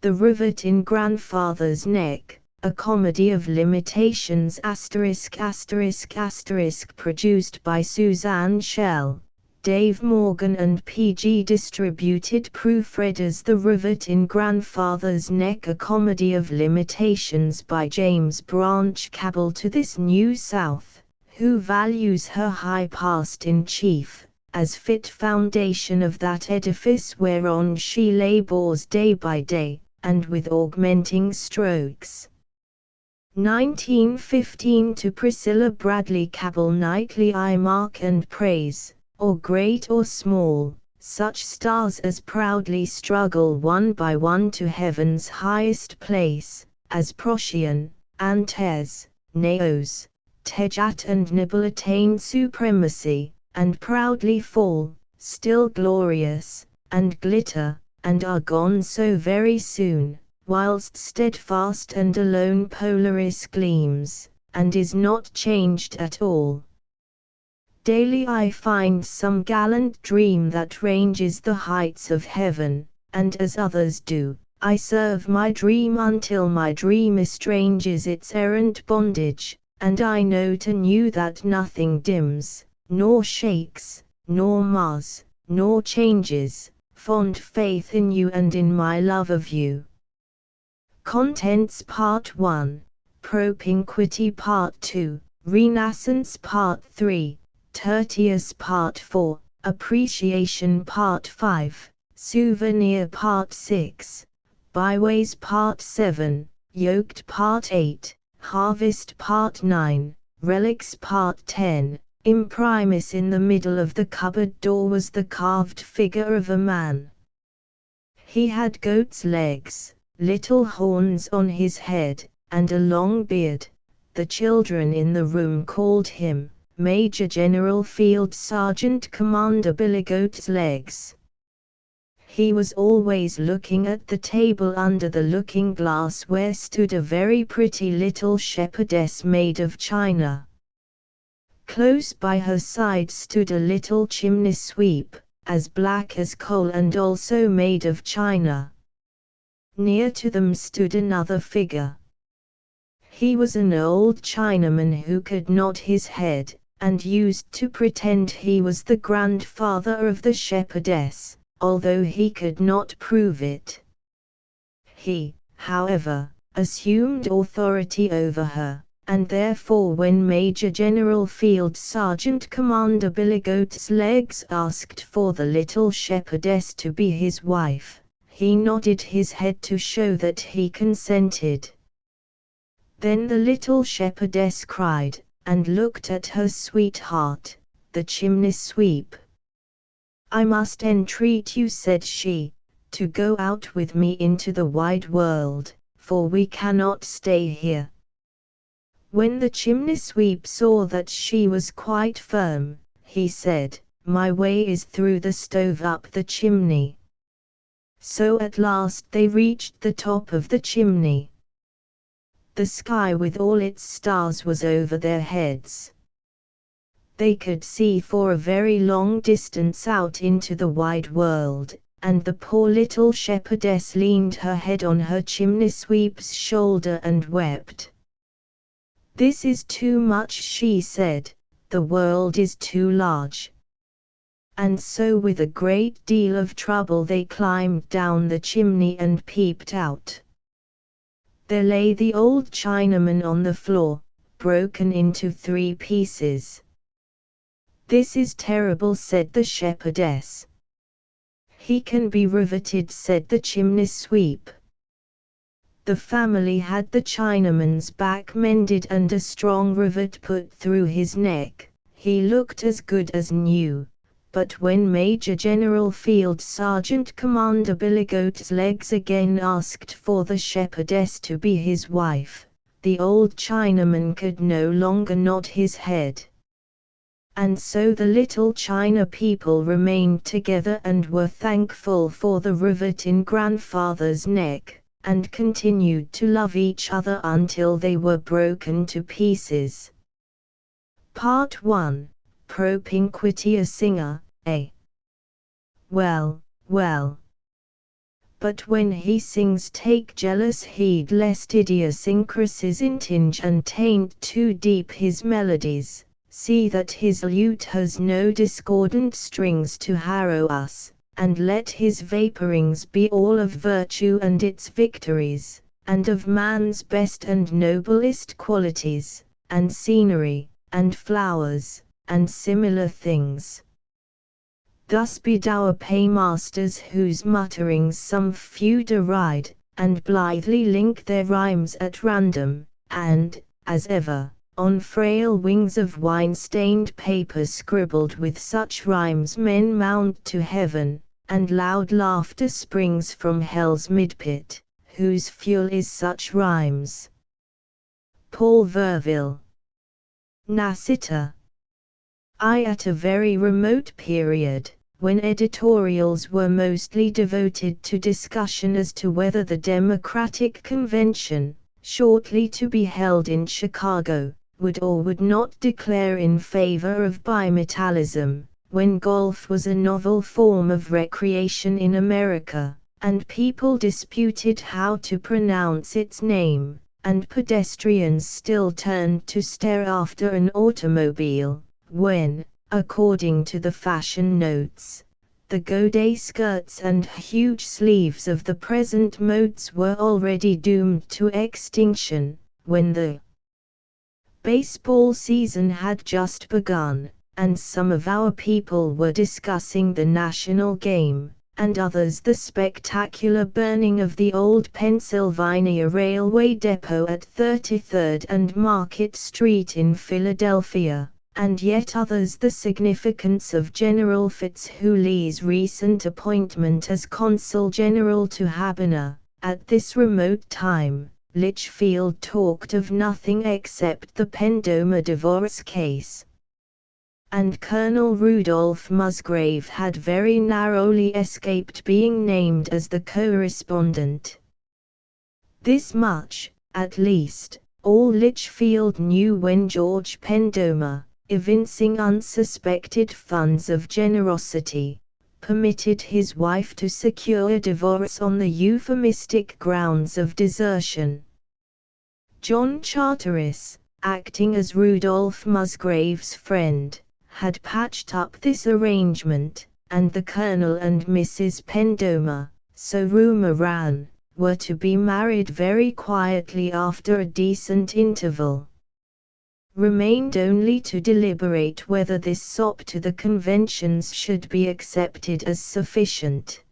The Rivet in Grandfather's Neck, a comedy of limitations ****, produced by Suzanne Schell, Dave Morgan and PG, distributed proofreaders. The Rivet in Grandfather's Neck, a comedy of limitations by James Branch Cabell. To this New South, who values her high past in chief, as fit foundation of that edifice whereon she labors day by day, and with augmenting strokes. 1915. To Priscilla Bradley Cabell, nightly I mark and praise, or great or small, such stars as proudly struggle one by one to heaven's highest place, as Procyon, Antares, Naos, Tejat and Nibel attain supremacy, and proudly fall, still glorious, and glitter, and are gone so very soon, whilst steadfast and alone Polaris gleams, and is not changed at all. Daily I find some gallant dream that ranges the heights of heaven, and as others do, I serve my dream until my dream estranges its errant bondage, and I note anew that nothing dims, nor shakes, nor mars, nor changes, fond faith in you and in my love of you. Contents Part 1, Propinquity Part 2, Renaissance Part 3, Tertius Part 4, Appreciation Part 5, Souvenir Part 6, Byways Part 7, Yoked Part 8, Harvest Part 9, Relics Part 10. Imprimis, in the middle of the cupboard door was the carved figure of a man. He had goat's legs, little horns on his head, and a long beard. The children in the room called him Major General Field Sergeant Commander Billygoat's Legs. He was always looking at the table under the looking-glass where stood a very pretty little shepherdess made of china. Close by her side stood a little chimney sweep, as black as coal and also made of china. Near to them stood another figure. He was an old Chinaman who could nod his head, and used to pretend he was the grandfather of the shepherdess, although he could not prove it. He, however, assumed authority over her, and therefore when Major General Field Sergeant Commander Billygoat's Legs asked for the little shepherdess to be his wife, he nodded his head to show that he consented. Then the little shepherdess cried, and looked at her sweetheart, the chimney sweep. "I must entreat you," said she, "to go out with me into the wide world, for we cannot stay here." When the chimney sweep saw that she was quite firm, he said, "My way is through the stove up the chimney." So at last they reached the top of the chimney. The sky with all its stars was over their heads. They could see for a very long distance out into the wide world, and the poor little shepherdess leaned her head on her chimney sweep's shoulder and wept. "This is too much," she said, "the world is too large." And so with a great deal of trouble they climbed down the chimney and peeped out. There lay the old Chinaman on the floor, broken into 3 pieces. "This is terrible," said the shepherdess. "He can be riveted," said the chimney sweep. The family had the Chinaman's back mended and a strong rivet put through his neck. He looked as good as new. But when Major General Field Sergeant Commander Billygoat's Legs again asked for the shepherdess to be his wife, the old Chinaman could no longer nod his head. And so the little China people remained together and were thankful for the rivet in Grandfather's neck, and continued to love each other until they were broken to pieces. Part 1, Propinquity, a singer, A. Well, well. But when he sings, take jealous heed lest idiosyncrasies intinge and taint too deep his melodies. See that his lute has no discordant strings to harrow us, and let his vaporings be all of virtue and its victories, and of man's best and noblest qualities, and scenery, and flowers, and similar things. Thus be dour paymasters whose mutterings some few deride, and blithely link their rhymes at random, and, as ever, on frail wings of wine-stained paper scribbled with such rhymes men mount to heaven, and loud laughter springs from hell's mid-pit, whose fuel is such rhymes. Paul Verville. Nacita. I at a very remote period, when editorials were mostly devoted to discussion as to whether the Democratic Convention, shortly to be held in Chicago, would or would not declare in favor of bimetallism, when golf was a novel form of recreation in America, and people disputed how to pronounce its name, and pedestrians still turned to stare after an automobile, when, according to the fashion notes, the godet skirts and huge sleeves of the present modes were already doomed to extinction, when the baseball season had just begun, and some of our people were discussing the national game, and others the spectacular burning of the old Pennsylvania Railway depot at 33rd and Market Street in Philadelphia, and yet others the significance of General Fitzhugh-Lee's recent appointment as Consul General to Havana. At this remote time, Litchfield talked of nothing except the Pendoma divorce case. And Colonel Rudolph Musgrave had very narrowly escaped being named as the co-respondent. This much, at least, all Litchfield knew when George Pendoma, evincing unsuspected funds of generosity, permitted his wife to secure divorce on the euphemistic grounds of desertion. John Charteris, acting as Rudolph Musgrave's friend, had patched up this arrangement, and the Colonel and Mrs. Pendoma, so rumor ran, were to be married very quietly after a decent interval. Remained only to deliberate whether this sop to the conventions should be accepted as sufficient.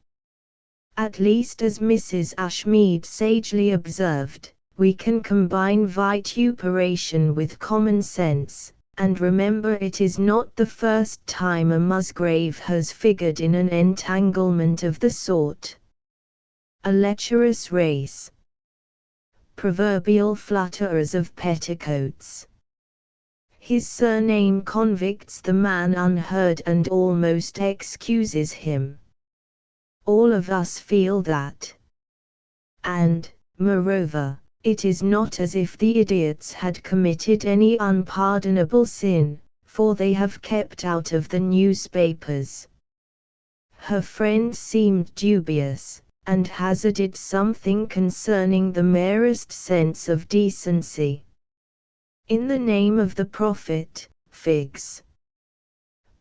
At least, as Mrs. Ashmead sagely observed, we can combine vituperation with common sense, and remember it is not the first time a Musgrave has figured in an entanglement of the sort. A lecherous race. Proverbial flutterers of petticoats. His surname convicts the man unheard and almost excuses him. All of us feel that. And, moreover, it is not as if the idiots had committed any unpardonable sin, for they have kept out of the newspapers. Her friend seemed dubious, and hazarded something concerning the merest sense of decency. In the name of the Prophet, figs.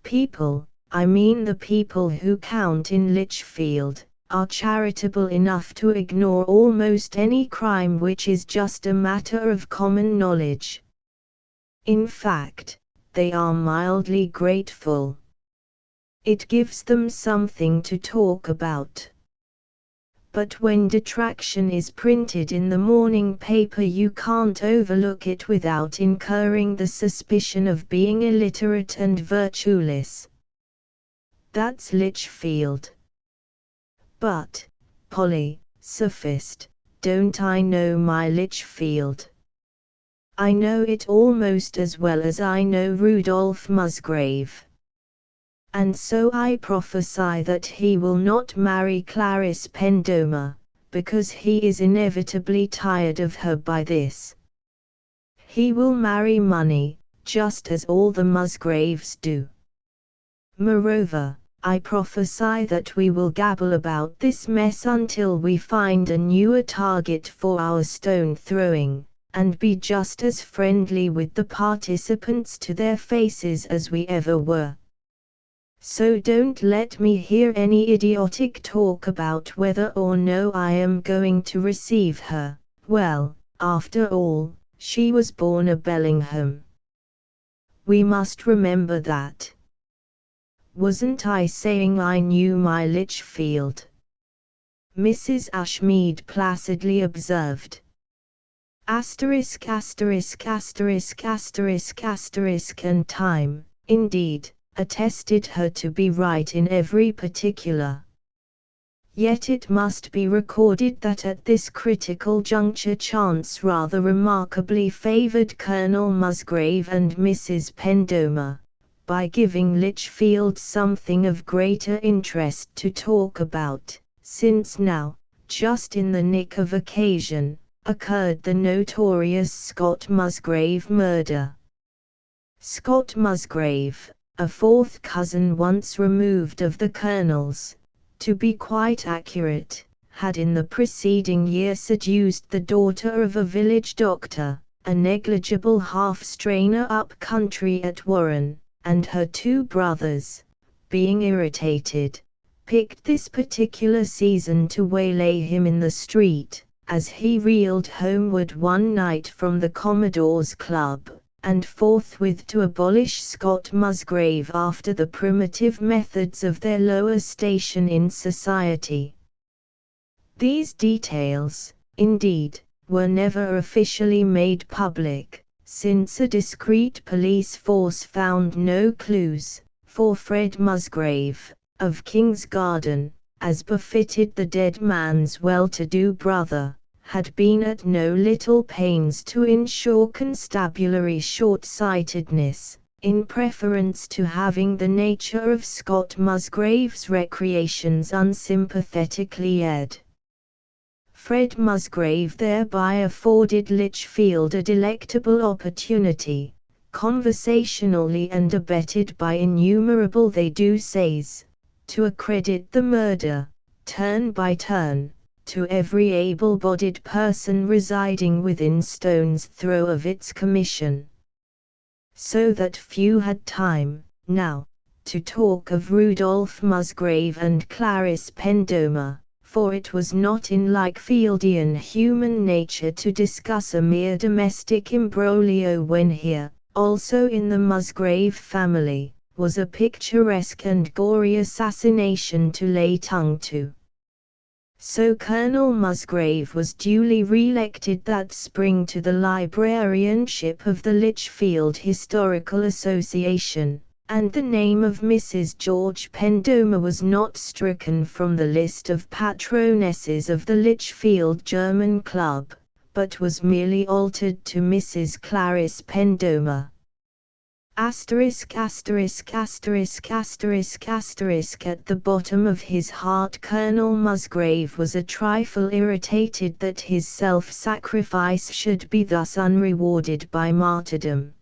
People, I mean the people who count in Litchfield, are charitable enough to ignore almost any crime which is just a matter of common knowledge. In fact, they are mildly grateful. It gives them something to talk about. But when detraction is printed in the morning paper, you can't overlook it without incurring the suspicion of being illiterate and virtueless. That's Litchfield. But, Polly, sophist, don't I know my Litchfield? I know it almost as well as I know Rudolph Musgrave. And so I prophesy that he will not marry Clarice Pendoma, because he is inevitably tired of her by this. He will marry money, just as all the Musgraves do. Moreover, I prophesy that we will gabble about this mess until we find a newer target for our stone throwing, and be just as friendly with the participants to their faces as we ever were. So don't let me hear any idiotic talk about whether or no I am going to receive her. Well, after all, she was born a Bellingham. We must remember that. Wasn't I saying I knew my Lichfield? Mrs. Ashmead placidly observed. Asterisk asterisk asterisk asterisk asterisk, and time, indeed, attested her to be right in every particular. Yet it must be recorded that at this critical juncture chance rather remarkably favoured Colonel Musgrave and Mrs. Pendomer, by giving Lichfield something of greater interest to talk about, since now, just in the nick of occasion, occurred the notorious Scott Musgrave murder. Scott Musgrave, a fourth cousin once removed of the Colonel's, to be quite accurate, had in the preceding year seduced the daughter of a village doctor, a negligible half-strainer up country at Warren, and her two brothers, being irritated, picked this particular season to waylay him in the street, as he reeled homeward one night from the Commodore's Club, and forthwith to abolish Scott Musgrave after the primitive methods of their lower station in society. These details, indeed, were never officially made public, since a discreet police force found no clues, for Fred Musgrave, of King's Garden, as befitted the dead man's well-to-do brother, had been at no little pains to ensure constabulary short-sightedness, in preference to having the nature of Scott Musgrave's recreations unsympathetically aired. Fred Musgrave thereby afforded Lichfield a delectable opportunity, conversationally and abetted by innumerable they-do-says, to accredit the murder, turn by turn, to every able-bodied person residing within stone's throw of its commission. So that few had time, now, to talk of Rudolph Musgrave and Clarice Pendomer, for it was not in Lichfieldian human nature to discuss a mere domestic imbroglio when here, also in the Musgrave family, was a picturesque and gory assassination to lay tongue to. So Colonel Musgrave was duly re-elected that spring to the librarianship of the Lichfield Historical Association, and the name of Mrs. George Pendomer was not stricken from the list of patronesses of the Lichfield German Club, but was merely altered to Mrs. Clarice Pendomer. Asterisk asterisk asterisk asterisk asterisk. At the bottom of his heart Colonel Musgrave was a trifle irritated that his self-sacrifice should be thus unrewarded by martyrdom.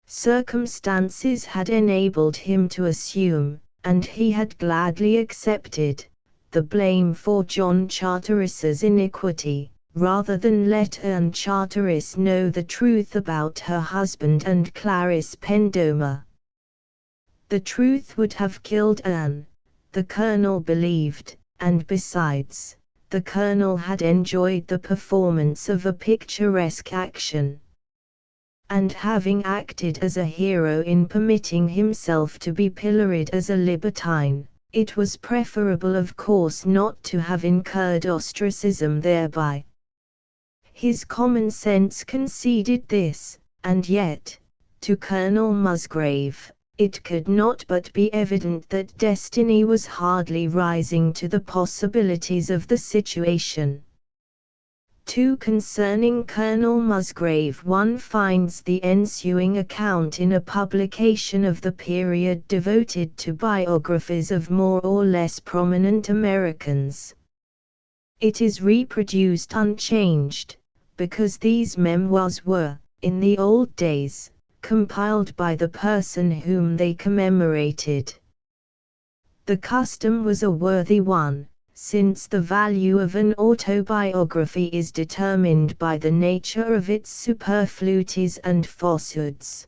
Circumstances had enabled him to assume, and he had gladly accepted, the blame for John Charteris's iniquity, rather than let Anne Charteris know the truth about her husband and Clarice Pendomer. The truth would have killed Anne, the Colonel believed, and besides, the Colonel had enjoyed the performance of a picturesque action. And having acted as a hero in permitting himself to be pilloried as a libertine, it was preferable of course not to have incurred ostracism thereby. His common sense conceded this, and yet, to Colonel Musgrave, it could not but be evident that destiny was hardly rising to the possibilities of the situation. 2. Concerning Colonel Musgrave one finds the ensuing account in a publication of the period devoted to biographies of more or less prominent Americans. It is reproduced unchanged, because these memoirs were, in the old days, compiled by the person whom they commemorated. The custom was a worthy one, since the value of an autobiography is determined by the nature of its superfluities and falsehoods.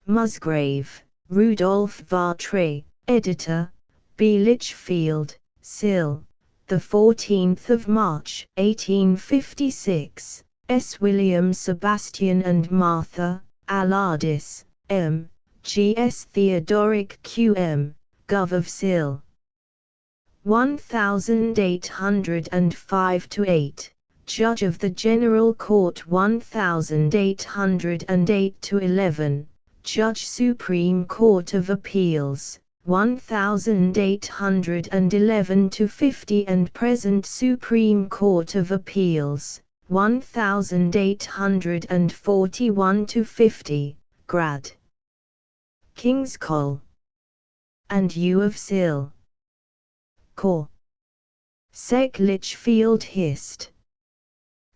Musgrave, Rudolph Vartray, editor, B. Lichfield, Sill, 14th of March, 1856, S. William Sebastian and Martha, Alardis, M. G. S. Theodoric Q. M., Gov. of Sill. 1805-8, Judge of the General Court 1808-11, Judge Supreme Court of Appeals, 1811-50 and present Supreme Court of Appeals, 1841-50, Grad. King's Col. and U of Sill. Cor. Sec. Lichfield Hist.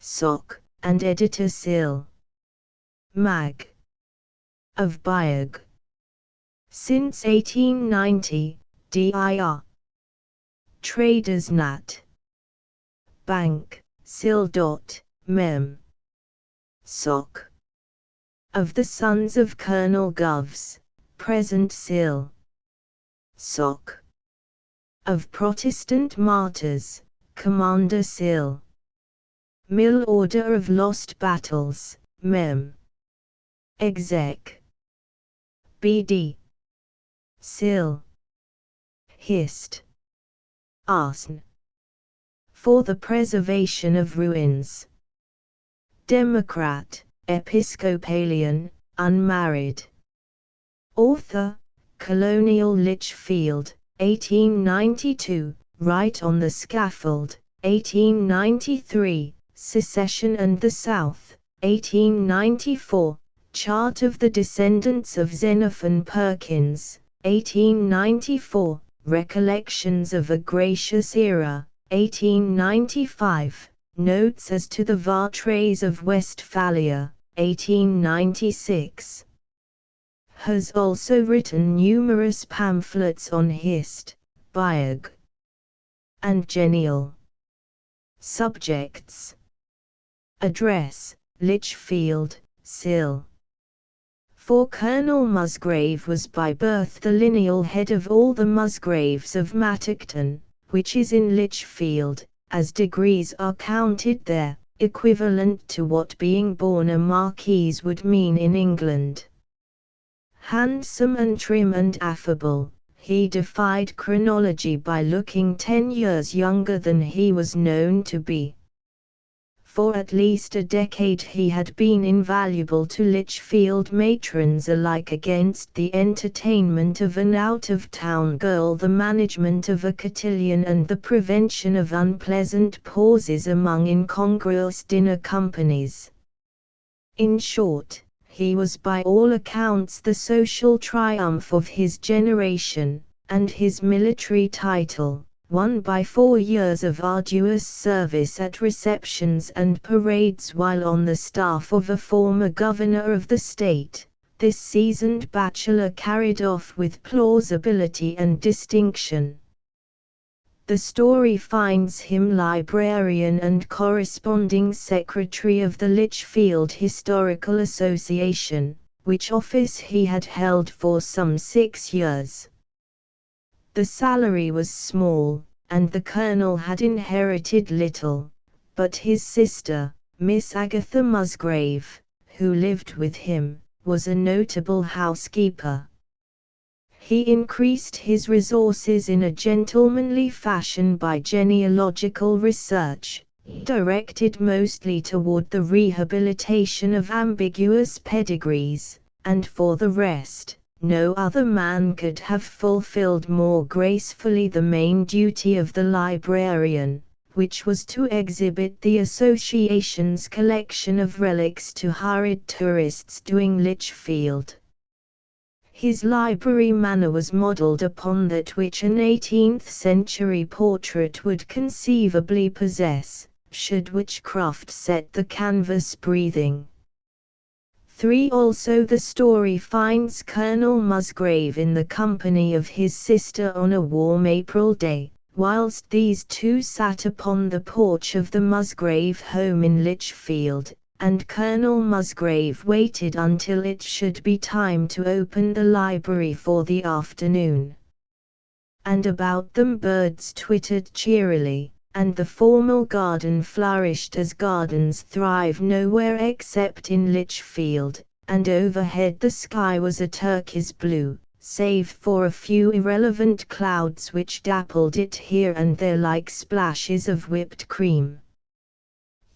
Soc. and Editor Sill. Mag. of Biog. Since 1890, dir. Traders Nat. Bank, Sill. Mem. Soc. of the Sons of Colonel Govs, present Sill. Soc. of Protestant Martyrs, Commander Sill. Mill Order of Lost Battles, Mem. Exec. B.D. Sill. Hist. Arsen. For the preservation of ruins. Democrat, Episcopalian, unmarried. Author, Colonial Lichfield, 1892, Right on the Scaffold, 1893, Secession and the South, 1894, Chart of the Descendants of Xenophon Perkins, 1894, Recollections of a Gracious Era, 1895, Notes as to the Vartrays of Westphalia, 1896. Has also written numerous pamphlets on Hist, Biog, and genial subjects. Address, Lichfield, Sill. For Colonel Musgrave was by birth the lineal head of all the Musgraves of Mattockton, which is in Lichfield, as degrees are counted there, equivalent to what being born a marquis would mean in England. Handsome and trim and affable, he defied chronology by looking 10 years younger than he was known to be. For at least a decade he had been invaluable to Lichfield matrons alike against the entertainment of an out-of-town girl, the management of a cotillion, and the prevention of unpleasant pauses among incongruous dinner companies. In short, he was by all accounts the social triumph of his generation, and his military title, won by 4 years of arduous service at receptions and parades while on the staff of a former governor of the state, this seasoned bachelor carried off with plausibility and distinction. The story finds him librarian and corresponding secretary of the Lichfield Historical Association, which office he had held for some 6 years. The salary was small, and the colonel had inherited little, but his sister, Miss Agatha Musgrave, who lived with him, was a notable housekeeper. He increased his resources in a gentlemanly fashion by genealogical research, directed mostly toward the rehabilitation of ambiguous pedigrees, and for the rest, no other man could have fulfilled more gracefully the main duty of the librarian, which was to exhibit the association's collection of relics to hurried tourists doing Lichfield. His library manner was modeled upon that which an 18th-century portrait would conceivably possess, should witchcraft set the canvas breathing. 3. Also the story finds Colonel Musgrave in the company of his sister on a warm April day, whilst these two sat upon the porch of the Musgrave home in Lichfield, and Colonel Musgrave waited until it should be time to open the library for the afternoon. And about them birds twittered cheerily, and the formal garden flourished as gardens thrive nowhere except in Lichfield, and overhead the sky was a turquoise blue, save for a few irrelevant clouds which dappled it here and there like splashes of whipped cream.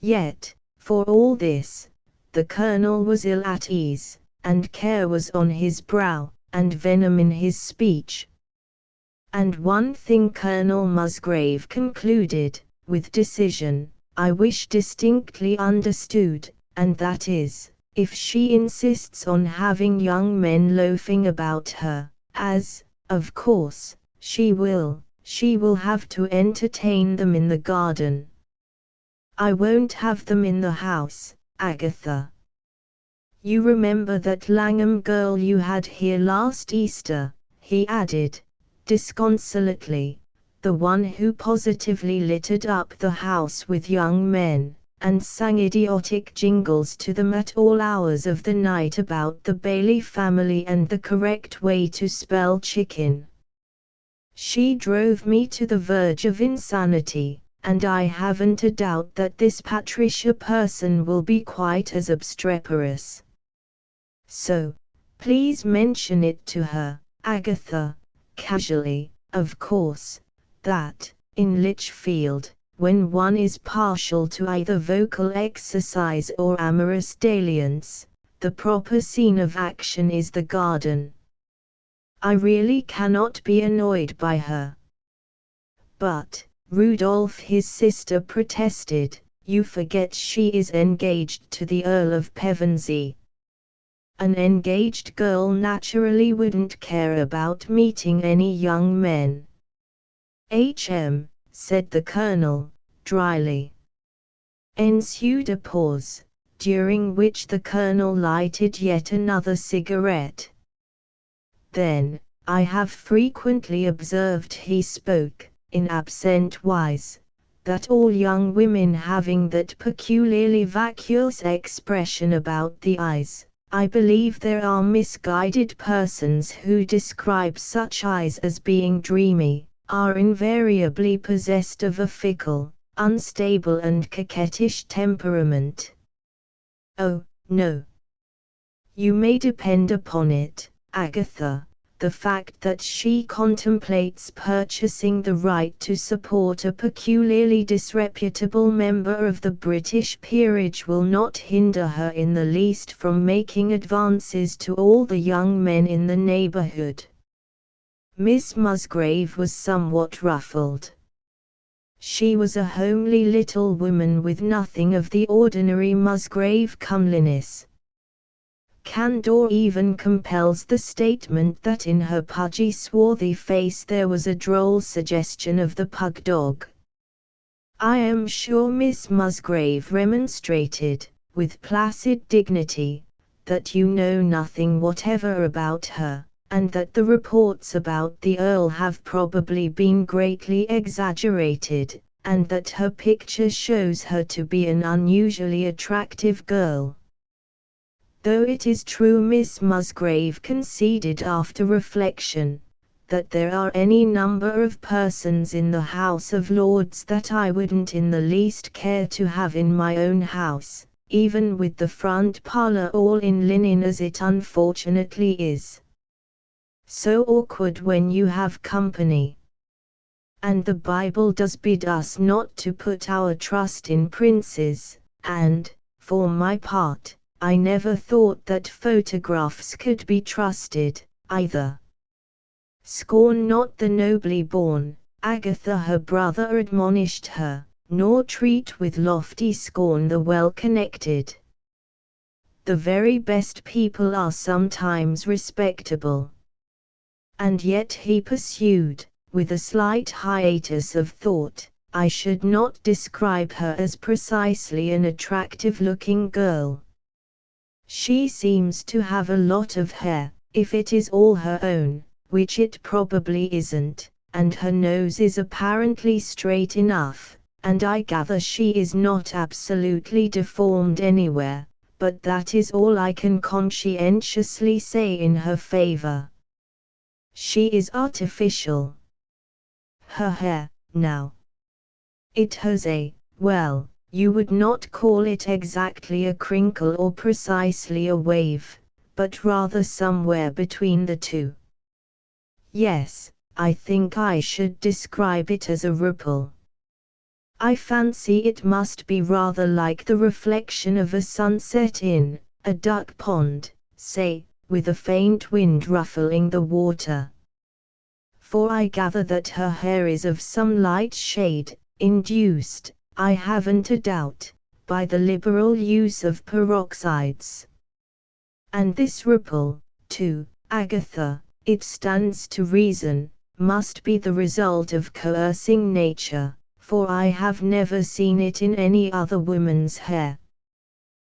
Yet, for all this, the Colonel was ill at ease, and care was on his brow, and venom in his speech. And one thing Colonel Musgrave concluded, with decision, I wish distinctly understood, and that is, if she insists on having young men loafing about her, as, of course, she will have to entertain them in the garden. I won't have them in the house, Agatha. You remember that Langham girl you had here last Easter, he added, disconsolately, the one who positively littered up the house with young men, and sang idiotic jingles to them at all hours of the night about the Bailey family and the correct way to spell chicken. She drove me to the verge of insanity, and I haven't a doubt that this Patricia person will be quite as obstreperous. So, please mention it to her, Agatha, casually, of course, that, in Lichfield, when one is partial to either vocal exercise or amorous dalliance, the proper scene of action is the garden. I really cannot be annoyed by her. But, Rudolph, his sister protested, you forget she is engaged to the Earl of Pevensey. An engaged girl naturally wouldn't care about meeting any young men. Said the Colonel, dryly. Ensued a pause, during which the Colonel lighted yet another cigarette. Then, I have frequently observed, he spoke, in absent wise, that all young women having that peculiarly vacuous expression about the eyes, I believe there are misguided persons who describe such eyes as being dreamy, are invariably possessed of a fickle, unstable and coquettish temperament. Oh, no. You may depend upon it, Agatha, the fact that she contemplates purchasing the right to support a peculiarly disreputable member of the British peerage will not hinder her in the least from making advances to all the young men in the neighbourhood. Miss Musgrave was somewhat ruffled. She was a homely little woman with nothing of the ordinary Musgrave comeliness. Candour even compels the statement that in her pudgy swarthy face there was a droll suggestion of the pug dog. I am sure Miss Musgrave remonstrated, with placid dignity, that you know nothing whatever about her, and that the reports about the Earl have probably been greatly exaggerated, and that her picture shows her to be an unusually attractive girl. Though it is true, Miss Musgrave conceded after reflection, that there are any number of persons in the House of Lords that I wouldn't in the least care to have in my own house, even with the front parlour all in linen as it unfortunately is. So awkward when you have company. And the Bible does bid us not to put our trust in princes, and, for my part, I never thought that photographs could be trusted, either. Scorn not the nobly born, Agatha her brother admonished her, nor treat with lofty scorn the well-connected. The very best people are sometimes respectable. And yet, he pursued, with a slight hiatus of thought, I should not describe her as precisely an attractive-looking girl. She seems to have a lot of hair, if it is all her own, which it probably isn't, and her nose is apparently straight enough, and I gather she is not absolutely deformed anywhere, but that is all I can conscientiously say in her favor. She is artificial. Her hair, now. It has well, you would not call it exactly a crinkle or precisely a wave, but rather somewhere between the two. Yes, I think I should describe it as a ripple. I fancy it must be rather like the reflection of a sunset in a duck pond, say, with a faint wind ruffling the water. For I gather that her hair is of some light shade, induced, I haven't a doubt, by the liberal use of peroxides. And this ripple, too, Agatha, it stands to reason, must be the result of coercing nature, for I have never seen it in any other woman's hair.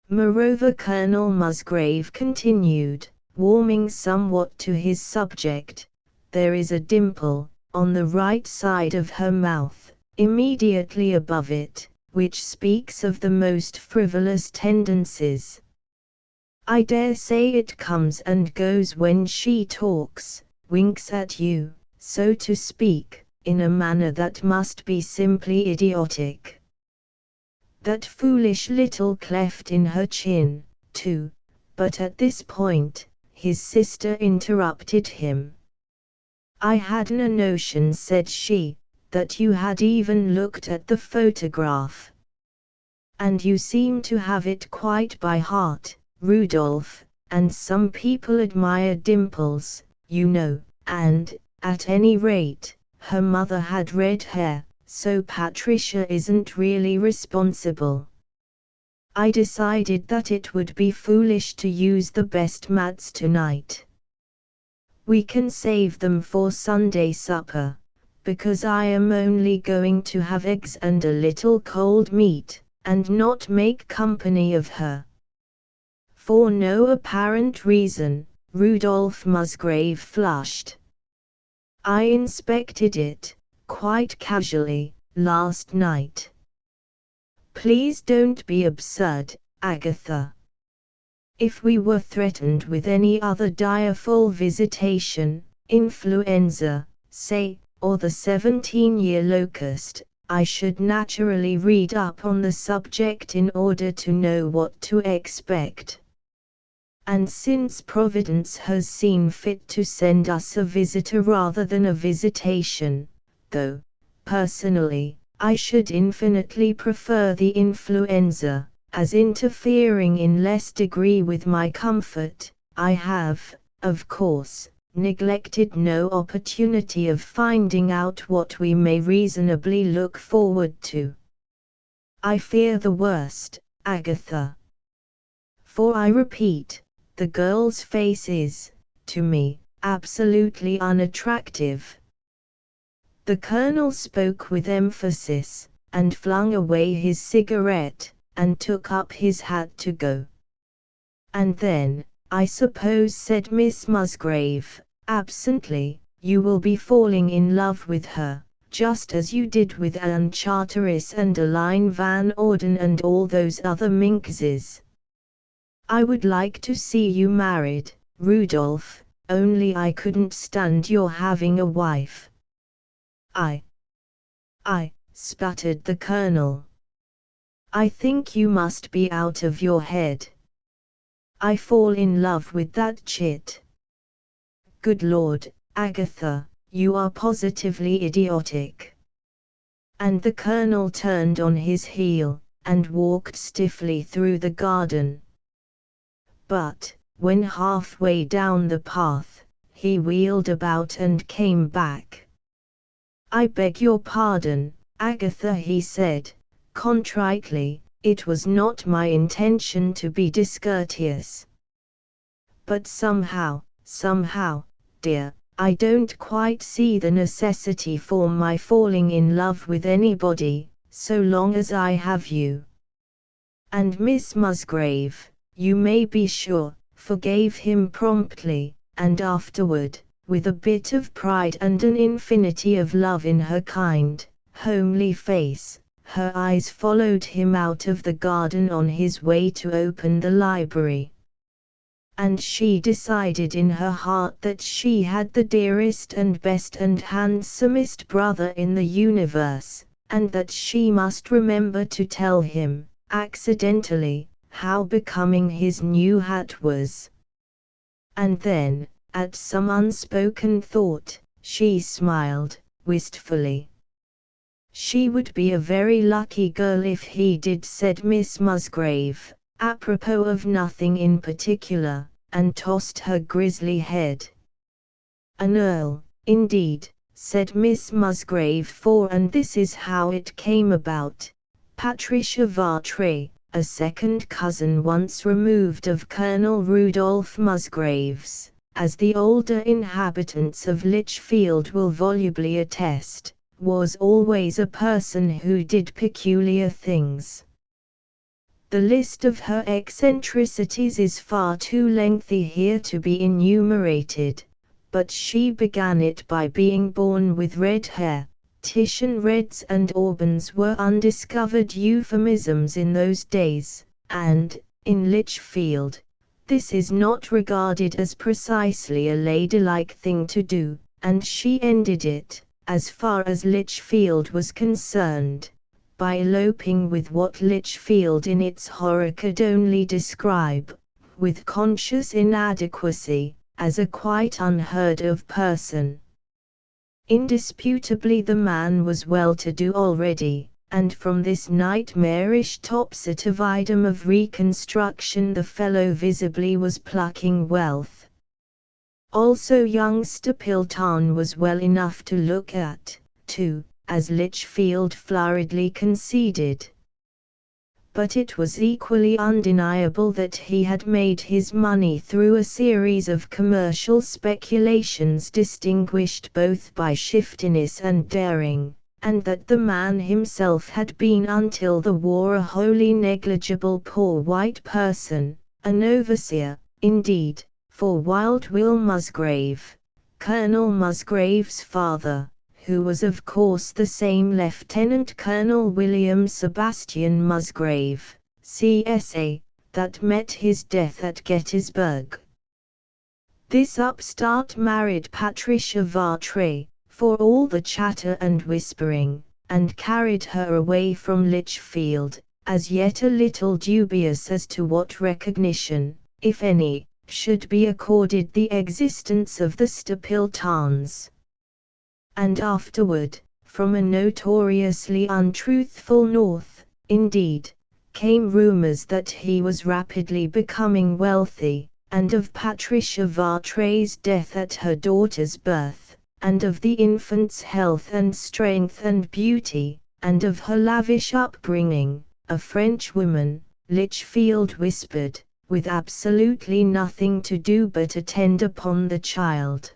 Moreover, Colonel Musgrave continued, warming somewhat to his subject, there is a dimple, on the right side of her mouth, immediately above it, which speaks of the most frivolous tendencies. I dare say it comes and goes when she talks, winks at you, so to speak, in a manner that must be simply idiotic. That foolish little cleft in her chin, too, but at this point, his sister interrupted him. I hadn't a notion, said she, that you had even looked at the photograph. And you seem to have it quite by heart, Rudolph, and some people admire dimples, you know, and, at any rate, her mother had red hair, so Patricia isn't really responsible. I decided that it would be foolish to use the best mats tonight. We can save them for Sunday supper, because I am only going to have eggs and a little cold meat, and not make company of her. For no apparent reason, Rudolph Musgrave flushed. I inspected it, quite casually, last night. Please don't be absurd, Agatha. If we were threatened with any other direful visitation, influenza, say, or the 17-year locust, I should naturally read up on the subject in order to know what to expect. And since Providence has seen fit to send us a visitor rather than a visitation, though, personally, I should infinitely prefer the influenza, as interfering in less degree with my comfort, I have, of course, neglected no opportunity of finding out what we may reasonably look forward to. I fear the worst, Agatha. For I repeat, the girl's face is, to me, absolutely unattractive. The Colonel spoke with emphasis, and flung away his cigarette, and took up his hat to go. And then, I suppose, said Miss Musgrave, absently, you will be falling in love with her, just as you did with Anne Charteris and Aline Van Orden and all those other minxes. I would like to see you married, Rudolph, only I couldn't stand your having a wife. I, sputtered the Colonel. I think you must be out of your head. I fall in love with that chit. Good Lord, Agatha, you are positively idiotic. And the Colonel turned on his heel, and walked stiffly through the garden. But, when halfway down the path, he wheeled about and came back. I beg your pardon, Agatha, he said, contritely, it was not my intention to be discourteous. But somehow, dear, I don't quite see the necessity for my falling in love with anybody, so long as I have you. And Miss Musgrave, you may be sure, forgave him promptly, and afterward, with a bit of pride and an infinity of love in her kind, homely face, her eyes followed him out of the garden on his way to open the library. And she decided in her heart that she had the dearest and best and handsomest brother in the universe, and that she must remember to tell him, accidentally, how becoming his new hat was. And then, at some unspoken thought, she smiled, wistfully. She would be a very lucky girl if he did, said Miss Musgrave, apropos of nothing in particular, and tossed her grizzly head. An earl, indeed, said Miss Musgrave, and this is how it came about. Patricia Vartry, a second cousin once removed of Colonel Rudolph Musgrave's, as the older inhabitants of Lichfield will volubly attest, was always a person who did peculiar things. The list of her eccentricities is far too lengthy here to be enumerated, but she began it by being born with red hair. Titian reds and auburns were undiscovered euphemisms in those days, and, in Lichfield, this is not regarded as precisely a ladylike thing to do, and she ended it, as far as Lichfield was concerned, by eloping with what Lichfield in its horror could only describe, with conscious inadequacy, as a quite unheard of person. Indisputably the man was well-to-do already, and from this nightmarish topsy-turvydom of reconstruction the fellow visibly was plucking wealth. Also young Stapleton was well enough to look at, too, as Lichfield flurriedly conceded. But it was equally undeniable that he had made his money through a series of commercial speculations distinguished both by shiftiness and daring, and that the man himself had been until the war a wholly negligible poor white person, an overseer, indeed, for Wild Will Musgrave, Colonel Musgrave's father, who was of course the same Lieutenant Colonel William Sebastian Musgrave, C.S.A., that met his death at Gettysburg. This upstart married Patricia Vartry, for all the chatter and whispering, and carried her away from Lichfield, as yet a little dubious as to what recognition, if any, should be accorded the existence of the Stapletons. And afterward, from a notoriously untruthful north, indeed, came rumors that he was rapidly becoming wealthy, and of Patricia Vartry's death at her daughter's birth, and of the infant's health and strength and beauty, and of her lavish upbringing, a Frenchwoman, Lichfield whispered, with absolutely nothing to do but attend upon the child.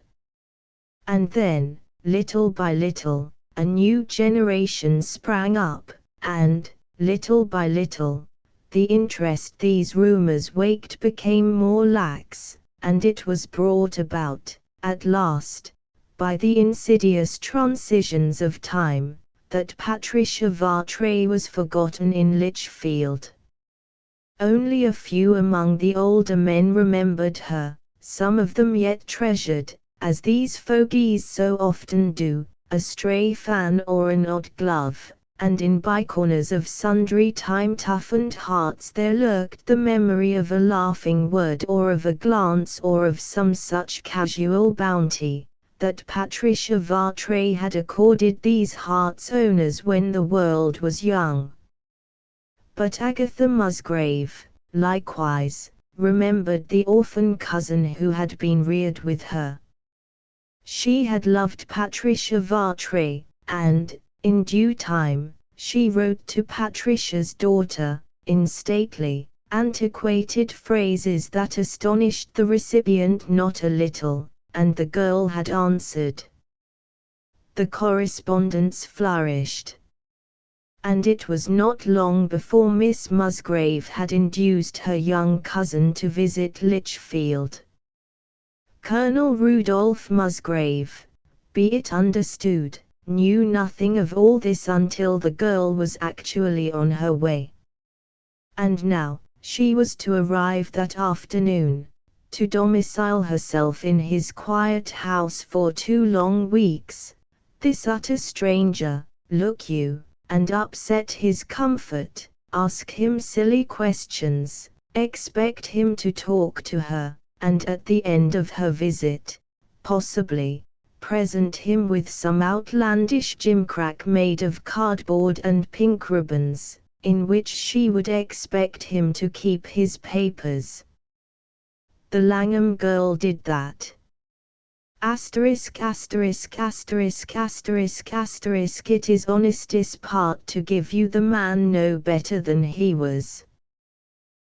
And then, little by little, a new generation sprang up, and, little by little, the interest these rumors waked became more lax, and it was brought about, at last, by the insidious transitions of time, that Patricia Vartry was forgotten in Lichfield. Only a few among the older men remembered her, some of them yet treasured, as these fogies so often do, a stray fan or an odd glove, and in by-corners of sundry time-toughened hearts there lurked the memory of a laughing word or of a glance or of some such casual bounty, that Patricia Vartry had accorded these hearts' owners when the world was young. But Agatha Musgrave, likewise, remembered the orphan cousin who had been reared with her. She had loved Patricia Vartry, and, in due time, she wrote to Patricia's daughter, in stately, antiquated phrases that astonished the recipient not a little, and the girl had answered. The correspondence flourished. And it was not long before Miss Musgrave had induced her young cousin to visit Lichfield. Colonel Rudolph Musgrave, be it understood, knew nothing of all this until the girl was actually on her way. And now, she was to arrive that afternoon, to domicile herself in his quiet house for 2 long weeks. This utter stranger, look you, and upset his comfort, ask him silly questions, expect him to talk to her, and at the end of her visit, possibly, present him with some outlandish gimcrack made of cardboard and pink ribbons, in which she would expect him to keep his papers. The Langham girl did that. Asterisk asterisk asterisk asterisk asterisk It is honestest part to give you the man no better than he was.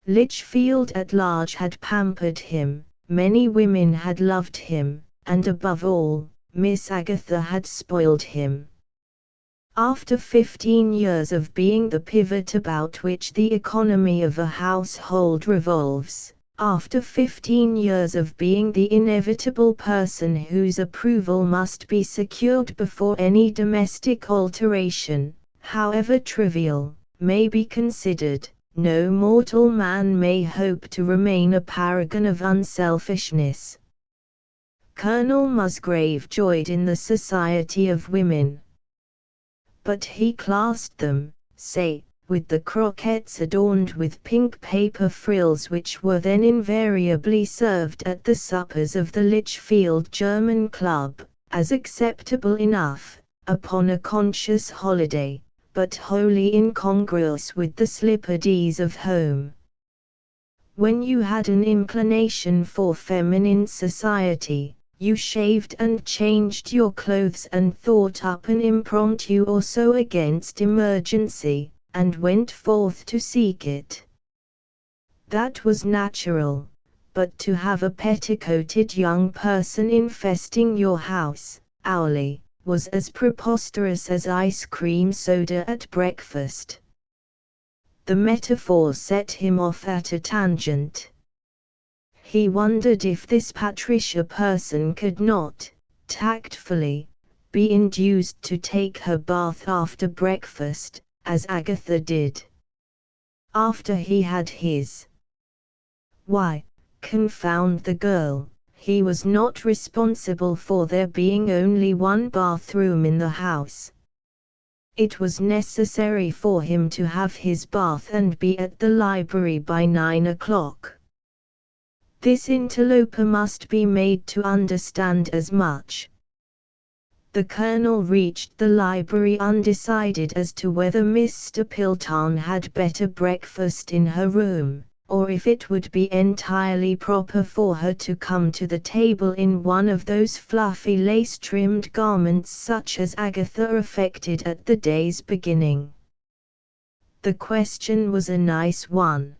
Lichfield at large had pampered him, many women had loved him, and above all, Miss Agatha had spoiled him. After 15 years of being the pivot about which the economy of a household revolves, after 15 years of being the inevitable person whose approval must be secured before any domestic alteration, however trivial, may be considered, no mortal man may hope to remain a paragon of unselfishness. Colonel Musgrave joyed in the society of women. But he classed them, say, with the croquettes adorned with pink paper frills which were then invariably served at the suppers of the Lichfield German Club, as acceptable enough, upon a conscious holiday, but wholly incongruous with the slipperdies of home. When you had an inclination for feminine society, you shaved and changed your clothes and thought up an impromptu or so against emergency, and went forth to seek it. That was natural, but to have a petticoated young person infesting your house, hourly, was as preposterous as ice cream soda at breakfast. The metaphor set him off at a tangent. He wondered if this Patricia person could not, tactfully, be induced to take her bath after breakfast, as Agatha did. After he had his. Why, confound the girl, he was not responsible for there being only one bathroom in the house. It was necessary for him to have his bath and be at the library by 9 o'clock. This interloper must be made to understand as much. The Colonel reached the library undecided as to whether Mr. Pilton had better breakfast in her room, or if it would be entirely proper for her to come to the table in one of those fluffy lace-trimmed garments such as Agatha affected at the day's beginning. The question was a nice one.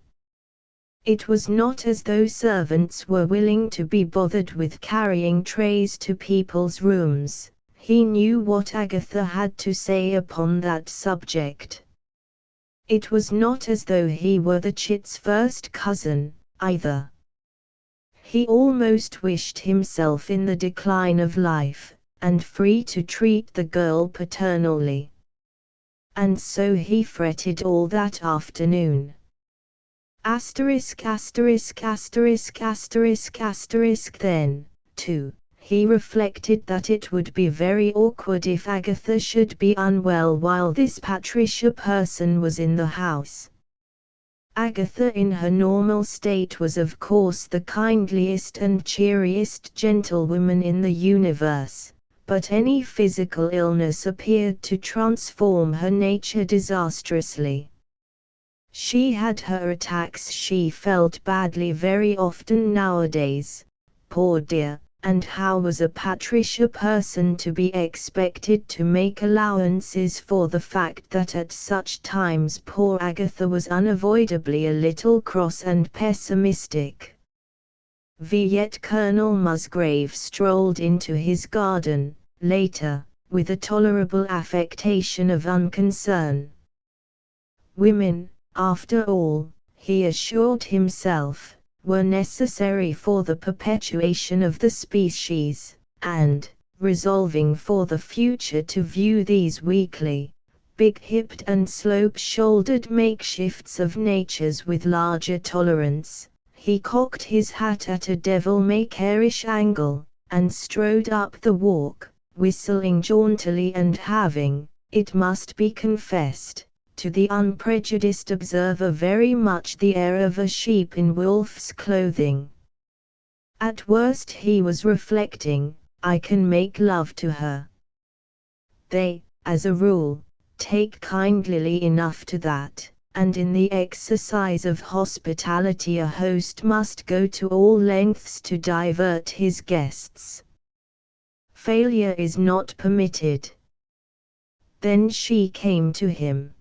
It was not as though servants were willing to be bothered with carrying trays to people's rooms. He knew what Agatha had to say upon that subject. It was not as though he were the chit's first cousin, either. He almost wished himself in the decline of life, and free to treat the girl paternally. And so he fretted all that afternoon. Asterisk asterisk asterisk asterisk asterisk then, too, he reflected that it would be very awkward if Agatha should be unwell while this Patricia person was in the house. Agatha in her normal state was of course the kindliest and cheeriest gentlewoman in the universe, but any physical illness appeared to transform her nature disastrously. She had her attacks, she felt badly very often nowadays, poor dear, and how was a Patricia person to be expected to make allowances for the fact that at such times poor Agatha was unavoidably a little cross and pessimistic? Yet Colonel Musgrave strolled into his garden, later, with a tolerable affectation of unconcern. Women, after all, he assured himself, were necessary for the perpetuation of the species, and, resolving for the future to view these weakly, big-hipped and slope-shouldered makeshifts of natures with larger tolerance, he cocked his hat at a devil-may-care-ish angle, and strode up the walk, whistling jauntily and having, it must be confessed, to the unprejudiced observer very much the air of a sheep in wolf's clothing. At worst he was reflecting, I can make love to her. They, as a rule, take kindly enough to that, and in the exercise of hospitality a host must go to all lengths to divert his guests. Failure is not permitted. Then she came to him.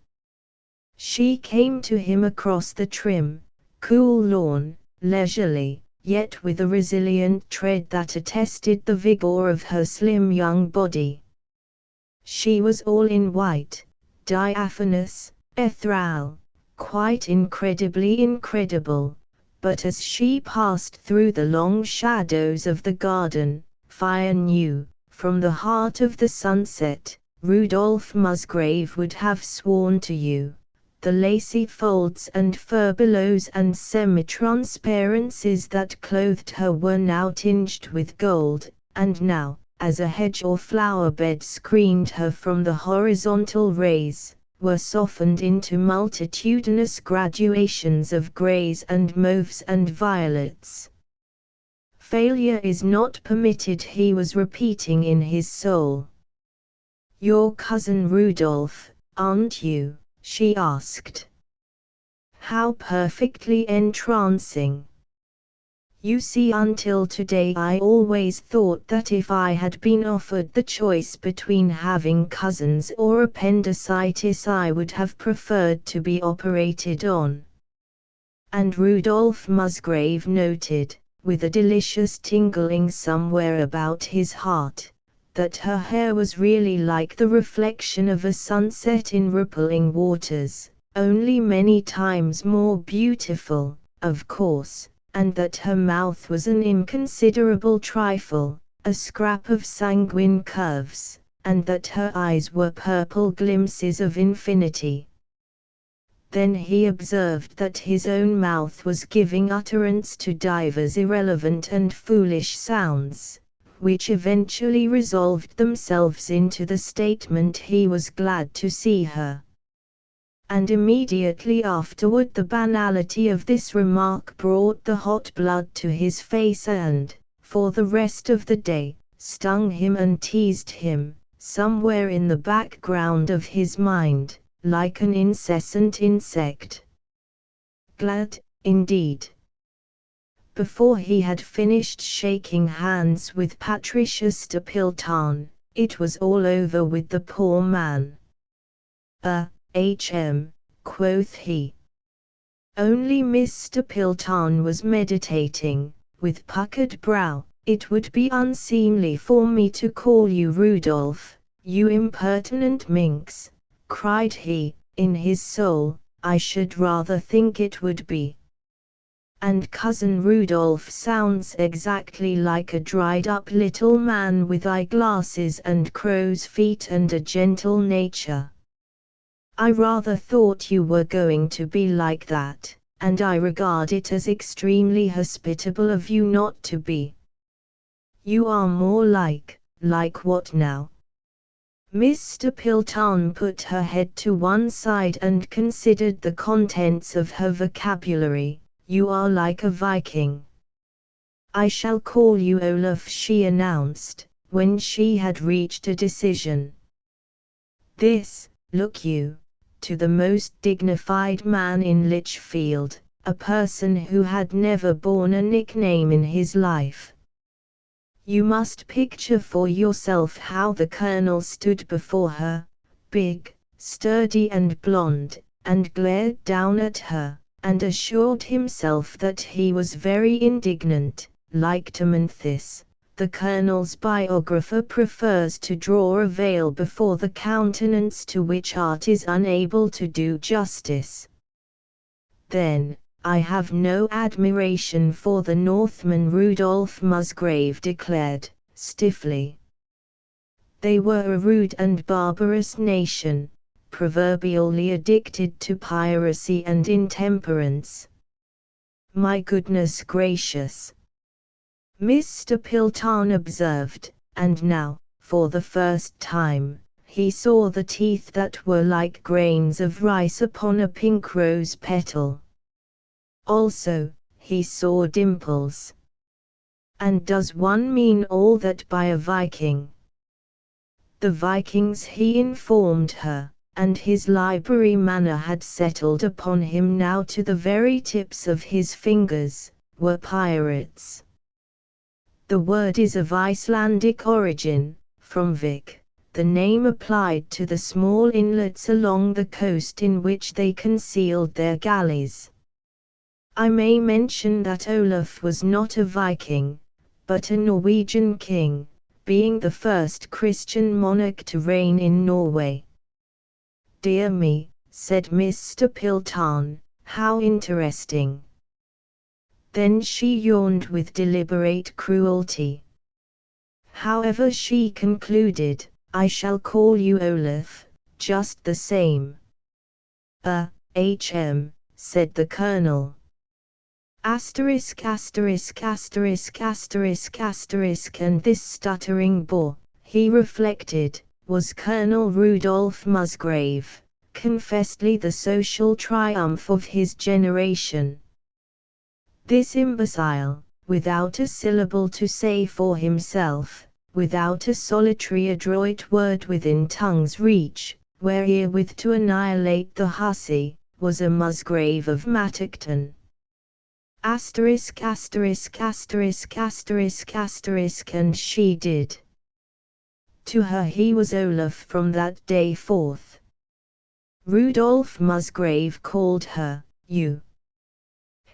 She came to him across the trim, cool lawn, leisurely, yet with a resilient tread that attested the vigor of her slim young body. She was all in white, diaphanous, ethereal, quite incredibly incredible, but as she passed through the long shadows of the garden, Fire knew, from the heart of the sunset, Rudolph Musgrave would have sworn to you. The lacy folds and furbelows and semi-transparencies that clothed her were now tinged with gold, and now, as a hedge or flower bed screened her from the horizontal rays, were softened into multitudinous graduations of greys and mauves and violets. Failure is not permitted, he was repeating in his soul. Your cousin Rudolph, aren't you? She asked. How perfectly entrancing. You see, until today I always thought that if I had been offered the choice between having cousins or appendicitis I would have preferred to be operated on. And Rudolph Musgrave noted, with a delicious tingling somewhere about his heart, that her hair was really like the reflection of a sunset in rippling waters, only many times more beautiful, of course, and that her mouth was an inconsiderable trifle, a scrap of sanguine curves, and that her eyes were purple glimpses of infinity. Then he observed that his own mouth was giving utterance to divers irrelevant and foolish sounds, which eventually resolved themselves into the statement he was glad to see her. And immediately afterward the banality of this remark brought the hot blood to his face and, for the rest of the day, stung him and teased him, somewhere in the background of his mind, like an incessant insect. Glad, indeed. Before he had finished shaking hands with Patricia Stapleton, it was all over with the poor man. Quoth he. Only Miss Stapleton was meditating, with puckered brow. It would be unseemly for me to call you Rudolph, you impertinent minx, cried he, in his soul. I should rather think it would be. And Cousin Rudolph sounds exactly like a dried-up little man with eyeglasses and crow's feet and a gentle nature. I rather thought you were going to be like that, and I regard it as extremely hospitable of you not to be. You are more like what now? Miss Stapleton put her head to one side and considered the contents of her vocabulary. You are like a Viking. I shall call you Olaf, she announced, when she had reached a decision. This, look you, to the most dignified man in Lichfield, a person who had never borne a nickname in his life. You must picture for yourself how the Colonel stood before her, big, sturdy and blonde, and glared down at her, and assured himself that he was very indignant, like Timanthus, the Colonel's biographer prefers to draw a veil before the countenance to which art is unable to do justice. Then, I have no admiration for the Northmen, Rudolph Musgrave declared, stiffly. They were a rude and barbarous nation, proverbially addicted to piracy and intemperance. My goodness gracious! Mr. Pilton observed, and now, for the first time, he saw the teeth that were like grains of rice upon a pink rose petal. Also, he saw dimples. And does one mean all that by a Viking? The Vikings, he informed her, and his library manner had settled upon him now to the very tips of his fingers, were pirates. The word is of Icelandic origin, from Vik, the name applied to the small inlets along the coast in which they concealed their galleys. I may mention that Olaf was not a Viking, but a Norwegian king, being the first Christian monarch to reign in Norway. Dear me, said Mr. Pilton, how interesting. Then she yawned with deliberate cruelty. However, she concluded, I shall call you Olaf, just the same. H.M., said the Colonel. Asterisk asterisk asterisk asterisk asterisk, and this stuttering boor, he reflected, was Colonel Rudolph Musgrave, confessedly the social triumph of his generation. This imbecile, without a syllable to say for himself, without a solitary adroit word within tongue's reach, wherewith to annihilate the hussy, was a Musgrave of Mattockton. Asterisk asterisk asterisk asterisk asterisk, and she did. To her he was Olaf from that day forth. Rudolph Musgrave called her, you.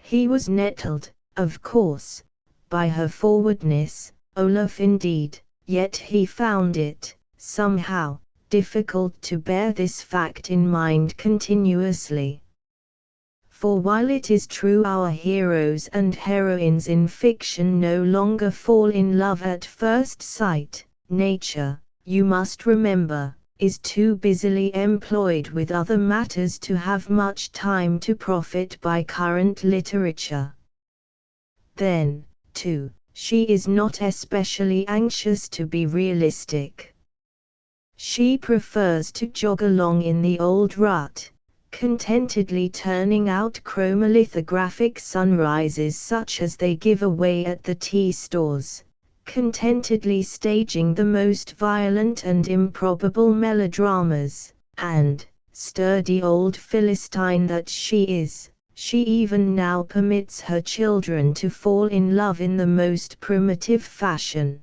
He was nettled, of course, by her forwardness, Olaf indeed, yet he found it, somehow, difficult to bear this fact in mind continuously. For while it is true our heroes and heroines in fiction no longer fall in love at first sight, nature, you must remember, is too busily employed with other matters to have much time to profit by current literature. Then, too, she is not especially anxious to be realistic. She prefers to jog along in the old rut, contentedly turning out chromolithographic sunrises such as they give away at the tea stores, contentedly staging the most violent and improbable melodramas, and, sturdy old Philistine that she is, she even now permits her children to fall in love in the most primitive fashion.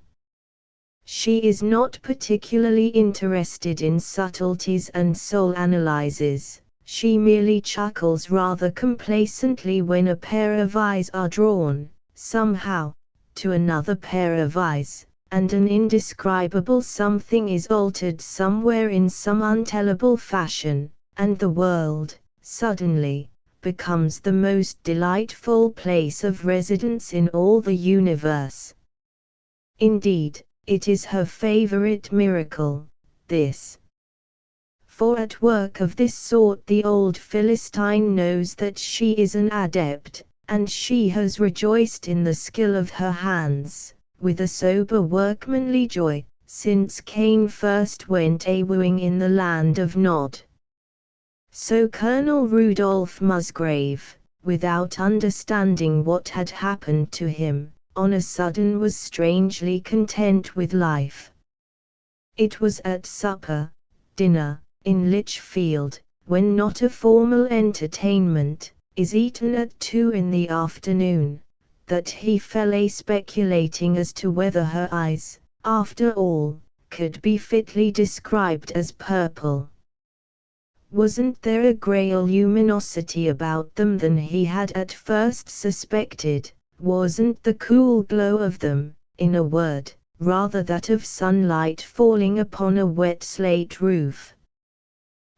She is not particularly interested in subtleties and soul analyses. She merely chuckles rather complacently when a pair of eyes are drawn, somehow, to another pair of eyes, and an indescribable something is altered somewhere in some untellable fashion, and the world, suddenly, becomes the most delightful place of residence in all the universe. Indeed, it is her favorite miracle, this. For at work of this sort the old Philistine knows that she is an adept, and she has rejoiced in the skill of her hands, with a sober workmanly joy, since Cain first went a-wooing in the land of Nod. So Colonel Rudolph Musgrave, without understanding what had happened to him, on a sudden was strangely content with life. It was at supper, dinner, in Lichfield, when not a formal entertainment is eaten at 2 in the afternoon, that he fell a speculating as to whether her eyes, after all, could be fitly described as purple. Wasn't there a greater luminosity about them than he had at first suspected? Wasn't the cool glow of them, in a word, rather that of sunlight falling upon a wet slate roof.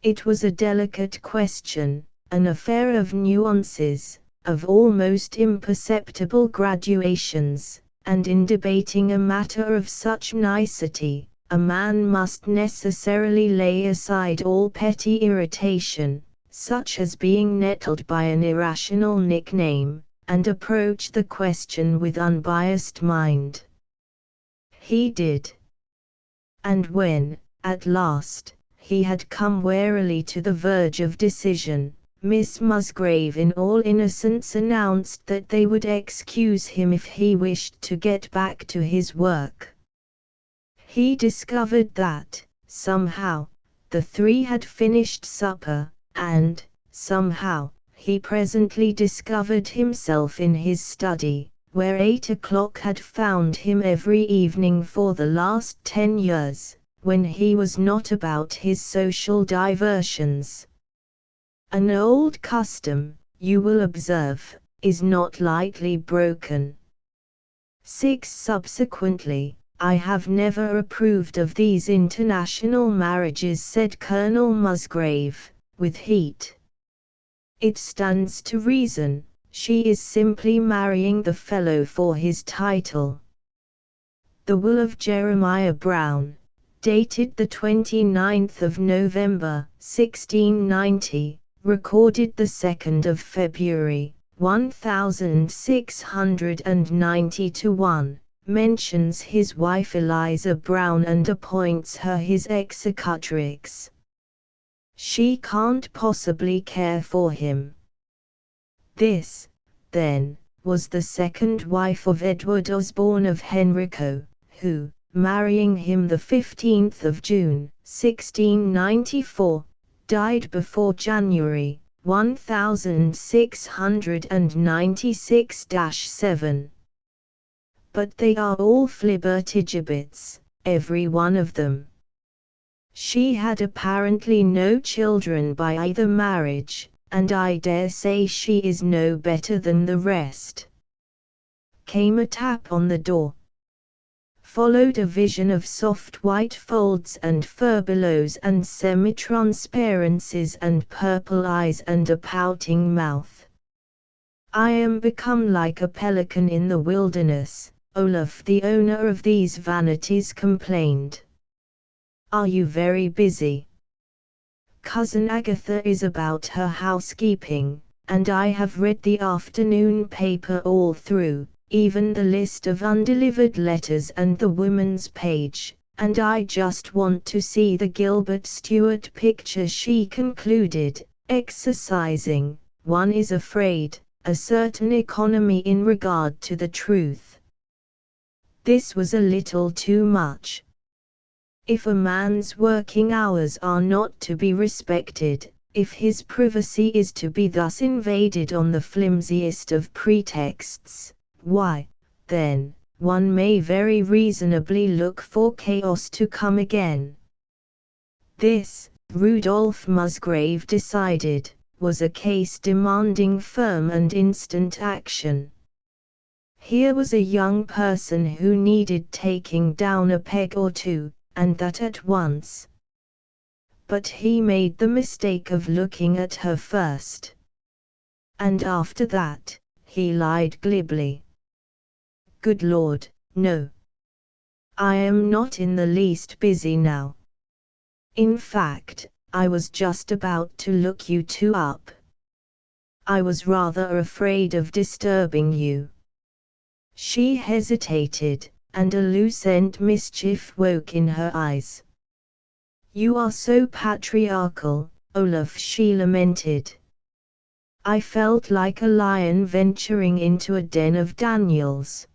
It was a delicate question, an affair of nuances, of almost imperceptible graduations, and in debating a matter of such nicety, a man must necessarily lay aside all petty irritation, such as being nettled by an irrational nickname, and approach the question with unbiased mind. He did. And when, at last, he had come warily to the verge of decision, Miss Musgrave in all innocence announced that they would excuse him if he wished to get back to his work. He discovered that, somehow, the three had finished supper, and, somehow, he presently discovered himself in his study, where 8 o'clock had found him every evening for the last 10 years, when he was not about his social diversions. An old custom, you will observe, is not lightly broken. 6. Subsequently, I have never approved of these international marriages, said Colonel Musgrave, with heat. It stands to reason, she is simply marrying the fellow for his title. The will of Jeremiah Brown, dated the 29th of November, 1690, recorded the 2nd of February, 1690-1, mentions his wife Eliza Brown and appoints her his executrix. She can't possibly care for him. This, then, was the second wife of Edward Osborne of Henrico, who, marrying him the 15th of June, 1694, died before January, 1696-7. But they are all flibbertigibbets, every one of them. She had apparently no children by either marriage, and I dare say she is no better than the rest. Came a tap on the door. Followed a vision of soft white folds and furbelows and semi-transparencies and purple eyes and a pouting mouth. I am become like a pelican in the wilderness, Olaf the owner of these vanities complained. Are you very busy? Cousin Agatha is about her housekeeping, and I have read the afternoon paper all through, even the list of undelivered letters and the woman's page, and I just want to see the Gilbert Stuart picture, she concluded, exercising, one is afraid, a certain economy in regard to the truth. This was a little too much. If a man's working hours are not to be respected, if his privacy is to be thus invaded on the flimsiest of pretexts, why, then, one may very reasonably look for chaos to come again. This, Rudolph Musgrave decided, was a case demanding firm and instant action. Here was a young person who needed taking down a peg or two, and that at once. But he made the mistake of looking at her first. And after that, he lied glibly. Good Lord, no. I am not in the least busy now. In fact, I was just about to look you two up. I was rather afraid of disturbing you. She hesitated, and a lucent mischief woke in her eyes. You are so patriarchal, Olaf, she lamented. I felt like a lion venturing into a den of Daniels.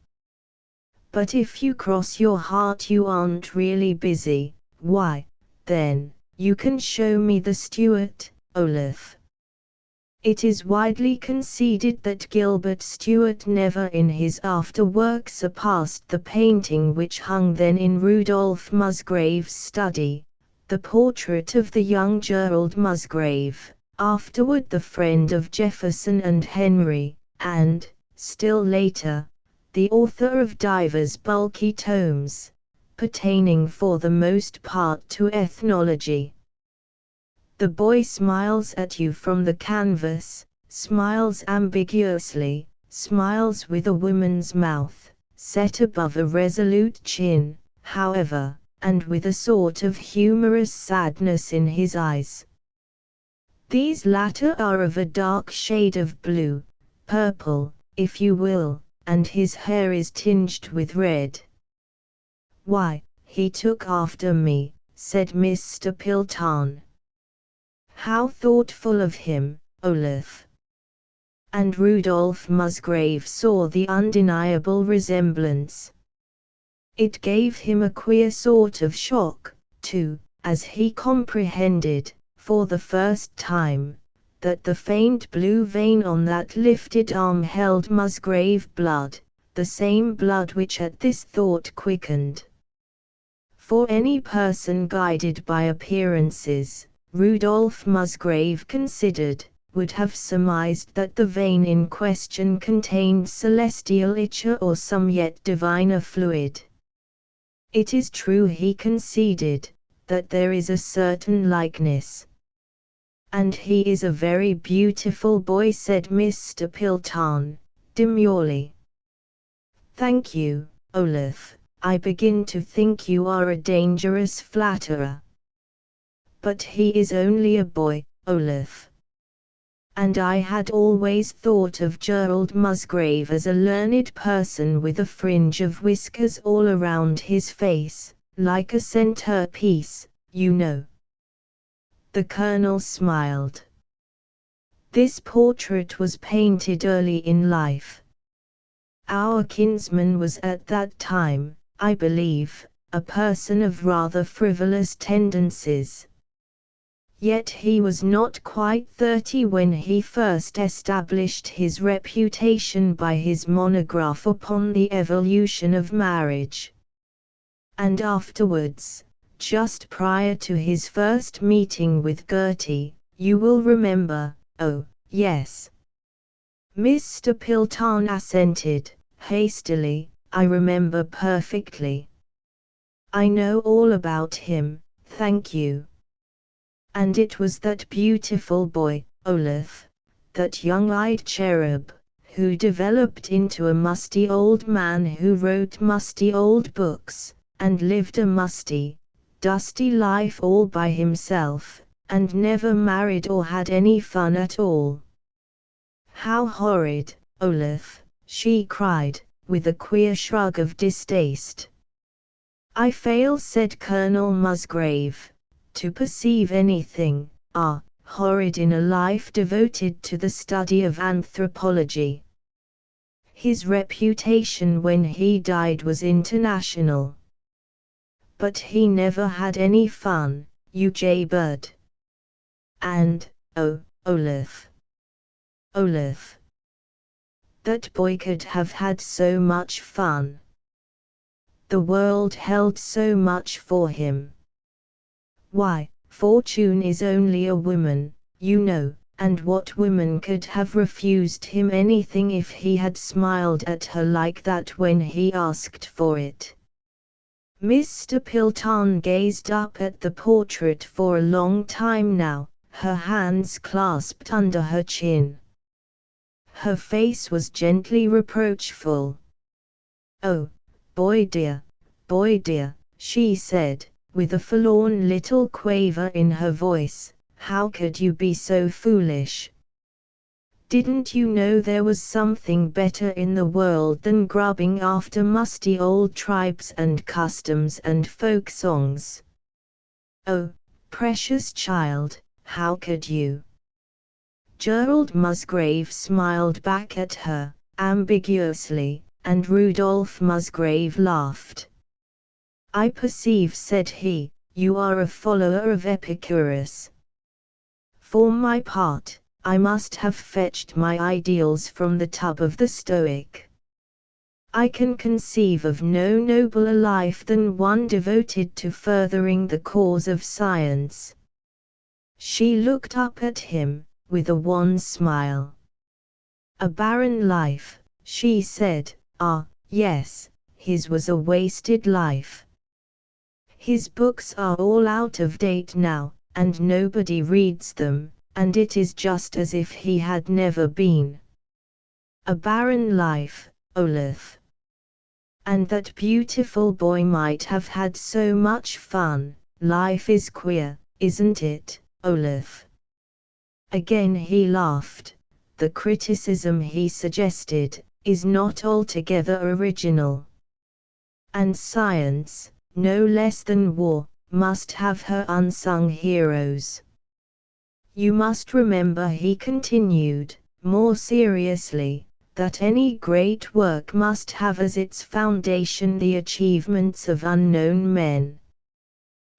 But if you cross your heart you aren't really busy, why, then, you can show me the Stuart, Olaf. It is widely conceded that Gilbert Stuart never in his afterwork surpassed the painting which hung then in Rudolph Musgrave's study, the portrait of the young Gerald Musgrave, afterward the friend of Jefferson and Henry, and, still later, the author of divers bulky tomes, pertaining for the most part to ethnology. The boy smiles at you from the canvas, smiles ambiguously, smiles with a woman's mouth, set above a resolute chin, however, and with a sort of humorous sadness in his eyes. These latter are of a dark shade of blue, purple, if you will, and his hair is tinged with red. "Why, he took after me," said Mr. Pilton. "How thoughtful of him, Olaf." And Rudolph Musgrave saw the undeniable resemblance. It gave him a queer sort of shock, too, as he comprehended, for the first time, that the faint blue vein on that lifted arm held Musgrave blood, the same blood which at this thought quickened. For any person guided by appearances, Rudolph Musgrave considered, would have surmised that the vein in question contained celestial ichor or some yet diviner fluid. It is true, he conceded, that there is a certain likeness. "And he is a very beautiful boy," said Mr. Pilton, demurely. "Thank you, Olaf. I begin to think you are a dangerous flatterer." "But he is only a boy, Olaf. And I had always thought of Gerald Musgrave as a learned person with a fringe of whiskers all around his face, like a centrepiece, you know." The Colonel smiled. "This portrait was painted early in life. Our kinsman was at that time, I believe, a person of rather frivolous tendencies. Yet he was not quite 30 when he first established his reputation by his monograph upon the evolution of marriage. And afterwards, just prior to his first meeting with Gertie, you will remember." "Oh, yes." Mr. Pilton assented, hastily, "I remember perfectly. I know all about him, thank you. And it was that beautiful boy, Olaf, that young-eyed cherub, who developed into a musty old man who wrote musty old books, and lived a musty, dusty life all by himself, and never married or had any fun at all." "How horrid, Olaf," she cried, with a queer shrug of distaste. "I fail," said Colonel Musgrave, "to perceive anything horrid in a life devoted to the study of anthropology. His reputation when he died was international. But he never had any fun, you jaybird. And, oh, Olaf. Olaf. That boy could have had so much fun. The world held so much for him. Why, Fortune is only a woman, you know, and what woman could have refused him anything if he had smiled at her like that when he asked for it?" Mr. Pilton gazed up at the portrait for a long time now, her hands clasped under her chin. Her face was gently reproachful. "Oh, boy dear," she said, with a forlorn little quaver in her voice, "how could you be so foolish? Didn't you know there was something better in the world than grubbing after musty old tribes and customs and folk songs? Oh, precious child, how could you?" Gerald Musgrave smiled back at her, ambiguously, and Rudolph Musgrave laughed. "I perceive," said he, "you are a follower of Epicurus. For my part, I must have fetched my ideals from the tub of the Stoic. I can conceive of no nobler life than one devoted to furthering the cause of science." She looked up at him, with a wan smile. "A barren life," she said. Yes, his was a wasted life. His books are all out of date now, and nobody reads them, and it is just as if he had never been. A barren life, Olaf. And that beautiful boy might have had so much fun. Life is queer, isn't it, Olaf? Again he laughed. The criticism he suggested is not altogether original. And science, no less than war, must have her unsung heroes. You must remember, he continued, more seriously, that any great work must have as its foundation the achievements of unknown men.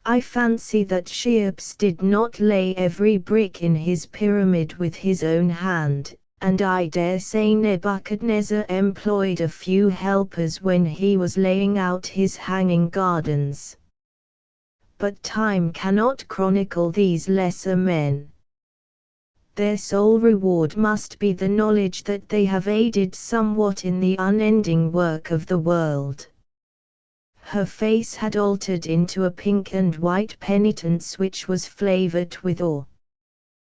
I fancy that Cheops did not lay every brick in his pyramid with his own hand, and I dare say Nebuchadnezzar employed a few helpers when he was laying out his hanging gardens. But time cannot chronicle these lesser men. Their sole reward must be the knowledge that they have aided somewhat in the unending work of the world. Her face had altered into a pink and white penitence which was flavored with awe.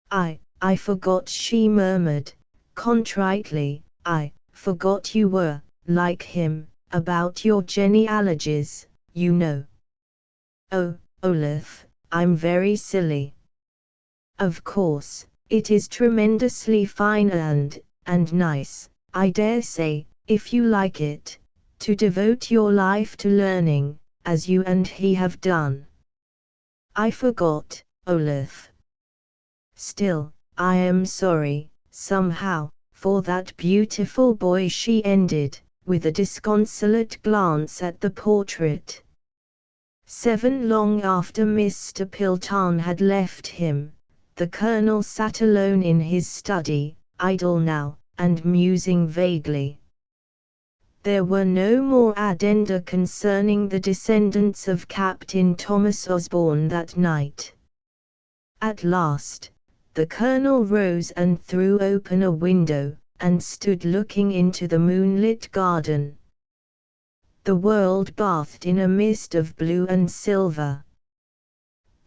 I forgot, she murmured, contritely, I forgot you were, like him, about your genealogies, you know. Oh, Olaf, I'm very silly. Of course. It is tremendously fine and nice, I dare say, if you like it, to devote your life to learning, as you and he have done. I forgot, Olaf. Still, I am sorry, somehow, for that beautiful boy, she ended, with a disconsolate glance at the portrait. 7 long after Mr. Pilton had left him, the Colonel sat alone in his study, idle now, and musing vaguely. There were no more addenda concerning the descendants of Captain Thomas Osborne that night. At last, the Colonel rose and threw open a window, and stood looking into the moonlit garden. The world bathed in a mist of blue and silver.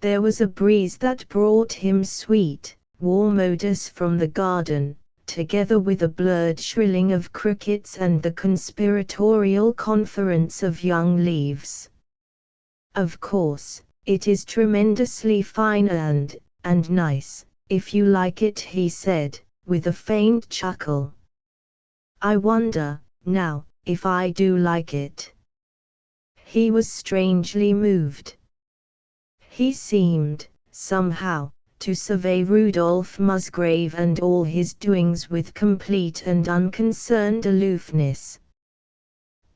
There was a breeze that brought him sweet, warm odors from the garden, together with a blurred shrilling of crickets and the conspiratorial conference of young leaves. Of course, it is tremendously fine and nice, if you like it, he said, with a faint chuckle. I wonder, now, if I do like it. He was strangely moved. He seemed, somehow, to survey Rudolph Musgrave and all his doings with complete and unconcerned aloofness.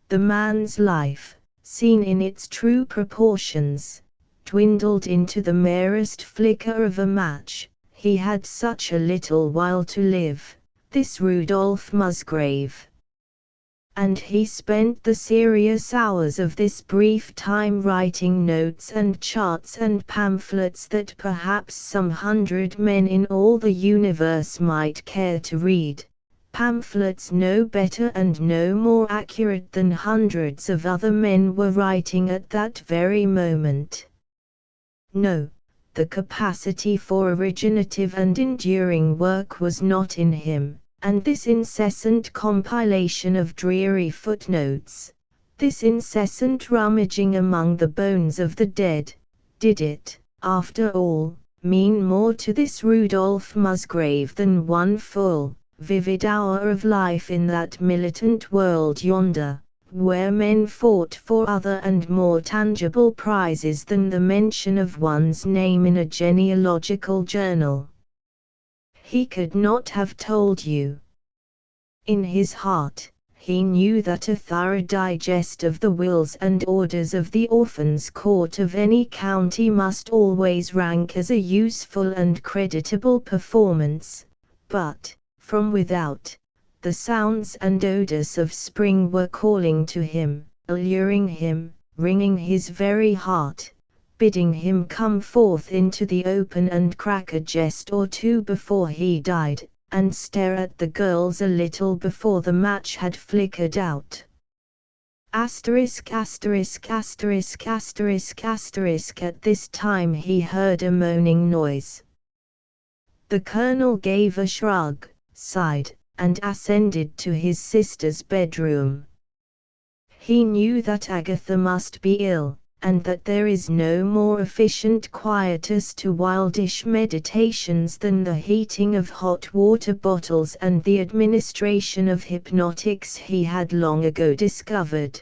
The man's life, seen in its true proportions, dwindled into the merest flicker of a match. He had such a little while to live, this Rudolph Musgrave. And he spent the serious hours of this brief time writing notes and charts and pamphlets that perhaps some 100 men in all the universe might care to read, pamphlets no better and no more accurate than hundreds of other men were writing at that very moment. No, the capacity for originative and enduring work was not in him. And this incessant compilation of dreary footnotes, this incessant rummaging among the bones of the dead, did it, after all, mean more to this Rudolph Musgrave than one full, vivid hour of life in that militant world yonder, where men fought for other and more tangible prizes than the mention of one's name in a genealogical journal? He could not have told you. In his heart, he knew that a thorough digest of the wills and orders of the Orphans' Court of any county must always rank as a useful and creditable performance, but, from without, the sounds and odors of spring were calling to him, alluring him, wringing his very heart, bidding him come forth into the open and crack a jest or two before he died, and stare at the girls a little before the match had flickered out. Asterisk asterisk asterisk asterisk asterisk. At this time he heard a moaning noise. The colonel gave a shrug, sighed, and ascended to his sister's bedroom. He knew that Agatha must be ill, and that there is no more efficient quietus to wildish meditations than the heating of hot water bottles and the administration of hypnotics he had long ago discovered.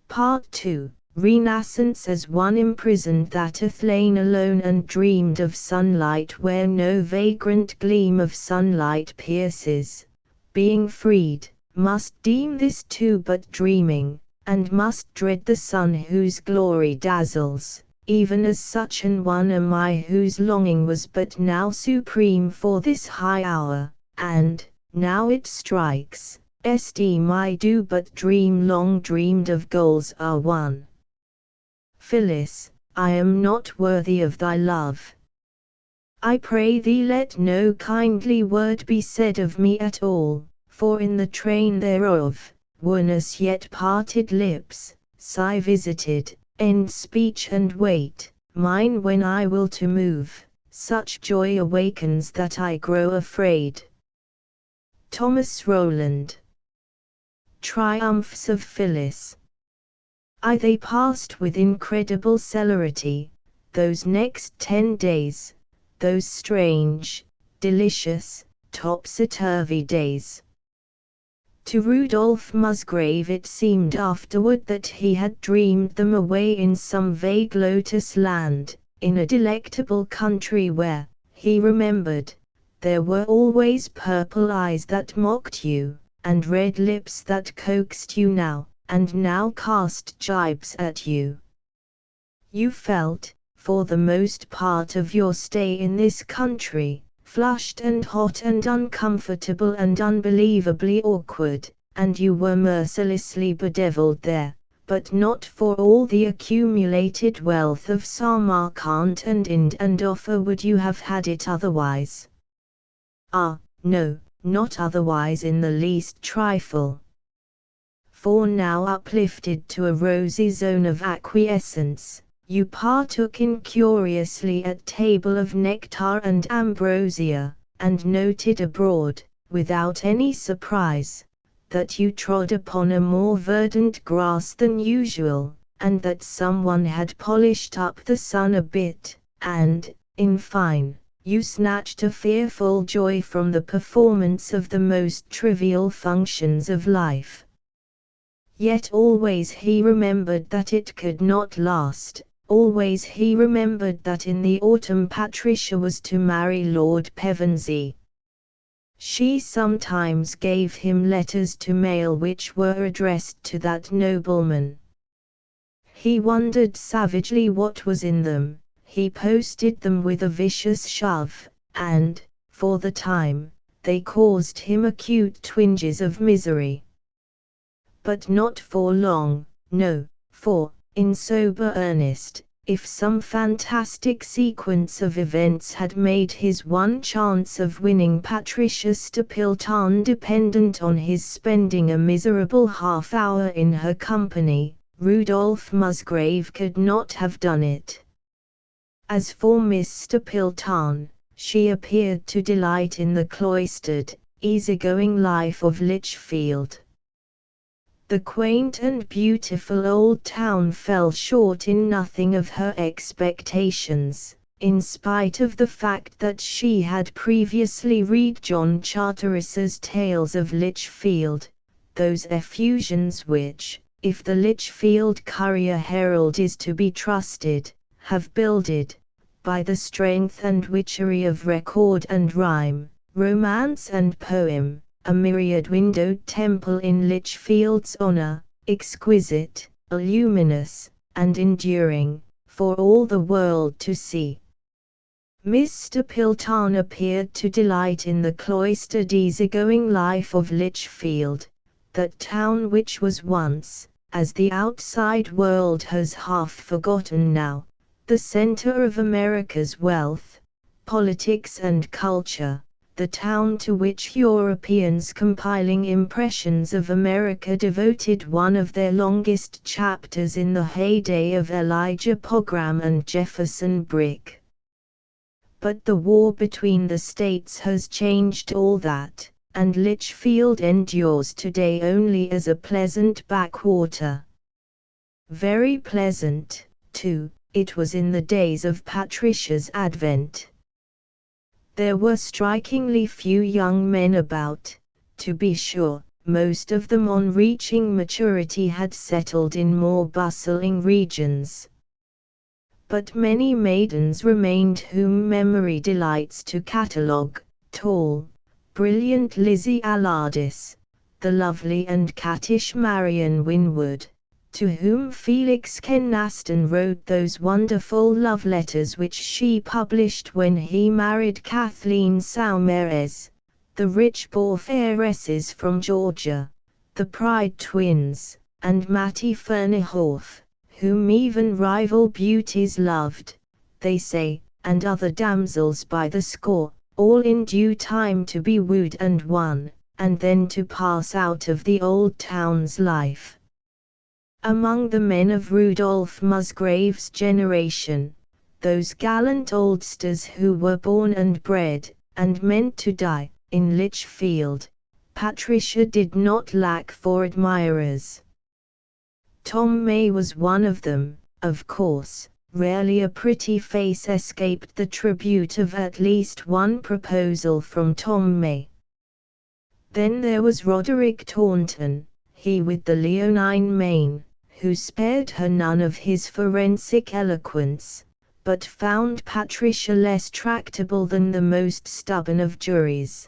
Part 2. Renascence. As one imprisoned that hath lain alone and dreamed of sunlight where no vagrant gleam of sunlight pierces, being freed, must deem this too but dreaming, and must dread the sun whose glory dazzles, even as such an one am I whose longing was but now supreme for this high hour, and, now it strikes, esteem I do but dream long dreamed of goals are won. Phyllis, I am not worthy of thy love. I pray thee let no kindly word be said of me at all, for in the train thereof, worness yet parted lips, sigh visited, end speech and wait, mine when I will to move, such joy awakens that I grow afraid. Thomas Rowland. Triumphs of Phyllis. They passed with incredible celerity, those next 10 days, those strange, delicious, topsy-turvy days. To Rudolph Musgrave it seemed afterward that he had dreamed them away in some vague lotus land, in a delectable country where, he remembered, there were always purple eyes that mocked you, and red lips that coaxed you now, and now cast gibes at you. You felt, for the most part of your stay in this country, flushed and hot and uncomfortable and unbelievably awkward, and you were mercilessly bedeviled there, but not for all the accumulated wealth of Samarkand and Ind and Offa would you have had it otherwise. Ah, no, not otherwise in the least trifle. For now uplifted to a rosy zone of acquiescence, you partook incuriously at table of nectar and ambrosia, and noted abroad, without any surprise, that you trod upon a more verdant grass than usual, and that someone had polished up the sun a bit, and, in fine, you snatched a fearful joy from the performance of the most trivial functions of life. Yet always he remembered that it could not last, always he remembered that in the autumn Patricia was to marry Lord Pevensey. She sometimes gave him letters to mail which were addressed to that nobleman. He wondered savagely what was in them, he posted them with a vicious shove, and, for the time, they caused him acute twinges of misery. But not for long, no, for, in sober earnest, if some fantastic sequence of events had made his one chance of winning Patricia Stapleton dependent on his spending a miserable half-hour in her company, Rudolph Musgrave could not have done it. As for Miss Stapleton, she appeared to delight in the cloistered, easygoing life of Lichfield. The quaint and beautiful old town fell short in nothing of her expectations, in spite of the fact that she had previously read John Charteris's Tales of Lichfield, those effusions which, if the Lichfield Courier Herald is to be trusted, have builded, by the strength and witchery of record and rhyme, romance and poem, a myriad-windowed temple in Lichfield's honour, exquisite, luminous, and enduring, for all the world to see. Miss Stapleton appeared to delight in the cloistered easygoing life of Lichfield, that town which was once, as the outside world has half forgotten now, the centre of America's wealth, politics and culture, the town to which Europeans compiling impressions of America devoted one of their longest chapters in the heyday of Elijah Pogram and Jefferson Brick. But the war between the states has changed all that, and Litchfield endures today only as a pleasant backwater. Very pleasant, too, it was in the days of Patricia's advent. There were strikingly few young men about, to be sure, most of them on reaching maturity had settled in more bustling regions. But many maidens remained whom memory delights to catalogue: tall, brilliant Lizzie Allardis, the lovely and cattish Marion Winwood, to whom Felix Kynaston wrote those wonderful love letters which she published when he married Kathleen Saumarez, the rich boor heiresses from Georgia, the Pride twins, and Mattie Ferneyhoff, whom even rival beauties loved, they say, and other damsels by the score, all in due time to be wooed and won, and then to pass out of the old town's life. Among the men of Rudolph Musgrave's generation, those gallant oldsters who were born and bred, and meant to die, in Litchfield, Patricia did not lack for admirers. Tom May was one of them, of course. Rarely a pretty face escaped the tribute of at least one proposal from Tom May. Then there was Roderick Taunton, he with the leonine mane, who spared her none of his forensic eloquence, but found Patricia less tractable than the most stubborn of juries.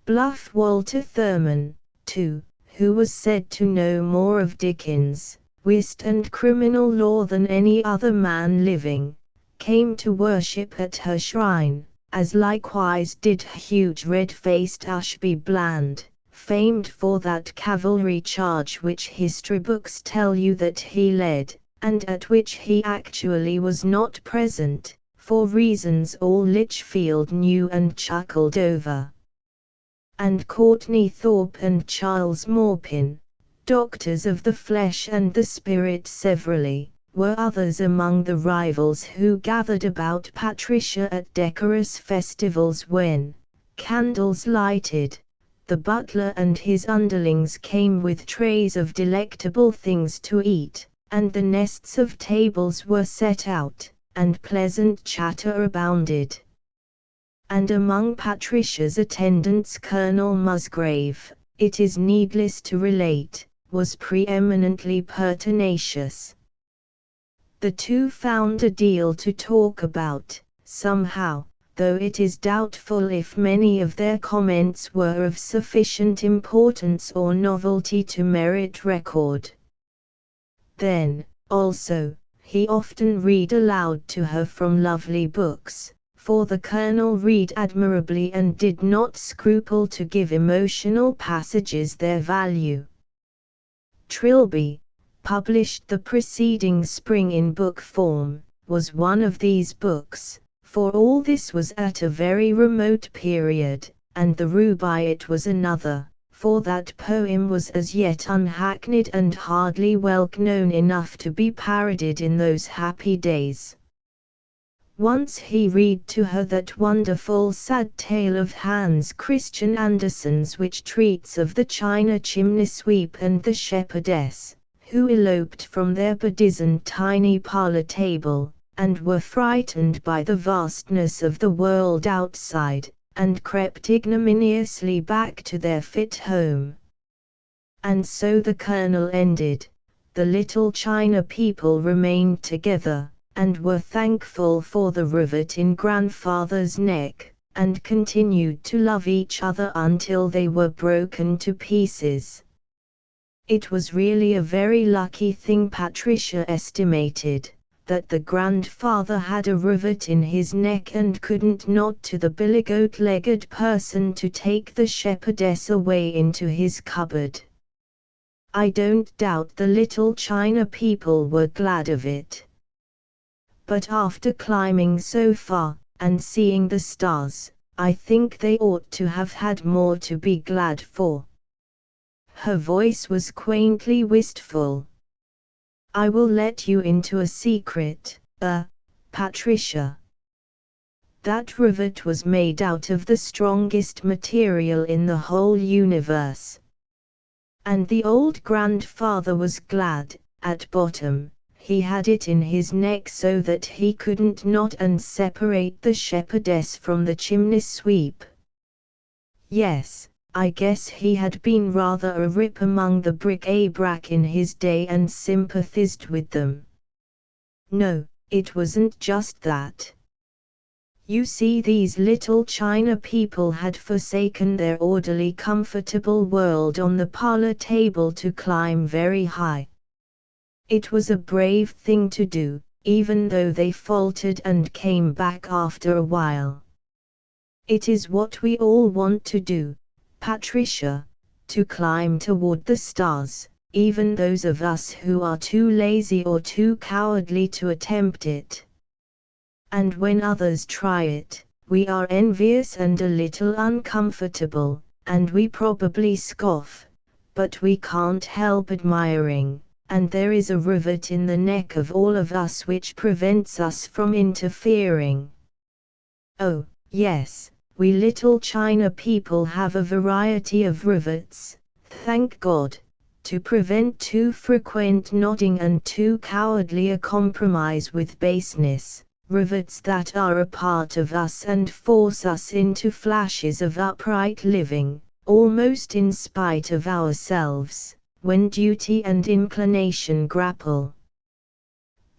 Bluff Walter Thurman, too, who was said to know more of Dickens, whist and criminal law than any other man living, came to worship at her shrine, as likewise did huge red-faced Ashby Bland, famed for that cavalry charge which history books tell you that he led, and at which he actually was not present, for reasons all Litchfield knew and chuckled over. And Courtney Thorpe and Charles Maupin, doctors of the flesh and the spirit severally, were others among the rivals who gathered about Patricia at decorous festivals when, candles lighted, the butler and his underlings came with trays of delectable things to eat, and the nests of tables were set out, and pleasant chatter abounded. And among Patricia's attendants Colonel Musgrave, it is needless to relate, was preeminently pertinacious. The two found a deal to talk about, somehow, though it is doubtful if many of their comments were of sufficient importance or novelty to merit record. Then, also, he often read aloud to her from lovely books, for the Colonel read admirably and did not scruple to give emotional passages their value. Trilby, published the preceding spring in book form, was one of these books, for all this was at a very remote period, and the Rubaiyat was another, for that poem was as yet unhackneyed and hardly well known enough to be parodied in those happy days. Once he read to her that wonderful sad tale of Hans Christian Andersen's which treats of the china chimney sweep and the shepherdess, who eloped from their bedizened tiny parlor table, and were frightened by the vastness of the world outside, and crept ignominiously back to their fit home. And so the Colonel ended. The little China people remained together, and were thankful for the rivet in grandfather's neck, and continued to love each other until they were broken to pieces. It was really a very lucky thing, Patricia estimated, that the grandfather had a rivet in his neck and couldn't nod to the billy-goat-legged person to take the shepherdess away into his cupboard. I don't doubt the little China people were glad of it. But after climbing so far, and seeing the stars, I think they ought to have had more to be glad for." Her voice was quaintly wistful. "I will let you into a secret, Patricia. That rivet was made out of the strongest material in the whole universe. And the old grandfather was glad, at bottom, he had it in his neck so that he couldn't knot and separate the shepherdess from the chimney sweep. Yes, I guess he had been rather a rip among the bric-a-brac in his day and sympathized with them. No, it wasn't just that. You see, these little China people had forsaken their orderly comfortable world on the parlor table to climb very high. It was a brave thing to do, even though they faltered and came back after a while. It is what we all want to do, Patricia, to climb toward the stars, even those of us who are too lazy or too cowardly to attempt it. And when others try it, we are envious and a little uncomfortable, and we probably scoff, but we can't help admiring, and there is a rivet in the neck of all of us which prevents us from interfering. Oh, yes, we little China people have a variety of rivets, thank God, to prevent too frequent nodding and too cowardly a compromise with baseness. Rivets that are a part of us and force us into flashes of upright living, almost in spite of ourselves, when duty and inclination grapple.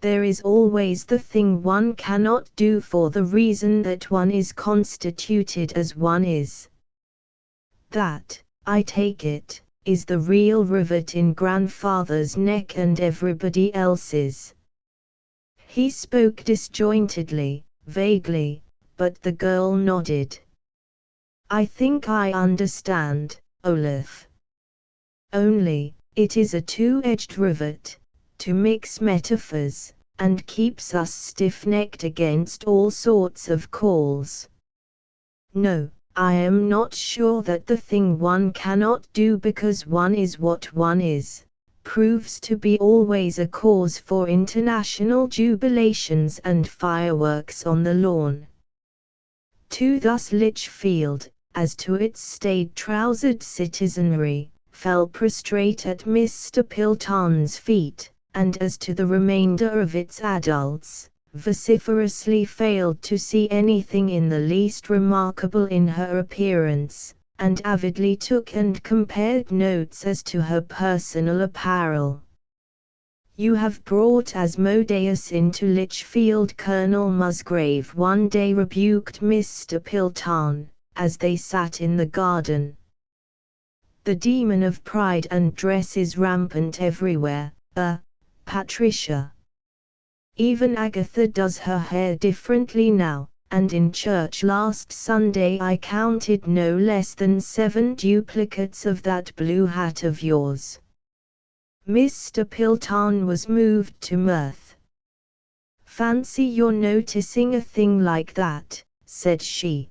There is always the thing one cannot do for the reason that one is constituted as one is. That, I take it, is the real rivet in grandfather's neck and everybody else's. He spoke disjointedly, vaguely, but the girl nodded. "I think I understand, Olaf. Only, it is a two-edged rivet, to mix metaphors, and keeps us stiff-necked against all sorts of calls. No, I am not sure that the thing one cannot do because one is what one is, proves to be always a cause for international jubilations and fireworks on the lawn. To thus Lichfield, as to its staid-trousered citizenry, fell prostrate at Mr. Pilton's feet, and as to the remainder of its adults, vociferously failed to see anything in the least remarkable in her appearance, and avidly took and compared notes as to her personal apparel. "You have brought Asmodeus into Lichfield," Colonel Musgrave one day rebuked Mr. Pilton, as they sat in the garden. "The demon of pride and dress is rampant everywhere, Patricia. Even Agatha does her hair differently now. And in church last Sunday I counted no less than 7 duplicates of that blue hat of yours." Mr. Pilton was moved to mirth. "Fancy your noticing a thing like that," said she.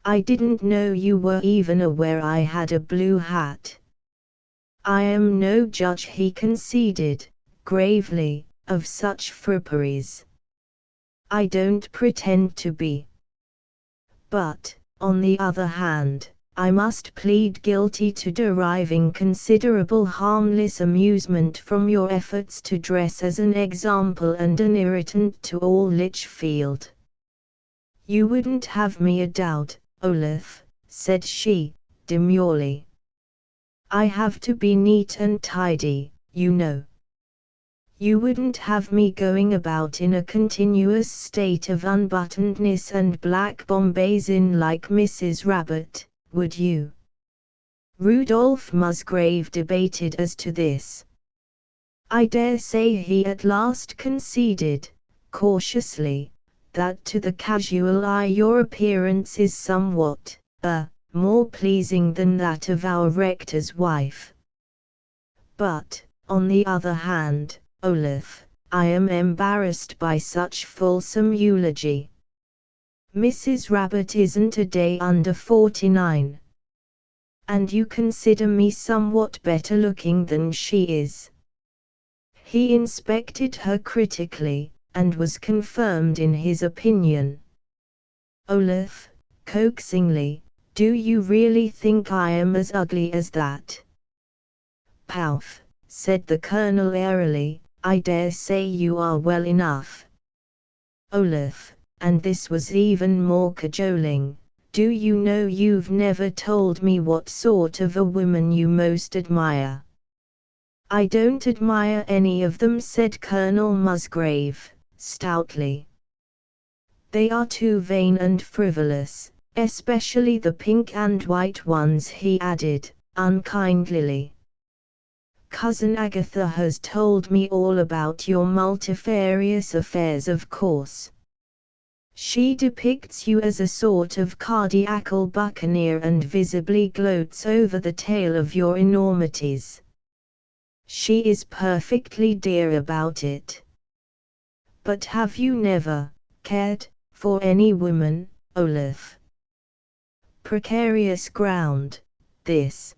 "I didn't know you were even aware I had a blue hat." "I am no judge," he conceded, gravely, "of such fripperies. I don't pretend to be. But, on the other hand, I must plead guilty to deriving considerable harmless amusement from your efforts to dress as an example and an irritant to all Lichfield." "You wouldn't have me a doubt, Olaf," said she, demurely. "I have to be neat and tidy, you know. You wouldn't have me going about in a continuous state of unbuttonedness and black bombazine like Mrs. Rabbit, would you?" Rudolph Musgrave debated as to this. "I dare say," he at last conceded, cautiously, "that to the casual eye your appearance is somewhat, more pleasing than that of our rector's wife. But, on the other hand, Olaf, I am embarrassed by such fulsome eulogy. Mrs. Rabbit isn't a day under 49. And you consider me somewhat better looking than she is. He inspected her critically, and was confirmed in his opinion. Olaf, coaxingly, do you really think I am as ugly as that? Pouf, said the Colonel airily, I dare say you are well enough. Olaf, and this was even more cajoling, do you know you've never told me what sort of a woman you most admire? I don't admire any of them, said Colonel Musgrave, stoutly. They are too vain and frivolous, especially the pink and white ones, he added, unkindly. Cousin Agatha has told me all about your multifarious affairs, of course. She depicts you as a sort of cardiacal buccaneer and visibly gloats over the tale of your enormities. She is perfectly dear about it. But have you never cared for any woman, Olaf? Precarious ground, this.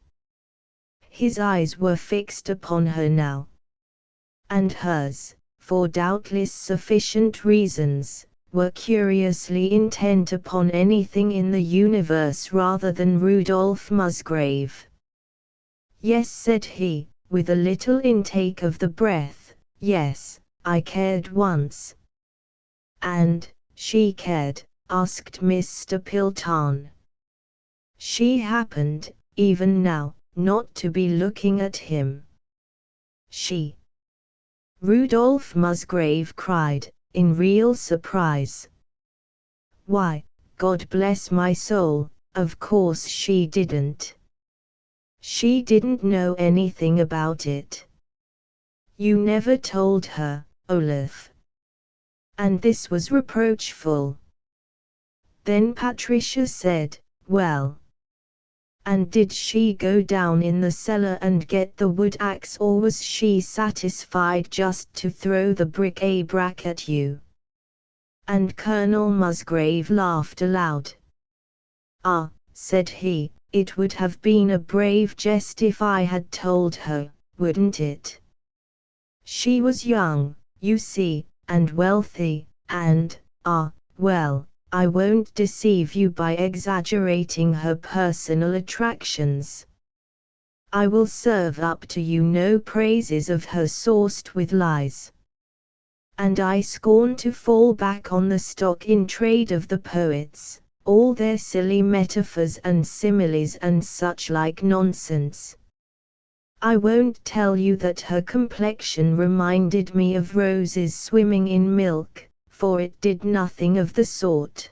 His eyes were fixed upon her now. And hers, for doubtless sufficient reasons, were curiously intent upon anything in the universe rather than Rudolph Musgrave. Yes, said he, with a little intake of the breath, yes, I cared once. And she cared? Asked Mr. Pilton. She happened, even now, not to be looking at him. She. Rudolph Musgrave cried, in real surprise. Why, God bless my soul, of course she didn't. She didn't know anything about it. You never told her, Olaf. And this was reproachful. Then Patricia said, well. And did she go down in the cellar and get the wood axe, or was she satisfied just to throw the bric-a-brac at you? And Colonel Musgrave laughed aloud. Ah, said he, it would have been a brave jest if I had told her, wouldn't it? She was young, you see, and wealthy, and, well, I won't deceive you by exaggerating her personal attractions. I will serve up to you no praises of her sourced with lies. And I scorn to fall back on the stock in trade of the poets, all their silly metaphors and similes and such like nonsense. I won't tell you that her complexion reminded me of roses swimming in milk, for it did nothing of the sort.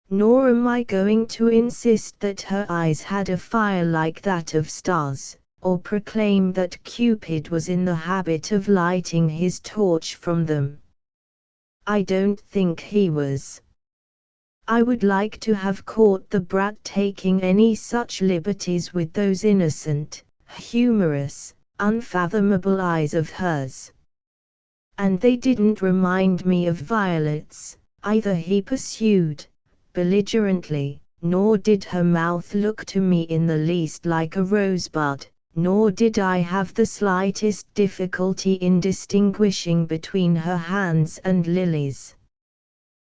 Nor am I going to insist that her eyes had a fire like that of stars, or proclaim that Cupid was in the habit of lighting his torch from them. I don't think he was. I would like to have caught the brat taking any such liberties with those innocent, humorous, unfathomable eyes of hers. And they didn't remind me of violets, either, he pursued, belligerently, nor did her mouth look to me in the least like a rosebud, nor did I have the slightest difficulty in distinguishing between her hands and lilies.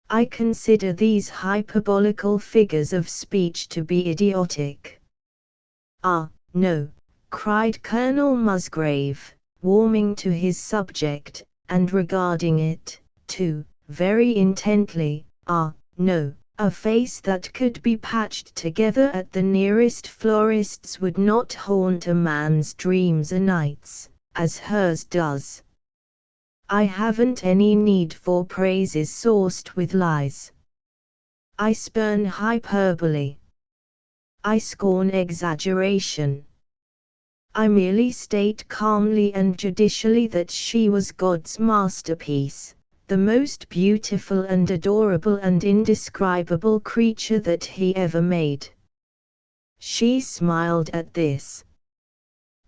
I consider these hyperbolical figures of speech to be idiotic. Ah, no, cried Colonel Musgrave, warming to his subject, and regarding it, too, very intently. Ah, no, a face that could be patched together at the nearest florist's would not haunt a man's dreams o' nights, as hers does. I haven't any need for praises sourced with lies. I spurn hyperbole. I scorn exaggeration. I merely state calmly and judicially that she was God's masterpiece, the most beautiful and adorable and indescribable creature that he ever made. She smiled at this.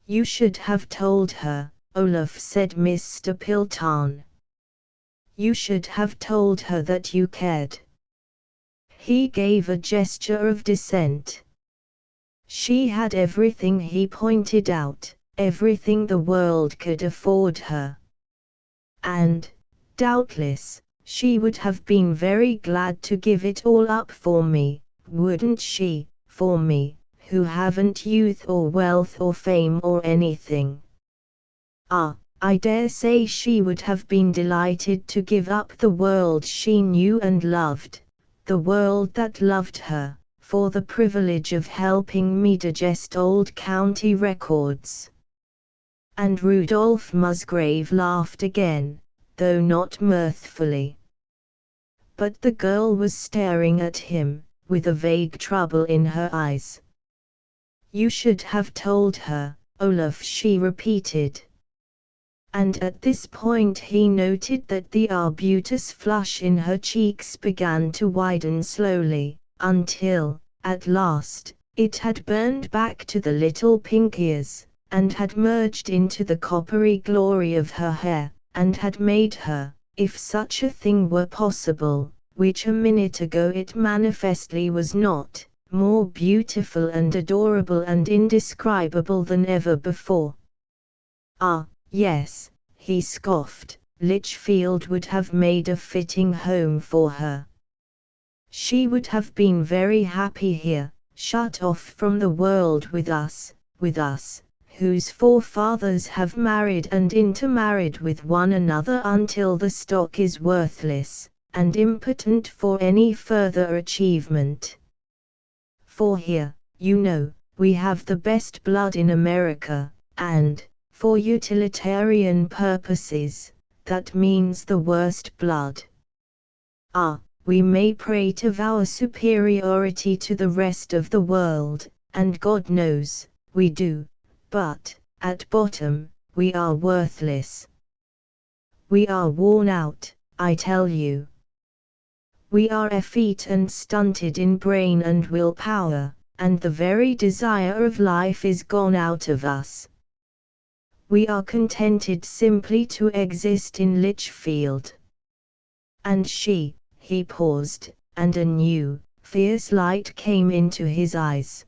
You should have told her, Olaf, said Mr. Pilton. You should have told her that you cared. He gave a gesture of dissent. She had everything he pointed out, everything the world could afford her. And, doubtless, she would have been very glad to give it all up for me, wouldn't she, for me, who haven't youth or wealth or fame or anything. Ah, I dare say she would have been delighted to give up the world she knew and loved, the world that loved her, for the privilege of helping me digest old county records. And Rudolph Musgrave laughed again, though not mirthfully. But the girl was staring at him, with a vague trouble in her eyes. You should have told her, Olaf, she repeated. And at this point he noted that the arbutus flush in her cheeks began to widen slowly, until, at last, it had burned back to the little pink ears, and had merged into the coppery glory of her hair, and had made her, if such a thing were possible, which a minute ago it manifestly was not, more beautiful and adorable and indescribable than ever before. Ah, yes, he scoffed, Lichfield would have made a fitting home for her. She would have been very happy here, shut off from the world with us, whose forefathers have married and intermarried with one another until the stock is worthless, and impotent for any further achievement. For here, you know, we have the best blood in America, and, for utilitarian purposes, that means the worst blood. Ah, we may prate of our superiority to the rest of the world, and God knows, we do. But, at bottom, we are worthless. We are worn out, I tell you. We are effete and stunted in brain and willpower, and the very desire of life is gone out of us. We are contented simply to exist in Lichfield. And he paused, and a new, fierce light came into his eyes.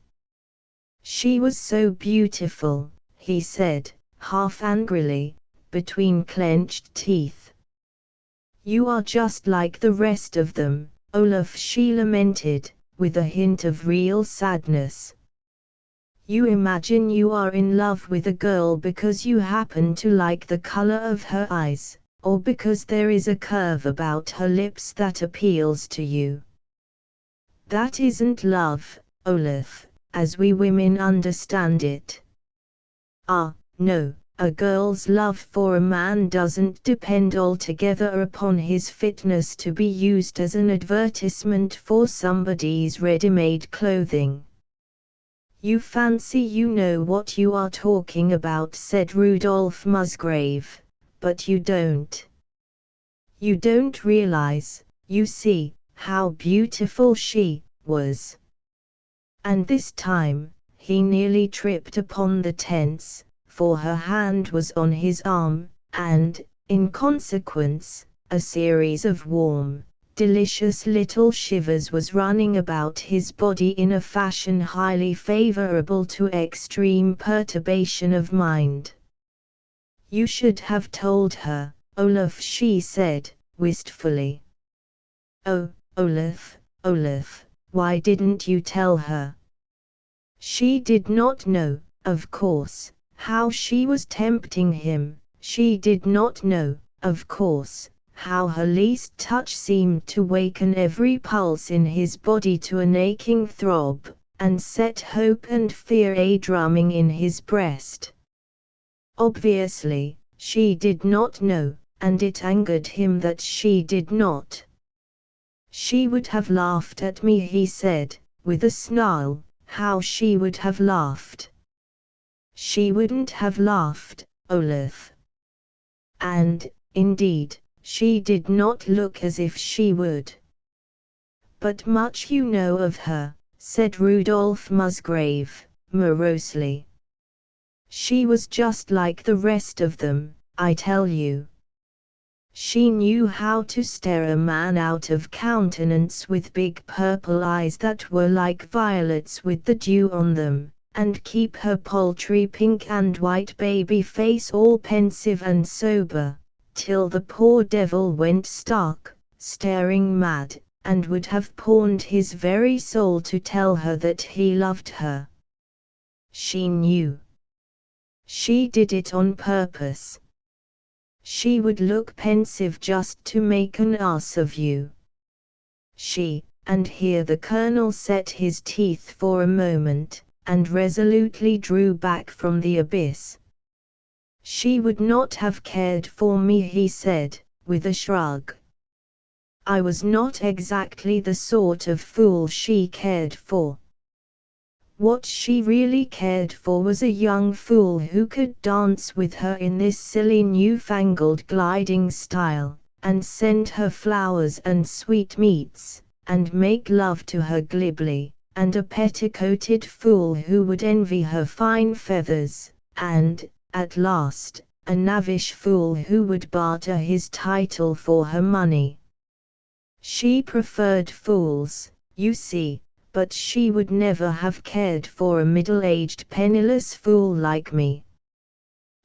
She was so beautiful, he said, half angrily, between clenched teeth. You are just like the rest of them, Olaf, she lamented, with a hint of real sadness. You imagine you are in love with a girl because you happen to like the color of her eyes, or because there is a curve about her lips that appeals to you. That isn't love, Olaf, as we women understand it. Ah, no, a girl's love for a man doesn't depend altogether upon his fitness to be used as an advertisement for somebody's ready-made clothing. You fancy you know what you are talking about, said Rudolph Musgrave, but you don't. You don't realize, you see, how beautiful she was. And this time, he nearly tripped upon the tents, for her hand was on his arm, and, in consequence, a series of warm, delicious little shivers was running about his body in a fashion highly favorable to extreme perturbation of mind. You should have told her, Olaf, she said, wistfully. Oh, Olaf, why didn't you tell her? She did not know, of course, how she was tempting him. She did not know, of course, how her least touch seemed to waken every pulse in his body to an aching throb, and set hope and fear a-drumming in his breast. Obviously, she did not know, and it angered him that she did not. She would have laughed at me, he said, with a snarl. How she would have laughed. She wouldn't have laughed, Olaf. And, indeed, she did not look as if she would. But much you know of her, said Rudolph Musgrave, morosely. She was just like the rest of them, I tell you. She knew how to stare a man out of countenance with big purple eyes that were like violets with the dew on them, and keep her paltry pink and white baby face all pensive and sober, till the poor devil went stark, staring mad, and would have pawned his very soul to tell her that he loved her. She knew. She did it on purpose. She would look pensive just to make an ass of you. And here the Colonel set his teeth for a moment, and resolutely drew back from the abyss. She would not have cared for me, he said, with a shrug. I was not exactly the sort of fool she cared for. What she really cared for was a young fool who could dance with her in this silly newfangled gliding style, and send her flowers and sweetmeats, and make love to her glibly, and a petticoated fool who would envy her fine feathers, and, at last, a knavish fool who would barter his title for her money. She preferred fools, you see, but she would never have cared for a middle-aged penniless fool like me.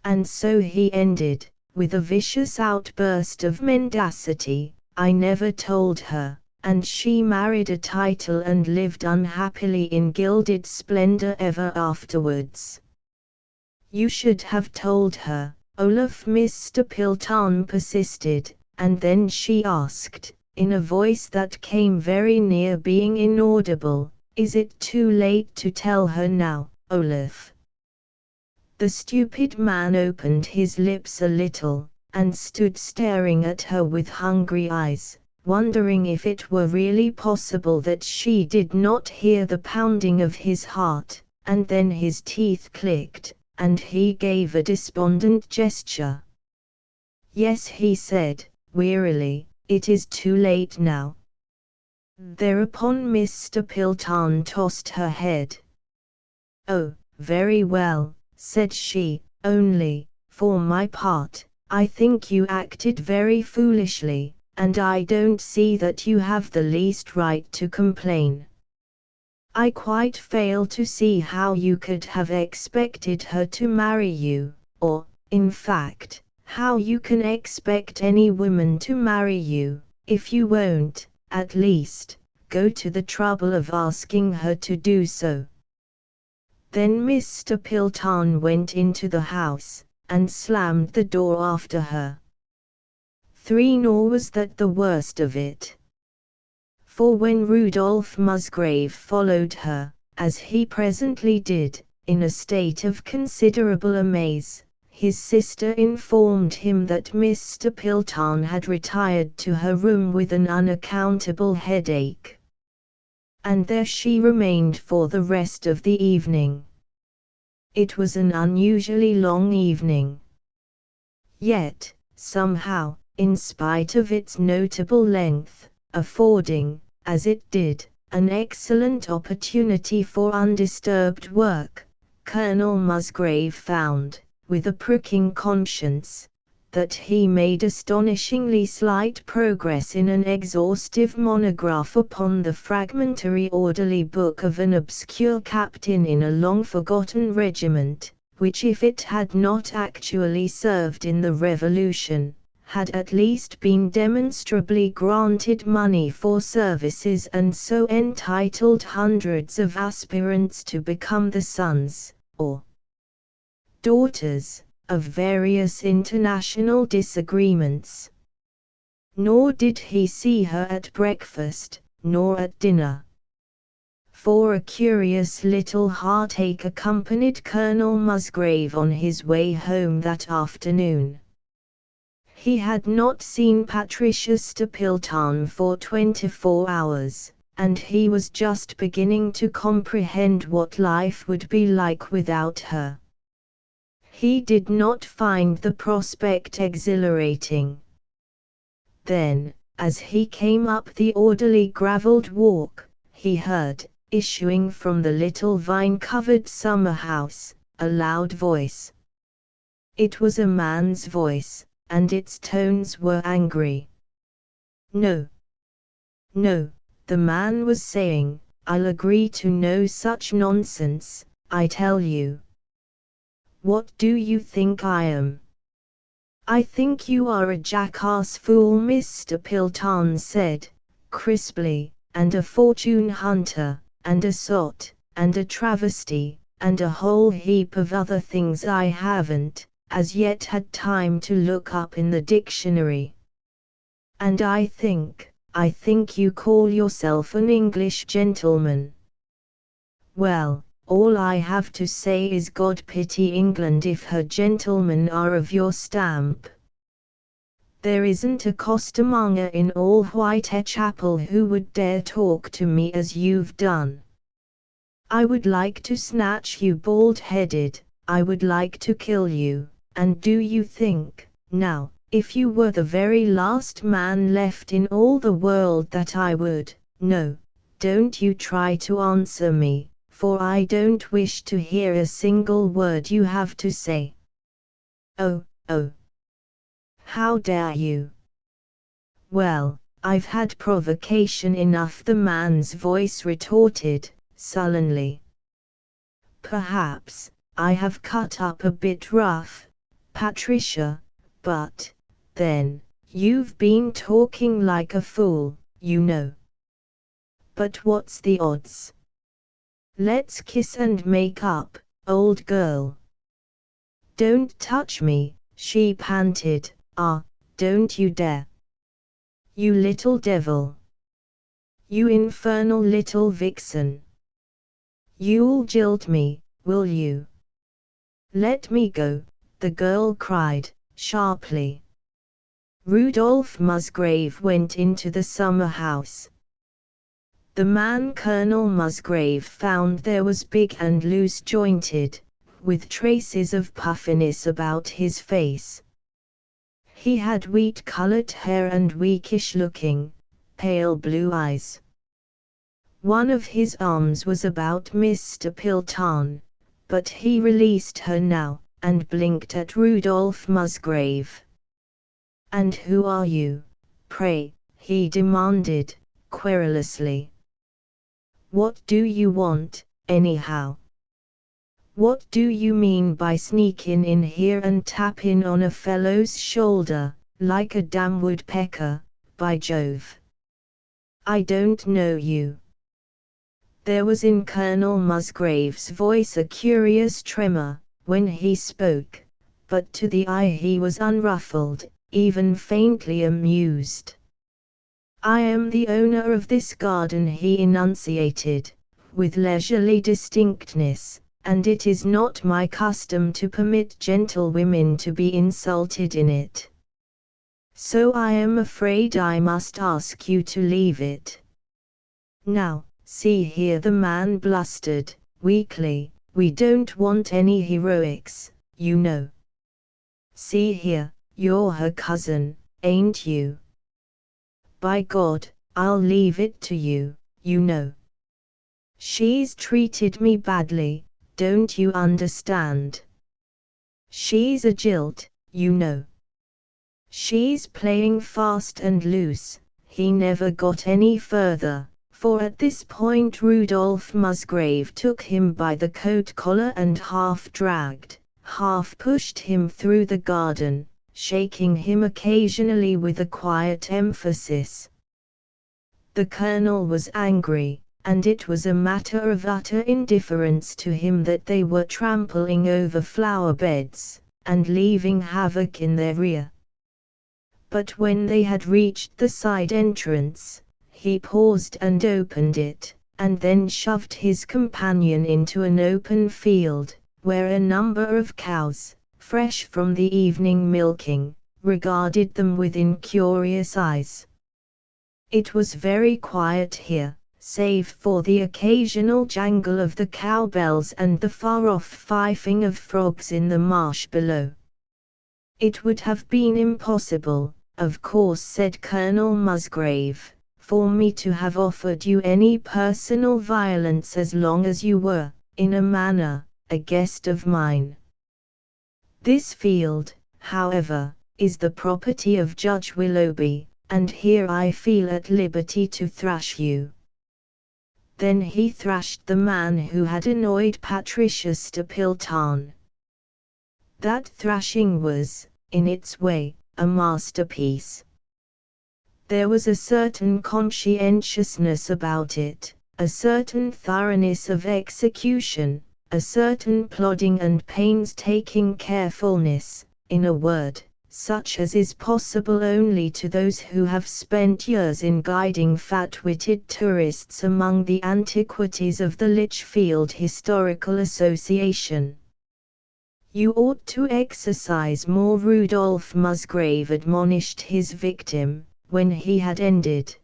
And so he ended, with a vicious outburst of mendacity. I never told her, and she married a title and lived unhappily in gilded splendor ever afterwards. You should have told her, Olaf, Mr. Pilton persisted, and then she asked, in a voice that came very near being inaudible, is it too late to tell her now, Olaf? The stupid man opened his lips a little, and stood staring at her with hungry eyes, wondering if it were really possible that she did not hear the pounding of his heart, and then his teeth clicked, and he gave a despondent gesture. Yes, he said, wearily, it is too late now. Thereupon Mr. Pilton tossed her head. Oh, very well, said she, only, for my part, I think you acted very foolishly, and I don't see that you have the least right to complain. I quite fail to see how you could have expected her to marry you, or, in fact, how you can expect any woman to marry you, if you won't, at least, go to the trouble of asking her to do so. Then Mr. Pilton went into the house, and slammed the door after her. Nor was that the worst of it. For when Rudolph Musgrave followed her, as he presently did, in a state of considerable amaze, his sister informed him that Mr. Pilton had retired to her room with an unaccountable headache. And there she remained for the rest of the evening. It was an unusually long evening. Yet, somehow, in spite of its notable length, affording, as it did, an excellent opportunity for undisturbed work, Colonel Musgrave found, with a pricking conscience, that he made astonishingly slight progress in an exhaustive monograph upon the fragmentary orderly book of an obscure captain in a long-forgotten regiment, which if it had not actually served in the Revolution, had at least been demonstrably granted money for services and so entitled hundreds of aspirants to become the sons, or daughters, of various international disagreements. Nor did he see her at breakfast, nor at dinner. For a curious little heartache accompanied Colonel Musgrave on his way home that afternoon. He had not seen Patricia Stapleton for 24 hours, and he was just beginning to comprehend what life would be like without her. He did not find the prospect exhilarating. Then, as he came up the orderly gravelled walk, he heard, issuing from the little vine-covered summer house, a loud voice. It was a man's voice, and its tones were angry. No. No, the man was saying, I'll agree to no such nonsense, I tell you. What do you think I am? I think you are a jackass fool, Mr. Pilton said, crisply, and a fortune hunter, and a sot, and a travesty, and a whole heap of other things I haven't, as yet had time to look up in the dictionary. And I think you call yourself an English gentleman. Well, all I have to say is God pity England if her gentlemen are of your stamp. There isn't a costermonger in all Whitechapel who would dare talk to me as you've done. I would like to snatch you bald-headed, I would like to kill you, and do you think, now, if you were the very last man left in all the world that I would? No, don't you try to answer me, for I don't wish to hear a single word you have to say. Oh, how dare you? Well, I've had provocation enough, the man's voice retorted, sullenly. Perhaps I have cut up a bit rough, Patricia, but, then, you've been talking like a fool, you know. But what's the odds? Let's kiss and make up, old girl. Don't touch me, she panted. Ah, don't you dare. You little devil. You infernal little vixen. You'll jilt me, will you? Let me go, the girl cried, sharply. Rudolph Musgrave went into the summer house. The man Colonel Musgrave found there was big and loose-jointed, with traces of puffiness about his face. He had wheat-colored hair and weakish-looking, pale blue eyes. One of his arms was about Mr. Pilton, but he released her now, and blinked at Rudolph Musgrave. And who are you, pray? He demanded, querulously. What do you want, anyhow? What do you mean by sneaking in here and tapping on a fellow's shoulder, like a damn woodpecker, by Jove? I don't know you. There was in Colonel Musgrave's voice a curious tremor, when he spoke, but to the eye he was unruffled, even faintly amused. I am the owner of this garden, he enunciated, with leisurely distinctness, and it is not my custom to permit gentlewomen to be insulted in it. So I am afraid I must ask you to leave it. Now, see here, the man blustered, weakly, we don't want any heroics, you know. See here, you're her cousin, ain't you? By God, I'll leave it to you, you know. She's treated me badly, don't you understand? She's a jilt, you know. She's playing fast and loose. He never got any further, for at this point Rudolph Musgrave took him by the coat collar and half dragged, half pushed him through the garden, shaking him occasionally with a quiet emphasis. The colonel was angry, and it was a matter of utter indifference to him that they were trampling over flower beds, and leaving havoc in their rear. But when they had reached the side entrance, he paused and opened it, and then shoved his companion into an open field, where a number of cows, fresh from the evening milking, regarded them with incurious eyes. It was very quiet here, save for the occasional jangle of the cowbells and the far-off fifing of frogs in the marsh below. It would have been impossible, of course, said Colonel Musgrave, for me to have offered you any personal violence as long as you were, in a manner, a guest of mine. This field, however, is the property of Judge Willoughby, and here I feel at liberty to thrash you." Then he thrashed the man who had annoyed Patricia Stapleton. That thrashing was, in its way, a masterpiece. There was a certain conscientiousness about it, a certain thoroughness of execution, a certain plodding and painstaking carefulness, in a word, such as is possible only to those who have spent years in guiding fat-witted tourists among the antiquities of the Lichfield Historical Association. "You ought to exercise more," Rudolph Musgrave admonished his victim, when he had ended.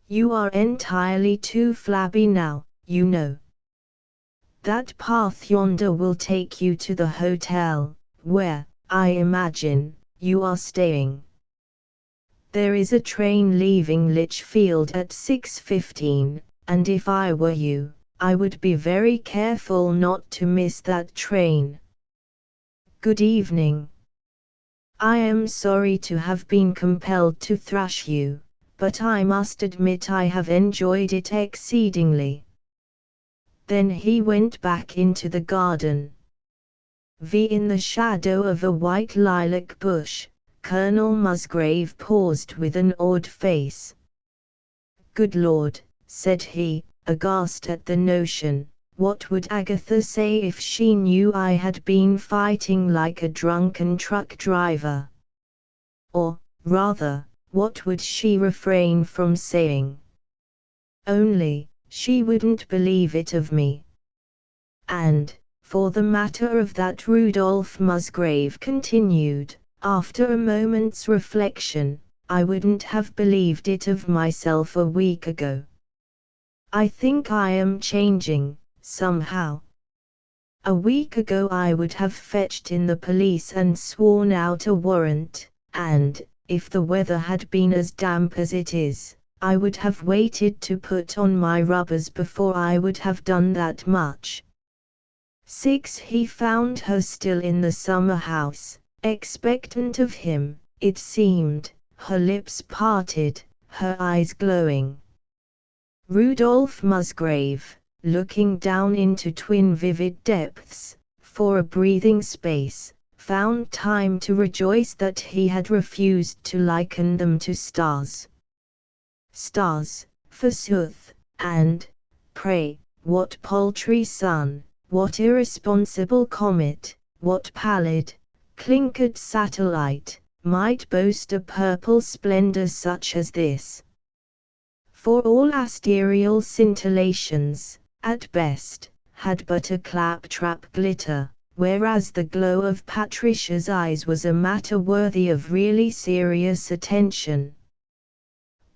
"You are entirely too flabby now, you know. That path yonder will take you to the hotel, where, I imagine, you are staying. There is a train leaving Lichfield at 6:15, and if I were you, I would be very careful not to miss that train. Good evening. I am sorry to have been compelled to thrash you, but I must admit I have enjoyed it exceedingly." Then he went back into the garden. In the shadow of a white lilac bush, Colonel Musgrave paused with an odd face. "Good Lord," said he, aghast at the notion, "what would Agatha say if she knew I had been fighting like a drunken truck driver? Or, rather, what would she refrain from saying? Only, she wouldn't believe it of me. And, for the matter of that," Rudolph Musgrave continued, after a moment's reflection, "I wouldn't have believed it of myself a week ago. I think I am changing, somehow. A week ago I would have fetched in the police and sworn out a warrant, and, if the weather had been as damp as it is, I would have waited to put on my rubbers before I would have done that much." 6. He found her still in the summer house, expectant of him, it seemed, her lips parted, her eyes glowing. Rudolph Musgrave, looking down into twin vivid depths, for a breathing space, found time to rejoice that he had refused to liken them to stars. Stars, forsooth, and, pray, what paltry sun, what irresponsible comet, what pallid, clinkered satellite, might boast a purple splendor such as this? For all asterial scintillations, at best, had but a claptrap glitter, whereas the glow of Patricia's eyes was a matter worthy of really serious attention.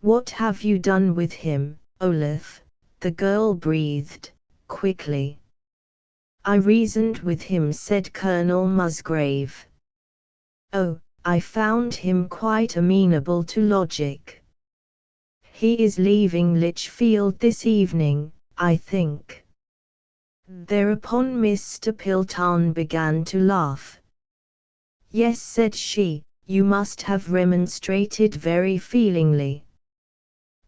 "What have you done with him, Olaf?" the girl breathed, quickly. "I reasoned with him," said Colonel Musgrave. "Oh, I found him quite amenable to logic. He is leaving Lichfield this evening, I think." Thereupon Miss Stapleton began to laugh. "Yes," said she, "you must have remonstrated very feelingly.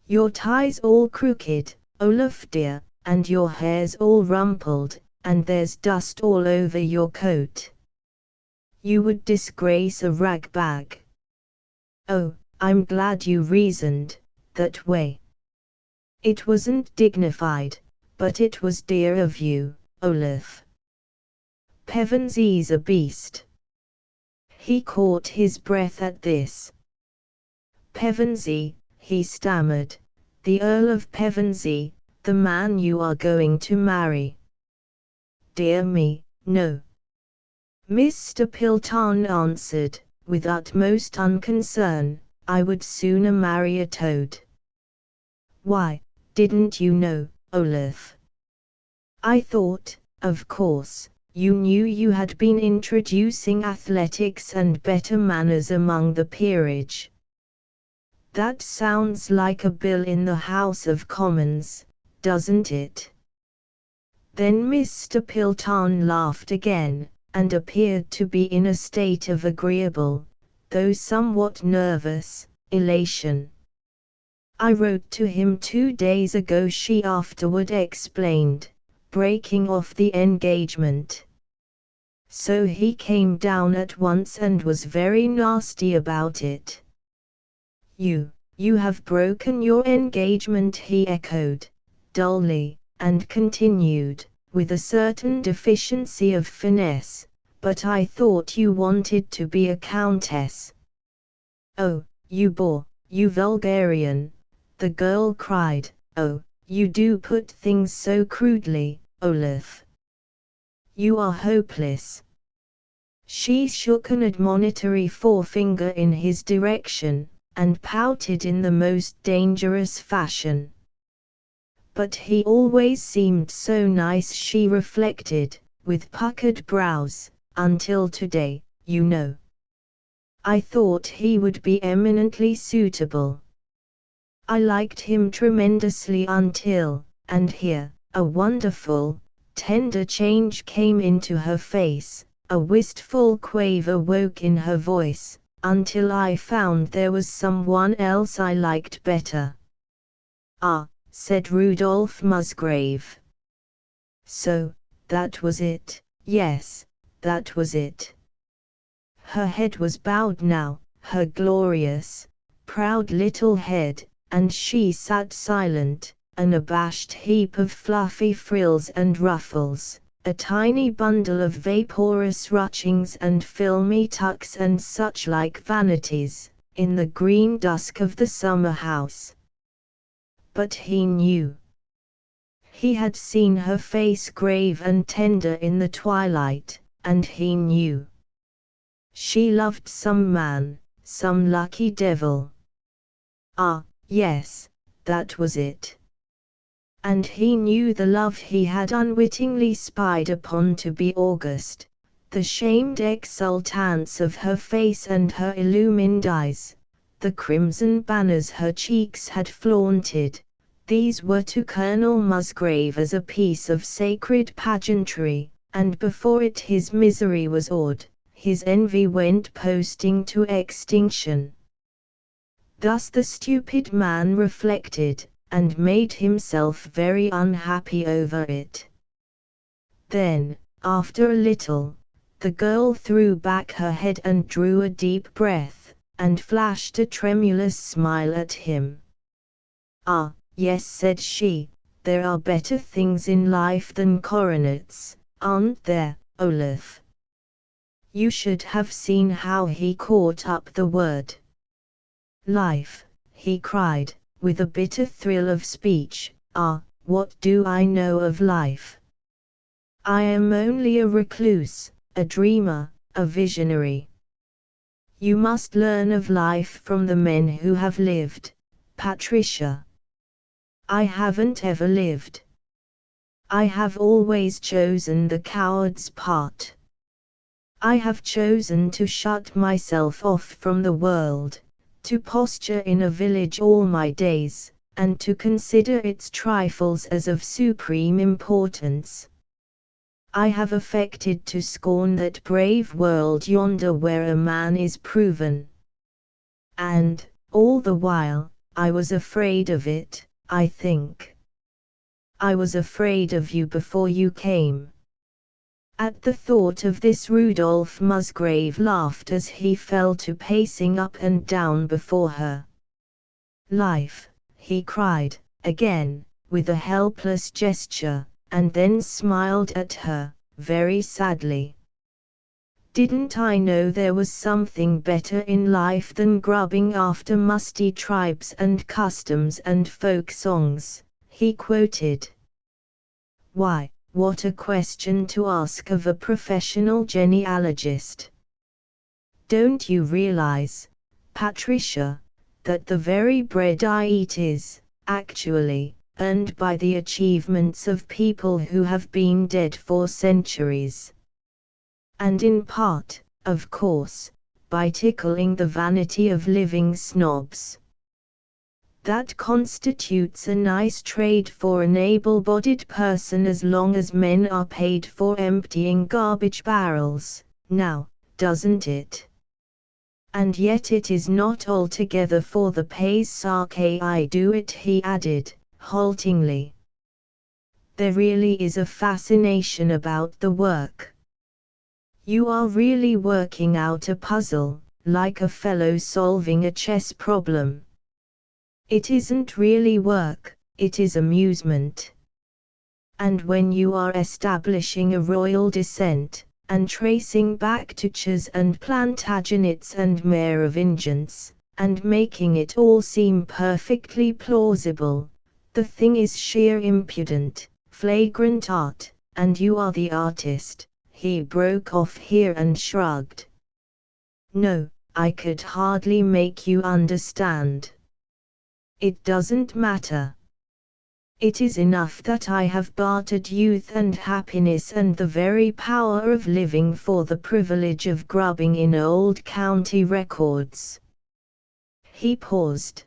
Your tie's all crooked, Olaf dear, and your hair's all rumpled, and there's dust all over your coat. You would disgrace a rag bag. Oh, I'm glad you reasoned that way. It wasn't dignified, but it was dear of you, Olaf. Pevensey's a beast." He caught his breath at this. "Pevensey," he stammered, "the Earl of Pevensey, the man you are going to marry?" "Dear me, no," Miss Stapleton answered, with utmost unconcern, "I would sooner marry a toad." "Why, didn't you know, Olaf? I thought, of course, you knew you had been introducing athletics and better manners among the peerage. That sounds like a bill in the House of Commons, doesn't it?" Then Miss Stapleton laughed again, and appeared to be in a state of agreeable, though somewhat nervous, elation. "I wrote to him 2 days ago," she afterward explained, breaking off the engagement. "So he came down at once and was very nasty about it." You have broken your engagement," he echoed, dully, and continued, with a certain deficiency of finesse, "But I thought you wanted to be a countess." "Oh, you bore, you vulgarian," the girl cried. "Oh, you do put things so crudely, Olaf. You are hopeless." She shook an admonitory forefinger in his direction, and pouted in the most dangerous fashion. "But he always seemed so nice," she reflected, with puckered brows, "until today, you know. I thought he would be eminently suitable. I liked him tremendously until," and here, a wonderful, tender change came into her face, a wistful quaver woke in her voice, "until I found there was someone else I liked better." "Ah," said Rudolph Musgrave. "So, that was it." "Yes, that was it." Her head was bowed now, her glorious, proud little head, and she sat silent, an abashed heap of fluffy frills and ruffles, a tiny bundle of vaporous ruchings and filmy tucks and such-like vanities, in the green dusk of the summer house. But he knew. He had seen her face grave and tender in the twilight, and he knew. She loved some man, some lucky devil. Ah, yes, that was it. And he knew the love he had unwittingly spied upon to be August, the shamed exultance of her face and her illumined eyes, the crimson banners her cheeks had flaunted, these were to Colonel Musgrave as a piece of sacred pageantry, and before it his misery was awed, his envy went posting to extinction. Thus the stupid man reflected, and made himself very unhappy over it. Then, after a little, the girl threw back her head and drew a deep breath, and flashed a tremulous smile at him. "Ah, yes," said she, "there are better things in life than coronets, aren't there, Olaf?" You should have seen how he caught up the word. "Life," he cried, with a bitter thrill of speech. "Ah, what do I know of life? I am only a recluse, a dreamer, a visionary. You must learn of life from the men who have lived, Patricia. I haven't ever lived. I have always chosen the coward's part. I have chosen to shut myself off from the world, to posture in a village all my days, and to consider its trifles as of supreme importance. I have affected to scorn that brave world yonder where a man is proven. And, all the while, I was afraid of it, I think. I was afraid of you before you came." At the thought of this Rudolph Musgrave laughed as he fell to pacing up and down before her. "Life," he cried, again, with a helpless gesture, and then smiled at her, very sadly. "Didn't I know there was something better in life than grubbing after musty tribes and customs and folk songs?" he quoted. "Why, what a question to ask of a professional genealogist! Don't you realize, Patricia, that the very bread I eat is, actually, earned by the achievements of people who have been dead for centuries? And in part, of course, by tickling the vanity of living snobs. That constitutes a nice trade for an able-bodied person as long as men are paid for emptying garbage barrels, now, doesn't it?" And yet it is not altogether for the pay's sake I do it, he added, haltingly. There really is a fascination about the work. You are really working out a puzzle, like a fellow solving a chess problem. It isn't really work, it is amusement. And when you are establishing a royal descent, and tracing back to Chas and Plantagenets and Merovingians, and making it all seem perfectly plausible, the thing is sheer impudent, flagrant art, and you are the artist. He broke off here and shrugged. No, I could hardly make you understand. It doesn't matter. It is enough that I have bartered youth and happiness and the very power of living for the privilege of grubbing in old county records. He paused.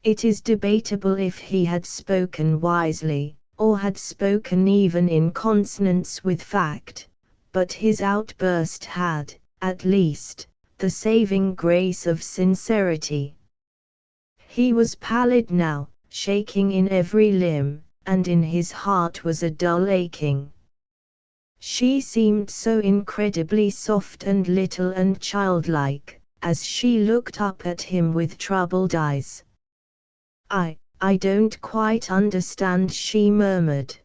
It is debatable if he had spoken wisely, or had spoken even in consonance with fact, but his outburst had, at least, the saving grace of sincerity. He was pallid now, shaking in every limb, and in his heart was a dull aching. She seemed so incredibly soft and little and childlike, as she looked up at him with troubled eyes. I don't quite understand, she murmured.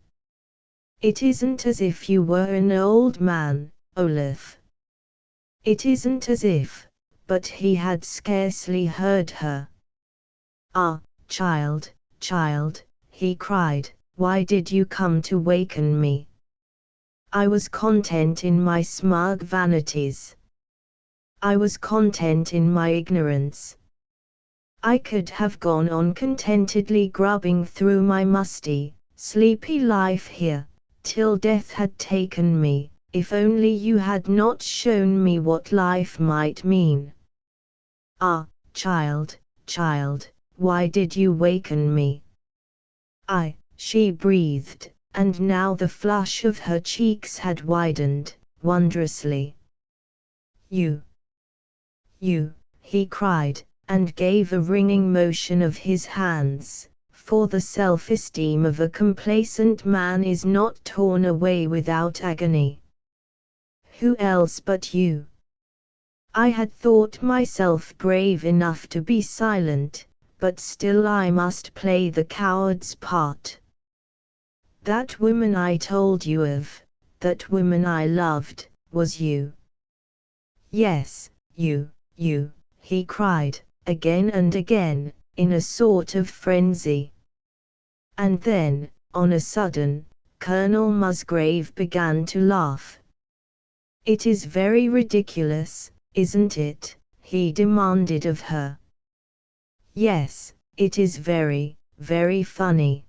It isn't as if you were an old man, Olaf. It isn't as if, but he had scarcely heard her. Ah, child, he cried, why did you come to waken me? I was content in my smug vanities. I was content in my ignorance. I could have gone on contentedly grubbing through my musty, sleepy life here, till death had taken me, if only you had not shown me what life might mean. Ah, child, why did you waken me? She breathed, and now the flush of her cheeks had widened, wondrously. You, he cried, and gave a ringing motion of his hands, for the self-esteem of a complacent man is not torn away without agony. Who else but you? I had thought myself brave enough to be silent, but still I must play the coward's part. That woman I told you of, that woman I loved, was you. Yes, you, he cried, again and again, in a sort of frenzy. And then, on a sudden, Colonel Musgrave began to laugh. It is very ridiculous, isn't it? He demanded of her. Yes, it is very, very funny.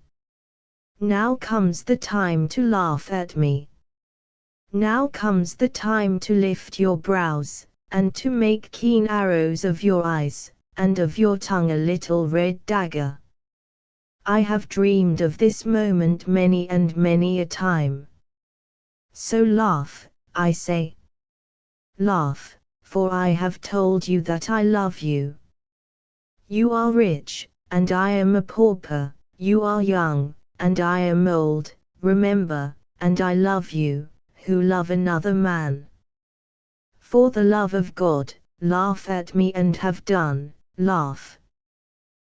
Now comes the time to laugh at me. Now comes the time to lift your brows, and to make keen arrows of your eyes, and of your tongue a little red dagger. I have dreamed of this moment many and many a time. So laugh, I say. Laugh, for I have told you that I love you. You are rich, and I am a pauper, you are young, and I am old, remember, and I love you, who love another man. For the love of God, laugh at me and have done, laugh.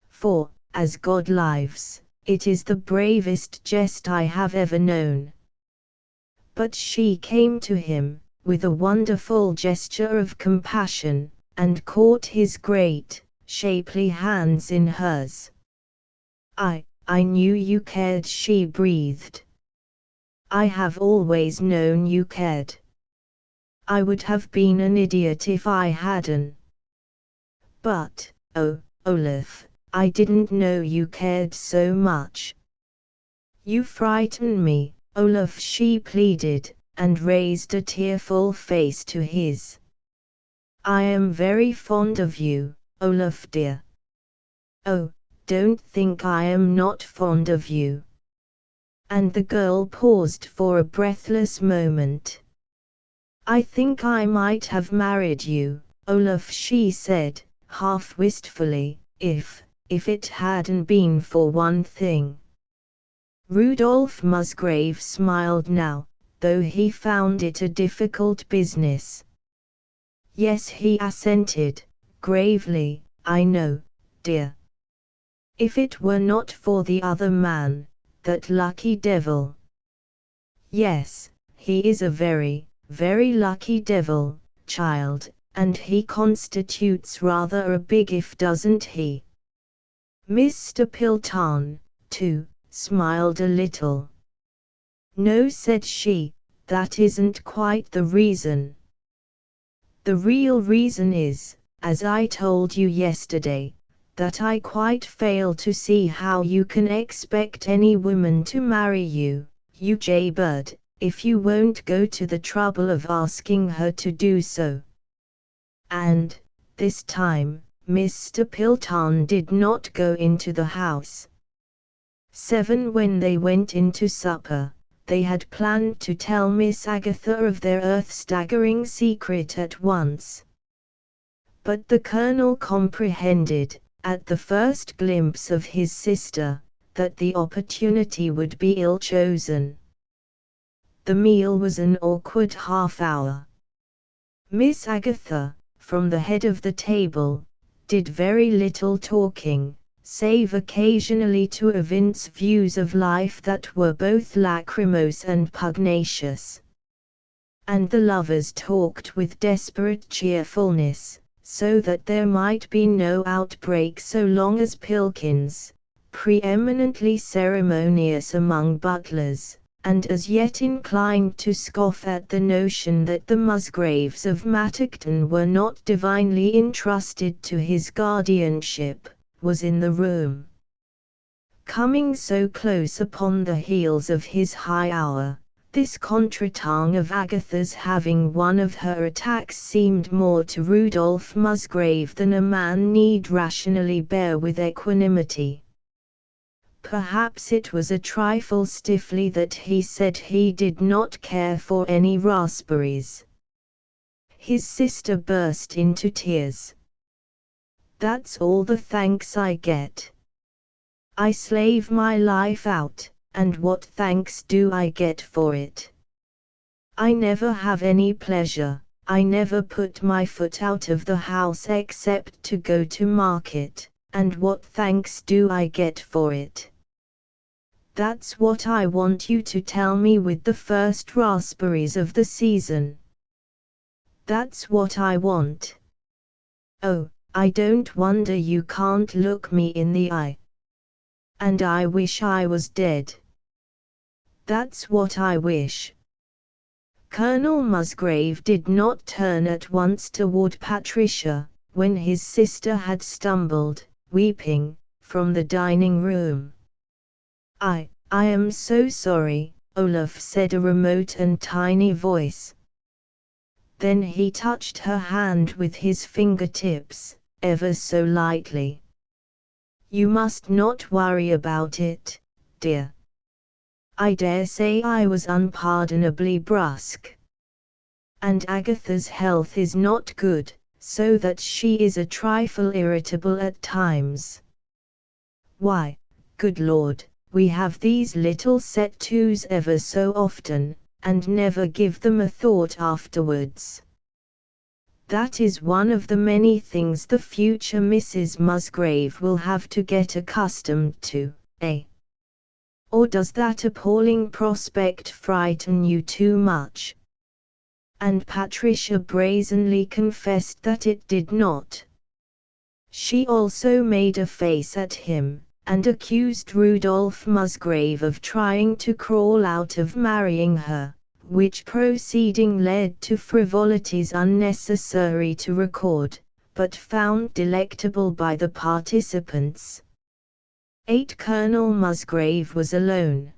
For, as God lives, it is the bravest jest I have ever known. But she came to him, with a wonderful gesture of compassion, and caught his great, shapely hands in hers. I knew you cared, she breathed. I have always known you cared. I would have been an idiot if I hadn't. But, oh, Olaf, I didn't know you cared so much. You frighten me, Olaf, she pleaded, and raised a tearful face to his. I am very fond of you, Olaf dear. Oh, don't think I am not fond of you. And the girl paused for a breathless moment. I think I might have married you, Olaf, she said, half wistfully, if it hadn't been for one thing. Rudolf Musgrave smiled now, though he found it a difficult business. Yes, he assented, gravely, I know, dear. If it were not for the other man, that lucky devil. Yes, he is a very, very lucky devil, child, and he constitutes rather a big if, doesn't he? Mr. Pilton, too, smiled a little. No, said she, that isn't quite the reason. The real reason is, as I told you yesterday, that I quite fail to see how you can expect any woman to marry you, you jaybird, if you won't go to the trouble of asking her to do so. And, this time, Mr. Pilton did not go into the house. 7. When they went into supper, they had planned to tell Miss Agatha of their earth-staggering secret at once. But the Colonel comprehended, at the first glimpse of his sister, that the opportunity would be ill-chosen. The meal was an awkward half-hour. Miss Agatha, from the head of the table, did very little talking, save occasionally to evince views of life that were both lachrymose and pugnacious. And the lovers talked with desperate cheerfulness, so that there might be no outbreak so long as Pilkins, preeminently ceremonious among butlers, and as yet inclined to scoff at the notion that the Musgraves of Mattockton were not divinely entrusted to his guardianship, was in the room. Coming so close upon the heels of his high hour, this contretemps of Agatha's having one of her attacks seemed more to Rudolf Musgrave than a man need rationally bear with equanimity. Perhaps it was a trifle stiffly that he said he did not care for any raspberries. His sister burst into tears. That's all the thanks I get. I slave my life out, and what thanks do I get for it? I never have any pleasure, I never put my foot out of the house except to go to market, and what thanks do I get for it? That's what I want you to tell me with the first raspberries of the season. That's what I want. Oh, I don't wonder you can't look me in the eye. And I wish I was dead. That's what I wish. Colonel Musgrave did not turn at once toward Patricia, when his sister had stumbled, weeping, from the dining room. I am so sorry, Olaf said, a remote and tiny voice. Then he touched her hand with his fingertips, ever so lightly. You must not worry about it, dear. I dare say I was unpardonably brusque. And Agatha's health is not good, so that she is a trifle irritable at times. Why, good Lord, we have these little set-tos ever so often, and never give them a thought afterwards. That is one of the many things the future Mrs. Musgrave will have to get accustomed to, eh? Or does that appalling prospect frighten you too much? And Patricia brazenly confessed that it did not. She also made a face at him, and accused Rudolf Musgrave of trying to crawl out of marrying her, which proceeding led to frivolities unnecessary to record, but found delectable by the participants. 8. Colonel Musgrave was alone.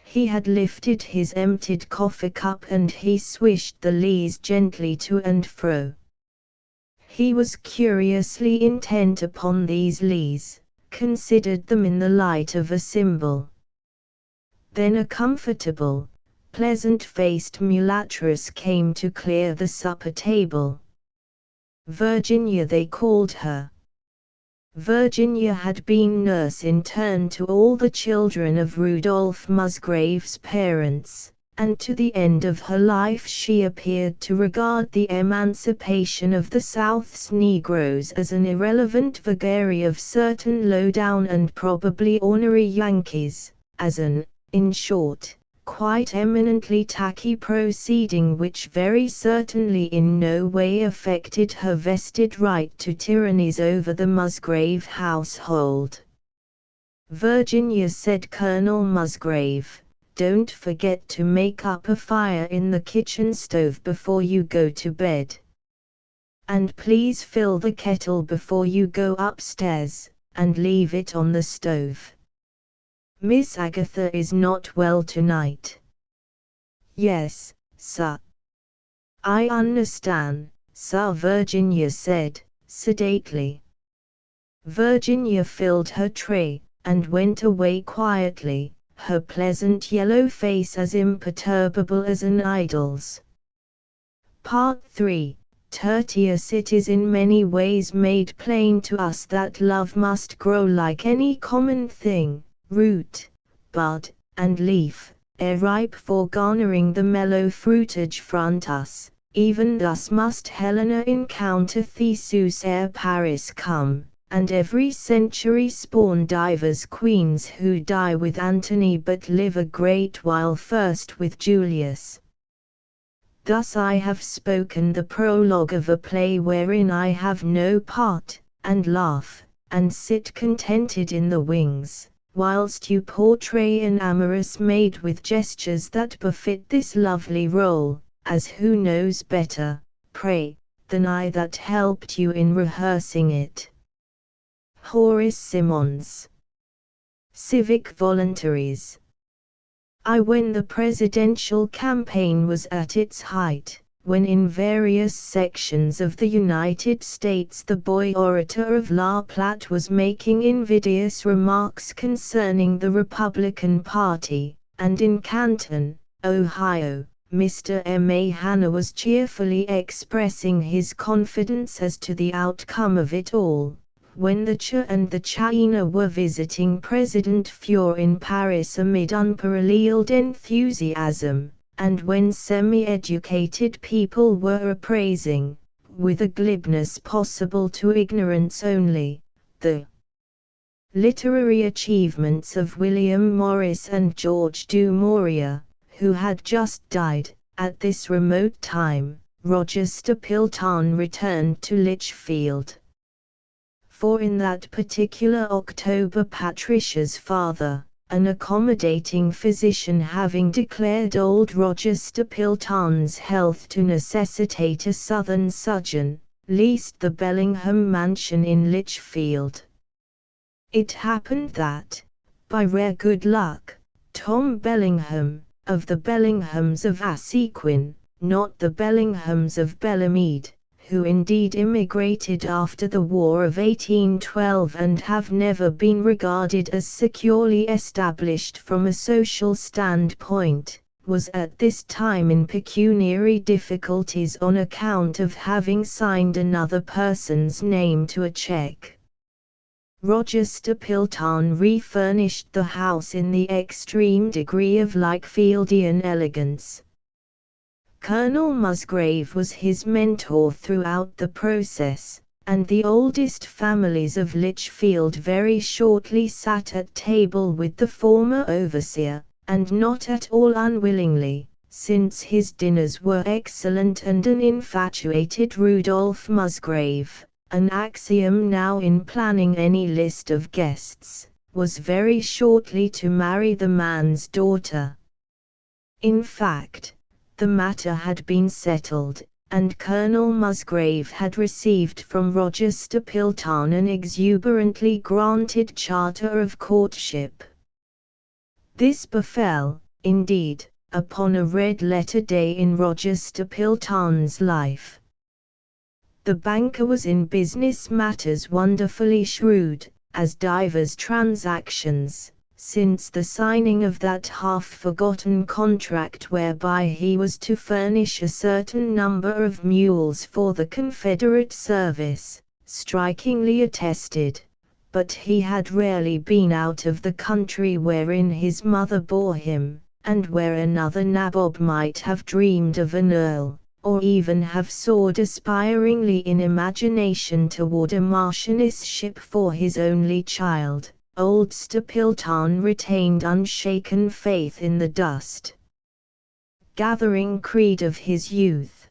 He had lifted his emptied coffee cup and he swished the lees gently to and fro. He was curiously intent upon these lees, considered them in the light of a symbol. Then a comfortable, pleasant-faced mulatress came to clear the supper table. Virginia they called her. Virginia had been nurse in turn to all the children of Rudolph Musgrave's parents, and to the end of her life she appeared to regard the emancipation of the South's Negroes as an irrelevant vagary of certain low-down and probably ornery Yankees, as an, in short, quite eminently tacky proceeding which very certainly in no way affected her vested right to tyrannies over the Musgrave household. Virginia said Colonel Musgrave, "Don't forget to make up a fire in the kitchen stove before you go to bed. And please fill the kettle before you go upstairs, and leave it on the stove. Miss Agatha is not well tonight." "Yes, sir." "I understand, sir," Virginia said, sedately. Virginia filled her tray, and went away quietly, her pleasant yellow face as imperturbable as an idol's. Part 3. Tertius. It is in many ways made plain to us that love must grow like any common thing, root, bud, and leaf, ere ripe for garnering the mellow fruitage front us. Even thus must Helena encounter Theseus ere Paris come, and every century spawn divers queens who die with Antony but live a great while first with Julius. Thus I have spoken the prologue of a play wherein I have no part, and laugh, and sit contented in the wings, whilst you portray an amorous maid with gestures that befit this lovely role, as who knows better, pray, than I that helped you in rehearsing it. Horace Simmons. Civic Voluntaries. When the presidential campaign was at its height, when in various sections of the United States the boy orator of La Platte was making invidious remarks concerning the Republican Party, and in Canton, Ohio, Mr. M. A. Hanna was cheerfully expressing his confidence as to the outcome of it all, when the Cha and the China were visiting President Fior in Paris amid unparalleled enthusiasm, and when semi-educated people were appraising, with a glibness possible to ignorance only, the literary achievements of William Morris and George du Maurier, who had just died. At this remote time, Roger Stapleton returned to Lichfield. For in that particular October Patricia's father, an accommodating physician having declared old Roger Stapleton's health to necessitate a southern sojourn, leased the Bellingham mansion in Lichfield. It happened that, by rare good luck, Tom Bellingham, of the Bellinghams of Assequin, not the Bellinghams of Bellamede, who indeed immigrated after the War of 1812 and have never been regarded as securely established from a social standpoint, was at this time in pecuniary difficulties on account of having signed another person's name to a check. Roger Stapleton refurnished the house in the extreme degree of Lichfieldian elegance. Colonel Musgrave was his mentor throughout the process, and the oldest families of Lichfield very shortly sat at table with the former overseer, and not at all unwillingly, since his dinners were excellent, and an infatuated Rudolph Musgrave, an axiom now in planning any list of guests, was very shortly to marry the man's daughter. In fact, the matter had been settled, and Colonel Musgrave had received from Roger Stapleton an exuberantly granted charter of courtship. This befell, indeed, upon a red-letter day in Roger Stapleton's life. The banker was in business matters wonderfully shrewd, as divers transactions, since the signing of that half-forgotten contract whereby he was to furnish a certain number of mules for the Confederate service, strikingly attested, but he had rarely been out of the country wherein his mother bore him, and where another nabob might have dreamed of an earl, or even have soared aspiringly in imagination toward a marchionessship for his only child. Old Stapleton retained unshaken faith in the dust gathering creed of his youth.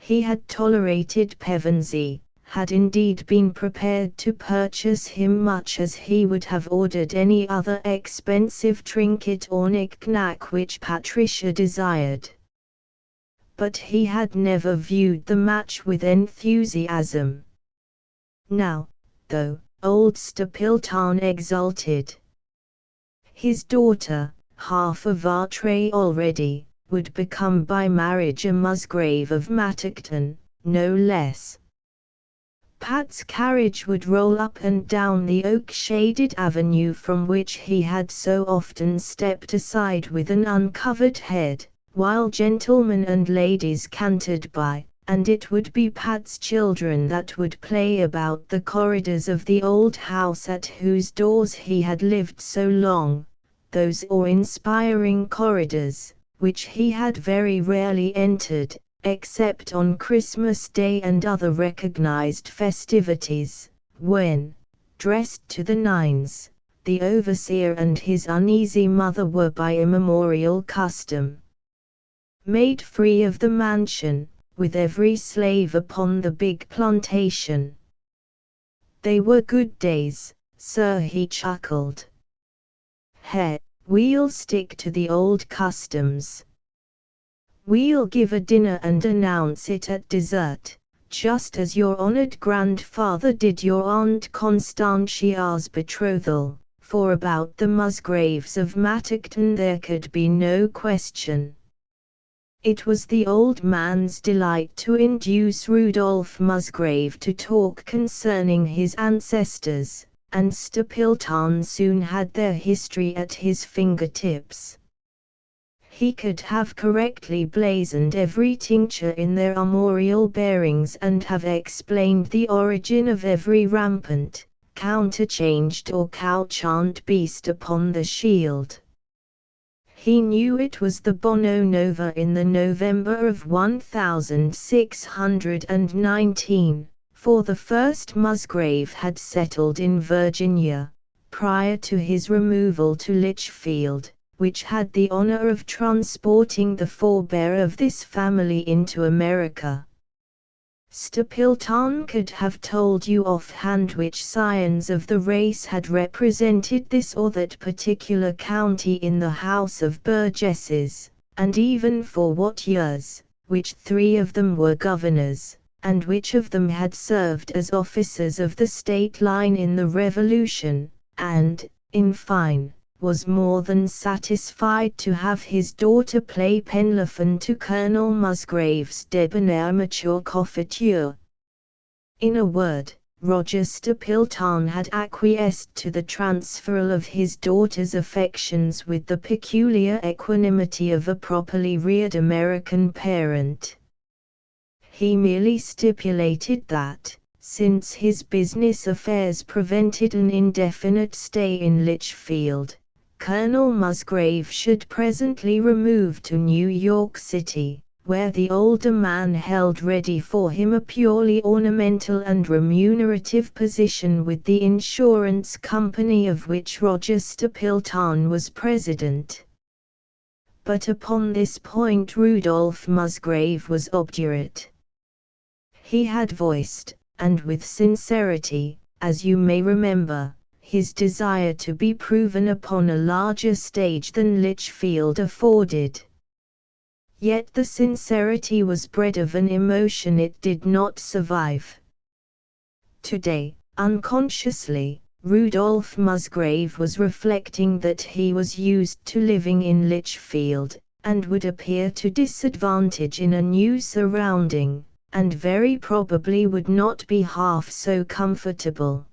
He had tolerated Pevensey, had indeed been prepared to purchase him much as he would have ordered any other expensive trinket or knick-knack which Patricia desired. But he had never viewed the match with enthusiasm. Now, though, old Stapleton exulted. His daughter, half a Vartray already, would become by marriage a Musgrave of Mattockton, no less. Pat's carriage would roll up and down the oak-shaded avenue from which he had so often stepped aside with an uncovered head, while gentlemen and ladies cantered by, and it would be Pat's children that would play about the corridors of the old house at whose doors he had lived so long, those awe-inspiring corridors, which he had very rarely entered, except on Christmas Day and other recognized festivities, when, dressed to the nines, the overseer and his uneasy mother were by immemorial custom made free of the mansion, with every slave upon the big plantation. They were good days, sir, he chuckled. We'll stick to the old customs. We'll give a dinner and announce it at dessert, just as your honored grandfather did your Aunt Constantia's betrothal, for about the Musgraves of Mattockton there could be no question. It was the old man's delight to induce Rudolph Musgrave to talk concerning his ancestors, and Stapleton soon had their history at his fingertips. He could have correctly blazoned every tincture in their armorial bearings and have explained the origin of every rampant, counterchanged or couchant beast upon the shield. He knew it was the Bono Nova in the November of 1619, for the first Musgrave had settled in Virginia, prior to his removal to Litchfield, which had the honor of transporting the forebear of this family into America. Stapleton could have told you offhand which scions of the race had represented this or that particular county in the House of Burgesses, and even for what years, which three of them were governors, and which of them had served as officers of the state line in the Revolution, and, in fine, was more than satisfied to have his daughter play Penlafon to Colonel Musgrave's debonair mature coiffure. In a word, Roger Stapleton had acquiesced to the transferal of his daughter's affections with the peculiar equanimity of a properly reared American parent. He merely stipulated that, since his business affairs prevented an indefinite stay in Litchfield, Colonel Musgrave should presently remove to New York City, where the older man held ready for him a purely ornamental and remunerative position with the insurance company of which Roger Stapleton was president. But upon this point Rudolph Musgrave was obdurate. He had voiced, and with sincerity, as you may remember, his desire to be proven upon a larger stage than Litchfield afforded. Yet the sincerity was bred of an emotion it did not survive. Today, unconsciously, Rudolph Musgrave was reflecting that he was used to living in Litchfield, and would appear to disadvantage in a new surrounding, and very probably would not be half so comfortable.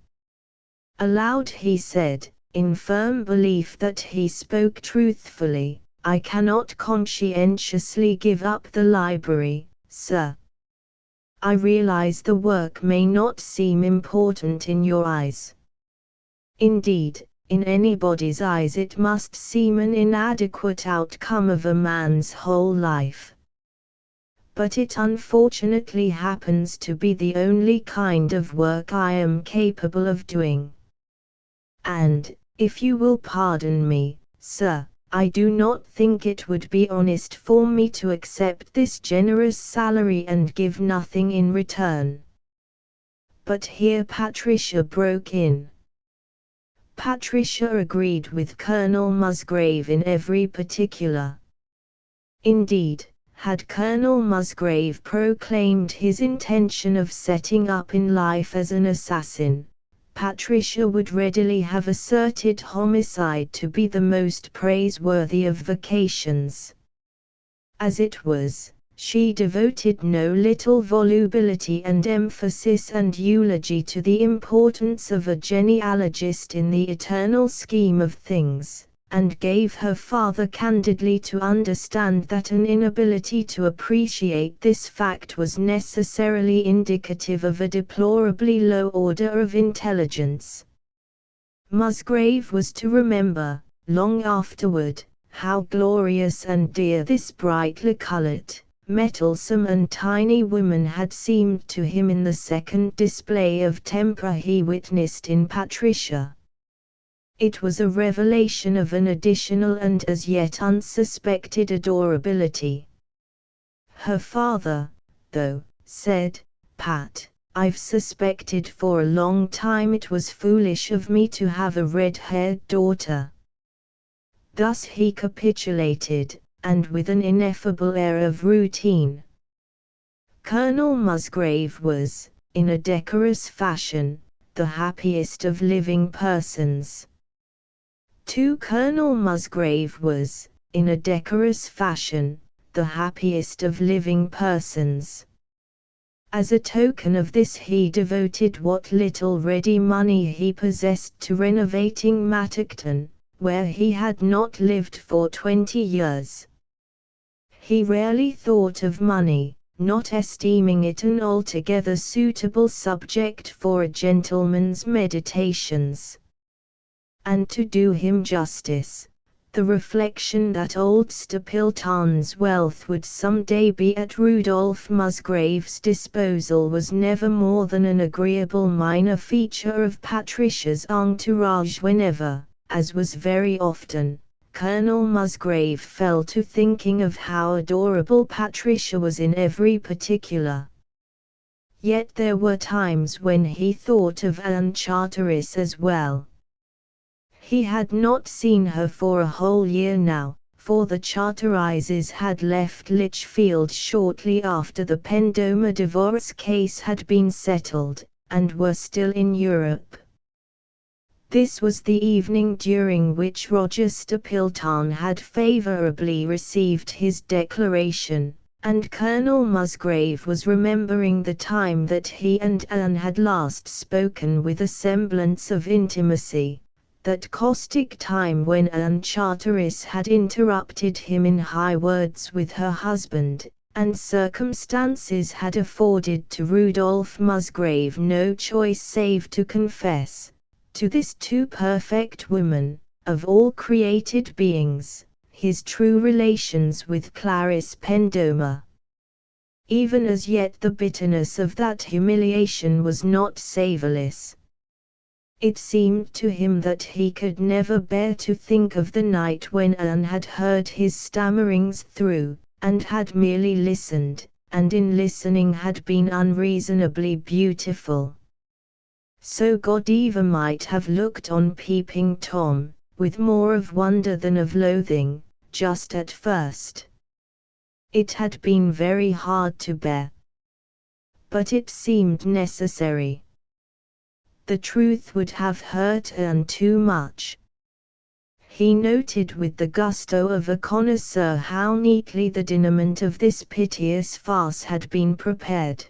Aloud he said, in firm belief that he spoke truthfully, "I cannot conscientiously give up the library, sir. I realize the work may not seem important in your eyes. Indeed, in anybody's eyes it must seem an inadequate outcome of a man's whole life. But it unfortunately happens to be the only kind of work I am capable of doing. And, if you will pardon me, sir, I do not think it would be honest for me to accept this generous salary and give nothing in return." But here Patricia broke in. Patricia agreed with Colonel Musgrave in every particular. Indeed, had Colonel Musgrave proclaimed his intention of setting up in life as an assassin, Patricia would readily have asserted homicide to be the most praiseworthy of vocations. As it was, she devoted no little volubility and emphasis and eulogy to the importance of a genealogist in the eternal scheme of things, and gave her father candidly to understand that an inability to appreciate this fact was necessarily indicative of a deplorably low order of intelligence. Musgrave was to remember, long afterward, how glorious and dear this brightly colored, mettlesome and tiny woman had seemed to him in the second display of temper he witnessed in Patricia. It was a revelation of an additional and as yet unsuspected adorability. Her father, though, said, "Pat, I've suspected for a long time it was foolish of me to have a red-haired daughter." Thus he capitulated, and with an ineffable air of routine. Colonel Musgrave was, in a decorous fashion, the happiest of living persons. Colonel Musgrave was, in a decorous fashion, the happiest of living persons. As a token of this he devoted what little ready money he possessed to renovating Mattockton, where he had not lived for 20 years. He rarely thought of money, not esteeming it an altogether suitable subject for a gentleman's meditations. And to do him justice, the reflection that old Stapleton's wealth would some day be at Rudolph Musgrave's disposal was never more than an agreeable minor feature of Patricia's entourage whenever, as was very often, Colonel Musgrave fell to thinking of how adorable Patricia was in every particular. Yet there were times when he thought of Anne Charteris as well. He had not seen her for a whole year now, for the Charterises had left Lichfield shortly after the Pendoma divorce case had been settled, and were still in Europe. This was the evening during which Roger Stapleton had favourably received his declaration, and Colonel Musgrave was remembering the time that he and Anne had last spoken with a semblance of intimacy. That caustic time when Anne Charteris had interrupted him in high words with her husband, and circumstances had afforded to Rudolph Musgrave no choice save to confess, to this too perfect woman, of all created beings, his true relations with Clarice Pendoma. Even as yet the bitterness of that humiliation was not savourless. It seemed to him that he could never bear to think of the night when Anne had heard his stammerings through, and had merely listened, and in listening had been unreasonably beautiful. So Godiva might have looked on Peeping Tom, with more of wonder than of loathing, just at first. It had been very hard to bear. But it seemed necessary. The truth would have hurt Anne too much. He noted with the gusto of a connoisseur how neatly the denouement of this piteous farce had been prepared.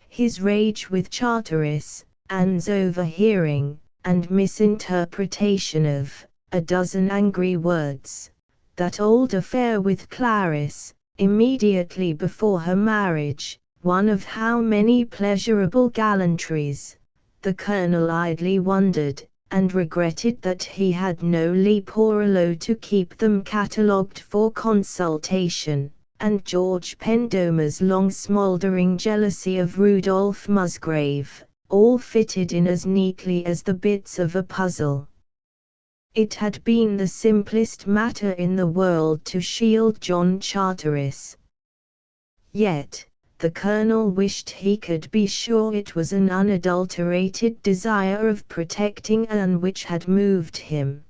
His rage with Charteris, Anne's overhearing, and misinterpretation of a dozen angry words. That old affair with Clarice, immediately before her marriage, one of how many pleasurable gallantries. The Colonel idly wondered, and regretted that he had no leporello to keep them catalogued for consultation, and George Pendomer's long smouldering jealousy of Rudolph Musgrave, all fitted in as neatly as the bits of a puzzle. It had been the simplest matter in the world to shield John Charteris. Yet, the Colonel wished he could be sure it was an unadulterated desire of protecting Anne which had moved him.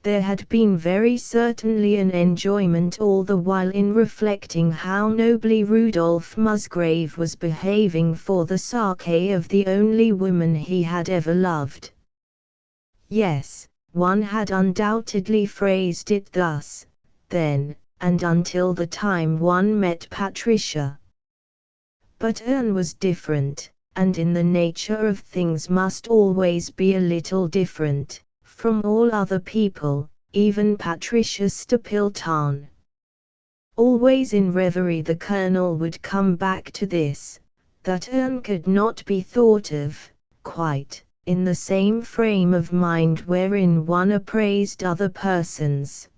There had been very certainly an enjoyment all the while in reflecting how nobly Rudolph Musgrave was behaving for the sake of the only woman he had ever loved. Yes, one had undoubtedly phrased it thus, then, and until the time one met Patricia. But Anne was different, and in the nature of things must always be a little different, from all other people, even Patricia Stapleton. Always in reverie the Colonel would come back to this, that Anne could not be thought of, quite, in the same frame of mind wherein one appraised other persons.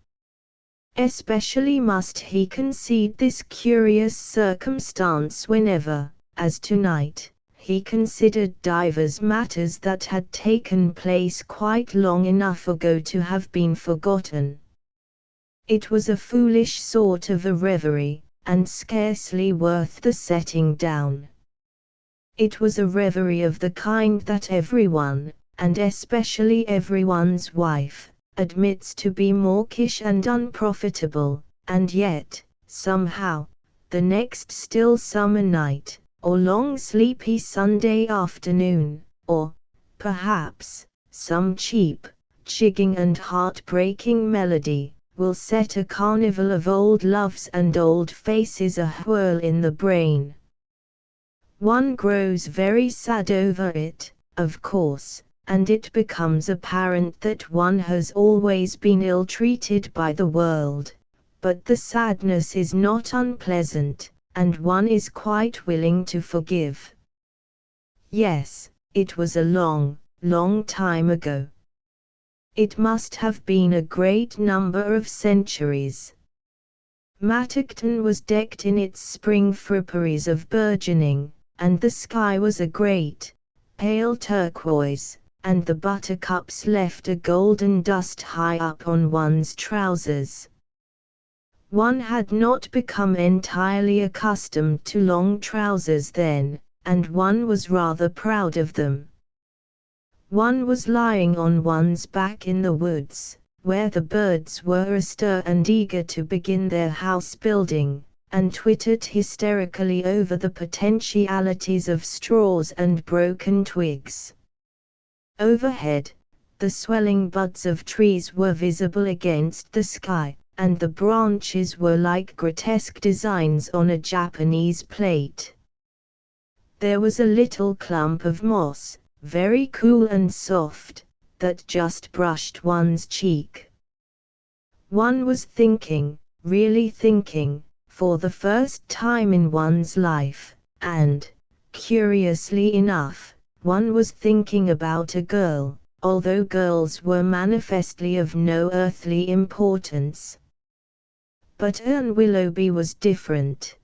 Especially must he concede this curious circumstance whenever, as tonight, he considered divers matters that had taken place quite long enough ago to have been forgotten. It was a foolish sort of a reverie, and scarcely worth the setting down. It was a reverie of the kind that everyone, and especially everyone's wife, admits to be mawkish and unprofitable, and yet, somehow, the next still summer night, or long sleepy Sunday afternoon, or, perhaps, some cheap, jigging and heart-breaking melody, will set a carnival of old loves and old faces a-whirl in the brain. One grows very sad over it, of course, and it becomes apparent that one has always been ill-treated by the world, but the sadness is not unpleasant, and one is quite willing to forgive. Yes, it was a long, long time ago. It must have been a great number of centuries. Mattockton was decked in its spring fripperies of bourgeoning, and the sky was a great, pale turquoise, and the buttercups left a golden dust high up on one's trousers. One had not become entirely accustomed to long trousers then, and one was rather proud of them. One was lying on one's back in the woods, where the birds were astir and eager to begin their house building, and twittered hysterically over the potentialities of straws and broken twigs. Overhead, the swelling buds of trees were visible against the sky, and the branches were like grotesque designs on a Japanese plate. There was a little clump of moss, very cool and soft, that just brushed one's cheek. One was thinking, really thinking, for the first time in one's life, and, curiously enough, one was thinking about a girl, although girls were manifestly of no earthly importance. But Anne Willoughby was different.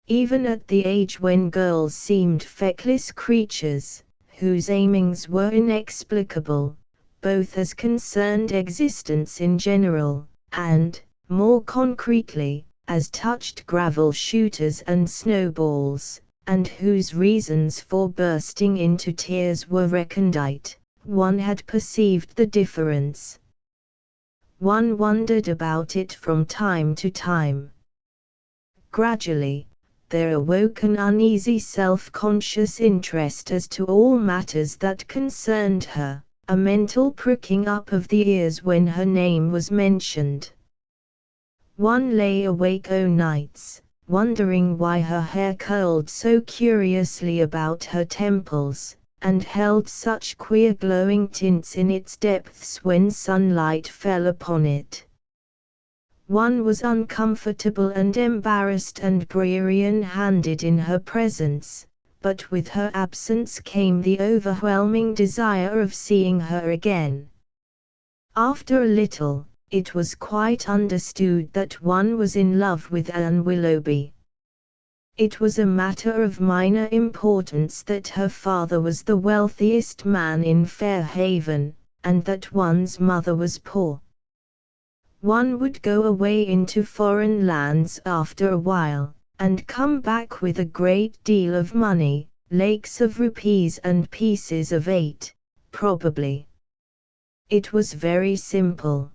Even at the age when girls seemed feckless creatures, whose aimings were inexplicable, both as concerned existence in general, and, more concretely, as touched gravel shooters and snowballs, and whose reasons for bursting into tears were recondite, one had perceived the difference. One wondered about it from time to time. Gradually, there awoke an uneasy self-conscious interest as to all matters that concerned her, a mental pricking up of the ears when her name was mentioned. One lay awake o' nights, wondering why her hair curled so curiously about her temples, and held such queer glowing tints in its depths when sunlight fell upon it. One was uncomfortable and embarrassed and Briarian-handed in her presence, but with her absence came the overwhelming desire of seeing her again. After a little, it was quite understood that one was in love with Anne Willoughby. It was a matter of minor importance that her father was the wealthiest man in Fairhaven, and that one's mother was poor. One would go away into foreign lands after a while, and come back with a great deal of money, lakes of rupees and pieces of 8, probably. It was very simple.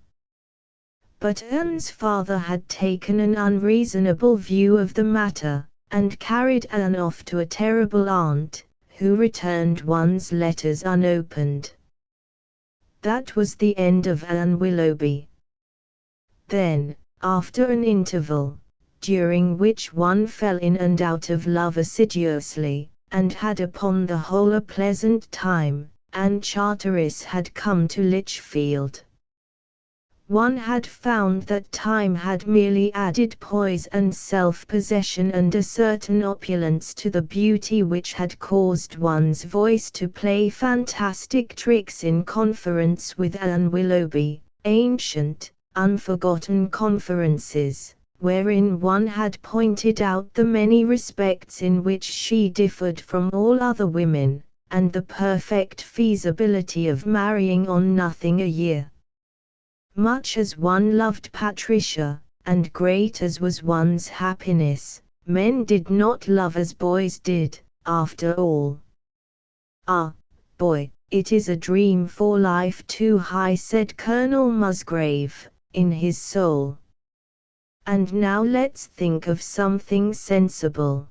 But Anne's father had taken an unreasonable view of the matter, and carried Anne off to a terrible aunt, who returned one's letters unopened. That was the end of Anne Willoughby. Then, after an interval, during which one fell in and out of love assiduously, and had upon the whole a pleasant time, Anne Charteris had come to Lichfield. One had found that time had merely added poise and self-possession and a certain opulence to the beauty which had caused one's voice to play fantastic tricks in conference with Anne Willoughby, ancient, unforgotten conferences, wherein one had pointed out the many respects in which she differed from all other women, and the perfect feasibility of marrying on nothing a year. Much as one loved Patricia, and great as was one's happiness, men did not love as boys did, after all. "Ah, boy, it is a dream for life too high," said Colonel Musgrave, in his soul. "And now let's think of something sensible.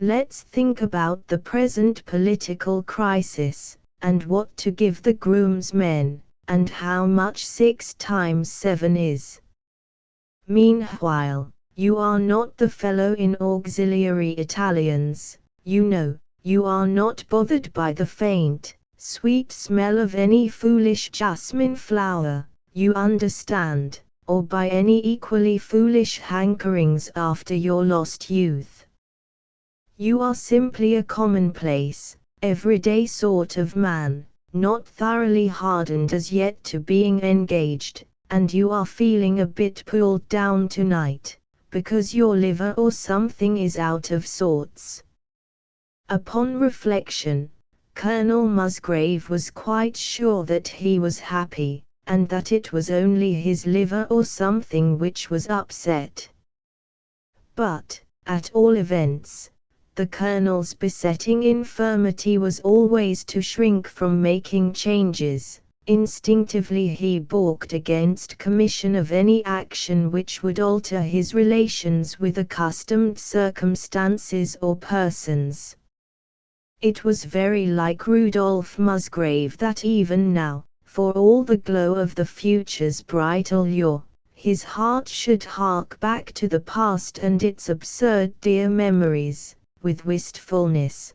Let's think about the present political crisis, and what to give the groomsmen, and how much 6 times 7 is. Meanwhile, you are not the fellow in auxiliary Italians, you know, you are not bothered by the faint, sweet smell of any foolish jasmine flower, you understand, or by any equally foolish hankerings after your lost youth. You are simply a commonplace, everyday sort of man, not thoroughly hardened as yet to being engaged, and you are feeling a bit pulled down tonight, because your liver or something is out of sorts." Upon reflection, Colonel Musgrave was quite sure that he was happy, and that it was only his liver or something which was upset. But, at all events, the Colonel's besetting infirmity was always to shrink from making changes. Instinctively he balked against commission of any action which would alter his relations with accustomed circumstances or persons. It was very like Rudolph Musgrave that even now, for all the glow of the future's bright allure, his heart should hark back to the past and its absurd dear memories, with wistfulness.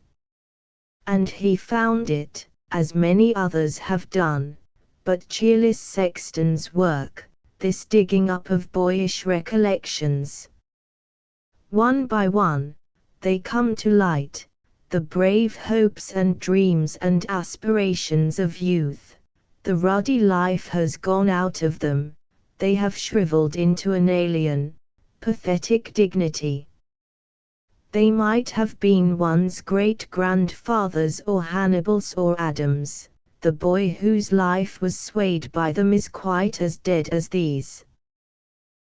And he found it, as many others have done, but cheerless sexton's work, this digging up of boyish recollections. One by one, they come to light, the brave hopes and dreams and aspirations of youth. The ruddy life has gone out of them, they have shriveled into an alien, pathetic dignity. They might have been one's great-grandfathers or Hannibals or Adams. The boy whose life was swayed by them is quite as dead as these.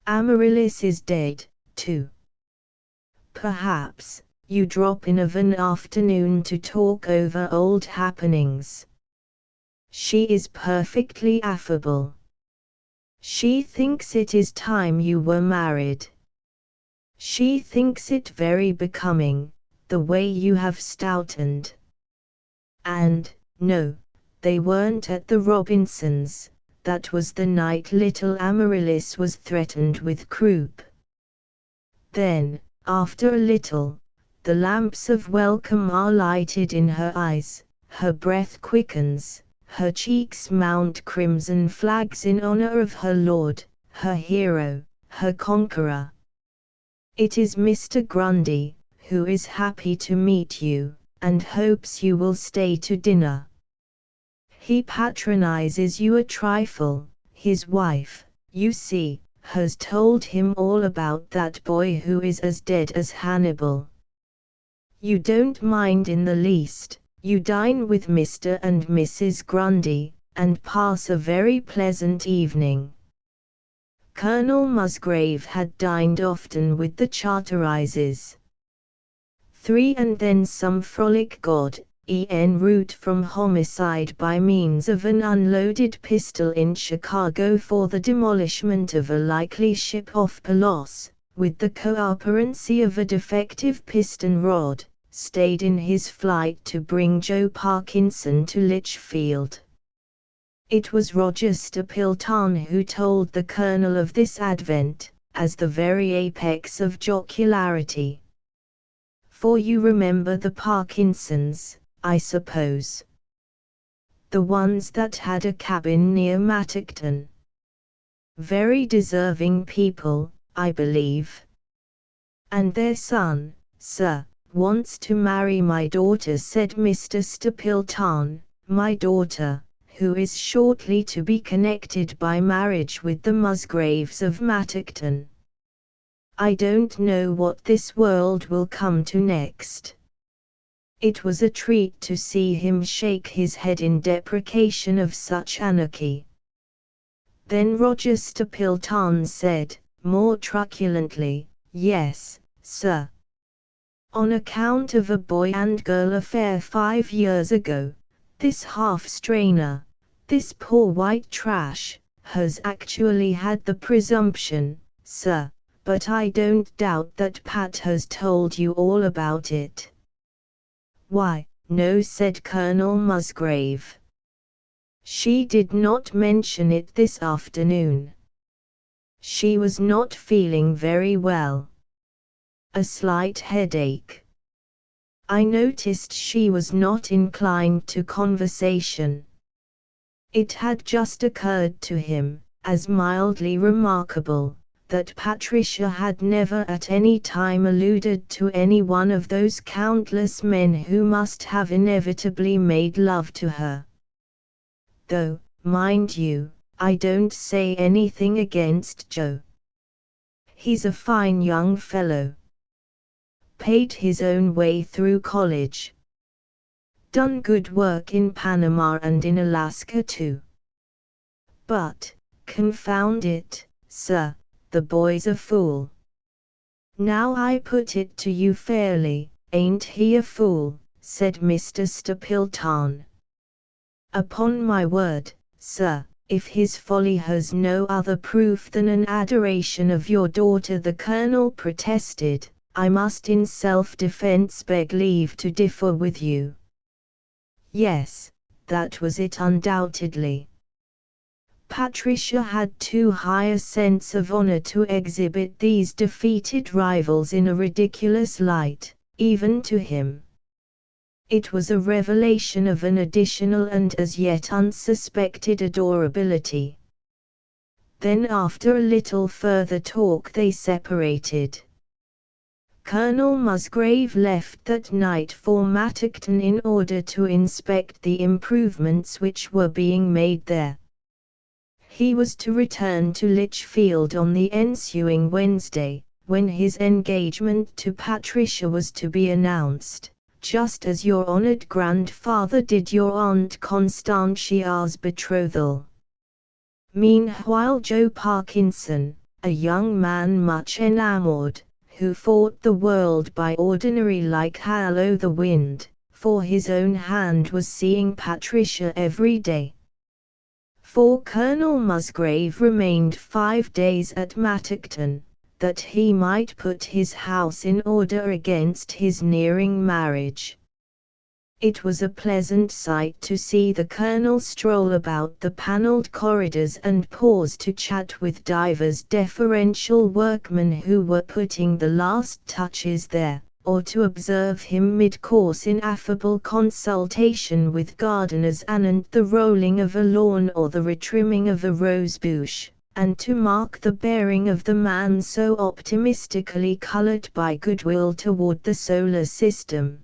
Amaryllis is dead, too. Perhaps, you drop in of an afternoon to talk over old happenings. She is perfectly affable. She thinks it is time you were married. She thinks it very becoming, the way you have stoutened. And, no, they weren't at the Robinsons', that was the night little Amaryllis was threatened with croup. Then, after a little, the lamps of welcome are lighted in her eyes, her breath quickens, her cheeks mount crimson flags in honor of her lord, her hero, her conqueror. It is Mr. Grundy, who is happy to meet you, and hopes you will stay to dinner. He patronizes you a trifle. His wife, you see, has told him all about that boy who is as dead as Hannibal. You don't mind in the least. You dine with Mr. and Mrs. Grundy, and pass a very pleasant evening. Colonel Musgrave had dined often with the Charterises. 3 and then some frolic got en route from homicide by means of an unloaded pistol in Chicago for the demolishment of a likely ship off Palos, with the cooperancy of a defective piston rod, stayed in his flight to bring Joe Parkinson to Lichfield. It was Roger Stapleton who told the colonel of this advent, as the very apex of jocularity. For you remember the Parkinsons, I suppose. The ones that had a cabin near Mattockton. Very deserving people, I believe. And their son, sir, wants to marry my daughter, said Mr. Stapleton, my daughter, who is shortly to be connected by marriage with the Musgraves of Mattockton. I don't know what this world will come to next. It was a treat to see him shake his head in deprecation of such anarchy. Then Roger Stapleton said, more truculently, yes, sir. On account of a boy and girl affair 5 years ago, this half-strainer, this poor white trash, has actually had the presumption, sir, but I don't doubt that Pat has told you all about it. Why, no, said Colonel Musgrave. She did not mention it this afternoon. She was not feeling very well. A slight headache. I noticed she was not inclined to conversation. It had just occurred to him, as mildly remarkable, that Patricia had never at any time alluded to any one of those countless men who must have inevitably made love to her. Though, mind you, I don't say anything against Joe. He's a fine young fellow. Paid his own way through college. Done good work in Panama and in Alaska too. But, confound it, sir, the boy's a fool. Now I put it to you fairly, ain't he a fool, said Mr. Stapleton. Upon my word, sir, if his folly has no other proof than an adoration of your daughter, the colonel protested, I must in self-defense beg leave to differ with you. Yes, that was it undoubtedly. Patricia had too high a sense of honor to exhibit these defeated rivals in a ridiculous light, even to him. It was a revelation of an additional and as yet unsuspected adorability. Then after a little further talk they separated. Colonel Musgrave left that night for Mattockton in order to inspect the improvements which were being made there. He was to return to Lichfield on the ensuing Wednesday, when his engagement to Patricia was to be announced, just as your honoured grandfather did your Aunt Constantia's betrothal. Meanwhile Joe Parkinson, a young man much enamoured, who fought the world by ordinary like Hal o' the wind, for his own hand was seeing Patricia every day. For Colonel Musgrave remained 5 days at Mattockton, that he might put his house in order against his nearing marriage. It was a pleasant sight to see the colonel stroll about the panelled corridors and pause to chat with divers deferential workmen who were putting the last touches there, or to observe him mid-course in affable consultation with gardeners anent the rolling of a lawn or the retrimming of a rose-bush, and to mark the bearing of the man so optimistically colored by goodwill toward the solar system.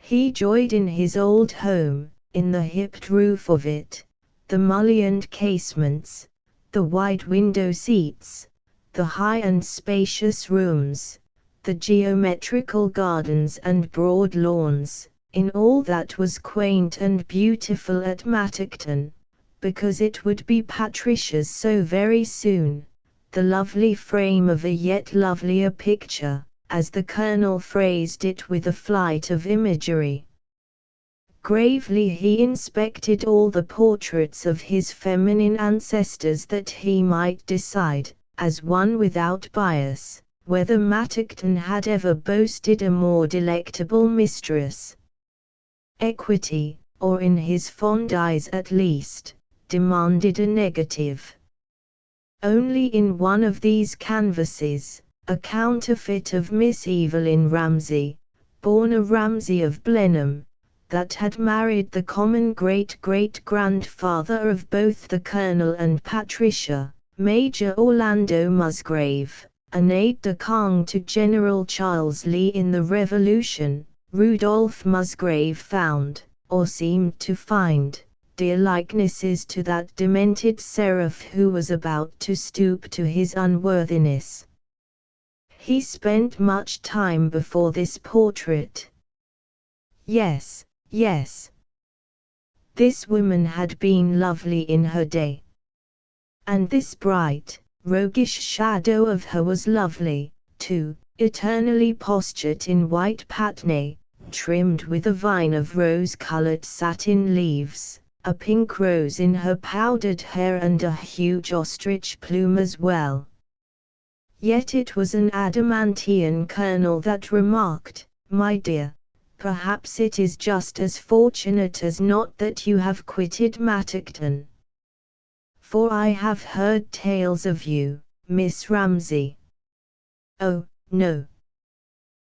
He joyed in his old home, in the hipped roof of it, the mullioned casements, the wide window seats, the high and spacious rooms, the geometrical gardens and broad lawns, in all that was quaint and beautiful at Mattockton, because it would be Patricia's so very soon, the lovely frame of a yet lovelier picture, as the Colonel phrased it with a flight of imagery. Gravely he inspected all the portraits of his feminine ancestors that he might decide, as one without bias, whether Mattockton had ever boasted a more delectable mistress. Equity, or in his fond eyes at least, demanded a negative. Only in one of these canvases, a counterfeit of Miss Evelyn Ramsay, born a Ramsay of Blenheim, that had married the common great-great-grandfather of both the Colonel and Patricia, Major Orlando Musgrave, an aide-de-camp to General Charles Lee in the Revolution, Rudolph Musgrave found, or seemed to find, dear likenesses to that demented seraph who was about to stoop to his unworthiness. He spent much time before this portrait. Yes, yes. This woman had been lovely in her day. And this bright, roguish shadow of her was lovely, too, eternally postured in white patine, trimmed with a vine of rose-colored satin leaves, a pink rose in her powdered hair and a huge ostrich plume as well. Yet it was an adamantian Colonel that remarked, "My dear, perhaps it is just as fortunate as not that you have quitted Mattockton. For I have heard tales of you, Miss Ramsay." "Oh, no.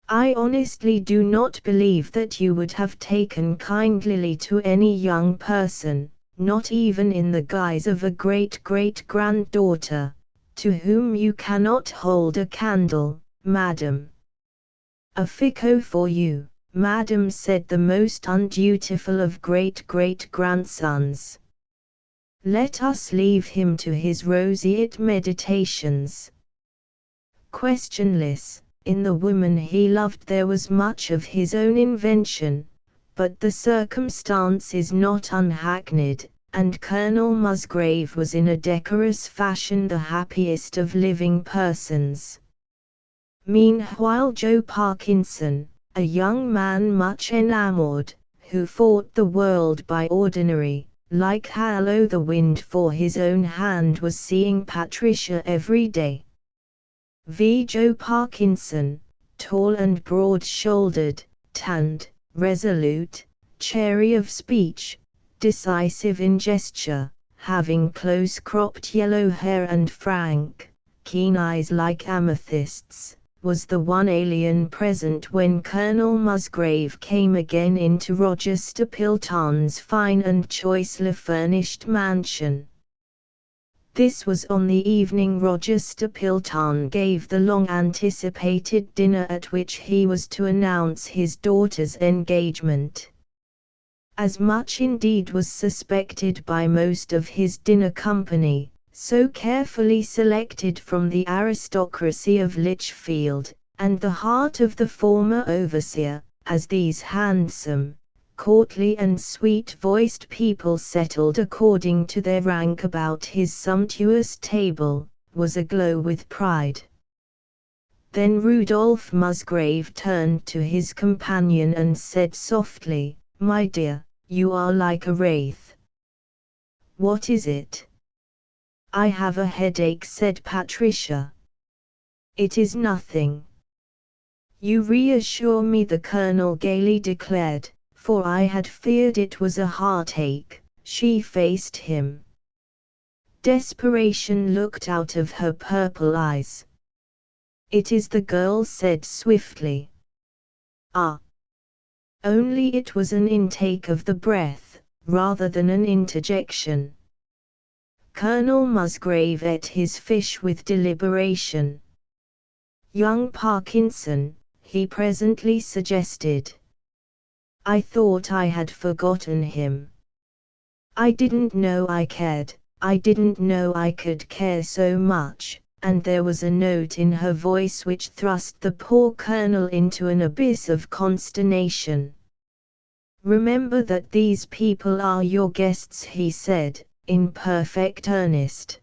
I honestly do not believe that you would have taken kindly to any young person, not even in the guise of a great-great-granddaughter, to whom you cannot hold a candle, madam." "A fico for you, madam," said the most undutiful of great-great-grandsons. "Let us leave him to his roseate meditations." Questionless, in the woman he loved there was much of his own invention, but the circumstance is not unhackneyed, and Colonel Musgrave was in a decorous fashion the happiest of living persons. Meanwhile Joe Parkinson, a young man much enamoured, who fought the world by ordinary, like Hallow the wind for his own hand, was seeing Patricia every day. Joe Parkinson, tall and broad-shouldered, tanned, resolute, chary of speech, decisive in gesture, having close-cropped yellow hair and frank, keen eyes like amethysts, was the one alien present when Colonel Musgrave came again into Rochester Pilton's fine and choicely furnished mansion. This was on the evening Rochester Pilton gave the long-anticipated dinner at which he was to announce his daughter's engagement. As much indeed was suspected by most of his dinner company, so carefully selected from the aristocracy of Lichfield, and the heart of the former overseer, as these handsome, courtly and sweet-voiced people settled according to their rank about his sumptuous table, was aglow with pride. Then Rudolph Musgrave turned to his companion and said softly, "My dear, you are like a wraith." "What is it?" "I have a headache," said Patricia. "It is nothing." "You reassure me," the Colonel gaily declared, for I had feared it was a heartache. She faced him. Desperation looked out of her purple eyes. "It is," the girl said swiftly. Ah! Only it was an intake of the breath, rather than an interjection. Colonel Musgrave ate his fish with deliberation. "Young Parkinson," he presently suggested. "I thought I had forgotten him. I didn't know I cared, I didn't know I could care so much," and there was a note in her voice which thrust the poor colonel into an abyss of consternation. "Remember that these people are your guests," he said, in perfect earnest.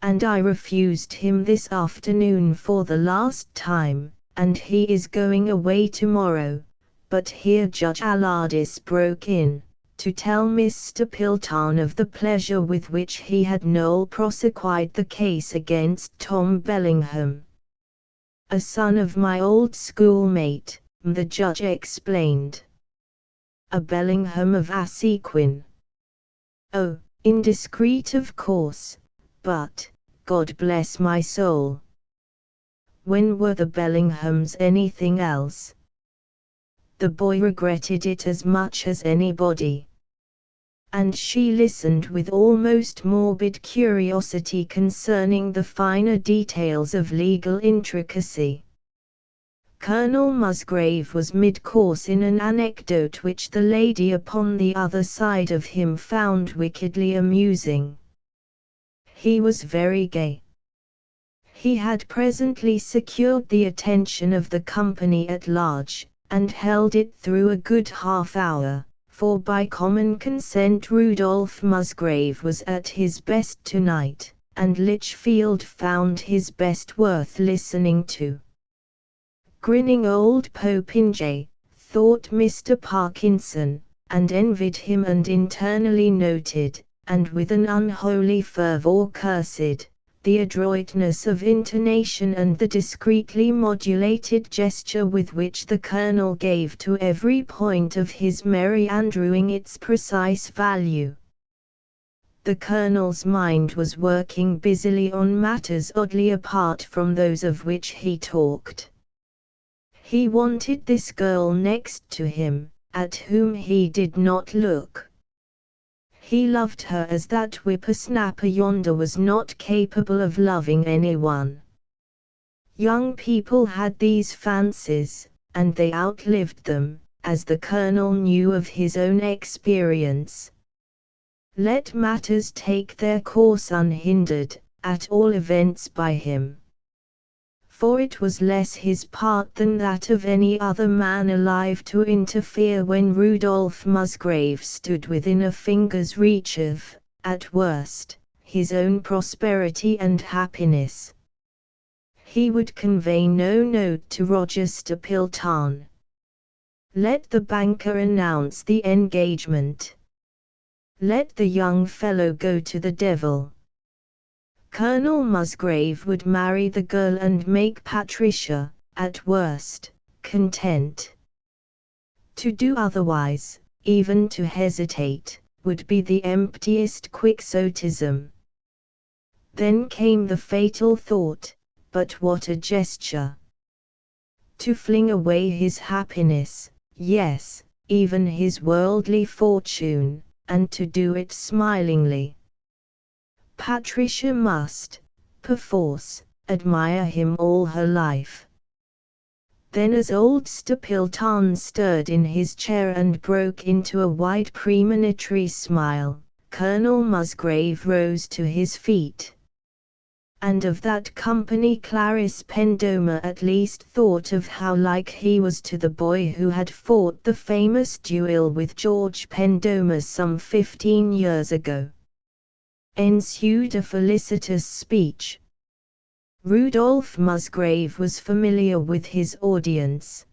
"And I refused him this afternoon for the last time, and he is going away tomorrow." But here Judge Allardyce broke in, to tell Mr. Pilton of the pleasure with which he had prosecuted the case against Tom Bellingham. "A son of my old schoolmate," the judge explained. "A Bellingham of Assequin. Oh, indiscreet of course, but, God bless my soul! When were the Bellinghams anything else?" The boy regretted it as much as anybody. And she listened with almost morbid curiosity concerning the finer details of legal intricacy. Colonel Musgrave was mid-course in an anecdote which the lady upon the other side of him found wickedly amusing. He was very gay. He had presently secured the attention of the company at large, and held it through a good half-hour, for by common consent Rudolph Musgrave was at his best tonight, and Lichfield found his best worth listening to. Grinning old Popinjay, thought Mr. Parkinson, and envied him and internally noted, and with an unholy fervour cursed, the adroitness of intonation and the discreetly modulated gesture with which the colonel gave to every point of his merry andrewing its precise value. The colonel's mind was working busily on matters oddly apart from those of which he talked. He wanted this girl next to him, at whom he did not look. He loved her as that whippersnapper yonder was not capable of loving anyone. Young people had these fancies, and they outlived them, as the colonel knew of his own experience. Let matters take their course unhindered, at all events by him. For it was less his part than that of any other man alive to interfere when Rudolph Musgrave stood within a finger's reach of, at worst, his own prosperity and happiness. He would convey no note to Roger Stapleton. Let the banker announce the engagement. Let the young fellow go to the devil. Colonel Musgrave would marry the girl and make Patricia, at worst, content. To do otherwise, even to hesitate, would be the emptiest quixotism. Then came the fatal thought, but what a gesture! To fling away his happiness, yes, even his worldly fortune, and to do it smilingly. Patricia must, perforce, admire him all her life. Then as old Stapleton stirred in his chair and broke into a wide premonitory smile, Colonel Musgrave rose to his feet. And of that company Clarice Pendomer at least thought of how like he was to the boy who had fought the famous duel with George Pendomer some 15 years ago. Ensued a felicitous speech. Rudolph Musgrave was familiar with his audience.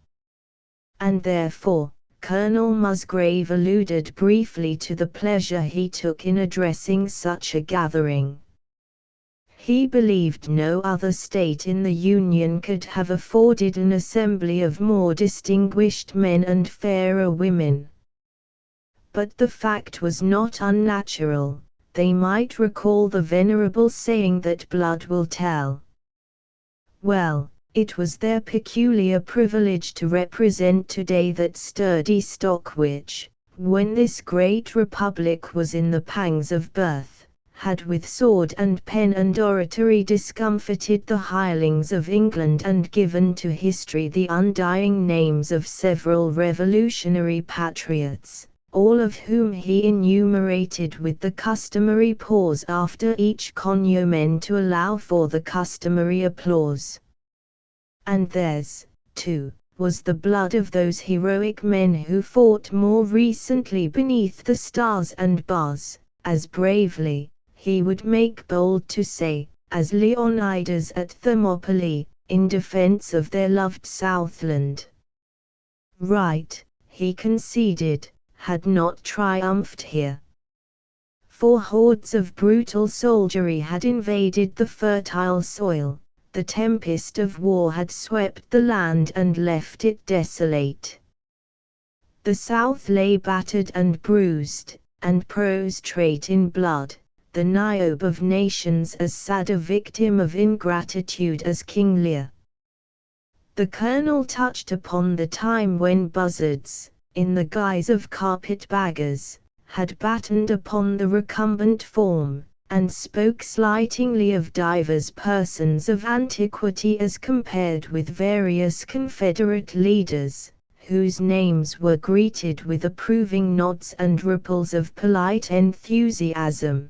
And therefore, Colonel Musgrave alluded briefly to the pleasure he took in addressing such a gathering. He believed no other state in the Union could have afforded an assembly of more distinguished men and fairer women. But the fact was not unnatural. They might recall the venerable saying that blood will tell. Well, It was their peculiar privilege to represent today that sturdy stock which, when this great republic was in the pangs of birth, had with sword and pen and oratory discomfited the hirelings of England and given to history the undying names of several revolutionary patriots, all of whom he enumerated with the customary pause after each cognomen to allow for the customary applause. And theirs, too, was the blood of those heroic men who fought more recently beneath the stars and bars, as bravely, he would make bold to say, as Leonidas at Thermopylae, in defense of their loved Southland. Right, he conceded, had not triumphed here. For hordes of brutal soldiery had invaded the fertile soil. The tempest of war had swept the land and left it desolate. The South lay battered and bruised, and prostrate in blood, the Niobe of nations as sad a victim of ingratitude as King Lear. The colonel touched upon the time when buzzards, in the guise of carpetbaggers, had battened upon the recumbent form, and spoke slightingly of divers persons of antiquity as compared with various Confederate leaders, whose names were greeted with approving nods and ripples of polite enthusiasm.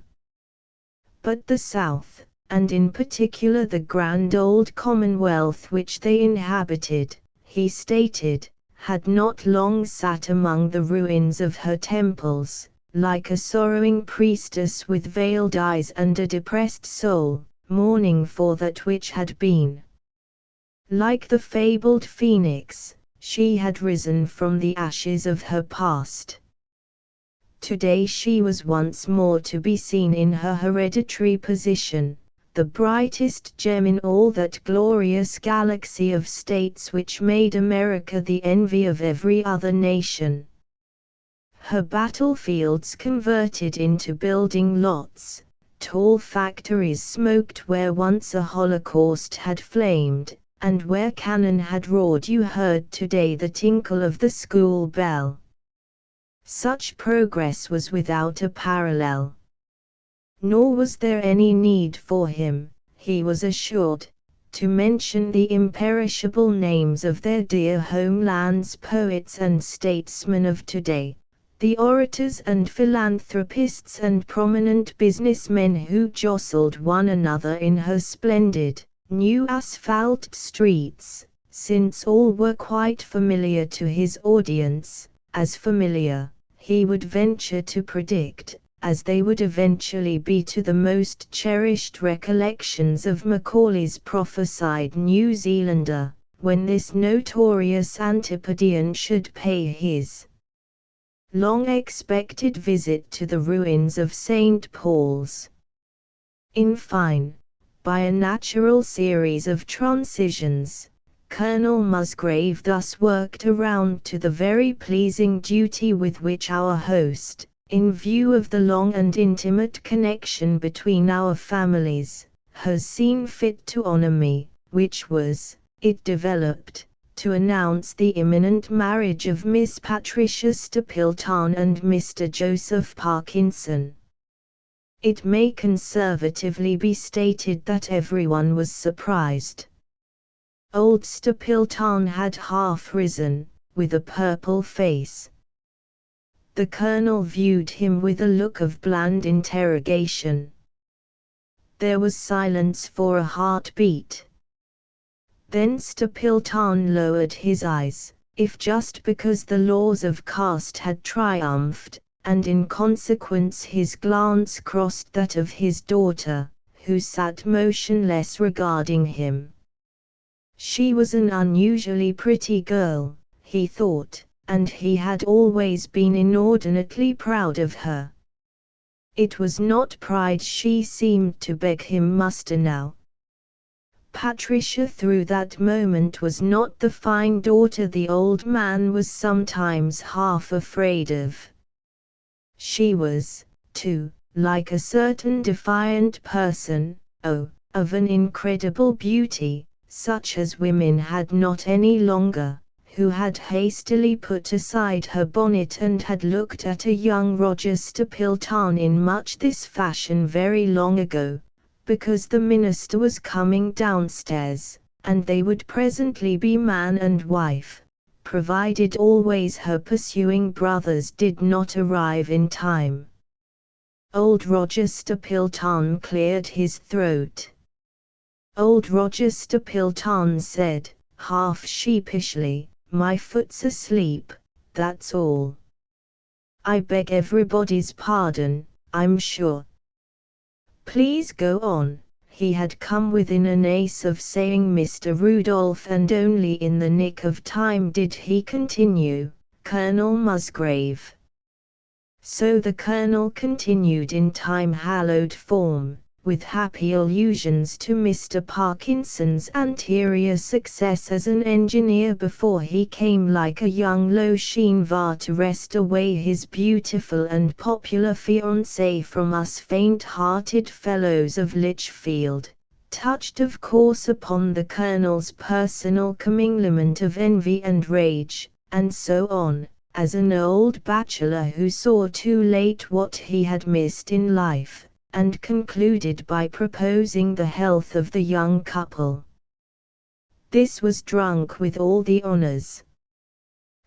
But the South, and in particular the grand old Commonwealth which they inhabited, he stated, had not long sat among the ruins of her temples, like a sorrowing priestess with veiled eyes and a depressed soul, mourning for that which had been. Like the fabled phoenix, she had risen from the ashes of her past. Today she was once more to be seen in her hereditary position, the brightest gem in all that glorious galaxy of states which made America the envy of every other nation. Her battlefields converted into building lots, tall factories smoked where once a holocaust had flamed, and where cannon had roared you heard today the tinkle of the school bell. Such progress was without a parallel. Nor was there any need for him, he was assured, to mention the imperishable names of their dear homeland's poets and statesmen of today, the orators and philanthropists and prominent businessmen who jostled one another in her splendid, new asphalt streets, since all were quite familiar to his audience, as familiar, he would venture to predict, as they would eventually be to the most cherished recollections of Macaulay's prophesied New Zealander, when this notorious Antipodean should pay his long-expected visit to the ruins of St. Paul's. In fine, by a natural series of transitions, Colonel Musgrave thus worked around to the very pleasing duty with which our host, in view of the long and intimate connection between our families, has seen fit to honor me, which was, it developed, to announce the imminent marriage of Miss Patricia Stapleton and Mr. Joseph Parkinson. It may conservatively be stated that everyone was surprised. Old Stapleton had half risen, with a purple face. The colonel viewed him with a look of bland interrogation. There was silence for a heartbeat. Then Stapleton lowered his eyes, if just because the laws of caste had triumphed, and in consequence his glance crossed that of his daughter, who sat motionless regarding him. She was an unusually pretty girl, he thought, and he had always been inordinately proud of her. It was not pride she seemed to beg him muster now. Patricia through that moment was not the fine daughter the old man was sometimes half afraid of. She was, too, like a certain defiant person, of an incredible beauty, such as women had not any longer, who had hastily put aside her bonnet and had looked at a young Roger Stapleton in much this fashion very long ago, because the minister was coming downstairs, and they would presently be man and wife, provided always her pursuing brothers did not arrive in time. Old Roger Stapleton cleared his throat. Old Roger Stapleton said, half sheepishly, "My foot's asleep, that's all. I beg everybody's pardon, I'm sure." "Please go on." He had come within an ace of saying Mr. Rudolph, and only in the nick of time did he continue, "Colonel Musgrave." So the Colonel continued in time-hallowed form, with happy allusions to Mr. Parkinson's anterior success as an engineer before he came like a young Lochinvar to wrest away his beautiful and popular fiancée from us faint-hearted fellows of Lichfield, touched of course upon the Colonel's personal comminglement of envy and rage, and so on, as an old bachelor who saw too late what he had missed in life, and concluded by proposing the health of the young couple. This was drunk with all the honours.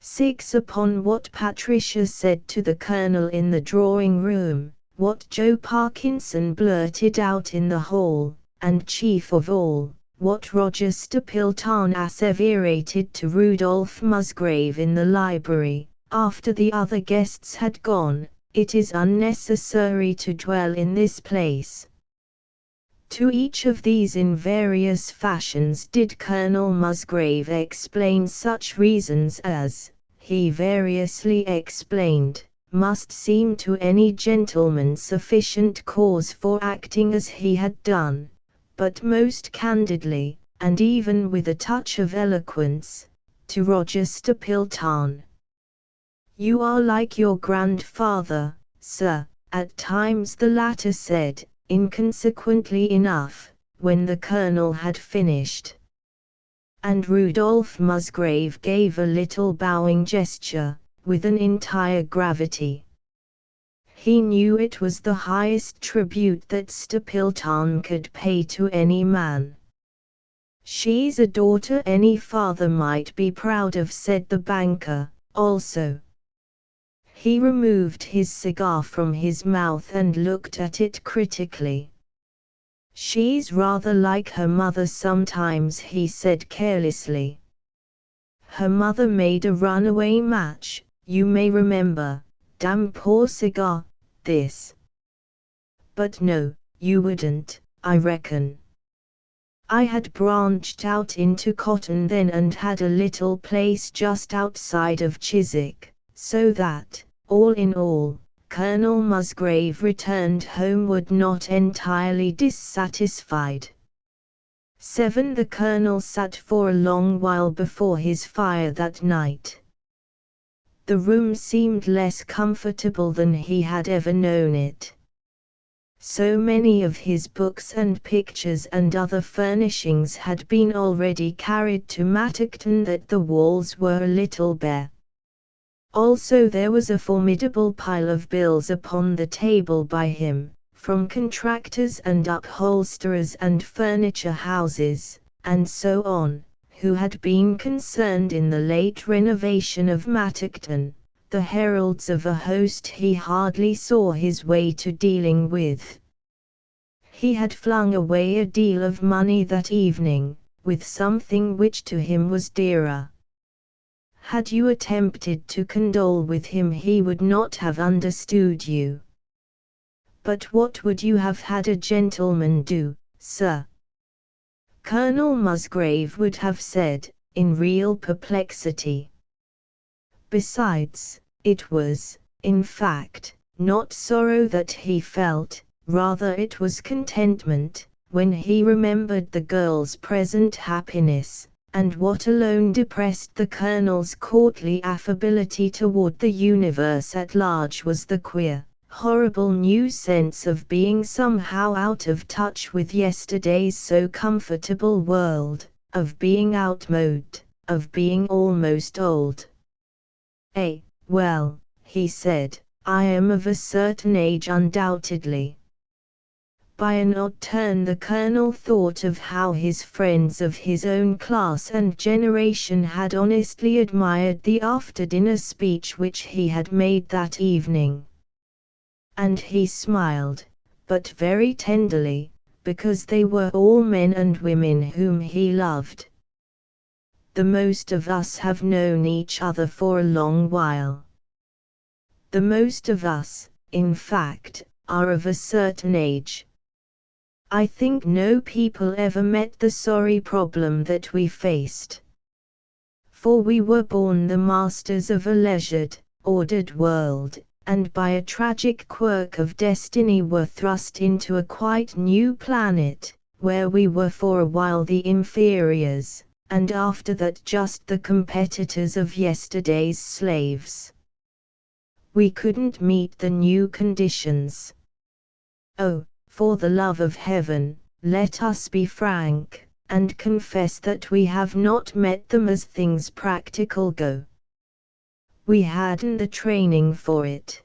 6. Upon what Patricia said to the Colonel in the drawing-room, what Joe Parkinson blurted out in the hall, and chief of all, what Roger Stapleton asseverated to Rudolph Musgrave in the library, after the other guests had gone, it is unnecessary to dwell in this place. To each of these in various fashions did Colonel Musgrave explain such reasons as, he variously explained, must seem to any gentleman sufficient cause for acting as he had done, but most candidly, and even with a touch of eloquence, to Roger Stapleton. "You are like your grandfather, sir," at times the latter said, inconsequently enough, when the Colonel had finished. And Rudolph Musgrave gave a little bowing gesture, with an entire gravity. He knew it was the highest tribute that Stapleton could pay to any man. "She's a daughter any father might be proud of," said the banker, also. He removed his cigar from his mouth and looked at it critically. "She's rather like her mother sometimes," he said carelessly. "Her mother made a runaway match, you may remember. Damn poor cigar, this. But no, you wouldn't, I reckon. I had branched out into cotton then and had a little place just outside of Chiswick, so that, all in all, Colonel Musgrave returned homeward not entirely dissatisfied. 7. The Colonel sat for a long while before his fire that night. The room seemed less comfortable than he had ever known it. So many of his books and pictures and other furnishings had been already carried to Mattockton that the walls were a little bare. Also there was a formidable pile of bills upon the table by him, from contractors and upholsterers and furniture houses, and so on, who had been concerned in the late renovation of Mattockton, the heralds of a host he hardly saw his way to dealing with. He had flung away a deal of money that evening, with something which to him was dearer. Had you attempted to condole with him he would not have understood you. But what would you have had a gentleman do, sir? Colonel Musgrave would have said, in real perplexity. Besides, it was, in fact, not sorrow that he felt, rather it was contentment, when he remembered the girl's present happiness, and what alone depressed the Colonel's courtly affability toward the universe at large was the queer, horrible new sense of being somehow out of touch with yesterday's so comfortable world, of being outmoded, of being almost old. Well, he said, I am of a certain age undoubtedly. By an odd turn the Colonel thought of how his friends of his own class and generation had honestly admired the after-dinner speech which he had made that evening. And he smiled, but very tenderly, because they were all men and women whom he loved. The most of us have known each other for a long while. The most of us, in fact, are of a certain age. I think no people ever met the sorry problem that we faced. For we were born the masters of a leisured, ordered world, and by a tragic quirk of destiny were thrust into a quite new planet, where we were for a while the inferiors, and after that just the competitors of yesterday's slaves. We couldn't meet the new conditions. Oh, for the love of heaven, let us be frank, and confess that we have not met them as things practical go. We hadn't the training for it.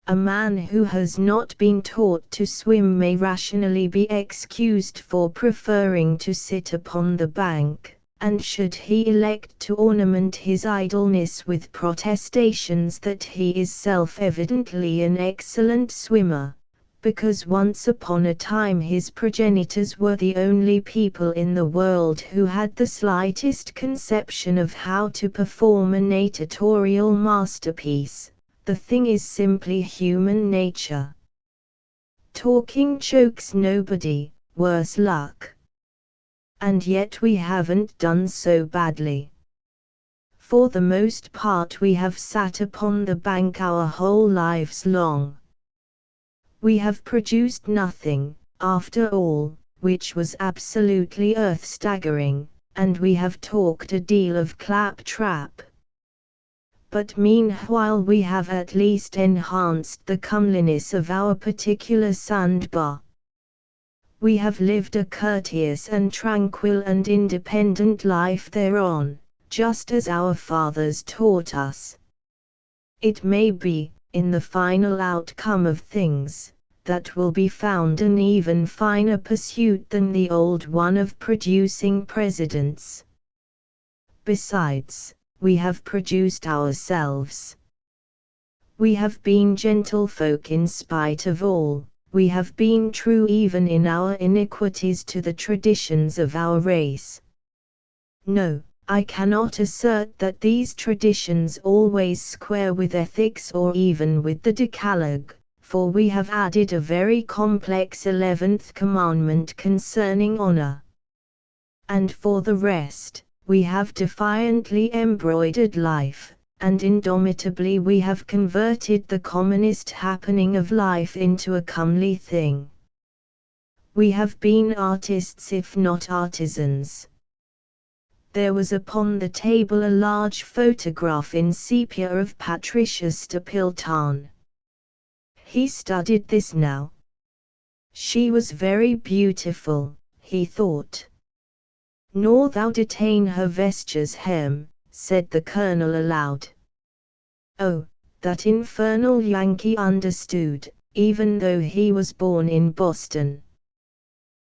A man who has not been taught to swim may rationally be excused for preferring to sit upon the bank, and should he elect to ornament his idleness with protestations that he is self-evidently an excellent swimmer, because once upon a time his progenitors were the only people in the world who had the slightest conception of how to perform a natatorial masterpiece, the thing is simply human nature. Talking chokes nobody, worse luck. And yet we haven't done so badly. For the most part we have sat upon the bank our whole lives long. We have produced nothing, after all, which was absolutely earth-staggering, and we have talked a deal of claptrap. But meanwhile we have at least enhanced the comeliness of our particular sandbar. We have lived a courteous and tranquil and independent life thereon, just as our fathers taught us. It may be, in the final outcome of things, that will be found an even finer pursuit than the old one of producing presidents. Besides, we have produced ourselves. We have been gentlefolk in spite of all. We have been true even in our iniquities to the traditions of our race. No, I cannot assert that these traditions always square with ethics or even with the Decalogue, for we have added a very complex 11th commandment concerning honor. And for the rest, we have defiantly embroidered life, and indomitably we have converted the commonest happening of life into a comely thing. We have been artists if not artisans. There was upon the table a large photograph in sepia of Patricia Stapleton. He studied this now. She was very beautiful, he thought. Nor thou detain her vesture's hem, said the Colonel aloud. Oh, that infernal Yankee understood, even though he was born in Boston.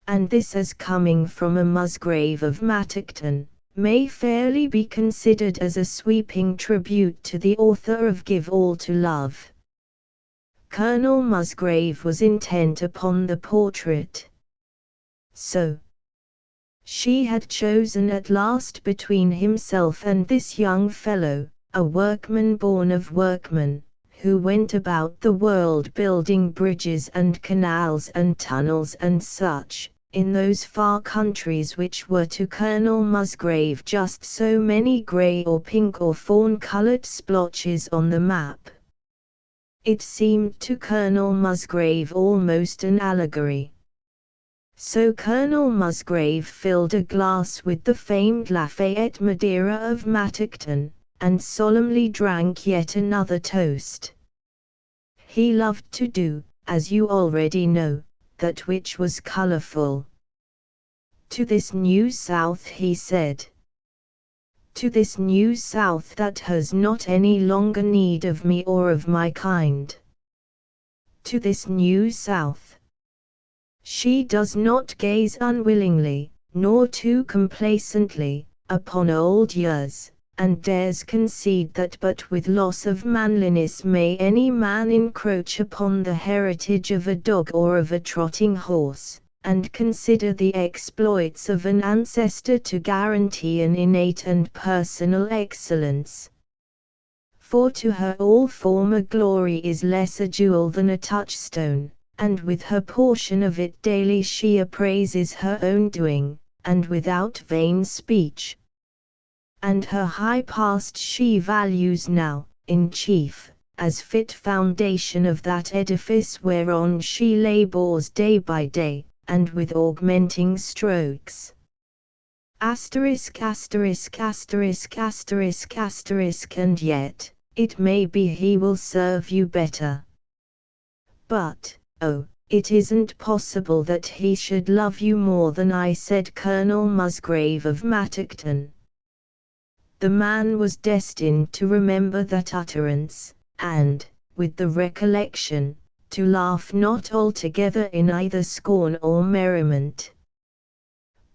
And this as coming from a Musgrave of Mattockton, may fairly be considered as a sweeping tribute to the author of Give All to Love. Colonel Musgrave was intent upon the portrait. So, she had chosen at last between himself and this young fellow, a workman born of workmen, who went about the world building bridges and canals and tunnels and such, in those far countries which were to Colonel Musgrave just so many grey or pink or fawn-coloured splotches on the map. It seemed to Colonel Musgrave almost an allegory. So Colonel Musgrave filled a glass with the famed Lafayette Madeira of Mattockton, and solemnly drank yet another toast. He loved to do, as you already know, that which was colourful. To this new South he said. To this new South that has not any longer need of me or of my kind. To this new South. She does not gaze unwillingly, nor too complacently, upon old years, and dares concede that but with loss of manliness may any man encroach upon the heritage of a dog or of a trotting horse, and consider the exploits of an ancestor to guarantee an innate and personal excellence. For to her all former glory is less a jewel than a touchstone, and with her portion of it daily she appraises her own doing, and without vain speech. And her high past she values now, in chief, as fit foundation of that edifice whereon she labors day by day, and with augmenting strokes. Asterisk asterisk asterisk asterisk asterisk and yet, it may be he will serve you better. But, oh, it isn't possible that he should love you more than I, said Colonel Musgrave of Mattockton. The man was destined to remember that utterance, and, with the recollection, to laugh not altogether in either scorn or merriment.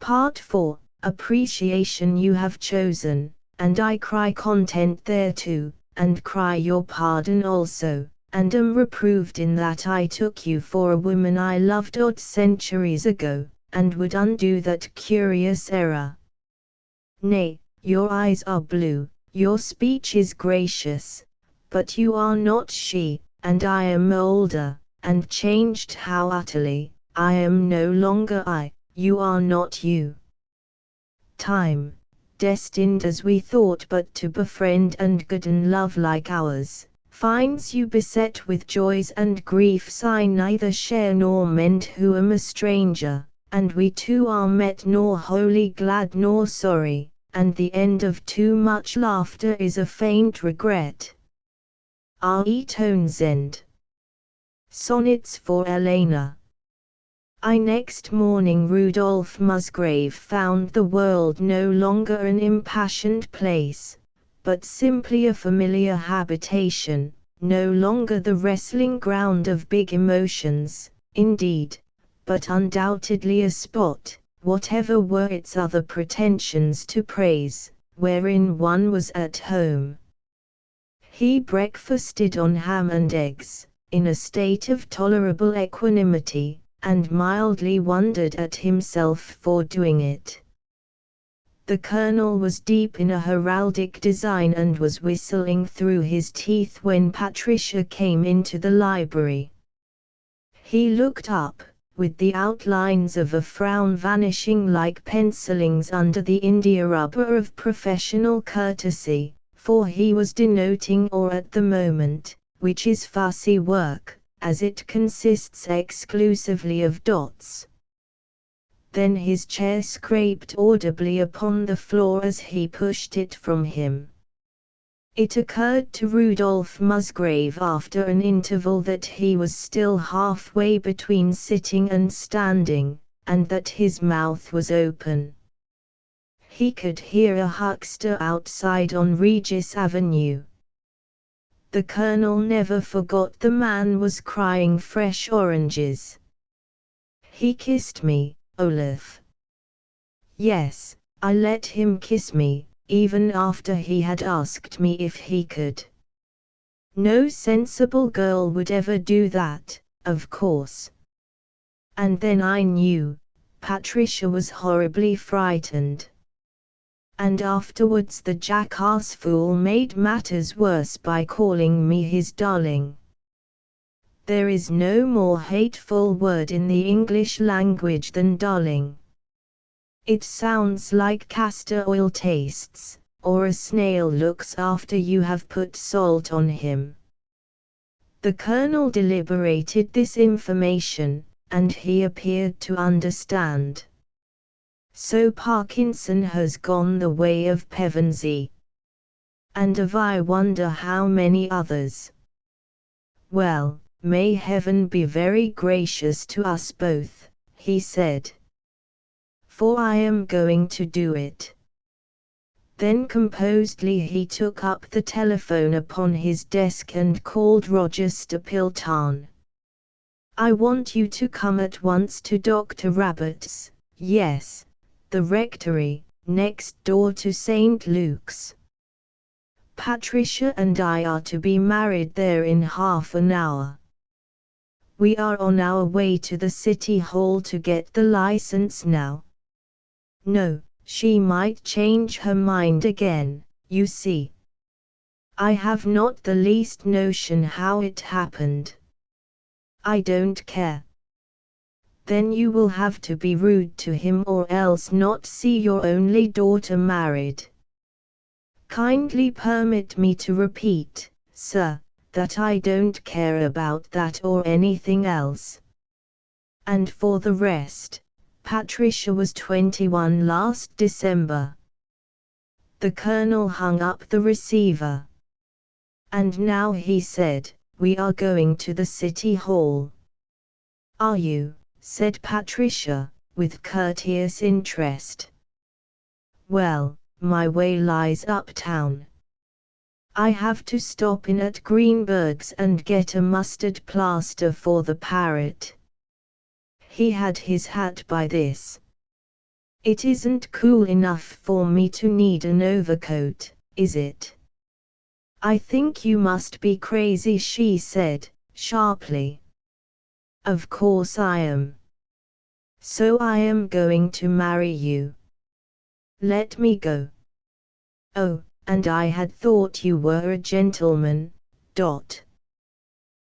Part 4. Appreciation you have chosen, and I cry content thereto, and cry your pardon also, and am reproved in that I took you for a woman I loved odd centuries ago, and would undo that curious error. Nay, your eyes are blue, your speech is gracious, but you are not she, and I am older, and changed how utterly. I am no longer I, you are not you. Time, destined as we thought but to befriend and goodden love like ours, finds you beset with joys and griefs I neither share nor mend who am a stranger, and we two are met nor wholly glad nor sorry, and the end of too much laughter is a faint regret. R.E. Townsend. Sonnets for Elena. I next morning Rudolph Musgrave found the world no longer an impassioned place, but simply a familiar habitation, no longer the wrestling ground of big emotions, indeed, but undoubtedly a spot, whatever were its other pretensions to praise, wherein one was at home. He breakfasted on ham and eggs, in a state of tolerable equanimity, and mildly wondered at himself for doing it. The colonel was deep in a heraldic design and was whistling through his teeth when Patricia came into the library. He looked up, with the outlines of a frown vanishing like pencillings under the india rubber of professional courtesy, for he was denoting or at the moment, which is fussy work, as it consists exclusively of dots. Then his chair scraped audibly upon the floor as he pushed it from him. It occurred to Rudolph Musgrave after an interval that he was still halfway between sitting and standing, and that his mouth was open. He could hear a huckster outside on Regis Avenue. The colonel never forgot the man was crying fresh oranges. He kissed me, Olaf. Yes, I let him kiss me, even after he had asked me if he could. No sensible girl would ever do that, of course. And then I knew, Patricia was horribly frightened. And afterwards the jackass fool made matters worse by calling me his darling. There is no more hateful word in the English language than darling. It sounds like castor oil tastes, or a snail looks after you have put salt on him. The colonel deliberated this information, and he appeared to understand. So Parkinson has gone the way of Pevensey. And of I wonder how many others. Well, may heaven be very gracious to us both, he said. for I am going to do it." Then composedly he took up the telephone upon his desk and called Roger Stapleton. "I want you to come at once to Dr. Rabbit's, yes, the rectory, next door to St. Luke's. Patricia and I are to be married there in half an hour. We are on our way to the city hall to get the license now. No, she might change her mind again, you see. I have not the least notion how it happened. I don't care. Then you will have to be rude to him or else not see your only daughter married. Kindly permit me to repeat, sir, that I don't care about that or anything else. And for the rest, Patricia was 21 last December." The colonel hung up the receiver. "And now," he said, "we are going to the city hall." "Are you?" said Patricia, with courteous interest. "Well, my way lies uptown. I have to stop in at Greenberg's and get a mustard plaster for the parrot." He had his hat by this. "It isn't cool enough for me to need an overcoat, is it?" "I think you must be crazy," she said, sharply. "Of course I am. So I am going to marry you. Let me go." "Oh, and I had thought you were a gentleman, Dot.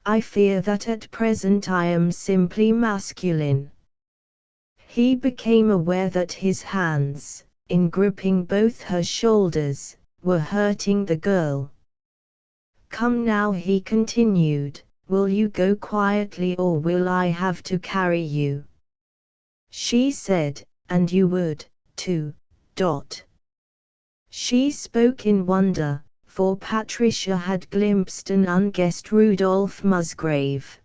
I fear that at present I am simply masculine." He became aware that his hands, in gripping both her shoulders, were hurting the girl. "Come now," he continued, "will you go quietly or will I have to carry you?" She said, "And you would, too, Dot." She spoke in wonder, for Patricia had glimpsed an unguessed Rudolph Musgrave.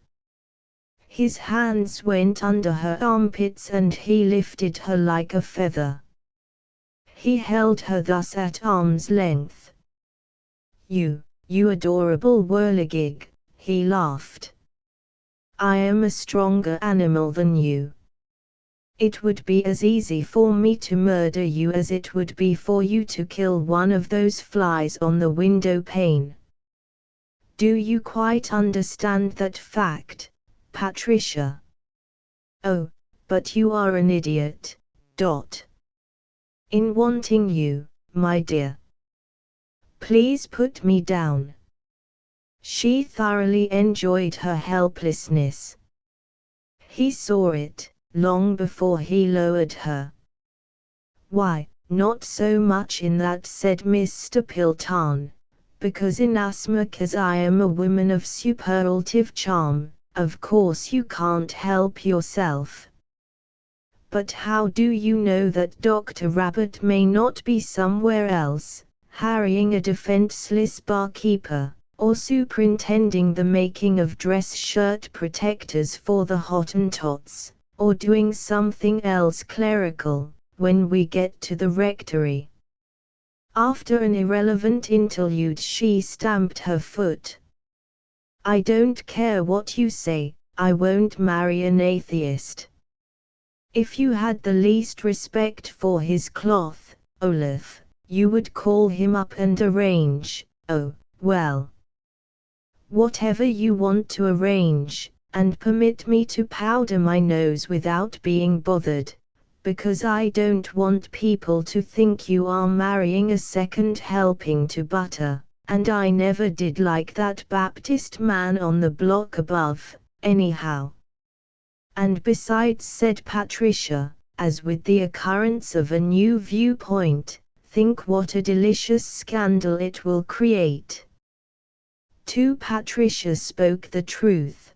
His hands went under her armpits and he lifted her like a feather. He held her thus at arm's length. You adorable whirligig," he laughed. "I am a stronger animal than you. It would be as easy for me to murder you as it would be for you to kill one of those flies on the window pane. Do you quite understand that fact, Patricia?" "Oh, but you are an idiot, Dot." "In wanting you, my dear. Please put me down." She thoroughly enjoyed her helplessness. He saw it, long before he lowered her. "Why, not so much in that," said Miss Stapleton, "because inasmuch as I am a woman of superlative charm, of course you can't help yourself. But how do you know that Dr. Rabbit may not be somewhere else, harrying a defenseless barkeeper, or superintending the making of dress shirt protectors for the Hottentots, or doing something else clerical, when we get to the rectory?" After an irrelevant interlude she stamped her foot. "I don't care what you say, I won't marry an atheist. If you had the least respect for his cloth, Olaf, you would call him up and arrange, well, whatever you want to arrange, and permit me to powder my nose without being bothered, because I don't want people to think you are marrying a second helping to butter, and I never did like that Baptist man on the block above, anyhow. And besides," said Patricia, as with the occurrence of a new viewpoint, "think what a delicious scandal it will create." Patricia spoke the truth.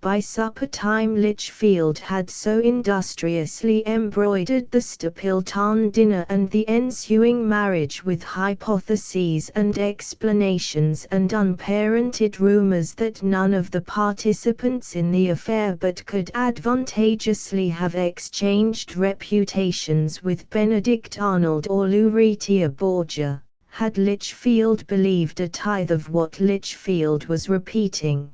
By supper time Lichfield had so industriously embroidered the Stapleton dinner and the ensuing marriage with hypotheses and explanations and unparented rumours that none of the participants in the affair but could advantageously have exchanged reputations with Benedict Arnold or Lucretia Borgia, had Lichfield believed a tithe of what Lichfield was repeating.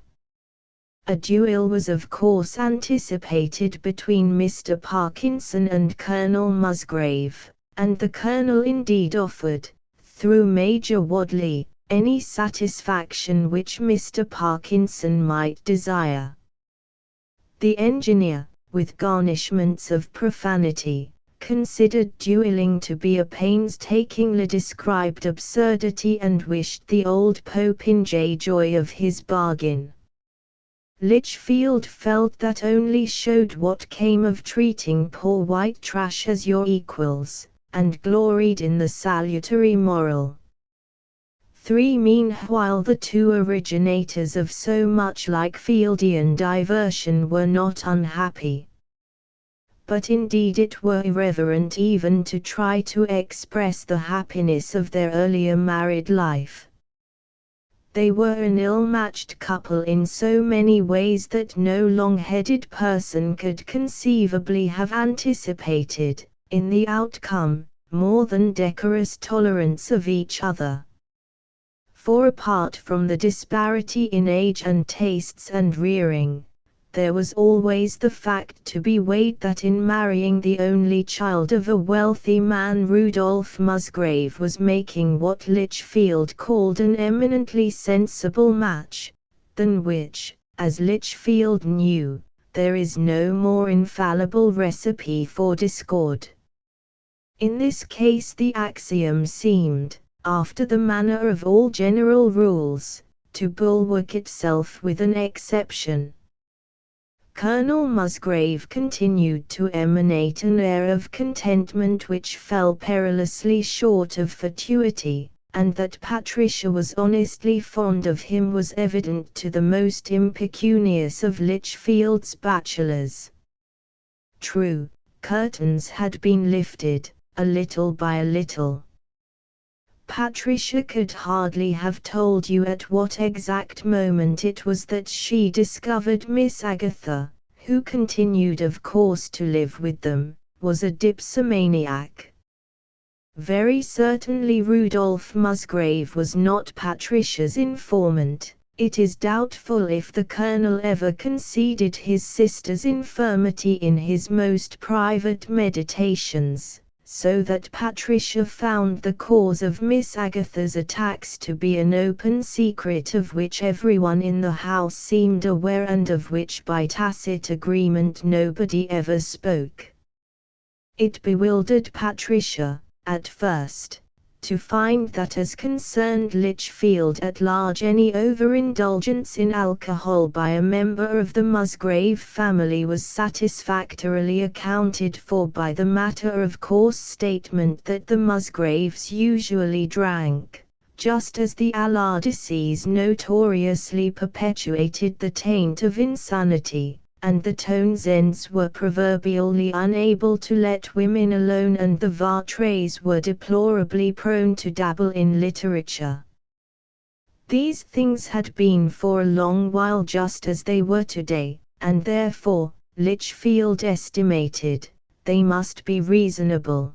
A duel was of course anticipated between Mr. Parkinson and Colonel Musgrave, and the Colonel indeed offered, through Major Wadley, any satisfaction which Mr. Parkinson might desire. The engineer, with garnishments of profanity, considered duelling to be a painstakingly described absurdity and wished the old popinjay joy of his bargain. Lichfield felt that only showed what came of treating poor white trash as your equals, and gloried in the salutary moral. Meanwhile the two originators of so much like Fieldian diversion were not unhappy. But indeed it were irreverent even to try to express the happiness of their earlier married life. They were an ill-matched couple in so many ways that no long-headed person could conceivably have anticipated, in the outcome, more than decorous tolerance of each other. For apart from the disparity in age and tastes and rearing, there was always the fact to be weighed that in marrying the only child of a wealthy man Rudolph Musgrave was making what Lichfield called an eminently sensible match, than which, as Lichfield knew, there is no more infallible recipe for discord. In this case the axiom seemed, after the manner of all general rules, to bulwark itself with an exception. Colonel Musgrave continued to emanate an air of contentment which fell perilously short of fatuity, and that Patricia was honestly fond of him was evident to the most impecunious of Lichfield's bachelors. True, curtains had been lifted, a little by a little. Patricia could hardly have told you at what exact moment it was that she discovered Miss Agatha, who continued of course to live with them, was a dipsomaniac. Very certainly Rudolph Musgrave was not Patricia's informant. It is doubtful if the Colonel ever conceded his sister's infirmity in his most private meditations, so that Patricia found the cause of Miss Agatha's attacks to be an open secret of which everyone in the house seemed aware and of which by tacit agreement nobody ever spoke. It bewildered Patricia, at first, to find that as concerned Lichfield at large any overindulgence in alcohol by a member of the Musgrave family was satisfactorily accounted for by the matter-of-course statement that the Musgraves usually drank, just as the Allardyces notoriously perpetuated the taint of insanity, and the Townsends were proverbially unable to let women alone and the Vartrays were deplorably prone to dabble in literature. These things had been for a long while just as they were today, and therefore, Lichfield estimated, they must be reasonable.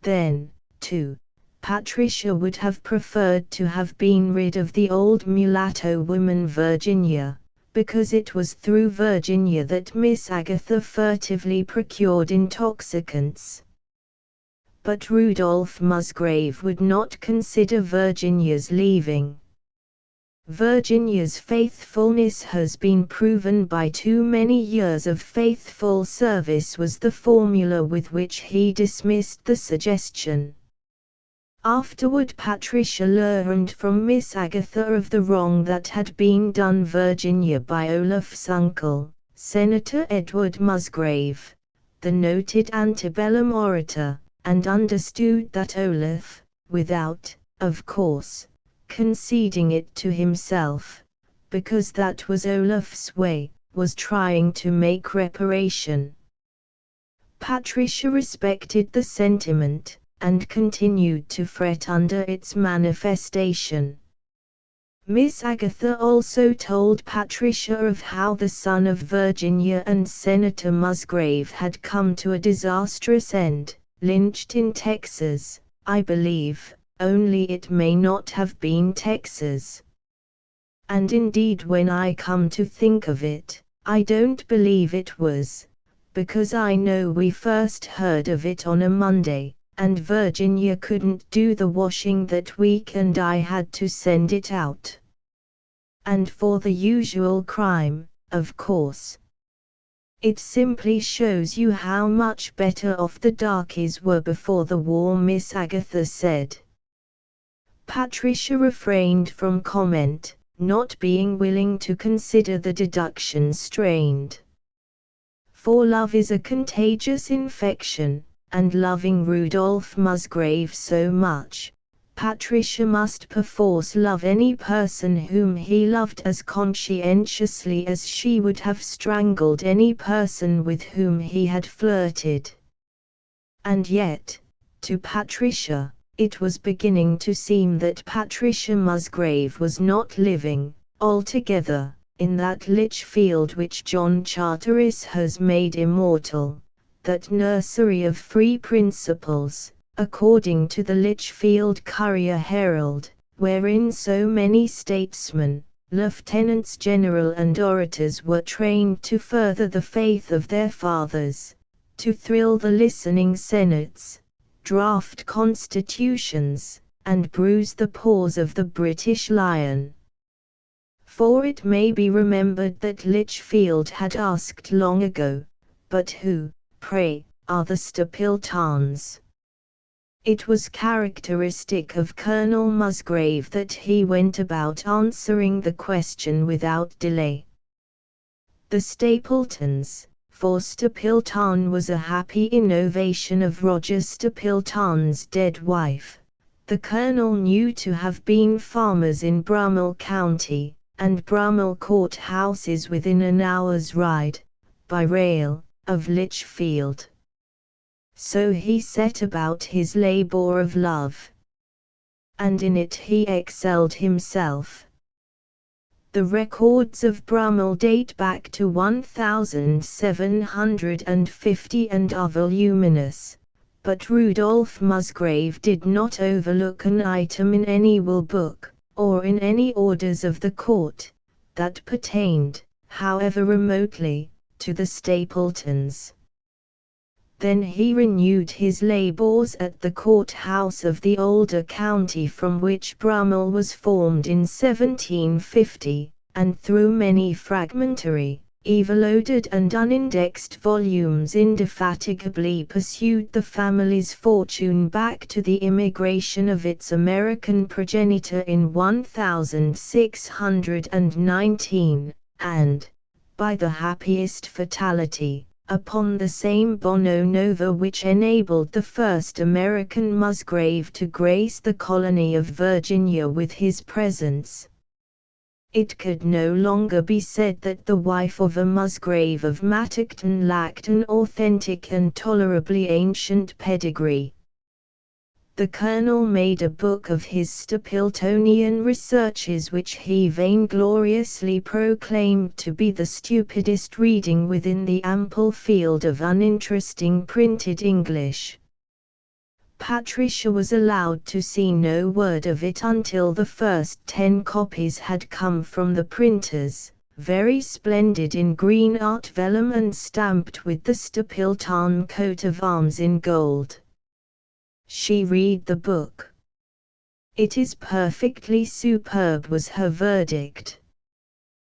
Then, too, Patricia would have preferred to have been rid of the old mulatto woman Virginia, because it was through Virginia that Miss Agatha furtively procured intoxicants. But Rudolph Musgrave would not consider Virginia's leaving. Virginia's faithfulness has been proven by too many years of faithful service was the formula with which he dismissed the suggestion. Afterward Patricia learned from Miss Agatha of the wrong that had been done Virginia by Olaf's uncle, Senator Edward Musgrave, the noted antebellum orator, and understood that Olaf, without, of course, conceding it to himself, because that was Olaf's way, was trying to make reparation. Patricia respected the sentiment, and continued to fret under its manifestation. Miss Agatha also told Patricia of how the son of Virginia and Senator Musgrave had come to a disastrous end, lynched in Texas, I believe, only it may not have been Texas. And indeed, when I come to think of it, I don't believe it was, because I know we first heard of it on a Monday, and Virginia couldn't do the washing that week and I had to send it out. And for the usual crime, of course. It simply shows you how much better off the darkies were before the war, Miss Agatha said. Patricia refrained from comment, not being willing to consider the deduction strained. For love is a contagious infection, and loving Rudolph Musgrave so much, Patricia must perforce love any person whom he loved as conscientiously as she would have strangled any person with whom he had flirted. And yet, to Patricia, it was beginning to seem that Patricia Musgrave was not living, altogether, in that Lichfield which John Charteris has made immortal, that nursery of free principles, according to the Lichfield Courier Herald, wherein so many statesmen, lieutenants general and orators were trained to further the faith of their fathers, to thrill the listening senates, draft constitutions, and bruise the paws of the British lion. For it may be remembered that Lichfield had asked long ago, but who, pray, are the Stapletons? It was characteristic of Colonel Musgrave that he went about answering the question without delay. The Stapletons, for Stapleton was a happy innovation of Roger Stapleton's dead wife. The Colonel knew to have been farmers in Brummel County, and Brummel Court House is within an hour's ride, by rail, of Lichfield. So he set about his labor of love. And in it he excelled himself. The records of Brummel date back to 1750 and are voluminous, but Rudolph Musgrave did not overlook an item in any will book, or in any orders of the court, that pertained, however remotely, to the Stapletons. Then he renewed his labors at the court-house of the older county from which Brummel was formed in 1750, and through many fragmentary, evil-odoured and unindexed volumes indefatigably pursued the family's fortune back to the immigration of its American progenitor in 1619, and, by the happiest fatality, upon the same Bono Nova which enabled the first American Musgrave to grace the colony of Virginia with his presence. It could no longer be said that the wife of a Musgrave of Mattockton lacked an authentic and tolerably ancient pedigree. The Colonel made a book of his Stapletonian researches which he vaingloriously proclaimed to be the stupidest reading within the ample field of uninteresting printed English. Patricia was allowed to see no word of it until the first 10 copies had come from the printers, very splendid in green art vellum and stamped with the Stapleton coat of arms in gold. She read the book. "It is perfectly superb," was her verdict.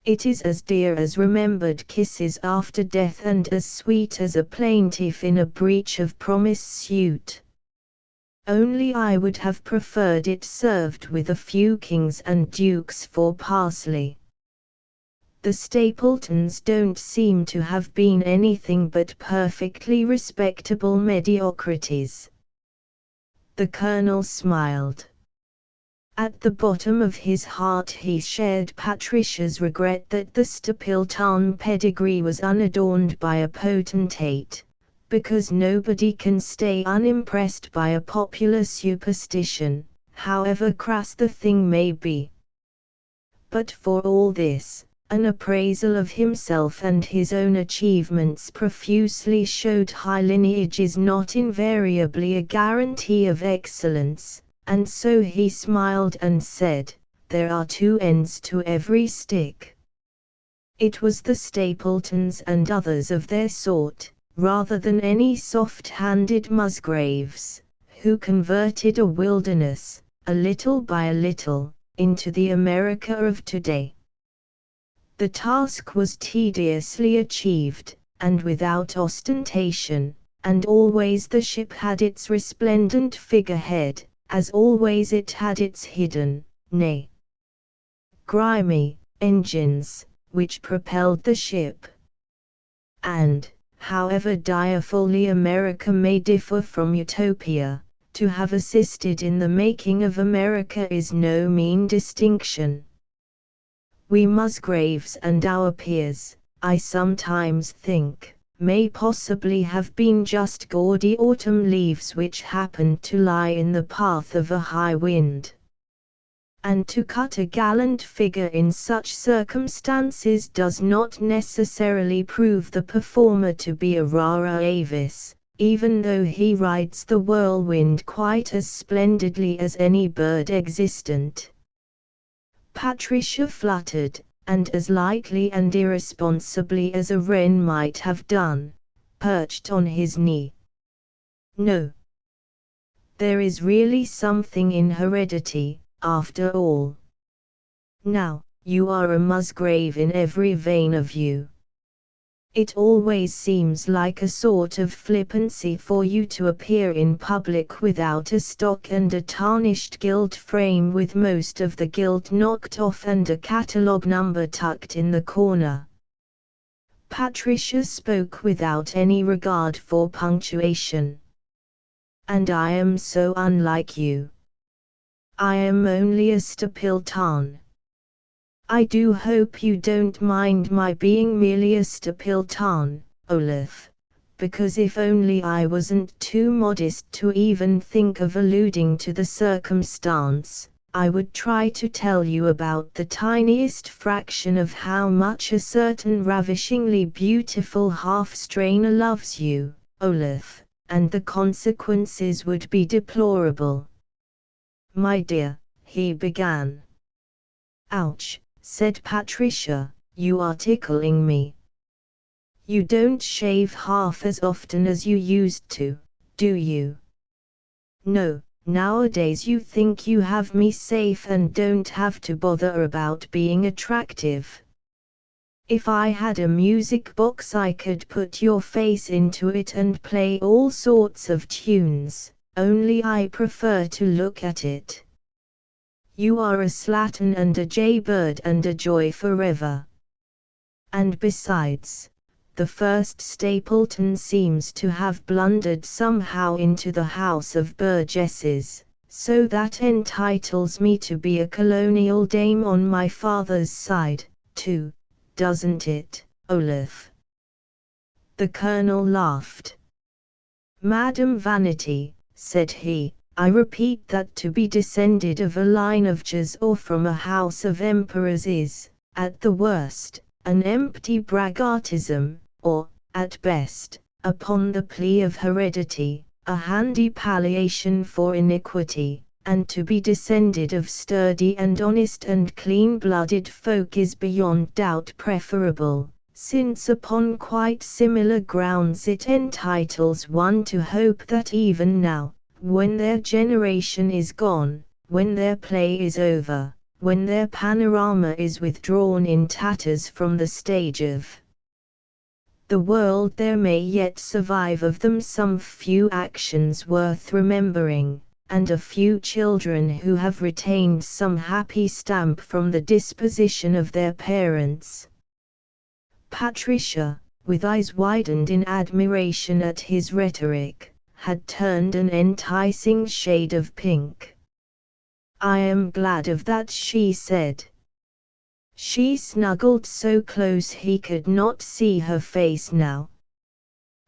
"It is as dear as remembered kisses after death and as sweet as a plaintiff in a breach of promise suit. Only I would have preferred it served with a few kings and dukes for parsley. The Stapletons don't seem to have been anything but perfectly respectable mediocrities." The Colonel smiled. At the bottom of his heart he shared Patricia's regret that the Stapleton pedigree was unadorned by a potentate, because nobody can stay unimpressed by a popular superstition, however crass the thing may be. But for all this, an appraisal of himself and his own achievements profusely showed high lineage is not invariably a guarantee of excellence, and so he smiled and said, "There are two ends to every stick." It was the Stapletons and others of their sort, rather than any soft-handed Musgraves, who converted a wilderness, a little by a little, into the America of today. The task was tediously achieved, and without ostentation, and always the ship had its resplendent figurehead, as always it had its hidden, nay, grimy, engines, which propelled the ship. And, however direfully America may differ from Utopia, to have assisted in the making of America is no mean distinction. We Musgraves and our peers, I sometimes think, may possibly have been just gaudy autumn leaves which happened to lie in the path of a high wind. And to cut a gallant figure in such circumstances does not necessarily prove the performer to be a rara avis, even though he rides the whirlwind quite as splendidly as any bird existent. Patricia fluttered, and as lightly and irresponsibly as a wren might have done, perched on his knee. No. There is really something in heredity, after all. Now, you are a Musgrave in every vein of you. It always seems like a sort of flippancy for you to appear in public without a stock and a tarnished gilt frame with most of the gilt knocked off and a catalogue number tucked in the corner. Patricia spoke without any regard for punctuation. And I am so unlike you. I am only a Stapleton. I do hope you don't mind my being merely a Stapleton, Olaf, because if only I wasn't too modest to even think of alluding to the circumstance, I would try to tell you about the tiniest fraction of how much a certain ravishingly beautiful half-strainer loves you, Olaf, and the consequences would be deplorable. My dear, he began. Ouch, said Patricia, you are tickling me. You don't shave half as often as you used to, do you? No, nowadays you think you have me safe and don't have to bother about being attractive. If I had a music box I could put your face into it and play all sorts of tunes, only I prefer to look at it. You are a slattern and a jaybird and a joy forever. And besides, the first Stapleton seems to have blundered somehow into the House of Burgesses, so that entitles me to be a colonial dame on my father's side, too, doesn't it, Olaf? The Colonel laughed. Madam Vanity, said he, I repeat that to be descended of a line of Jers or from a house of emperors is, at the worst, an empty braggartism, or, at best, upon the plea of heredity, a handy palliation for iniquity, and to be descended of sturdy and honest and clean-blooded folk is beyond doubt preferable, since upon quite similar grounds it entitles one to hope that even now, when their generation is gone, when their play is over, when their panorama is withdrawn in tatters from the stage of the world, there may yet survive of them some few actions worth remembering, and a few children who have retained some happy stamp from the disposition of their parents. Patricia, with eyes widened in admiration at his rhetoric, had turned an enticing shade of pink. I am glad of that, she said. She snuggled so close he could not see her face now.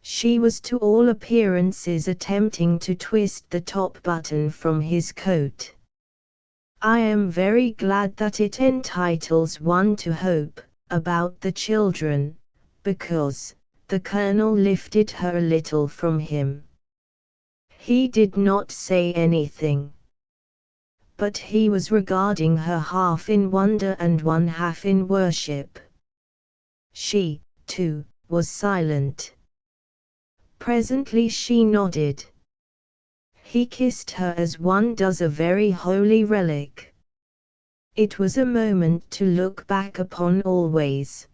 She was to all appearances attempting to twist the top button from his coat. I am very glad that it entitles one to hope about the children, because the Colonel lifted her a little from him. He did not say anything. But he was regarding her half in wonder and one half in worship. She, too, was silent. Presently she nodded. He kissed her as one does a very holy relic. It was a moment to look back upon always.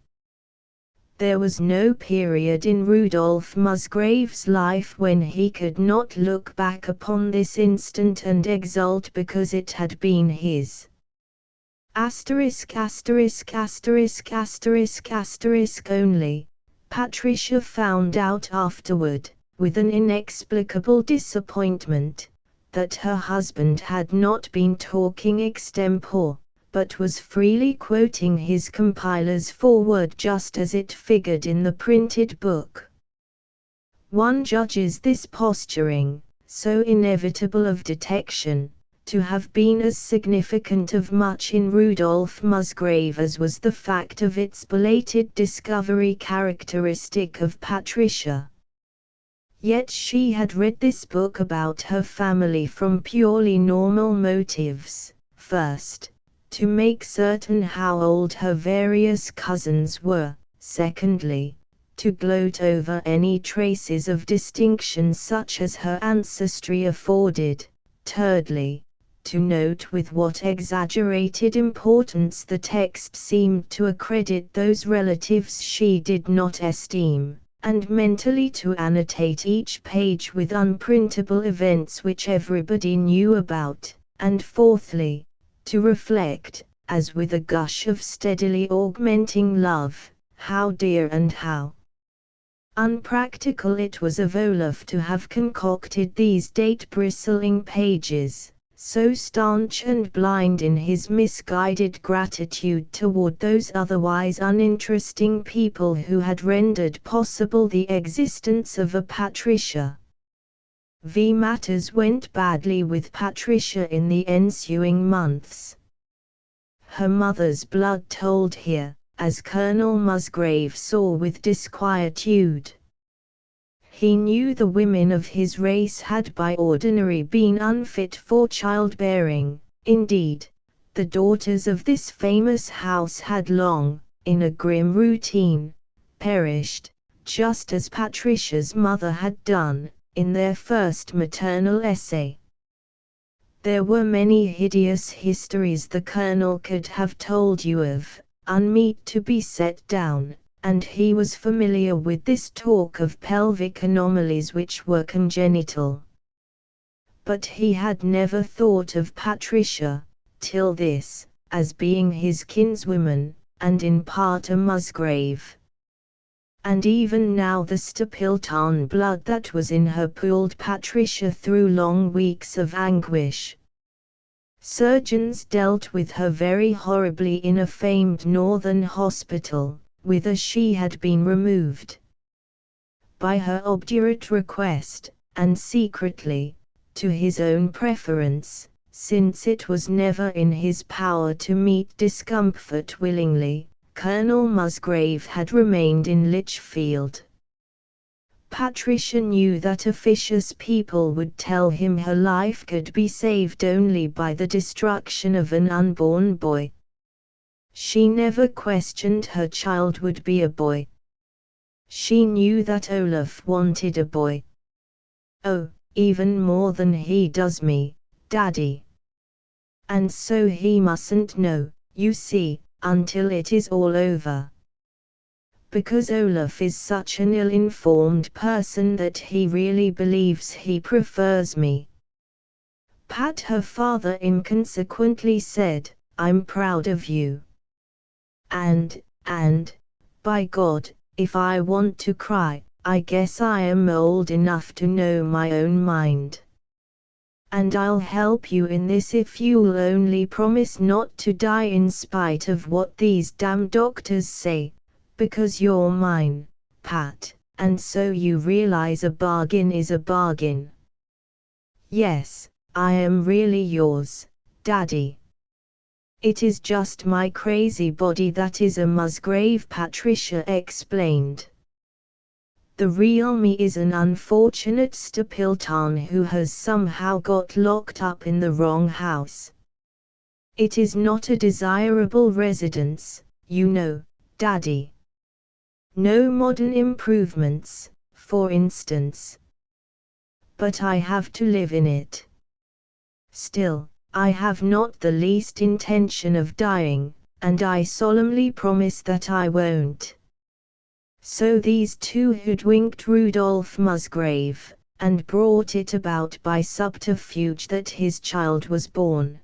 There was no period in Rudolph Musgrave's life when he could not look back upon this instant and exult because it had been his. Only, Patricia found out afterward, with an inexplicable disappointment, that her husband had not been talking extempore, but was freely quoting his compiler's foreword just as it figured in the printed book. One judges this posturing, so inevitable of detection, to have been as significant of much in Rudolph Musgrave as was the fact of its belated discovery characteristic of Patricia. Yet she had read this book about her family from purely normal motives, first, to make certain how old her various cousins were, secondly, to gloat over any traces of distinction such as her ancestry afforded, thirdly, to note with what exaggerated importance the text seemed to accredit those relatives she did not esteem, and mentally to annotate each page with unprintable events which everybody knew about, and fourthly, to reflect, as with a gush of steadily augmenting love, how dear and how unpractical it was of Olaf to have concocted these date-bristling pages, so staunch and blind in his misguided gratitude toward those otherwise uninteresting people who had rendered possible the existence of a Patricia. Matters went badly with Patricia in the ensuing months. Her mother's blood told here, as Colonel Musgrave saw with disquietude. He knew the women of his race had by ordinary been unfit for childbearing, indeed, the daughters of this famous house had long, in a grim routine, perished, just as Patricia's mother had done, in their first maternal essay. There were many hideous histories the Colonel could have told you of, unmeet to be set down, and he was familiar with this talk of pelvic anomalies which were congenital. But he had never thought of Patricia, till this, as being his kinswoman, and in part a Musgrave. And even now the Stapleton blood that was in her pulled Patricia through long weeks of anguish. Surgeons dealt with her very horribly in a famed northern hospital, whither she had been removed. By her obdurate request, and secretly, to his own preference, since it was never in his power to meet discomfort willingly, Colonel Musgrave had remained in Lichfield. Patricia knew that officious people would tell him her life could be saved only by the destruction of an unborn boy. She never questioned her child would be a boy. She knew that Olaf wanted a boy. Oh, even more than he does me, Daddy. And so he mustn't know, you see, until it is all over. Because Olaf is such an ill-informed person that he really believes he prefers me. Pat, her father inconsequently said, I'm proud of you. And, by God, if I want to cry, I guess I am old enough to know my own mind. And I'll help you in this if you'll only promise not to die in spite of what these damn doctors say, because you're mine, Pat, and so you realize a bargain is a bargain. Yes, I am really yours, Daddy. It is just my crazy body that is a Musgrave, Patricia explained. The real me is an unfortunate Stapleton who has somehow got locked up in the wrong house. It is not a desirable residence, you know, Daddy. No modern improvements, for instance. But I have to live in it. Still, I have not the least intention of dying, and I solemnly promise that I won't. So these two hoodwinked Rudolph Musgrave, and brought it about by subterfuge that his child was born.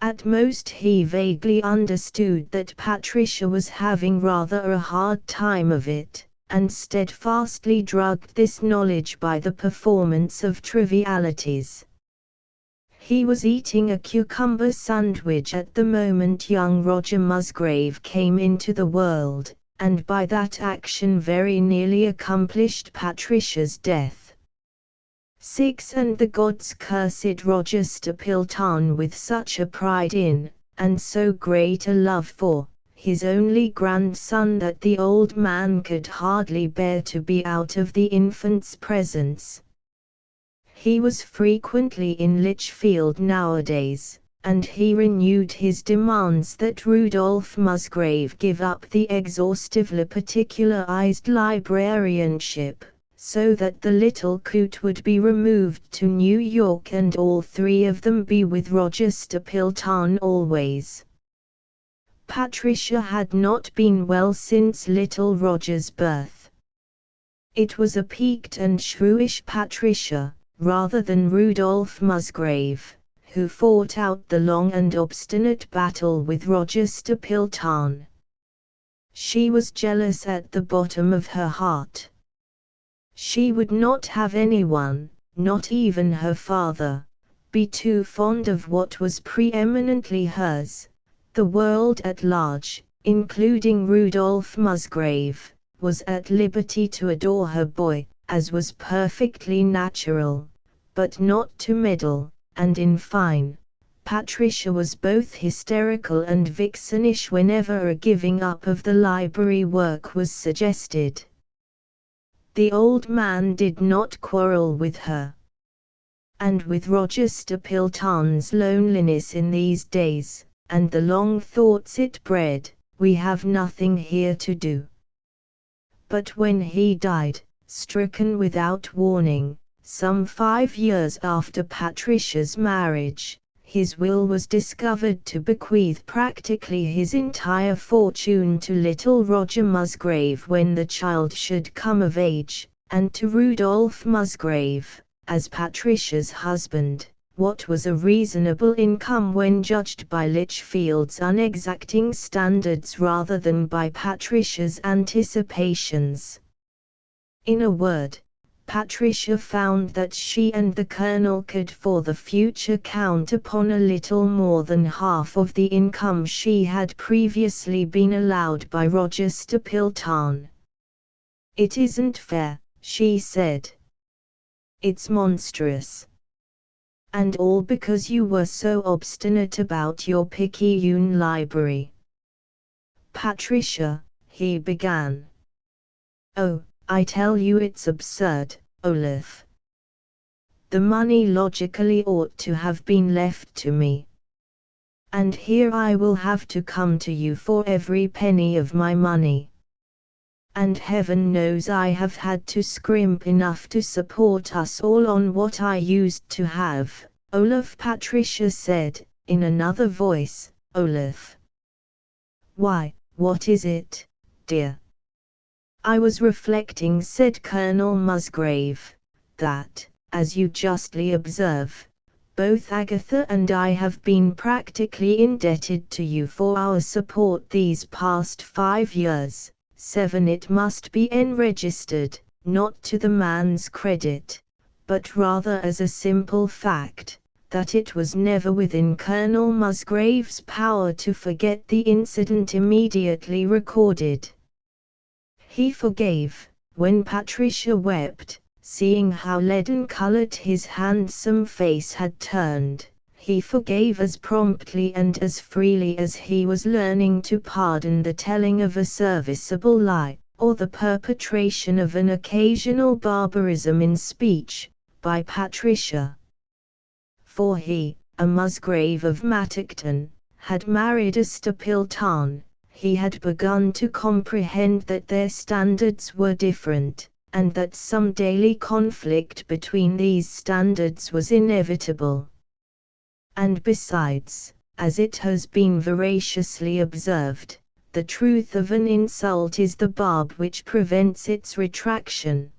At most he vaguely understood that Patricia was having rather a hard time of it, and steadfastly drugged this knowledge by the performance of trivialities. He was eating a cucumber sandwich at the moment young Roger Musgrave came into the world, and by that action very nearly accomplished Patricia's death. 6. And the gods cursed Roger Stapleton with such a pride in, and so great a love for, his only grandson that the old man could hardly bear to be out of the infant's presence. He was frequently in Lichfield nowadays, and he renewed his demands that Rudolph Musgrave give up the exhaustively particularized librarianship, so that the little coot would be removed to New York and all three of them be with Roger Stapleton always. Patricia had not been well since little Roger's birth. It was a peaked and shrewish Patricia, rather than Rudolph Musgrave, who fought out the long and obstinate battle with Roger Stapleton. She was jealous at the bottom of her heart. She would not have anyone, not even her father, be too fond of what was preeminently hers. The world at large, including Rudolph Musgrave, was at liberty to adore her boy, as was perfectly natural, but not to meddle, and in fine, Patricia was both hysterical and vixenish whenever a giving up of the library work was suggested. The old man did not quarrel with her. And with Roger Stapleton's loneliness in these days, and the long thoughts it bred, we have nothing here to do. But when he died, stricken without warning, some 5 years after Patricia's marriage, his will was discovered to bequeath practically his entire fortune to little Roger Musgrave when the child should come of age, and to Rudolph Musgrave, as Patricia's husband, what was a reasonable income when judged by Lichfield's unexacting standards rather than by Patricia's anticipations. In a word, Patricia found that she and the Colonel could for the future count upon a little more than half of the income she had previously been allowed by Roger Stapleton. "It isn't fair," she said. "It's monstrous. And all because you were so obstinate about your Picayune library." "Patricia," he began. "Oh, I tell you it's absurd, Olaf. The money logically ought to have been left to me. And here I will have to come to you for every penny of my money. And heaven knows I have had to scrimp enough to support us all on what I used to have." "Olaf," Patricia said, in another voice. "Olaf." "Why, what is it, dear?" "I was reflecting," said Colonel Musgrave, "that, as you justly observe, both Agatha and I have been practically indebted to you for our support these past 5 years, 7 it must be enregistered, not to the man's credit, but rather as a simple fact, that it was never within Colonel Musgrave's power to forget the incident immediately recorded. He forgave, when Patricia wept, seeing how leaden-colored his handsome face had turned. He forgave as promptly and as freely as he was learning to pardon the telling of a serviceable lie, or the perpetration of an occasional barbarism in speech, by Patricia. For he, a Musgrave of Mattockton, had married a Stapleton. He had begun to comprehend that their standards were different, and that some daily conflict between these standards was inevitable. And besides, as it has been veraciously observed, the truth of an insult is the barb which prevents its retraction.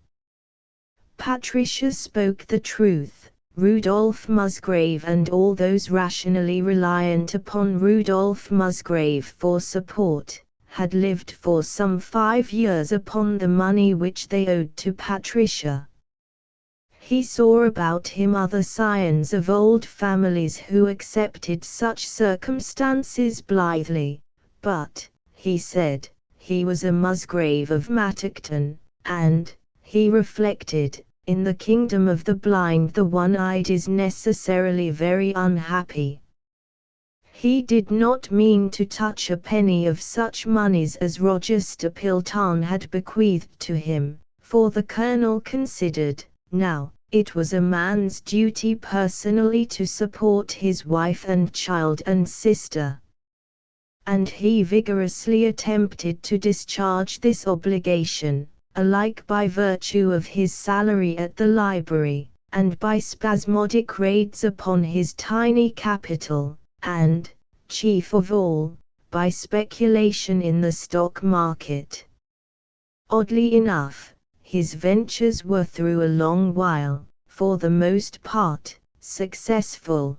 Patricia spoke the truth. Rudolph Musgrave and all those rationally reliant upon Rudolph Musgrave for support, had lived for some 5 years upon the money which they owed to Patricia. He saw about him other scions of old families who accepted such circumstances blithely, but, he said, he was a Musgrave of Mattockton, and, he reflected, in the kingdom of the blind the one-eyed is necessarily very unhappy. He did not mean to touch a penny of such moneys as Roger Stapleton had bequeathed to him, for the Colonel considered, now, it was a man's duty personally to support his wife and child and sister. And he vigorously attempted to discharge this obligation, alike by virtue of his salary at the library, and by spasmodic raids upon his tiny capital, and, chief of all, by speculation in the stock market. Oddly enough, his ventures were through a long while, for the most part, successful.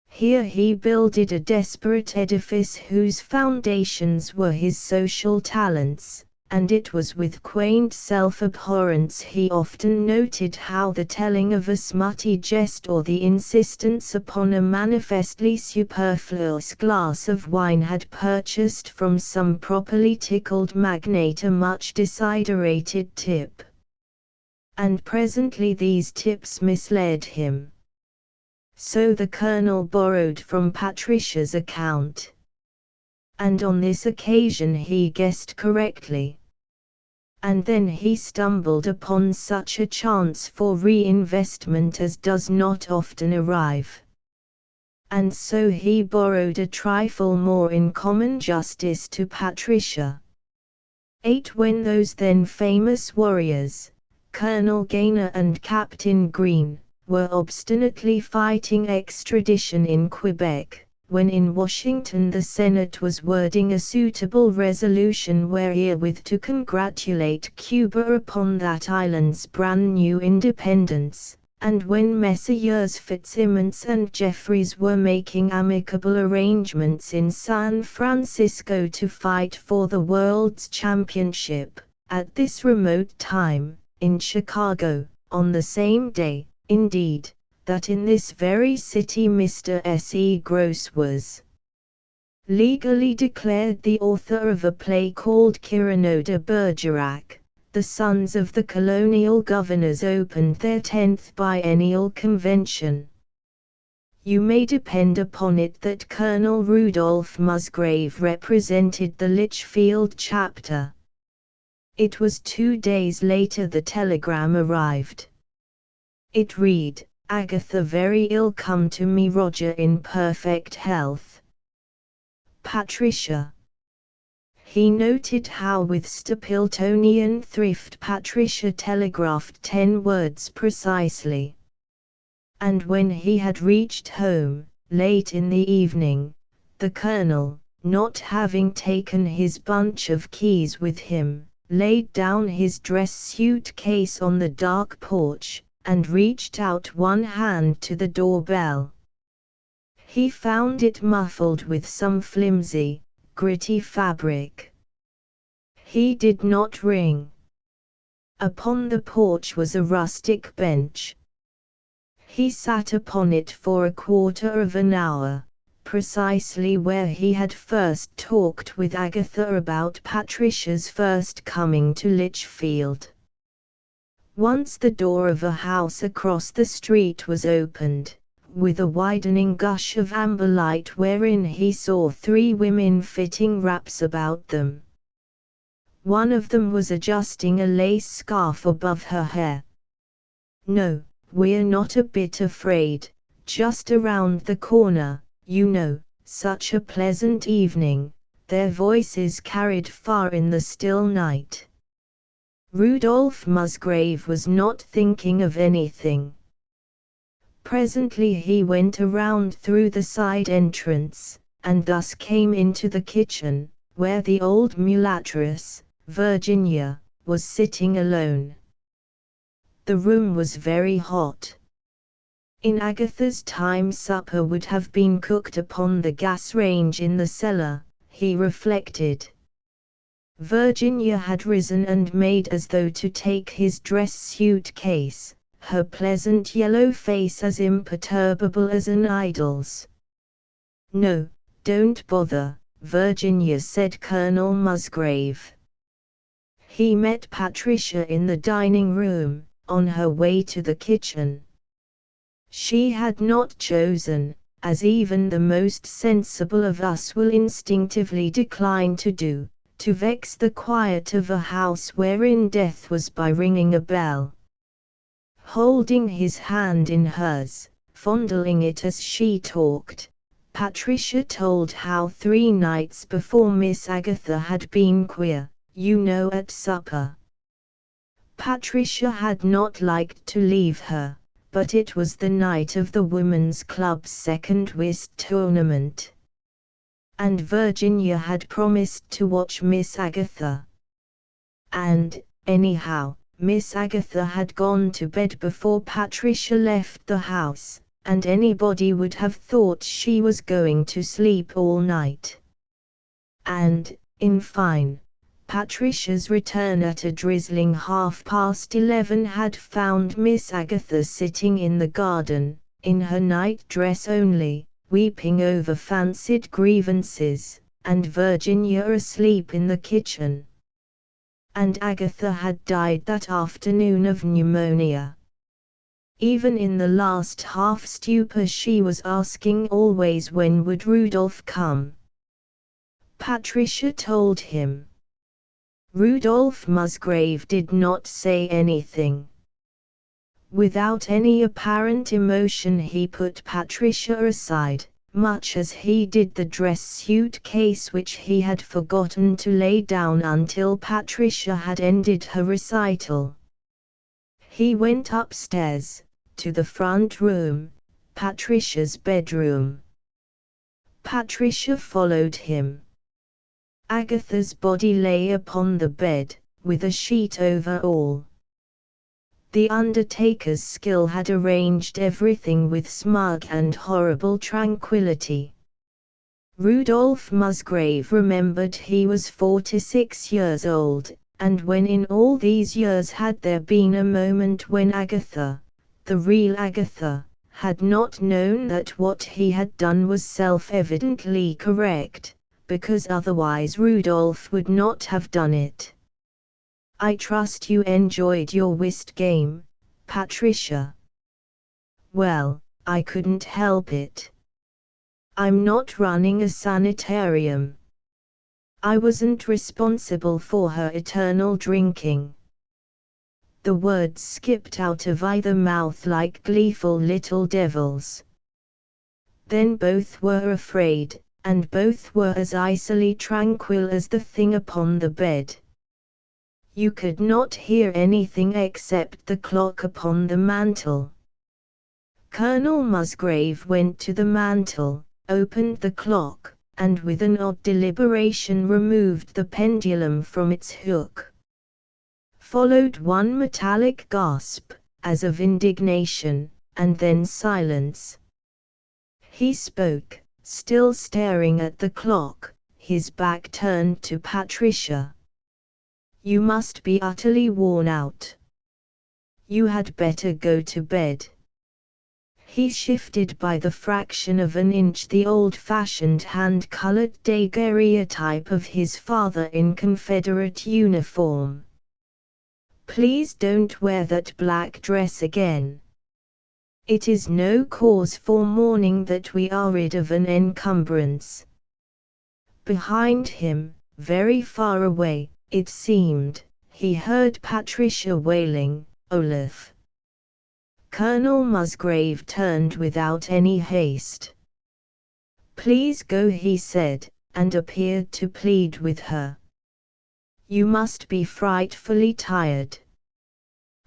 Here he builded a desperate edifice whose foundations were his social talents, and it was with quaint self-abhorrence he often noted how the telling of a smutty jest or the insistence upon a manifestly superfluous glass of wine had purchased from some properly tickled magnate a much desiderated tip. And presently these tips misled him. So the Colonel borrowed from Patricia's account. And on this occasion he guessed correctly. And then he stumbled upon such a chance for reinvestment as does not often arrive. And so he borrowed a trifle more in common justice to Patricia. 8. When those then famous warriors, Colonel Gaynor and Captain Green, were obstinately fighting extradition in Quebec, when in Washington the Senate was wording a suitable resolution wherewith to congratulate Cuba upon that island's brand-new independence, and when Messrs. Fitzsimmons and Jeffreys were making amicable arrangements in San Francisco to fight for the World's Championship, at this remote time, in Chicago, on the same day, indeed, that in this very city Mr. S. E. Gross was legally declared the author of a play called Cyrano de Bergerac, the sons of the colonial governors opened their 10th biennial convention. You may depend upon it that Colonel Rudolph Musgrave represented the Litchfield chapter. It was 2 days later the telegram arrived. It read, Agatha very ill, come to me, Roger in perfect health. Patricia. He noted how with Stapletonian thrift Patricia telegraphed 10 words precisely. And when he had reached home, late in the evening, the Colonel, not having taken his bunch of keys with him, laid down his dress suit case on the dark porch, and reached out one hand to the doorbell. He found it muffled with some flimsy, gritty fabric. He did not ring. Upon the porch was a rustic bench. He sat upon it for a quarter of an hour, precisely where he had first talked with Agatha about Patricia's first coming to Lichfield. Once the door of a house across the street was opened, with a widening gush of amber light wherein he saw 3 women fitting wraps about them. One of them was adjusting a lace scarf above her hair. "No, we're not a bit afraid, just around the corner, you know, such a pleasant evening," their voices carried far in the still night. Rudolph Musgrave was not thinking of anything. Presently he went around through the side entrance, and thus came into the kitchen, where the old mulatress, Virginia, was sitting alone. The room was very hot. In Agatha's time supper would have been cooked upon the gas range in the cellar, he reflected. Virginia had risen and made as though to take his dress suit case, her pleasant yellow face as imperturbable as an idol's. "No, don't bother, Virginia," said Colonel Musgrave. He met Patricia in the dining room, on her way to the kitchen. She had not chosen, as even the most sensible of us will instinctively decline to do, to vex the quiet of a house wherein death was by ringing a bell. Holding his hand in hers, fondling it as she talked, Patricia told how 3 nights before Miss Agatha had been queer, you know, at supper. Patricia had not liked to leave her, but it was the night of the Women's Club's second whist tournament. And Virginia had promised to watch Miss Agatha. And, anyhow, Miss Agatha had gone to bed before Patricia left the house, and anybody would have thought she was going to sleep all night. And, in fine, Patricia's return at a drizzling 11:30 had found Miss Agatha sitting in the garden, in her night-dress only, weeping over fancied grievances, and Virginia asleep in the kitchen. And Agatha had died that afternoon of pneumonia. Even in the last half-stupor she was asking always when would Rudolph come. Patricia told him. Rudolph Musgrave did not say anything. Without any apparent emotion he put Patricia aside, much as he did the dress suit case which he had forgotten to lay down until Patricia had ended her recital. He went upstairs, to the front room, Patricia's bedroom. Patricia followed him. Agatha's body lay upon the bed, with a sheet over all. The undertaker's skill had arranged everything with smug and horrible tranquillity. Rudolph Musgrave remembered he was 46 years old, and when in all these years had there been a moment when Agatha, the real Agatha, had not known that what he had done was self-evidently correct, because otherwise Rudolph would not have done it. "I trust you enjoyed your whist game, Patricia." "Well, I couldn't help it. I'm not running a sanitarium. I wasn't responsible for her eternal drinking." The words skipped out of either mouth like gleeful little devils. Then both were afraid, and both were as icily tranquil as the thing upon the bed. You could not hear anything except the clock upon the mantel. Colonel Musgrave went to the mantel, opened the clock, and with an odd deliberation removed the pendulum from its hook. Followed one metallic gasp, as of indignation, and then silence. He spoke, still staring at the clock, his back turned to Patricia. You must be utterly worn out. You had better go to bed. He shifted by the fraction of an inch the old-fashioned hand-colored daguerreotype of his father in Confederate uniform. Please don't wear that black dress again. It is no cause for mourning that we are rid of an encumbrance. Behind him, very far away, it seemed, he heard Patricia wailing, "Olaf." Colonel Musgrave turned without any haste. "Please go," he said, and appeared to plead with her. "You must be frightfully tired.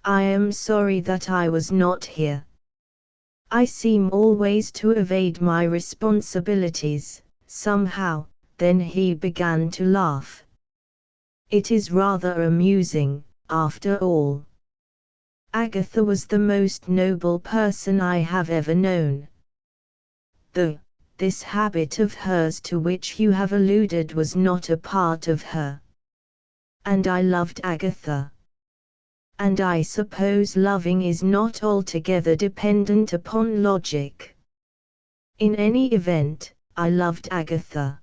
I am sorry that I was not here. I seem always to evade my responsibilities, somehow." Then he began to laugh. "It is rather amusing, after all. Agatha was the most noble person I have ever known. This habit of hers to which you have alluded was not a part of her. And I loved Agatha. And I suppose loving is not altogether dependent upon logic. In any event, I loved Agatha.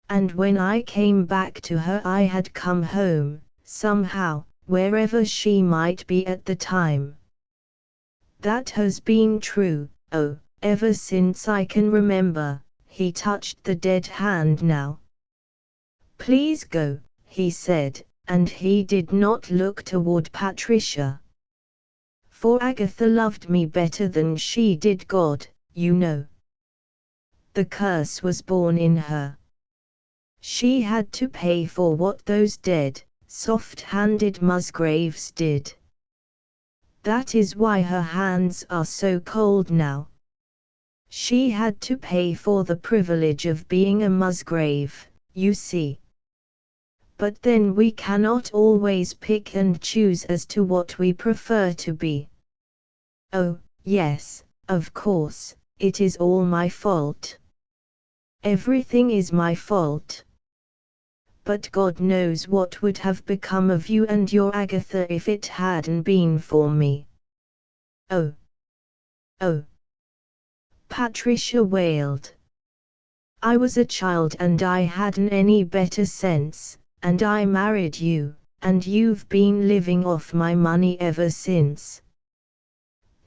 And when I came back to her I had come home, somehow, wherever she might be at the time. That has been true, ever since I can remember." He touched the dead hand now. "Please go," he said, and he did not look toward Patricia. "For Agatha loved me better than she did God, you know. The curse was born in her. She had to pay for what those dead, soft-handed Musgraves did. That is why her hands are so cold now. She had to pay for the privilege of being a Musgrave, you see. But then we cannot always pick and choose as to what we prefer to be. Oh, yes, of course, it is all my fault. Everything is my fault. But God knows what would have become of you and your Agatha if it hadn't been for me." Oh! Patricia wailed. "I was a child and I hadn't any better sense, and I married you, and you've been living off my money ever since.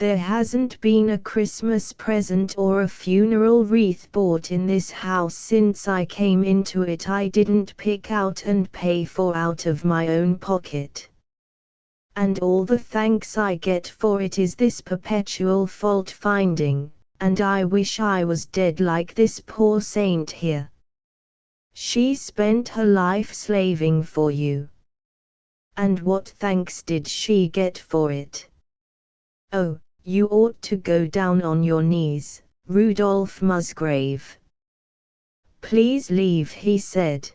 There hasn't been a Christmas present or a funeral wreath bought in this house since I came into it I didn't pick out and pay for out of my own pocket. And all the thanks I get for it is this perpetual fault-finding, and I wish I was dead like this poor saint here. She spent her life slaving for you. And what thanks did she get for it? Oh, you ought to go down on your knees, Rudolph Musgrave." "Please leave," he said.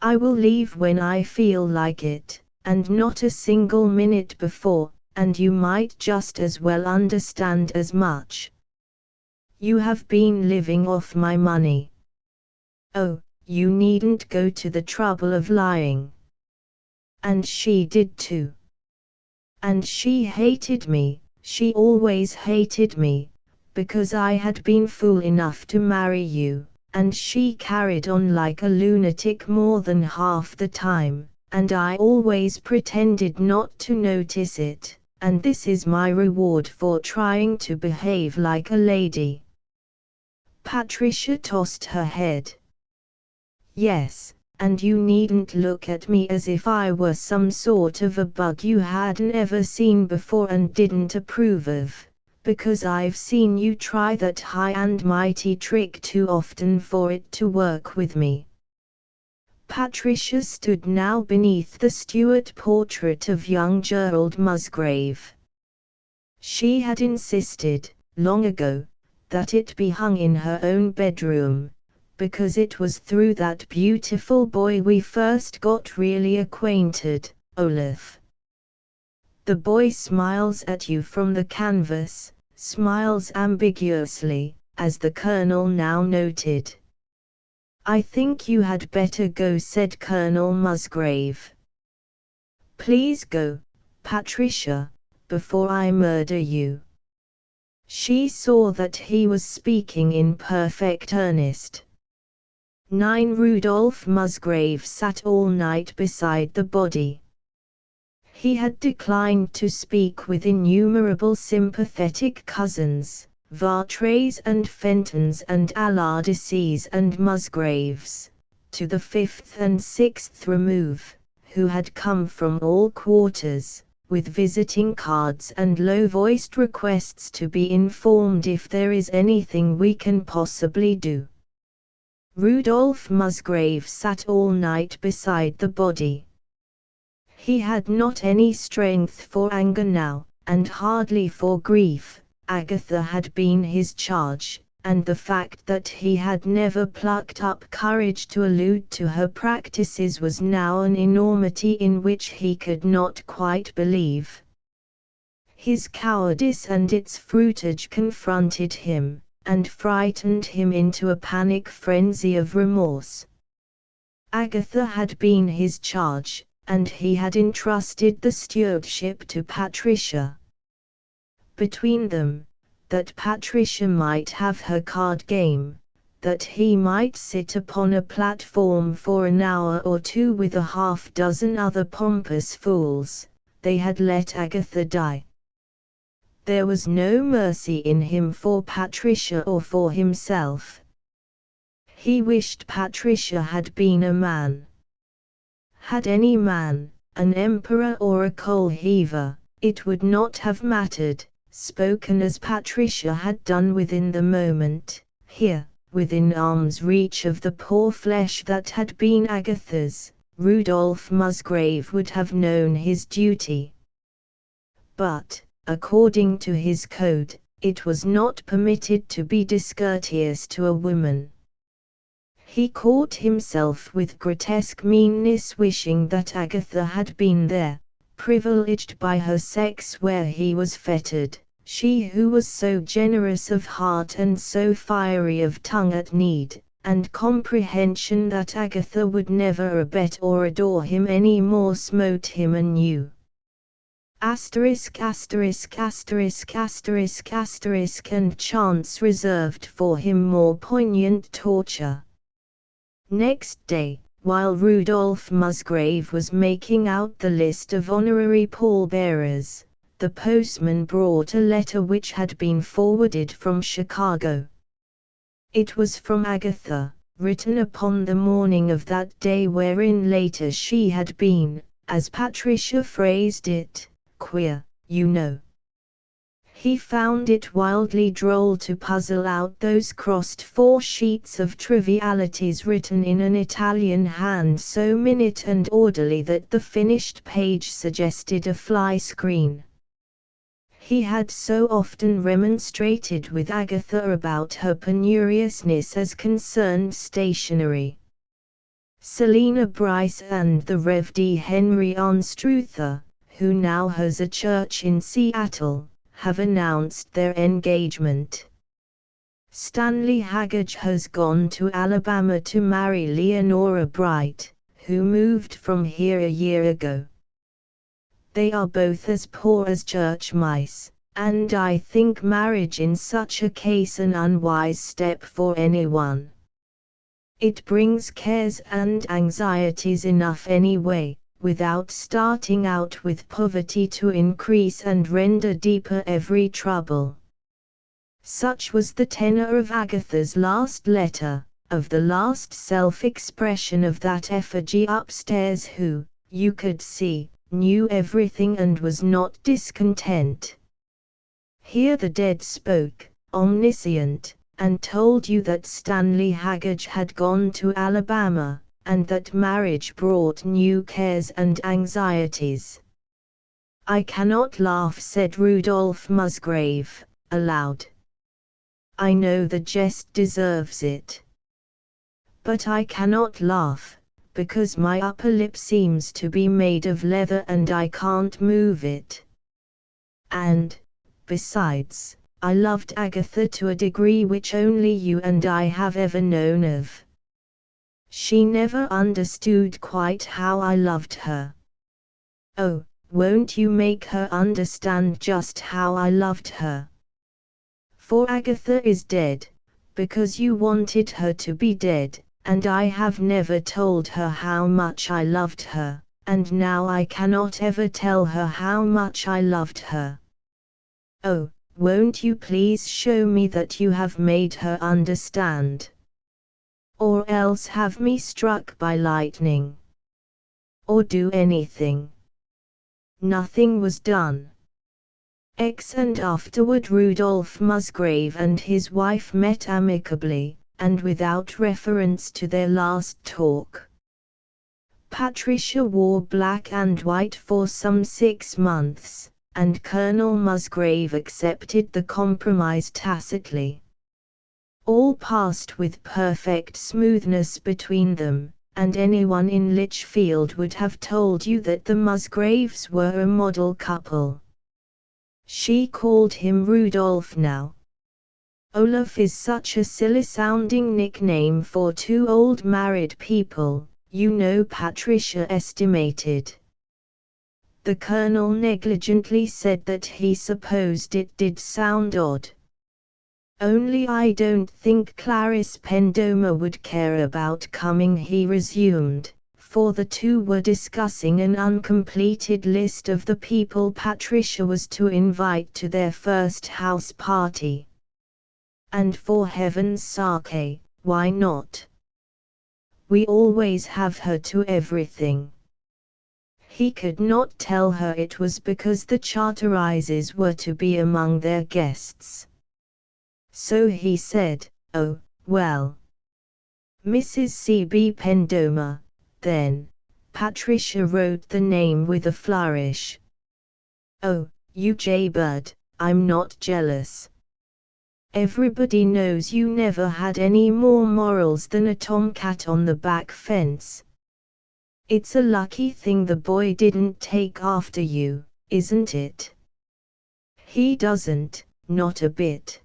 "I will leave when I feel like it, and not a single minute before, and you might just as well understand as much. You have been living off my money. Oh, you needn't go to the trouble of lying. And she did too. And she hated me. She always hated me, because I had been fool enough to marry you, and she carried on like a lunatic more than half the time, and I always pretended not to notice it, and this is my reward for trying to behave like a lady." Patricia tossed her head. "Yes, and you needn't look at me as if I were some sort of a bug you hadn't ever seen before and didn't approve of, because I've seen you try that high and mighty trick too often for it to work with me." Patricia stood now beneath the Stuart portrait of young Gerald Musgrave. She had insisted, long ago, that it be hung in her own bedroom, because it was through that beautiful boy we first got really acquainted, Olaf. The boy smiles at you from the canvas, smiles ambiguously, as the Colonel now noted. "I think you had better go," said Colonel Musgrave. Please go, Patricia, before I murder you." She saw that he was speaking in perfect earnest. 9. Rudolph Musgrave sat all night beside the body. He had declined to speak with innumerable sympathetic cousins, Vartrays and Fentons and Allardyces and Musgraves, to the 5th and 6th remove, who had come from all quarters, with visiting cards and low-voiced requests to be informed if there is anything we can possibly do. Rudolph Musgrave sat all night beside the body. He had not any strength for anger now, and hardly for grief. Agatha had been his charge, and the fact that he had never plucked up courage to allude to her practices was now an enormity in which he could not quite believe. His cowardice and its fruitage confronted him, and frightened him into a panic frenzy of remorse. Agatha had been his charge, and he had entrusted the stewardship to Patricia. Between them, that Patricia might have her card game, that he might sit upon a platform for an hour or two with a half-dozen other pompous fools, they had let Agatha die. There was no mercy in him for Patricia or for himself. He wished Patricia had been a man. Had any man, an emperor or a coal-heaver, it would not have mattered, spoken as Patricia had done within the moment, here, within arm's reach of the poor flesh that had been Agatha's, Rudolph Musgrave would have known his duty. But, according to his code, it was not permitted to be discourteous to a woman. He caught himself with grotesque meanness wishing that Agatha had been there, privileged by her sex where he was fettered, she who was so generous of heart and so fiery of tongue at need and comprehension that Agatha would never abet or adore him any more smote him anew. Asterisk asterisk asterisk asterisk asterisk and chance reserved for him more poignant torture. Next day, while Rudolph Musgrave was making out the list of honorary pallbearers, the postman brought a letter which had been forwarded from Chicago. It was from Agatha, written upon the morning of that day wherein later she had been, as Patricia phrased it, queer, you know. He found it wildly droll to puzzle out those crossed 4 sheets of trivialities written in an Italian hand so minute and orderly that the finished page suggested a fly screen. He had so often remonstrated with Agatha about her penuriousness as concerned stationery. Selina Bryce and the Rev. D. Henry Anstruther, who now has a church in Seattle, have announced their engagement. Stanley Haggage has gone to Alabama to marry Leonora Bright, who moved from here a year ago. They are both as poor as church mice, and I think marriage in such a case an unwise step for anyone. It brings cares and anxieties enough anyway, without starting out with poverty to increase and render deeper every trouble. Such was the tenor of Agatha's last letter, of the last self-expression of that effigy upstairs who, you could see, knew everything and was not discontent. Here the dead spoke, omniscient, and told you that Stanley Haggage had gone to Alabama, and that marriage brought new cares and anxieties. I cannot laugh, said Rudolph Musgrave, aloud. I know the jest deserves it. But I cannot laugh, because my upper lip seems to be made of leather and I can't move it. And, besides, I loved Agatha to a degree which only you and I have ever known of. She never understood quite how I loved her. Oh, won't you make her understand just how I loved her? For Agatha is dead, because you wanted her to be dead, and I have never told her how much I loved her, and now I cannot ever tell her how much I loved her. Oh, won't you please show me that you have made her understand? Or else have me struck by lightning. Or do anything. Nothing was done. And afterward Rudolph Musgrave and his wife met amicably, and without reference to their last talk. Patricia wore black and white for some 6 months, and Colonel Musgrave accepted the compromise tacitly. All passed with perfect smoothness between them, and anyone in Lichfield would have told you that the Musgraves were a model couple. She called him Rudolph now. Olaf is such a silly-sounding nickname for 2 old married people, you know, Patricia estimated. The Colonel negligently said that he supposed it did sound odd. Only I don't think Clarice Pendoma would care about coming, he resumed, for the two were discussing an uncompleted list of the people Patricia was to invite to their first house party. And for heaven's sake, why not? We always have her to everything. He could not tell her it was because the Charterises were to be among their guests. So he said, oh, well. Mrs. C.B. Pendoma, then. Patricia wrote the name with a flourish. Oh, you jaybird, I'm not jealous. Everybody knows you never had any more morals than a tomcat on the back fence. It's a lucky thing the boy didn't take after you, isn't it? He doesn't, not a bit.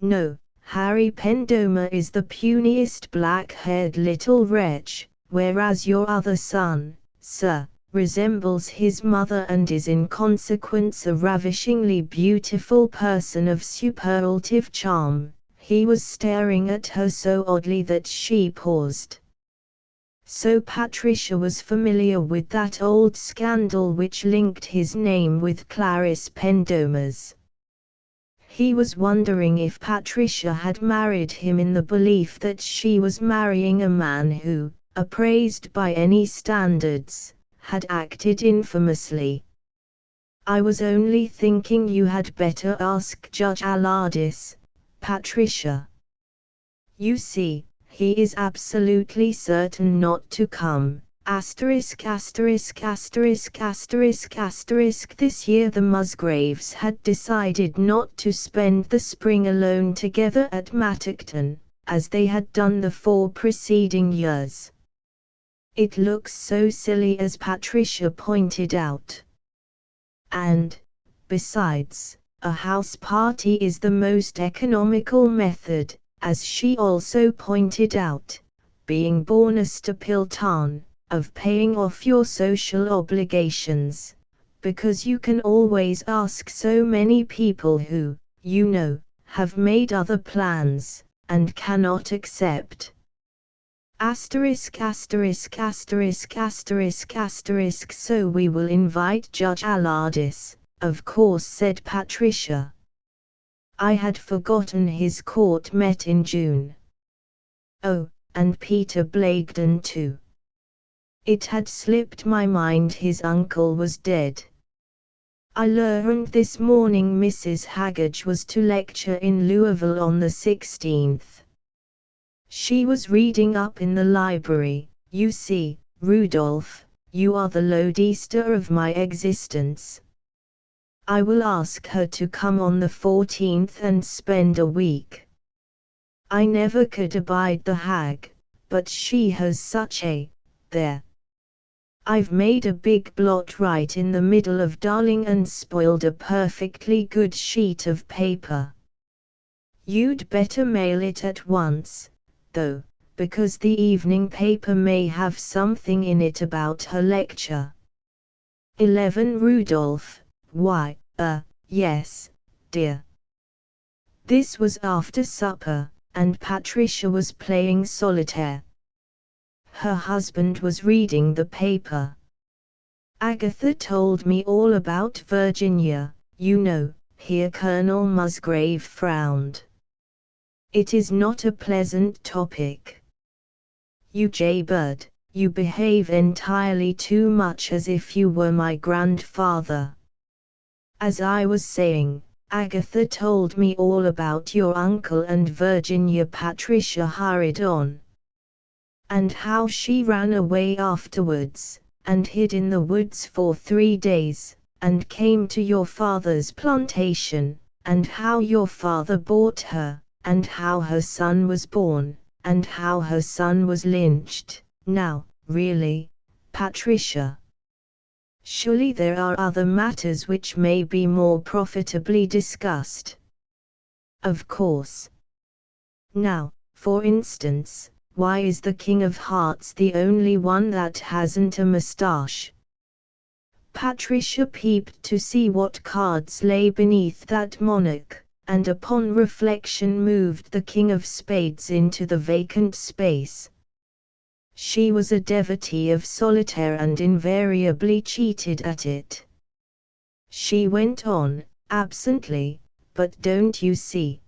No, Harry Pendoma is the puniest black-haired little wretch, whereas your other son, sir, resembles his mother and is in consequence a ravishingly beautiful person of superlative charm. He was staring at her so oddly that she paused. So Patricia was familiar with that old scandal which linked his name with Clarice Pendoma's. He was wondering if Patricia had married him in the belief that she was marrying a man who, appraised by any standards, had acted infamously. I was only thinking you had better ask Judge Alardis, Patricia. You see, he is absolutely certain not to come. This year the Musgraves had decided not to spend the spring alone together at Mattockton, as they had done the 4 preceding years. It looks so silly, as Patricia pointed out. And, besides, a house party is the most economical method, as she also pointed out, being born a Stapleton, of paying off your social obligations, because you can always ask so many people who, you know, have made other plans, and cannot accept. So we will invite Judge Alardis, of course, said Patricia. I had forgotten his court met in June. Oh, and Peter Blagden too. It had slipped my mind his uncle was dead. I learned this morning Mrs. Haggage was to lecture in Louisville on the 16th. She was reading up in the library. You see, Rudolph, you are the lodester of my existence. I will ask her to come on the 14th and spend a week. I never could abide the hag, but she has such a, there. I've made a big blot right in the middle of darling and spoiled a perfectly good sheet of paper. You'd better mail it at once, though, because the evening paper may have something in it about her lecture. 11 Rudolph, why, yes, dear. This was after supper, and Patricia was playing solitaire. Her husband was reading the paper. Agatha told me all about Virginia, you know. Here Colonel Musgrave frowned. It is not a pleasant topic. You jaybird, you behave entirely too much as if you were my grandfather. As I was saying, Agatha told me all about your uncle and Virginia. Patricia hurried on. And how she ran away afterwards, and hid in the woods for 3 days, and came to your father's plantation, and how your father bought her, and how her son was born, and how her son was lynched. Now, really, Patricia. Surely there are other matters which may be more profitably discussed. Of course. Now, for instance, why is the King of Hearts the only one that hasn't a moustache? Patricia peeped to see what cards lay beneath that monarch, and upon reflection moved the King of Spades into the vacant space. She was a devotee of solitaire and invariably cheated at it. She went on, absently, but don't you see?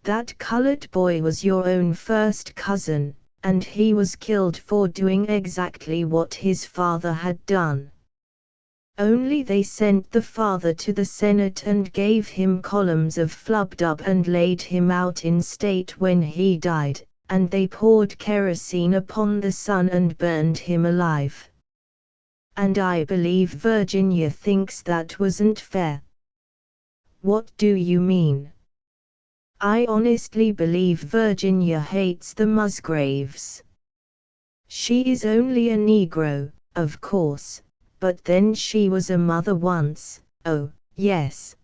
That colored boy was your own first cousin, and he was killed for doing exactly what his father had done. Only they sent the father to the Senate and gave him columns of flubdub and laid him out in state when he died, and they poured kerosene upon the son and burned him alive. And I believe Virginia thinks that wasn't fair. What do you mean? I honestly believe Virginia hates the Musgraves. She is only a Negro, of course, but then she was a mother once. Oh, yes.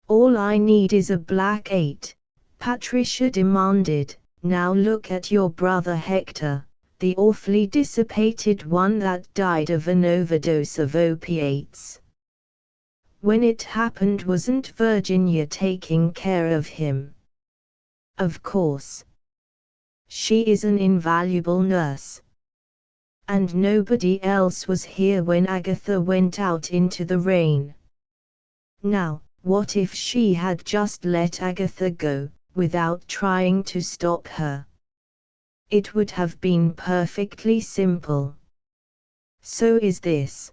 All I need is a black 8, Patricia demanded. Now look at your brother Hector, the awfully dissipated one that died of an overdose of opiates. When it happened, wasn't Virginia taking care of him? Of course. She is an invaluable nurse. And nobody else was here when Agatha went out into the rain. Now, what if she had just let Agatha go, without trying to stop her? It would have been perfectly simple. So is this.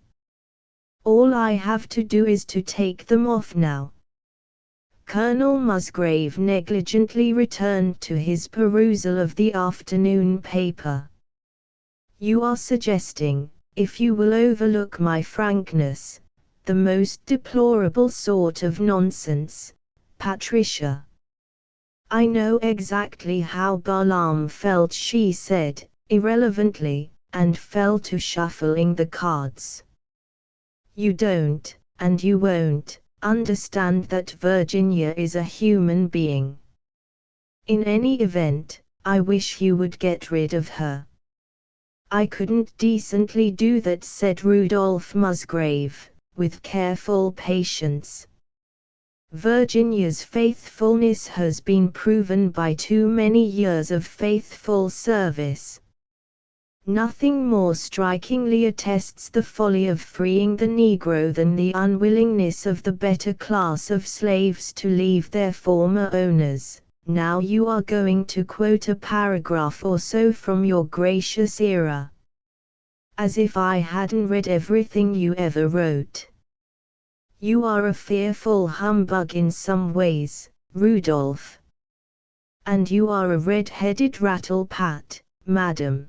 All I have to do is to take them off now. Colonel Musgrave negligently returned to his perusal of the afternoon paper. You are suggesting, if you will overlook my frankness, the most deplorable sort of nonsense, Patricia. I know exactly how Balaam felt, she said, irrelevantly, and fell to shuffling the cards. You don't, and you won't, understand that Virginia is a human being. In any event, I wish you would get rid of her. I couldn't decently do that, said Rudolph Musgrave, with careful patience. Virginia's faithfulness has been proven by too many years of faithful service. Nothing more strikingly attests the folly of freeing the Negro than the unwillingness of the better class of slaves to leave their former owners. Now you are going to quote a paragraph or so from your gracious era. As if I hadn't read everything you ever wrote. You are a fearful humbug in some ways, Rudolph. And you are a red-headed rattle-pat, madam.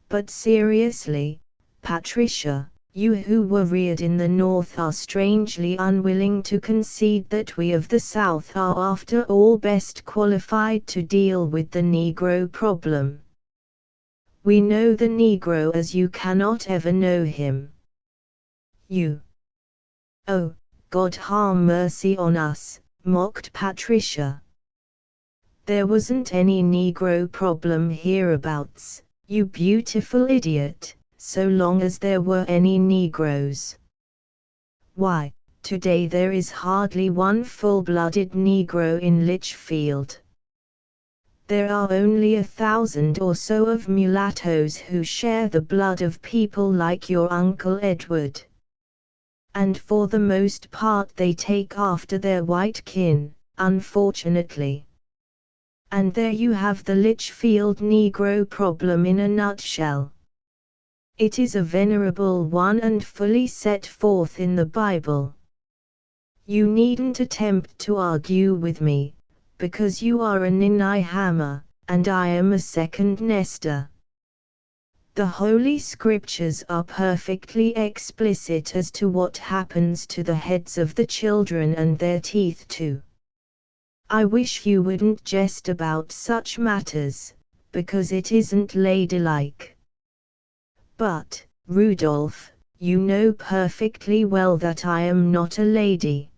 But seriously, Patricia, you who were reared in the North are strangely unwilling to concede that we of the South are after all best qualified to deal with the Negro problem. We know the Negro as you cannot ever know him. You. Oh, God have mercy on us, mocked Patricia. There wasn't any Negro problem hereabouts, you beautiful idiot, so long as there were any Negroes. Why, today there is hardly one full-blooded Negro in Litchfield. There are only 1,000 or so of mulattoes who share the blood of people like your Uncle Edward. And for the most part they take after their white kin, unfortunately. And there you have the Litchfield Negro problem in a nutshell. It is a venerable one and fully set forth in the Bible. You needn't attempt to argue with me, because you are a Ninai Hammer, and I am a second Nestor. The Holy Scriptures are perfectly explicit as to what happens to the heads of the children and their teeth too. I wish you wouldn't jest about such matters, because it isn't ladylike. But, Rudolph, you know perfectly well that I am not a lady.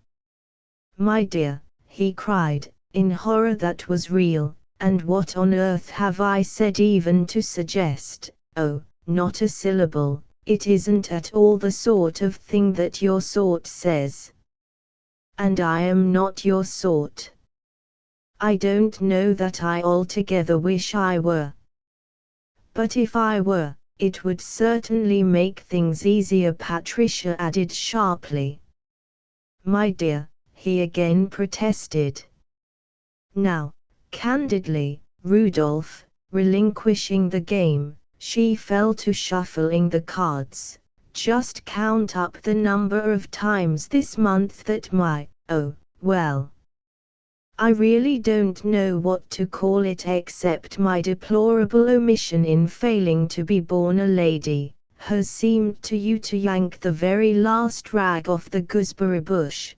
My dear, he cried, in horror that was real, and what on earth have I said even to suggest? Oh, not a syllable, it isn't at all the sort of thing that your sort says. And I am not your sort. I don't know that I altogether wish I were. But if I were, it would certainly make things easier, Patricia added sharply. My dear, he again protested. Now, candidly, Rudolph, relinquishing the game, she fell to shuffling the cards. Just count up the number of times this month that well, I really don't know what to call it except my deplorable omission in failing to be born a lady, has seemed to you to yank the very last rag off the gooseberry bush.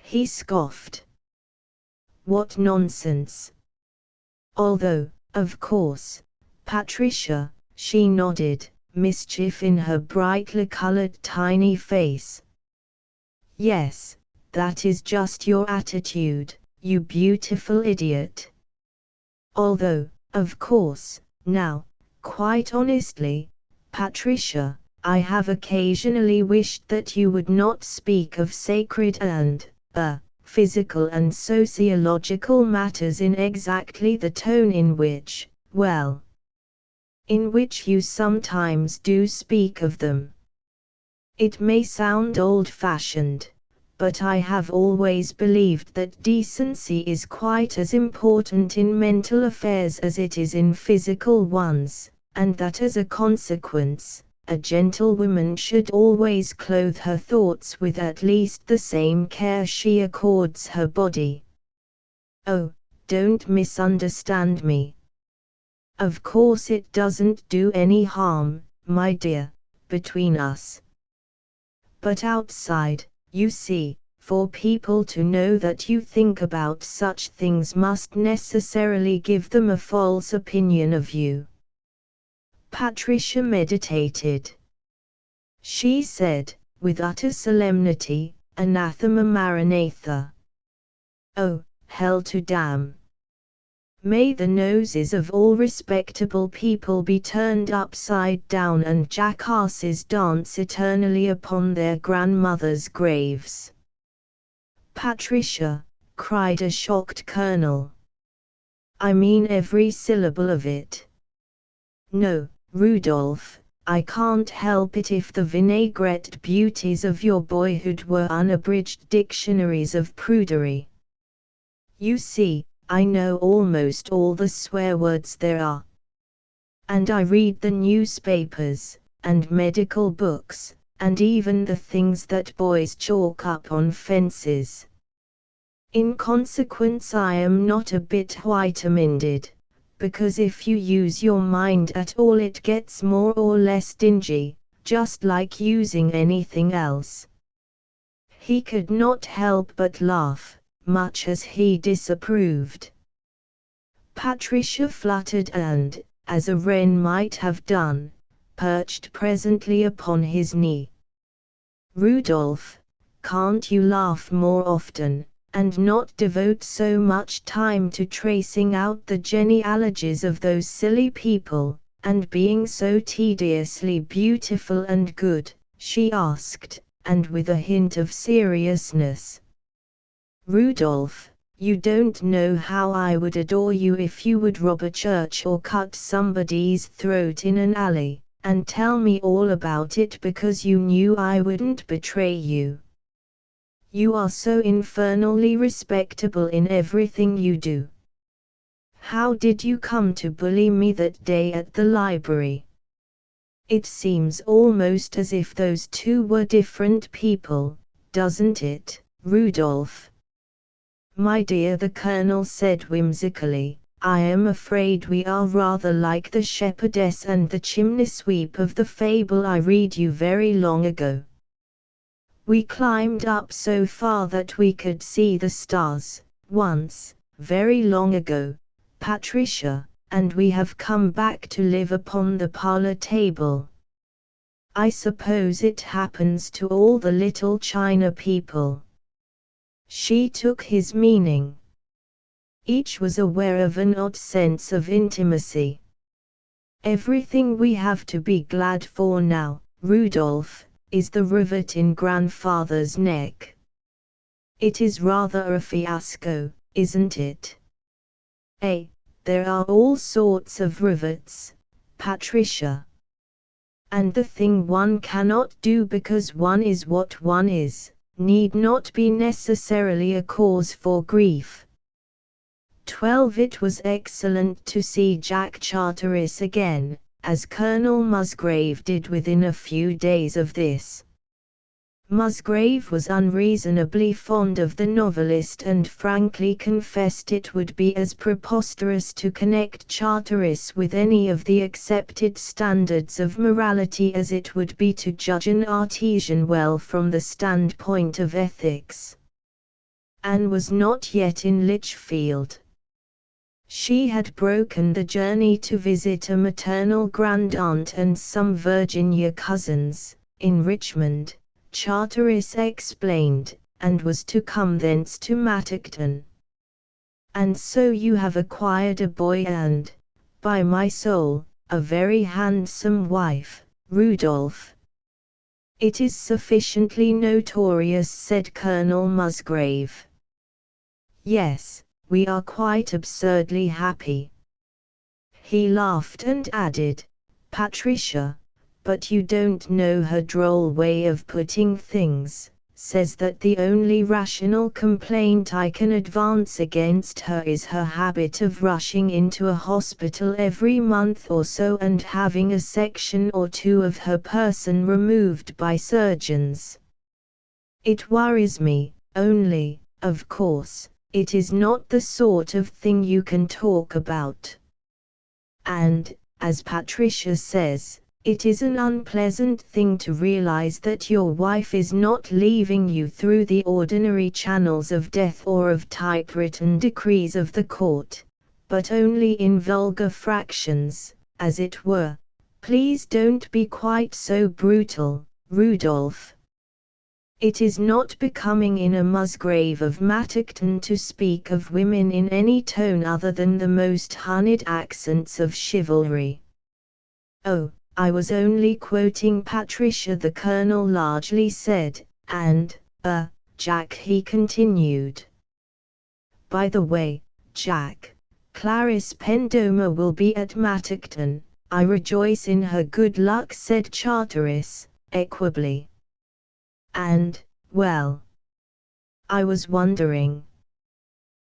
He scoffed. What nonsense! Although, of course, Patricia, she nodded, mischief in her brightly colored tiny face. Yes, that is just your attitude, you beautiful idiot. Although, of course, now, quite honestly, Patricia, I have occasionally wished that you would not speak of sacred and, physical and sociological matters in exactly the tone in which, in which you sometimes do speak of them. It may sound old-fashioned, but I have always believed that decency is quite as important in mental affairs as it is in physical ones, and that as a consequence, a gentlewoman should always clothe her thoughts with at least the same care she accords her body. Oh, don't misunderstand me. Of course it doesn't do any harm, my dear, between us. But outside, you see, for people to know that you think about such things must necessarily give them a false opinion of you. Patricia meditated. She said, with utter solemnity, Anathema Maranatha. Oh, hell to damn! May the noses of all respectable people be turned upside down and jackasses dance eternally upon their grandmothers' graves. Patricia, cried a shocked colonel. I mean every syllable of it. No, Rudolph, I can't help it if the vinaigrette beauties of your boyhood were unabridged dictionaries of prudery. You see, I know almost all the swear words there are. And I read the newspapers, and medical books, and even the things that boys chalk up on fences. In consequence I am not a bit white-minded, because if you use your mind at all it gets more or less dingy, just like using anything else. He could not help but laugh, much as he disapproved. Patricia fluttered and, as a wren might have done, perched presently upon his knee. Rudolph, can't you laugh more often, and not devote so much time to tracing out the genealogies of those silly people, and being so tediously beautiful and good, she asked, and with a hint of seriousness. Rudolph, you don't know how I would adore you if you would rob a church or cut somebody's throat in an alley, and tell me all about it because you knew I wouldn't betray you. You are so infernally respectable in everything you do. How did you come to bully me that day at the library? It seems almost as if those two were different people, doesn't it, Rudolph? My dear, the Colonel said whimsically, I am afraid we are rather like the shepherdess and the chimney sweep of the fable I read you very long ago. We climbed up so far that we could see the stars, once, very long ago, Patricia, and we have come back to live upon the parlor table. I suppose it happens to all the little China people. She took his meaning. Each was aware of an odd sense of intimacy. Everything we have to be glad for now, Rudolph, is the rivet in grandfather's neck. It is rather a fiasco, isn't it? There are all sorts of rivets, Patricia. And the thing one cannot do because one is what one is, need not be necessarily a cause for grief. 12. It was excellent to see Jack Charteris again, as Colonel Musgrave did within a few days of this. Musgrave was unreasonably fond of the novelist and frankly confessed it would be as preposterous to connect Charteris with any of the accepted standards of morality as it would be to judge an artesian well from the standpoint of ethics. Anne was not yet in Lichfield. She had broken the journey to visit a maternal grandaunt and some Virginia cousins, in Richmond, Charteris explained, and was to come thence to Mattockton. And so you have acquired a boy and, by my soul, a very handsome wife, Rudolph. It is sufficiently notorious, said Colonel Musgrave. Yes, we are quite absurdly happy. He laughed and added, Patricia, but you don't know her droll way of putting things, says that the only rational complaint I can advance against her is her habit of rushing into a hospital every month or so and having a section or two of her person removed by surgeons. It worries me, only, of course, it is not the sort of thing you can talk about. And, as Patricia says, it is an unpleasant thing to realize that your wife is not leaving you through the ordinary channels of death or of typewritten decrees of the court, but only in vulgar fractions, as it were. Please don't be quite so brutal, Rudolph. It is not becoming in a Musgrave of Mattockton to speak of women in any tone other than the most honeyed accents of chivalry. Oh, I was only quoting Patricia, the Colonel largely said, and, Jack, he continued. By the way, Jack, Clarice Pendomer will be at Mattockton. I rejoice in her good luck, said Charteris, equably. And, well, I was wondering.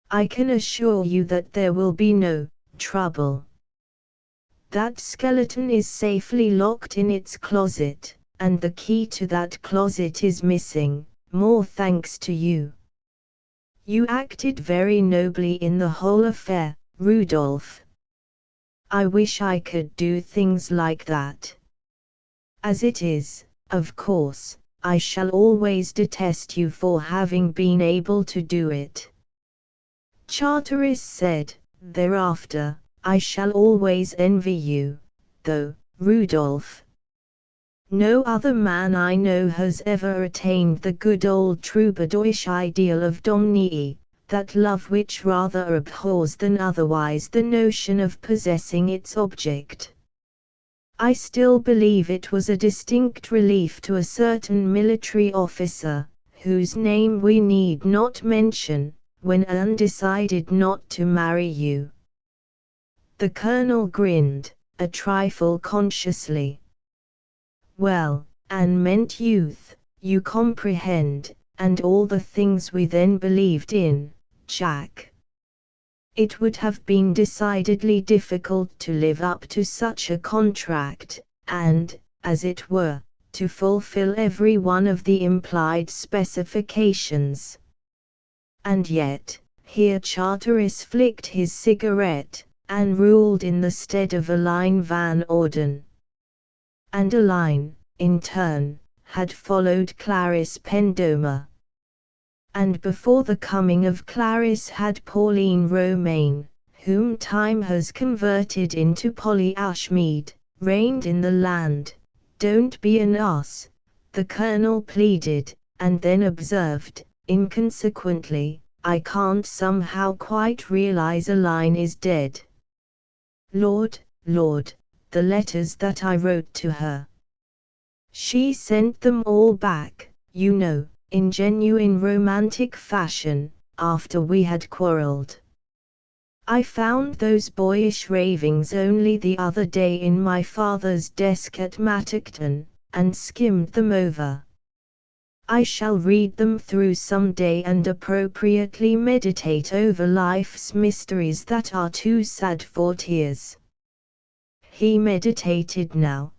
I can assure you that there will be no trouble. That skeleton is safely locked in its closet, and the key to that closet is missing, more thanks to you. You acted very nobly in the whole affair, Rudolph. I wish I could do things like that. As it is, of course, I shall always detest you for having been able to do it. Charteris said, thereafter, I shall always envy you, though, Rudolph. No other man I know has ever attained the good old troubadourish ideal of dominee, that love which rather abhors than otherwise the notion of possessing its object. I still believe it was a distinct relief to a certain military officer, whose name we need not mention, when Anne decided not to marry you." The colonel grinned, a trifle consciously. "Well, Anne meant youth, you comprehend, and all the things we then believed in, Jack. It would have been decidedly difficult to live up to such a contract, and, as it were, to fulfill every one of the implied specifications. And yet," here Charteris flicked his cigarette, "Anne ruled in the stead of Aline van Orden. And Aline, in turn, had followed Clarice Pendomer. And before the coming of Clarice had Pauline Romaine, whom time has converted into Polly Ashmead, reigned in the land. Don't be an ass," the colonel pleaded, and then observed, inconsequently, "I can't somehow quite realize Aline is dead. Lord, the letters that I wrote to her. She sent them all back, you know, in genuine romantic fashion, after we had quarreled. I found those boyish ravings only the other day in my father's desk at Mattockton, and skimmed them over. I shall read them through some day and appropriately meditate over life's mysteries that are too sad for tears." He meditated now.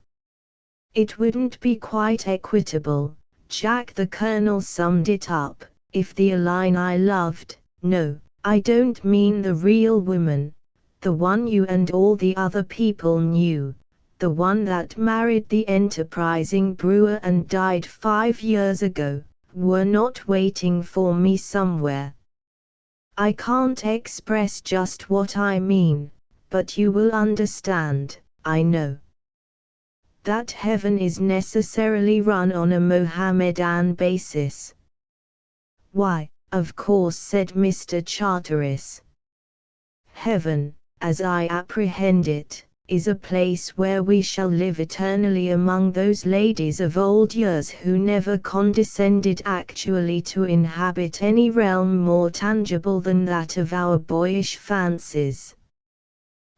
"It wouldn't be quite equitable, Jack," the colonel summed it up, "if the Aline I loved, no, I don't mean the real woman, the one you and all the other people knew, the one that married the enterprising brewer and died 5 years ago, were not waiting for me somewhere. I can't express just what I mean, but you will understand, I know. That heaven is necessarily run on a Mohammedan basis." "Why, of course," said Mr. Charteris. "Heaven, as I apprehend it, is a place where we shall live eternally among those ladies of old years who never condescended actually to inhabit any realm more tangible than that of our boyish fancies.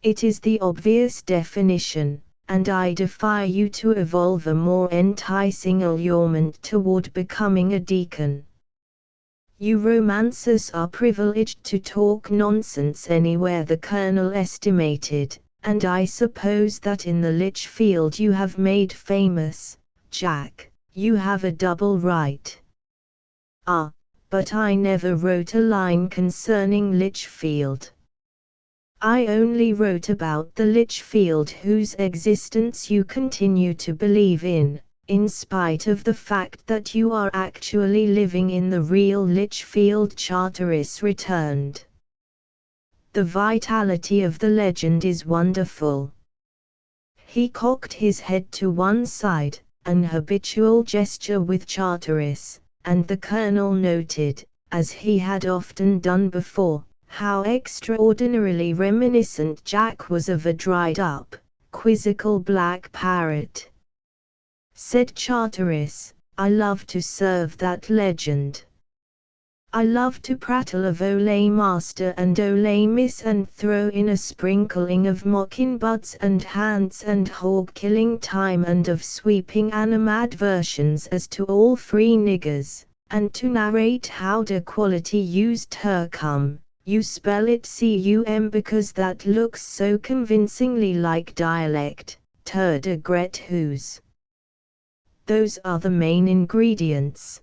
It is the obvious definition, and I defy you to evolve a more enticing allurement toward becoming a deacon. You romancers are privileged to talk nonsense anywhere," the colonel estimated, "and I suppose that in the Lichfield you have made famous, Jack, you have a double right." "Ah, but I never wrote a line concerning Lichfield. I only wrote about the Lichfield whose existence you continue to believe in spite of the fact that you are actually living in the real Lichfield," Charteris returned. "The vitality of the legend is wonderful." He cocked his head to one side, an habitual gesture with Charteris, and the colonel noted, as he had often done before, how extraordinarily reminiscent Jack was of a dried-up, quizzical black parrot. Said Charteris, "I love to serve that legend. I love to prattle of Ole Master and Ole Miss and throw in a sprinkling of mockingbirds and hands and hog-killing time and of sweeping animadversions as to all free niggers, and to narrate how de quality used her cum. You spell it cum because that looks so convincingly like dialect, ter de gret whose. Those are the main ingredients.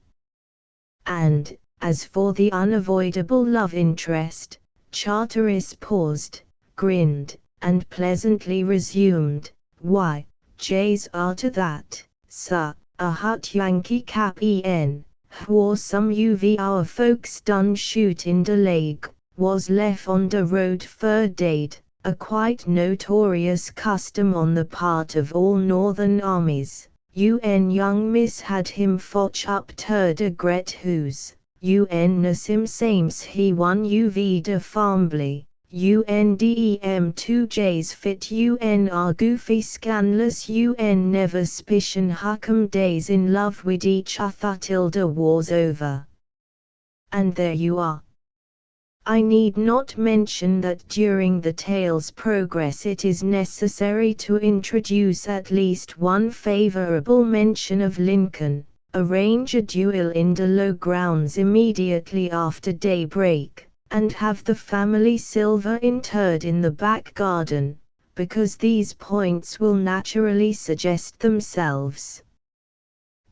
And, as for the unavoidable love interest," Charteris paused, grinned, and pleasantly resumed, "why, J's are to that, sir, a hut Yankee cap whore some UV our folks done shoot in de leg, was left on de road fur dade, a quite notorious custom on the part of all northern armies. Young miss had him fotch up ter de gret whose, nasim sames he won uv de fambly, UNDEM2Js fit UNR goofy scanless UN never suspicion huckum days in love with each other tilde war's over. And there you are. I need not mention that during the tale's progress it is necessary to introduce at least one favorable mention of Lincoln, arrange a duel in the low grounds immediately after daybreak, and have the family silver interred in the back garden, because these points will naturally suggest themselves.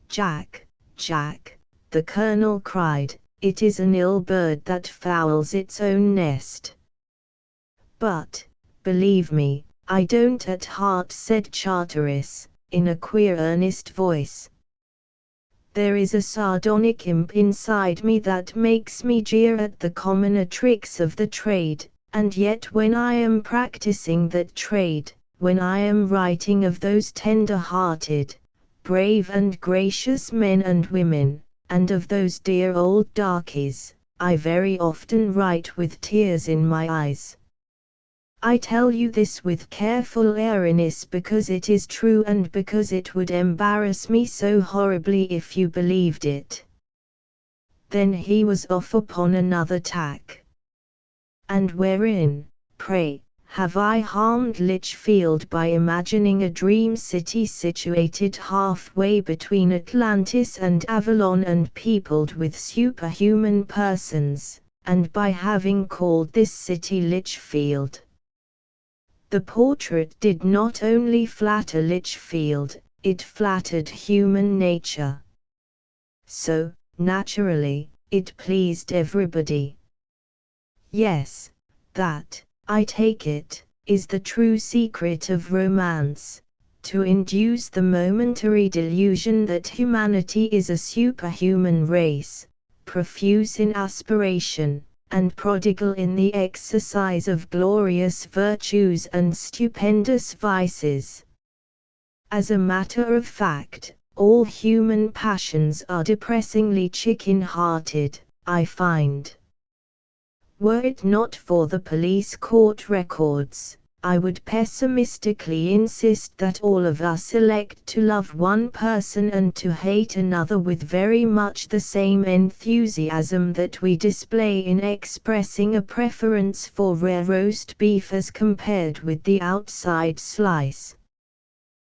Jack, Jack, the colonel cried, it is an ill bird that fouls its own nest. But, believe me, I don't at heart, said Charteris, in a queer earnest voice. There is a sardonic imp inside me that makes me jeer at the commoner tricks of the trade, and yet when I am practicing that trade, when I am writing of those tender-hearted, brave and gracious men and women, and of those dear old darkies, I very often write with tears in my eyes. I tell you this with careful airiness because it is true and because it would embarrass me so horribly if you believed it. Then he was off upon another tack. And wherein, pray, have I harmed Lichfield by imagining a dream city situated halfway between Atlantis and Avalon and peopled with superhuman persons, and by having called this city Lichfield? The portrait did not only flatter Lichfield, it flattered human nature. So, naturally, it pleased everybody. Yes, that, I take it, is the true secret of romance, to induce the momentary delusion that humanity is a superhuman race, profuse in aspiration, and prodigal in the exercise of glorious virtues and stupendous vices. As a matter of fact, all human passions are depressingly chicken-hearted, I find. Were it not for the police court records, I would pessimistically insist that all of us elect to love one person and to hate another with very much the same enthusiasm that we display in expressing a preference for rare roast beef as compared with the outside slice.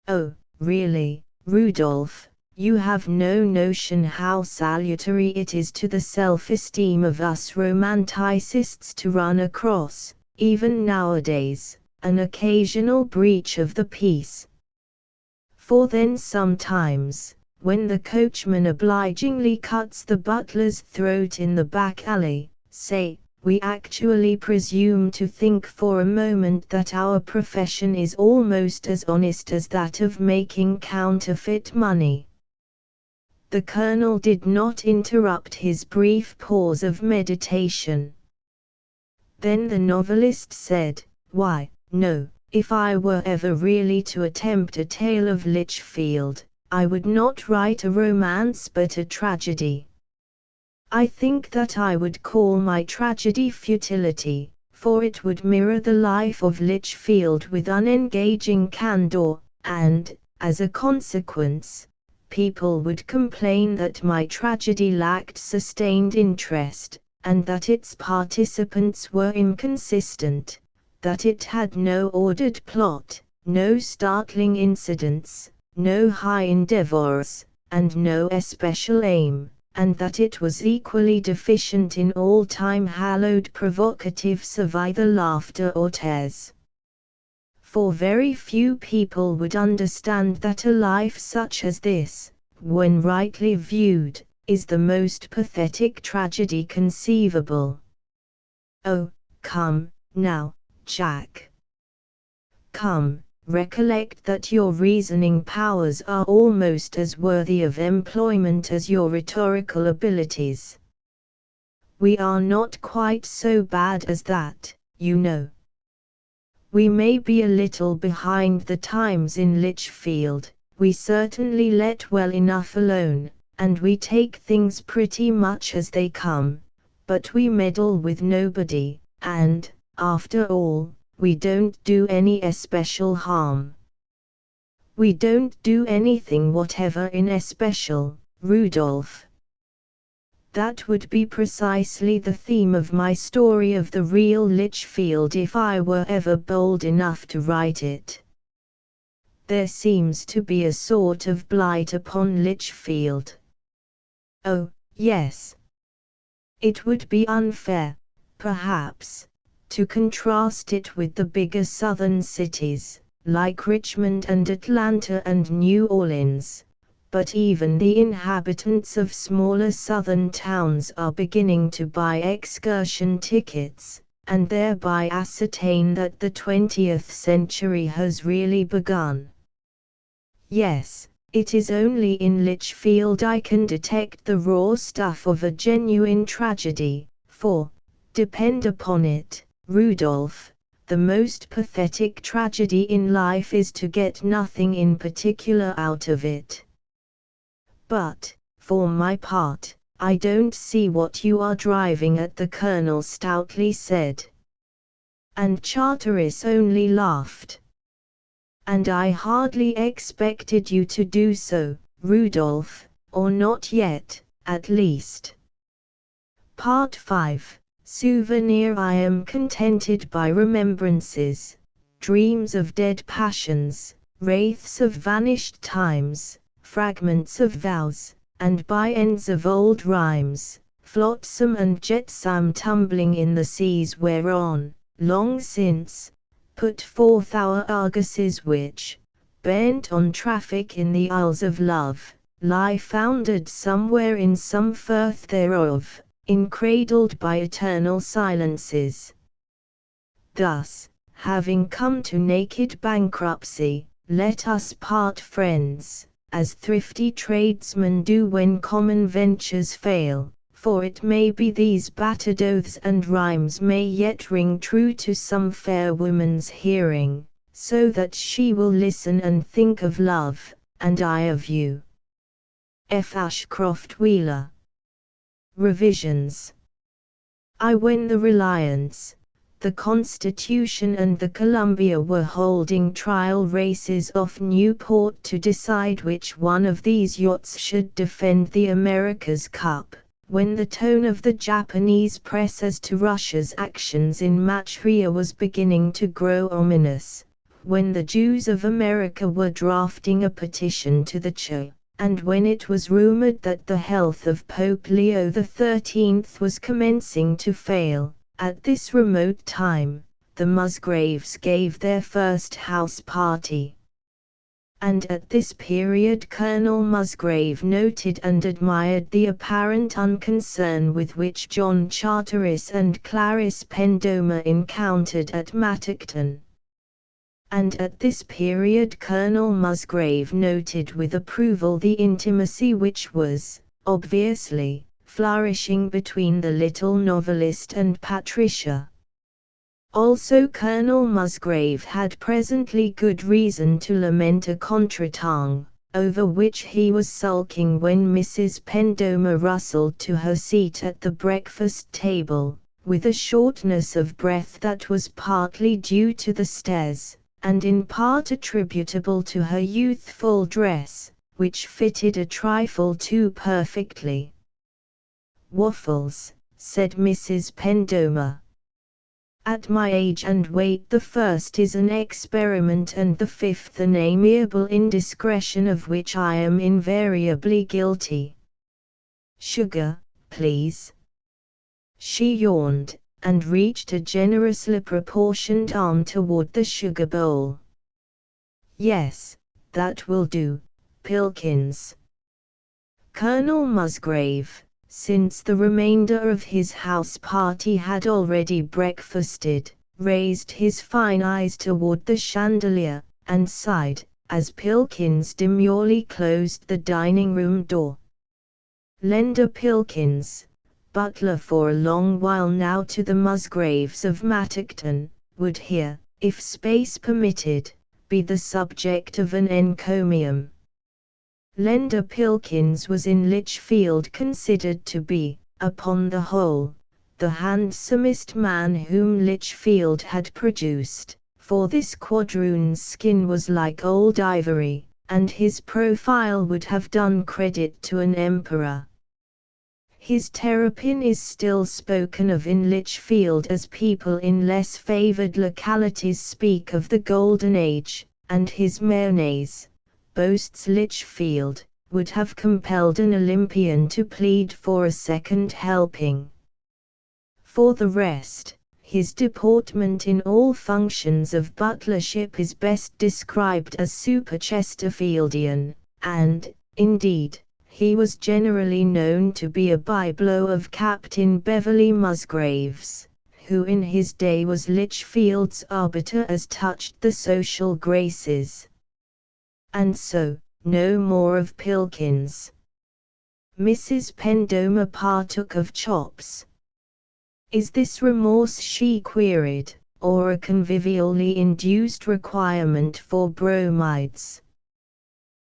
Oh, really, Rudolph, you have no notion how salutary it is to the self-esteem of us romanticists to run across, even nowadays, an occasional breach of the peace. For then sometimes, when the coachman obligingly cuts the butler's throat in the back alley, say, we actually presume to think for a moment that our profession is almost as honest as that of making counterfeit money. The colonel did not interrupt his brief pause of meditation. Then the novelist said, why, no, if I were ever really to attempt a tale of Lichfield, I would not write a romance but a tragedy. I think that I would call my tragedy Futility, for it would mirror the life of Lichfield with unengaging candor, and, as a consequence, people would complain that my tragedy lacked sustained interest, and that its participants were inconsistent, that it had no ordered plot, no startling incidents, no high endeavors, and no especial aim, and that it was equally deficient in all time-hallowed provocatives of either laughter or tears. For very few people would understand that a life such as this, when rightly viewed, is the most pathetic tragedy conceivable. Oh, come, now, Jack. Come, recollect that your reasoning powers are almost as worthy of employment as your rhetorical abilities. We are not quite so bad as that, you know. We may be a little behind the times in Lichfield, we certainly let well enough alone, and we take things pretty much as they come, but we meddle with nobody, and, after all, we don't do any especial harm. We don't do anything whatever in especial, Rudolph. That would be precisely the theme of my story of the real Litchfield if I were ever bold enough to write it. There seems to be a sort of blight upon Litchfield. Oh, yes. It would be unfair, perhaps, to contrast it with the bigger southern cities, like Richmond and Atlanta and New Orleans. But even the inhabitants of smaller southern towns are beginning to buy excursion tickets, and thereby ascertain that the 20th century has really begun. Yes, it is only in Litchfield I can detect the raw stuff of a genuine tragedy, for, depend upon it, Rudolph, the most pathetic tragedy in life is to get nothing in particular out of it. But, for my part, I don't see what you are driving at, the colonel stoutly said. And Charteris only laughed. And I hardly expected you to do so, Rudolph, or not yet, at least. Part 5. Souvenir. I am contented by remembrances, dreams of dead passions, wraiths of vanished times, fragments of vows, and by ends of old rhymes, flotsam and jetsam tumbling in the seas whereon, long since, put forth our argosies which, bent on traffic in the isles of love, lie foundered somewhere in some firth thereof, encradled by eternal silences. Thus, having come to naked bankruptcy, let us part friends, as thrifty tradesmen do when common ventures fail, for it may be these battered oaths and rhymes may yet ring true to some fair woman's hearing, so that she will listen and think of love, and I of you. F. Ashcroft Wheeler. Revisions. When the Reliance, the Constitution and the Columbia were holding trial races off Newport to decide which one of these yachts should defend the America's Cup, when the tone of the Japanese press as to Russia's actions in Manchuria was beginning to grow ominous, when the Jews of America were drafting a petition to the Che, and when it was rumored that the health of Pope Leo XIII was commencing to fail, at this remote time, the Musgraves gave their first house party. And at this period Colonel Musgrave noted and admired the apparent unconcern with which John Charteris and Clarice Pendomer encountered at Mattockton. And at this period Colonel Musgrave noted with approval the intimacy which was, obviously, flourishing between the little novelist and Patricia. Also Colonel Musgrave had presently good reason to lament a contretemps, over which he was sulking when Mrs. Pendomer rustled to her seat at the breakfast table, with a shortness of breath that was partly due to the stairs, and in part attributable to her youthful dress, which fitted a trifle too perfectly. "Waffles," said Mrs. Pendomer. "At my age and weight the first is an experiment and the fifth an amiable indiscretion of which I am invariably guilty. Sugar, please." She yawned, and reached a generously proportioned arm toward the sugar bowl. "Yes, that will do, Pilkins." Colonel Musgrave, since the remainder of his house party had already breakfasted, raised his fine eyes toward the chandelier, and sighed, as Pilkins demurely closed the dining-room door. Lender Pilkins, butler for a long while now to the Musgraves of Mattockton, would here, if space permitted, be the subject of an encomium. Lender Pilkins was in Litchfield considered to be, upon the whole, the handsomest man whom Lichfield had produced, for this quadroon's skin was like old ivory, and his profile would have done credit to an emperor. His terrapin is still spoken of in Lichfield as people in less favoured localities speak of the Golden Age, and his mayonnaise, boasts Lichfield, would have compelled an Olympian to plead for a second helping. For the rest, his deportment in all functions of butlership is best described as super Chesterfieldian, and, indeed, he was generally known to be a byblow of Captain Beverley Musgraves, who in his day was Lichfield's arbiter as touched the social graces. And so, no more of Pilkins. Mrs. Pendomer partook of chops. Is this remorse, she queried, or a convivially induced requirement for bromides?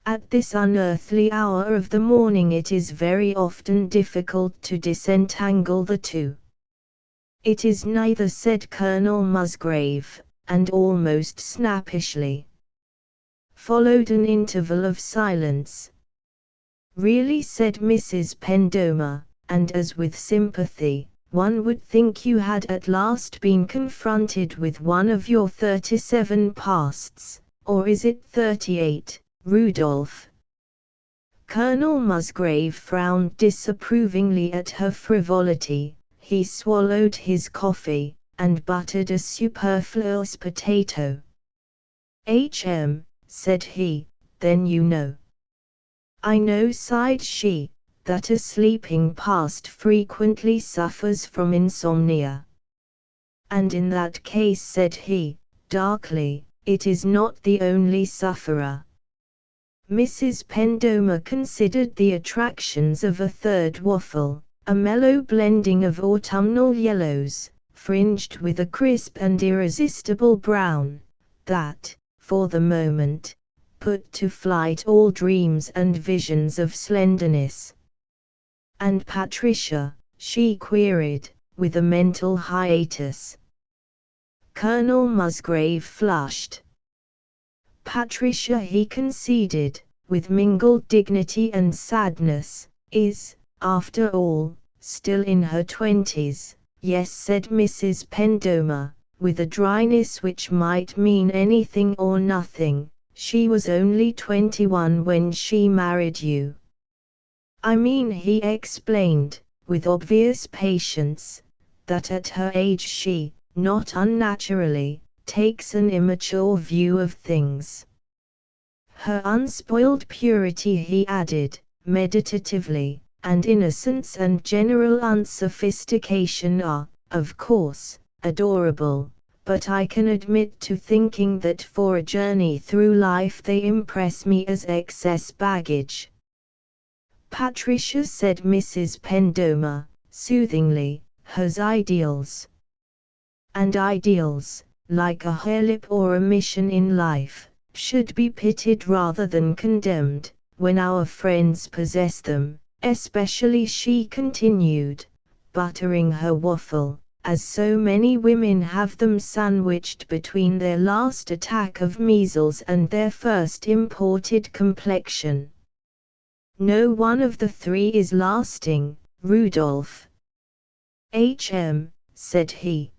At this unearthly hour of the morning it is very often difficult to disentangle the two. It is neither, said Colonel Musgrave, and almost snappishly. Followed an interval of silence. Really, said Mrs. Pendomer, and as with sympathy, one would think you had at last been confronted with one of your 37 pasts, or is it 38? Rudolph. Colonel Musgrave frowned disapprovingly at her frivolity. He swallowed his coffee, and buttered a superfluous potato. Said he, then you know. I know, sighed she, that a sleeping past frequently suffers from insomnia. And in that case, said he, darkly, it is not the only sufferer. Mrs. Pendomer considered the attractions of a third waffle, a mellow blending of autumnal yellows, fringed with a crisp and irresistible brown, that, for the moment, put to flight all dreams and visions of slenderness. And Patricia, she queried, with a mental hiatus. Colonel Musgrave flushed. Patricia, he conceded, with mingled dignity and sadness, is, after all, still in her 20s. Yes, said Mrs. Pendomer, with a dryness which might mean anything or nothing. She was only 21 when she married you. I mean, he explained, with obvious patience, that at her age she, not unnaturally, takes an immature view of things. Her unspoiled purity, he added, meditatively, and innocence and general unsophistication are, of course, adorable, but I can admit to thinking that for a journey through life they impress me as excess baggage. Patricia, said Mrs. Pendomer, soothingly, has ideals. And ideals, like a hairlip or a mission in life, should be pitied rather than condemned, when our friends possess them, especially, she continued, buttering her waffle, as so many women have them sandwiched between their last attack of measles and their first imported complexion. No one of the three is lasting, Rudolph. Said he.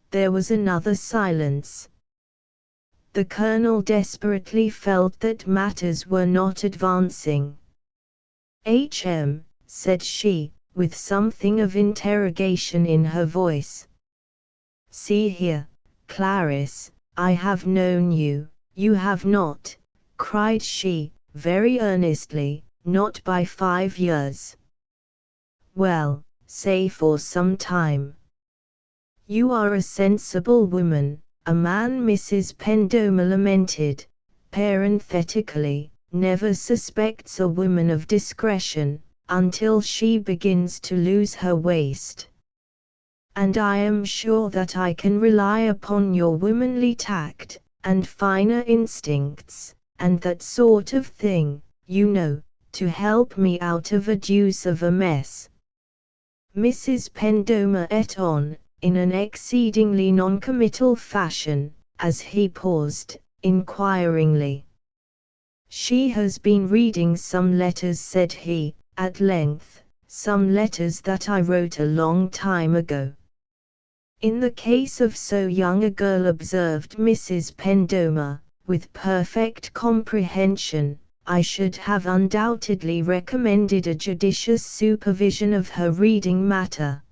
There was another silence. The colonel desperately felt that matters were not advancing. Said she, with something of interrogation in her voice. See here, Clarice, I have known you, you have not, cried she, very earnestly, not by 5 years. Well, say for some time. You are a sensible woman, a man, Mrs. Pendomer lamented, parenthetically, never suspects a woman of discretion, until she begins to lose her waist. And I am sure that I can rely upon your womanly tact, and finer instincts, and that sort of thing, you know, to help me out of a deuce of a mess. Mrs. Pendomer et on, in an exceedingly non-committal fashion, as he paused, inquiringly. She has been reading some letters, said he, at length, some letters that I wrote a long time ago. In the case of so young a girl, observed Mrs. Pendomer, with perfect comprehension, I should have undoubtedly recommended a judicious supervision of her reading matter.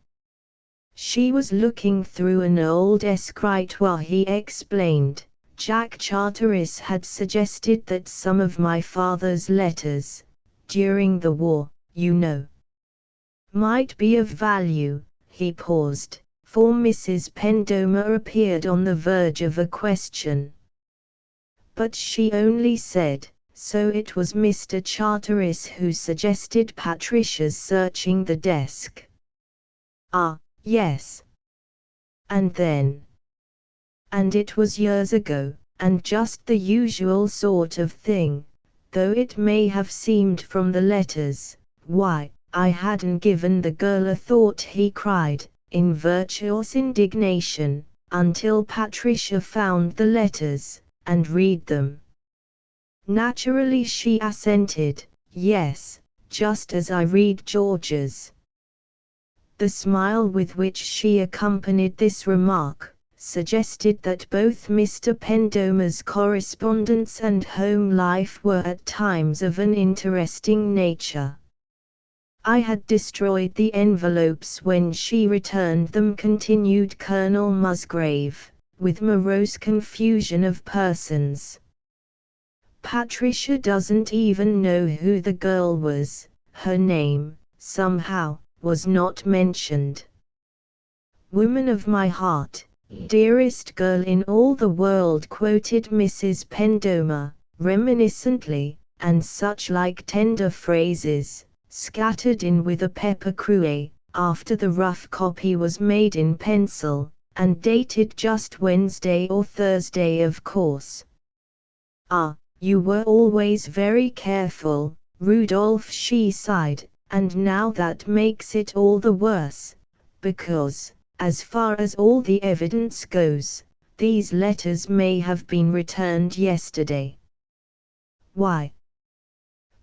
She was looking through an old escritoire, he explained. Jack Charteris had suggested that some of my father's letters, during the war, you know, might be of value. He paused, for Mrs. Pendomer appeared on the verge of a question. But she only said, so it was Mr. Charteris who suggested Patricia's searching the desk. Ah, yes. And then? And it was years ago, and just the usual sort of thing, though it may have seemed from the letters. Why, I hadn't given the girl a thought, he cried, in virtuous indignation, until Patricia found the letters, and read them. Naturally she assented, yes, just as I read George's. The smile with which she accompanied this remark suggested that both Mr. Pendomer's correspondence and home life were at times of an interesting nature. I had destroyed the envelopes when she returned them, continued Colonel Musgrave, with morose confusion of persons. Patricia doesn't even know who the girl was. Her name, somehow, was not mentioned. Woman of my heart, dearest girl in all the world, quoted Mrs. Pendomer, reminiscently, and such like tender phrases, scattered in with a pepper cruet, after the rough copy was made in pencil, and dated just Wednesday or Thursday, of course. Ah, you were always very careful, Rudolph, she sighed, and now that makes it all the worse, because, as far as all the evidence goes, these letters may have been returned yesterday. Why?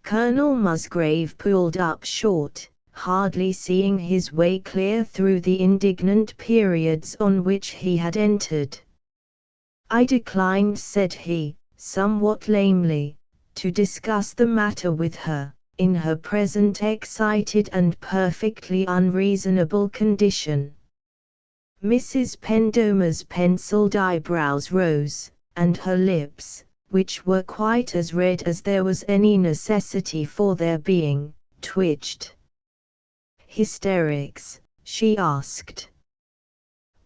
Colonel Musgrave pulled up short, hardly seeing his way clear through the indignant periods on which he had entered. I declined, said he, somewhat lamely, to discuss the matter with her, in her present excited and perfectly unreasonable condition. Mrs. Pendomer's penciled eyebrows rose, and her lips, which were quite as red as there was any necessity for their being, twitched. Hysterics? She asked.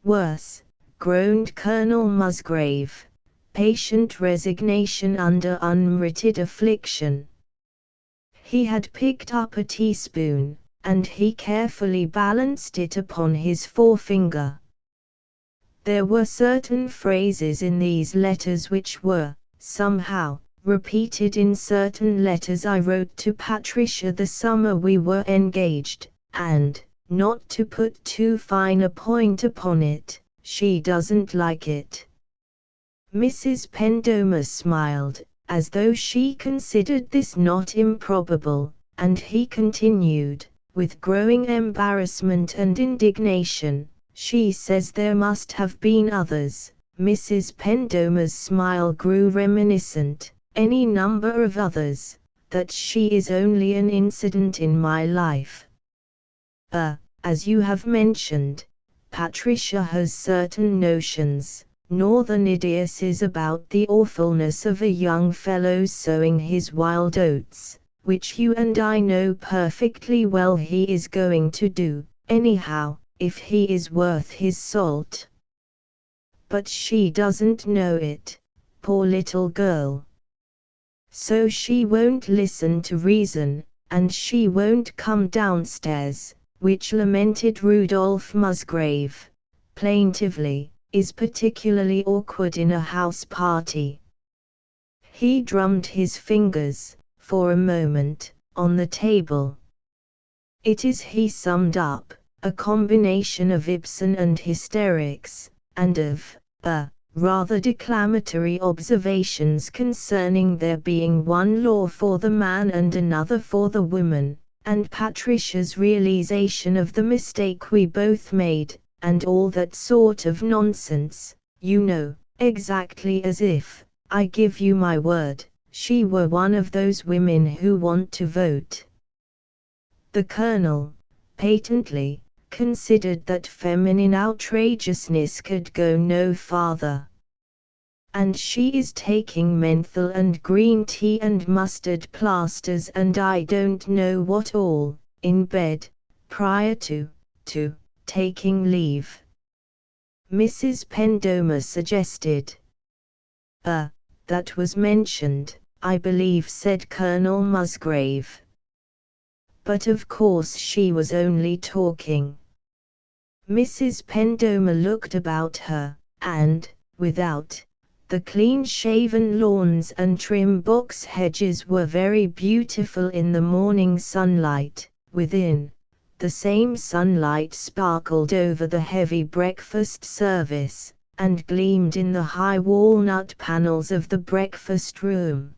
Worse, groaned Colonel Musgrave. Patient resignation under unmerited affliction. He had picked up a teaspoon, and he carefully balanced it upon his forefinger. There were certain phrases in these letters which were, somehow, repeated in certain letters I wrote to Patricia the summer we were engaged, and, not to put too fine a point upon it, she doesn't like it. Mrs. Pendomer smiled, as though she considered this not improbable, and he continued, with growing embarrassment and indignation, she says there must have been others. Mrs. Pendomer's smile grew reminiscent, any number of others, that she is only an incident in my life. As you have mentioned, Patricia has certain notions, northern idiocies about the awfulness of a young fellow sowing his wild oats, which you and I know perfectly well he is going to do, anyhow, if he is worth his salt. But she doesn't know it, poor little girl. So she won't listen to reason, and she won't come downstairs, which, lamented Rudolph Musgrave, plaintively, is particularly awkward in a house party. He drummed his fingers, for a moment, on the table. It is, he summed up, a combination of Ibsen and hysterics, and of rather declamatory observations concerning there being one law for the man and another for the woman, and Patricia's realization of the mistake we both made, and all that sort of nonsense, you know, exactly as if, I give you my word, she were one of those women who want to vote. The Colonel, patently, considered that feminine outrageousness could go no farther. And she is taking menthol and green tea and mustard plasters and I don't know what all, in bed, prior to taking leave. Mrs. Pendomer suggested. That was mentioned, I believe, said Colonel Musgrave. But of course she was only talking. Mrs. Pendomer looked about her, and, without, the clean-shaven lawns and trim box hedges were very beautiful in the morning sunlight. Within, the same sunlight sparkled over the heavy breakfast service, and gleamed in the high walnut panels of the breakfast room.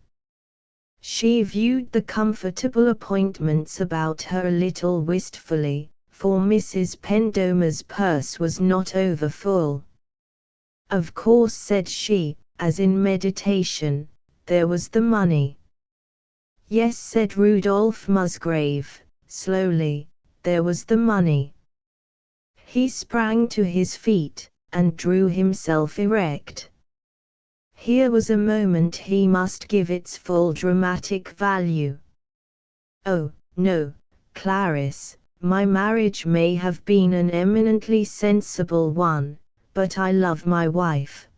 She viewed the comfortable appointments about her a little wistfully, for Mrs. Pendomer's purse was not over full. Of course, said she, as in meditation, there was the money. Yes, said Rudolph Musgrave, slowly, there was the money. He sprang to his feet, and drew himself erect. Here was a moment he must give its full dramatic value. Oh, no, Clarice, my marriage may have been an eminently sensible one, but I love my wife.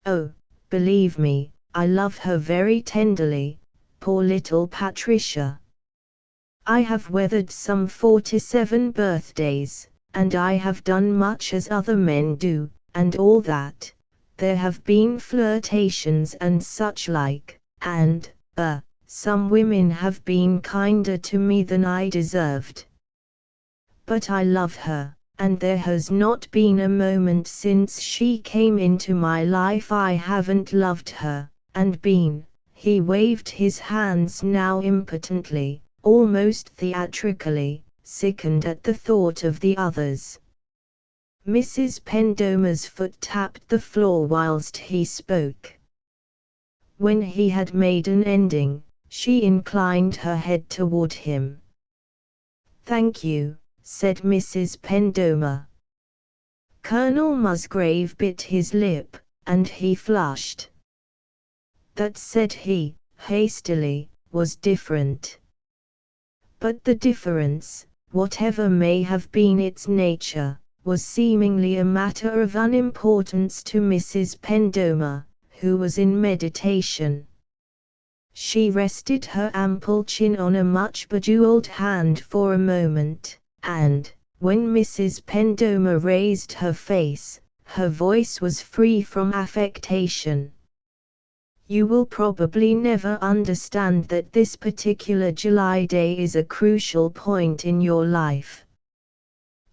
Oh, believe me, I love her very tenderly, poor little Patricia. I have weathered some 47 birthdays, and I have done much as other men do, and all that. There have been flirtations and such like, and, some women have been kinder to me than I deserved. But I love her, and there has not been a moment since she came into my life I haven't loved her, and been, he waved his hands now impotently, almost theatrically, sickened at the thought of the others. Mrs. Pendomer's foot tapped the floor whilst he spoke. When he had made an ending, she inclined her head toward him. Thank you, said Mrs. Pendomer. Colonel Musgrave bit his lip, and he flushed. That, said he, hastily, was different. But the difference, whatever may have been its nature, was seemingly a matter of unimportance to Mrs. Pendomer, who was in meditation. She rested her ample chin on a much bejeweled hand for a moment, and, when Mrs. Pendomer raised her face, her voice was free from affectation. You will probably never understand that this particular July day is a crucial point in your life.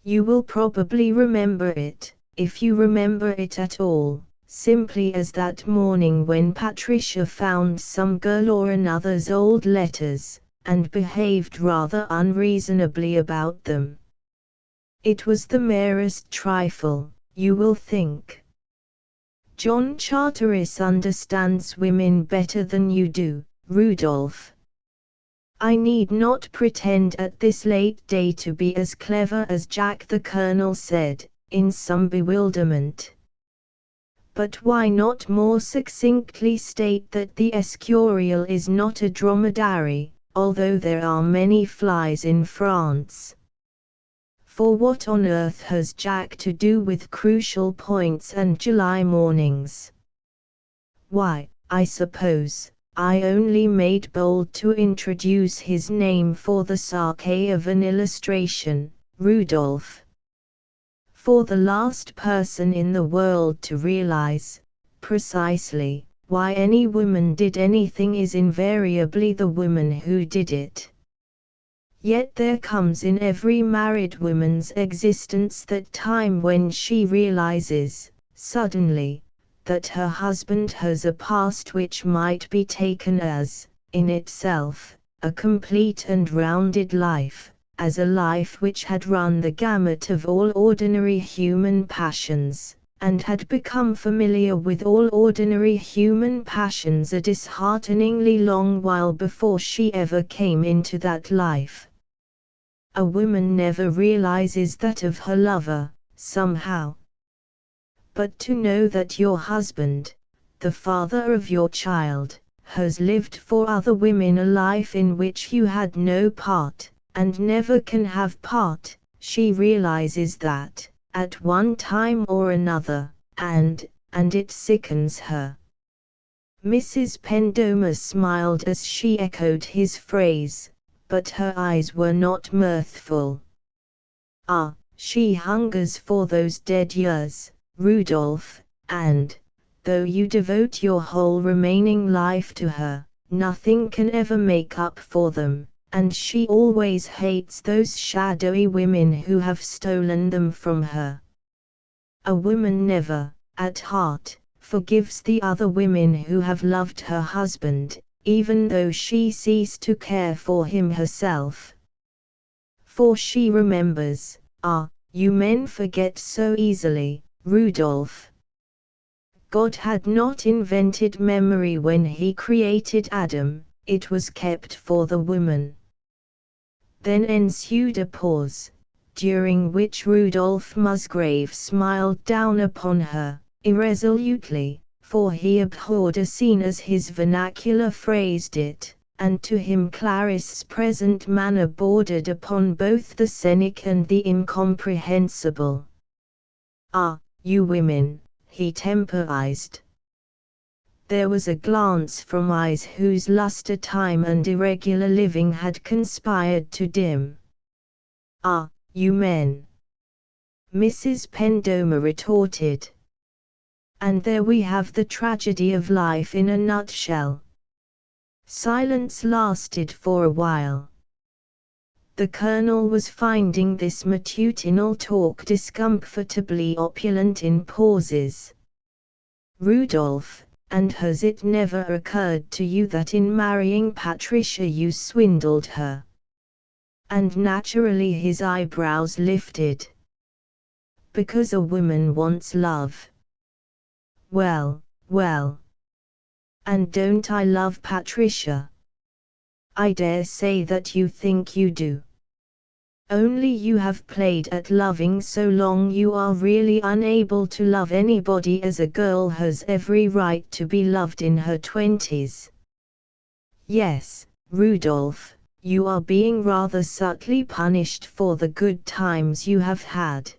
You will probably remember it, if you remember it at all, simply as that morning when Patricia found some girl or another's old letters, and behaved rather unreasonably about them. It was the merest trifle, you will think. John Charteris understands women better than you do, Rudolph. I need not pretend at this late day to be as clever as Jack, the Colonel said, in some bewilderment. But why not more succinctly state that the Escurial is not a dromedary, although there are many flies in France? For what on earth has Jack to do with crucial points and July mornings? Why, I suppose, I only made bold to introduce his name for the sake of an illustration, Rudolph. For the last person in the world to realize, precisely, why any woman did anything is invariably the woman who did it. Yet there comes in every married woman's existence that time when she realizes, suddenly, that her husband has a past which might be taken as, in itself, a complete and rounded life, as a life which had run the gamut of all ordinary human passions, and had become familiar with all ordinary human passions a dishearteningly long while before she ever came into that life. A woman never realizes that of her lover, somehow. But to know that your husband, the father of your child, has lived for other women a life in which you had no part, and never can have part, she realizes that, at one time or another, and it sickens her. Mrs. Pendomer smiled as she echoed his phrase, but her eyes were not mirthful. Ah, she hungers for those dead years, Rudolph, and, though you devote your whole remaining life to her, nothing can ever make up for them, and she always hates those shadowy women who have stolen them from her. A woman never, at heart, forgives the other women who have loved her husband, even though she cease to care for him herself. For she remembers, ah, you men forget so easily, Rudolph. God had not invented memory when he created Adam, it was kept for the woman. Then ensued a pause, during which Rudolph Musgrave smiled down upon her, irresolutely, for he abhorred a scene as his vernacular phrased it, and to him Clarice's present manner bordered upon both the scenic and the incomprehensible. Ah, you women, he temporized. There was a glance from eyes whose lustre time and irregular living had conspired to dim. Ah, you men! Mrs. Pendomer retorted. And there we have the tragedy of life in a nutshell. Silence lasted for a while. The Colonel was finding this matutinal talk discomfortably opulent in pauses. Rudolph, and has it never occurred to you that in marrying Patricia you swindled her? And naturally his eyebrows lifted. Because a woman wants love. Well, well. And don't I love Patricia? I dare say that you think you do. Only you have played at loving so long you are really unable to love anybody, as a girl has every right to be loved in her 20s. Yes, Rudolph, you are being rather subtly punished for the good times you have had.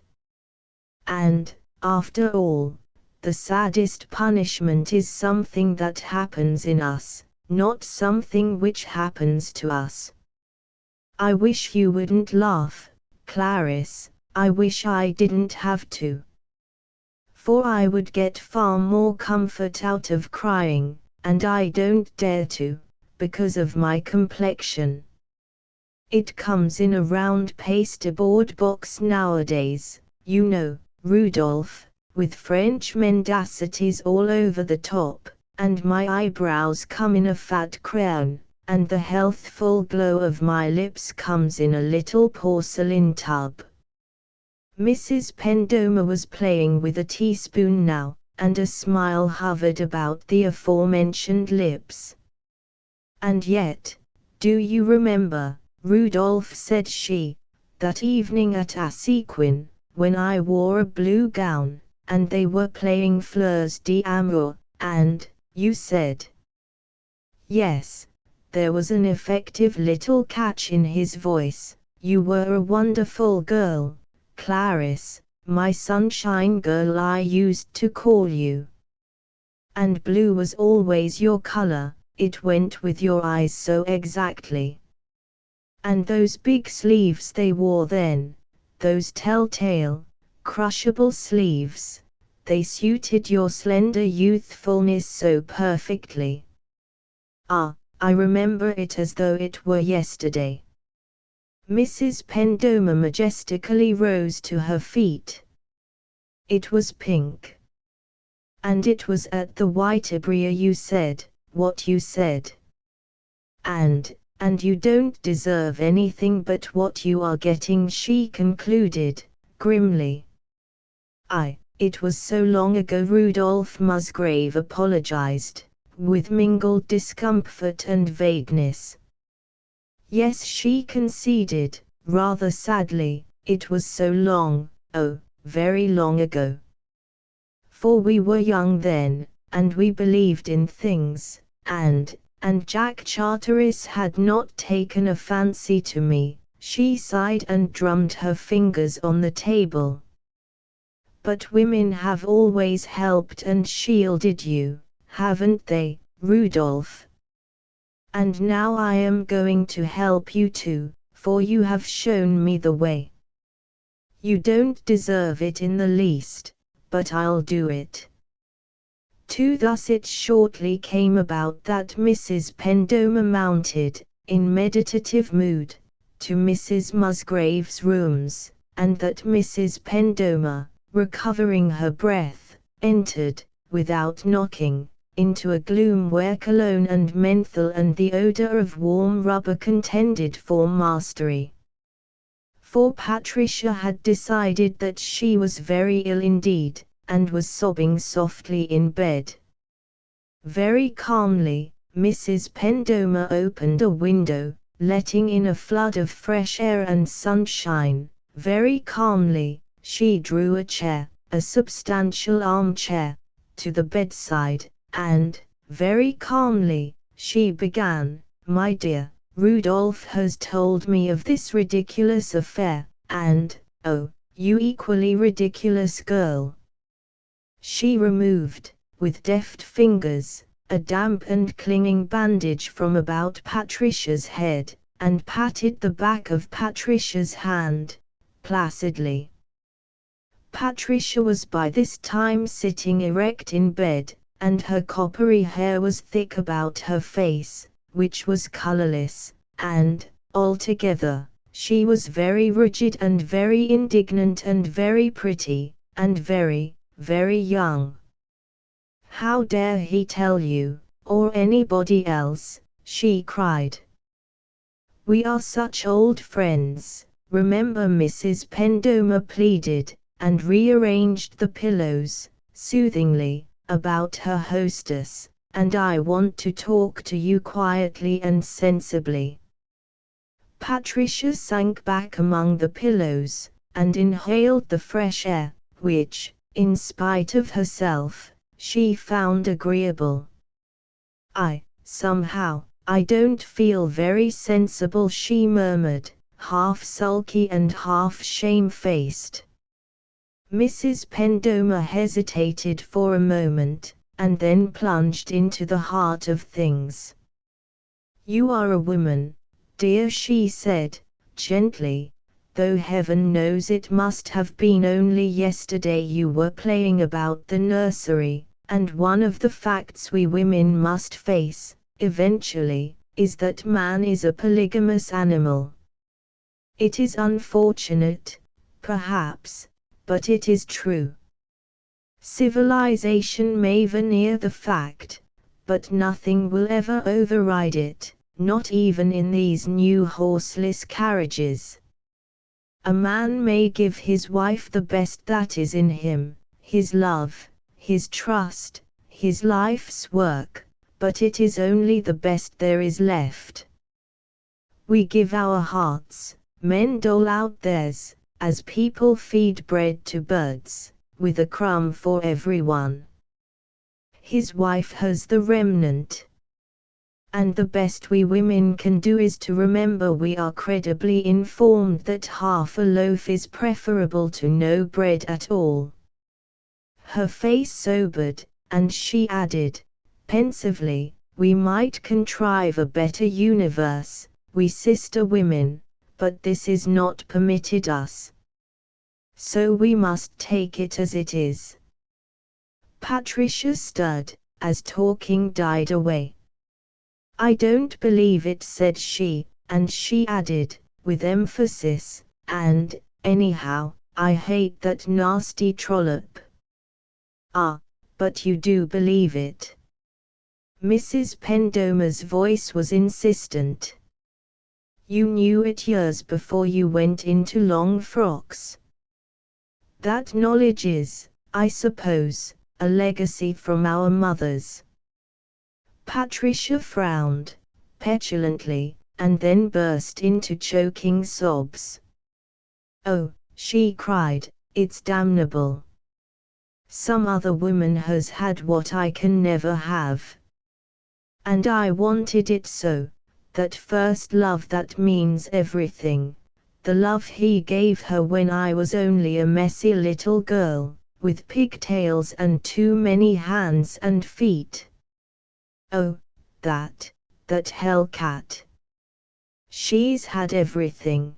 And, after all, the saddest punishment is something that happens in us, not something which happens to us. I wish you wouldn't laugh, Clarice, I wish I didn't have to. For I would get far more comfort out of crying, and I don't dare to, because of my complexion. It comes in a round pasteboard box nowadays, you know, Rudolph, with French mendacities all over the top, and my eyebrows come in a fat crown, and the healthful glow of my lips comes in a little porcelain tub. Mrs. Pendomer was playing with a teaspoon now, and a smile hovered about the aforementioned lips. And yet, do you remember, Rudolph, said she, that evening at Assequin, when I wore a blue gown, and they were playing Fleurs d'amour, and, you said. Yes, there was an effective little catch in his voice, you were a wonderful girl, Clarice, my sunshine girl I used to call you. And blue was always your color, it went with your eyes so exactly. And those big sleeves they wore then, those telltale, crushable sleeves, they suited your slender youthfulness so perfectly. Ah, I remember it as though it were yesterday. Mrs. Pendoma majestically rose to her feet. It was pink. And it was at the Whiteabria you said what you said. And you don't deserve anything but what you are getting, she concluded, grimly. It was so long ago, Rudolph Musgrave apologized, with mingled discomfort and vagueness. Yes, she conceded, rather sadly, it was so long, oh, very long ago. For we were young then, and we believed in things, and Jack Charteris had not taken a fancy to me, she sighed and drummed her fingers on the table. But women have always helped and shielded you, haven't they, Rudolph? And now I am going to help you too, for you have shown me the way. You don't deserve it in the least, but I'll do it. Thus it shortly came about that Mrs. Pendoma mounted, in meditative mood, to Mrs. Musgrave's rooms, and that Mrs. Pendoma, recovering her breath, entered, without knocking, into a gloom where cologne and menthol and the odor of warm rubber contended for mastery. For Patricia had decided that she was very ill indeed, and was sobbing softly in bed. Very calmly, Mrs. Pendoma opened a window, letting in a flood of fresh air and sunshine. Very calmly, she drew a chair, a substantial armchair, to the bedside, and, very calmly, she began, "My dear, Rudolph has told me of this ridiculous affair, and, oh, you equally ridiculous girl." She removed, with deft fingers, a damp and clinging bandage from about Patricia's head, and patted the back of Patricia's hand, placidly. Patricia was by this time sitting erect in bed, and her coppery hair was thick about her face, which was colorless, and, altogether, she was very rigid and very indignant and very pretty, and very, very young. "How dare he tell you, or anybody else?" she cried. "We are such old friends," remember, Mrs. Pendoma pleaded, and rearranged the pillows, soothingly, about her hostess, "and I want to talk to you quietly and sensibly." Patricia sank back among the pillows, and inhaled the fresh air, which, in spite of herself, she found agreeable. Somehow, I don't feel very sensible," she murmured, half sulky and half shamefaced. Mrs. Pendoma hesitated for a moment, and then plunged into the heart of things. "You are a woman, dear," she said, gently, "though heaven knows it must have been only yesterday you were playing about the nursery, and one of the facts we women must face, eventually, is that man is a polygamous animal. It is unfortunate, perhaps, but it is true. Civilization may veneer the fact, but nothing will ever override it, not even in these new horseless carriages. A man may give his wife the best that is in him, his love, his trust, his life's work, but it is only the best there is left. We give our hearts, men dole out theirs, as people feed bread to birds, with a crumb for everyone. His wife has the remnant. And the best we women can do is to remember we are credibly informed that half a loaf is preferable to no bread at all." Her face sobered, and she added, pensively, "We might contrive a better universe, we sister women, but this is not permitted us. So we must take it as it is." Patricia stirred, as talking died away. "I don't believe it," said she, and she added, with emphasis, and, anyhow, I hate that nasty trollop. Ah, but you do believe it. Mrs. Pendomer's voice was insistent. You knew it years before you went into long frocks. That knowledge is, I suppose, a legacy from our mothers. Patricia frowned, petulantly, and then burst into choking sobs. Oh, she cried, it's damnable. Some other woman has had what I can never have. And I wanted it so, that first love that means everything, the love he gave her when I was only a messy little girl, with pigtails and too many hands and feet. Oh, that hellcat. She's had everything.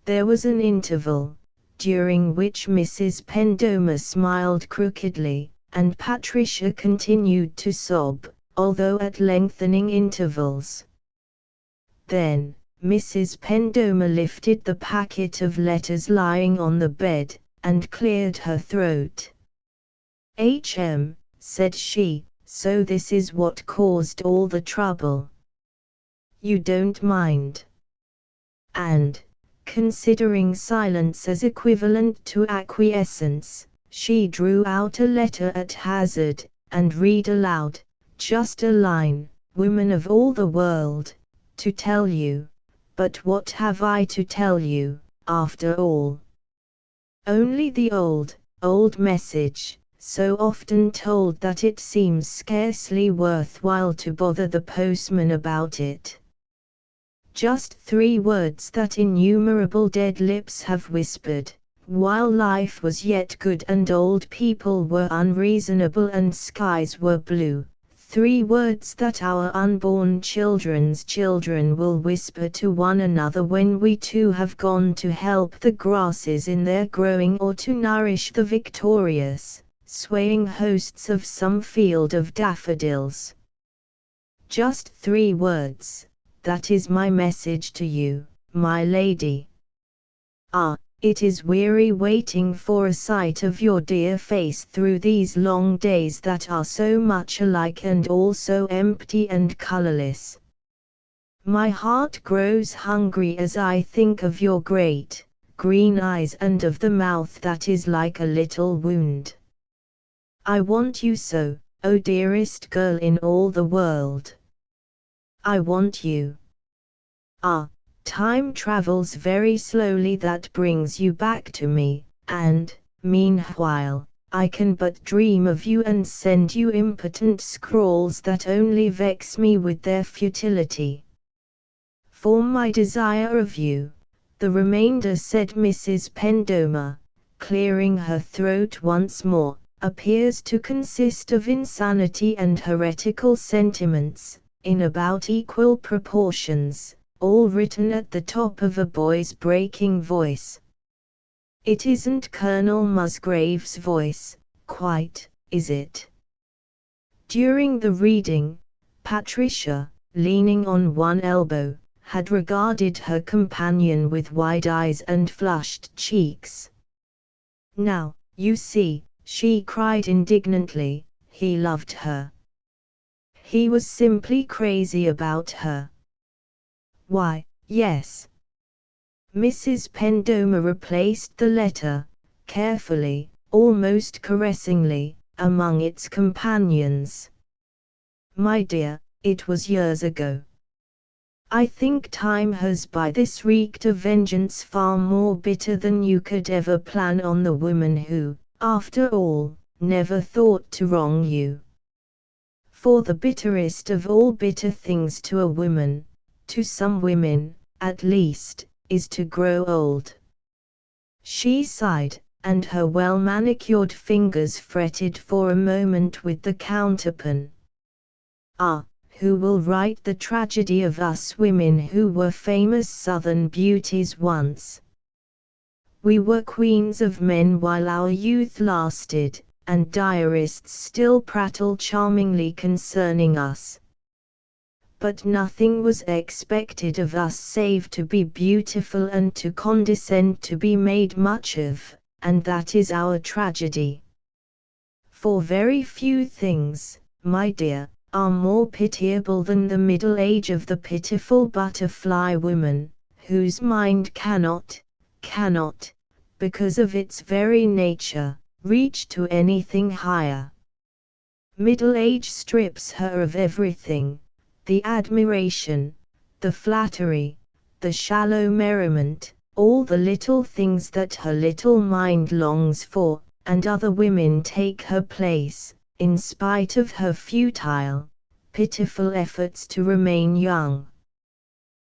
There was an interval, during which Mrs. Pendomer smiled crookedly, and Patricia continued to sob, although at lengthening intervals. Then, Mrs. Pendomer lifted the packet of letters lying on the bed, and cleared her throat. Said she, so this is what caused all the trouble. You don't mind. And, considering silence as equivalent to acquiescence, she drew out a letter at hazard, and read aloud, just a line, woman of all the world, to tell you. But what have I to tell you, after all? Only the old message, so often told that it seems scarcely worthwhile to bother the postman about it. Just 3 words that innumerable dead lips have whispered, while life was yet good and old people were unreasonable and skies were blue. 3 words that our unborn children's children will whisper to one another when we too have gone to help the grasses in their growing or to nourish the victorious, swaying hosts of some field of daffodils. Just 3 words, that is my message to you, my lady. Ah, it is weary waiting for a sight of your dear face through these long days that are so much alike and all so empty and colorless. My heart grows hungry as I think of your great, green eyes and of the mouth that is like a little wound. I want you so, O dearest girl in all the world. I want you. Ah, time travels very slowly, that brings you back to me, and, meanwhile, I can but dream of you and send you impotent scrawls that only vex me with their futility. For my desire of you, the remainder, said Mrs. Pendomer, clearing her throat once more, appears to consist of insanity and heretical sentiments, in about equal proportions, all written at the top of a boy's breaking voice. It isn't Colonel Musgrave's voice, quite, is it? During the reading, Patricia, leaning on one elbow, had regarded her companion with wide eyes and flushed cheeks. Now, you see, she cried indignantly, he loved her. He was simply crazy about her. Why, yes. Mrs. Pendomer replaced the letter, carefully, almost caressingly, among its companions. My dear, it was years ago. I think time has by this wreaked a vengeance far more bitter than you could ever plan on the woman who, after all, never thought to wrong you. For the bitterest of all bitter things to a woman, to some women, at least, is to grow old. She sighed, and her well-manicured fingers fretted for a moment with the counterpane. Ah, who will write the tragedy of us women who were famous Southern beauties once? We were queens of men while our youth lasted, and diarists still prattle charmingly concerning us. but nothing was expected of us save to be beautiful and to condescend to be made much of, and that is our tragedy. For very few things, my dear, are more pitiable than the middle age of the pitiful butterfly woman, whose mind cannot, because of its very nature, reach to anything higher. Middle age strips her of everything, the admiration, the flattery, the shallow merriment, all the little things that her little mind longs for, and other women take her place, in spite of her futile, pitiful efforts to remain young.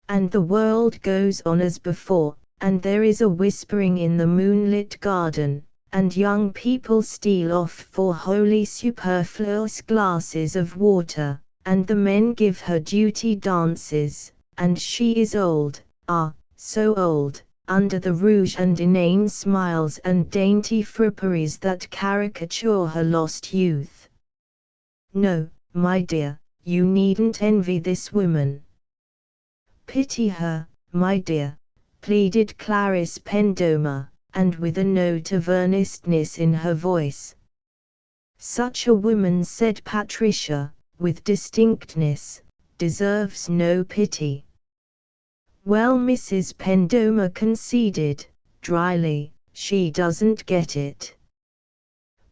And the world goes on as before, and there is a whispering in the moonlit garden, and young people steal off for wholly superfluous glasses of water, and the men give her duty dances, and she is old, so old, under the rouge and inane smiles and dainty fripperies that caricature her lost youth. No, my dear, you needn't envy this woman. Pity her, my dear, pleaded Clarice Pendomer, and with a note of earnestness in her voice. Such a woman, said Patricia, with distinctness, deserves no pity. Well, Mrs. Pendomer conceded, dryly, she doesn't get it.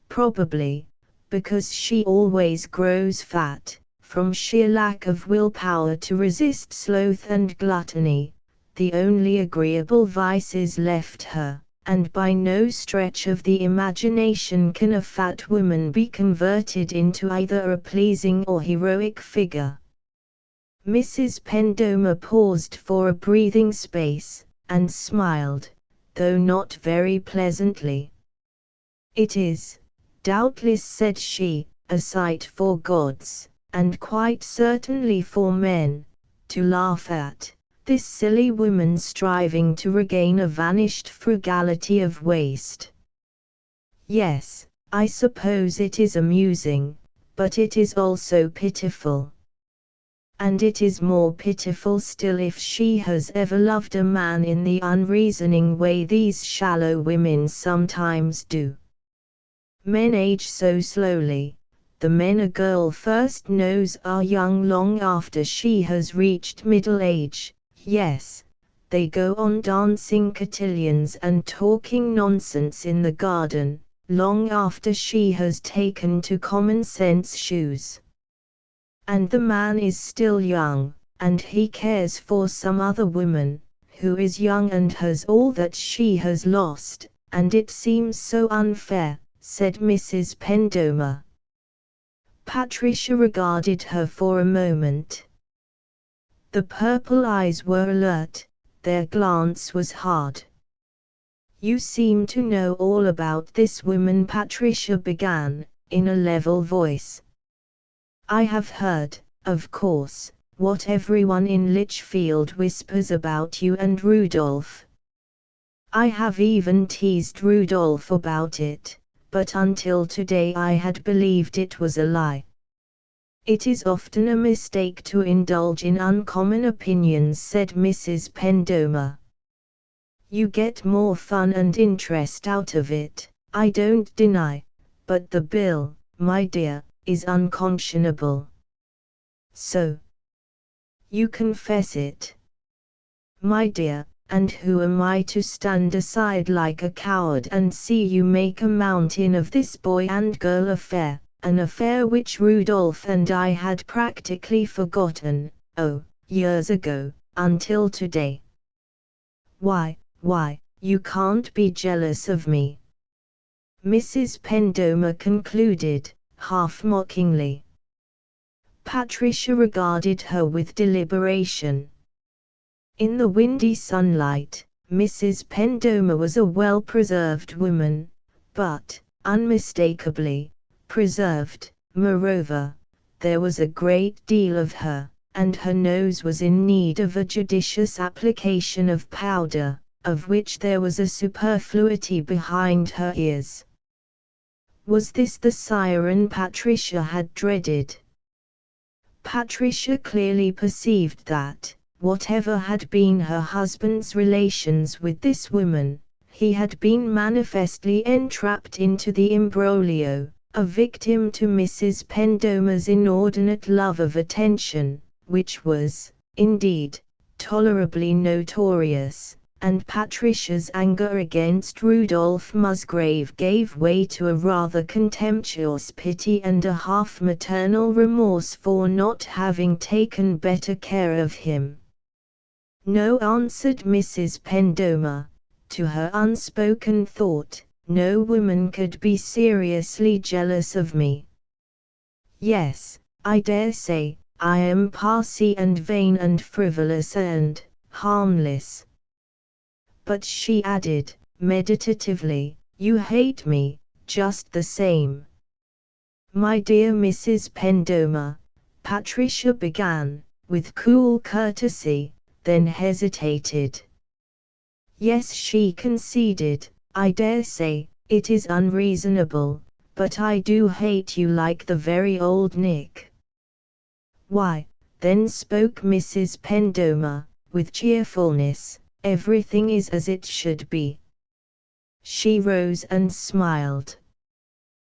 Probably, because she always grows fat, from sheer lack of willpower to resist sloth and gluttony, the only agreeable vices left her, and by no stretch of the imagination can a fat woman be converted into either a pleasing or heroic figure. Mrs. Pendomer paused for a breathing space, and smiled, though not very pleasantly. It is, doubtless, said she, a sight for gods, and quite certainly for men, to laugh at, this silly woman striving to regain a vanished frugality of waste. Yes, I suppose it is amusing, but it is also pitiful. And it is more pitiful still if she has ever loved a man in the unreasoning way these shallow women sometimes do. Men age so slowly. The men a girl first knows are young long after she has reached middle age. Yes, they go on dancing cotillions and talking nonsense in the garden, long after she has taken to common sense shoes. And the man is still young, and he cares for some other woman, who is young and has all that she has lost, and it seems so unfair, said Mrs. Pendomer. Patricia regarded her for a moment. The purple eyes were alert, their glance was hard. You seem to know all about this woman, Patricia began, in a level voice. I have heard, of course, what everyone in Lichfield whispers about you and Rudolph. I have even teased Rudolph about it, but until today I had believed it was a lie. It is often a mistake to indulge in uncommon opinions, said Mrs. Pendomer. You get more fun and interest out of it, I don't deny, but the bill, my dear, is unconscionable. So you confess it. My dear, and who am I to stand aside like a coward and see you make a mountain of this boy and girl affair, an affair which Rudolph and I had practically forgotten, years ago, until today. Why, you can't be jealous of me, Mrs. Pendomer concluded, half mockingly. Patricia regarded her with deliberation. In the windy sunlight, Mrs. Pendomer was a well-preserved woman, but, unmistakably, preserved. Moreover, there was a great deal of her, and her nose was in need of a judicious application of powder, of which there was a superfluity behind her ears. Was this the siren Patricia had dreaded? Patricia clearly perceived that, whatever had been her husband's relations with this woman, he had been manifestly entrapped into the imbroglio, a victim to Mrs. Pendoma's inordinate love of attention, which was, indeed, tolerably notorious, and Patricia's anger against Rudolph Musgrave gave way to a rather contemptuous pity and a half-maternal remorse for not having taken better care of him. "No," answered Mrs. Pendoma. To her unspoken thought, no woman could be seriously jealous of me. "Yes, I dare say, I am passy and vain and frivolous and harmless." But she added, meditatively, "You hate me, just the same." "My dear Mrs. Pendoma," Patricia began, with cool courtesy, then hesitated. "Yes," she conceded, "I dare say, it is unreasonable, but I do hate you like the very old Nick." "Why," then spoke Mrs. Pendoma, with cheerfulness, "everything is as it should be." She rose and smiled.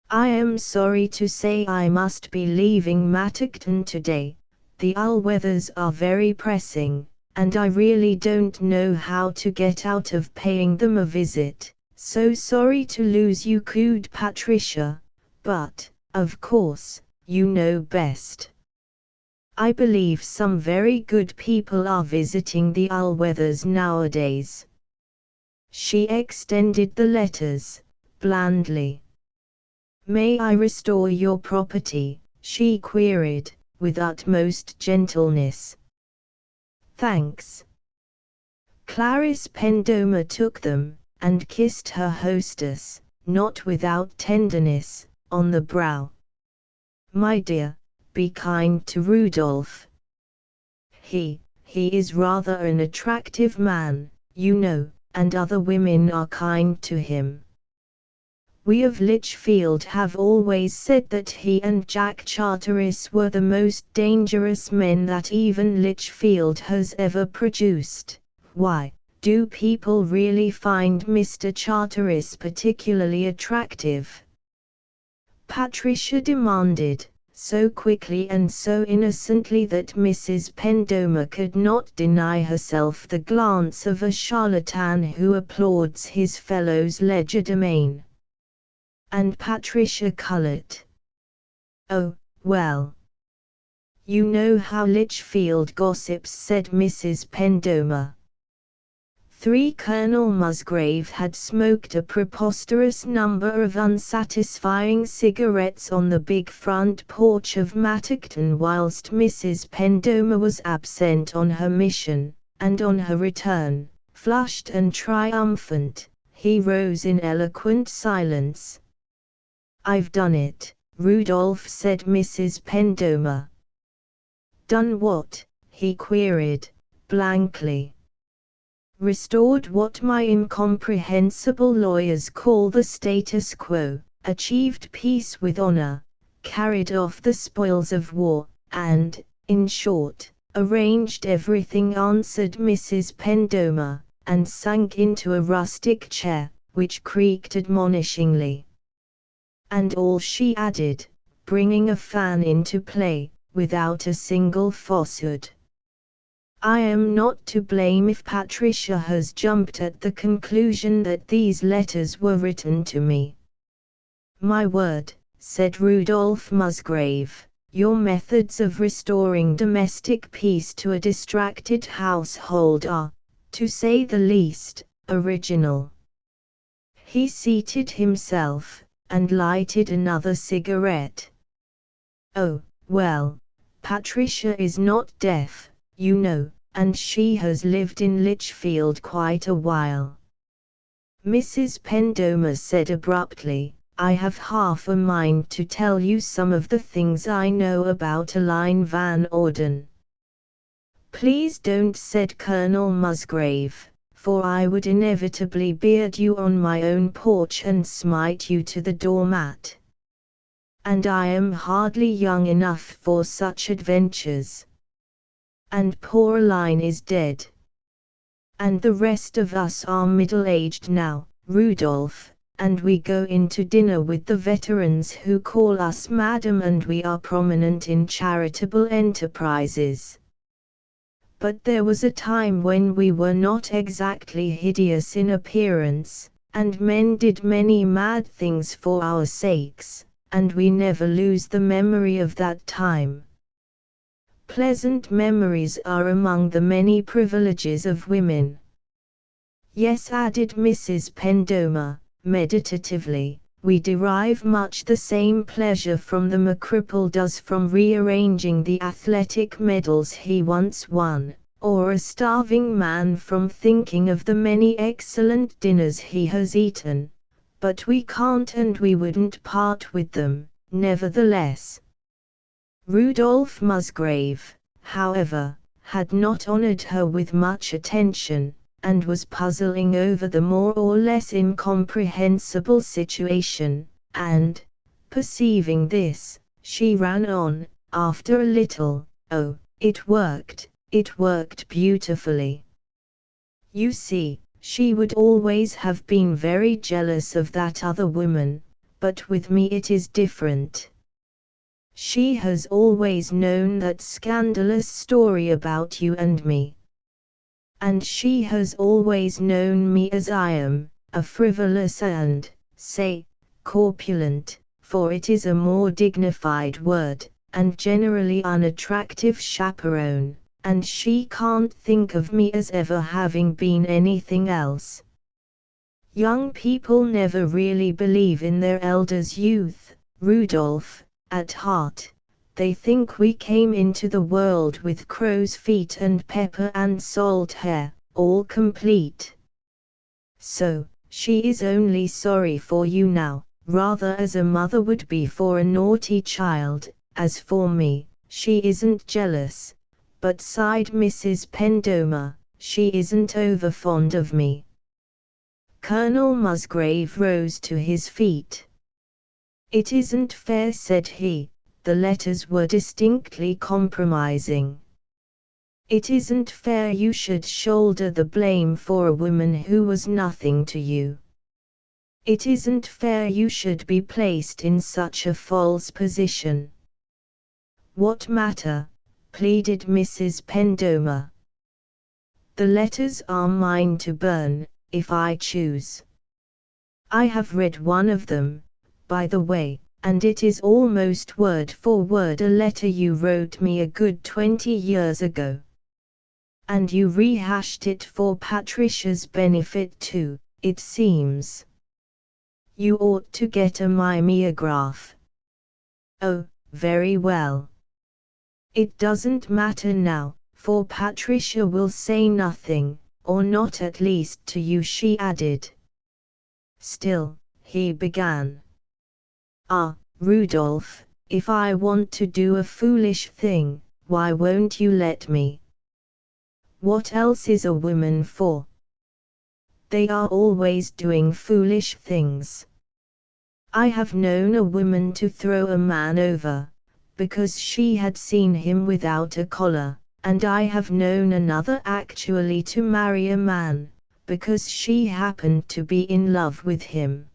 "I am sorry to say I must be leaving Mattockton today. The Allweathers are very pressing, and I really don't know how to get out of paying them a visit. So sorry to lose you," cooed Patricia, "but, of course, you know best. I believe some very good people are visiting the Allweathers nowadays." She extended the letters, blandly. "May I restore your property?" she queried, with utmost gentleness. "Thanks." Clarice Pendoma took them, and kissed her hostess, not without tenderness, on the brow. "My dear, be kind to Rudolph. He is rather an attractive man, you know, and other women are kind to him. We of Lichfield have always said that he and Jack Charteris were the most dangerous men that even Lichfield has ever produced." "Why, do people really find Mr. Charteris particularly attractive?" Patricia demanded, so quickly and so innocently that Mrs. Pendoma could not deny herself the glance of a charlatan who applauds his fellow's legerdemain. And Patricia colored. "Oh, well. You know how Lichfield gossips," said Mrs. Pendoma. Colonel Musgrave had smoked a preposterous number of unsatisfying cigarettes on the big front porch of Mattockton whilst Mrs. Pendoma was absent on her mission, and on her return, flushed and triumphant, he rose in eloquent silence. "I've done it," Rudolph said. Mrs. Pendoma. "Done what?" he queried, blankly. "Restored what my incomprehensible lawyers call the status quo, achieved peace with honor, carried off the spoils of war, and, in short, arranged everything," answered Mrs. Pendoma, and sank into a rustic chair, which creaked admonishingly. "And all," she added, bringing a fan into play, "without a single falsehood. I am not to blame if Patricia has jumped at the conclusion that these letters were written to me." "My word," said Rudolph Musgrave, "your methods of restoring domestic peace to a distracted household are, to say the least, original." He seated himself, and lighted another cigarette. "Oh, well, Patricia is not deaf, you know, and she has lived in Lichfield quite a while." Mrs. Pendoma said abruptly, "I have half a mind to tell you some of the things I know about Aline Van Orden." "Please don't," said Colonel Musgrave, "for I would inevitably beard you on my own porch and smite you to the doormat." and I am hardly young enough for such adventures. And Coraline is dead. And the rest of us are middle-aged now, Rudolph, and we go into dinner with the veterans who call us madam, and we are prominent in charitable enterprises. But there was a time when we were not exactly hideous in appearance, and men did many mad things for our sakes, and we never lose the memory of that time. Pleasant memories are among the many privileges of women. Yes, added Mrs. Pendomer, meditatively, we derive much the same pleasure from them a cripple does from rearranging the athletic medals he once won, or a starving man from thinking of the many excellent dinners he has eaten. But we can't and we wouldn't part with them, nevertheless. Rudolph Musgrave, however, had not honored her with much attention, and was puzzling over the more or less incomprehensible situation, and, perceiving this, she ran on, after a little, "Oh, it worked beautifully. You see, she would always have been very jealous of that other woman, but with me it is different. She has always known that scandalous story about you and me. And she has always known me as I am, a frivolous and, say, corpulent, for it is a more dignified word, and generally unattractive chaperone, and she can't think of me as ever having been anything else. Young people never really believe in their elders' youth, Rudolph. At heart, they think we came into the world with crow's feet and pepper and salt hair, all complete. So, she is only sorry for you now, rather as a mother would be for a naughty child. As for me, she isn't jealous, but sighed Mrs. Pendomer, she isn't over fond of me." Colonel Musgrave rose to his feet. "It isn't fair," said he. The letters were distinctly compromising. "It isn't fair you should shoulder the blame for a woman who was nothing to you. It isn't fair you should be placed in such a false position." "What matter?" pleaded Mrs. Pendomer. "The letters are mine to burn, if I choose. I have read one of them, by the way, and it is almost word for word a letter you wrote me a good 20 years ago. And you rehashed it for Patricia's benefit too, it seems. You ought to get a mimeograph." "Oh, very well. It doesn't matter now, for Patricia will say nothing, or not at least to you," she added. "Still," he began. "Ah, Rudolph, if I want to do a foolish thing, why won't you let me? What else is a woman for? They are always doing foolish things. I have known a woman to throw a man over, because she had seen him without a collar, and I have known another actually to marry a man, because she happened to be in love with him.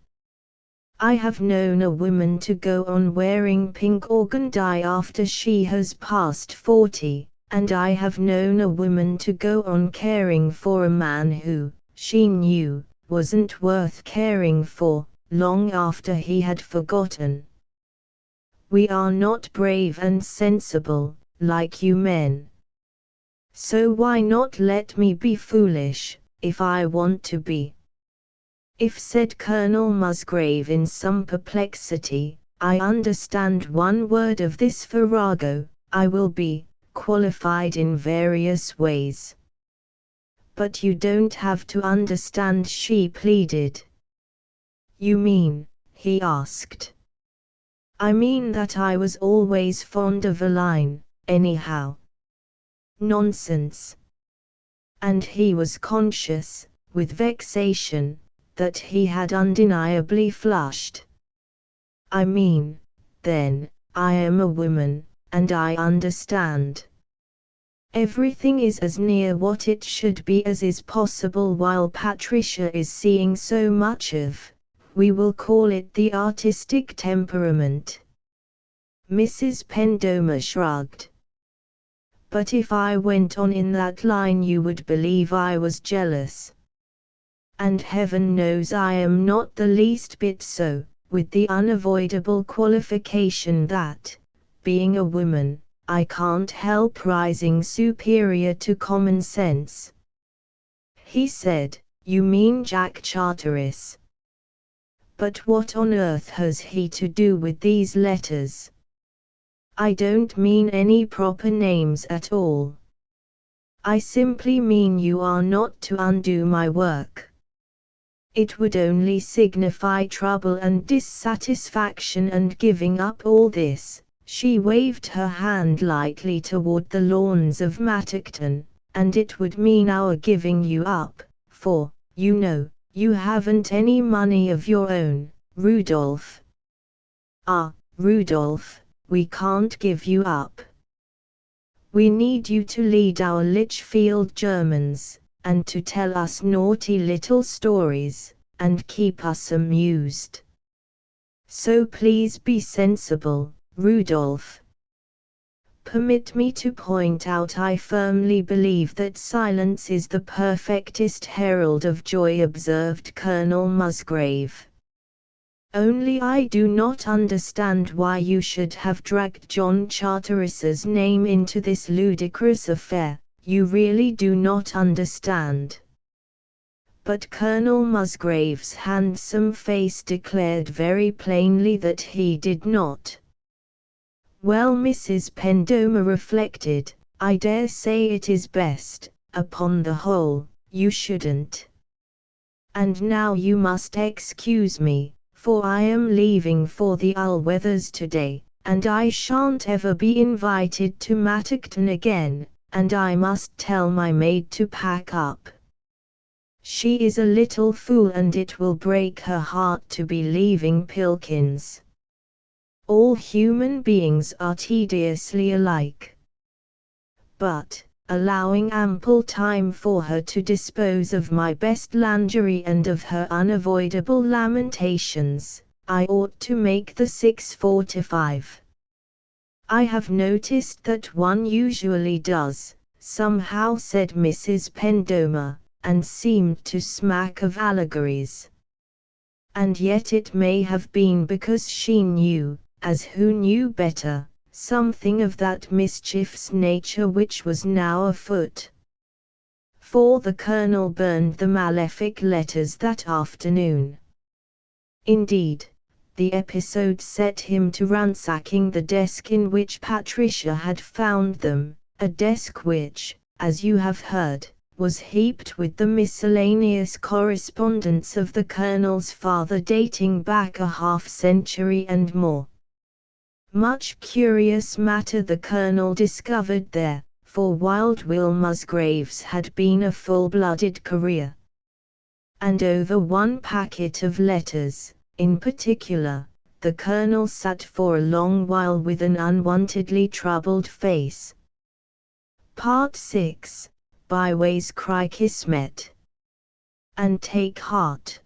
I have known a woman to go on wearing pink organdie after she has passed 40, and I have known a woman to go on caring for a man who, she knew, wasn't worth caring for, long after he had forgotten. We are not brave and sensible, like you men. So why not let me be foolish, if I want to be?" "If," said Colonel Musgrave in some perplexity, "I understand one word of this farrago, I will be qualified in various ways." "But you don't have to understand," she pleaded. "You mean?" he asked. "I mean that I was always fond of a line, anyhow." "Nonsense." And he was conscious, with vexation, that he had undeniably flushed. "I mean, then, I am a woman, and I understand. Everything is as near what it should be as is possible while Patricia is seeing so much of, we will call it the artistic temperament. Mrs. Pendomer shrugged. But if I went on in that line you would believe I was jealous. And heaven knows I am not the least bit so, with the unavoidable qualification that, being a woman, I can't help rising superior to common sense. He said, You mean Jack Charteris. But what on earth has he to do with these letters? I don't mean any proper names at all. I simply mean you are not to undo my work. It would only signify trouble and dissatisfaction and giving up all this. She waved her hand lightly toward the lawns of Mattockton, and it would mean our giving you up, for, you know, you haven't any money of your own, Rudolph. Ah, Rudolph, we can't give you up. We need you to lead our Litchfield Germans, and to tell us naughty little stories, and keep us amused. So please be sensible, Rudolph. Permit me to point out I firmly believe that silence is the perfectest herald of joy, observed Colonel Musgrave. Only I do not understand why you should have dragged John Charteris's name into this ludicrous affair, you really do not understand. But Colonel Musgrave's handsome face declared very plainly that he did not. Well, Mrs. Pendomer reflected, I dare say it is best, upon the whole, you shouldn't. And now you must excuse me, for I am leaving for the Allweathers today, and I shan't ever be invited to Mattockton again, and I must tell my maid to pack up. She is a little fool and it will break her heart to be leaving Pilkins. All human beings are tediously alike. But, allowing ample time for her to dispose of my best lingerie and of her unavoidable lamentations, I ought to make the 6:45. I have noticed that one usually does, somehow, said Mrs. Pendomer, and seemed to smack of allegories. And yet it may have been because she knew, as who knew better, something of that mischief's nature which was now afoot. For the Colonel burned the malefic letters that afternoon. Indeed, the episode set him to ransacking the desk in which Patricia had found them, a desk which, as you have heard, was heaped with the miscellaneous correspondence of the Colonel's father dating back a half-century and more. Much curious matter the Colonel discovered there, for Wild Will Musgrave's had been a full-blooded career. And over one packet of letters, in particular, the Colonel sat for a long while with an unwontedly troubled face. Part 6, Byways Cry Kismet. And take heart.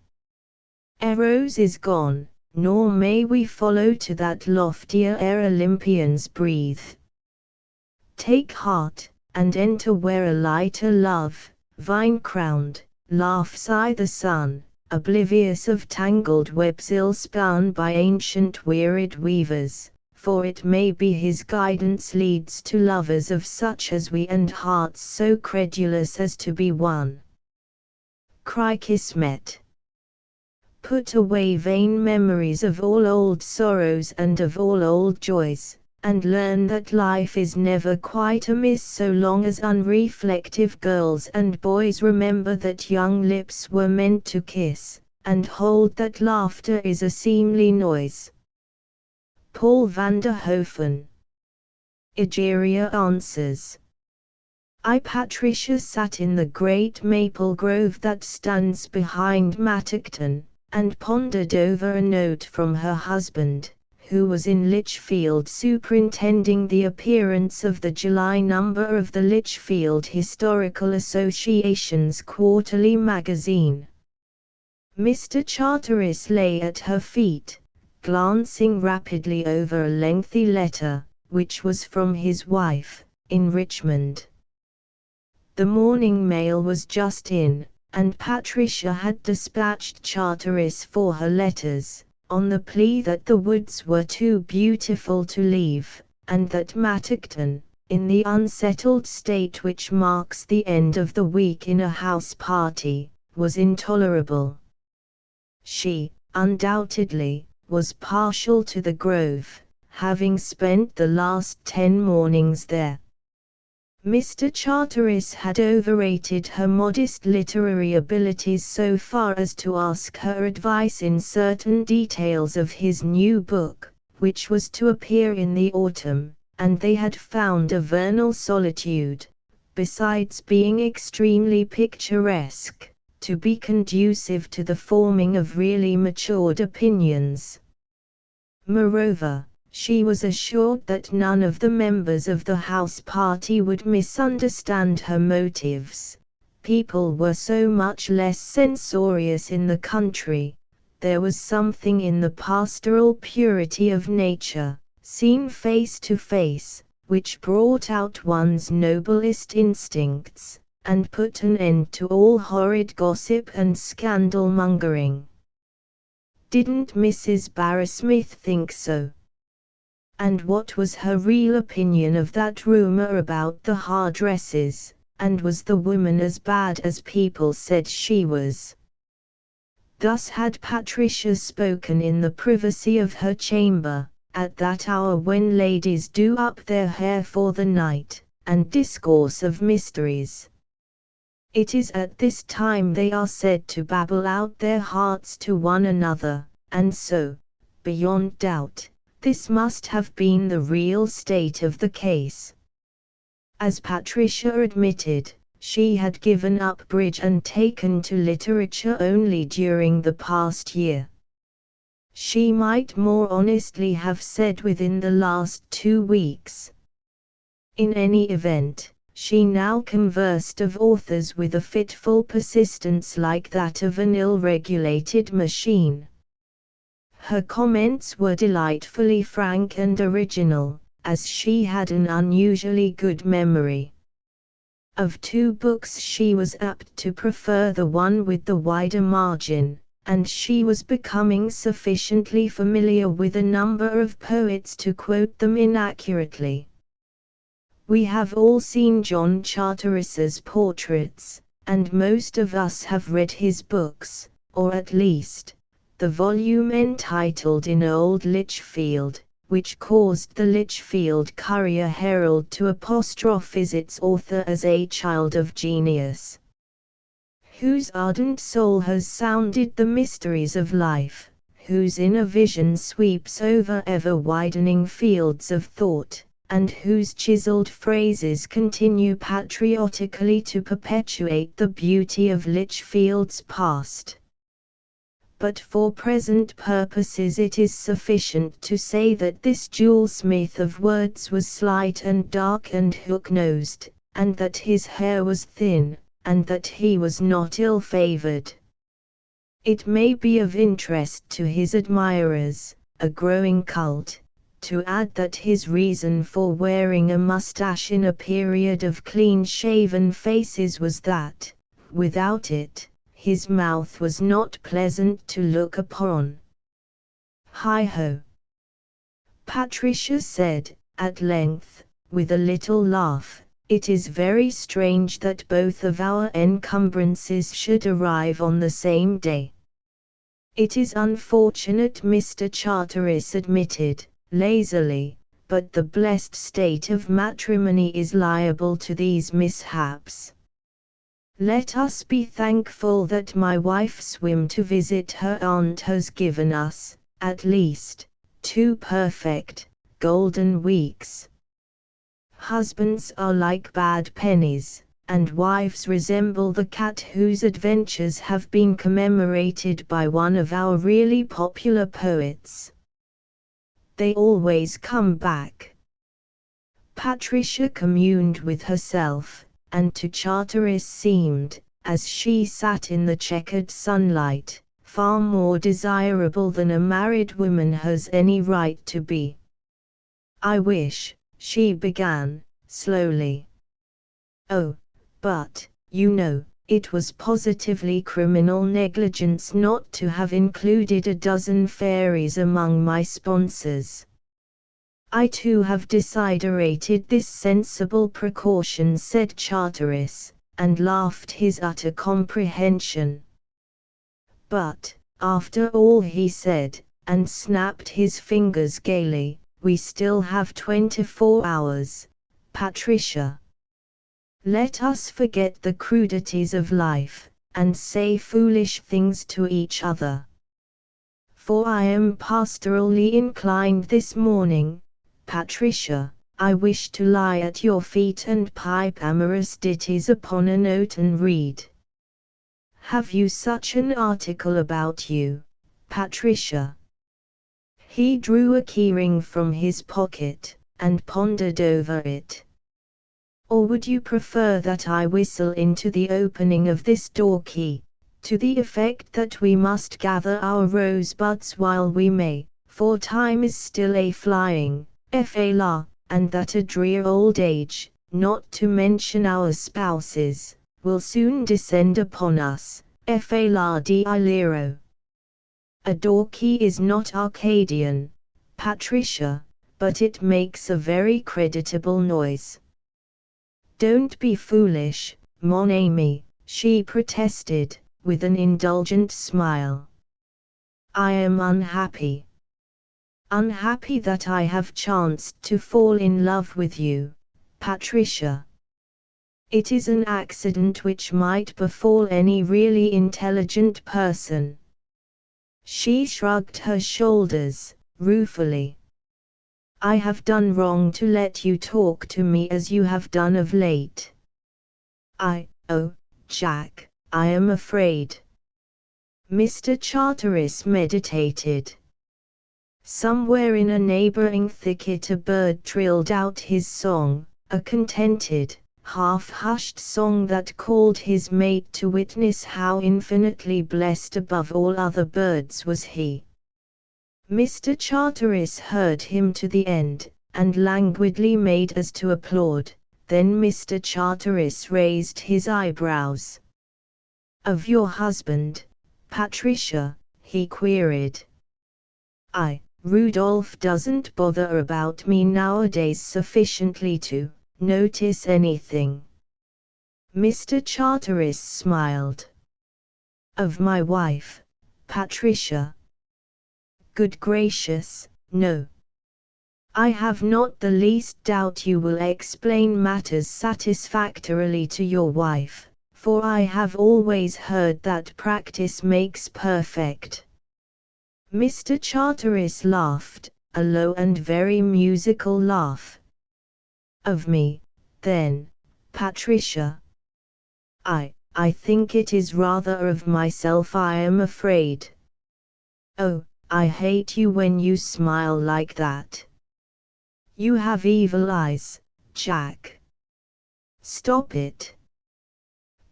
Eros is gone, nor may we follow to that loftier ere Olympians breathe. Take heart, and enter where a lighter love, vine-crowned, laughs I the sun, oblivious of tangled webs ill-spun by ancient wearied weavers, for it may be his guidance leads to lovers of such as we and hearts so credulous as to be won. Cry Kismet. Put away vain memories of all old sorrows and of all old joys, and learn that life is never quite amiss so long as unreflective girls and boys remember that young lips were meant to kiss, and hold that laughter is a seemly noise. Paul van der Hoeven. Egeria answers. Patricia sat in the great maple grove that stands behind Mattockton, and pondered over a note from her husband, who was in Lichfield superintending the appearance of the July number of the Lichfield Historical Association's quarterly magazine. Mr. Charteris lay at her feet, glancing rapidly over a lengthy letter, which was from his wife, in Richmond. The morning mail was just in, and Patricia had dispatched Charteris for her letters, on the plea that the woods were too beautiful to leave, and that Mattockton, in the unsettled state which marks the end of the week in a house party, was intolerable. She, undoubtedly, was partial to the Grove, having spent the last 10 mornings there. Mr. Charteris had overrated her modest literary abilities so far as to ask her advice in certain details of his new book, which was to appear in the autumn, and they had found a vernal solitude, besides being extremely picturesque, to be conducive to the forming of really matured opinions. Moreover, she was assured that none of the members of the house party would misunderstand her motives. People were so much less censorious in the country. There was something in the pastoral purity of nature, seen face to face, which brought out one's noblest instincts, and put an end to all horrid gossip and scandal-mongering. Didn't Mrs. Barrasmith think so? And what was her real opinion of that rumor about the hairdressers, and was the woman as bad as people said she was? Thus had Patricia spoken in the privacy of her chamber, at that hour when ladies do up their hair for the night, and discourse of mysteries. It is at this time they are said to babble out their hearts to one another, and so, beyond doubt, this must have been the real state of the case. As Patricia admitted, she had given up bridge and taken to literature only during the past year. She might more honestly have said within the last 2 weeks. In any event, she now conversed of authors with a fitful persistence like that of an ill-regulated machine. Her comments were delightfully frank and original, as she had an unusually good memory. Of 2 books she was apt to prefer the one with the wider margin, and she was becoming sufficiently familiar with a number of poets to quote them inaccurately. We have all seen John Charteris's portraits, and most of us have read his books, or at least, the volume entitled In Old Lichfield, which caused the Lichfield Courier Herald to apostrophize its author as a child of genius, whose ardent soul has sounded the mysteries of life, whose inner vision sweeps over ever-widening fields of thought, and whose chiseled phrases continue patriotically to perpetuate the beauty of Lichfield's past. But for present purposes it is sufficient to say that this jewel-smith of words was slight and dark and hook-nosed, and that his hair was thin, and that he was not ill-favored. It may be of interest to his admirers, a growing cult, to add that his reason for wearing a mustache in a period of clean-shaven faces was that, without it, his mouth was not pleasant to look upon. Hi-ho! Patricia said, at length, with a little laugh, it is very strange that both of our encumbrances should arrive on the same day. It is unfortunate, Mr. Charteris admitted, lazily, but the blessed state of matrimony is liable to these mishaps. Let us be thankful that my wife's whim to visit her aunt has given us, at least, 2 perfect, golden weeks. Husbands are like bad pennies, and wives resemble the cat whose adventures have been commemorated by one of our really popular poets. They always come back. Patricia communed with herself, and to Charteris seemed, as she sat in the checkered sunlight, far more desirable than a married woman has any right to be. "I wish," she began, slowly. "Oh, but, you know, it was positively criminal negligence not to have included a dozen fairies among my sponsors. I too have desiderated this sensible precaution," said Charteris, and laughed his utter comprehension. "But, after all," he said, and snapped his fingers gaily, "we still have 24 hours, Patricia. Let us forget the crudities of life, and say foolish things to each other. For I am pastorally inclined this morning, Patricia. I wish to lie at your feet and pipe amorous ditties upon a note and read. Have you such an article about you, Patricia?" He drew a keyring from his pocket, and pondered over it. "Or would you prefer that I whistle into the opening of this door key, to the effect that we must gather our rosebuds while we may, for time is still a-flying, fa-la, and that a drear old age, not to mention our spouses, will soon descend upon us, fa-la di liro. A door key is not Arcadian, Patricia, but it makes a very creditable noise." "Don't be foolish, mon ami," she protested, with an indulgent smile. "I am unhappy. Unhappy that I have chanced to fall in love with you, Patricia. It is an accident which might befall any really intelligent person." She shrugged her shoulders, ruefully. "I have done wrong to let you talk to me as you have done of late. Oh, Jack, I am afraid." Mr. Charteris meditated. Somewhere in a neighboring thicket a bird trilled out his song, a contented, half-hushed song that called his mate to witness how infinitely blessed above all other birds was he. Mr. Charteris heard him to the end, and languidly made as to applaud. Then Mr. Charteris raised his eyebrows. "Of your husband, Patricia?" he queried. Rudolph doesn't bother about me nowadays sufficiently to notice anything." Mr. Charteris smiled. "Of my wife, Patricia?" "Good gracious, no. I have not the least doubt you will explain matters satisfactorily to your wife, for I have always heard that practice makes perfect." Mr. Charteris laughed, a low and very musical laugh. "Of me, then, Patricia?" I think it is rather of myself I am afraid." "Oh, I hate you when you smile like that. You have evil eyes, Jack. Stop it.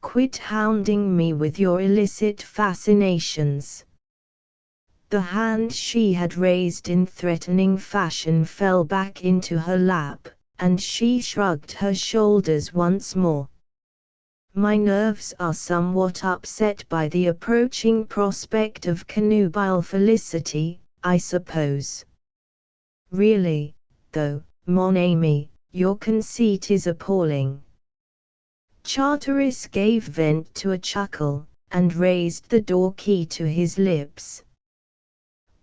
Quit hounding me with your illicit fascinations." The hand she had raised in threatening fashion fell back into her lap, and she shrugged her shoulders once more. "My nerves are somewhat upset by the approaching prospect of connubial felicity, I suppose. Really, though, mon ami, your conceit is appalling." Charteris gave vent to a chuckle, and raised the door key to his lips.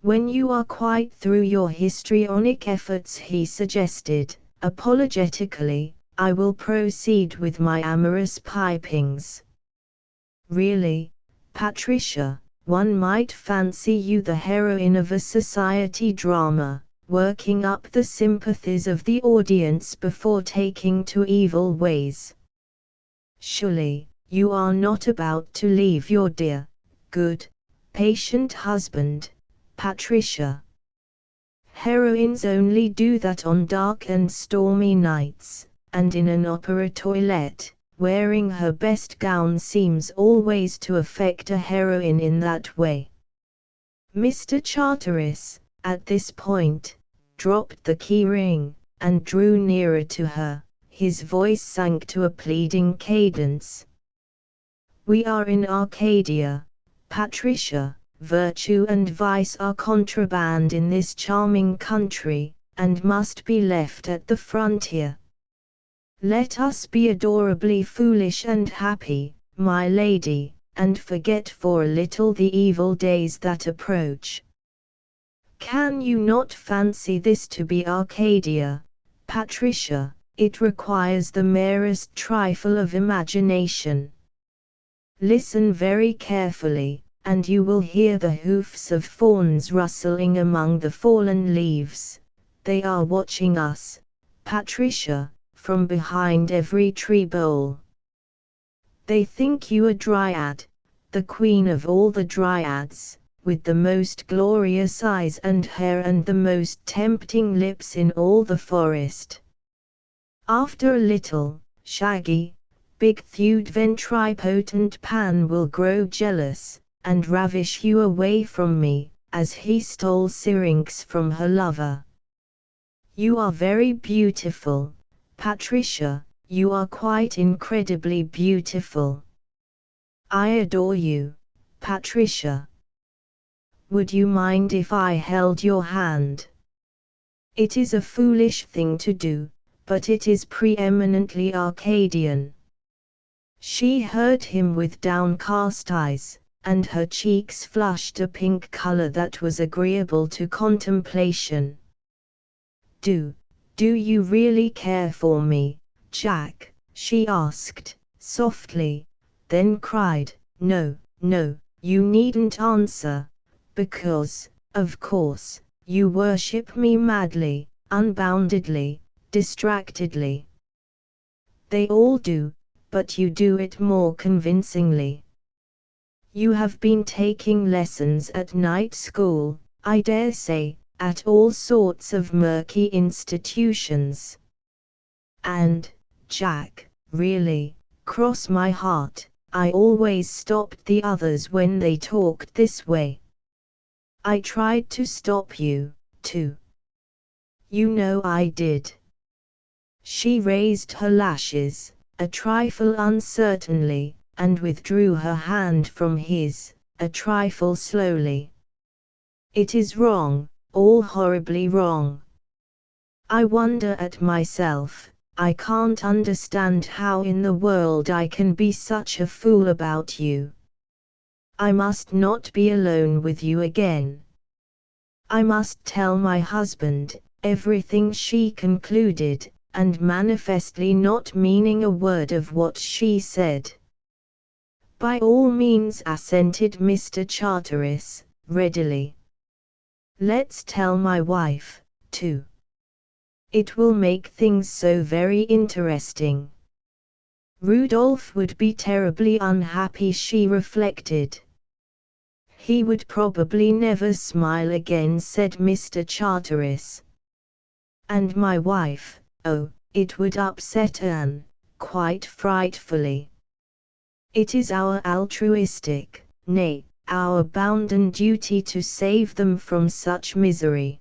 "When you are quite through your histrionic efforts," he suggested, apologetically, "I will proceed with my amorous pipings. Really, Patricia, one might fancy you the heroine of a society drama, working up the sympathies of the audience before taking to evil ways. Surely, you are not about to leave your dear, good, patient husband, Patricia?" Heroines only do that on dark and stormy nights, and in an opera toilette. Wearing her best gown seems always to affect a heroine in that way. Mr. Charteris, at this point, dropped the key ring, and drew nearer to her. His voice sank to a pleading cadence. We are in Arcadia, Patricia. Virtue and vice are contraband in this charming country, and must be left at the frontier. Let us be adorably foolish and happy, my lady, and forget for a little the evil days that approach. Can you not fancy this to be Arcadia, Patricia? It requires the merest trifle of imagination. Listen very carefully, and you will hear the hoofs of fawns rustling among the fallen leaves. They are watching us, Patricia, from behind every tree bole. They think you a dryad, the queen of all the dryads, with the most glorious eyes and hair and the most tempting lips in all the forest. After a little, shaggy, big-thewed ventripotent Pan will grow jealous, and ravish you away from me, as he stole Syrinx from her lover. You are very beautiful, Patricia, you are quite incredibly beautiful. I adore you, Patricia. Would you mind if I held your hand? It is a foolish thing to do, but it is preeminently Arcadian. She heard him with downcast eyes, and her cheeks flushed a pink color that was agreeable to contemplation. Do you really care for me, Jack? She asked, softly, then cried, No, you needn't answer, because, of course, you worship me madly, unboundedly, distractedly. They all do, but you do it more convincingly. You have been taking lessons at night school, I dare say, at all sorts of murky institutions. And, Jack, really, cross my heart, I always stopped the others when they talked this way. I tried to stop you, too. You know I did. She raised her lashes, a trifle uncertainly, and withdrew her hand from his, a trifle slowly. It is wrong, all horribly wrong. I wonder at myself. I can't understand how in the world I can be such a fool about you. I must not be alone with you again. I must tell my husband everything, she concluded, and manifestly not meaning a word of what she said. By all means, assented Mr. Charteris, readily. Let's tell my wife, too. It will make things so very interesting. Rudolph would be terribly unhappy, she reflected. He would probably never smile again, said Mr. Charteris. And my wife, oh, it would upset Anne, quite frightfully. It is our altruistic, nay, our bounden duty to save them from such misery.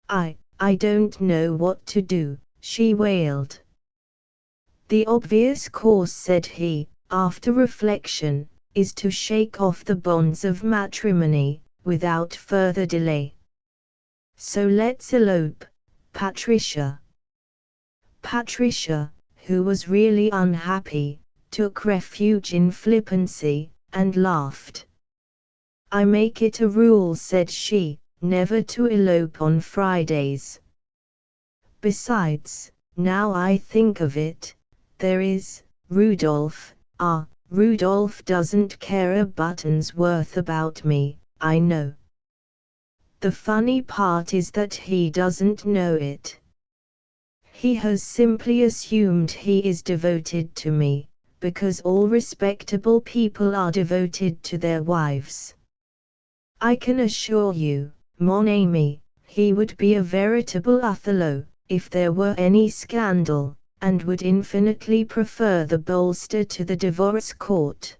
I don't know what to do, she wailed. The obvious course, said he, after reflection, is to shake off the bonds of matrimony, without further delay. So let's elope, Patricia. Patricia, who was really unhappy, took refuge in flippancy, and laughed. I make it a rule, said she, never to elope on Fridays. Besides, now I think of it, there is Rudolph. Rudolph doesn't care a button's worth about me, I know. The funny part is that he doesn't know it. He has simply assumed he is devoted to me, because all respectable people are devoted to their wives. I can assure you, mon ami, He would be a veritable Othello, if there were any scandal, and would infinitely prefer the bolster to the divorce court.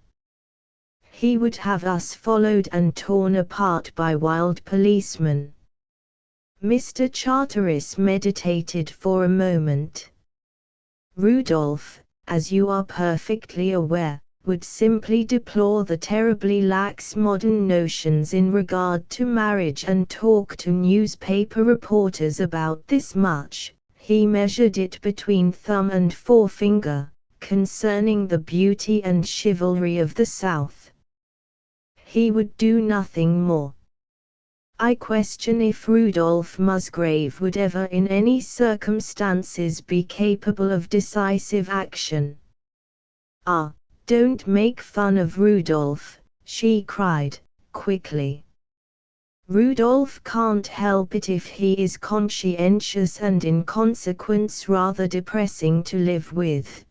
He would have us followed and torn apart by wild policemen. Mr. Charteris meditated for a moment. Rudolph, as you are perfectly aware, would simply deplore the terribly lax modern notions in regard to marriage and talk to newspaper reporters about this much, he measured it between thumb and forefinger, concerning the beauty and chivalry of the South. He would do nothing more. I question if Rudolph Musgrave would ever in any circumstances be capable of decisive action. Ah, don't make fun of Rudolph, she cried, quickly. Rudolph can't help it if he is conscientious and in consequence rather depressing to live with.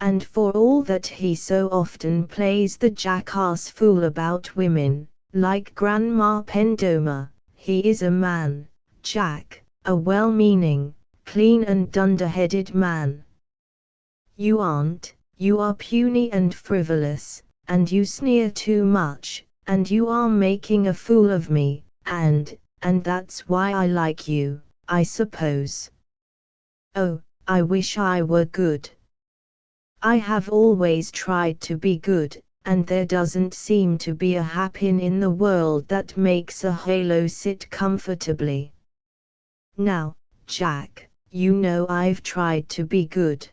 And for all that he so often plays the jackass fool about women, like Grandma Pendoma, he is a man, Jack, a well-meaning, clean and dunderheaded man. You aren't, you are puny and frivolous, and you sneer too much, and you are making a fool of me, and that's why I like you, I suppose. Oh, I wish I were good. I have always tried to be good, and there doesn't seem to be a happen in the world that makes a halo sit comfortably. Now, Jack, you know I've tried to be good.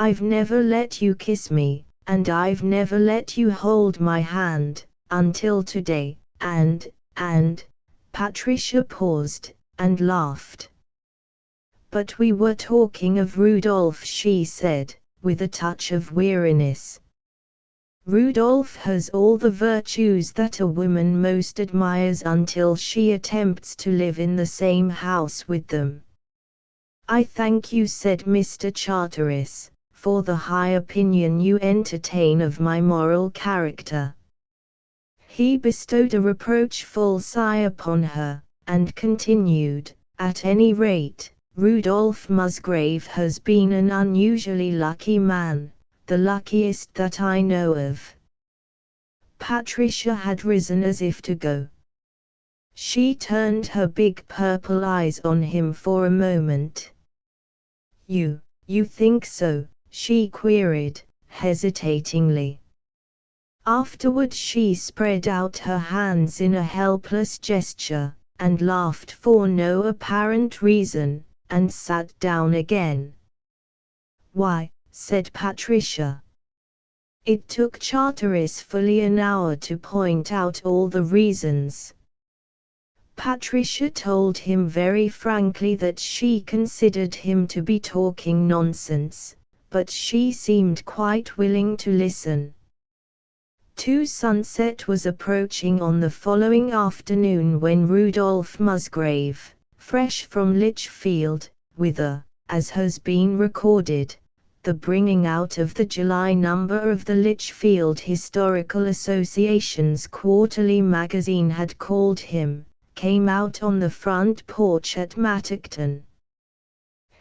I've never let you kiss me, and I've never let you hold my hand, until today, and, Patricia paused, and laughed. But we were talking of Rudolph, she said, with a touch of weariness. Rudolph has all the virtues that a woman most admires until she attempts to live in the same house with them. I thank you, said Mr. Charteris, for the high opinion you entertain of my moral character. He bestowed a reproachful sigh upon her, and continued, at any rate, Rudolph Musgrave has been an unusually lucky man, the luckiest that I know of. Patricia had risen as if to go. She turned her big purple eyes on him for a moment. You think so? She queried, hesitatingly. Afterward she spread out her hands in a helpless gesture, and laughed for no apparent reason, and sat down again. Why, said Patricia. It took Charteris fully an hour to point out all the reasons. Patricia told him very frankly that she considered him to be talking nonsense, but she seemed quite willing to listen. Sunset was approaching on the following afternoon when Rudolph Musgrave, fresh from Lichfield, whither, as has been recorded, the bringing out of the July number of the Lichfield Historical Association's quarterly magazine had called him, came out on the front porch at Mattockton.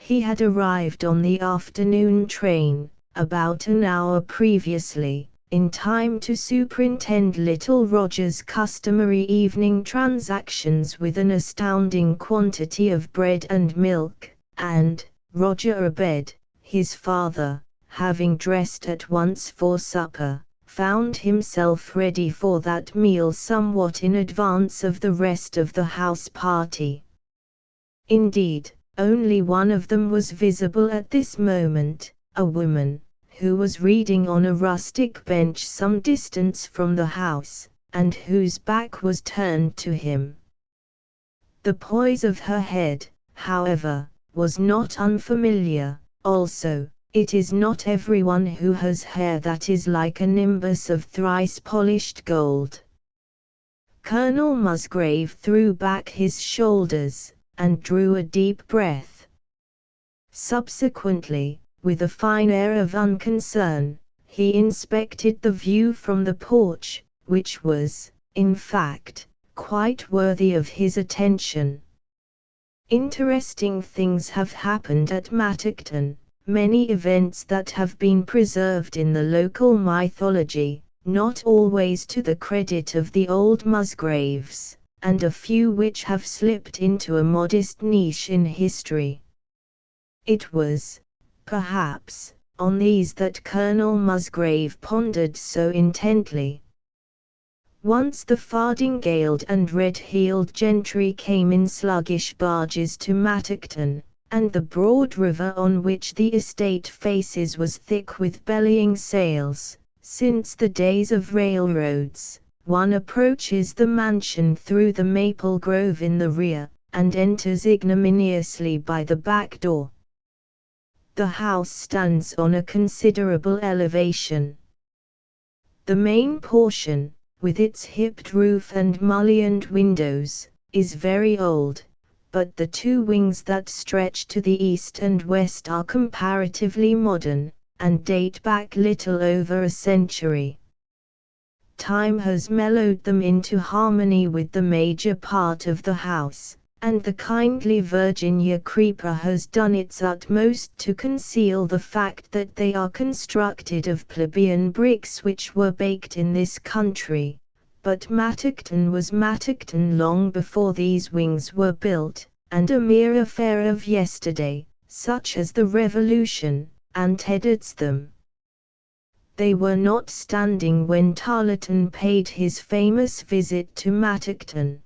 He had arrived on the afternoon train, about an hour previously, in time to superintend little Roger's customary evening transactions with an astounding quantity of bread and milk, and, Roger abed, his father, having dressed at once for supper, found himself ready for that meal somewhat in advance of the rest of the house party. Indeed, only one of them was visible at this moment, a woman, who was reading on a rustic bench some distance from the house, and whose back was turned to him. The poise of her head, however, was not unfamiliar. Also, it is not everyone who has hair that is like a nimbus of thrice-polished gold. Colonel Musgrave threw back his shoulders, and drew a deep breath. Subsequently, with a fine air of unconcern, he inspected the view from the porch, which was, in fact, quite worthy of his attention. Interesting things have happened at Mattockton, many events that have been preserved in the local mythology, not always to the credit of the old Musgraves, and a few which have slipped into a modest niche in history. It was, perhaps, on these that Colonel Musgrave pondered so intently. Once the fardingaled and red-heeled gentry came in sluggish barges to Mattockton, and the broad river on which the estate faces was thick with bellying sails. Since the days of railroads, one approaches the mansion through the maple grove in the rear, and enters ignominiously by the back door. The house stands on a considerable elevation. The main portion, with its hipped roof and mullioned windows, is very old, but the two wings that stretch to the east and west are comparatively modern, and date back little over a century. Time has mellowed them into harmony with the major part of the house, and the kindly Virginia creeper has done its utmost to conceal the fact that they are constructed of plebeian bricks which were baked in this country. But Mattockton was Mattockton long before these wings were built, and a mere affair of yesterday, such as the Revolution, antedates them. They were not standing when Tarleton paid his famous visit to Mattockton.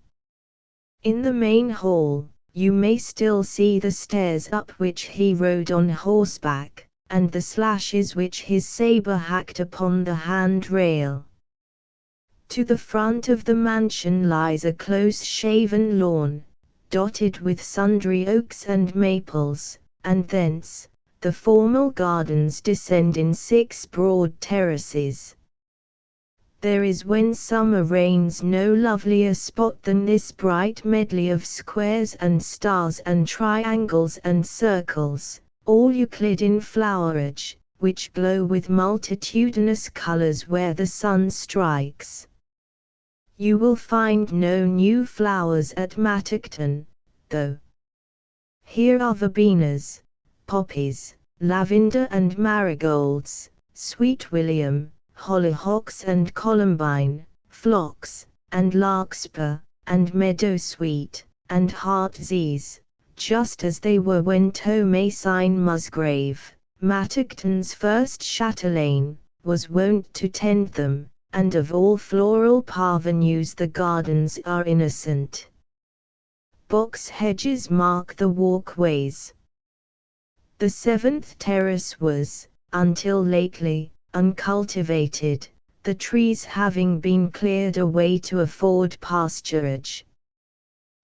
In the main hall, you may still see the stairs up which he rode on horseback, and the slashes which his saber hacked upon the hand-rail. To the front of the mansion lies a close-shaven lawn, dotted with sundry oaks and maples, and thence, the formal gardens descend in 6 broad terraces. There is when summer reigns no lovelier spot than this bright medley of squares and stars and triangles and circles, all Euclidean flowerage, which glow with multitudinous colors where the sun strikes. You will find no new flowers at Mattockton, though. Here are verbenas, poppies, lavender and marigolds, sweet william, hollyhocks and columbine, phlox, and larkspur, and meadowsweet, and heartsease, just as they were when Thomasine Musgrave, Mattockton's first chatelaine, was wont to tend them, and of all floral parvenus the gardens are innocent. Box hedges mark the walkways. The 7th terrace was, until lately, uncultivated, the trees having been cleared away to afford pasturage.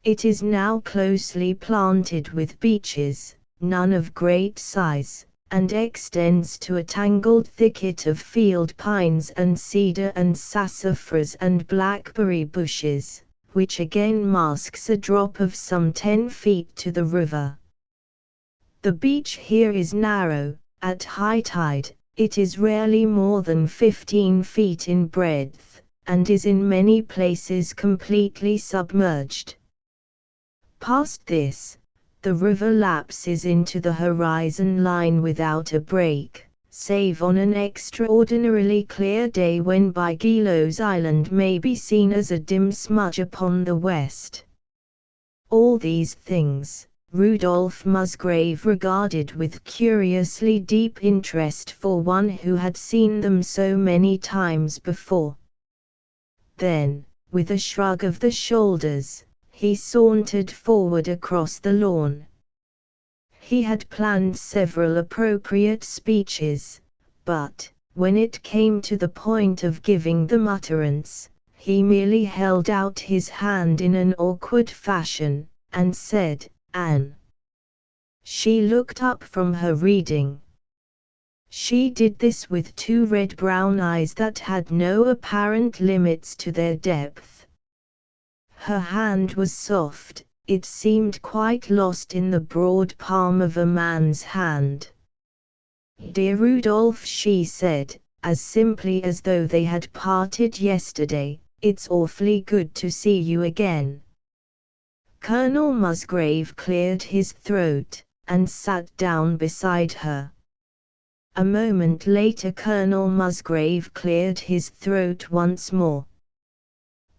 It is now closely planted with beeches, none of great size, and extends to a tangled thicket of field pines and cedar and sassafras and blackberry bushes, which again masks a drop of some 10 feet to the river. The beach here is narrow. At high tide, it is rarely more than 15 feet in breadth, and is in many places completely submerged. Past this, the river lapses into the horizon line without a break, save on an extraordinarily clear day when Bigelows Island may be seen as a dim smudge upon the west. All these things, Rudolph Musgrave regarded with curiously deep interest for one who had seen them so many times before. Then, with a shrug of the shoulders, he sauntered forward across the lawn. He had planned several appropriate speeches, but, when it came to the point of giving them utterance, he merely held out his hand in an awkward fashion, and said, "Anne." She looked up from her reading. She did this with 2 red-brown eyes that had no apparent limits to their depth. Her hand was soft, it seemed quite lost in the broad palm of a man's hand. "Dear Rudolph," she said, as simply as though they had parted yesterday, It's awfully good to see you again. Colonel Musgrave cleared his throat, and sat down beside her. A moment later Colonel Musgrave cleared his throat once more.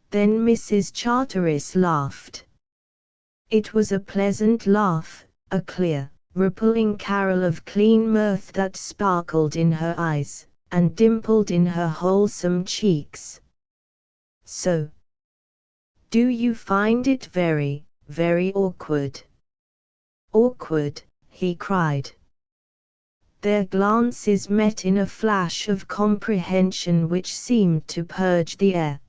Then Mrs. Charteris laughed. It was a pleasant laugh, a clear, rippling carol of clean mirth that sparkled in her eyes, and dimpled in her wholesome cheeks. So, do you find it very, very awkward? Awkward, he cried. Their glances met in a flash of comprehension which seemed to purge the air.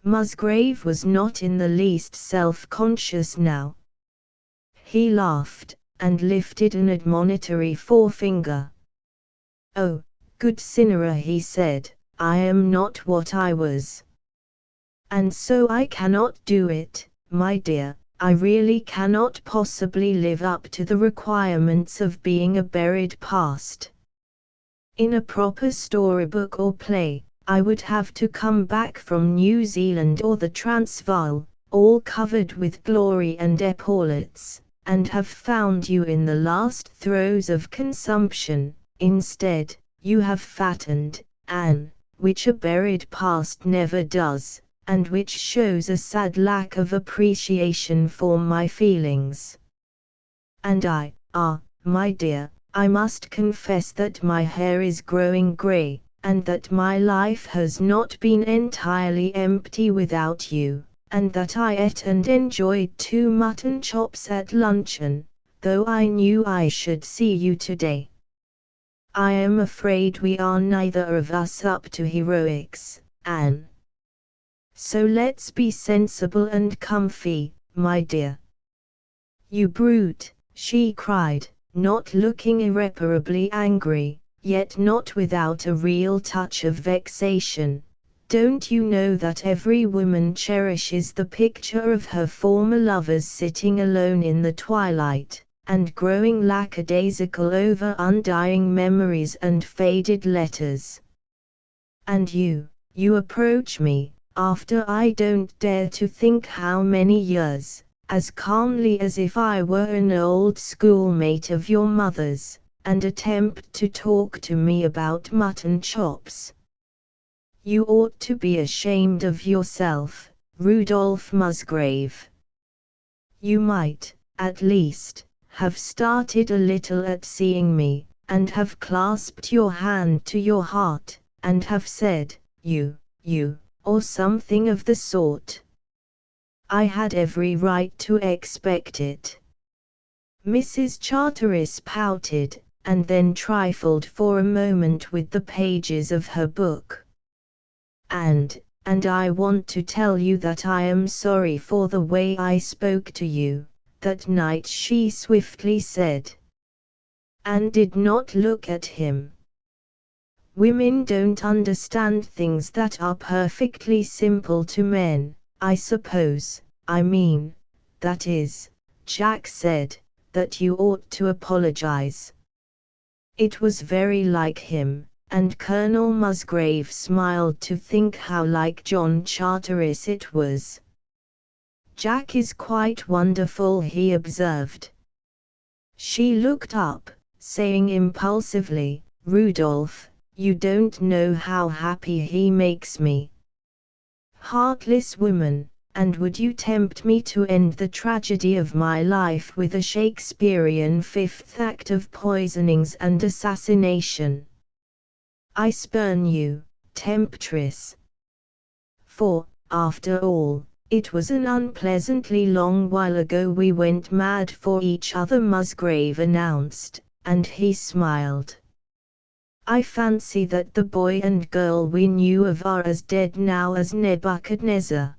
Musgrave was not in the least self-conscious now. He laughed, and lifted an admonitory forefinger. "Oh, good Cinera," he said, "I am not what I was. And so I cannot do it, my dear. I really cannot possibly live up to the requirements of being a buried past. In a proper storybook or play, I would have to come back from New Zealand or the Transvaal, all covered with glory and epaulets, and have found you in the last throes of consumption. Instead, you have fattened, Anne, which a buried past never does, and which shows a sad lack of appreciation for my feelings. And my dear, I must confess that my hair is growing grey, and that my life has not been entirely empty without you, and that I ate and enjoyed 2 mutton chops at luncheon, though I knew I should see you today. I am afraid we are neither of us up to heroics, Anne. So let's be sensible and comfy, my dear." "You brute," she cried, not looking irreparably angry, yet not without a real touch of vexation. "Don't you know that every woman cherishes the picture of her former lovers sitting alone in the twilight, and growing lackadaisical over undying memories and faded letters? And you approach me, after I don't dare to think how many years, as calmly as if I were an old schoolmate of your mother's, and attempt to talk to me about mutton chops. You ought to be ashamed of yourself, Rudolph Musgrave. You might, at least, have started a little at seeing me, and have clasped your hand to your heart, and have said, you, or something of the sort. I had every right to expect it." Mrs. Charteris pouted, and then trifled for a moment with the pages of her book. And I want to tell you that I am sorry for the way I spoke to you that night," she swiftly said. Anne did not look at him. "Women don't understand things that are perfectly simple to men, I suppose. I mean, that is," Jack said, "that you ought to apologize." It was very like him, and Colonel Musgrave smiled to think how like John Charteris it was. "Jack is quite wonderful," he observed. She looked up, saying impulsively, "Rudolph, you don't know how happy he makes me." "Heartless woman, and would you tempt me to end the tragedy of my life with a Shakespearean fifth act of poisonings and assassination? I spurn you, temptress. For, after all, it was an unpleasantly long while ago we went mad for each other," Musgrave announced, and he smiled. "I fancy that the boy and girl we knew of are as dead now as Nebuchadnezzar.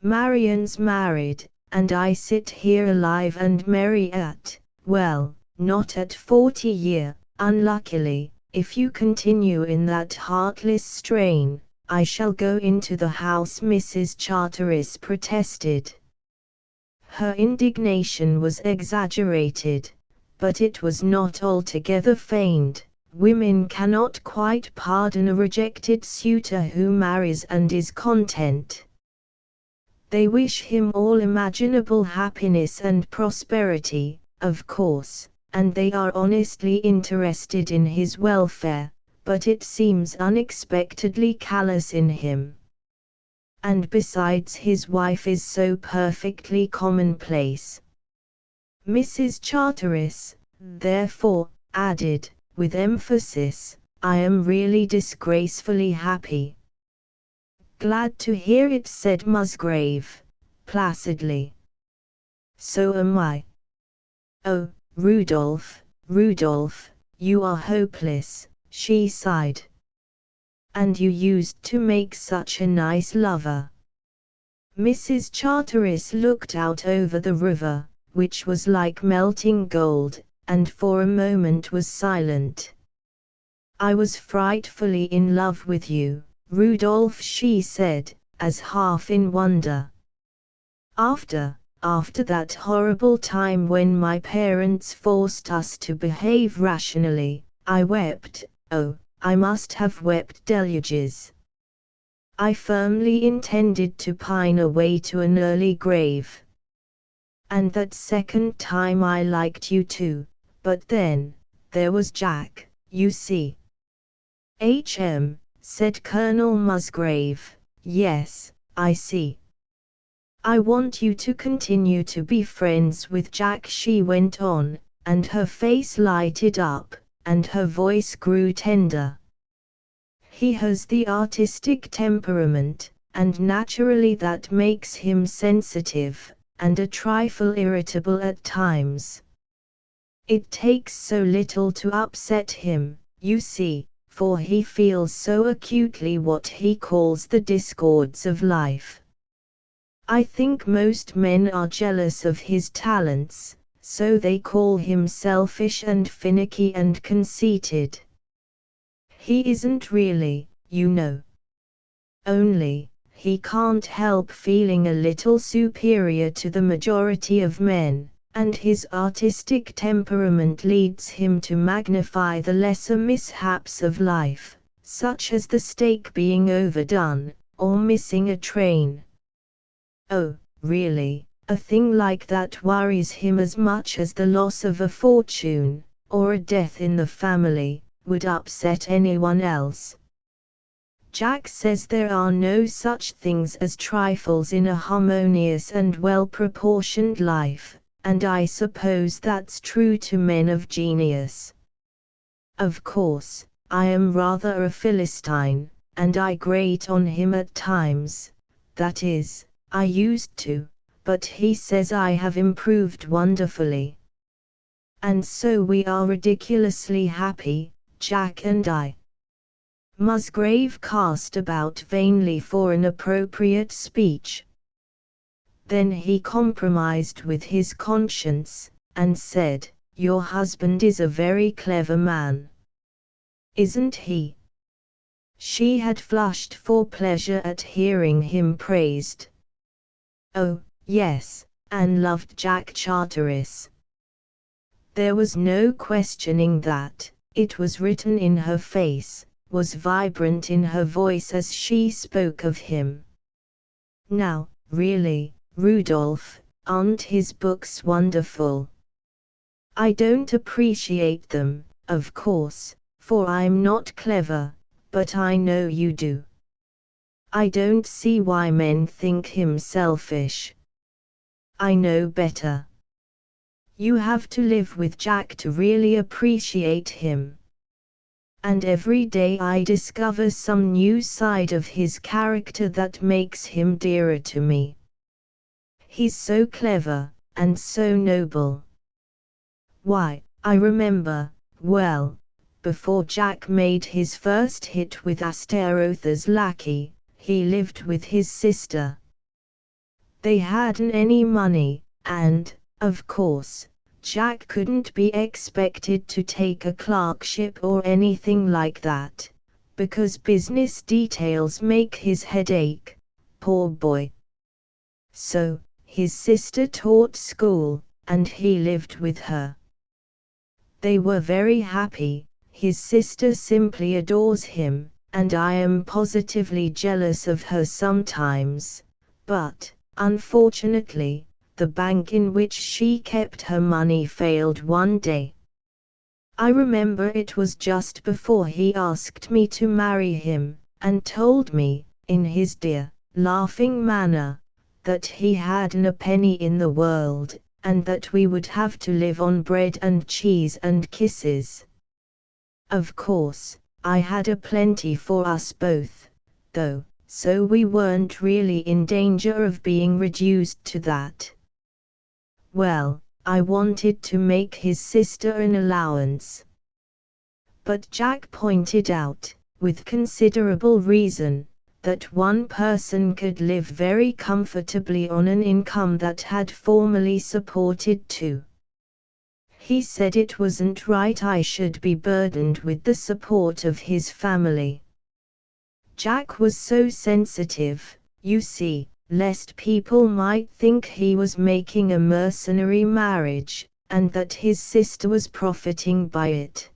Marian's married, and I sit here alive and merry at, well, not at 40 year, unluckily. If you continue in that heartless strain, I shall go into the house," Mrs. Charteris protested. Her indignation was exaggerated, but it was not altogether feigned, women cannot quite pardon a rejected suitor who marries and is content. They wish him all imaginable happiness and prosperity, of course, and they are honestly interested in his welfare, but it seems unexpectedly callous in him. And besides, his wife is so perfectly commonplace. Mrs. Charteris, therefore, added, with emphasis, I am really disgracefully happy. Glad to hear it, said Musgrave, placidly. So am I. Oh, Rudolph, Rudolph, you are hopeless, she sighed. And you used to make such a nice lover. Mrs. Charteris looked out over the river, which was like melting gold, and for a moment was silent. I was frightfully in love with you, Rudolph, she said, as half in wonder. After that horrible time when my parents forced us to behave rationally, I wept, oh, I must have wept deluges. I firmly intended to pine away to an early grave. And that second time I liked you too, but then, there was Jack, you see. Said Colonel Musgrave, yes, I see. I want you to continue to be friends with Jack, she went on, and her face lighted up, and her voice grew tender. He has the artistic temperament, and naturally that makes him sensitive, and a trifle irritable at times. It takes so little to upset him, you see, for he feels so acutely what he calls the discords of life. I think most men are jealous of his talents, so they call him selfish and finicky and conceited. He isn't really, you know. Only, he can't help feeling a little superior to the majority of men, and his artistic temperament leads him to magnify the lesser mishaps of life, such as the steak being overdone, or missing a train. Oh, really, a thing like that worries him as much as the loss of a fortune, or a death in the family, would upset anyone else. Jack says there are no such things as trifles in a harmonious and well-proportioned life, and I suppose that's true to men of genius. Of course, I am rather a Philistine, and I grate on him at times, that is, I used to, but he says I have improved wonderfully. And so we are ridiculously happy, Jack and I. Musgrave cast about vainly for an appropriate speech. Then he compromised with his conscience, and said, your husband is a very clever man. Isn't he? She had flushed for pleasure at hearing him praised. Oh, yes, Anne loved Jack Charteris. There was no questioning that, it was written in her face, was vibrant in her voice as she spoke of him. Now, really, Rudolph, aren't his books wonderful? I don't appreciate them, of course, for I'm not clever, but I know you do. I don't see why men think him selfish. I know better. You have to live with Jack to really appreciate him. And every day I discover some new side of his character that makes him dearer to me. He's so clever, and so noble. Why, I remember, well, before Jack made his first hit with Astaroth's lackey, he lived with his sister. They hadn't any money, and, of course, Jack couldn't be expected to take a clerkship or anything like that, because business details make his head ache, poor boy. So, his sister taught school, and he lived with her. They were very happy, his sister simply adores him, and I am positively jealous of her sometimes, but, unfortunately, the bank in which she kept her money failed one day. I remember it was just before he asked me to marry him, and told me, in his dear, laughing manner, that he hadn't a penny in the world, and that we would have to live on bread and cheese and kisses. Of course, I had a plenty for us both, though, so we weren't really in danger of being reduced to that. Well, I wanted to make his sister an allowance. But Jack pointed out, with considerable reason, that one person could live very comfortably on an income that had formerly supported two. He said it wasn't right I should be burdened with the support of his family. Jack was so sensitive, you see, lest people might think he was making a mercenary marriage, and that his sister was profiting by it.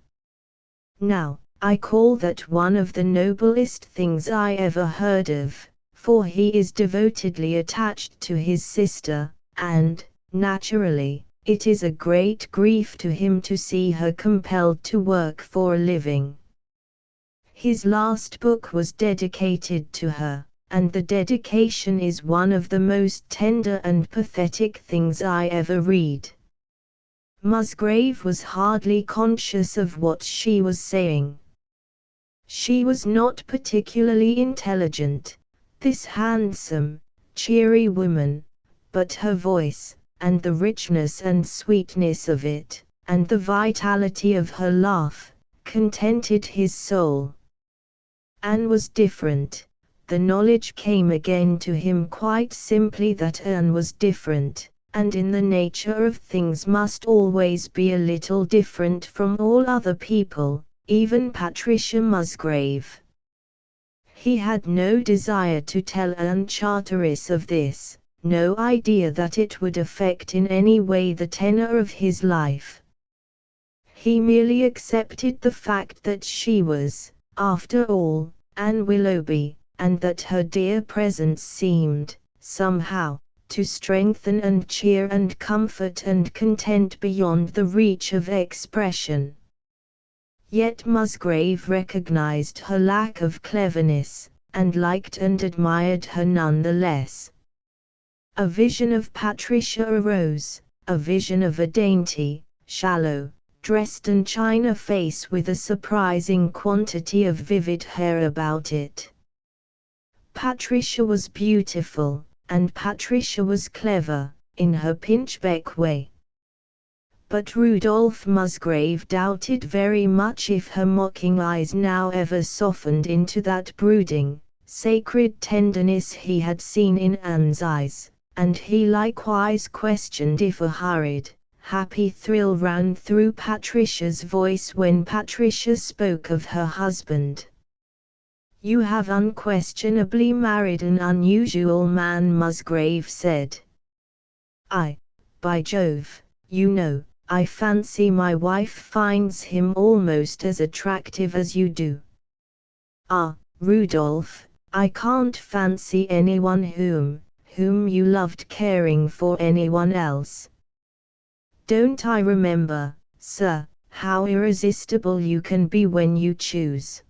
Now, I call that one of the noblest things I ever heard of, for he is devotedly attached to his sister, and, naturally, it is a great grief to him to see her compelled to work for a living. His last book was dedicated to her, and the dedication is one of the most tender and pathetic things I ever read. Musgrave was hardly conscious of what she was saying. She was not particularly intelligent, this handsome, cheery woman, but her voice, and the richness and sweetness of it, and the vitality of her laugh, contented his soul. Anne was different. The knowledge came again to him quite simply that Anne was different, and in the nature of things must always be a little different from all other people, even Patricia Musgrave. He had no desire to tell Anne Charteris of this, no idea that it would affect in any way the tenor of his life. He merely accepted the fact that she was, after all, Anne Willoughby, and that her dear presence seemed, somehow, to strengthen and cheer and comfort and content beyond the reach of expression. Yet Musgrave recognized her lack of cleverness, and liked and admired her none the less. A vision of Patricia arose, a vision of a dainty, shallow, Dresden china face with a surprising quantity of vivid hair about it. Patricia was beautiful, and Patricia was clever, in her pinchbeck way. But Rudolph Musgrave doubted very much if her mocking eyes now ever softened into that brooding, sacred tenderness he had seen in Anne's eyes, and he likewise questioned if a hurried, happy thrill ran through Patricia's voice when Patricia spoke of her husband. "You have unquestionably married an unusual man," Musgrave said. By Jove, you know, I fancy my wife finds him almost as attractive as you do." "Ah, Rudolph, I can't fancy anyone whom you loved caring for anyone else." "Don't I remember, sir, how irresistible you can be when you choose?"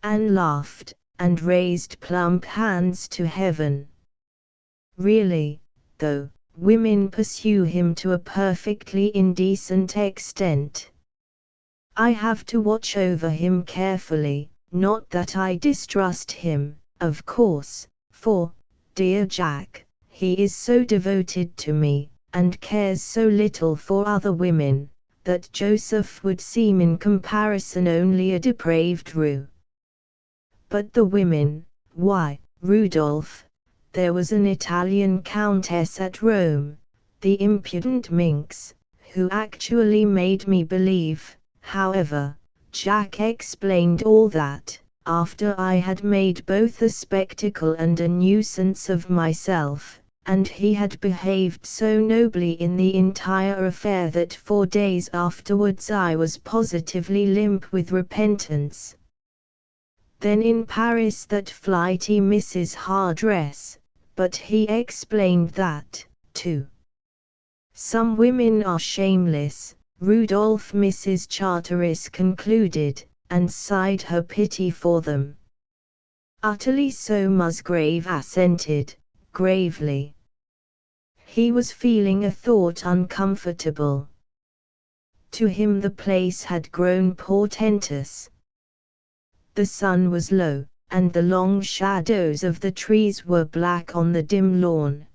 Anne laughed, and raised plump hands to heaven. "Really, though, women pursue him to a perfectly indecent extent. I have to watch over him carefully, not that I distrust him, of course, for, dear Jack, he is so devoted to me, and cares so little for other women, that Joseph would seem in comparison only a depraved roue. But the women, why, Rudolph, there was an Italian countess at Rome, the impudent minx, who actually made me believe, however, Jack explained all that, after I had made both a spectacle and a nuisance of myself, and he had behaved so nobly in the entire affair that 4 days afterwards I was positively limp with repentance. Then in Paris that flighty Mrs. Hardress, but he explained that, too. Some women are shameless, Rudolph Mrs. Charteris concluded, and sighed her pity for them. Utterly so, Musgrave assented, gravely. He was feeling a thought uncomfortable. To him the place had grown portentous. The sun was low, and the long shadows of the trees were black on the dim lawn.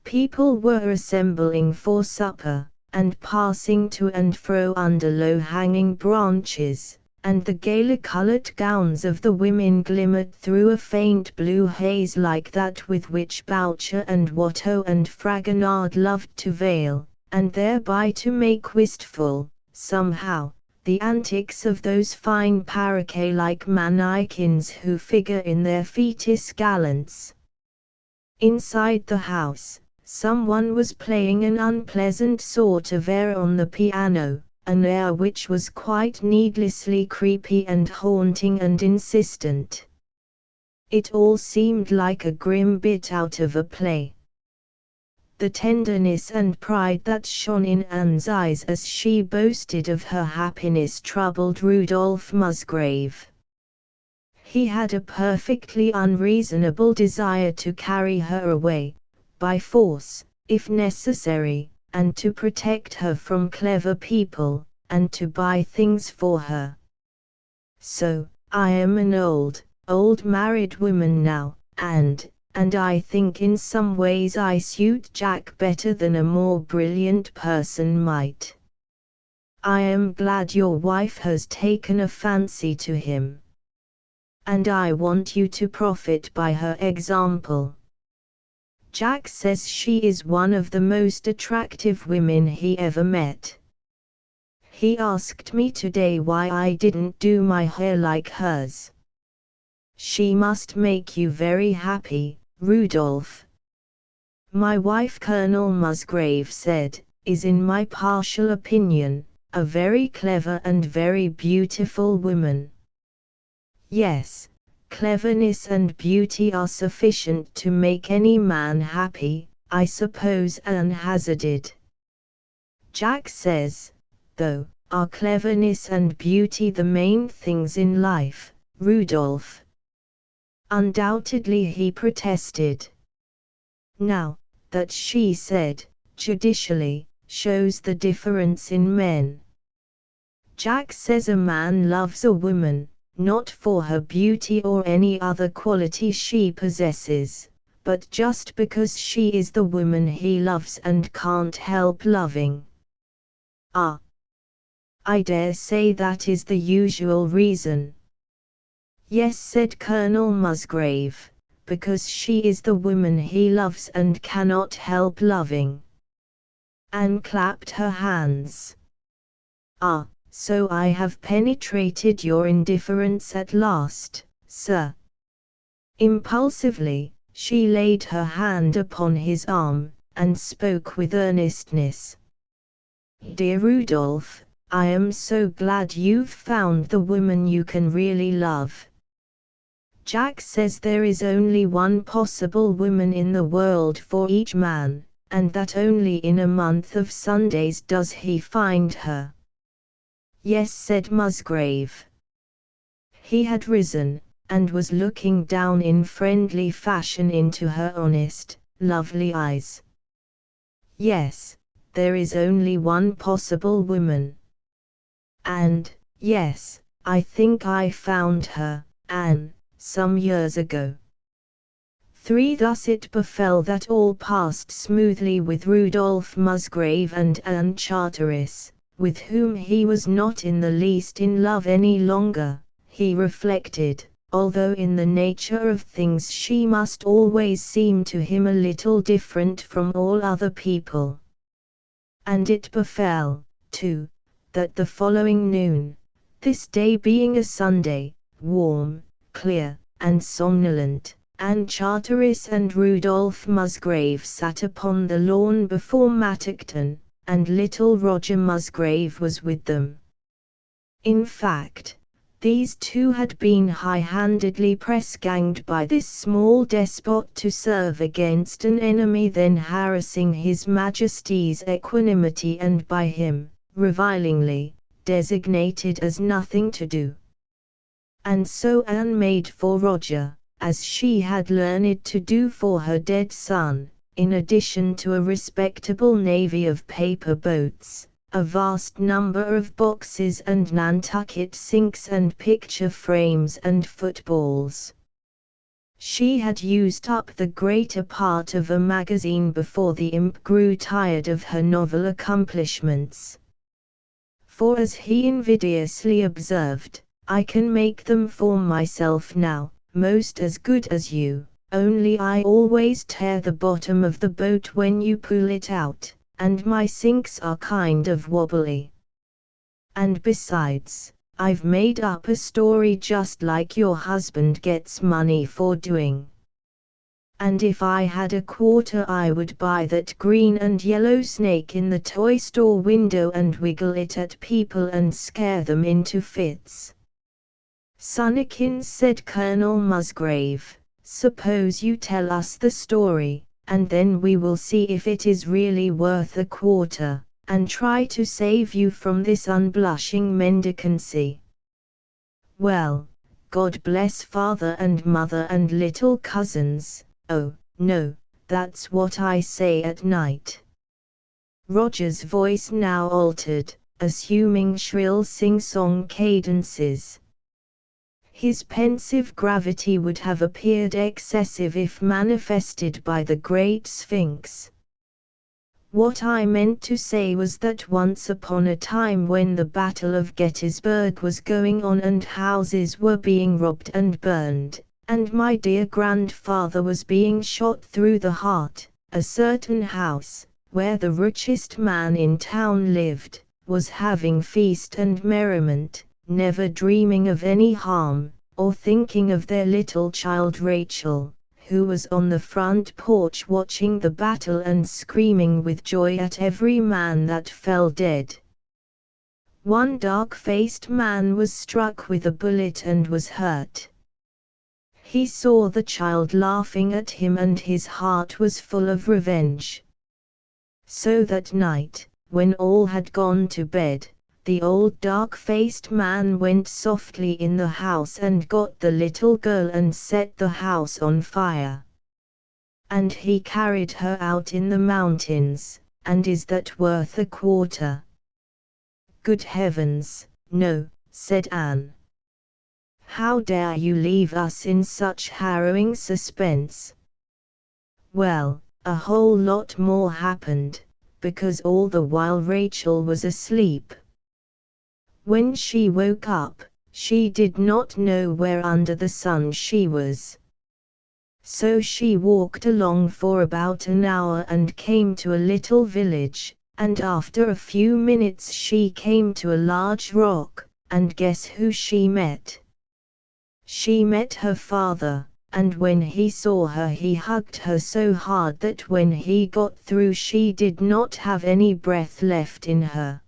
People were assembling for supper, and passing to and fro under low-hanging branches, and the gala-coloured gowns of the women glimmered through a faint blue haze like that with which Boucher and Watteau and Fragonard loved to veil, and thereby to make wistful, somehow, the antics of those fine paraquet-like mannikins who figure in their Fetis gallants. Inside the house, someone was playing an unpleasant sort of air on the piano, an air which was quite needlessly creepy and haunting and insistent. It all seemed like a grim bit out of a play. The tenderness and pride that shone in Anne's eyes as she boasted of her happiness troubled Rudolph Musgrave. He had a perfectly unreasonable desire to carry her away, by force, if necessary, and to protect her from clever people, and to buy things for her. So, I am an old married woman now, and I think in some ways I suit Jack better than a more brilliant person might. I am glad your wife has taken a fancy to him. And I want you to profit by her example. Jack says she is one of the most attractive women he ever met. He asked me today why I didn't do my hair like hers. She must make you very happy, Rudolph. My wife, Colonel Musgrave said, is in my partial opinion, a very clever and very beautiful woman. Yes, cleverness and beauty are sufficient to make any man happy, I suppose, Anne hazarded. Jack says, though, are cleverness and beauty the main things in life, Rudolph? Undoubtedly, he protested. Now, that she said, judicially, shows the difference in men. Jack says a man loves a woman, not for her beauty or any other quality she possesses, but just because she is the woman he loves and can't help loving. Ah! I dare say that is the usual reason. Yes, said Colonel Musgrave, because she is the woman he loves and cannot help loving. Anne clapped her hands. Ah! So I have penetrated your indifference at last, sir. Impulsively, she laid her hand upon his arm, and spoke with earnestness. Dear Rudolph, I am so glad you've found the woman you can really love. Jack says there is only one possible woman in the world for each man, and that only in a month of Sundays does he find her. Yes, said Musgrave. He had risen, and was looking down in friendly fashion into her honest, lovely eyes. Yes, there is only one possible woman. And, yes, I think I found her, Anne, some years ago. 3. Thus it befell that all passed smoothly with Rudolph Musgrave and Anne Charteris, with whom he was not in the least in love any longer, he reflected, although in the nature of things she must always seem to him a little different from all other people. And it befell, too, that the following noon, this day being a Sunday, warm, clear, and somnolent, Anne Charteris and Rudolph Musgrave sat upon the lawn before Mattockton, and little Roger Musgrave was with them. In fact, these two had been high-handedly press-ganged by this small despot to serve against an enemy then harassing His Majesty's equanimity and by him, revilingly, designated as nothing to do. And so Anne made for Roger, as she had learned to do for her dead son, in addition to a respectable navy of paper boats, a vast number of boxes and Nantucket sinks and picture frames and footballs. She had used up the greater part of a magazine before the imp grew tired of her novel accomplishments. For as he invidiously observed, I can make them for myself now, most as good as you, only I always tear the bottom of the boat when you pull it out, and my sinks are kind of wobbly. And besides, I've made up a story just like your husband gets money for doing. And if I had a quarter I would buy that green and yellow snake in the toy store window and wiggle it at people and scare them into fits. Sonnikins, said Colonel Musgrave, suppose you tell us the story, and then we will see if it is really worth a quarter, and try to save you from this unblushing mendicancy. Well, God bless father and mother and little cousins. Oh, no, that's what I say at night. Roger's voice now altered, assuming shrill sing-song cadences. His pensive gravity would have appeared excessive if manifested by the great Sphinx. What I meant to say was that once upon a time when the Battle of Gettysburg was going on and houses were being robbed and burned, and my dear grandfather was being shot through the heart, a certain house, where the richest man in town lived, was having feast and merriment, never dreaming of any harm, or thinking of their little child Rachel, who was on the front porch watching the battle and screaming with joy at every man that fell dead. One dark-faced man was struck with a bullet and was hurt. He saw the child laughing at him and his heart was full of revenge. So that night, when all had gone to bed, the old dark-faced man went softly in the house and got the little girl and set the house on fire. And he carried her out in the mountains, and is that worth a quarter? Good heavens, no, said Anne. How dare you leave us in such harrowing suspense? Well, a whole lot more happened, because all the while Rachel was asleep. When she woke up, she did not know where under the sun she was. So she walked along for about an hour and came to a little village, and after a few minutes she came to a large rock, and guess who she met? She met her father, and when he saw her he hugged her so hard that when he got through she did not have any breath left in her.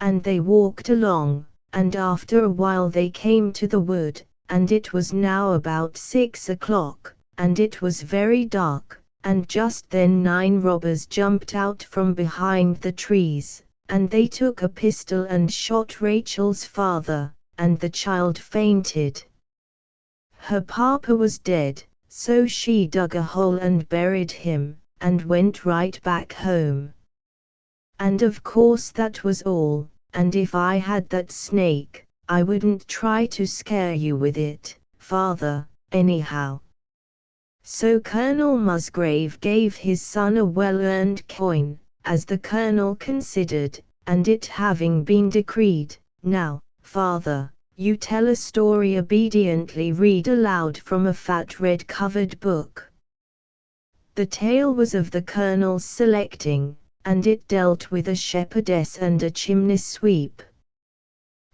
And they walked along, and after a while they came to the wood, and it was now about 6 o'clock, and it was very dark, and just then 9 robbers jumped out from behind the trees, and they took a pistol and shot Rachel's father, and the child fainted. Her papa was dead, so she dug a hole and buried him, and went right back home. And of course that was all, and if I had that snake, I wouldn't try to scare you with it, father, anyhow. So Colonel Musgrave gave his son a well-earned coin, as the colonel considered, and it having been decreed, now, father, you tell a story, obediently read aloud from a fat red-covered book. The tale was of the colonel's selecting, and it dealt with a shepherdess and a chimney sweep.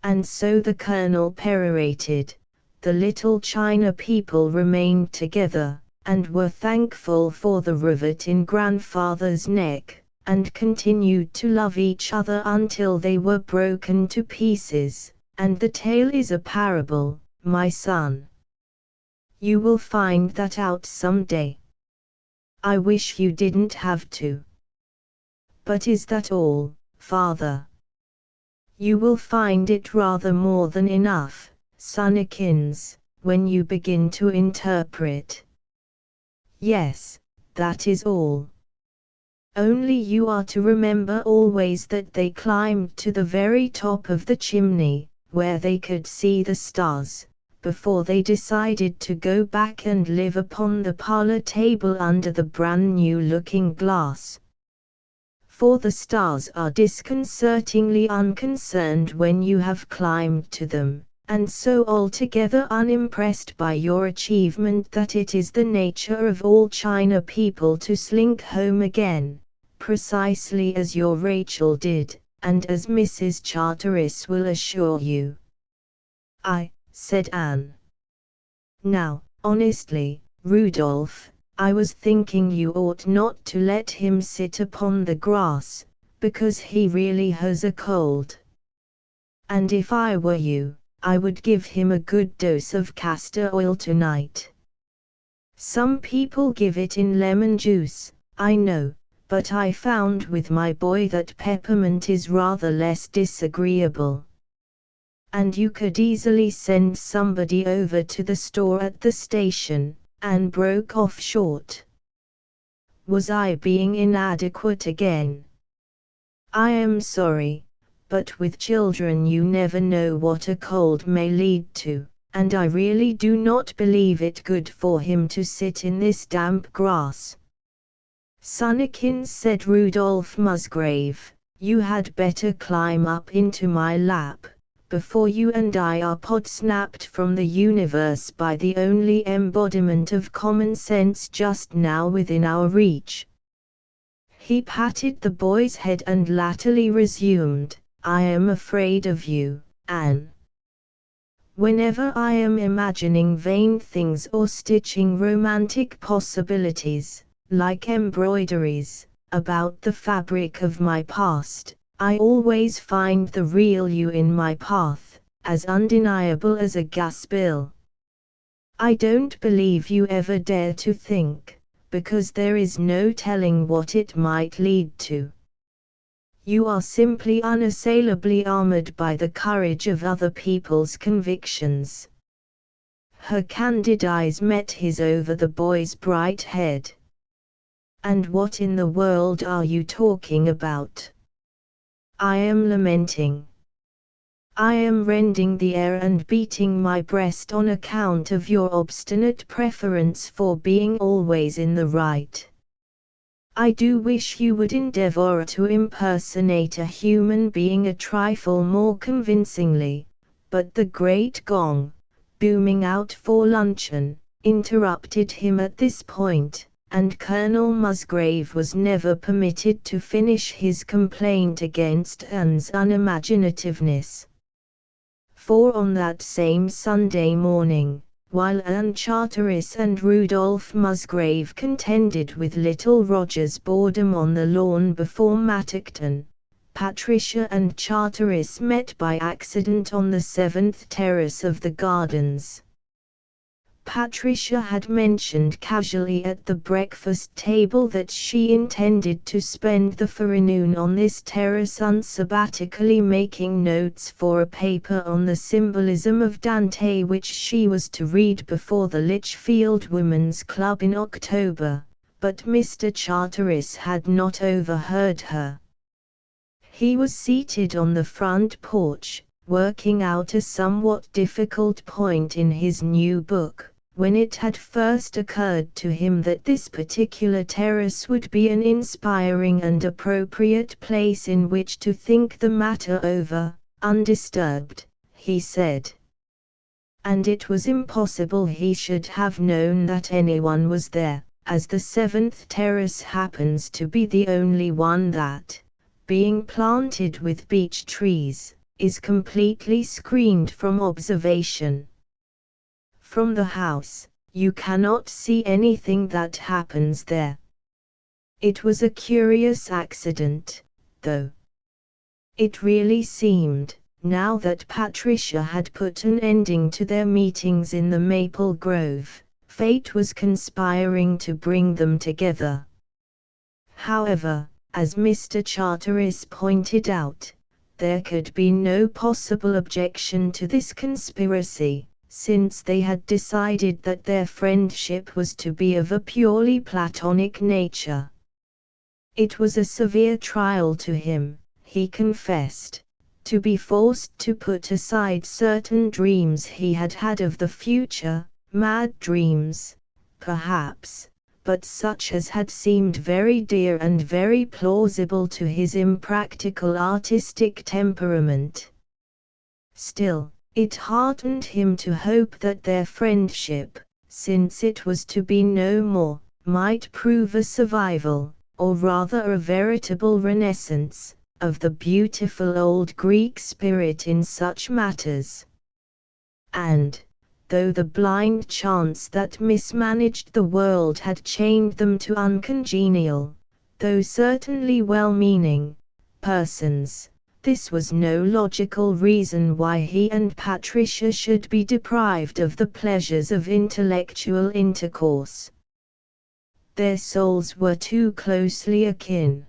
And so the colonel perorated, the little China people remained together, and were thankful for the rivet in grandfather's neck, and continued to love each other until they were broken to pieces. And the tale is a parable, my son. You will find that out someday. I wish you didn't have to. But is that all, father? You will find it rather more than enough, Sonnikins, when you begin to interpret. Yes, that is all. Only you are to remember always that they climbed to the very top of the chimney, where they could see the stars, before they decided to go back and live upon the parlor table under the brand new looking glass. For the stars are disconcertingly unconcerned when you have climbed to them, and so altogether unimpressed by your achievement that it is the nature of all China people to slink home again, precisely as your Rachel did, and as Mrs. Charteris will assure you. Said Anne. Now, honestly, Rudolph, I was thinking you ought not to let him sit upon the grass, because he really has a cold. And if I were you, I would give him a good dose of castor oil tonight. Some people give it in lemon juice, I know, but I found with my boy that peppermint is rather less disagreeable. And you could easily send somebody over to the store at the station. Anne broke off short. Was I being inadequate again? I am sorry, but with children you never know what a cold may lead to, and I really do not believe it good for him to sit in this damp grass. Sonnikins, said Rudolph Musgrave, you had better climb up into my lap, before you and I are pod-snapped from the universe by the only embodiment of common sense just now within our reach. He patted the boy's head and latterly resumed, I am afraid of you, Anne. Whenever I am imagining vain things or stitching romantic possibilities, like embroideries, about the fabric of my past, I always find the real you in my path, as undeniable as a gas bill. I don't believe you ever dare to think, because there is no telling what it might lead to. You are simply unassailably armored by the courage of other people's convictions. Her candid eyes met his over the boy's bright head. And what in the world are you talking about? I am lamenting. I am rending the air and beating my breast on account of your obstinate preference for being always in the right. I do wish you would endeavor to impersonate a human being a trifle more convincingly, but the great gong, booming out for luncheon, interrupted him at this point, and Colonel Musgrave was never permitted to finish his complaint against Anne's unimaginativeness. For on that same Sunday morning, while Anne Charteris and Rudolph Musgrave contended with little Roger's boredom on the lawn before Mattockton, Patricia and Charteris met by accident on the 7th terrace of the gardens. Patricia had mentioned casually at the breakfast table that she intended to spend the forenoon on this terrace unsabbatically making notes for a paper on the symbolism of Dante which she was to read before the Lichfield Women's Club in October, but Mr. Charteris had not overheard her. He was seated on the front porch, working out a somewhat difficult point in his new book, when it had first occurred to him that this particular terrace would be an inspiring and appropriate place in which to think the matter over, undisturbed, he said. And it was impossible he should have known that anyone was there, as the 7th terrace happens to be the only one that, being planted with beech trees, is completely screened from observation. From the house, you cannot see anything that happens there. It was a curious accident, though. It really seemed, now that Patricia had put an ending to their meetings in the maple grove, fate was conspiring to bring them together. However, as Mr. Charteris pointed out, there could be no possible objection to this conspiracy, since they had decided that their friendship was to be of a purely platonic nature. It was a severe trial to him, he confessed, to be forced to put aside certain dreams he had had of the future, mad dreams, perhaps, but such as had seemed very dear and very plausible to his impractical artistic temperament. Still, it heartened him to hope that their friendship, since it was to be no more, might prove a survival, or rather a veritable renaissance, of the beautiful old Greek spirit in such matters. And, though the blind chance that mismanaged the world had chained them to uncongenial, though certainly well-meaning, persons, this was no logical reason why he and Patricia should be deprived of the pleasures of intellectual intercourse. Their souls were too closely akin.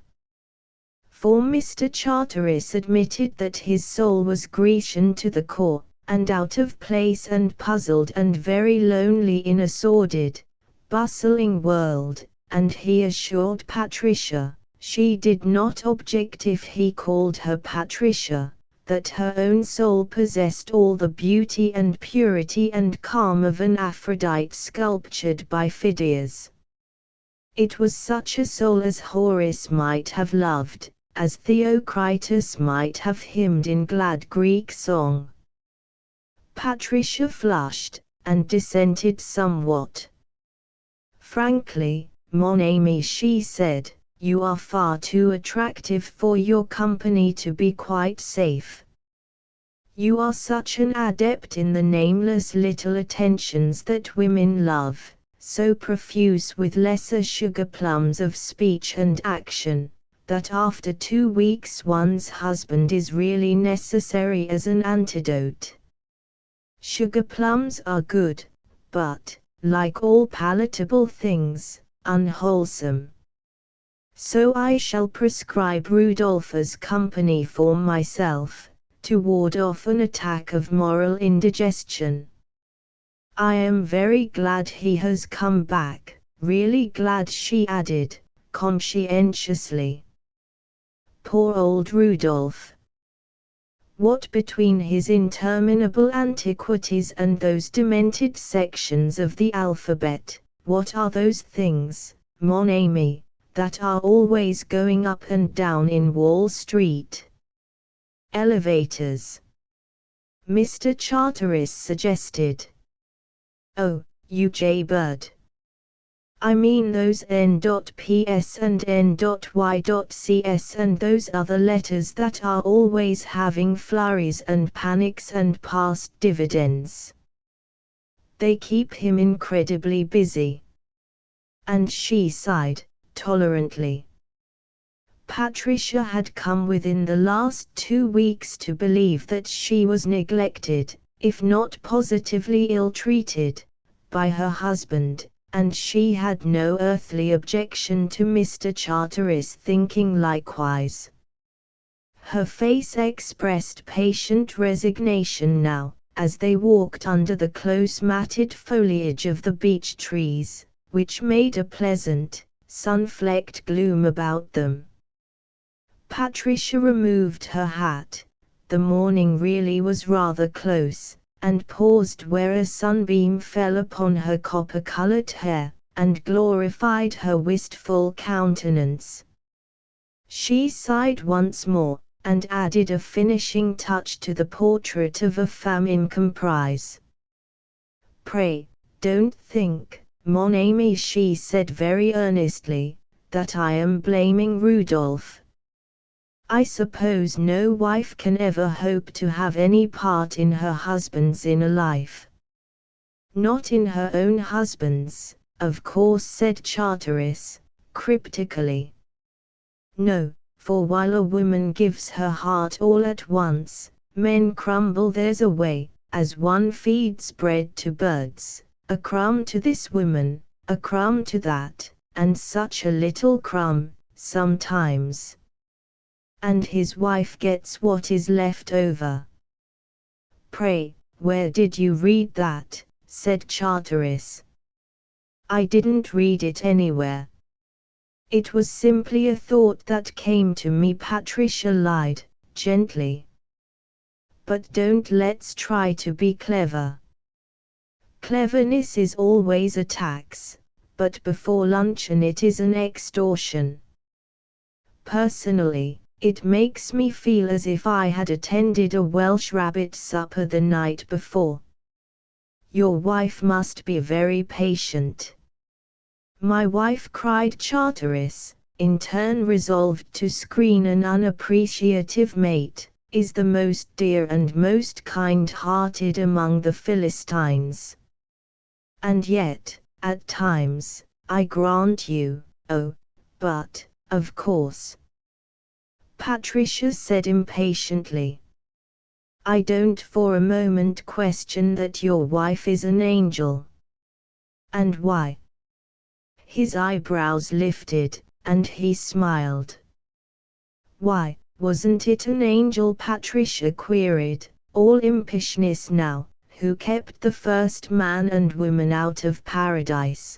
For Mr. Charteris admitted that his soul was Grecian to the core, and out of place and puzzled and very lonely in a sordid, bustling world, and he assured Patricia, she did not object if he called her Patricia, that her own soul possessed all the beauty and purity and calm of an Aphrodite sculptured by Phidias. It was such a soul as Horace might have loved, as Theocritus might have hymned in glad Greek song. Patricia flushed, and dissented somewhat. Frankly, mon ami, she said, you are far too attractive for your company to be quite safe. You are such an adept in the nameless little attentions that women love, so profuse with lesser sugar plums of speech and action, that after 2 weeks one's husband is really necessary as an antidote. Sugar plums are good, but, like all palatable things, unwholesome. So I shall prescribe Rudolph's company for myself, to ward off an attack of moral indigestion. I am very glad he has come back, really glad, she added, conscientiously. Poor old Rudolph. What between his interminable antiquities and those demented sections of the alphabet, what are those things, mon ami, that are always going up and down in Wall Street? Elevators, Mr. Charteris suggested. Oh, you jaybird. I mean those N.Ps and N.Y.cs and those other letters that are always having flurries and panics and past dividends. They keep him incredibly busy. And she sighed, tolerantly. Patricia had come within the last 2 weeks to believe that she was neglected, if not positively ill-treated, by her husband, and she had no earthly objection to Mr. Charteris thinking likewise. Her face expressed patient resignation now, as they walked under the close matted foliage of the beech trees, which made a pleasant, sun-flecked gloom about them. Patricia removed her hat, the morning really was rather close, and paused where a sunbeam fell upon her copper-colored hair, and glorified her wistful countenance. She sighed once more, and added a finishing touch to the portrait of a femme in comprise. Pray, don't think, mon ami, she said very earnestly, that I am blaming Rudolph. I suppose no wife can ever hope to have any part in her husband's inner life. Not in her own husband's, of course, said Charteris, cryptically. No, for while a woman gives her heart all at once, men crumble theirs away, as one feeds bread to birds, a crumb to this woman, a crumb to that, and such a little crumb, sometimes. And his wife gets what is left over. Pray, where did you read that? Said Charteris. I didn't read it anywhere. It was simply a thought that came to me, Patricia lied, gently. But let's try to be clever. Cleverness is always a tax, but before luncheon it is an extortion. Personally, it makes me feel as if I had attended a Welsh rabbit supper the night before. Your wife must be very patient. My wife, cried Charteris, in turn resolved to screen an unappreciative mate, is the most dear and most kind-hearted among the Philistines. And yet, at times, I grant you, but, of course. Patricia said impatiently. I don't for a moment question that your wife is an angel. And why? His eyebrows lifted, and he smiled. Why, wasn't it an angel? Patricia queried, all impishness now, who kept the first man and woman out of paradise.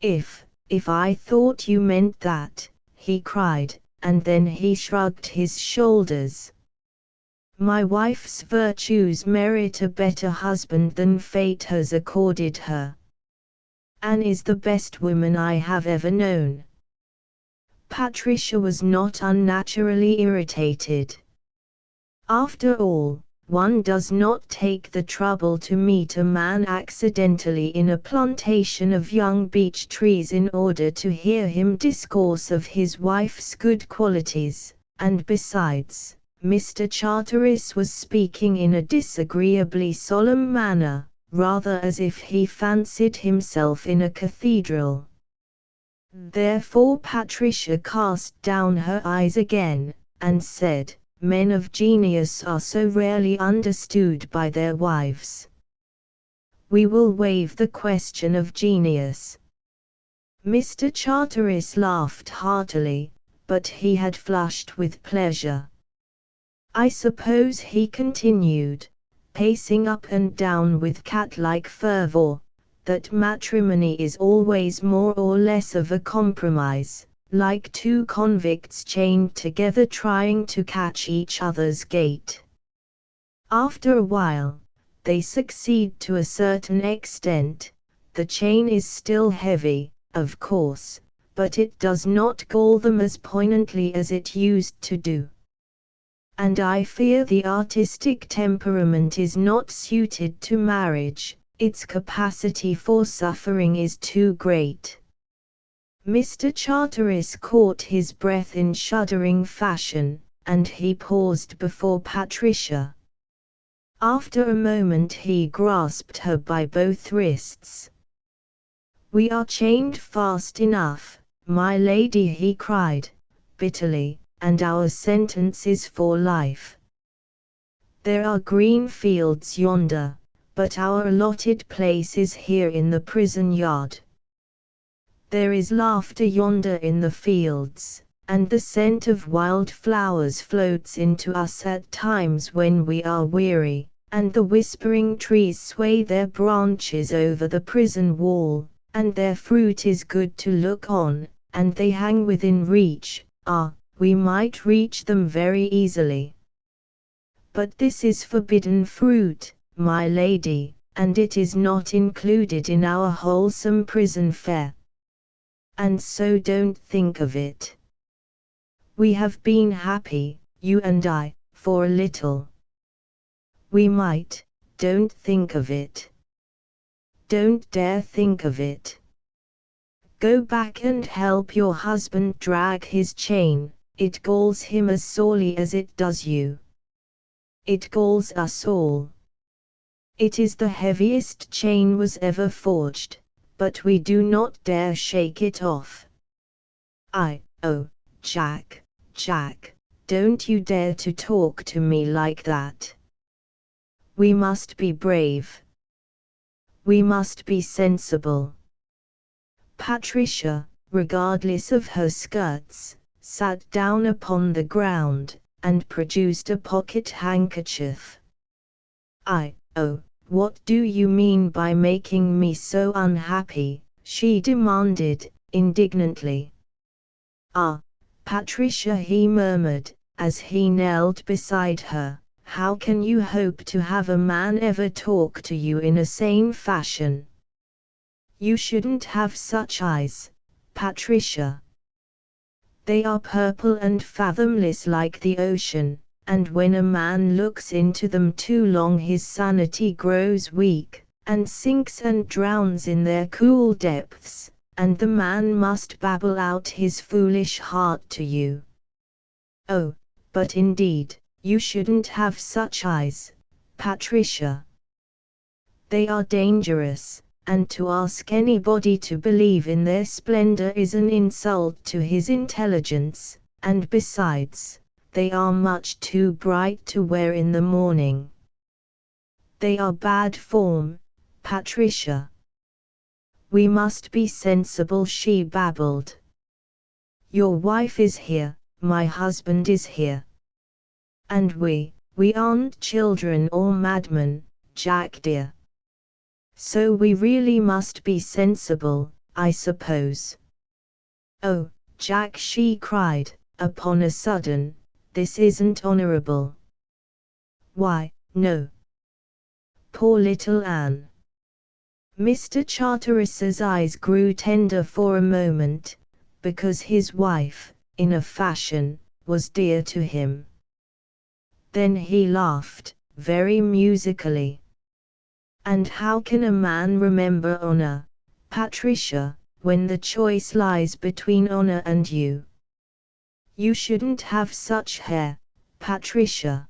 If I thought you meant that, he cried, and then he shrugged his shoulders. My wife's virtues merit a better husband than fate has accorded her. Anne is the best woman I have ever known. Patricia was not unnaturally irritated. After all, one does not take the trouble to meet a man accidentally in a plantation of young beech trees in order to hear him discourse of his wife's good qualities, and besides, Mr. Charteris was speaking in a disagreeably solemn manner, rather as if he fancied himself in a cathedral. Therefore Patricia cast down her eyes again, and said, men of genius are so rarely understood by their wives. We will waive the question of genius. Mr. Charteris laughed heartily, but he had flushed with pleasure. I suppose, he continued, pacing up and down with cat-like fervor, that matrimony is always more or less of a compromise, like two convicts chained together trying to catch each other's gait. After a while, they succeed to a certain extent. The chain is still heavy, of course, but it does not gall them as poignantly as it used to do. And I fear the artistic temperament is not suited to marriage, its capacity for suffering is too great. Mr. Charteris caught his breath in shuddering fashion, and he paused before Patricia. After a moment he grasped her by both wrists. We are chained fast enough, my lady, he cried, bitterly, and our sentence is for life. There are green fields yonder, but our allotted place is here in the prison yard. There is laughter yonder in the fields, and the scent of wild flowers floats into us at times when we are weary, and the whispering trees sway their branches over the prison wall, and their fruit is good to look on, and they hang within reach. We might reach them very easily. But this is forbidden fruit, my lady, and it is not included in our wholesome prison fare. And so don't think of it. We have been happy, you and I, for a little. We might, don't think of it. Don't dare think of it. Go back and help your husband drag his chain, it galls him as sorely as it does you. It galls us all. It is the heaviest chain was ever forged, but we do not dare shake it off. Oh, Jack, Jack, don't you dare to talk to me like that. We must be brave. We must be sensible. Patricia, regardless of her skirts, sat down upon the ground, and produced a pocket handkerchief. Oh, what do you mean by making me so unhappy? She demanded, indignantly. Patricia, he murmured, as he knelt beside her, how can you hope to have a man ever talk to you in a sane fashion? You shouldn't have such eyes, Patricia. They are purple and fathomless like the ocean, and when a man looks into them too long his sanity grows weak, and sinks and drowns in their cool depths, and the man must babble out his foolish heart to you. Oh, but indeed, you shouldn't have such eyes, Patricia. They are dangerous, and to ask anybody to believe in their splendor is an insult to his intelligence, and besides, they are much too bright to wear in the morning. They are bad form, Patricia. We must be sensible, she babbled. Your wife is here, my husband is here. And we aren't children or madmen, Jack dear. So we really must be sensible, I suppose. Oh, Jack, she cried, upon a sudden, this isn't honorable. Why, no. Poor little Anne. Mr. Charteris's eyes grew tender for a moment, because his wife, in a fashion, was dear to him. Then he laughed, very musically. And how can a man remember honor, Patricia, when the choice lies between honor and you? You shouldn't have such hair, Patricia.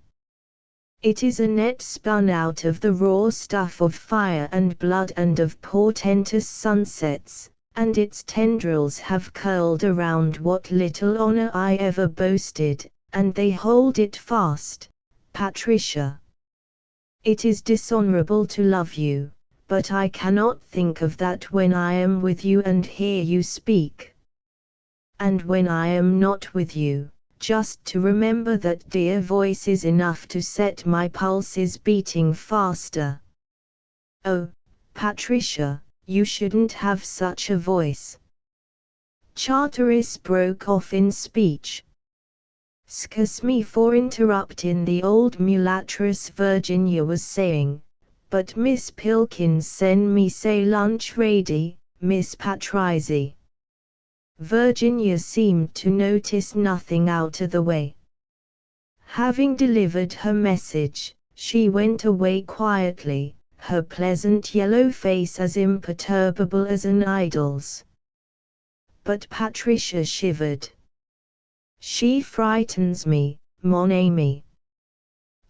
It is a net spun out of the raw stuff of fire and blood and of portentous sunsets, and its tendrils have curled around what little honor I ever boasted, and they hold it fast, Patricia. It is dishonorable to love you, but I cannot think of that when I am with you and hear you speak. And when I am not with you, just to remember that dear voice is enough to set my pulses beating faster. Oh, Patricia, you shouldn't have such a voice. Charteris broke off in speech. Excuse me for interrupting, the old mulatress Virginia was saying, but Miss Pilkins send me say lunch ready, Miss Patrizy. Virginia seemed to notice nothing out of the way. Having delivered her message, she went away quietly, her pleasant yellow face as imperturbable as an idol's. But Patricia shivered. She frightens me, mon ami.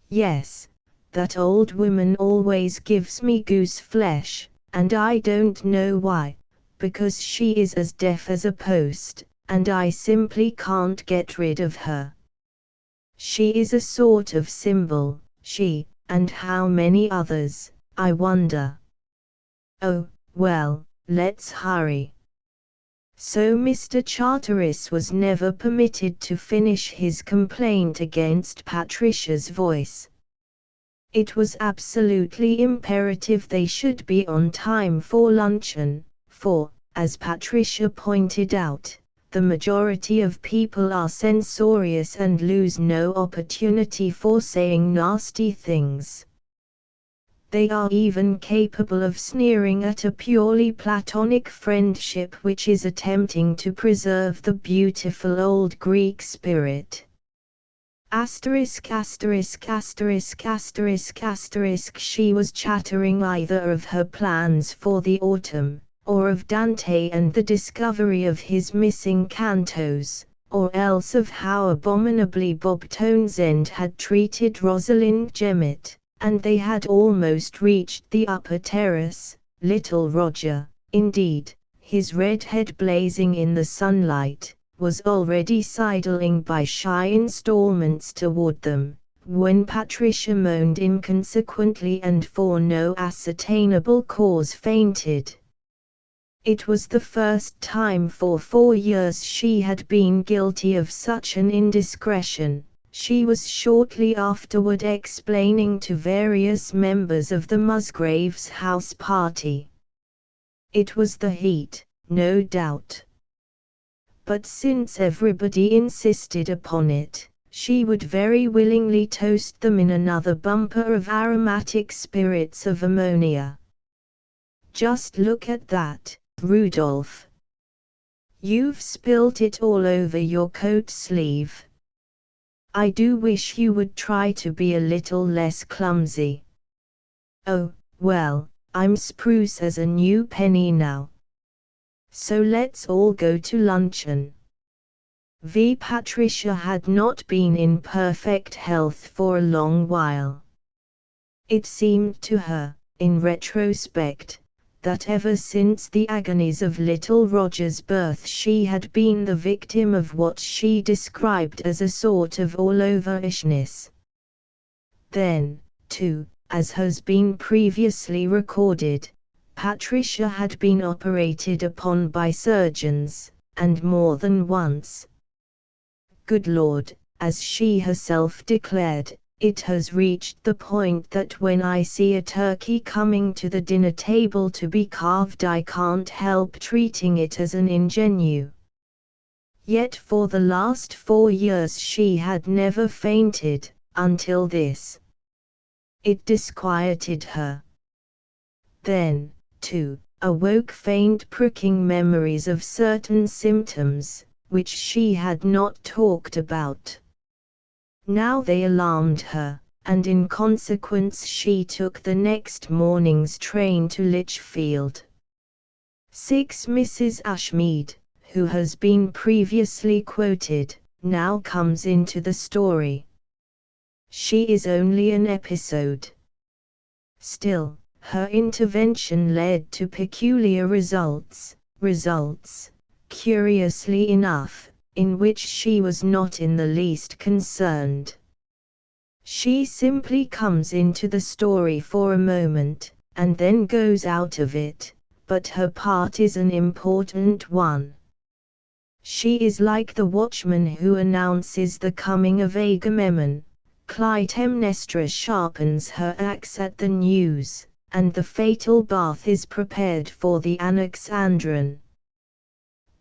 Yes, that old woman always gives me goose flesh, and I don't know why. Because she is as deaf as a post, and I simply can't get rid of her. She is a sort of symbol, she, and how many others, I wonder. Oh, well, let's hurry. So Mr. Charteris was never permitted to finish his complaint against Patricia's voice. It was absolutely imperative they should be on time for luncheon. For, as Patricia pointed out, the majority of people are censorious and lose no opportunity for saying nasty things. They are even capable of sneering at a purely platonic friendship which is attempting to preserve the beautiful old Greek spirit. Asterisk asterisk asterisk asterisk asterisk. She was chattering either of her plans for the autumn, or of Dante and the discovery of his missing cantos, or else of how abominably Bob Townsend had treated Rosalind Jemmett, and they had almost reached the upper terrace. Little Roger, indeed, his red head blazing in the sunlight, was already sidling by shy installments toward them, when Patricia moaned inconsequently and for no ascertainable cause fainted. It was the first time for 4 years she had been guilty of such an indiscretion. She was shortly afterward explaining to various members of the Musgraves' house party. It was the heat, no doubt. But since everybody insisted upon it, she would very willingly toast them in another bumper of aromatic spirits of ammonia. Just look at that, Rudolph. You've spilt it all over your coat sleeve. I do wish you would try to be a little less clumsy. Oh, well, I'm spruce as a new penny now. So let's all go to luncheon. Patricia had not been in perfect health for a long while. It seemed to her, in retrospect, that ever since the agonies of little Roger's birth she had been the victim of what she described as a sort of all-over-ishness. Then, too, as has been previously recorded, Patricia had been operated upon by surgeons, and more than once. Good Lord, as she herself declared, it has reached the point that when I see a turkey coming to the dinner table to be carved I can't help treating it as an ingenue. Yet for the last 4 years she had never fainted, until this. It disquieted her. Then, too, awoke faint pricking memories of certain symptoms, which she had not talked about. Now they alarmed her, and in consequence she took the next morning's train to Lichfield. 6. Mrs. Ashmead, who has been previously quoted, now comes into the story. She is only an episode. Still, her intervention led to peculiar results, curiously enough, in which she was not in the least concerned. She simply comes into the story for a moment, and then goes out of it, but her part is an important one. She is like the watchman who announces the coming of Agamemnon. Clytemnestra sharpens her axe at the news, and the fatal bath is prepared for the Anaxandron.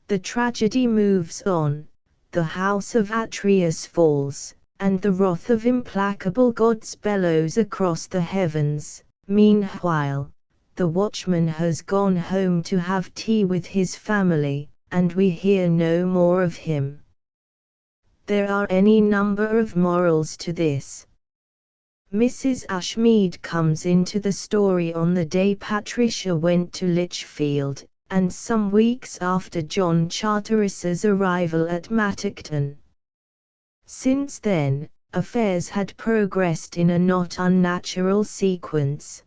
The tragedy moves on, the house of Atreus falls, and the wrath of implacable gods bellows across the heavens. Meanwhile, the watchman has gone home to have tea with his family, and we hear no more of him. There are any number of morals to this. Mrs. Ashmead comes into the story on the day Patricia went to Lichfield, and some weeks after John Charteris's arrival at Mattockton. Since then, affairs had progressed in a not unnatural sequence.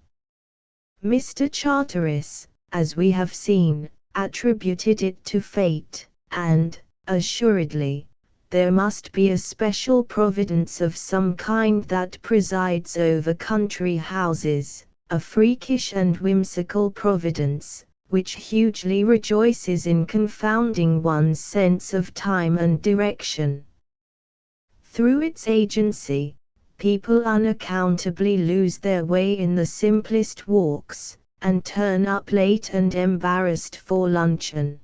Mr. Charteris, as we have seen, attributed it to fate, and, assuredly, there must be a special providence of some kind that presides over country houses, a freakish and whimsical providence, which hugely rejoices in confounding one's sense of time and direction. Through its agency, people unaccountably lose their way in the simplest walks, and turn up late and embarrassed for luncheon.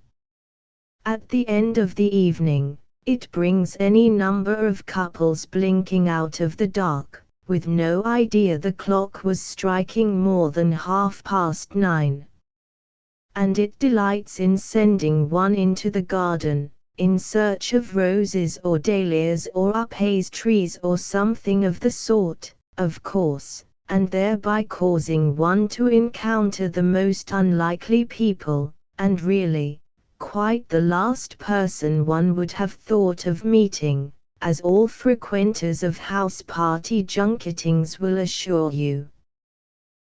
At the end of the evening, it brings any number of couples blinking out of the dark, with no idea the clock was striking more than 9:30. And it delights in sending one into the garden, in search of roses or dahlias or upas trees or something of the sort, of course, and thereby causing one to encounter the most unlikely people, and really, quite the last person one would have thought of meeting, as all frequenters of house-party junketings will assure you.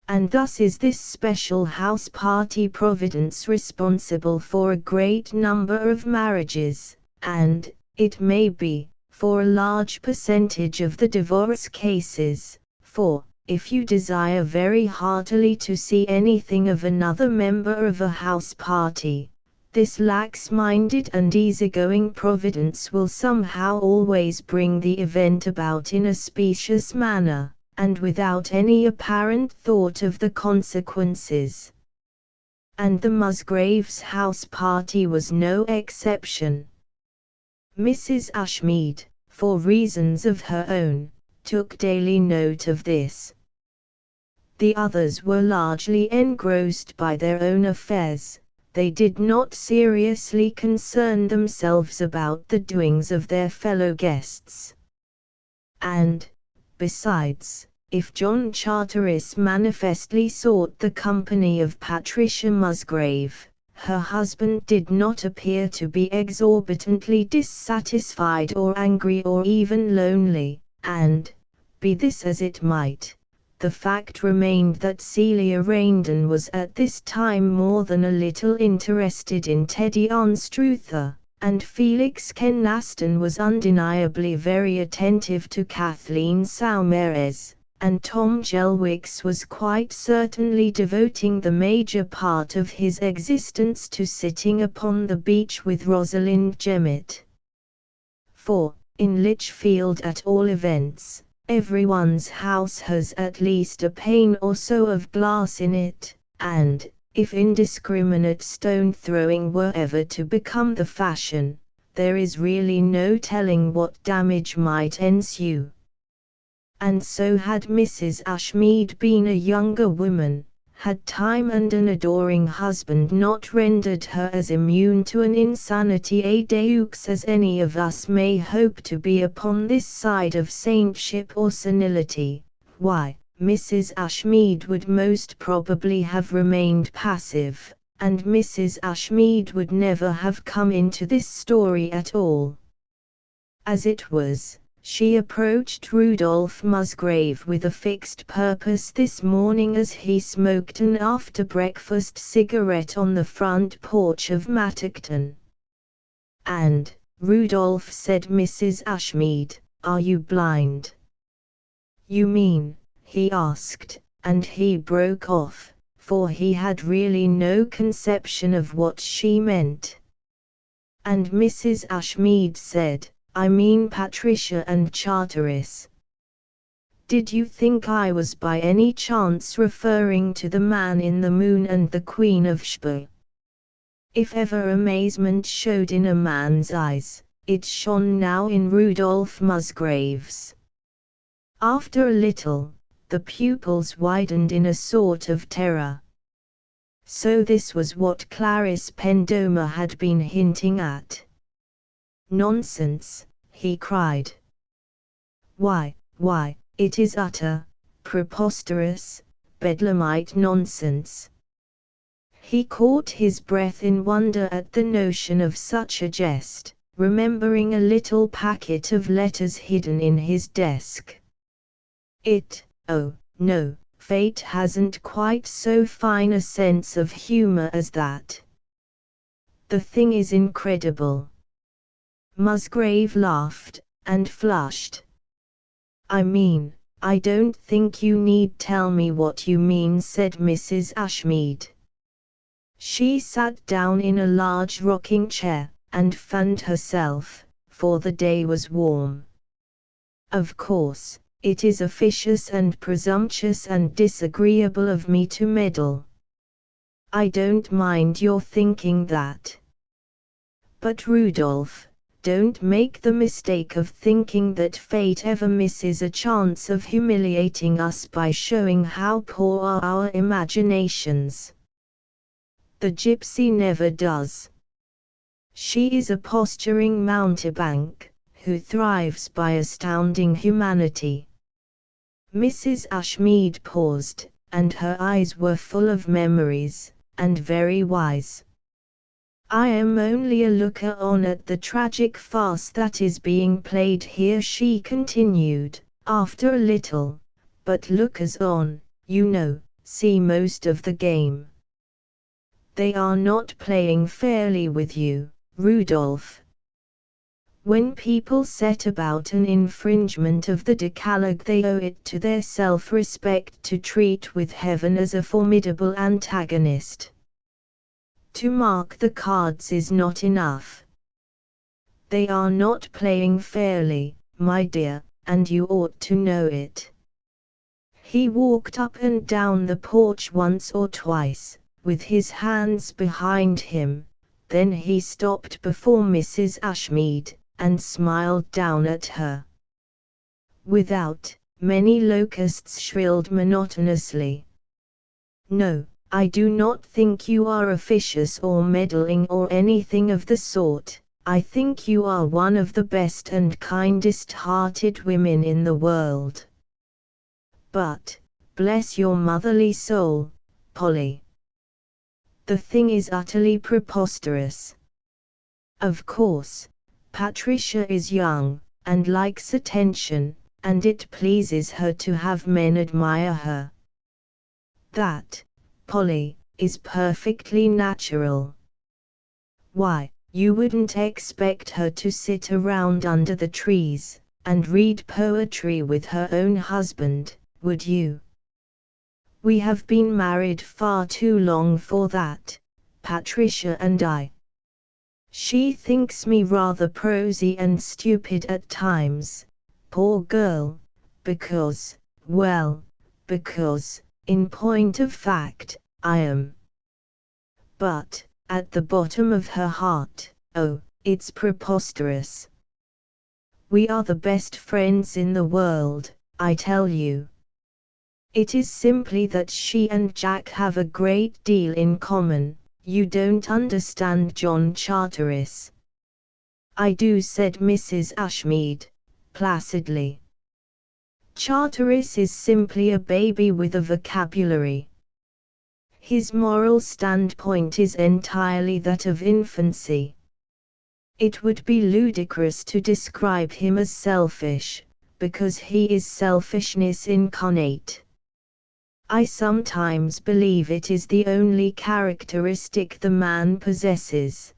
And thus is this special house-party providence responsible for a great number of marriages, and, it may be, for a large percentage of the divorce cases, for, if you desire very heartily to see anything of another member of a house party, this lax-minded and easygoing providence will somehow always bring the event about in a specious manner, and without any apparent thought of the consequences. And the Musgraves' house party was no exception. Mrs. Ashmead, for reasons of her own, took daily note of this. The others were largely engrossed by their own affairs. They did not seriously concern themselves about the doings of their fellow guests. And, besides, if John Charteris manifestly sought the company of Patricia Musgrave, her husband did not appear to be exorbitantly dissatisfied or angry or even lonely, and, be this as it might, the fact remained that Celia Raindon was at this time more than a little interested in Teddy Anstruther, and Felix Kennaston was undeniably very attentive to Kathleen Saumarez, and Tom Jelwicks was quite certainly devoting the major part of his existence to sitting upon the beach with Rosalind Jemmett. For, in Lichfield at all events, everyone's house has at least a pane or so of glass in it, and, if indiscriminate stone-throwing were ever to become the fashion, there is really no telling what damage might ensue. And so had Mrs. Ashmead been a younger woman, had time and an adoring husband not rendered her as immune to an insanity a deux as any of us may hope to be upon this side of saintship or senility, why, Mrs. Ashmead would most probably have remained passive, and Mrs. Ashmead would never have come into this story at all. As it was, she approached Rudolph Musgrave with a fixed purpose this morning as he smoked an after-breakfast cigarette on the front porch of Mattockton. And, Rudolph said, Mrs. Ashmead, are you blind? You mean, he asked, and he broke off, for he had really no conception of what she meant. And Mrs. Ashmead said, I mean Patricia and Charteris. Did you think I was by any chance referring to the Man in the Moon and the Queen of Sheba? If ever amazement showed in a man's eyes, it shone now in Rudolph Musgrave's. After a little, the pupils widened in a sort of terror. So this was what Clarice Pendomer had been hinting at. Nonsense, he cried. Why, it is utter, preposterous, bedlamite nonsense. He caught his breath in wonder at the notion of such a jest, remembering a little packet of letters hidden in his desk. Oh, no, fate hasn't quite so fine a sense of humor as that. The thing is incredible. Musgrave laughed, and flushed. I mean, I don't think you need tell me what you mean, said Mrs. Ashmead. She sat down in a large rocking chair, and fanned herself, for the day was warm. Of course, it is officious and presumptuous and disagreeable of me to meddle. I don't mind your thinking that. But Rudolph, don't make the mistake of thinking that fate ever misses a chance of humiliating us by showing how poor are our imaginations. The gypsy never does. She is a posturing mountebank, who thrives by astounding humanity. Mrs. Ashmead paused, and her eyes were full of memories, and very wise. I am only a looker-on at the tragic farce that is being played here, she continued, after a little, but lookers-on, you know, see most of the game. They are not playing fairly with you, Rudolph. When people set about an infringement of the Decalogue, they owe it to their self-respect to treat with heaven as a formidable antagonist. To mark the cards is not enough. They are not playing fairly, my dear, and you ought to know it. He walked up and down the porch once or twice, with his hands behind him, then he stopped before Mrs. Ashmead, and smiled down at her. Without, many locusts shrilled monotonously. No, I do not think you are officious or meddling or anything of the sort. I think you are one of the best and kindest-hearted women in the world. But, bless your motherly soul, Polly, the thing is utterly preposterous. Of course, Patricia is young, and likes attention, and it pleases her to have men admire her. That, Polly, is perfectly natural. Why, you wouldn't expect her to sit around under the trees, and read poetry with her own husband, would you? We have been married far too long for that, Patricia and I. She thinks me rather prosy and stupid at times, poor girl, because, in point of fact, I am. But, at the bottom of her heart, oh, it's preposterous. We are the best friends in the world, I tell you. It is simply that she and Jack have a great deal in common. You don't understand John Charteris. I do, said Mrs. Ashmead, placidly. Charteris is simply a baby with a vocabulary. His moral standpoint is entirely that of infancy. It would be ludicrous to describe him as selfish, because he is selfishness incarnate. I sometimes believe it is the only characteristic the man possesses.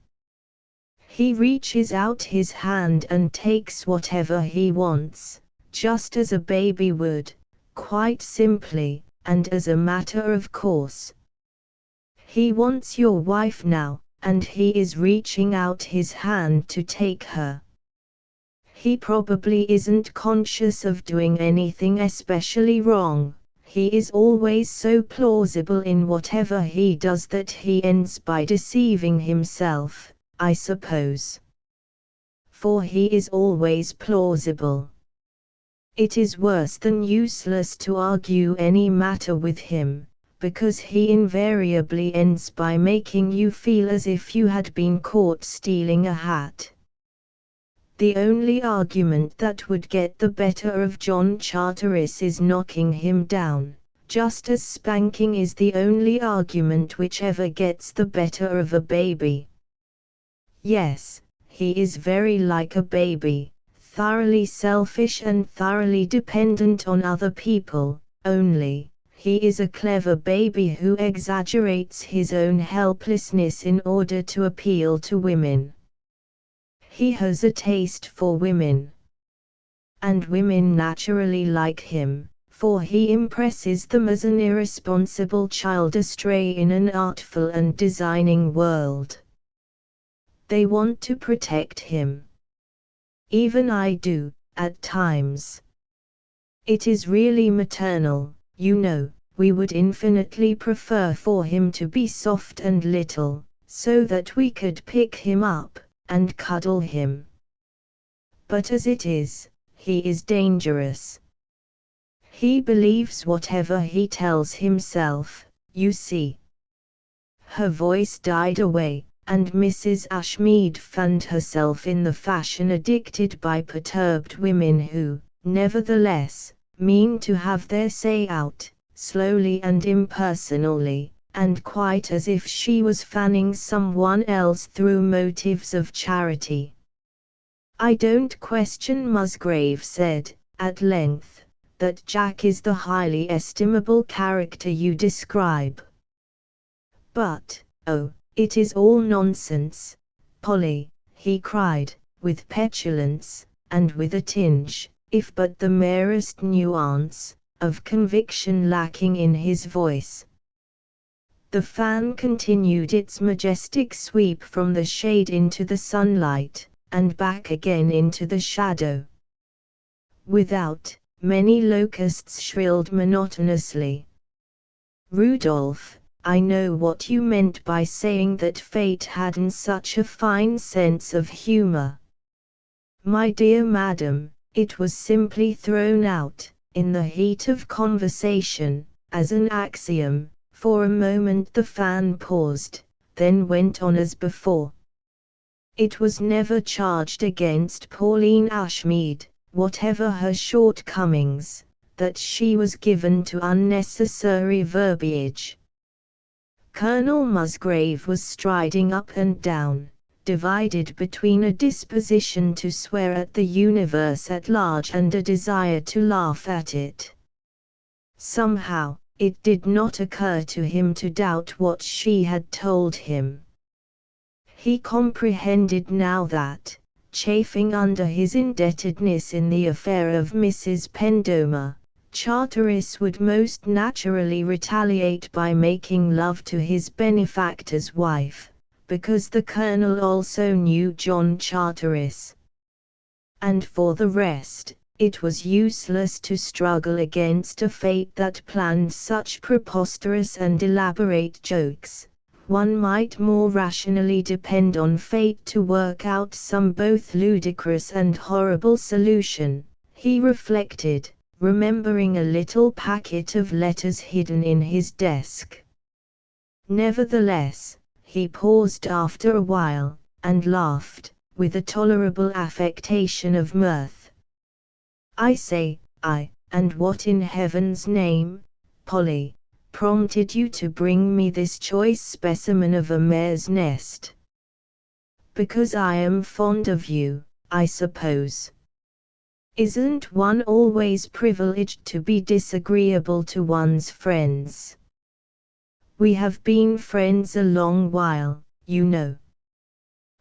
He reaches out his hand and takes whatever he wants, just as a baby would, quite simply, and as a matter of course. He wants your wife now, and he is reaching out his hand to take her. He probably isn't conscious of doing anything especially wrong. He is always so plausible in whatever he does that he ends by deceiving himself, I suppose. For he is always plausible. It is worse than useless to argue any matter with him, because he invariably ends by making you feel as if you had been caught stealing a hat. The only argument that would get the better of John Charteris is knocking him down, just as spanking is the only argument which ever gets the better of a baby. Yes, he is very like a baby, thoroughly selfish and thoroughly dependent on other people, only, he is a clever baby who exaggerates his own helplessness in order to appeal to women. He has a taste for women. And women naturally like him, for he impresses them as an irresponsible child astray in an artful and designing world. They want to protect him. Even I do, at times. It is really maternal, you know. We would infinitely prefer for him to be soft and little, so that we could pick him up and cuddle him. But as it is, he is dangerous. He believes whatever he tells himself, you see. Her voice died away, and Mrs. Ashmead found herself in the fashion addicted by perturbed women who, nevertheless, mean to have their say out, slowly and impersonally, and quite as if she was fanning someone else through motives of charity. "I don't question," Musgrave said, at length, "that Jack is the highly estimable character you describe. But, oh, it is all nonsense, Polly," he cried, with petulance, and with a tinge, if but the merest nuance, of conviction lacking in his voice. The fan continued its majestic sweep from the shade into the sunlight, and back again into the shadow. Without, many locusts shrilled monotonously. "Rudolph, I know what you meant by saying that fate hadn't such a fine sense of humor. My dear madam, it was simply thrown out, in the heat of conversation, as an axiom." For a moment the fan paused, then went on as before. "It was never charged against Pauline Ashmead, whatever her shortcomings, that she was given to unnecessary verbiage." Colonel Musgrave was striding up and down, divided between a disposition to swear at the universe at large and a desire to laugh at it. Somehow, it did not occur to him to doubt what she had told him. He comprehended now that, chafing under his indebtedness in the affair of Mrs. Pendomer, Charteris would most naturally retaliate by making love to his benefactor's wife, because the Colonel also knew John Charteris. And for the rest, it was useless to struggle against a fate that planned such preposterous and elaborate jokes. One might more rationally depend on fate to work out some both ludicrous and horrible solution, he reflected, remembering a little packet of letters hidden in his desk. Nevertheless, he paused after a while, and laughed, with a tolerable affectation of mirth. "I say, and what in heaven's name, Polly, prompted you to bring me this choice specimen of a mare's nest?" "Because I am fond of you, I suppose. Isn't one always privileged to be disagreeable to one's friends? We have been friends a long while, you know."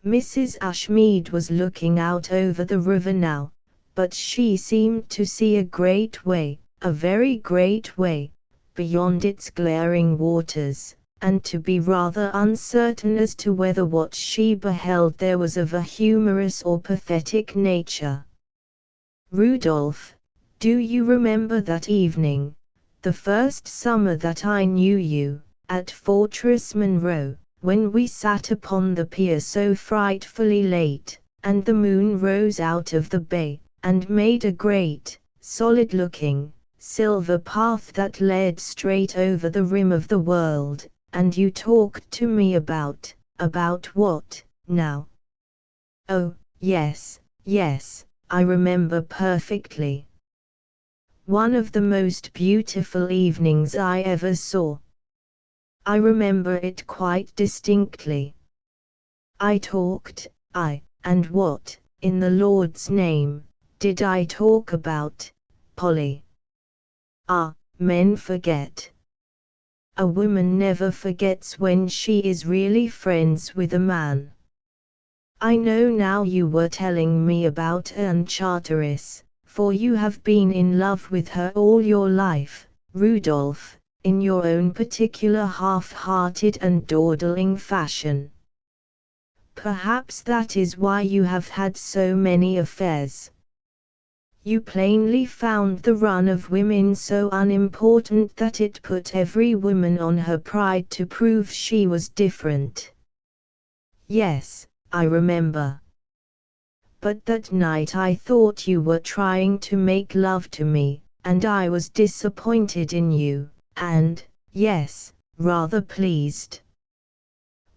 Mrs. Ashmead was looking out over the river now, but she seemed to see a great way, a very great way, beyond its glaring waters, and to be rather uncertain as to whether what she beheld there was of a humorous or pathetic nature. "Rudolph, do you remember that evening, the first summer that I knew you, at Fortress Monroe, when we sat upon the pier so frightfully late, and the moon rose out of the bay, and made a great, solid-looking, silver path that led straight over the rim of the world, and you talked to me about what, now?" "Oh, yes, I remember perfectly. One of the most beautiful evenings I ever saw. I remember it quite distinctly. I talked, and what, in the Lord's name, did I talk about, Polly?" "Ah, men forget. A woman never forgets when she is really friends with a man. I know now you were telling me about Anne Charteris, for you have been in love with her all your life, Rudolph, in your own particular half-hearted and dawdling fashion. Perhaps that is why you have had so many affairs. You plainly found the run of women so unimportant that it put every woman on her pride to prove she was different." "Yes, I remember. But that night I thought you were trying to make love to me, and I was disappointed in you, and, yes, rather pleased.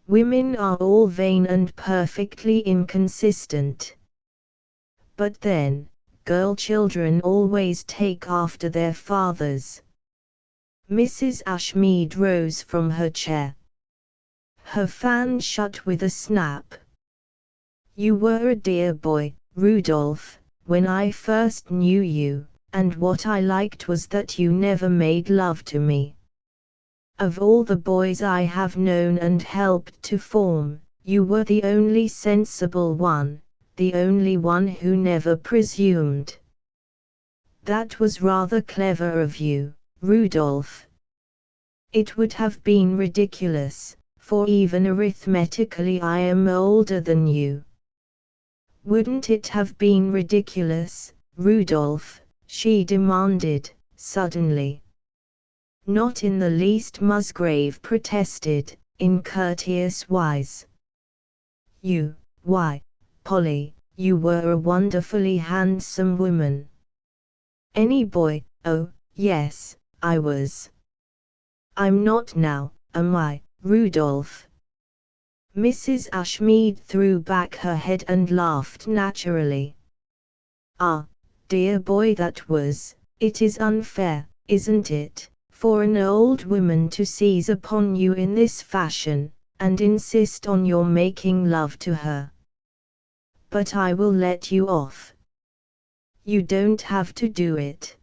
Women are all vain and perfectly inconsistent. But then, girl children always take after their fathers. Mrs. Ashmead rose from her chair. Her fan shut with a snap. You were a dear boy, Rudolph, when I first knew you, and what I liked was that you never made love to me. Of all the boys I have known and helped to form, you were the only sensible one, the only one who never presumed. That was rather clever of you, Rudolph. It would have been ridiculous, for even arithmetically I am older than you. Wouldn't it have been ridiculous, Rudolph? She demanded, suddenly. Not in the least, Musgrave protested, in courteous wise. Why, Polly, you were a wonderfully handsome woman. Any boy, oh, yes, I was. I'm not now, am I, Rudolph? Mrs. Ashmead threw back her head and laughed naturally. Ah, dear boy, that was. It is unfair, isn't it, for an old woman to seize upon you in this fashion, and insist on your making love to her. But I will let you off. You don't have to do it.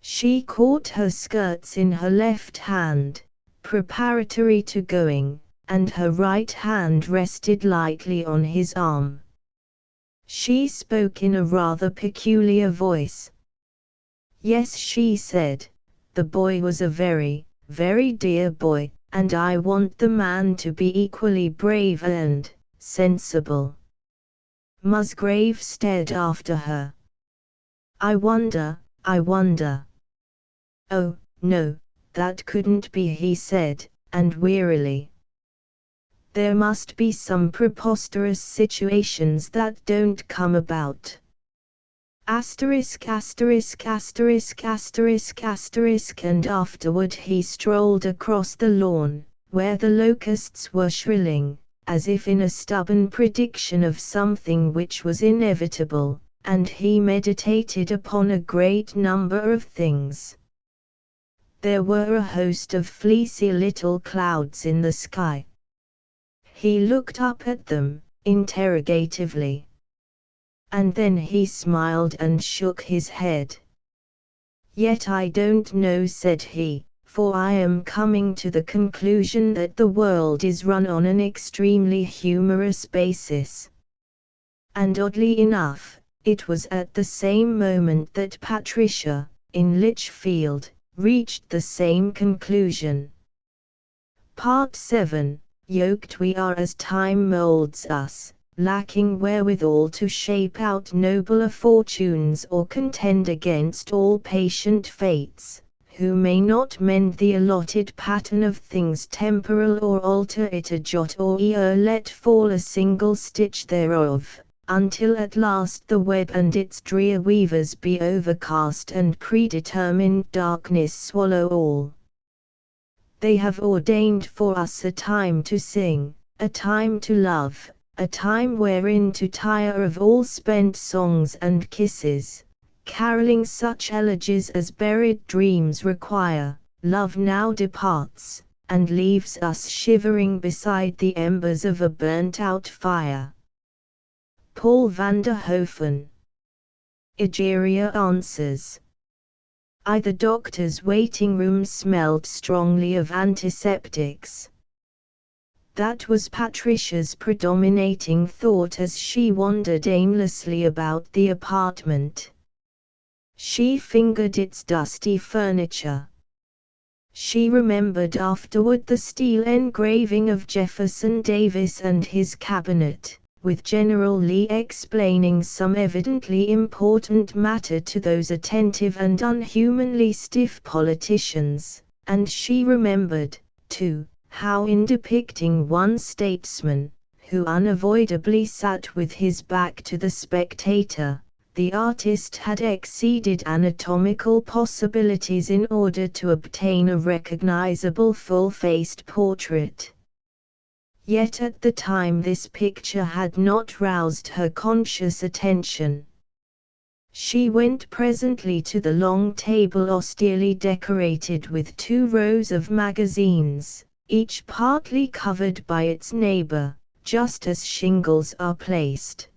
She caught her skirts in her left hand, preparatory to going, and her right hand rested lightly on his arm. She spoke in a rather peculiar voice. Yes, she said, the boy was a very, very dear boy, and I want the man to be equally brave and sensible. Musgrave stared after her. I wonder. Oh, no, that couldn't be, he said, and wearily. There must be some preposterous situations that don't come about. Asterisk, asterisk, asterisk, asterisk, asterisk, and afterward he strolled across the lawn, where the locusts were shrilling, as if in a stubborn prediction of something which was inevitable, and he meditated upon a great number of things. There were a host of fleecy little clouds in the sky. He looked up at them, interrogatively. And then he smiled and shook his head. Yet I don't know, said he, for I am coming to the conclusion that the world is run on an extremely humorous basis. And oddly enough, it was at the same moment that Patricia, in Lichfield, reached the same conclusion. Part 7. Yoked we are as time molds us, lacking wherewithal to shape out nobler fortunes or contend against all patient fates, who may not mend the allotted pattern of things temporal or alter it a jot or e'er let fall a single stitch thereof, until at last the web and its drear weavers be overcast and predetermined darkness swallow all. They have ordained for us a time to sing, a time to love, a time wherein to tire of all spent songs and kisses, caroling such elegies as buried dreams require. Love now departs, and leaves us shivering beside the embers of a burnt-out fire. Paul van der Hoeven. Egeria answers. The doctor's waiting room smelled strongly of antiseptics. That was Patricia's predominating thought as she wandered aimlessly about the apartment. She fingered its dusty furniture. She remembered afterward the steel engraving of Jefferson Davis and his cabinet, with General Lee explaining some evidently important matter to those attentive and unhumanly stiff politicians, and she remembered, too, how in depicting one statesman, who unavoidably sat with his back to the spectator, the artist had exceeded anatomical possibilities in order to obtain a recognizable full-faced portrait. Yet at the time this picture had not roused her conscious attention. She went presently to the long table austerely decorated with 2 rows of magazines, each partly covered by its neighbor, just as shingles are placed.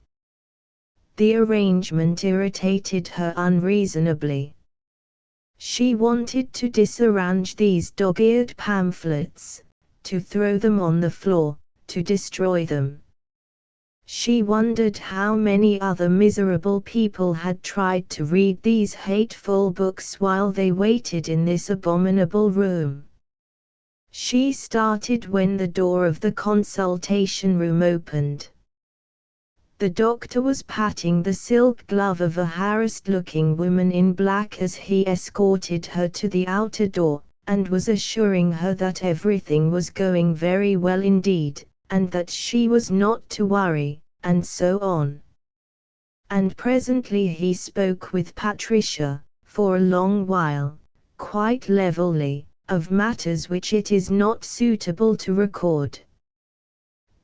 The arrangement irritated her unreasonably. She wanted to disarrange these dog-eared pamphlets, to throw them on the floor, to destroy them. She wondered how many other miserable people had tried to read these hateful books while they waited in this abominable room. She started when the door of the consultation room opened. The doctor was patting the silk glove of a harassed-looking woman in black as he escorted her to the outer door, and was assuring her that everything was going very well indeed, and that she was not to worry, and so on. And presently he spoke with Patricia, for a long while, quite levelly, of matters which it is not suitable to record.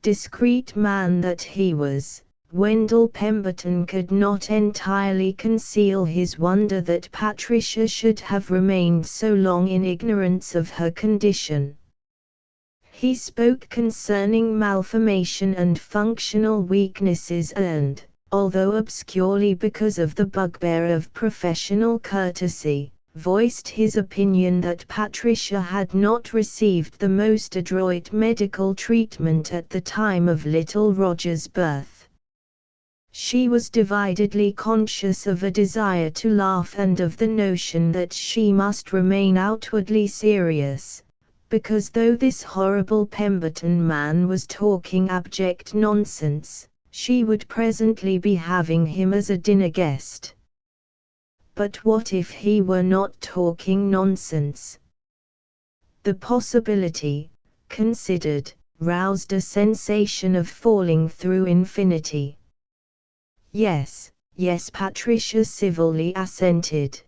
Discreet man that he was, Wendell Pemberton could not entirely conceal his wonder that Patricia should have remained so long in ignorance of her condition. He spoke concerning malformation and functional weaknesses and, although obscurely because of the bugbear of professional courtesy, voiced his opinion that Patricia had not received the most adroit medical treatment at the time of little Roger's birth. She was dividedly conscious of a desire to laugh and of the notion that she must remain outwardly serious, because though this horrible Pemberton man was talking abject nonsense, she would presently be having him as a dinner guest. But what if he were not talking nonsense? The possibility, considered, roused a sensation of falling through infinity. Yes, yes, Patricia civilly assented.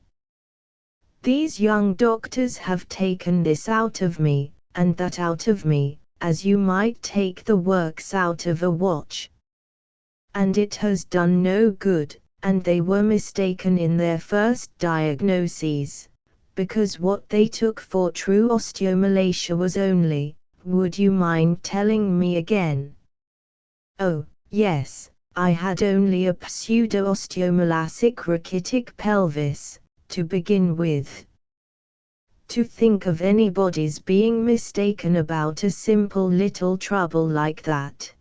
These young doctors have taken this out of me, and that out of me, as you might take the works out of a watch. And it has done no good, and they were mistaken in their first diagnoses, because what they took for true osteomalacia was only, would you mind telling me again? Oh, yes, I had only a pseudo-osteomalacic rachitic pelvis, to begin with. To think of anybody's being mistaken about a simple little trouble like that.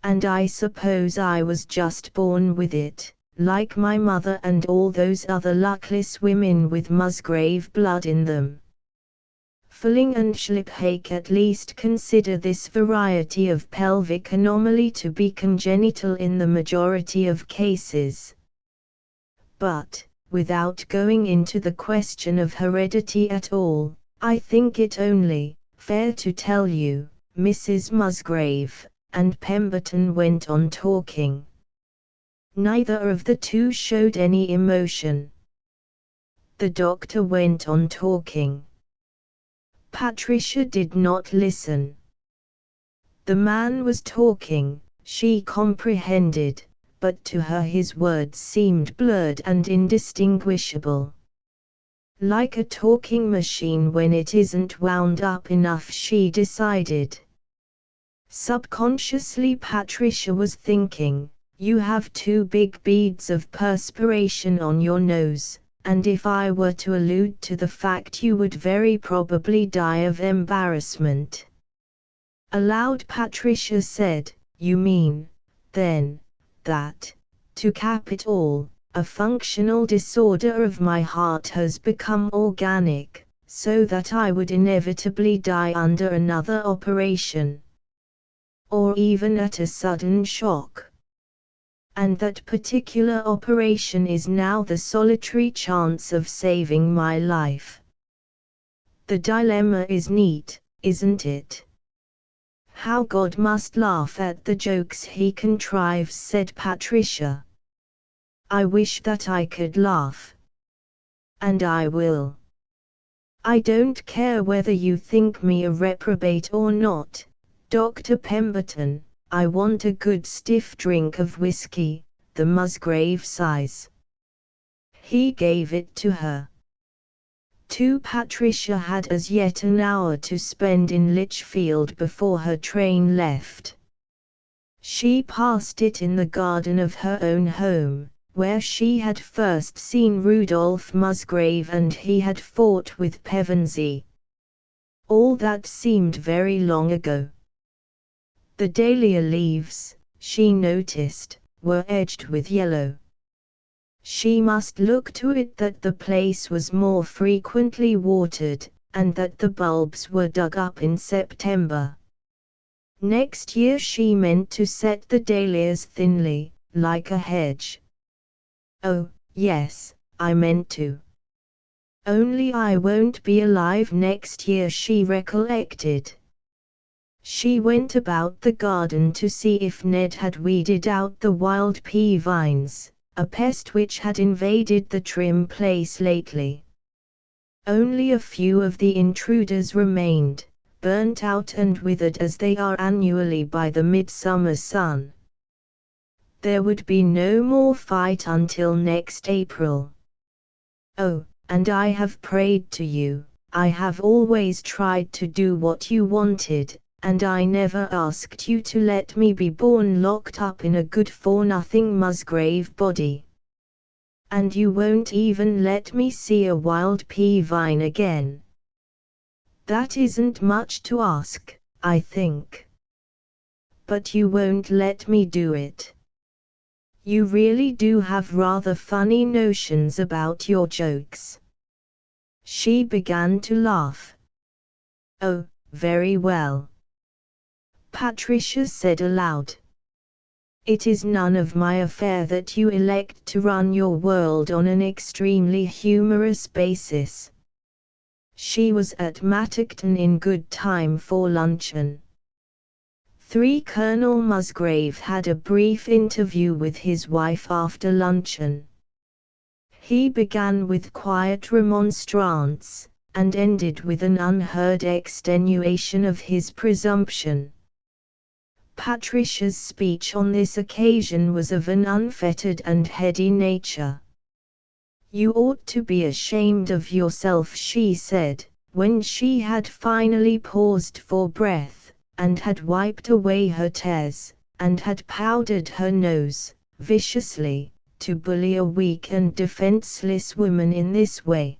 And I suppose I was just born with it, like my mother and all those other luckless women with Musgrave blood in them. Fulling and Schliphake at least consider this variety of pelvic anomaly to be congenital in the majority of cases. But, without going into the question of heredity at all, I think it only fair to tell you, Mrs. Musgrave and Pemberton went on talking. Neither of the two showed any emotion. The doctor went on talking. Patricia did not listen. The man was talking, she comprehended, but to her his words seemed blurred and indistinguishable. Like a talking machine when it isn't wound up enough, she decided. Subconsciously Patricia was thinking, you have 2 big beads of perspiration on your nose, and if I were to allude to the fact you would very probably die of embarrassment. Aloud Patricia said, you mean, then, that, to cap it all, a functional disorder of my heart has become organic, so that I would inevitably die under another operation. Or even at a sudden shock. And that particular operation is now the solitary chance of saving my life. The dilemma is neat, isn't it? How God must laugh at the jokes he contrives, said Patricia. I wish that I could laugh. And I will. I don't care whether you think me a reprobate or not, Dr. Pemberton. I want a good stiff drink of whiskey, the Musgrave size. He gave it to her. Patricia had as yet an hour to spend in Lichfield before her train left. She passed it in the garden of her own home, where she had first seen Rudolph Musgrave and he had fought with Pevensey. All that seemed very long ago. The dahlia leaves, she noticed, were edged with yellow. She must look to it that the place was more frequently watered, and that the bulbs were dug up in September. Next year she meant to set the dahlias thinly, like a hedge. Oh, yes, I meant to. Only I won't be alive next year, she recollected. She went about the garden to see if Ned had weeded out the wild pea vines, a pest which had invaded the trim place lately. Only a few of the intruders remained, burnt out and withered as they are annually by the midsummer sun. There would be no more fight until next April. Oh, and I have prayed to you. I have always tried to do what you wanted, and I never asked you to let me be born locked up in a good-for-nothing Musgrave body. And you won't even let me see a wild pea vine again. That isn't much to ask, I think. But you won't let me do it. You really do have rather funny notions about your jokes. She began to laugh. Oh, very well, Patricia said aloud. It is none of my affair that you elect to run your world on an extremely humorous basis. She was at Mattockton in good time for luncheon. Colonel Musgrave had a brief interview with his wife after luncheon. He began with quiet remonstrance, and ended with an unheard extenuation of his presumption. Patricia's speech on this occasion was of an unfettered and heady nature. "You ought to be ashamed of yourself," she said, when she had finally paused for breath, and had wiped away her tears, and had powdered her nose, viciously, to bully a weak and defenseless woman in this way.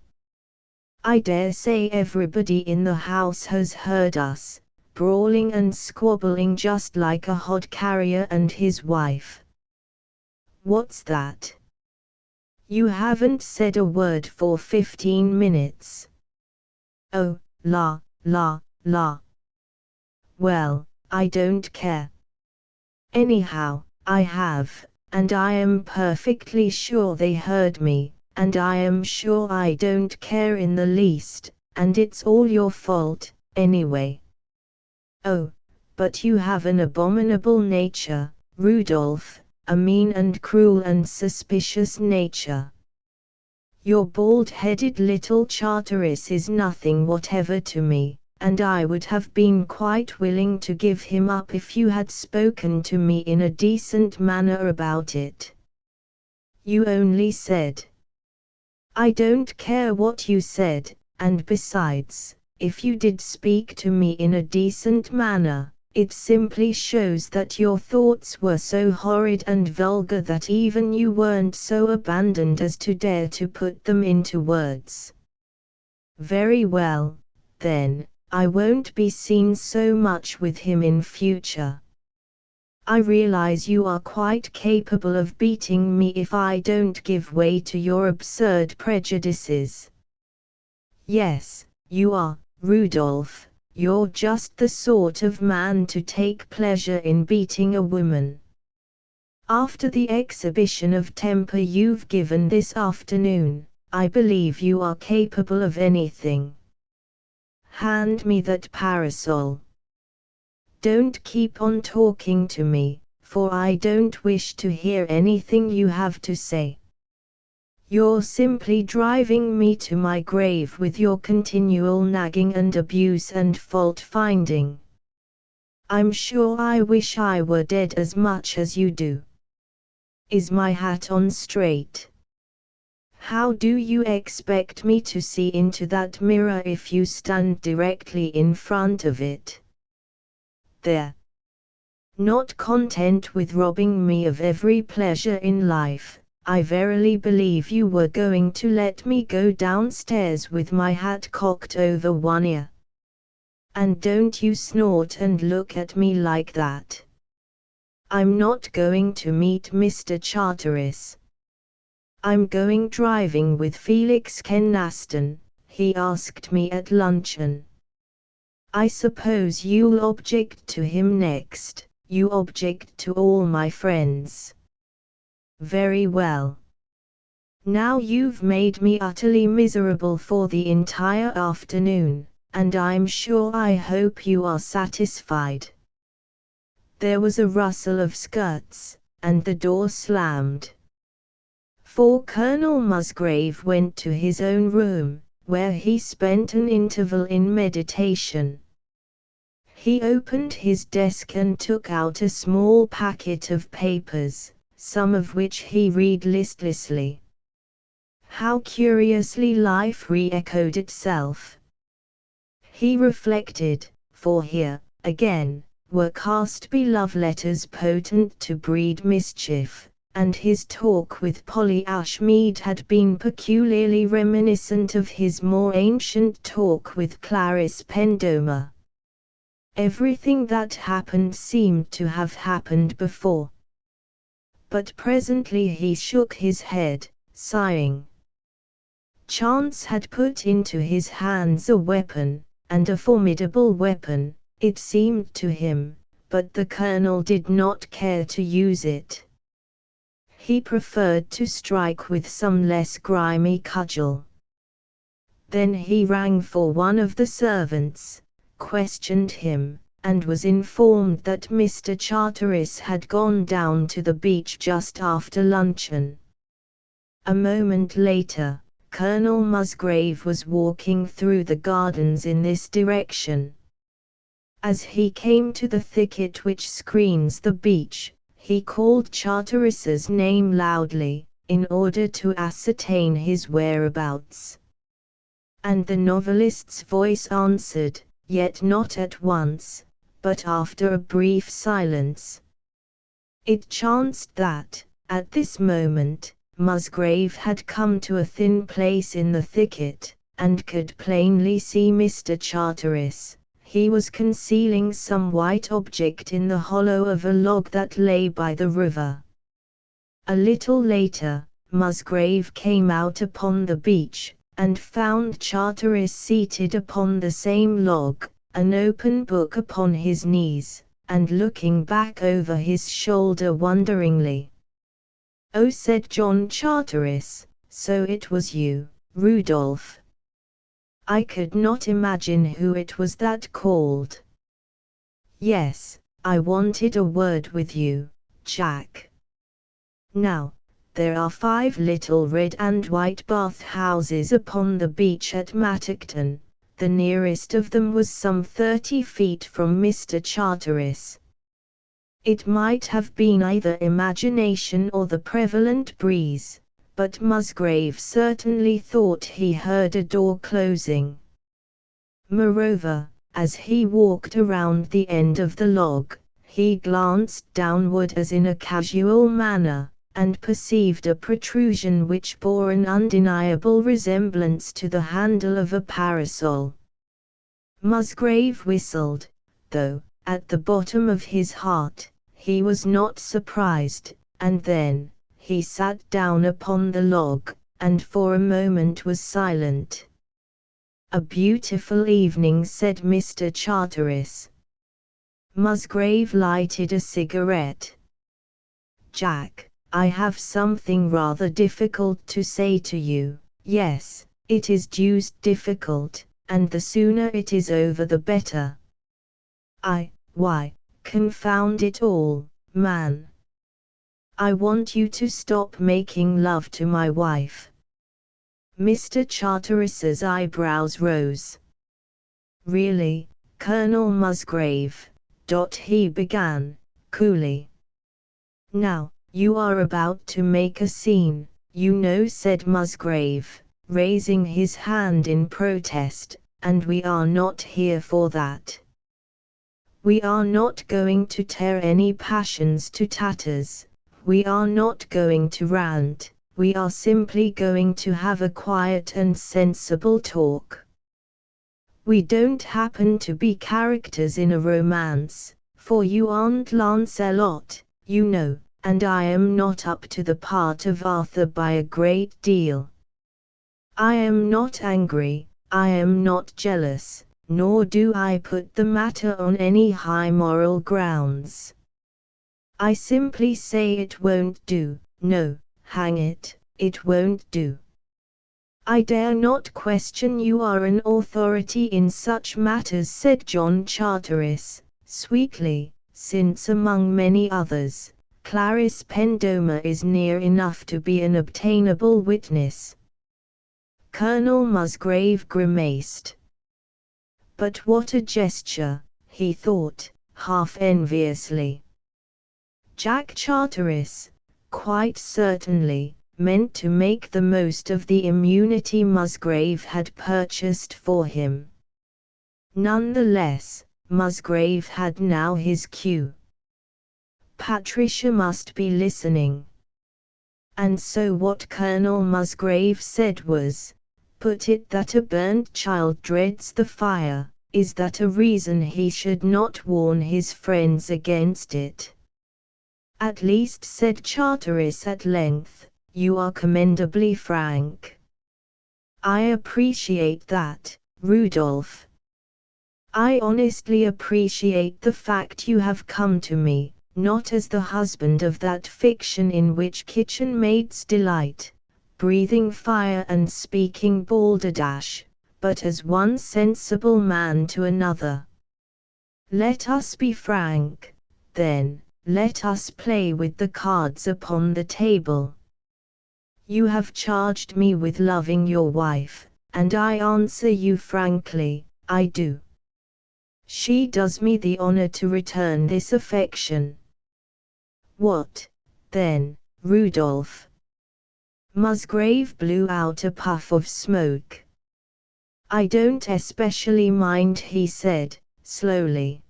"I dare say everybody in the house has heard us, brawling and squabbling just like a hod carrier and his wife." "What's that? You haven't said a word for 15 minutes. Oh, la, la, la. Well, I don't care. Anyhow, I have, and I am perfectly sure they heard me, and I am sure I don't care in the least, and it's all your fault, anyway." "Oh, but you have an abominable nature, Rudolph, a mean and cruel and suspicious nature. Your bald-headed little Charteris is nothing whatever to me, and I would have been quite willing to give him up if you had spoken to me in a decent manner about it. You only said—" "I don't care what you said, and besides, if you did speak to me in a decent manner, it simply shows that your thoughts were so horrid and vulgar that even you weren't so abandoned as to dare to put them into words." "Very well, then, I won't be seen so much with him in future. I realize you are quite capable of beating me if I don't give way to your absurd prejudices." "Yes, you are, Rudolph. You're just the sort of man to take pleasure in beating a woman. After the exhibition of temper you've given this afternoon, I believe you are capable of anything. Hand me that parasol. Don't keep on talking to me, for I don't wish to hear anything you have to say. You're simply driving me to my grave with your continual nagging and abuse and fault-finding. I'm sure I wish I were dead as much as you do. Is my hat on straight? How do you expect me to see into that mirror if you stand directly in front of it? There. Not content with robbing me of every pleasure in life, I verily believe you were going to let me go downstairs with my hat cocked over one ear. And don't you snort and look at me like that. I'm not going to meet Mr. Charteris. I'm going driving with Felix Kennaston, he asked me at luncheon. I suppose you'll object to him next. You object to all my friends. Very well. Now you've made me utterly miserable for the entire afternoon, and I'm sure I hope you are satisfied. There was a rustle of skirts, and the door slammed. For Colonel Musgrave went to his own room, where he spent an interval in meditation. He opened his desk and took out a small packet of papers, some of which he read listlessly. How curiously life re-echoed itself. He reflected, for here, again, were cast-be love letters potent to breed mischief, and his talk with Polly Ashmead had been peculiarly reminiscent of his more ancient talk with Clarice Pendomer. Everything that happened seemed to have happened before. But presently he shook his head, sighing. Chance had put into his hands a weapon, and a formidable weapon, it seemed to him, but the Colonel did not care to use it. He preferred to strike with some less grimy cudgel. Then he rang for one of the servants, questioned him, and was informed that Mr. Charteris had gone down to the beach just after luncheon. A moment later, Colonel Musgrave was walking through the gardens in this direction. As he came to the thicket which screens the beach, he called Charteris's name loudly, in order to ascertain his whereabouts. And the novelist's voice answered, yet not at once, but after a brief silence. It chanced that, at this moment, Musgrave had come to a thin place in the thicket, and could plainly see Mr. Charteris. He was concealing some white object in the hollow of a log that lay by the river. A little later, Musgrave came out upon the beach, and found Charteris seated upon the same log, an open book upon his knees, and looking back over his shoulder wonderingly. "Oh," said John Charteris, "so it was you, Rudolph. I could not imagine who it was that called." "Yes, I wanted a word with you, Jack. Now, there are 5 little red and white bath houses upon the beach at Mattockton. The nearest of them was some 30 feet from Mr. Charteris. It might have been either imagination or the prevalent breeze, but Musgrave certainly thought he heard a door closing. Moreover, as he walked around the end of the log, he glanced downward as in a casual manner, and perceived a protrusion which bore an undeniable resemblance to the handle of a parasol. Musgrave whistled, though, at the bottom of his heart, he was not surprised, and then, he sat down upon the log, and for a moment was silent. "A beautiful evening," said Mr. Charteris. Musgrave lighted a cigarette. "Jack, I have something rather difficult to say to you." "Yes, it is deuced difficult, and the sooner it is over the better." Why, confound it all, man. I want you to stop making love to my wife." Mr. Charteris's eyebrows rose. "Really, Colonel Musgrave," he began, coolly. "Now, you are about to make a scene, you know, said Musgrave, raising his hand in protest, and we are not here for that. We are not going to tear any passions to tatters, we are not going to rant, we are simply going to have a quiet and sensible talk. We don't happen to be characters in a romance, for you aren't Lancelot, you know, and I am not up to the part of Arthur by a great deal. I am not angry, I am not jealous, nor do I put the matter on any high moral grounds. I simply say it won't do. No, hang it, it won't do. I dare not question you are an authority in such matters, said John Charteris, sweetly, since among many others, Clarice Pendomer is near enough to be an obtainable witness. Colonel Musgrave grimaced. But what a gesture, he thought, half enviously. Jack Charteris, quite certainly, meant to make the most of the immunity Musgrave had purchased for him. Nonetheless, Musgrave had now his cue. Patricia must be listening. And so what Colonel Musgrave said was, put it that a burnt child dreads the fire, is that a reason he should not warn his friends against it? At least, said Charteris at length, you are commendably frank. I appreciate that, Rudolph. I honestly appreciate the fact you have come to me, not as the husband of that fiction in which kitchen maids delight, breathing fire and speaking balderdash, but as one sensible man to another. Let us be frank, then, let us play with the cards upon the table. You have charged me with loving your wife, and I answer you frankly, I do. She does me the honor to return this affection. What, then, Rudolph? Musgrave blew out a puff of smoke. I don't especially mind, he said, slowly.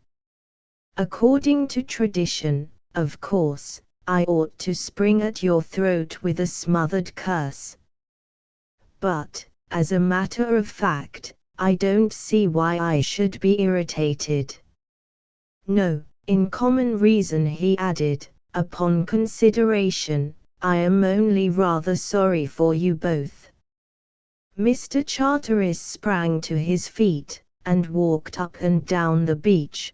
According to tradition, of course, I ought to spring at your throat with a smothered curse. But, as a matter of fact, I don't see why I should be irritated. No, in common reason, he added, upon consideration, I am only rather sorry for you both. Mr. Charteris sprang to his feet, and walked up and down the beach.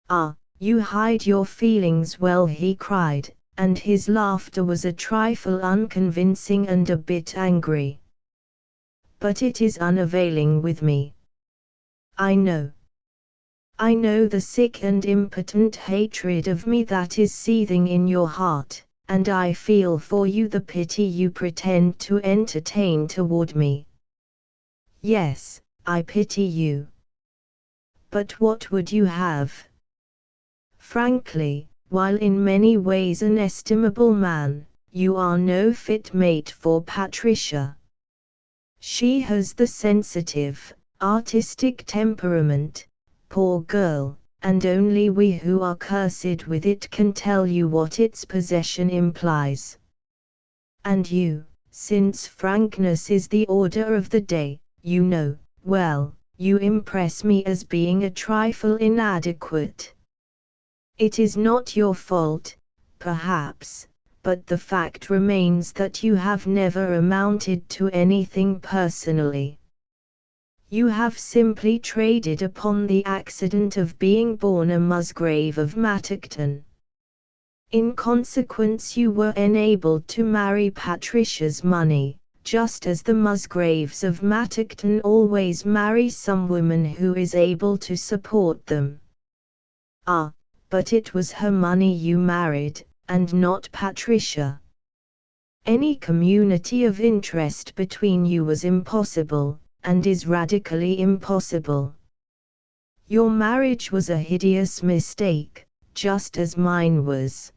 Ah, you hide your feelings well, he cried, and his laughter was a trifle unconvincing and a bit angry. But it is unavailing with me. I know the sick and impotent hatred of me that is seething in your heart, and I feel for you the pity you pretend to entertain toward me. Yes, I pity you. But what would you have? Frankly, while in many ways an estimable man, you are no fit mate for Patricia. She has the sensitive, artistic temperament, poor girl, and only we who are cursed with it can tell you what its possession implies. And you, since frankness is the order of the day, you know, well, you impress me as being a trifle inadequate. It is not your fault, perhaps, but the fact remains that you have never amounted to anything personally. You have simply traded upon the accident of being born a Musgrave of Mattockton. In consequence you were enabled to marry Patricia's money, just as the Musgraves of Mattockton always marry some woman who is able to support them. Ah, but it was her money you married, and not Patricia. Any community of interest between you was impossible, and is radically impossible. Your marriage was a hideous mistake, just as mine was.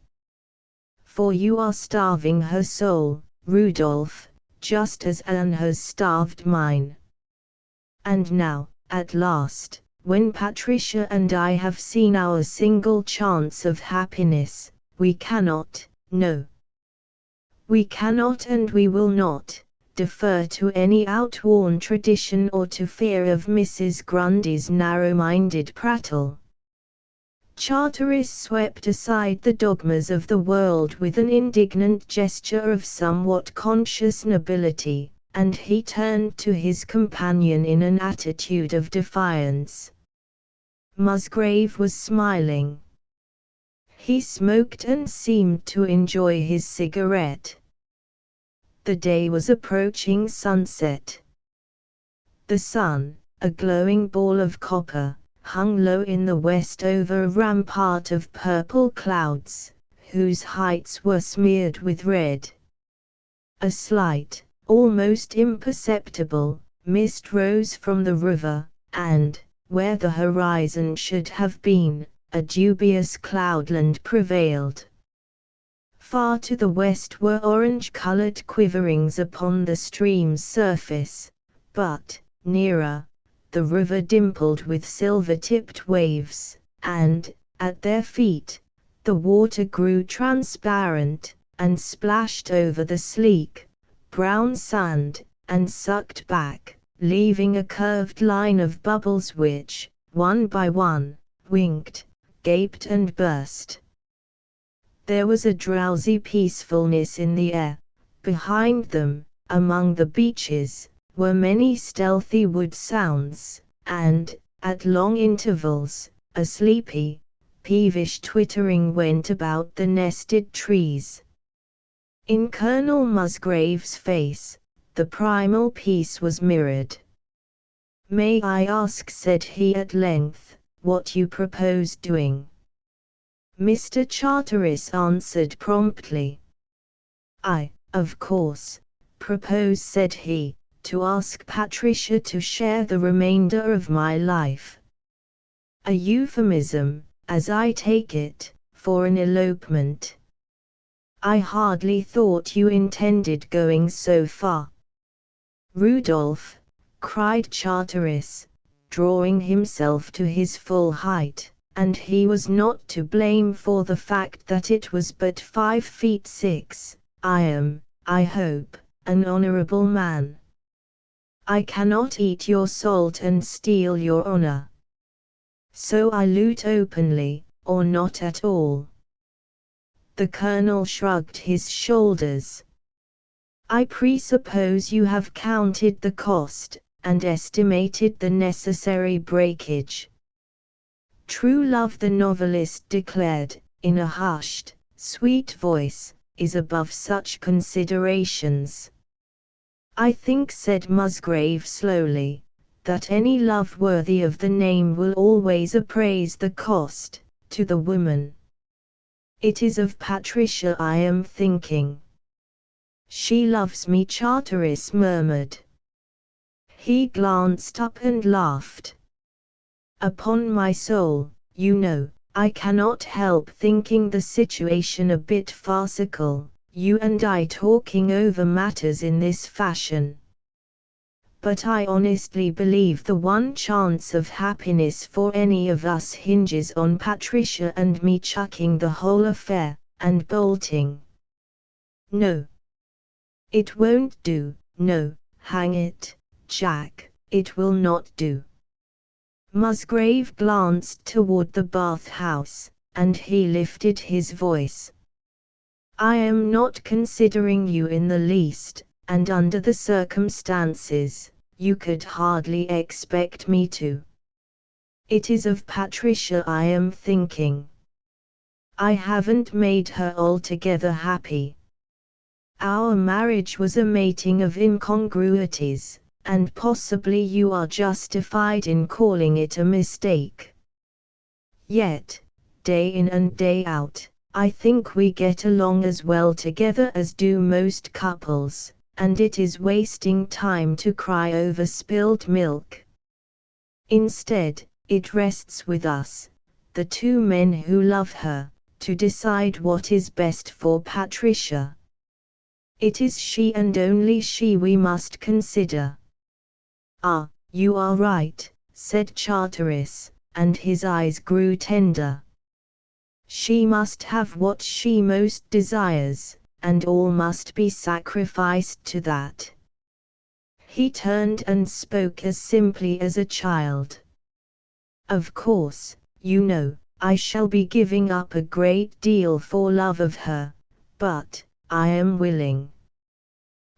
For you are starving her soul, Rudolph, just as Anne has starved mine. And now, at last, when Patricia and I have seen our single chance of happiness, we cannot, no. We cannot and we will not, defer to any outworn tradition or to fear of Mrs. Grundy's narrow-minded prattle. Charteris swept aside the dogmas of the world with an indignant gesture of somewhat conscious nobility, and he turned to his companion in an attitude of defiance. Musgrave was smiling. He smoked and seemed to enjoy his cigarette. The day was approaching sunset. The sun, a glowing ball of copper, hung low in the west over a rampart of purple clouds, whose heights were smeared with red. A slight, almost imperceptible, mist rose from the river, and, where the horizon should have been, a dubious cloudland prevailed. Far to the west were orange-colored quiverings upon the stream's surface, but, nearer, the river dimpled with silver-tipped waves, and, at their feet, the water grew transparent, and splashed over the sleek, brown sand, and sucked back, leaving a curved line of bubbles which, one by one, winked, gaped and burst. There was a drowsy peacefulness in the air. Behind them, among the beeches, were many stealthy wood sounds, and, at long intervals, a sleepy, peevish twittering went about the nested trees. In Colonel Musgrave's face, the primal peace was mirrored. "May I ask," said he at length, "what you propose doing?" Mr. Charteris answered promptly. "I, of course, propose," said he, "to ask Patricia to share the remainder of my life." A euphemism, as I take it, for an elopement. "I hardly thought you intended going so far." "Rudolph," cried Charteris, drawing himself to his full height, and he was not to blame for the fact that it was but 5 feet 6, "I am, I hope, an honorable man. I cannot eat your salt and steal your honor. So I loot openly, or not at all." The colonel shrugged his shoulders. "I presuppose you have counted the cost, and estimated the necessary breakage." "True love," the novelist declared, in a hushed, sweet voice, "is above such considerations." "I think," said Musgrave slowly, "that any love worthy of the name will always appraise the cost, to the woman." "It is of Patricia I am thinking." "She loves me," Charteris murmured. He glanced up and laughed. "Upon my soul, you know, I cannot help thinking the situation a bit farcical, you and I talking over matters in this fashion. But I honestly believe the one chance of happiness for any of us hinges on Patricia and me chucking the whole affair, and bolting. No. It won't do, no, hang it, Jack, it will not do." Musgrave glanced toward the bath-house, and he lifted his voice. "I am not considering you in the least, and under the circumstances, you could hardly expect me to. It is of Patricia I am thinking. I haven't made her altogether happy. Our marriage was a mating of incongruities, and possibly you are justified in calling it a mistake. Yet, day in and day out, I think we get along as well together as do most couples, and it is wasting time to cry over spilled milk. Instead, it rests with us, the two men who love her, to decide what is best for Patricia. It is she and only she we must consider. Ah, you are right, said Charteris, and his eyes grew tender. She must have what she most desires, and all must be sacrificed to that. He turned and spoke as simply as a child. Of course, you know, I shall be giving up a great deal for love of her, but I am willing.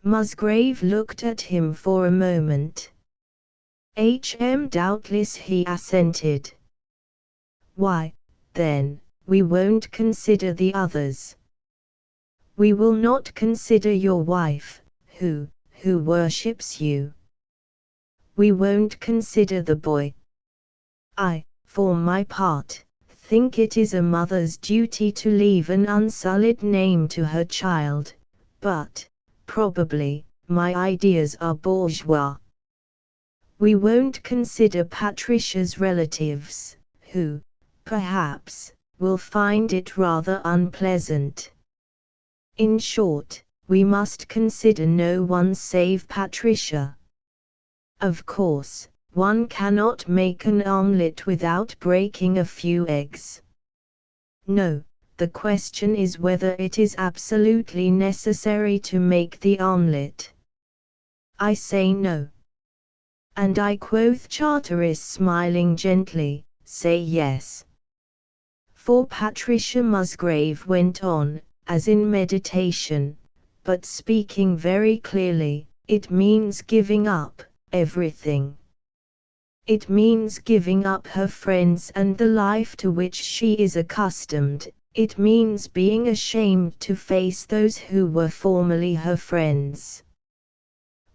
Musgrave looked at him for a moment. Doubtless he assented. Why, then, we won't consider the others. We will not consider your wife, who worships you. We won't consider the boy. I, for my part, think it is a mother's duty to leave an unsullied name to her child, but, probably, my ideas are bourgeois. We won't consider Patricia's relatives, who, perhaps, will find it rather unpleasant. In short, we must consider no one save Patricia. Of course, one cannot make an omelette without breaking a few eggs. No, the question is whether it is absolutely necessary to make the omelette. I say no. And I, quoth Charteris smiling gently, say yes. For Patricia, Musgrave went on, as in meditation, but speaking very clearly, it means giving up everything. It means giving up her friends and the life to which she is accustomed. It means being ashamed to face those who were formerly her friends.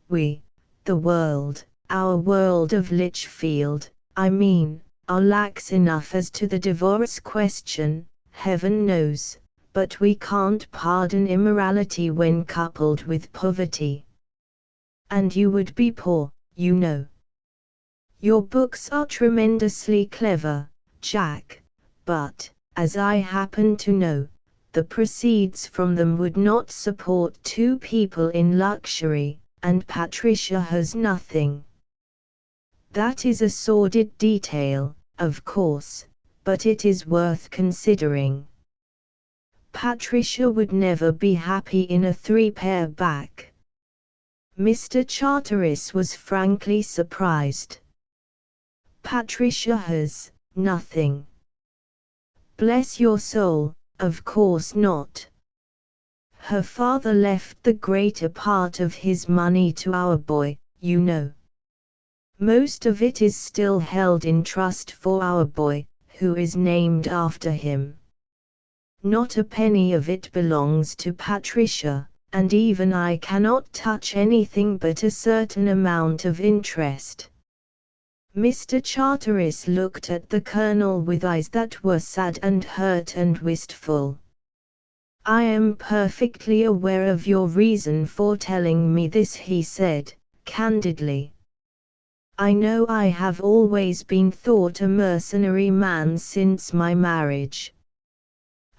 We, the world, our world of Lichfield, I mean, are lax enough as to the divorce question, heaven knows, but we can't pardon immorality when coupled with poverty. And you would be poor, you know. Your books are tremendously clever, Jack, but, as I happen to know, the proceeds from them would not support two people in luxury, and Patricia has nothing. That is a sordid detail, of course, but it is worth considering. Patricia would never be happy in a three-pair back. Mr. Charteris was frankly surprised. Patricia has nothing. Bless your soul, of course not. Her father left the greater part of his money to our boy, you know. Most of it is still held in trust for our boy, who is named after him. Not a penny of it belongs to Patricia, and even I cannot touch anything but a certain amount of interest. Mr. Charteris looked at the Colonel with eyes that were sad and hurt and wistful. I am perfectly aware of your reason for telling me this, he said, candidly. I know I have always been thought a mercenary man since my marriage.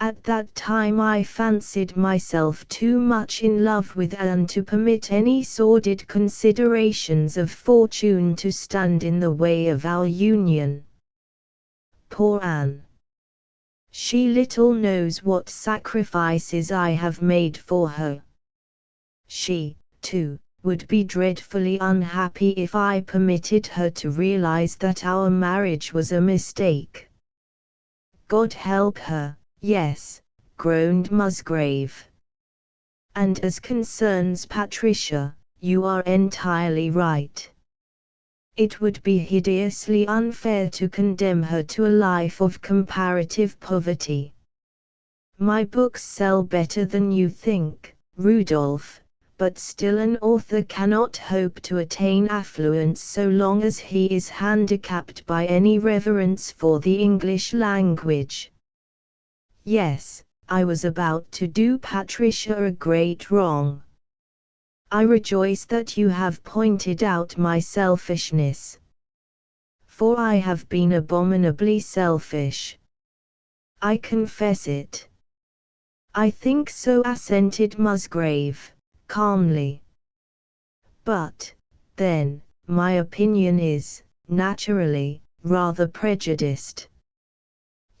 At that time I fancied myself too much in love with Anne to permit any sordid considerations of fortune to stand in the way of our union. Poor Anne! She little knows what sacrifices I have made for her. She, too, would be dreadfully unhappy if I permitted her to realize that our marriage was a mistake. God help her, yes, groaned Musgrave. And as concerns Patricia, you are entirely right. It would be hideously unfair to condemn her to a life of comparative poverty. My books sell better than you think, Rudolph, but still an author cannot hope to attain affluence so long as he is handicapped by any reverence for the English language. Yes, I was about to do Patricia a great wrong. I rejoice that you have pointed out my selfishness. For I have been abominably selfish. I confess it. I think so, assented Musgrave, calmly. But, then, my opinion is, naturally, rather prejudiced.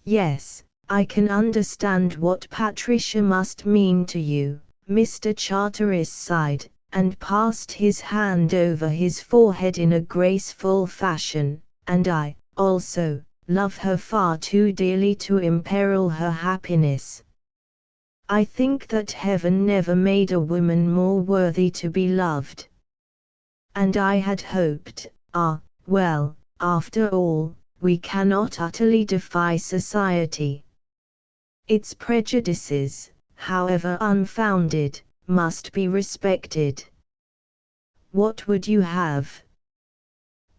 Yes, I can understand what Patricia must mean to you, Mr. Charteris sighed, and passed his hand over his forehead in a graceful fashion, and I, also, love her far too dearly to imperil her happiness. I think that heaven never made a woman more worthy to be loved. And I had hoped, well, after all, we cannot utterly defy society. Its prejudices, however unfounded, must be respected. What would you have?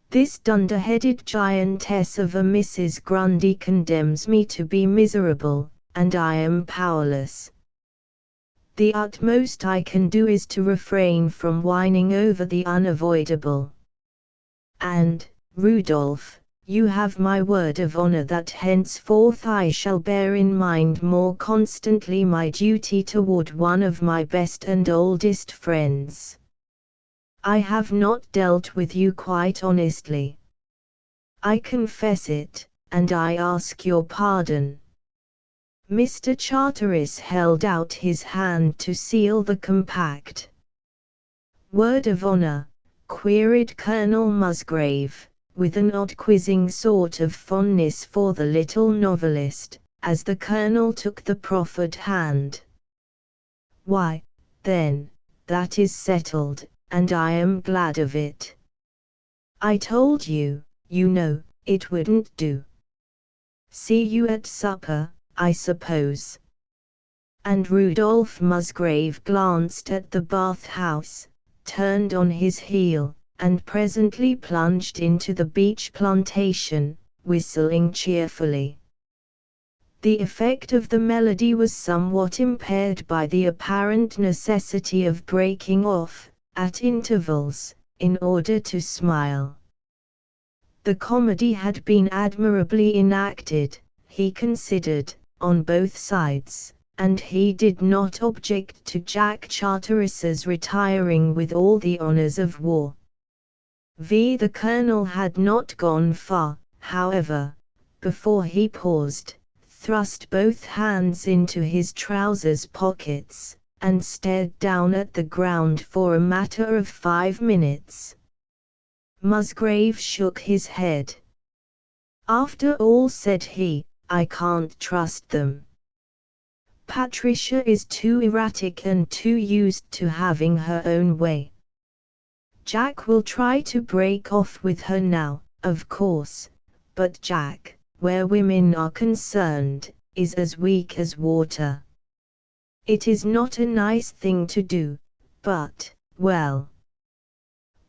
This dunder-headed giantess of a Mrs. Grundy condemns me to be miserable, and I am powerless. The utmost I can do is to refrain from whining over the unavoidable. And, Rudolph, you have my word of honor that henceforth I shall bear in mind more constantly my duty toward one of my best and oldest friends. I have not dealt with you quite honestly. I confess it, and I ask your pardon. Mr. Charteris held out his hand to seal the compact. Word of honor? Queried Colonel Musgrave, with an odd quizzing sort of fondness for the little novelist, as the Colonel took the proffered hand. Why, then, that is settled, and I am glad of it. I told you, you know, it wouldn't do. See you at supper, I suppose. And Rudolph Musgrave glanced at the bath-house, turned on his heel, and presently plunged into the beech plantation, whistling cheerfully. The effect of the melody was somewhat impaired by the apparent necessity of breaking off, at intervals, in order to smile. The comedy had been admirably enacted, he considered, on both sides, and he did not object to Jack Charteris's retiring with all the honors of war. The Colonel had not gone far, however, before he paused, thrust both hands into his trousers pockets, and stared down at the ground for a matter of 5 minutes. Musgrave shook his head. After all, said he, I can't trust them. Patricia is too erratic and too used to having her own way. Jack will try to break off with her now, of course, but Jack, where women are concerned, is as weak as water. It is not a nice thing to do, but, well,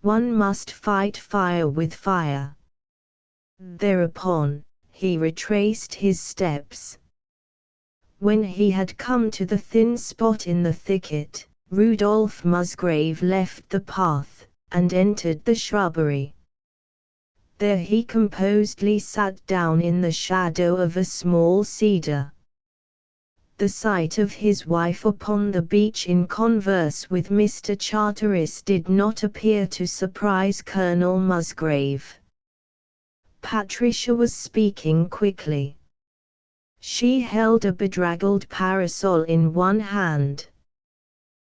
one must fight fire with fire. Thereupon, he retraced his steps. When he had come to the thin spot in the thicket, Rudolph Musgrave left the path, and entered the shrubbery. There he composedly sat down in the shadow of a small cedar. The sight of his wife upon the beach in converse with Mr. Charteris did not appear to surprise Colonel Musgrave. Patricia was speaking quickly. She held a bedraggled parasol in one hand.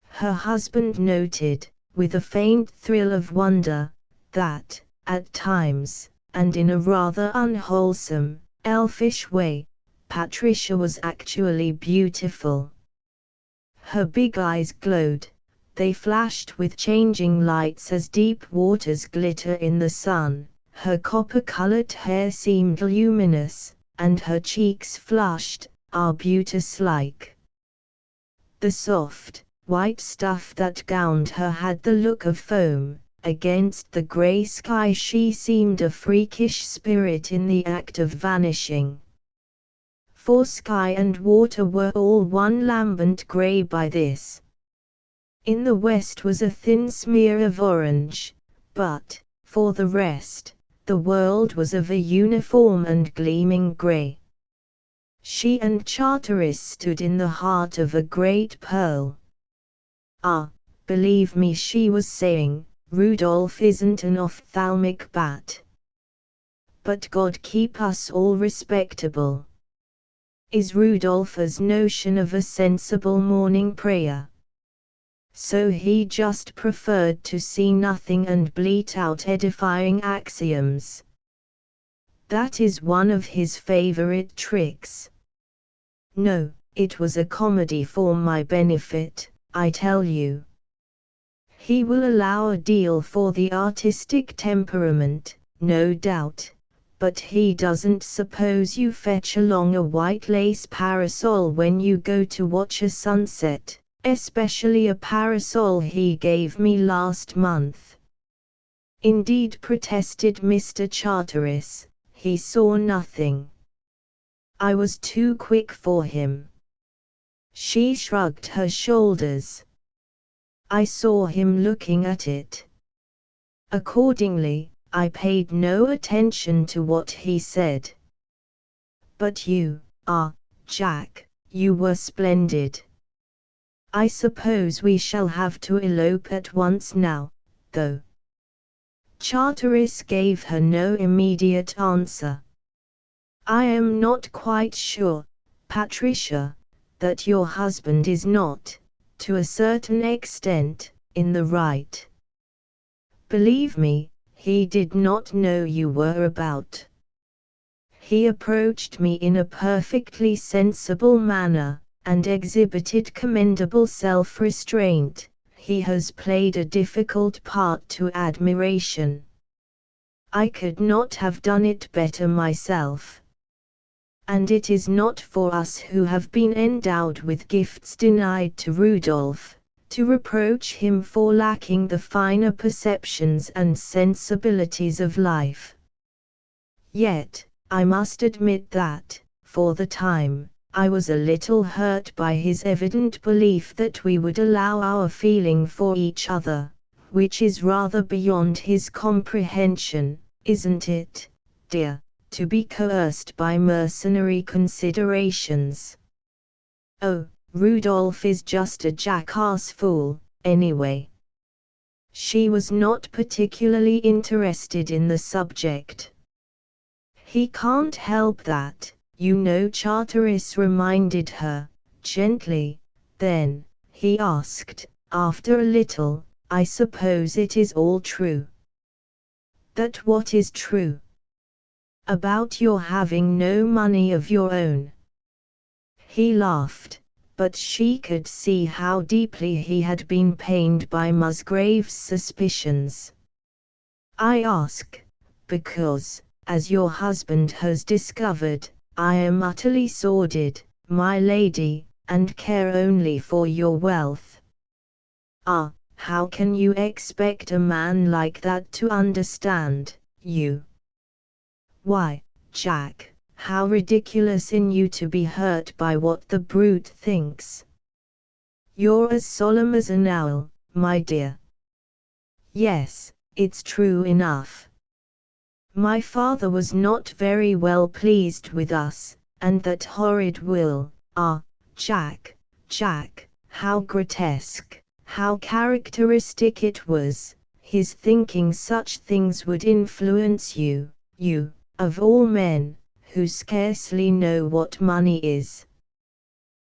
Her husband noted, with a faint thrill of wonder, that, at times, and in a rather unwholesome, elfish way, Patricia was actually beautiful. Her big eyes glowed, they flashed with changing lights as deep waters glitter in the sun, her copper-colored hair seemed luminous, and her cheeks flushed, arbutus-like. The soft, white stuff that gowned her had the look of foam. Against the grey sky she seemed a freakish spirit in the act of vanishing. For sky and water were all one lambent grey by this. In the west was a thin smear of orange, but, for the rest, the world was of a uniform and gleaming grey. She and Charteris stood in the heart of a great pearl. Believe me, she was saying, Rudolph isn't an ophthalmic bat. But God keep us all respectable. Is Rudolph's notion of a sensible morning prayer. So he just preferred to see nothing and bleat out edifying axioms. That is one of his favorite tricks. No, it was a comedy for my benefit, I tell you. He will allow a deal for the artistic temperament, no doubt, but he doesn't suppose you fetch along a white lace parasol when you go to watch a sunset, especially a parasol he gave me last month. Indeed, protested Mr. Charteris, he saw nothing. I was too quick for him. She shrugged her shoulders. I saw him looking at it. Accordingly, I paid no attention to what he said. But you, Jack, you were splendid. I suppose we shall have to elope at once now, though. Charteris gave her no immediate answer. I am not quite sure, Patricia, that your husband is not, to a certain extent, in the right. Believe me, he did not know you were about. He approached me in a perfectly sensible manner, and exhibited commendable self-restraint. He has played a difficult part to admiration. I could not have done it better myself. And it is not for us who have been endowed with gifts denied to Rudolph, to reproach him for lacking the finer perceptions and sensibilities of life. Yet, I must admit that, for the time, I was a little hurt by his evident belief that we would allow our feeling for each other, which is rather beyond his comprehension, isn't it, dear, to be coerced by mercenary considerations. Oh, Rudolph is just a jackass fool, anyway. She was not particularly interested in the subject. He can't help that, you know, Charteris reminded her, gently. Then, he asked, after a little, I suppose it is all true. That what is true? About your having no money of your own. He laughed, but she could see how deeply he had been pained by Musgrave's suspicions. I ask, because, as your husband has discovered, I am utterly sordid, my lady, and care only for your wealth. Ah, how can you expect a man like that to understand you? Why, Jack, how ridiculous in you to be hurt by what the brute thinks. You're as solemn as an owl, my dear. Yes, it's true enough. My father was not very well pleased with us, and that horrid will, Jack, how grotesque, how characteristic it was, his thinking such things would influence you, of all men, who scarcely know what money is.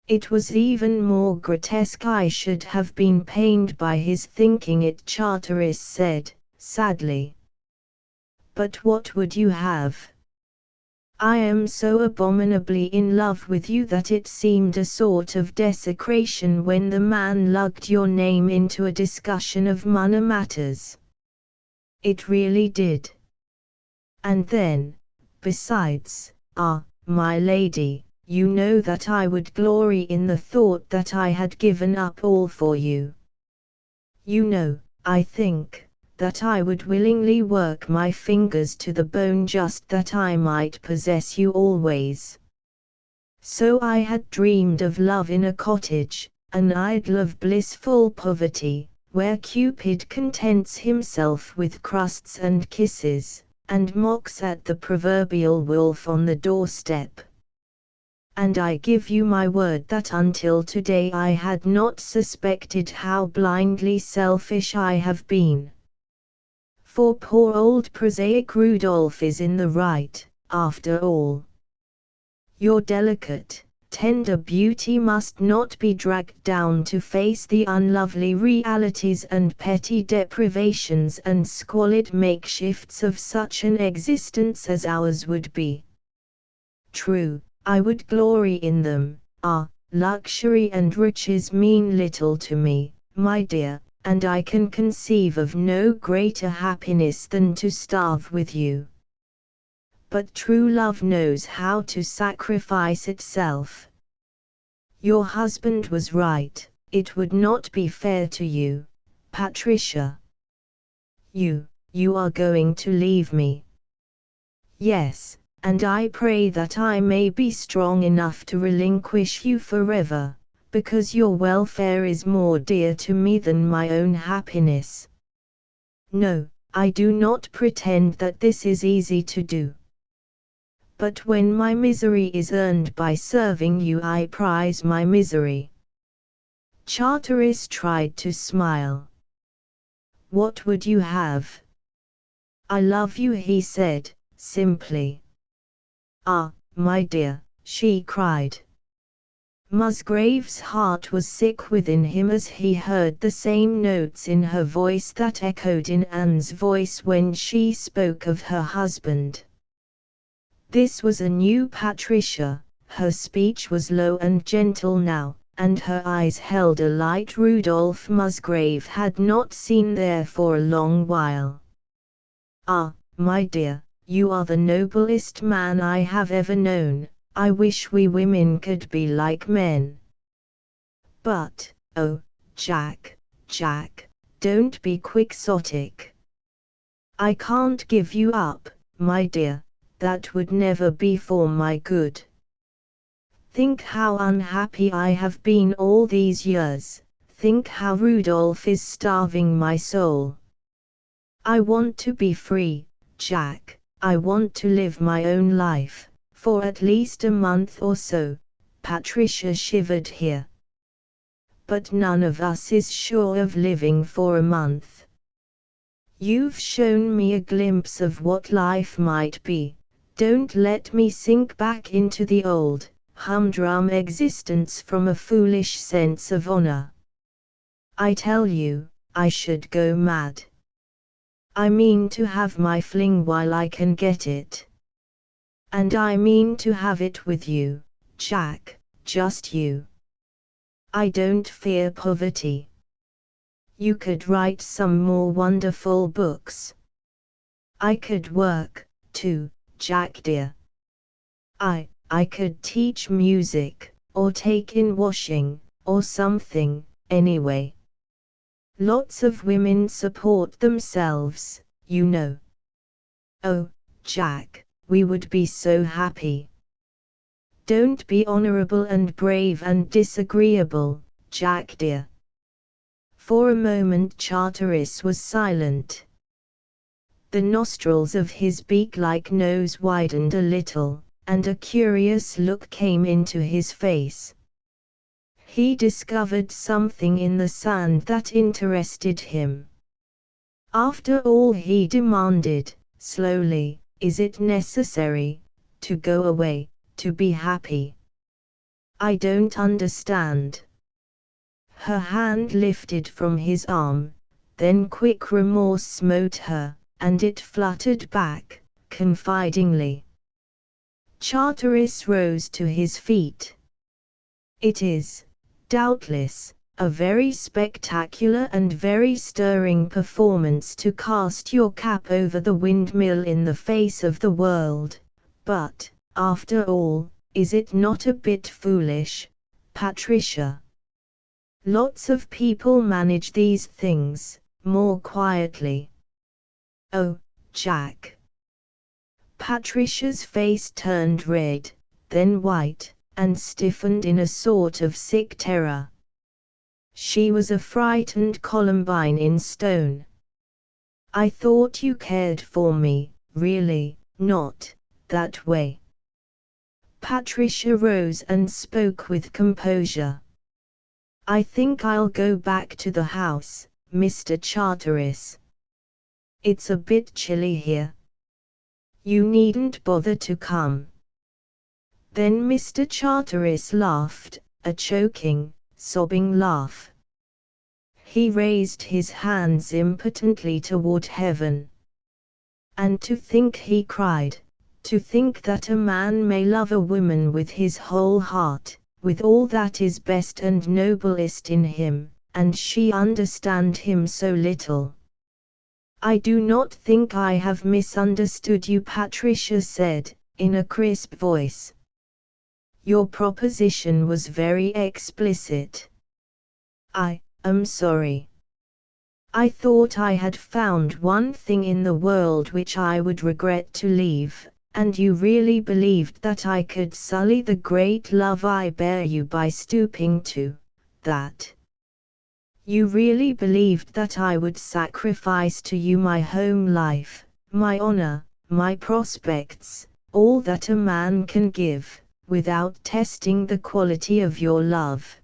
It was even more grotesque. I should have been pained by his thinking it, Charteris said, sadly. But what would you have? I am so abominably in love with you that it seemed a sort of desecration when the man lugged your name into a discussion of money matters. It really did. And then, besides, my lady, you know that I would glory in the thought that I had given up all for you. You know, I think, that I would willingly work my fingers to the bone just that I might possess you always. So I had dreamed of love in a cottage, an idyll of blissful poverty, where Cupid contents himself with crusts and kisses, and mocks at the proverbial wolf on the doorstep. and I give you my word that until today I had not suspected how blindly selfish I have been. For poor old prosaic Rudolph is in the right, after all. Your delicate, tender beauty must not be dragged down to face the unlovely realities and petty deprivations and squalid makeshifts of such an existence as ours would be. True, I would glory in them. Luxury and riches mean little to me, my dear, and I can conceive of no greater happiness than to starve with you. But true love knows how to sacrifice itself. Your husband was right, it would not be fair to you, Patricia. You are going to leave me. Yes, and I pray that I may be strong enough to relinquish you forever, because your welfare is more dear to me than my own happiness. No, I do not pretend that this is easy to do. But when my misery is earned by serving you, I prize my misery. Charteris tried to smile. What would you have? I love you, he said, simply. Ah, my dear, she cried. Musgrave's heart was sick within him as he heard the same notes in her voice that echoed in Anne's voice when she spoke of her husband. This was a new Patricia, her speech was low and gentle now, and her eyes held a light Rudolph Musgrave had not seen there for a long while. Ah, my dear, you are the noblest man I have ever known. I wish we women could be like men. But, oh, Jack, don't be quixotic. I can't give you up, my dear, that would never be for my good. Think how unhappy I have been all these years, think how Rudolph is starving my soul. I want to be free, Jack. I want to live my own life, for at least a month or so. Patricia shivered here. But none of us is sure of living for a month. You've shown me a glimpse of what life might be. Don't let me sink back into the old, humdrum existence from a foolish sense of honor. I tell you, I should go mad. I mean to have my fling while I can get it. And I mean to have it with you, Jack, just you. I don't fear poverty. You could write some more wonderful books. I could work, too, Jack dear. I could teach music, or take in washing, or something, anyway. Lots of women support themselves, you know. Oh, Jack, we would be so happy. Don't be honorable and brave and disagreeable, Jack dear. For a moment Charteris was silent. The nostrils of his beak-like nose widened a little, and a curious look came into his face. He discovered something in the sand that interested him. After all, he demanded, slowly, is it necessary to go away, to be happy? I don't understand. Her hand lifted from his arm, then quick remorse smote her, and it fluttered back, confidingly. Charteris rose to his feet. It is, doubtless, a very spectacular and very stirring performance to cast your cap over the windmill in the face of the world, but, after all, is it not a bit foolish, Patricia? Lots of people manage these things, more quietly. Oh, Jack. Patricia's face turned red, then white, and stiffened in a sort of sick terror. She was a frightened Columbine in stone. I thought you cared for me, really, not that way. Patricia rose and spoke with composure. I think I'll go back to the house, Mr. Charteris. It's a bit chilly here. You needn't bother to come. Then Mr. Charteris laughed, a choking, sobbing laugh. He raised his hands impotently toward heaven. And to think, he cried, to think that a man may love a woman with his whole heart, with all that is best and noblest in him, and she understand him so little. I do not think I have misunderstood you, Patricia said, in a crisp voice. Your proposition was very explicit. I am sorry. I thought I had found one thing in the world which I would regret to leave, and you really believed that I could sully the great love I bear you by stooping to that. You really believed that I would sacrifice to you my home life, my honor, my prospects, all that a man can give, without testing the quality of your love.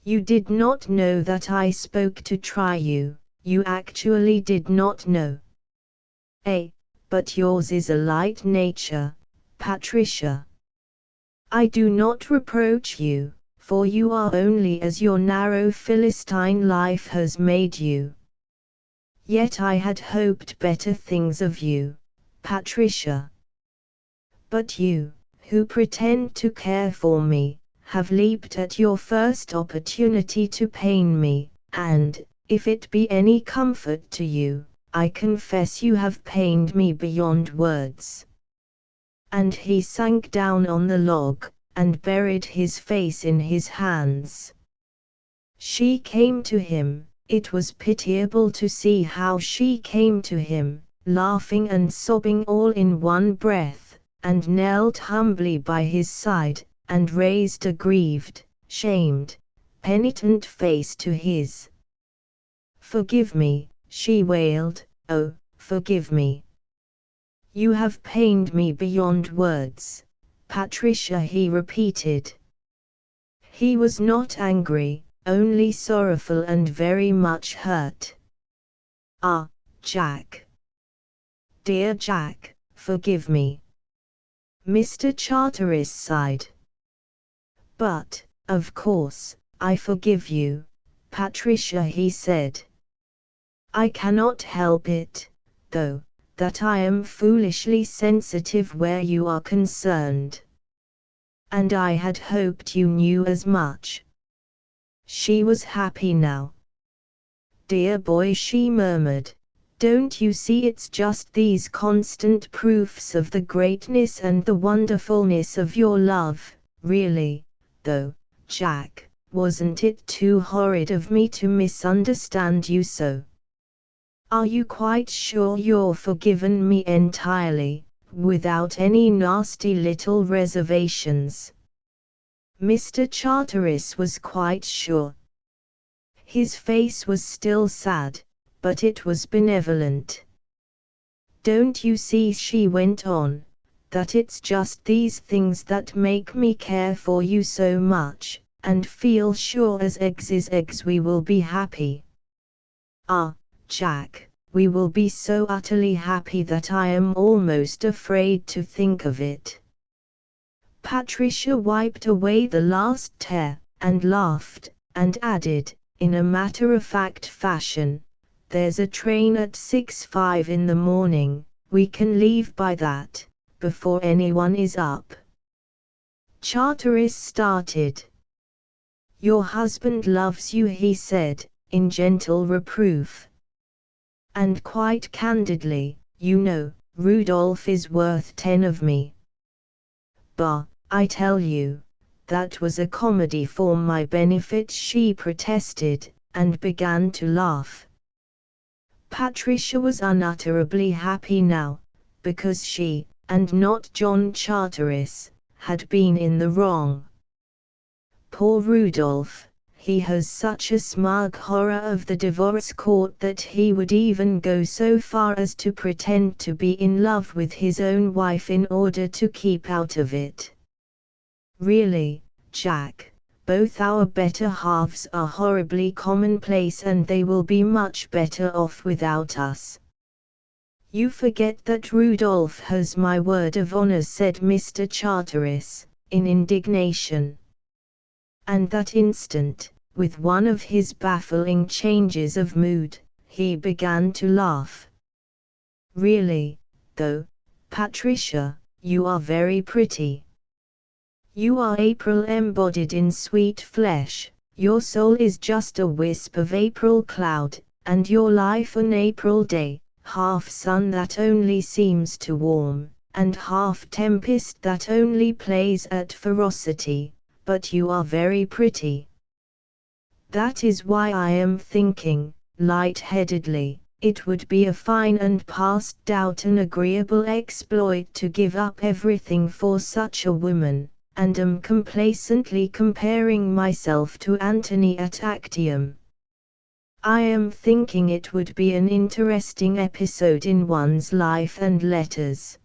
You did not know that I spoke to try you, you actually did not know. But yours is a light nature, Patricia. I do not reproach you, for you are only as your narrow Philistine life has made you. Yet I had hoped better things of you, Patricia. But you, who pretend to care for me, have leaped at your first opportunity to pain me, and, if it be any comfort to you, I confess you have pained me beyond words. And he sank down on the log, and buried his face in his hands. She came to him, it was pitiable to see how she came to him, laughing and sobbing all in one breath, and knelt humbly by his side, and raised a grieved, shamed, penitent face to his. Forgive me, she wailed, oh, forgive me. You have pained me beyond words, Patricia, he repeated. He was not angry, only sorrowful and very much hurt. Ah, Jack. Dear Jack, forgive me. Mr. Charteris sighed. But, of course, I forgive you, Patricia, he said. I cannot help it, though, that I am foolishly sensitive where you are concerned. And I had hoped you knew as much. She was happy now. Dear boy, she murmured, don't you see it's just these constant proofs of the greatness and the wonderfulness of your love, really, though, Jack, wasn't it too horrid of me to misunderstand you so? Are you quite sure you're forgiven me entirely, without any nasty little reservations? Mr. Charteris was quite sure. His face was still sad, but it was benevolent. Don't you see, she went on, that it's just these things that make me care for you so much, and feel sure as eggs is eggs we will be happy. Ah, Jack, we will be so utterly happy that I am almost afraid to think of it. Patricia wiped away the last tear, and laughed, and added, in a matter-of-fact fashion, there's a train at 6:05 in the morning, we can leave by that, before anyone is up. Charteris started. Your husband loves you, he said, in gentle reproof. And quite candidly, you know, Rudolph is worth 10 of me. Bah, I tell you, that was a comedy for my benefit, she protested, and began to laugh. Patricia was unutterably happy now, because she, and not John Charteris, had been in the wrong. Poor Rudolph, he has such a smug horror of the divorce court that he would even go so far as to pretend to be in love with his own wife in order to keep out of it. Really, Jack, both our better halves are horribly commonplace and they will be much better off without us. You forget that Rudolph has my word of honor, said Mr. Charteris, in indignation. And that instant, with one of his baffling changes of mood, he began to laugh. Really, though, Patricia, you are very pretty. You are April embodied in sweet flesh, your soul is just a wisp of April cloud, and your life an April day, half sun that only seems to warm, and half tempest that only plays at ferocity, but you are very pretty. That is why I am thinking, light-headedly, it would be a fine and past doubt an agreeable exploit to give up everything for such a woman, and am complacently comparing myself to Antony at Actium. I am thinking it would be an interesting episode in one's life and letters.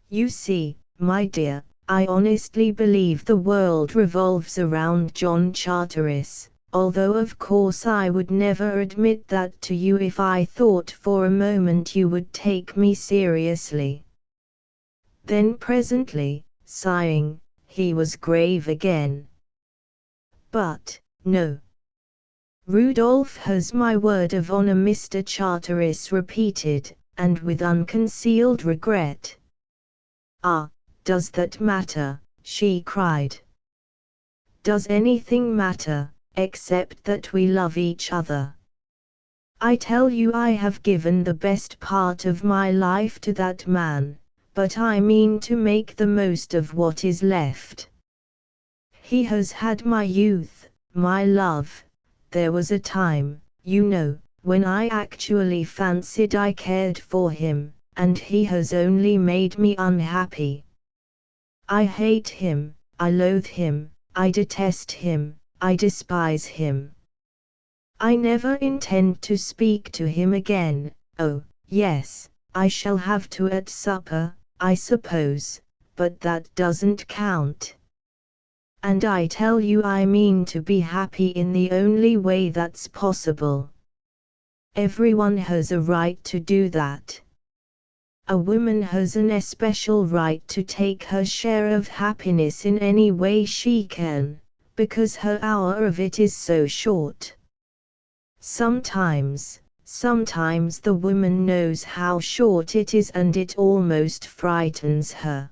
You see, my dear, I honestly believe the world revolves around John Charteris, although of course I would never admit that to you if I thought for a moment you would take me seriously. Then presently, sighing, he was grave again. But, no. Rudolph has my word of honor, Mr. Charteris repeated, and with unconcealed regret. Ah, does that matter? She cried. Does anything matter, except that we love each other? I tell you I have given the best part of my life to that man, but I mean to make the most of what is left. He has had my youth, my love. There was a time, you know, when I actually fancied I cared for him, and he has only made me unhappy. I hate him, I loathe him, I detest him, I despise him. I never intend to speak to him again. Oh, yes, I shall have to at supper, I suppose, but that doesn't count. And I tell you I mean to be happy in the only way that's possible. Everyone has a right to do that. A woman has an especial right to take her share of happiness in any way she can, because her hour of it is so short. Sometimes the woman knows how short it is and it almost frightens her.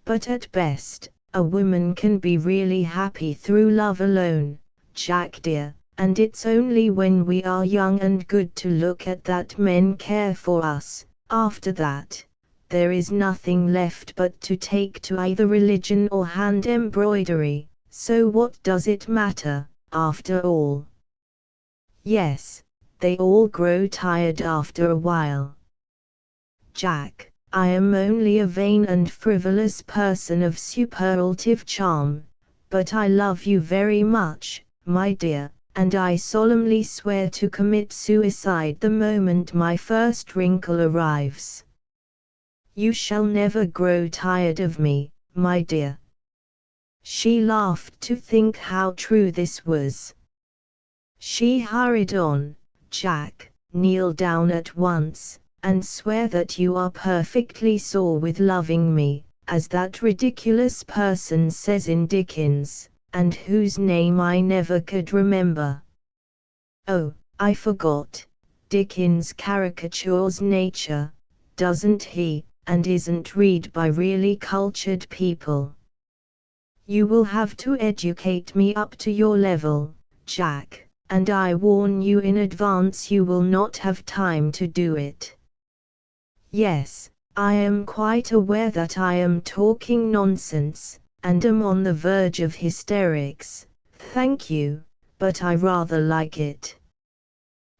But at best, a woman can be really happy through love alone, Jack dear, and it's only when we are young and good to look at that men care for us. After that, there is nothing left but to take to either religion or hand embroidery, so what does it matter, after all? Yes, they all grow tired after a while. Jack, I am only a vain and frivolous person of superlative charm, but I love you very much, my dear, and I solemnly swear to commit suicide the moment my first wrinkle arrives. You shall never grow tired of me, my dear. She laughed to think how true this was. She hurried on, Jack, kneel down at once, and swear that you are perfectly sore with loving me, as that ridiculous person says in Dickens, and whose name I never could remember. Oh, I forgot. Dickens caricatures nature, doesn't he, and isn't read by really cultured people. You will have to educate me up to your level, Jack, and I warn you in advance you will not have time to do it. Yes, I am quite aware that I am talking nonsense, and am on the verge of hysterics, thank you, but I rather like it.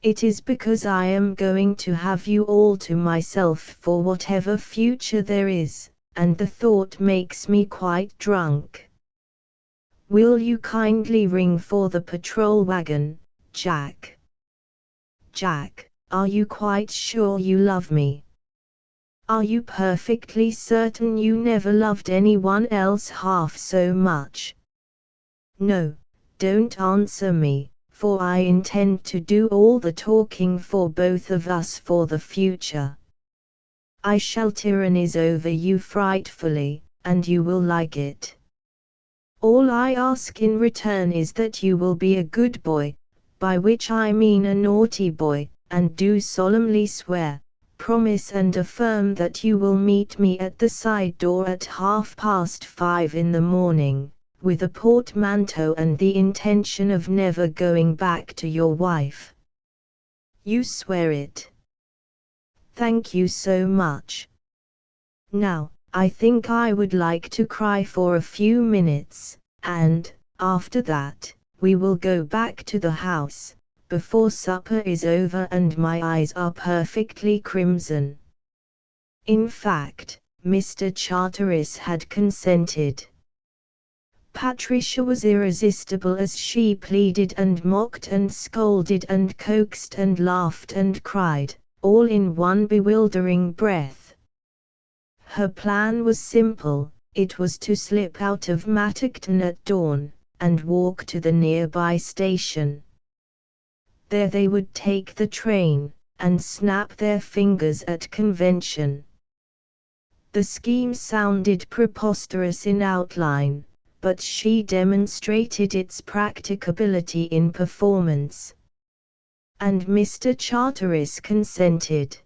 It is because I am going to have you all to myself for whatever future there is, and the thought makes me quite drunk. Will you kindly ring for the patrol wagon, Jack? Jack, are you quite sure you love me? Are you perfectly certain you never loved anyone else half so much? No, don't answer me, for I intend to do all the talking for both of us for the future. I shall tyrannize over you frightfully, and you will like it. All I ask in return is that you will be a good boy, by which I mean a naughty boy, and do solemnly swear, promise and affirm that you will meet me at the side door at 5:30 in the morning, with a portmanteau and the intention of never going back to your wife. You swear it? Thank you so much. Now, I think I would like to cry for a few minutes, and, after that, we will go back to the house, before supper is over and my eyes are perfectly crimson. In fact, Mr. Charteris had consented. Patricia was irresistible as she pleaded and mocked and scolded and coaxed and laughed and cried, all in one bewildering breath. Her plan was simple, it was to slip out of Mattockton at dawn, and walk to the nearby station. There they would take the train, and snap their fingers at convention. The scheme sounded preposterous in outline, but she demonstrated its practicability in performance. And Mr. Charteris consented.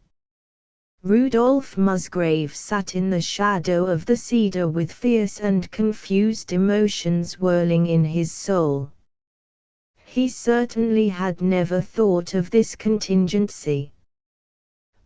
Rudolph Musgrave sat in the shadow of the cedar with fierce and confused emotions whirling in his soul. He certainly had never thought of this contingency.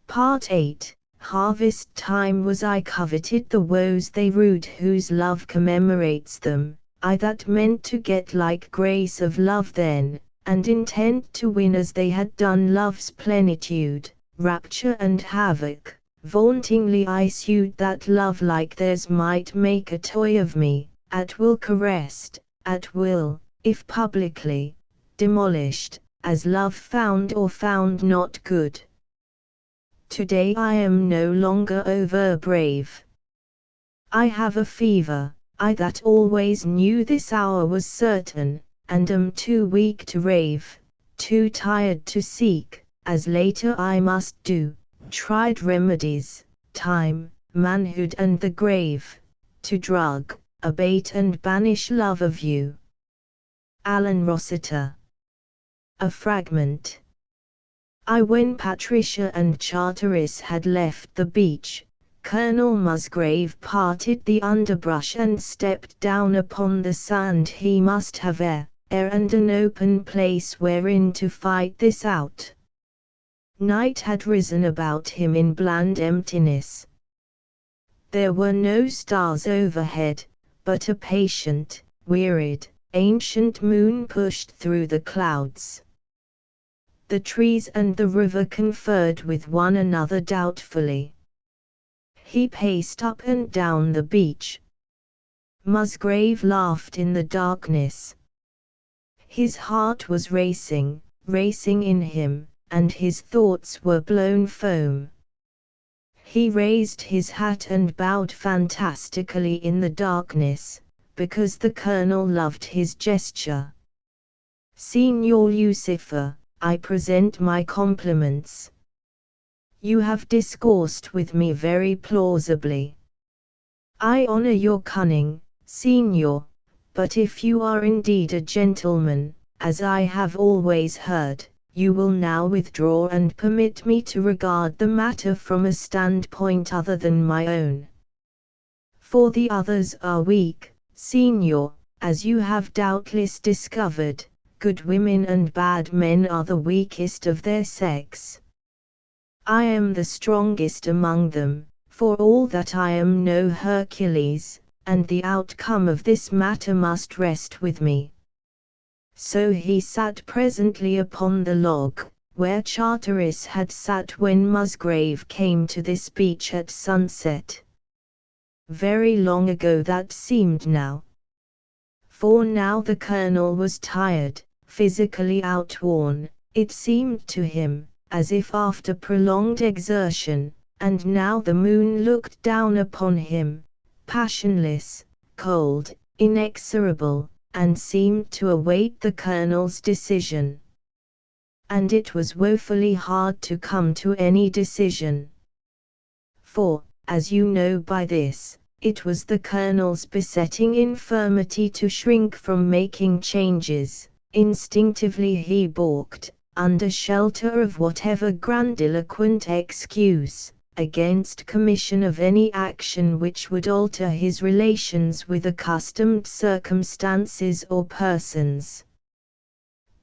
Part 8. Harvest time was. I coveted the woes they rued whose love commemorates them, I that meant to get like grace of love then, and intent to win as they had done love's plenitude, rapture and havoc. Vauntingly I sued that love like theirs might make a toy of me, at will caressed, at will, if publicly, demolished, as love found or found not good. Today I am no longer over brave. I have a fever, I that always knew this hour was certain, and am too weak to rave, too tired to seek, as later I must do, tried remedies, time, manhood and the grave, to drug, abate and banish love of you. Alan Rossiter. A fragment. When Patricia and Charteris had left the beach, Colonel Musgrave parted the underbrush and stepped down upon the sand. He must have air and an open place wherein to fight this out. Night had risen about him in bland emptiness. There were no stars overhead, but a patient, wearied, ancient moon pushed through the clouds. The trees and the river conferred with one another doubtfully. He paced up and down the beach. Musgrave laughed in the darkness. His heart was racing, racing in him, and his thoughts were blown foam. He raised his hat and bowed fantastically in the darkness, because the colonel loved his gesture. Signor Lucifer, I present my compliments. You have discoursed with me very plausibly. I honor your cunning, Signor, but if you are indeed a gentleman, as I have always heard, you will now withdraw and permit me to regard the matter from a standpoint other than my own. For the others are weak, Signor, as you have doubtless discovered. Good women and bad men are the weakest of their sex. I am the strongest among them, for all that I am no Hercules, and the outcome of this matter must rest with me. So he sat presently upon the log, where Charteris had sat when Musgrave came to this beach at sunset. Very long ago that seemed now. For now the colonel was tired, physically outworn, it seemed to him, as if after prolonged exertion, and now the moon looked down upon him, passionless, cold, inexorable, and seemed to await the colonel's decision. And it was woefully hard to come to any decision. For, as you know by this, it was the colonel's besetting infirmity to shrink from making changes. Instinctively he balked, under shelter of whatever grandiloquent excuse, against commission of any action which would alter his relations with accustomed circumstances or persons.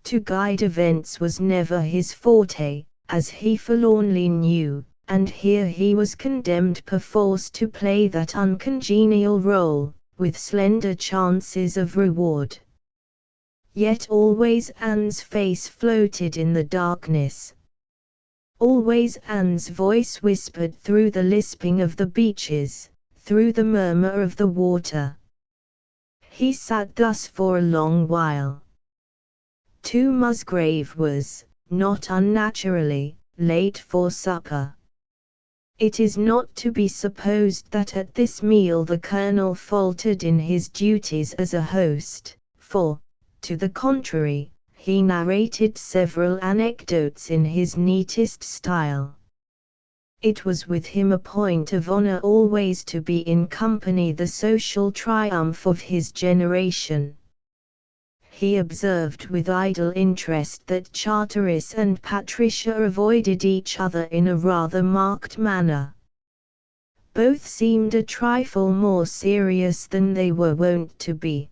To guide events was never his forte, as he forlornly knew, and here he was condemned perforce to play that uncongenial role, with slender chances of reward. Yet always Anne's face floated in the darkness. Always Anne's voice whispered through the lisping of the beeches, through the murmur of the water. He sat thus for a long while. Musgrave was, not unnaturally, late for supper. It is not to be supposed that at this meal the colonel faltered in his duties as a host, for, to the contrary, he narrated several anecdotes in his neatest style. It was with him a point of honor always to be in company, the social triumph of his generation. He observed with idle interest that Charteris and Patricia avoided each other in a rather marked manner. Both seemed a trifle more serious than they were wont to be.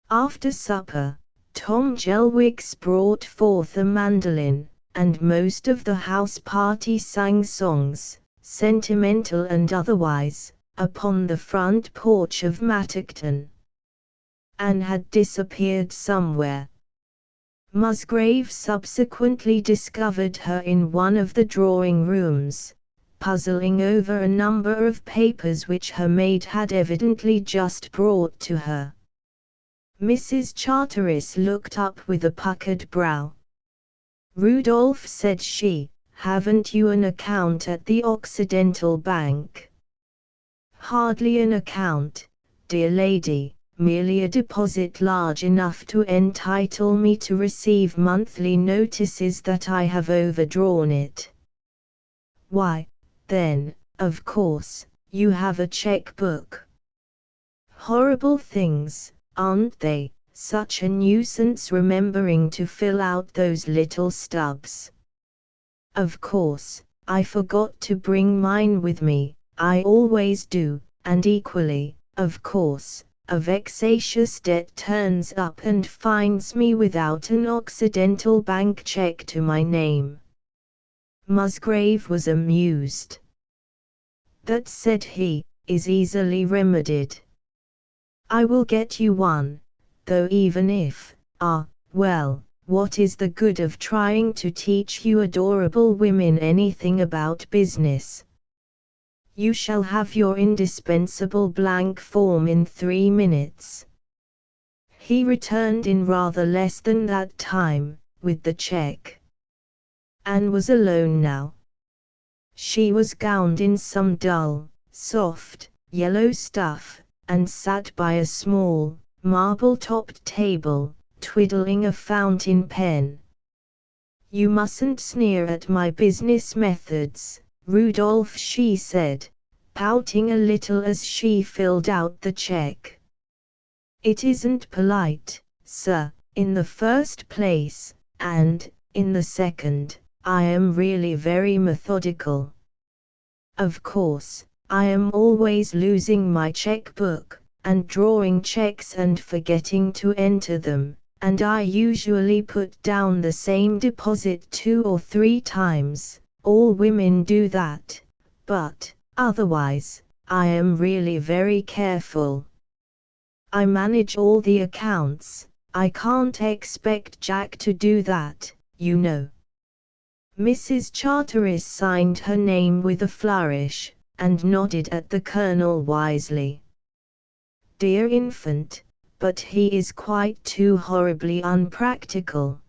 After supper, Tom Jelwicks brought forth a mandolin, and most of the house party sang songs, sentimental and otherwise, upon the front porch of Mattockton. Anne had disappeared somewhere. Musgrave subsequently discovered her in one of the drawing rooms, puzzling over a number of papers which her maid had evidently just brought to her. Mrs. Charteris looked up with a puckered brow. "Rudolph," said she, "haven't you an account at the Occidental Bank?" "Hardly an account, dear lady, merely a deposit large enough to entitle me to receive monthly notices that I have overdrawn it." "Why, then, of course, you have a cheque-book." "Horrible things, aren't they? Such a nuisance remembering to fill out those little stubs." "Of course, I forgot to bring mine with me, I always do, and equally, of course, a vexatious debt turns up and finds me without an Occidental Bank cheque to my name." Musgrave was amused. "That," said he, "is easily remedied. I will get you one, though even if, well, what is the good of trying to teach you adorable women anything about business? You shall have your indispensable blank form in 3 minutes." He returned in rather less than that time, with the cheque. Anne was alone now. She was gowned in some dull, soft, yellow stuff, and sat by a small, marble-topped table, twiddling a fountain pen. "You mustn't sneer at my business methods, Rudolph," she said, pouting a little as she filled out the cheque. "It isn't polite, sir, in the first place, and, in the second, I am really very methodical. Of course, I am always losing my cheque-book, and drawing cheques and forgetting to enter them, and I usually put down the same deposit 2 or 3 times, all women do that, but, otherwise, I am really very careful. I manage all the accounts, I can't expect Jack to do that, you know." Mrs. Charteris signed her name with a flourish, and nodded at the colonel wisely. "Dear infant, but he is quite too horribly unpractical.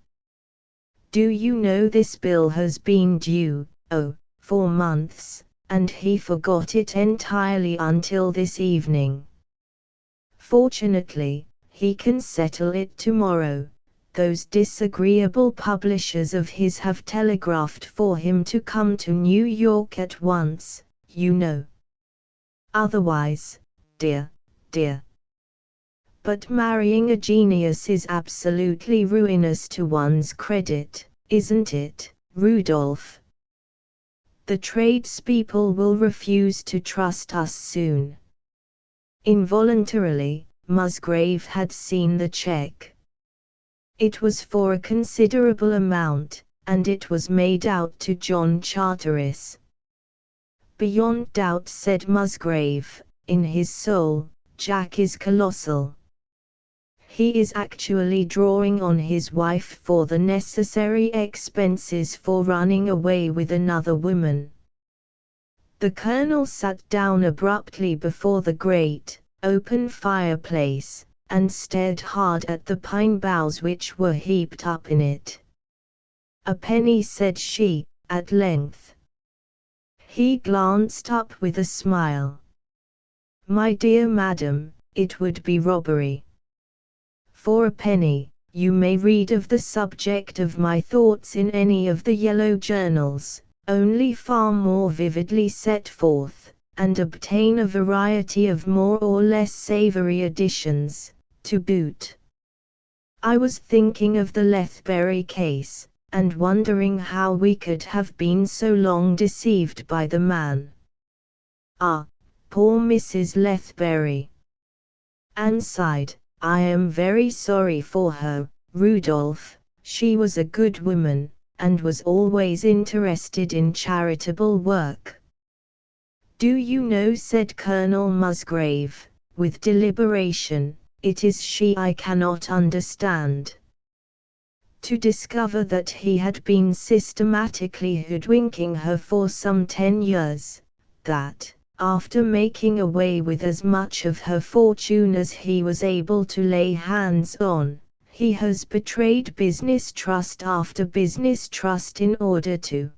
Do you know this bill has been due, 4 months, and he forgot it entirely until this evening. Fortunately, he can settle it tomorrow. Those disagreeable publishers of his have telegraphed for him to come to New York at once, you know. Otherwise, dear. But marrying a genius is absolutely ruinous to one's credit, isn't it, Rudolph? The tradespeople will refuse to trust us soon. Involuntarily, Musgrave had seen the check. It was for a considerable amount, and it was made out to John Charteris. Beyond doubt, said Musgrave, in his soul, Jack is colossal. He is actually drawing on his wife for the necessary expenses for running away with another woman. The Colonel sat down abruptly before the great, open fireplace, and stared hard at the pine boughs which were heaped up in it. "A penny," said she, at length. He glanced up with a smile. "My dear madam, it would be robbery. For a penny, you may read of the subject of my thoughts in any of the yellow journals, only far more vividly set forth, and obtain a variety of more or less savory additions, to boot. I was thinking of the Lethbury case, and wondering how we could have been so long deceived by the man. Ah, poor Mrs. Lethbury." Anne sighed. "I am very sorry for her, Rudolph. She was a good woman, and was always interested in charitable work." "Do you know," said Colonel Musgrave, with deliberation, "it is she I cannot understand." To discover that he had been systematically hoodwinking her for some 10 years, that, after making away with as much of her fortune as he was able to lay hands on, he has betrayed business trust after business trust in order to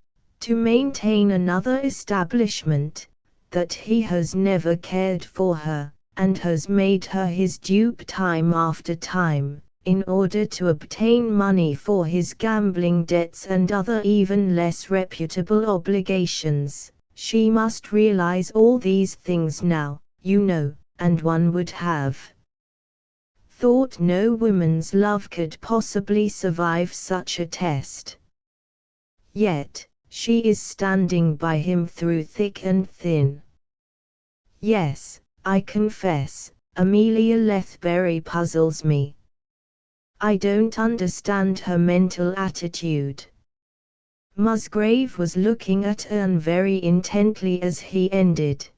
maintain another establishment, that he has never cared for her, and has made her his dupe time after time, in order to obtain money for his gambling debts and other even less reputable obligations. She must realize all these things now, you know, and one would have thought no woman's love could possibly survive such a test. Yet, she is standing by him through thick and thin. Yes, I confess, Amelia Lethbury puzzles me. I don't understand her mental attitude." Musgrave was looking at Anne very intently as he ended.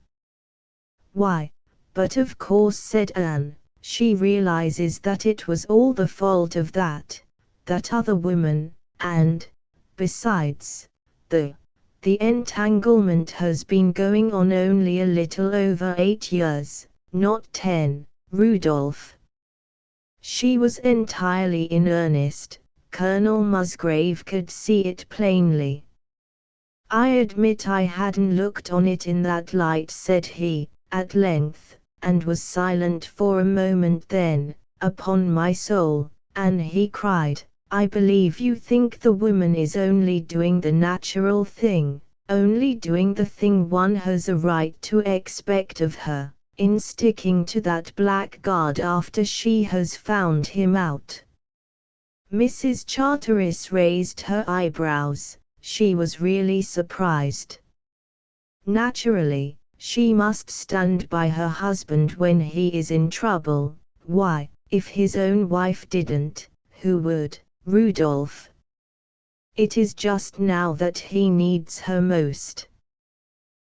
"Why, but of course," said Anne, "she realizes that it was all the fault of that other woman, and, besides, the entanglement has been going on only a little over 8 years, not 10, Rudolph." She was entirely in earnest. Colonel Musgrave could see it plainly. "I admit I hadn't looked on it in that light," said he, at length, and was silent for a moment. "Then, upon my soul, Anne," he cried, "I believe you think the woman is only doing the natural thing, only doing the thing one has a right to expect of her, in sticking to that blackguard after she has found him out." Mrs. Charteris raised her eyebrows. She was really surprised. Naturally, she must stand by her husband when he is in trouble. Why, if his own wife didn't, who would, Rudolph? It is just now that he needs her most.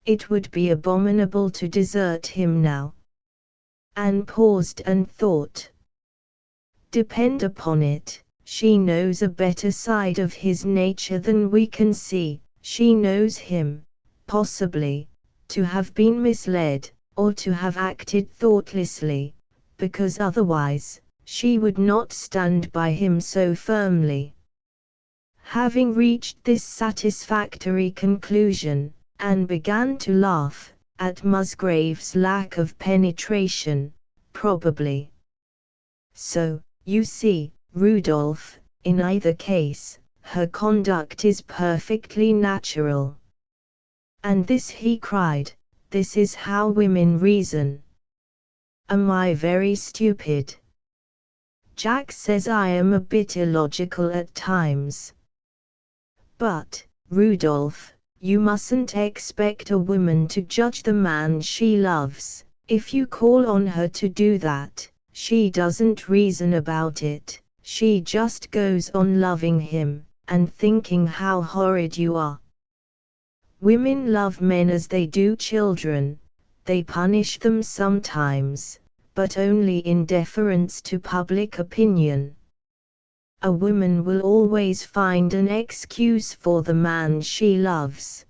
It would be abominable to desert him now. Anne paused and thought. "Depend upon it, she knows a better side of his nature than we can see. She knows him, possibly, to have been misled, or to have acted thoughtlessly, because otherwise, she would not stand by him so firmly." Having reached this satisfactory conclusion, and began to laugh at Musgrave's lack of penetration, probably. So, you see, Rudolph, in either case, her conduct is perfectly natural. And this, he cried, this is how women reason. Am I very stupid? Jack says I am a bit illogical at times. But, Rudolph, you mustn't expect a woman to judge the man she loves. If you call on her to do that, she doesn't reason about it, she just goes on loving him, and thinking how horrid you are. Women love men as they do children, they punish them sometimes, but only in deference to public opinion. A woman will always find an excuse for the man she loves.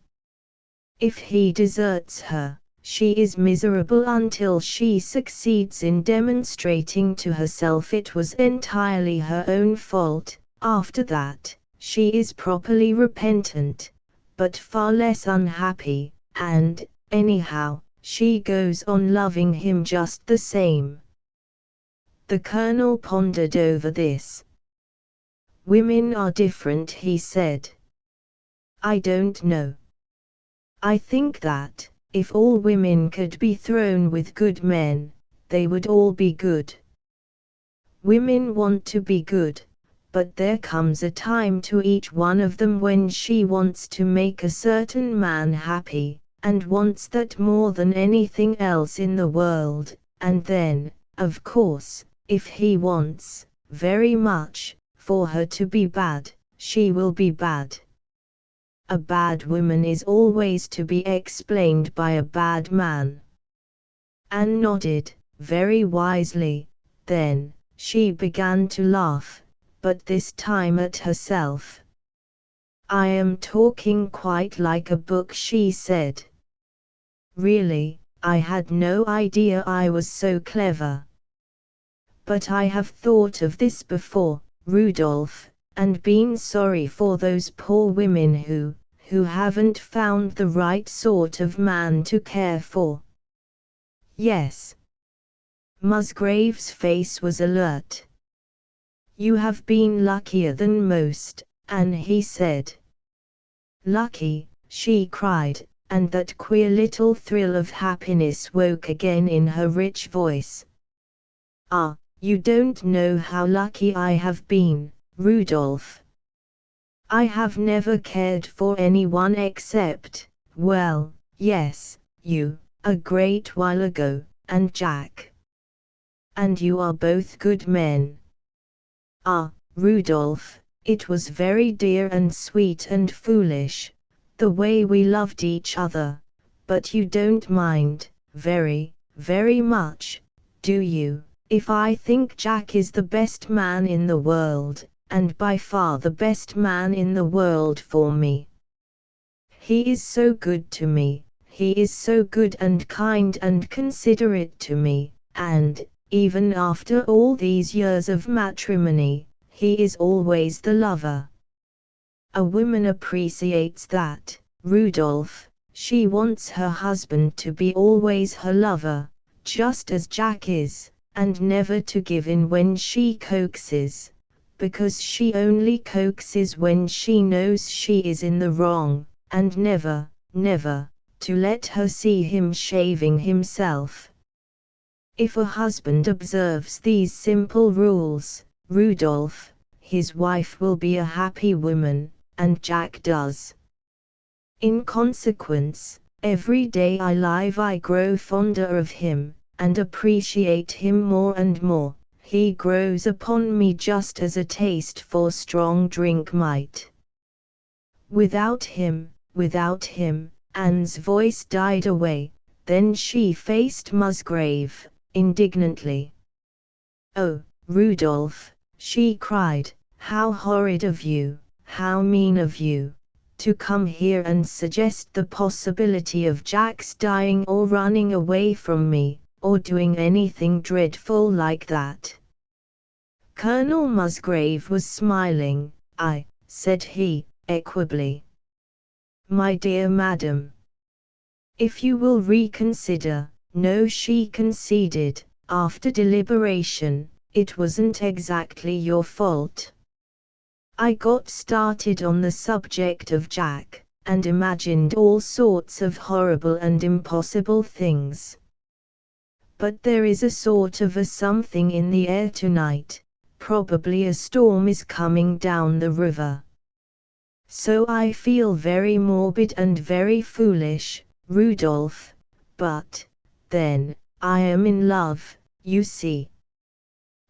If he deserts her, she is miserable until she succeeds in demonstrating to herself it was entirely her own fault. After that, she is properly repentant, but far less unhappy, and, anyhow, she goes on loving him just the same. The Colonel pondered over this. Women are different, he said. I don't know. I think that, if all women could be thrown with good men, they would all be good. Women want to be good, but there comes a time to each one of them when she wants to make a certain man happy, and wants that more than anything else in the world, and then, of course, if he wants, very much, for her to be bad, she will be bad. A bad woman is always to be explained by a bad man. Anne nodded, very wisely. Then, she began to laugh, but this time at herself. I am talking quite like a book, she said. Really, I had no idea I was so clever. But I have thought of this before, Rudolph, and been sorry for those poor women who haven't found the right sort of man to care for. Yes. Musgrave's face was alert. You have been luckier than most, Anne, he said. Lucky, she cried, and that queer little thrill of happiness woke again in her rich voice. Ah, you don't know how lucky I have been, Rudolph. I have never cared for anyone except, well, yes, you, a great while ago, and Jack. And you are both good men. Ah, Rudolph, it was very dear and sweet and foolish, the way we loved each other, but you don't mind, very, very much, do you? If I think Jack is the best man in the world, and by far the best man in the world for me. He is so good to me, he is so good and kind and considerate to me, and, even after all these years of matrimony, he is always the lover. A woman appreciates that, Rudolph. She wants her husband to be always her lover, just as Jack is, and never to give in when she coaxes, because she only coaxes when she knows she is in the wrong, and never, never, to let her see him shaving himself. If a husband observes these simple rules, Rudolph, his wife will be a happy woman, and Jack does. In consequence, every day I grow fonder of him, and appreciate him more and more. He grows upon me just as a taste for strong drink might. Without him, Anne's voice died away, then she faced Musgrave, indignantly. Oh, Rudolph, she cried, how horrid of you, how mean of you, to come here and suggest the possibility of Jack's dying or running away from me, or doing anything dreadful like that. Colonel Musgrave was smiling. I, said he, equably. My dear madam, If you will reconsider, no, she conceded, after deliberation, it wasn't exactly your fault. I got started on the subject of Jack, and imagined all sorts of horrible and impossible things. But there is a sort of a something in the air tonight, probably a storm is coming down the river. So I feel very morbid and very foolish, Rudolph, but, then, I am in love, you see.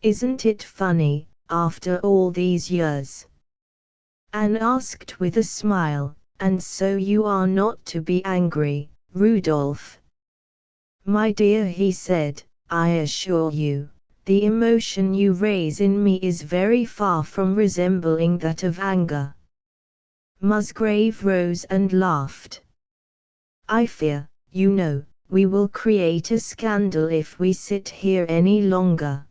Isn't it funny, after all these years? Anne asked with a smile, and so you are not to be angry, Rudolph. My dear, he said, I assure you, the emotion you raise in me is very far from resembling that of anger. Musgrave rose and laughed. I fear, you know, we will create a scandal if we sit here any longer.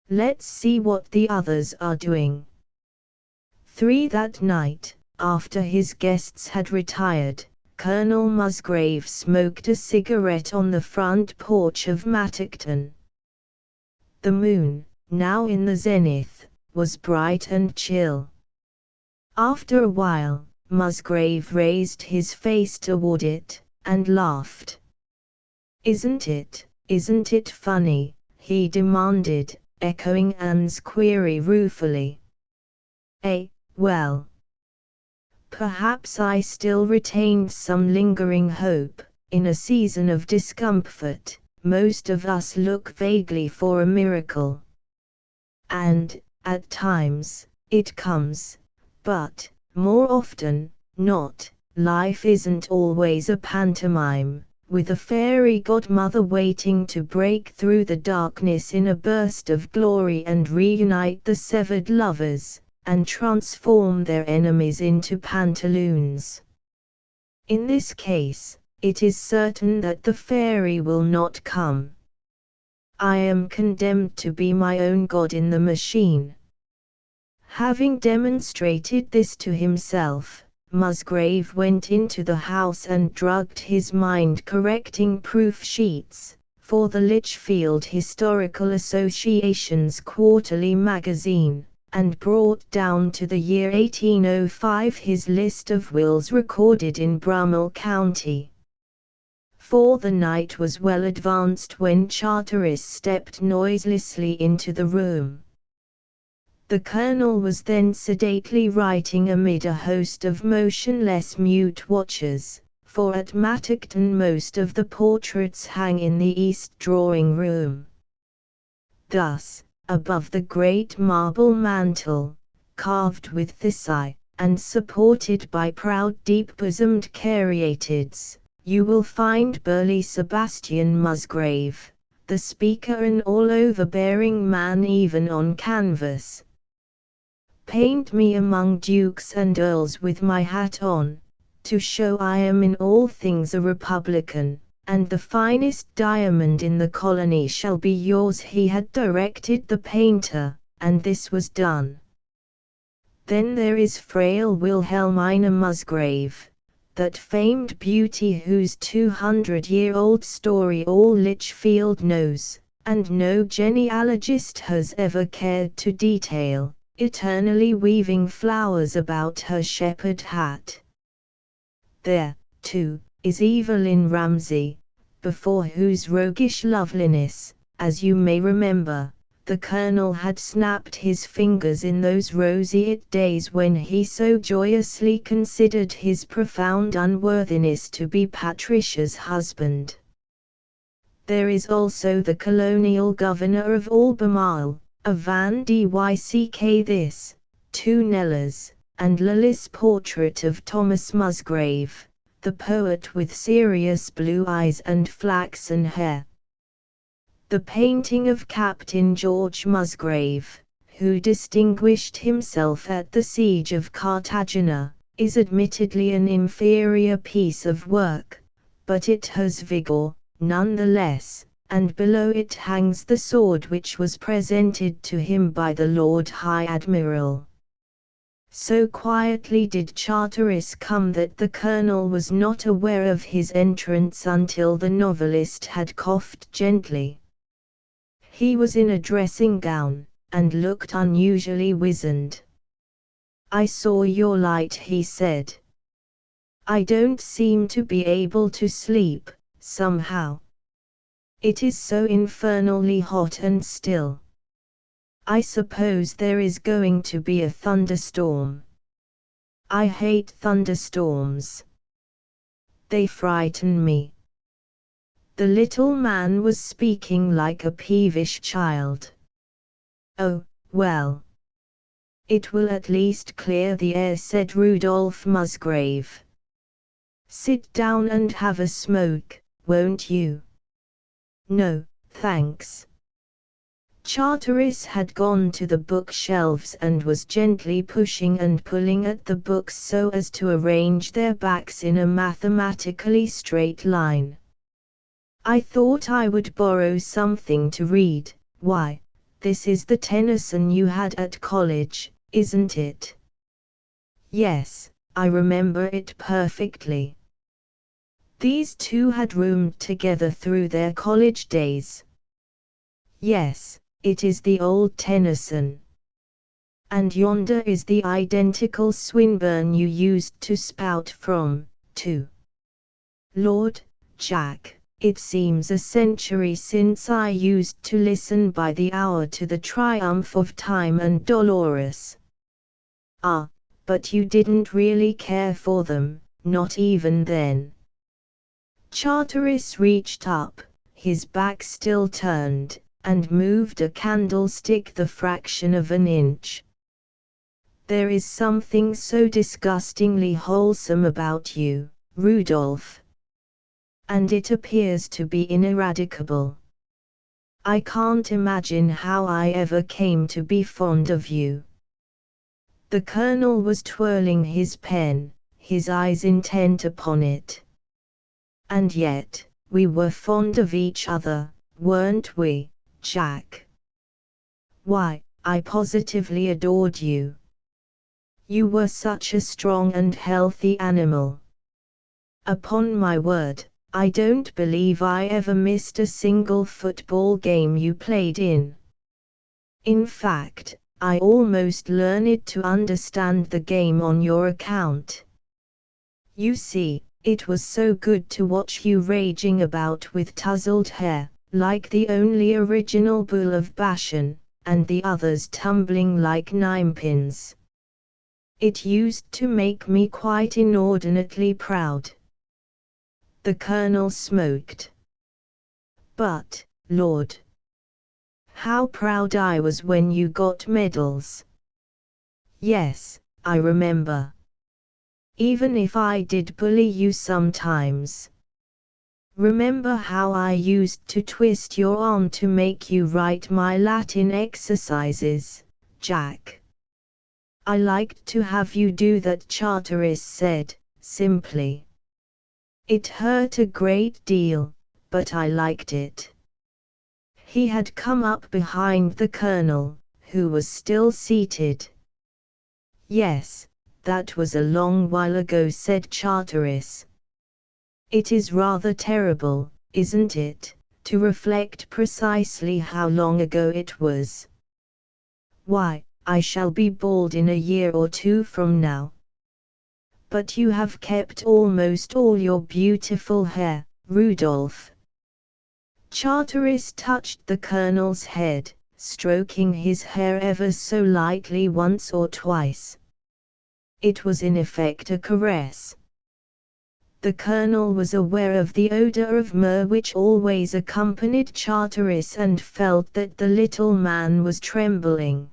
Let's see what the others are doing. 3 That night, after his guests had retired, Colonel Musgrave smoked a cigarette on the front porch of Mattockton. The moon, now in the zenith, was bright and chill. After a while, Musgrave raised his face toward it, and laughed. Isn't it funny?" he demanded, echoing Anne's query ruefully. Well. Perhaps I still retained some lingering hope. In a season of discomfort, most of us look vaguely for a miracle. And, at times, it comes. But, more often, not. Life isn't always a pantomime, with a fairy godmother waiting to break through the darkness in a burst of glory and reunite the severed lovers, and transform their enemies into pantaloons. In this case, it is certain that the fairy will not come. I am condemned to be my own god in the machine. Having demonstrated this to himself, Musgrave went into the house and drugged his mind correcting proof sheets, for the Lichfield Historical Association's quarterly magazine, and brought down to the year 1805 his list of wills recorded in Brummel County. For the night was well advanced when Charteris stepped noiselessly into the room. The colonel was then sedately writing amid a host of motionless mute watchers, for at Mattockton most of the portraits hang in the east drawing-room. Thus, above the great marble mantel, carved with thyssi, and supported by proud deep-bosomed caryatids, you will find burly Sebastian Musgrave, the speaker, an all-overbearing man even on canvas. Paint me among dukes and earls with my hat on, to show I am in all things a republican, and the finest diamond in the colony shall be yours. He had directed the painter, and this was done. Then there is frail Wilhelmina Musgrave, that famed beauty whose 200-year-old story all Lichfield knows, and no genealogist has ever cared to detail, eternally weaving flowers about her shepherd hat. There, too, is Evelyn Ramsay, before whose roguish loveliness, as you may remember, the colonel had snapped his fingers in those roseate days when he so joyously considered his profound unworthiness to be Patricia's husband. There is also the colonial governor of Albemarle, a Van Dyck this, 2 Nellas, and Lillis' portrait of Thomas Musgrave, the poet with serious blue eyes and flaxen hair. The painting of Captain George Musgrave, who distinguished himself at the siege of Cartagena, is admittedly an inferior piece of work, but it has vigor, nonetheless, and below it hangs the sword which was presented to him by the Lord High Admiral. So quietly did Charteris come that the Colonel was not aware of his entrance until the novelist had coughed gently. He was in a dressing gown, and looked unusually wizened. "I saw your light," he said. "I don't seem to be able to sleep, somehow. It is so infernally hot and still. I suppose there is going to be a thunderstorm. I hate thunderstorms. They frighten me." The little man was speaking like a peevish child. "Oh, well. It will at least clear the air," said Rudolph Musgrave. "Sit down and have a smoke, won't you?" "No, thanks." Charteris had gone to the bookshelves and was gently pushing and pulling at the books so as to arrange their backs in a mathematically straight line. "I thought I would borrow something to read." "Why, this is the Tennyson you had at college, isn't it?" "Yes, I remember it perfectly." These two had roomed together through their college days. "Yes, it is the old Tennyson. And yonder is the identical Swinburne you used to spout from, too." "Lord, Jack, it seems a century since I used to listen by the hour to the Triumph of Time and Dolores." "Ah, but you didn't really care for them, not even then." Charteris reached up, his back still turned, and moved a candlestick the fraction of an inch. "There is something so disgustingly wholesome about you, Rudolph. And it appears to be ineradicable. I can't imagine how I ever came to be fond of you." The Colonel was twirling his pen, his eyes intent upon it. "And yet, we were fond of each other, weren't we, Jack? Why, I positively adored you. You were such a strong and healthy animal. Upon my word, I don't believe I ever missed a single football game you played in. In fact, I almost learned to understand the game on your account. You see, it was so good to watch you raging about with tousled hair, like the only original bull of Bashan, and the others tumbling like ninepins. It used to make me quite inordinately proud." The Colonel smoked. "But, Lord, how proud I was when you got medals." "Yes, I remember. Even if I did bully you sometimes. Remember how I used to twist your arm to make you write my Latin exercises, Jack?" "I liked to have you do that," Charteris said, simply. "It hurt a great deal, but I liked it." He had come up behind the Colonel, who was still seated. "Yes, that was a long while ago," said Charteris. "It is rather terrible, isn't it, to reflect precisely how long ago it was? Why, I shall be bald in a year or two from now." "But you have kept almost all your beautiful hair, Rudolph." Charteris touched the Colonel's head, stroking his hair ever so lightly once or twice. It was in effect a caress. The Colonel was aware of the odor of myrrh which always accompanied Charteris and felt that the little man was trembling.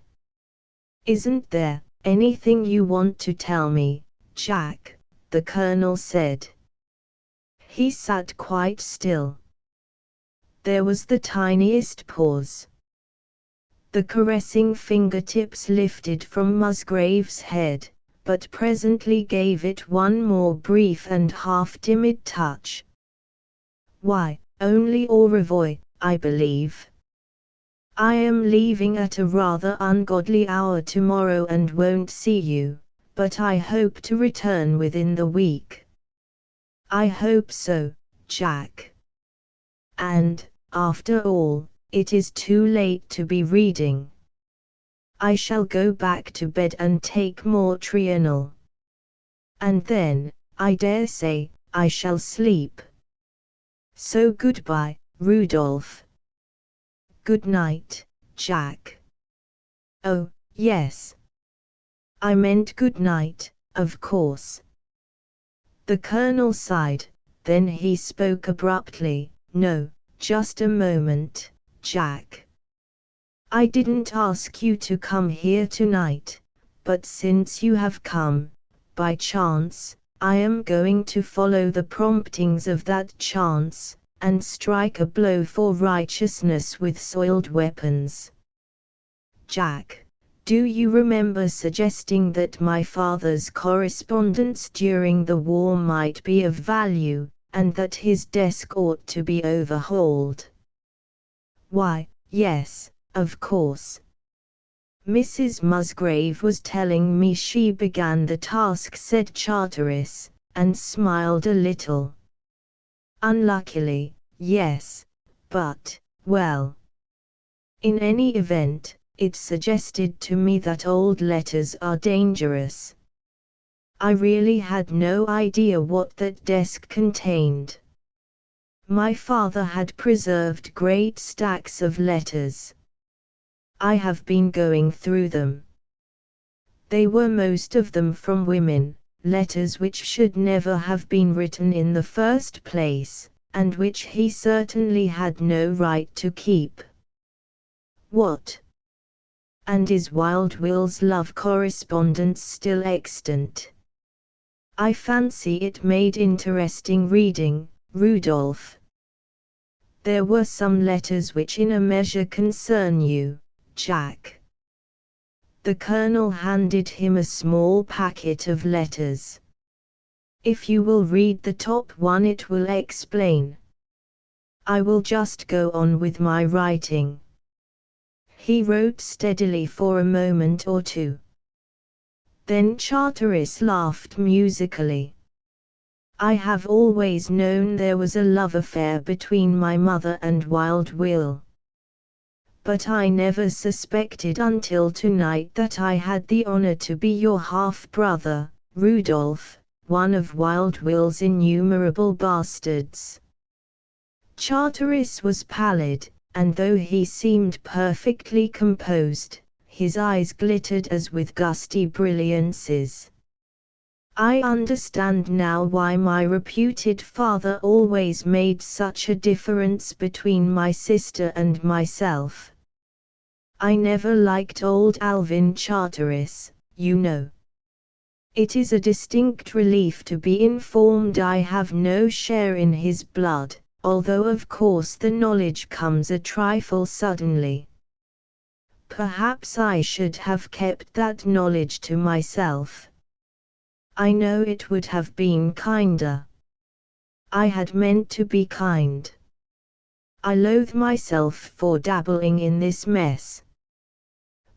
"Isn't there anything you want to tell me, Jack?" the Colonel said. He sat quite still. There was the tiniest pause. The caressing fingertips lifted from Musgrave's head, but presently gave it one more brief and half-timid touch. "Why, only au revoir, I believe. I am leaving at a rather ungodly hour tomorrow and won't see you, but I hope to return within the week. I hope so, Jack. And, after all, it is too late to be reading. I shall go back to bed and take more Trianol. And then, I dare say, I shall sleep. So goodbye, Rudolph. Good night, Jack. Oh, yes. I meant good night, of course. The colonel sighed, then he spoke abruptly. No, just a moment, Jack. I didn't ask you to come here tonight, but since you have come, by chance, I am going to follow the promptings of that chance, and strike a blow for righteousness with soiled weapons. Jack, do you remember suggesting that my father's correspondence during the war might be of value, and that his desk ought to be overhauled? Why, yes, of course. Mrs. Musgrave was telling me she began the task, said Charteris, and smiled a little. Unluckily, yes, but, well. In any event, it suggested to me that old letters are dangerous. I really had no idea what that desk contained. My father had preserved great stacks of letters. I have been going through them. They were most of them from women, letters which should never have been written in the first place, and which he certainly had no right to keep. What? And is Wild Will's love correspondence still extant? I fancy it made interesting reading, Rudolph. There were some letters which in a measure concern you, Jack. The colonel handed him a small packet of letters. If you will read the top one, it will explain. I will just go on with my writing. He wrote steadily for a moment or two. Then Charteris laughed musically. I have always known there was a love affair between my mother and Wild Will. But I never suspected until tonight that I had the honor to be your half-brother, Rudolph, one of Wild Will's innumerable bastards. Charteris was pallid, and though he seemed perfectly composed, his eyes glittered as with gusty brilliancies. I understand now why my reputed father always made such a difference between my sister and myself. I never liked old Alvin Charteris, you know. It is a distinct relief to be informed I have no share in his blood, although of course the knowledge comes a trifle suddenly. Perhaps I should have kept that knowledge to myself. I know it would have been kinder. I had meant to be kind. I loathe myself for dabbling in this mess.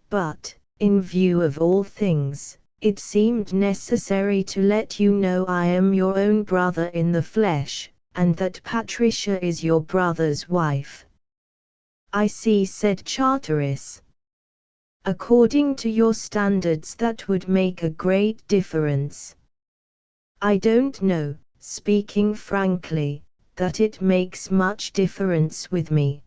But, in view of all things, it seemed necessary to let you know I am your own brother in the flesh, and that Patricia is your brother's wife. I see, said Charteris. According to your standards that would make a great difference. I don't know, speaking frankly, that it makes much difference with me.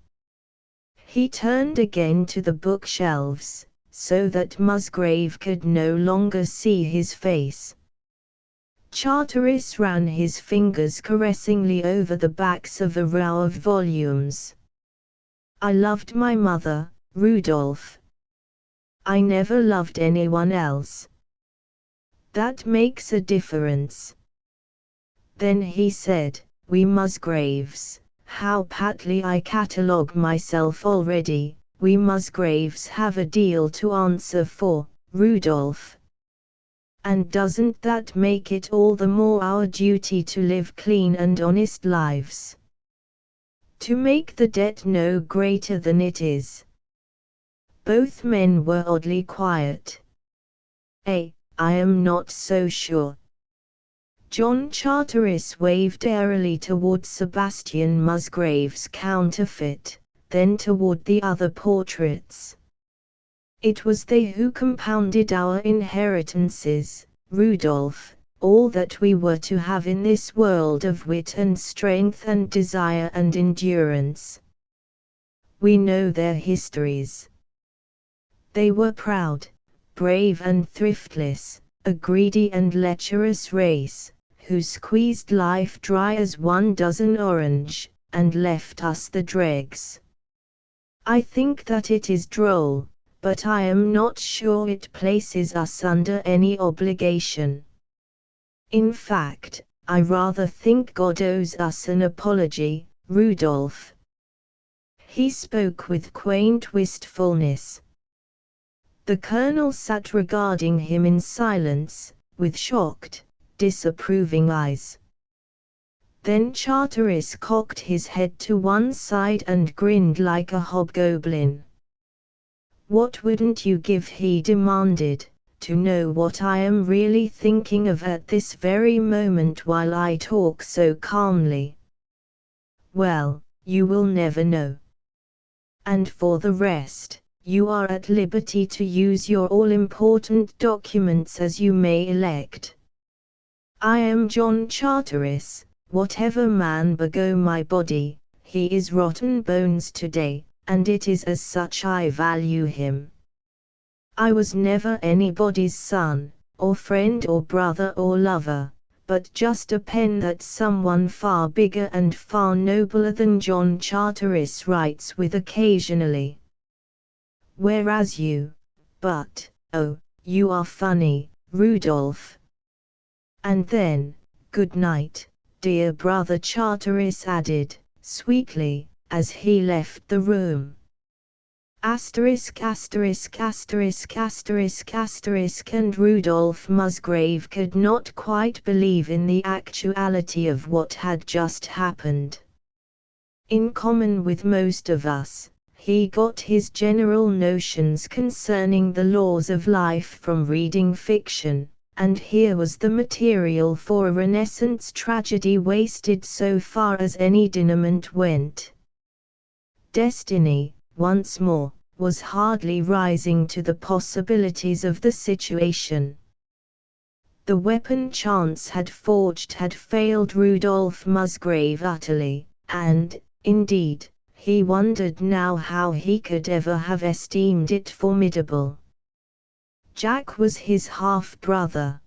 He turned again to the bookshelves, so that Musgrave could no longer see his face. Charteris ran his fingers caressingly over the backs of a row of volumes. I loved my mother, Rudolph. I never loved anyone else. That makes a difference. Then he said, we Musgraves, how patly I catalogue myself already, we Musgraves have a deal to answer for, Rudolph. And doesn't that make it all the more our duty to live clean and honest lives? To make the debt no greater than it is. Both men were oddly quiet. I am not so sure. John Charteris waved airily toward Sebastian Musgrave's counterfeit, then toward the other portraits. It was they who compounded our inheritances, Rudolph, all that we were to have in this world of wit and strength and desire and endurance. We know their histories. They were proud, brave and thriftless, a greedy and lecherous race, who squeezed life dry as one does an orange, and left us the dregs. I think that it is droll, but I am not sure it places us under any obligation. In fact, I rather think God owes us an apology, Rudolph. He spoke with quaint wistfulness. The colonel sat regarding him in silence, with shocked, disapproving eyes. Then Charteris cocked his head to one side and grinned like a hobgoblin. "What wouldn't you give," he demanded, "to know what I am really thinking of at this very moment while I talk so calmly?" "Well, you will never know. And for the rest, you are at liberty to use your all-important documents as you may elect. I am John Charteris, whatever man bego my body, he is rotten bones today, and it is as such I value him. I was never anybody's son, or friend or brother or lover, but just a pen that someone far bigger and far nobler than John Charteris writes with occasionally. Whereas but, oh, you are funny, Rudolph. And then, good night, dear brother Charteris added, sweetly, as he left the room. Asterisk asterisk asterisk asterisk asterisk. And Rudolph Musgrave could not quite believe in the actuality of what had just happened. In common with most of us, he got his general notions concerning the laws of life from reading fiction, and here was the material for a Renaissance tragedy wasted so far as any denouement went. Destiny, once more, was hardly rising to the possibilities of the situation. The weapon chance had forged had failed Rudolph Musgrave utterly, and, indeed, he wondered now how he could ever have esteemed it formidable. Jack was his half-brother.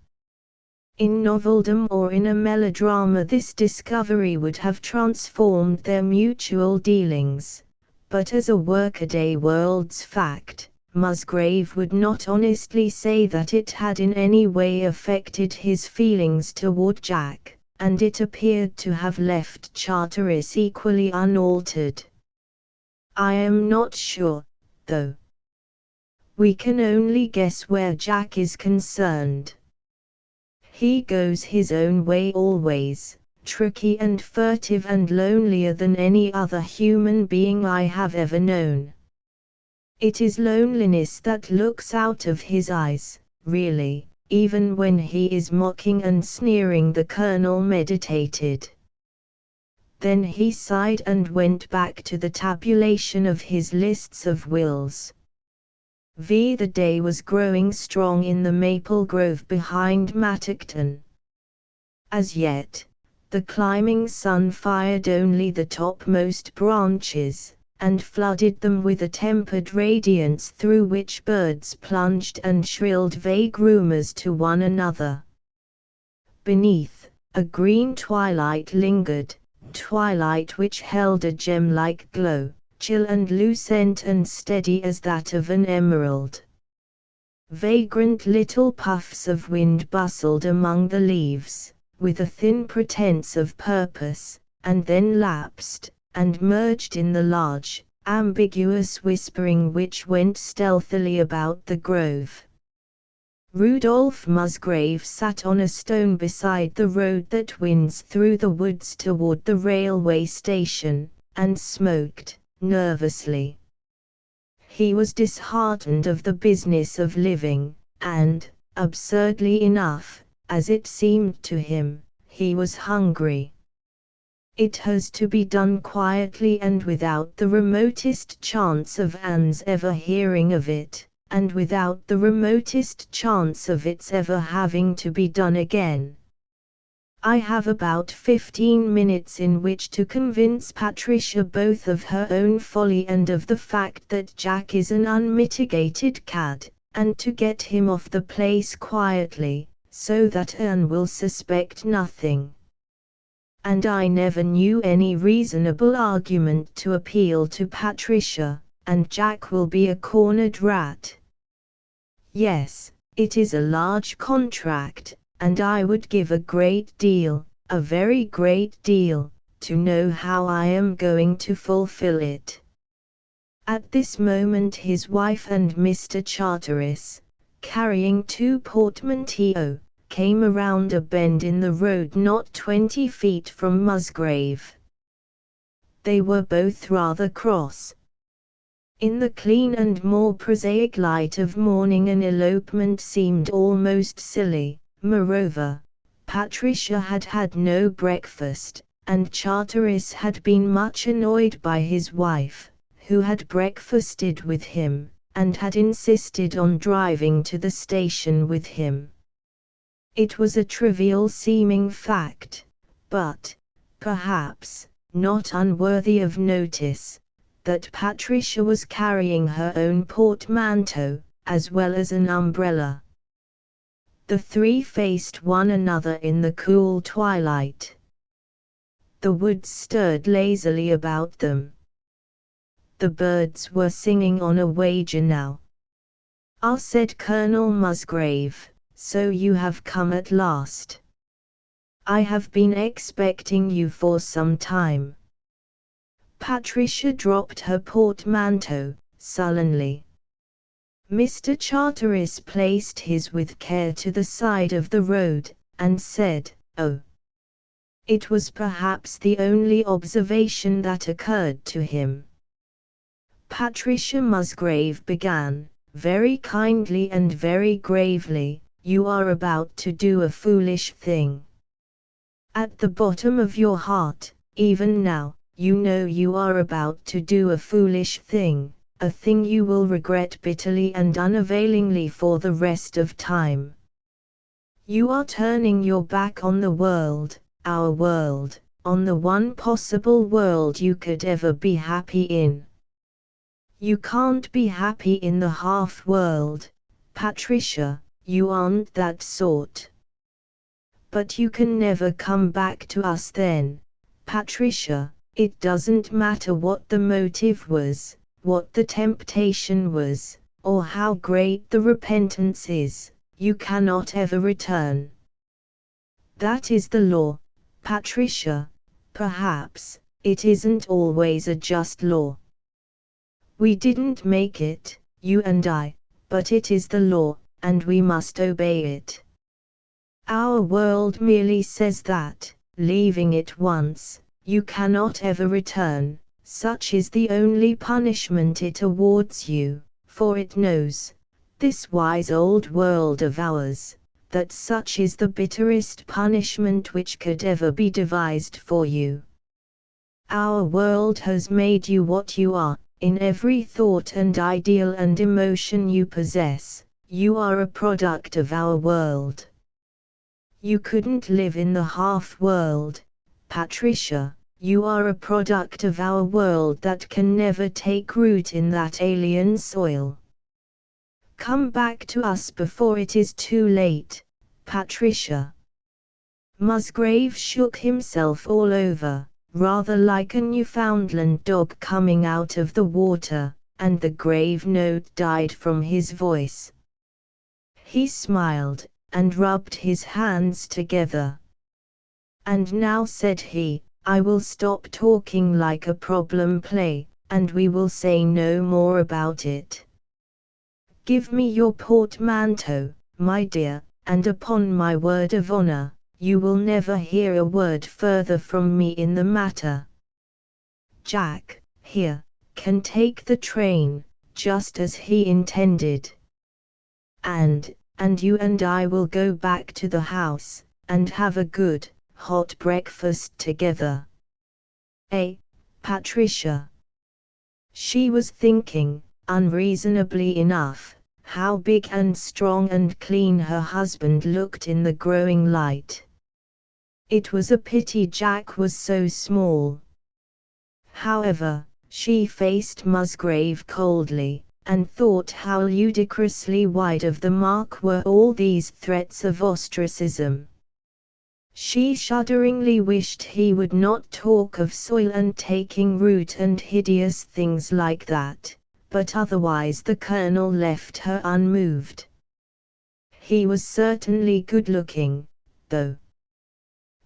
In noveldom or in a melodrama this discovery would have transformed their mutual dealings, but as a workaday world's fact, Musgrave would not honestly say that it had in any way affected his feelings toward Jack, and it appeared to have left Charteris equally unaltered. I am not sure, though. We can only guess where Jack is concerned. He goes his own way always, tricky and furtive and lonelier than any other human being I have ever known. It is loneliness that looks out of his eyes, really, even when he is mocking and sneering, the colonel meditated. Then he sighed and went back to the tabulation of his lists of wills. The day was growing strong in the maple grove behind Mattockton. As yet, the climbing sun fired only the topmost branches, and flooded them with a tempered radiance through which birds plunged and shrilled vague rumors to one another. Beneath, a green twilight lingered, twilight which held a gem-like glow, chill and lucent and steady as that of an emerald. Vagrant little puffs of wind bustled among the leaves, with a thin pretense of purpose, and then lapsed, and merged in the large, ambiguous whispering which went stealthily about the grove. Rudolph Musgrave sat on a stone beside the road that winds through the woods toward the railway station, and smoked nervously. He was disheartened of the business of living, and, Absurdly enough, as it seemed to him, he was hungry. It has to be done quietly and without the remotest chance of Anne's ever hearing of it, and without the remotest chance of its ever having to be done again. I have about 15 minutes in which to convince Patricia both of her own folly and of the fact that Jack is an unmitigated cad, and to get him off the place quietly, so that Anne will suspect nothing. And I never knew any reasonable argument to appeal to Patricia, and Jack will be a cornered rat. Yes, it is a large contract, and I would give a great deal, a very great deal, to know how I am going to fulfill it. At this moment his wife and Mr. Charteris, carrying 2 portmanteaux, came around a bend in the road not 20 feet from Musgrave. They were both rather cross. In the clean and more prosaic light of morning an elopement seemed almost silly. Moreover, Patricia had had no breakfast, and Charteris had been much annoyed by his wife, who had breakfasted with him, and had insisted on driving to the station with him. It was a trivial seeming fact, but, perhaps, not unworthy of notice, that Patricia was carrying her own portmanteau, as well as an umbrella. The 3 faced one another in the cool twilight. The woods stirred lazily about them. The birds were singing on a wager now. "Ah," said Colonel Musgrave, "so you have come at last. I have been expecting you for some time." Patricia dropped her portmanteau, sullenly. Mr. Charteris placed his with care to the side of the road, and said, "Oh." It was perhaps the only observation that occurred to him. Patricia Musgrave began, very kindly and very gravely, "You are about to do a foolish thing. At the bottom of your heart, even now, you know you are about to do a foolish thing, a thing you will regret bitterly and unavailingly for the rest of time. You are turning your back on the world, our world, on the one possible world you could ever be happy in. You can't be happy in the half-world, Patricia, you aren't that sort. But you can never come back to us then, Patricia. It doesn't matter what the motive was, what the temptation was, or how great the repentance is, you cannot ever return. That is the law, Patricia. Perhaps it isn't always a just law. We didn't make it, you and I, but it is the law, and we must obey it. Our world merely says that, leaving it once, you cannot ever return. Such is the only punishment it awards you, for it knows, this wise old world of ours, that such is the bitterest punishment which could ever be devised for you. Our world has made you what you are. In every thought and ideal and emotion you possess, you are a product of our world. You couldn't live in the half-world, Patricia. You are a product of our world that can never take root in that alien soil. Come back to us before it is too late, Patricia." Musgrave shook himself all over, rather like a Newfoundland dog coming out of the water, and the grave note died from his voice. He smiled, and rubbed his hands together. "And now," said he, "I will stop talking like a problem play, and we will say no more about it. Give me your portmanteau, my dear, and upon my word of honor, you will never hear a word further from me in the matter. Jack, here, can take the train, just as he intended. And, and you and I will go back to the house, and have a good, hot breakfast together. Patricia. She was thinking, unreasonably enough, how big and strong and clean her husband looked in the growing light. It was a pity Jack was so small. However, she faced Musgrave coldly, and thought how ludicrously wide of the mark were all these threats of ostracism. She shudderingly wished he would not talk of soil and taking root and hideous things like that, but otherwise the Colonel left her unmoved. He was certainly good-looking, though.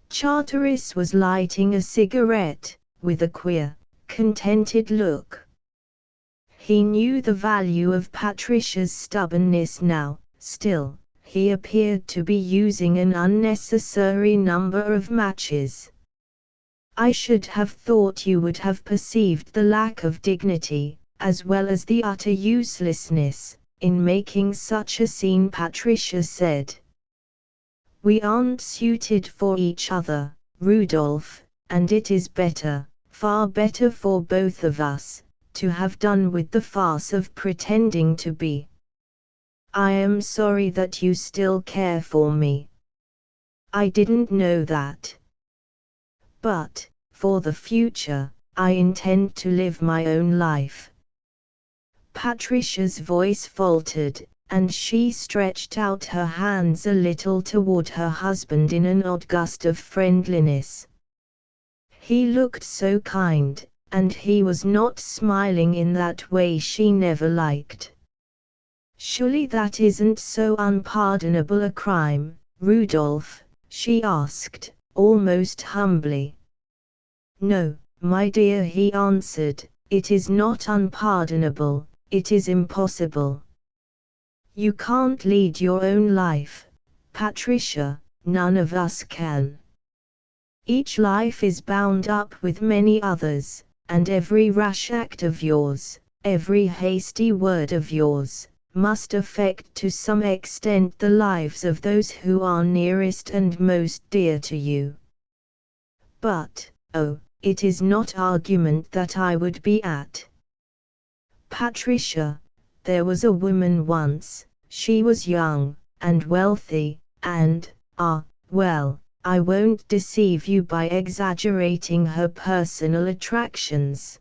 Charteris was lighting a cigarette, with a queer, contented look. He knew the value of Patricia's stubbornness now. Still, he appeared to be using an unnecessary number of matches. I should have thought you would have perceived the lack of dignity, as well as the utter uselessness, in making such a scene, Patricia said. We aren't suited for each other, Rudolph, and it is better, far better for both of us, to have done with the farce of pretending to be. I am sorry that you still care for me. I didn't know that. But, for the future, I intend to live my own life. Patricia's voice faltered, and she stretched out her hands a little toward her husband in an odd gust of friendliness. He looked so kind, and he was not smiling in that way she never liked. Surely that isn't so unpardonable a crime, Rudolph? She asked, almost humbly. No, my dear, he answered, it is not unpardonable, it is impossible. You can't lead your own life, Patricia, none of us can. Each life is bound up with many others, and every rash act of yours, every hasty word of yours, must affect to some extent the lives of those who are nearest and most dear to you. But, it is not argument that I would be at. Patricia, there was a woman once, she was young, and wealthy, and, well, I won't deceive you by exaggerating her personal attractions.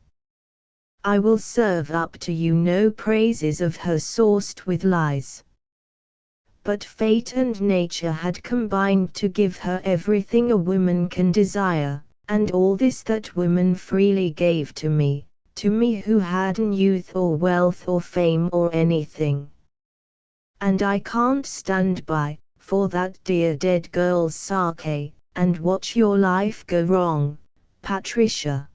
I will serve up to you no praises of her sauced with lies. But fate and nature had combined to give her everything a woman can desire, and all this that woman freely gave to me who hadn't youth or wealth or fame or anything. And I can't stand by, for that dear dead girl's sake, and watch your life go wrong, Patricia.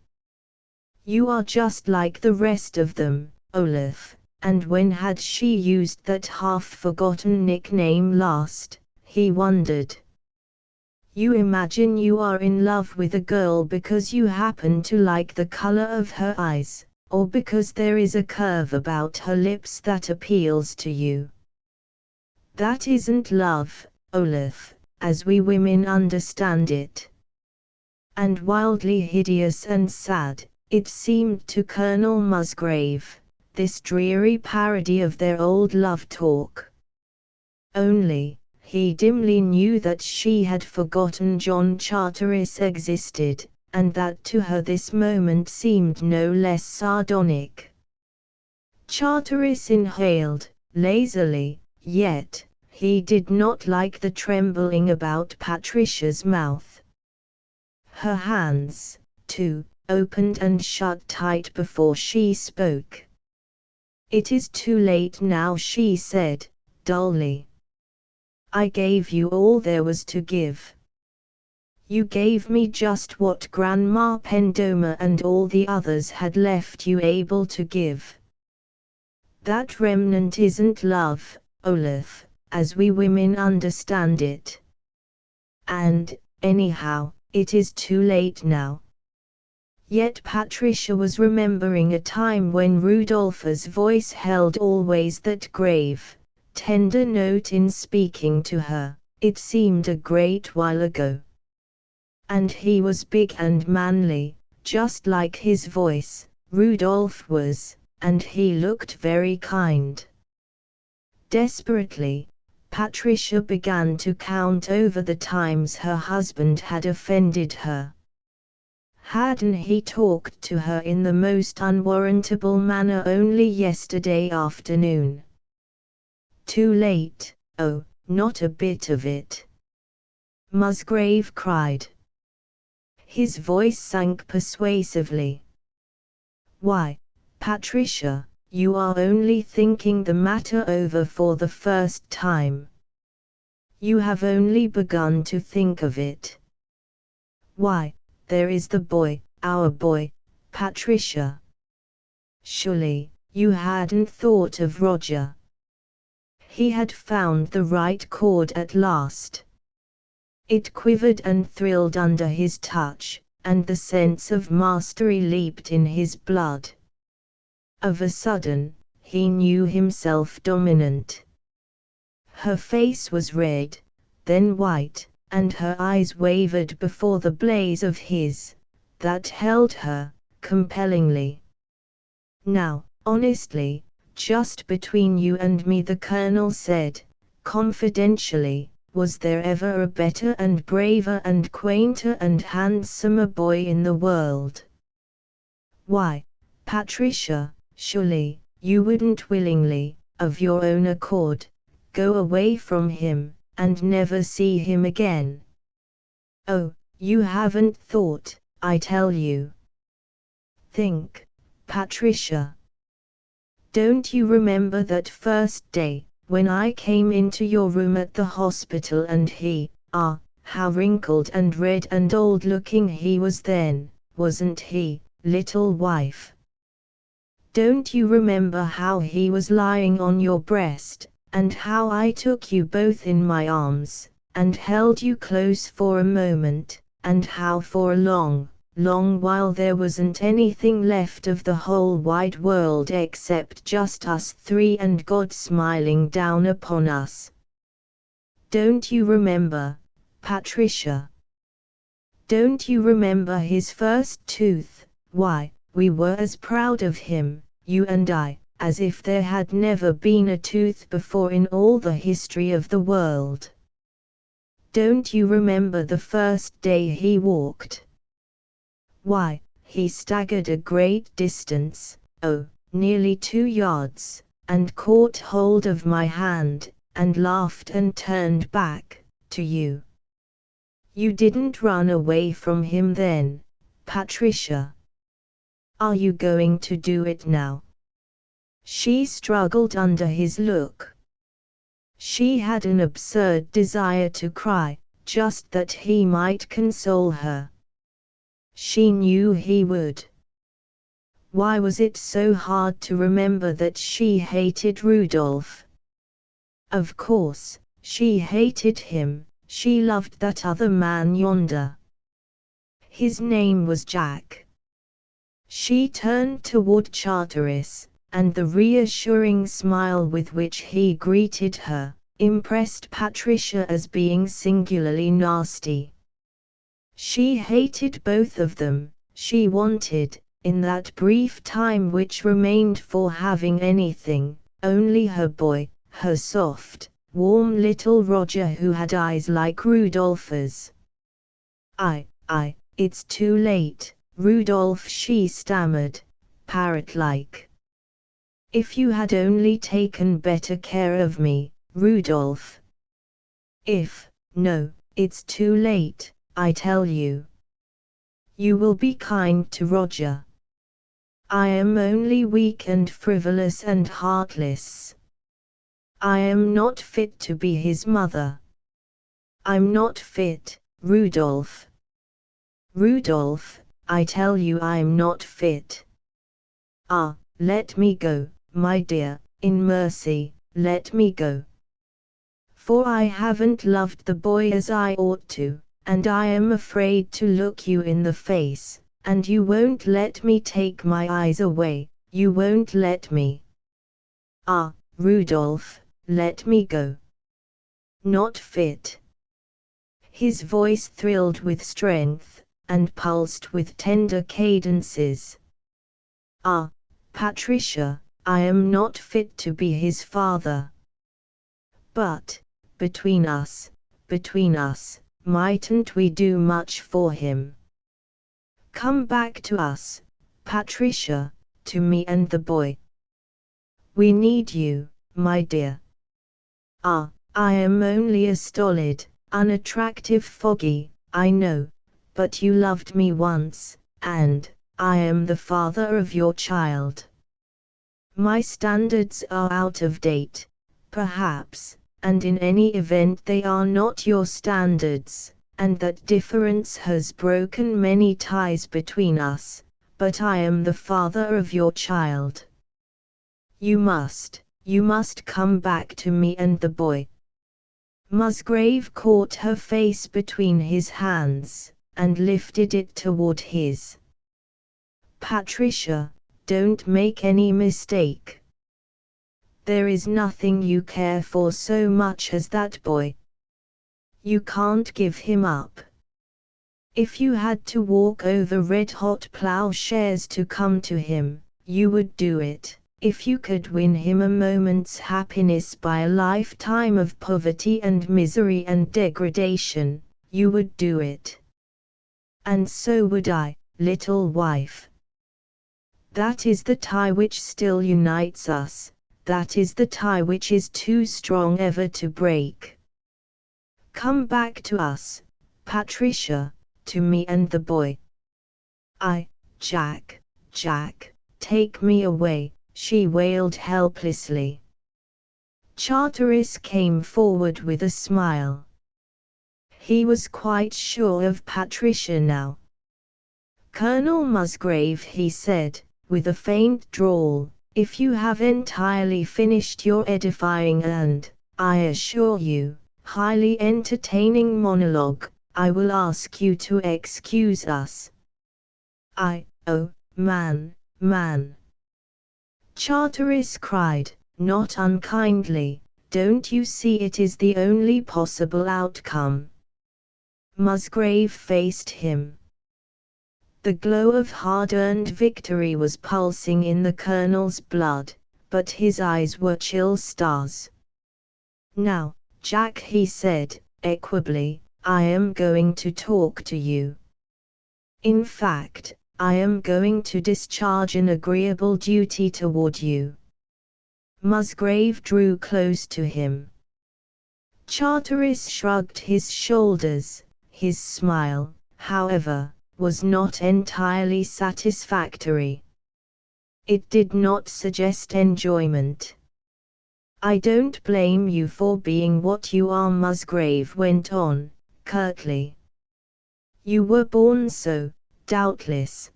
You are just like the rest of them, Olaf. And when had she used that half-forgotten nickname last, he wondered. You imagine you are in love with a girl because you happen to like the color of her eyes, or because there is a curve about her lips that appeals to you. That isn't love, Olaf, as we women understand it. And wildly hideous and sad, it seemed to Colonel Musgrave, this dreary parody of their old love talk. Only, he dimly knew that she had forgotten John Charteris existed, and that to her this moment seemed no less sardonic. Charteris inhaled, lazily, yet, he did not like the trembling about Patricia's mouth. Her hands, too, opened and shut tight before she spoke. It is too late now, she said, dully. I gave you all there was to give. You gave me just what Grandma Pendoma and all the others had left you able to give. That remnant isn't love, Olaf, as we women understand it. And, anyhow, it is too late now. Yet Patricia was remembering a time when Rudolph's voice held always that grave, tender note in speaking to her. It seemed a great while ago. And he was big and manly, just like his voice, Rudolph was, and he looked very kind. Desperately, Patricia began to count over the times her husband had offended her. Hadn't he talked to her in the most unwarrantable manner only yesterday afternoon? Too late, oh, not a bit of it. Musgrave cried. His voice sank persuasively. Why, Patricia, you are only thinking the matter over for the first time. You have only begun to think of it. Why, there is the boy, our boy, Patricia. Surely, you hadn't thought of Roger. He had found the right chord at last. It quivered and thrilled under his touch, and the sense of mastery leaped in his blood. Of a sudden, he knew himself dominant. Her face was red, then white, and her eyes wavered before the blaze of his, that held her, compellingly. Now, honestly, just between you and me, the Colonel said, confidentially, was there ever a better and braver and quainter and handsomer boy in the world? Why, Patricia, surely, you wouldn't willingly, of your own accord, go away from him, and never see him again. Oh, you haven't thought, I tell you. Think, Patricia. Don't you remember that first day, when I came into your room at the hospital and he, how wrinkled and red and old-looking he was then, wasn't he, little wife? Don't you remember how he was lying on your breast, and how I took you both in my arms, and held you close for a moment, and how for a long, long while there wasn't anything left of the whole wide world except just us three and God smiling down upon us? Don't you remember, Patricia? Don't you remember his first tooth? Why, we were as proud of him, you and I, as if there had never been a tooth before in all the history of the world. Don't you remember the first day he walked? Why, he staggered a great distance, oh, nearly 2 yards, and caught hold of my hand, and laughed and turned back, to you. You didn't run away from him then, Patricia. Are you going to do it now? She struggled under his look. She had an absurd desire to cry, just that he might console her. She knew he would. Why was it so hard to remember that she hated Rudolph? Of course, she hated him, she loved that other man yonder. His name was Jack. She turned toward Charteris, and the reassuring smile with which he greeted her, impressed Patricia as being singularly nasty. She hated both of them. She wanted, in that brief time which remained for having anything, only her boy, her soft, warm little Roger who had eyes like Rudolph's. It's too late, Rudolph, she stammered, parrot-like. If you had only taken better care of me, Rudolph. No, it's too late, I tell you. You will be kind to Roger. I am only weak and frivolous and heartless. I am not fit to be his mother. I'm not fit, Rudolph. Rudolph, I tell you I'm not fit. Let me go, my dear, in mercy, let me go. For I haven't loved the boy as I ought to, and I am afraid to look you in the face, and you won't let me take my eyes away, you won't let me. Rudolph, let me go. Not fit. His voice thrilled with strength, and pulsed with tender cadences. Ah, Patricia, I am not fit to be his father. But, between us, mightn't we do much for him? Come back to us, Patricia, to me and the boy. We need you, my dear. Ah, I am only a stolid, unattractive foggy, I know, but you loved me once, and I am the father of your child. My standards are out of date, perhaps, and in any event they are not your standards, and that difference has broken many ties between us, but I am the father of your child. You must come back to me and the boy. Musgrave caught her face between his hands, and lifted it toward his. Patricia, don't make any mistake. There is nothing you care for so much as that boy. You can't give him up. If you had to walk over red-hot plowshares to come to him, you would do it. If you could win him a moment's happiness by a lifetime of poverty and misery and degradation, you would do it. And so would I, little wife. That is the tie which still unites us, that is the tie which is too strong ever to break. Come back to us, Patricia, to me and the boy. Jack, take me away, she wailed helplessly. Charteris came forward with a smile. He was quite sure of Patricia now. Colonel Musgrave, he said, with a faint drawl, if you have entirely finished your edifying and, I assure you, highly entertaining monologue, I will ask you to excuse us. Oh, man. Charteris cried, not unkindly, don't you see it is the only possible outcome? Musgrave faced him. The glow of hard-earned victory was pulsing in the colonel's blood, but his eyes were chill stars. Now, Jack, he said, equably, I am going to talk to you. In fact, I am going to discharge an agreeable duty toward you. Musgrave drew close to him. Charteris shrugged his shoulders. His smile, however, was not entirely satisfactory. It did not suggest enjoyment. I don't blame you for being what you are, Musgrave went on, curtly. You were born so, doubtless.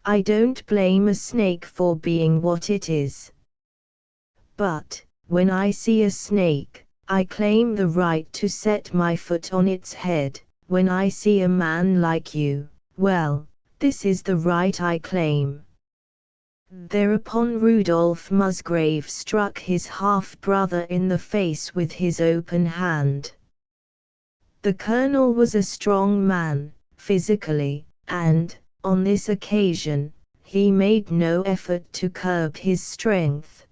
I don't blame a snake for being what it is. But, when I see a snake, I claim the right to set my foot on its head. When I see a man like you, well, this is the right I claim. Thereupon Rudolph Musgrave struck his half-brother in the face with his open hand. The colonel was a strong man, physically, and, on this occasion, he made no effort to curb his strength.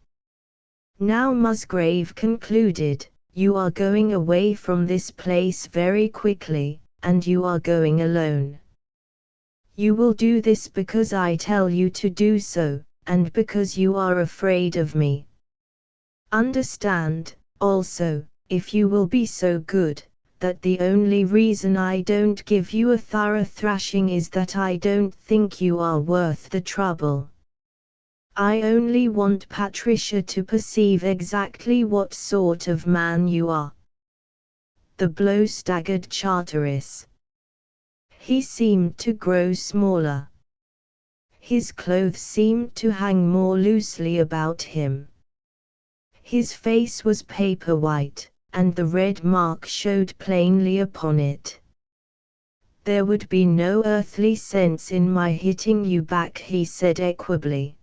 Now Musgrave concluded, you are going away from this place very quickly, and you are going alone. You will do this because I tell you to do so, and because you are afraid of me. Understand, also, if you will be so good, that the only reason I don't give you a thorough thrashing is that I don't think you are worth the trouble. I only want Patricia to perceive exactly what sort of man you are. The blow staggered Charteris. He seemed to grow smaller. His clothes seemed to hang more loosely about him. His face was paper white, and the red mark showed plainly upon it. There would be no earthly sense in my hitting you back, he said equably.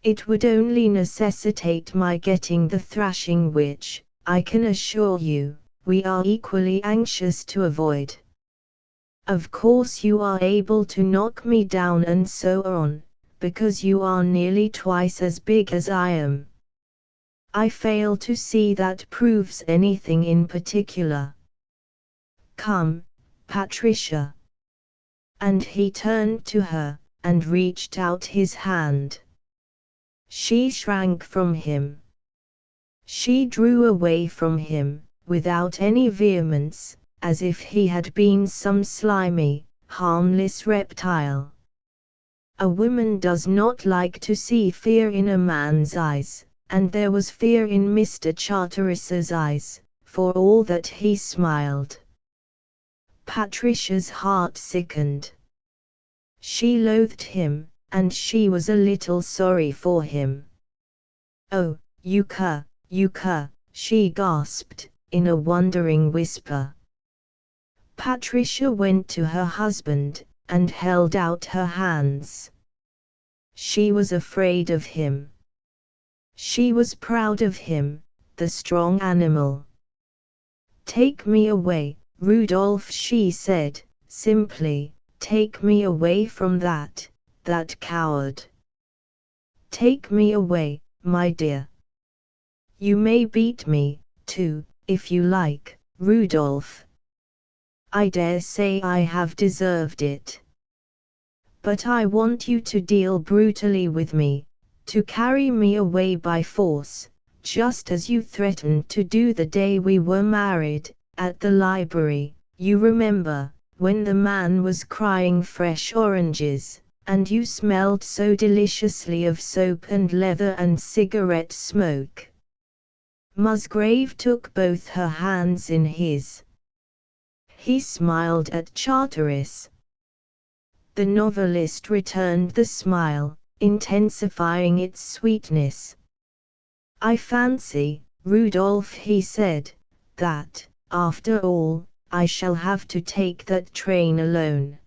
It would only necessitate my getting the thrashing which, I can assure you, we are equally anxious to avoid. Of course you are able to knock me down and so on, because you are nearly twice as big as I am. I fail to see that proves anything in particular. Come, Patricia. And he turned to her, and reached out his hand. She shrank from him. She drew away from him, without any vehemence, as if he had been some slimy, harmless reptile. A woman does not like to see fear in a man's eyes, and there was fear in Mr. Charteris's eyes, for all that he smiled. Patricia's heart sickened. She loathed him, and she was a little sorry for him. "Oh, you cur, she gasped, in a wondering whisper. Patricia went to her husband, and held out her hands. She was afraid of him. She was proud of him, the strong animal. "Take me away, Rudolph," she said, simply, "take me away from that coward. Take me away, my dear. You may beat me, too, if you like, Rudolph. I dare say I have deserved it. But I want you to deal brutally with me, to carry me away by force, just as you threatened to do the day we were married, at the library, you remember, when the man was crying fresh oranges, and you smelled so deliciously of soap and leather and cigarette smoke." Musgrave took both her hands in his. He smiled at Charteris. The novelist returned the smile, intensifying its sweetness. "I fancy, Rudolph," he said, "that, after all, I shall have to take that train alone."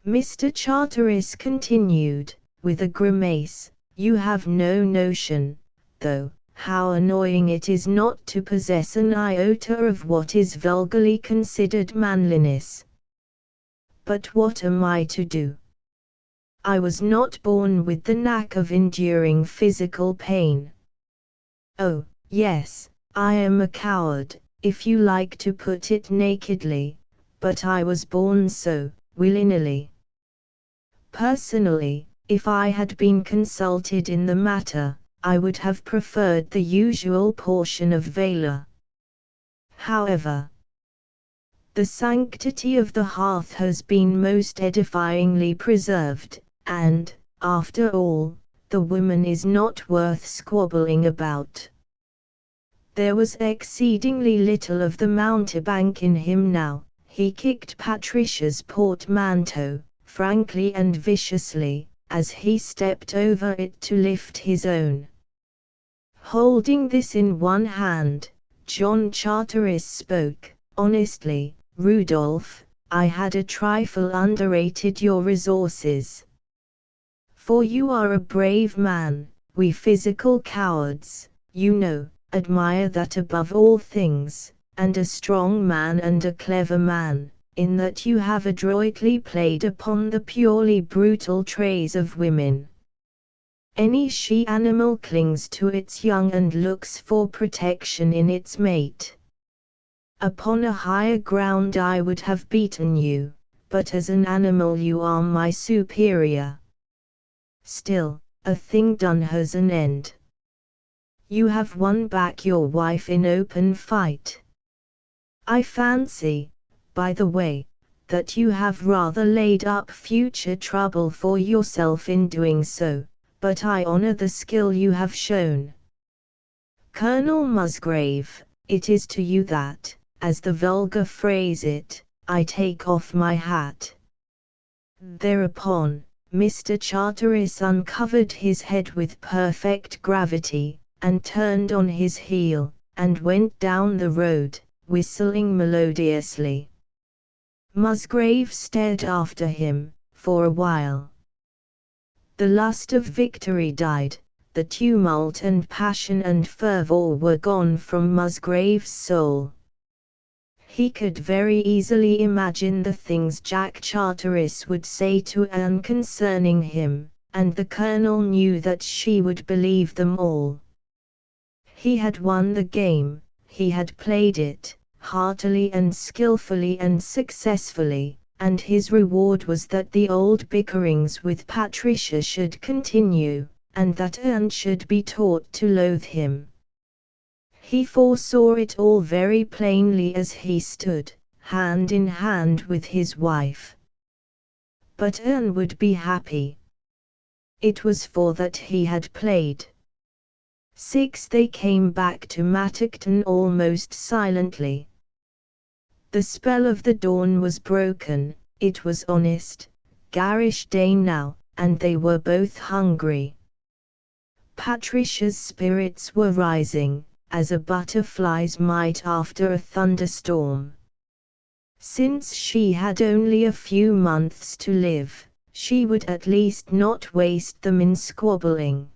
Mr. Charteris continued, with a grimace, "You have no notion, though, how annoying it is not to possess an iota of what is vulgarly considered manliness. But what am I to do? I was not born with the knack of enduring physical pain. Oh, yes, I am a coward, if you like to put it nakedly, but I was born so, willy-nilly. Personally, if I had been consulted in the matter, I would have preferred the usual portion of valor. However, the sanctity of the hearth has been most edifyingly preserved, and, after all, the woman is not worth squabbling about." There was exceedingly little of the mountebank in him now. He kicked Patricia's portmanteau, frankly and viciously, as he stepped over it to lift his own. Holding this in one hand, John Charteris spoke, honestly, "Rudolph, I had a trifle underrated your resources. For you are a brave man, we physical cowards, you know, admire that above all things, and a strong man and a clever man, in that you have adroitly played upon the purely brutal traits of women. Any she-animal clings to its young and looks for protection in its mate. Upon a higher ground I would have beaten you, but as an animal you are my superior. Still, a thing done has an end. You have won back your wife in open fight. I fancy, by the way, that you have rather laid up future trouble for yourself in doing so, but I honor the skill you have shown. Colonel Musgrave, it is to you that, as the vulgar phrase it, I take off my hat." Thereupon, Mr. Charteris uncovered his head with perfect gravity, and turned on his heel, and went down the road, whistling melodiously. Musgrave stared after him, for a while. The lust of victory died, the tumult and passion and fervor were gone from Musgrave's soul. He could very easily imagine the things Jack Charteris would say to Anne concerning him, and the Colonel knew that she would believe them all. He had won the game, he had played it, heartily and skillfully and successfully, and his reward was that the old bickerings with Patricia should continue, and that Anne should be taught to loathe him. He foresaw it all very plainly as he stood, hand in hand with his wife. But Anne would be happy. It was for that he had played. 6. They came back to Mattockton almost silently. The spell of the dawn was broken, it was honest, garish day now, and they were both hungry. Patricia's spirits were rising, as a butterfly's might after a thunderstorm. Since she had only a few months to live, she would at least not waste them in squabbling.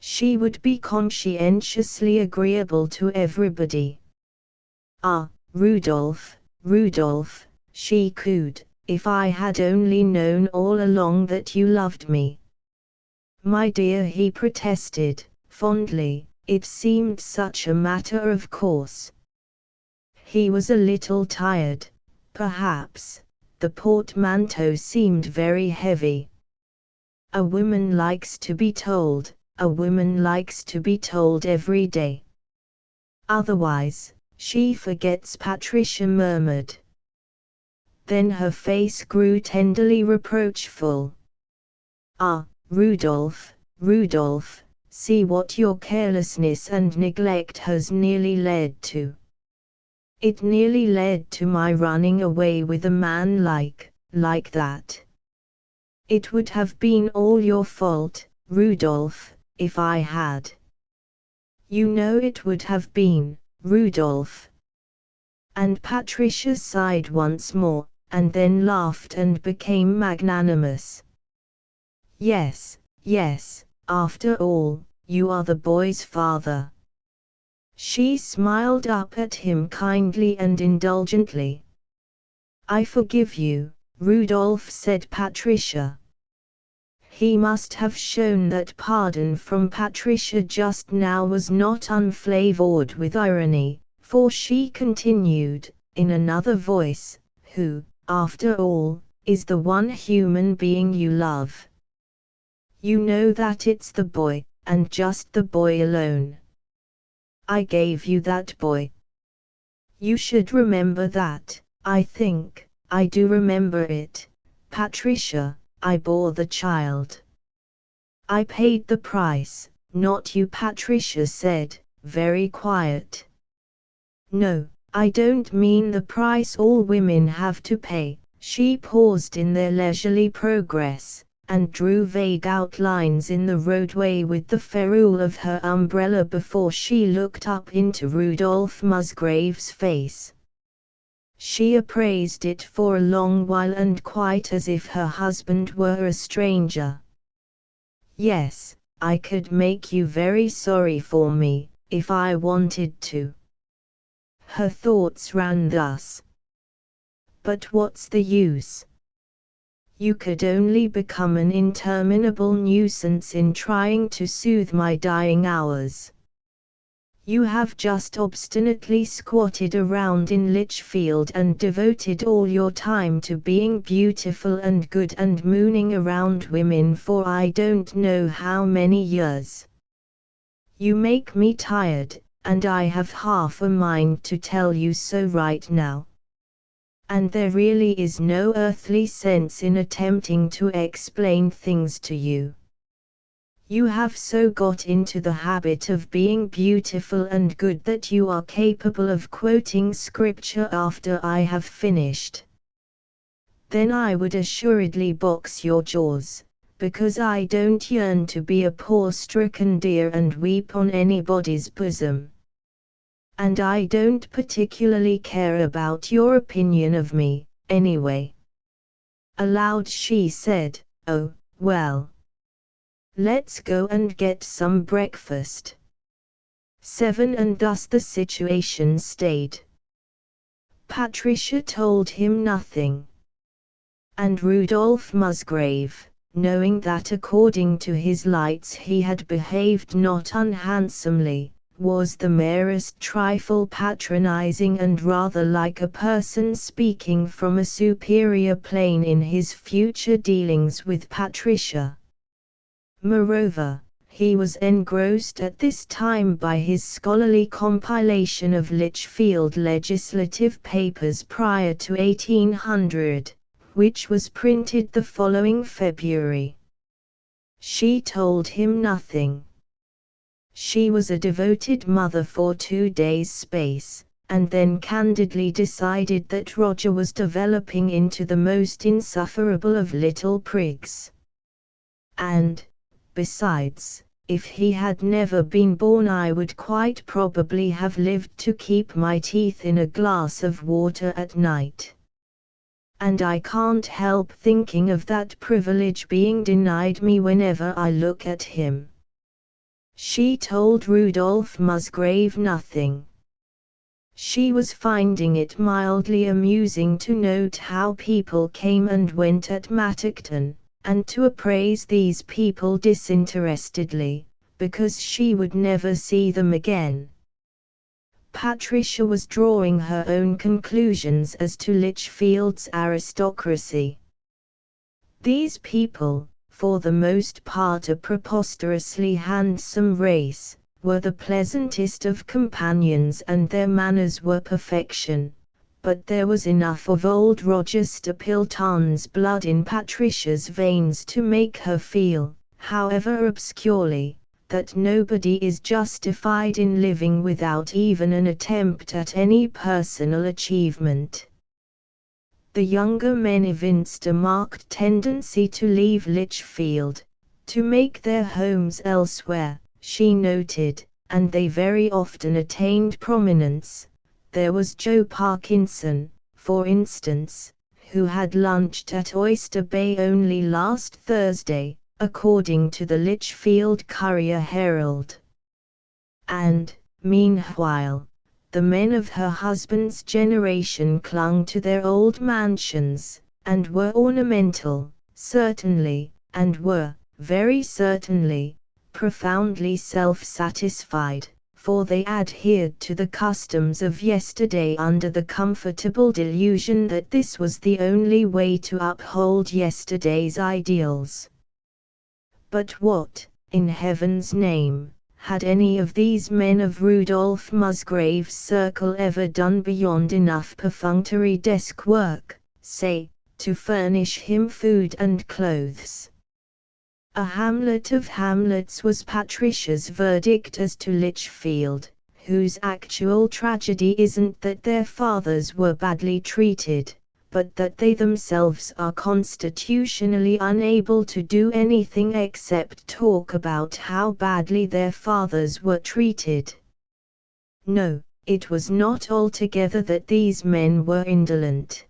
She would be conscientiously agreeable to everybody. "Ah, Rudolph, Rudolph," she cooed, "if I had only known all along that you loved me." "My dear," he protested, fondly, "it seemed such a matter of course." He was a little tired, perhaps, the portmanteau seemed very heavy. A woman likes to be told, a woman likes to be told every day. Otherwise, she forgets, Patricia murmured. Then her face grew tenderly reproachful. "Ah, Rudolph, Rudolph, see what your carelessness and neglect has nearly led to. It nearly led to my running away with a man like that. It would have been all your fault, Rudolph, if I had. You know it would have been, Rudolph." And Patricia sighed once more, and then laughed and became magnanimous. "Yes, yes, after all, you are the boy's father." She smiled up at him kindly and indulgently. "I forgive you, Rudolph," said Patricia. He must have shown that pardon from Patricia just now was not unflavored with irony, for she continued, in another voice, "Who, after all, is the one human being you love? You know that it's the boy, and just the boy alone. I gave you that boy. You should remember that." "I think, I do remember it, Patricia, I bore the child. I paid the price, not you," Patricia said, very quiet. "No, I don't mean the price all women have to pay." She paused in their leisurely progress, and drew vague outlines in the roadway with the ferrule of her umbrella before she looked up into Rudolph Musgrave's face. She appraised it for a long while, and quite as if her husband were a stranger. "Yes, I could make you very sorry for me, if I wanted to." Her thoughts ran thus. "But what's the use? You could only become an interminable nuisance in trying to soothe my dying hours. You have just obstinately squatted around in Lichfield and devoted all your time to being beautiful and good and mooning around women for I don't know how many years. You make me tired, and I have half a mind to tell you so right now. And there really is no earthly sense in attempting to explain things to you. You have so got into the habit of being beautiful and good that you are capable of quoting scripture after I have finished. Then I would assuredly box your jaws, because I don't yearn to be a poor stricken deer and weep on anybody's bosom. And I don't particularly care about your opinion of me, anyway." Aloud she said, "Oh, well, Let's go and get some breakfast. 7. And thus the situation stayed. Patricia told him nothing. And Rudolph Musgrave, knowing that according to his lights he had behaved not unhandsomely, was the merest trifle patronizing and rather like a person speaking from a superior plane in his future dealings with Patricia. Moreover, he was engrossed at this time by his scholarly compilation of Lichfield legislative papers prior to 1800, which was printed the following February. She told him nothing. She was a devoted mother for 2 days' space, and then candidly decided that Roger was developing into the most insufferable of little prigs. And, besides, if he had never been born I would quite probably have lived to keep my teeth in a glass of water at night. And I can't help thinking of that privilege being denied me whenever I look at him. She told Rudolph Musgrave nothing. She was finding it mildly amusing to note how people came and went at Mattockton, and to appraise these people disinterestedly, because she would never see them again. Patricia was drawing her own conclusions as to Lichfield's aristocracy. These people, for the most part a preposterously handsome race, were the pleasantest of companions and their manners were perfection, but there was enough of old Roger Stapleton's blood in Patricia's veins to make her feel, however obscurely, that nobody is justified in living without even an attempt at any personal achievement. The younger men evinced a marked tendency to leave Lichfield, to make their homes elsewhere, she noted, and they very often attained prominence. There was Joe Parkinson, for instance, who had lunched at Oyster Bay only last Thursday, according to the Lichfield Courier-Herald. And, meanwhile, the men of her husband's generation clung to their old mansions, and were ornamental, certainly, and were, very certainly, profoundly self-satisfied, for they adhered to the customs of yesterday under the comfortable delusion that this was the only way to uphold yesterday's ideals. But what, in heaven's name, had any of these men of Rudolph Musgrave's circle ever done beyond enough perfunctory desk work, say, to furnish him food and clothes? A Hamlet of Hamlets was Patricia's verdict as to Lichfield, whose actual tragedy isn't that their fathers were badly treated, but that they themselves are constitutionally unable to do anything except talk about how badly their fathers were treated. No, it was not altogether that these men were indolent.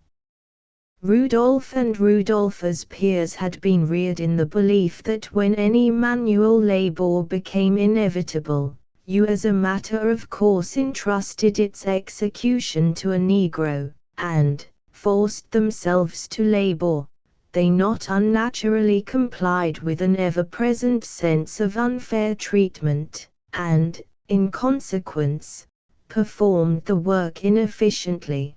Rudolph and Rudolpha's peers had been reared in the belief that when any manual labor became inevitable, you as a matter of course entrusted its execution to a Negro, and, forced themselves to labor, they not unnaturally complied with an ever-present sense of unfair treatment, and, in consequence, performed the work inefficiently.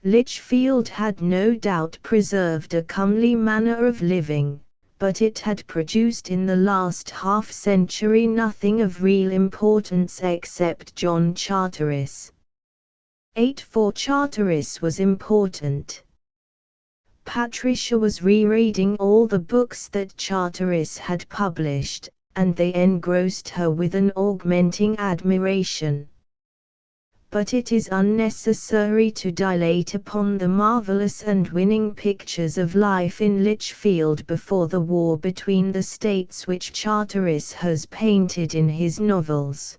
Lichfield had no doubt preserved a comely manner of living, but it had produced in the last half-century nothing of real importance except John Charteris. 8. For Charteris was important. Patricia was rereading all the books that Charteris had published, and they engrossed her with an augmenting admiration. But it is unnecessary to dilate upon the marvelous and winning pictures of life in Lichfield before the war between the states which Charteris has painted in his novels.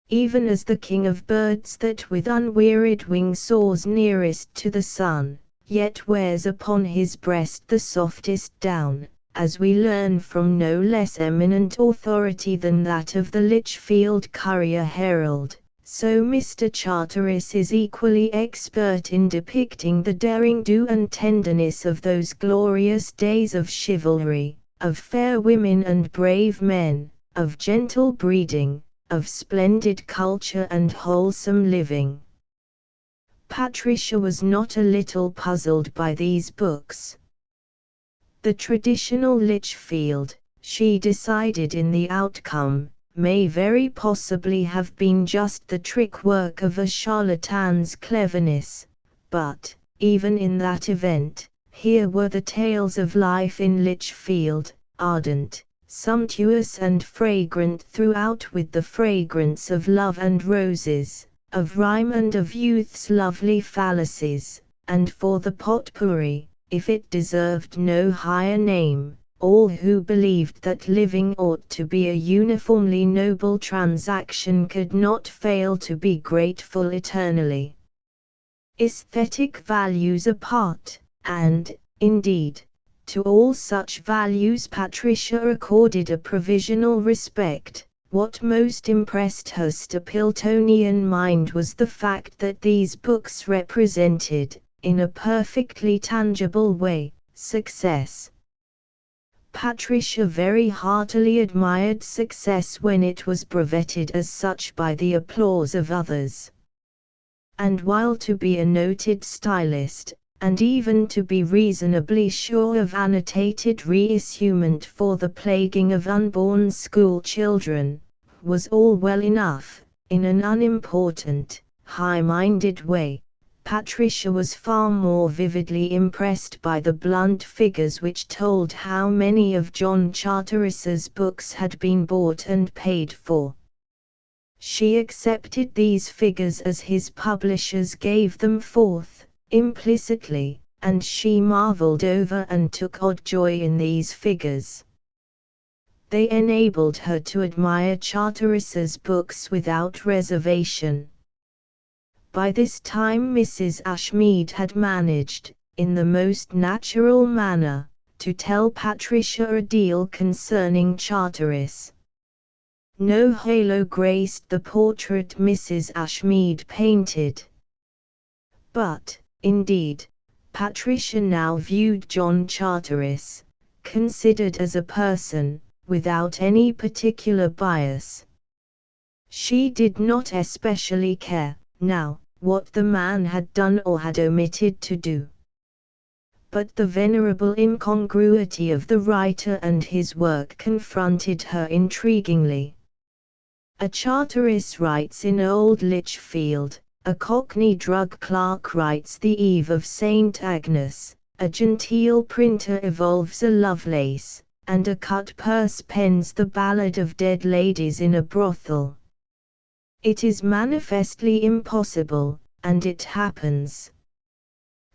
Even as the king of birds that with unwearied wing soars nearest to the sun, yet wears upon his breast the softest down, as we learn from no less eminent authority than that of the Lichfield Courier Herald, so Mr. Charteris is equally expert in depicting the derring-do and tenderness of those glorious days of chivalry, of fair women and brave men, of gentle breeding, of splendid culture and wholesome living. Patricia was not a little puzzled by these books. The traditional Lichfield, she decided in the outcome, may very possibly have been just the trick work of a charlatan's cleverness, but, even in that event, here were the tales of life in Lichfield, ardent, sumptuous and fragrant throughout with the fragrance of love and roses, of rhyme and of youth's lovely fallacies, and for the potpourri, if it deserved no higher name, all who believed that living ought to be a uniformly noble transaction could not fail to be grateful eternally. Aesthetic values apart, and, indeed, to all such values Patricia accorded a provisional respect, what most impressed her Stapletonian mind was the fact that these books represented, in a perfectly tangible way, success. Patricia very heartily admired success when it was brevetted as such by the applause of others. And while to be a noted stylist, and even to be reasonably sure of annotated reissuement for the plaguing of unborn school children, was all well enough, in an unimportant, high-minded way, Patricia was far more vividly impressed by the blunt figures which told how many of John Charteris's books had been bought and paid for. She accepted these figures as his publishers gave them forth, implicitly, and she marveled over and took odd joy in these figures. They enabled her to admire Charteris's books without reservation. By this time Mrs. Ashmead had managed, in the most natural manner, to tell Patricia a deal concerning Charteris. No halo graced the portrait Mrs. Ashmead painted. But, indeed, Patricia now viewed John Charteris, considered as a person, without any particular bias. She did not especially care, now, what the man had done or had omitted to do. But the venerable incongruity of the writer and his work confronted her intriguingly. A Charteris writes in Old Lichfield, a Cockney drug clerk writes The Eve of St. Agnes, a genteel printer evolves a Lovelace, and a cut-purse pens the Ballad of Dead Ladies in a Brothel. It is manifestly impossible, and it happens.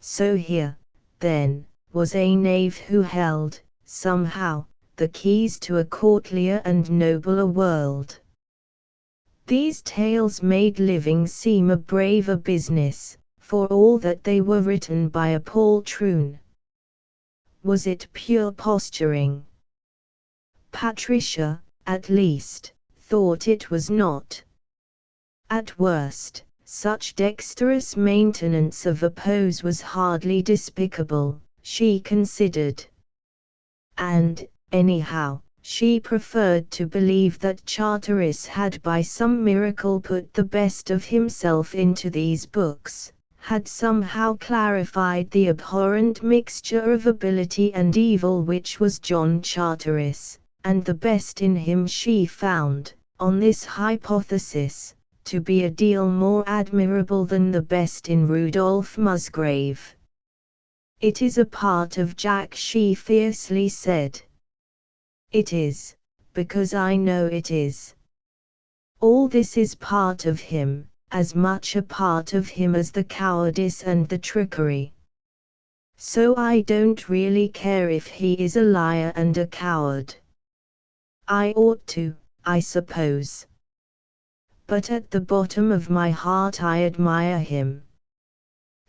So here, then, was a knave who held, somehow, the keys to a courtlier and nobler world. These tales made living seem a braver business, for all that they were written by a poltroon. Was it pure posturing? Patricia, at least, thought it was not. At worst, such dexterous maintenance of a pose was hardly despicable, she considered. And, anyhow, she preferred to believe that Charteris had by some miracle put the best of himself into these books, had somehow clarified the abhorrent mixture of ability and evil which was John Charteris, and the best in him she found, on this hypothesis, to be a deal more admirable than the best in Rudolph Musgrave. It is a part of Jack, she fiercely said. It is, because I know it is. All this is part of him, as much a part of him as the cowardice and the trickery. So I don't really care if he is a liar and a coward. I ought to, I suppose. But at the bottom of my heart I admire him.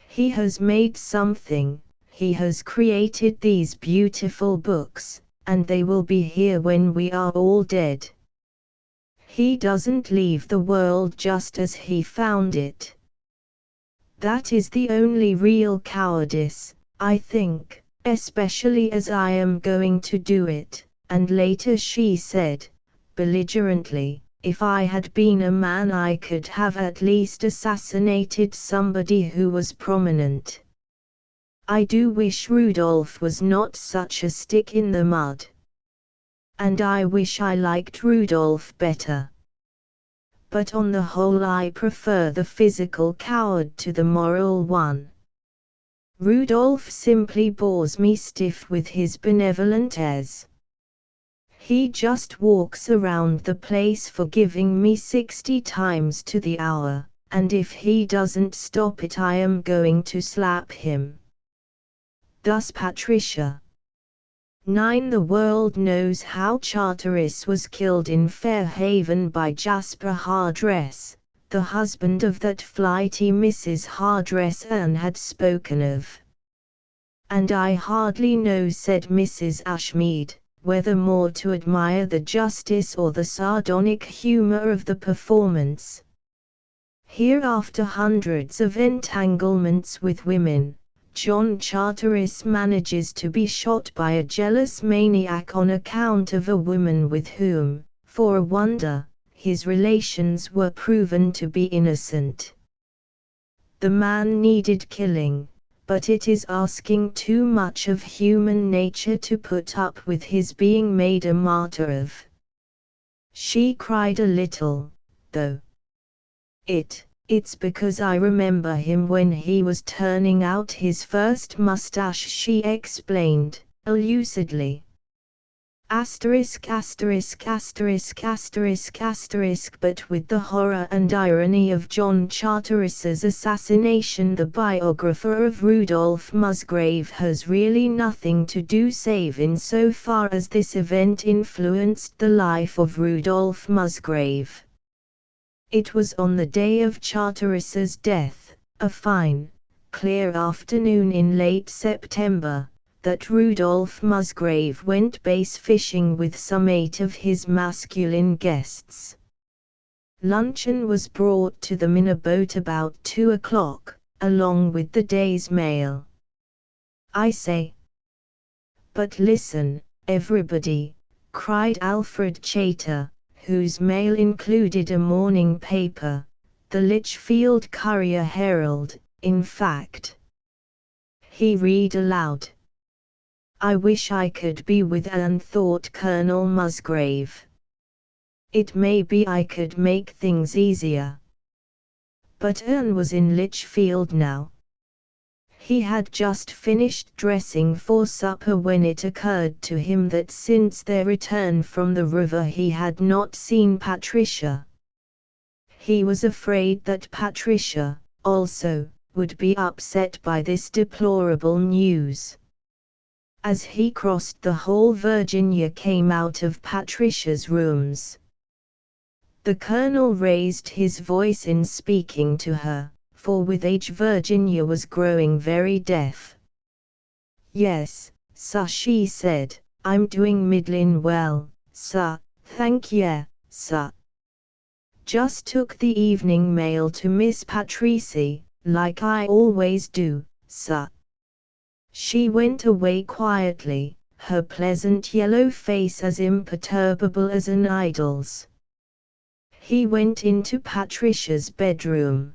He has made something, he has created these beautiful books, and they will be here when we are all dead. He doesn't leave the world just as he found it. That is the only real cowardice, I think, especially as I am going to do it." And later she said, belligerently, "If I had been a man I could have at least assassinated somebody who was prominent. I do wish Rudolph was not such a stick in the mud. And I wish I liked Rudolph better. But on the whole I prefer the physical coward to the moral one. Rudolph simply bores me stiff with his benevolent airs. He just walks around the place forgiving me 60 times to the hour, and if he doesn't stop it I am going to slap him." Thus Patricia. 9. The world knows how Charteris was killed in Fairhaven by Jasper Hardress, the husband of that flighty Mrs. Hardress Anne had spoken of. "And I hardly know," said Mrs. Ashmead, "whether more to admire the justice or the sardonic humor of the performance. Here, after hundreds of entanglements with women, John Charteris manages to be shot by a jealous maniac on account of a woman with whom, for a wonder, his relations were proven to be innocent. The man needed killing, but it is asking too much of human nature to put up with his being made a martyr of." She cried a little, though. It's because I remember him when he was turning out his first mustache," she explained, lucidly. Asterisk asterisk asterisk asterisk asterisk. But with the horror and irony of John Charteris's assassination, the biographer of Rudolph Musgrave has really nothing to do save in so far as this event influenced the life of Rudolph Musgrave. It was on the day of Charteris's death, a fine, clear afternoon in late September, that Rudolph Musgrave went bass fishing with some 8 of his masculine guests. Luncheon was brought to them in a boat about 2 o'clock, along with the day's mail. "I say. But listen, everybody," cried Alfred Chater, whose mail included a morning paper, the Lichfield Courier Herald, in fact. He read aloud. "I wish I could be with Anne," thought Colonel Musgrave. "It may be I could make things easier." But Anne was in Lichfield now. He had just finished dressing for supper when it occurred to him that since their return from the river he had not seen Patricia. He was afraid that Patricia, also, would be upset by this deplorable news. As he crossed the hall, Virginia came out of Patricia's rooms. The Colonel raised his voice in speaking to her, for with age Virginia was growing very deaf. "Yes, sir," she said, "I'm doing middlin' well, sir, thank ye, sir. Just took the evening mail to Miss Patrici, like I always do, sir." She went away quietly, her pleasant yellow face as imperturbable as an idol's. He went into Patricia's bedroom.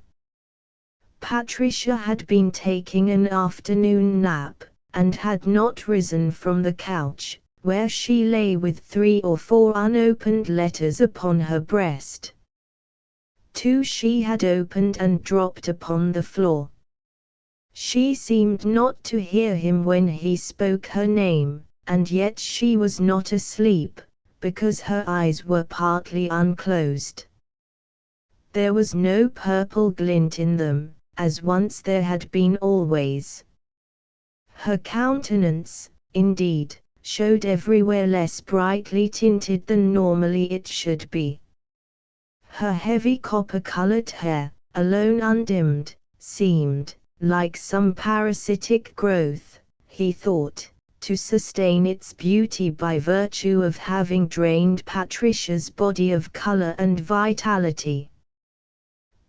Patricia had been taking an afternoon nap, and had not risen from the couch, where she lay with 3 or 4 unopened letters upon her breast. 2 she had opened and dropped upon the floor. She seemed not to hear him when he spoke her name, and yet she was not asleep, because her eyes were partly unclosed. There was no purple glint in them, as once there had been always. Her countenance, indeed, showed everywhere less brightly tinted than normally it should be. Her heavy copper-colored hair, alone undimmed, seemed, like some parasitic growth, he thought, to sustain its beauty by virtue of having drained Patricia's body of color and vitality.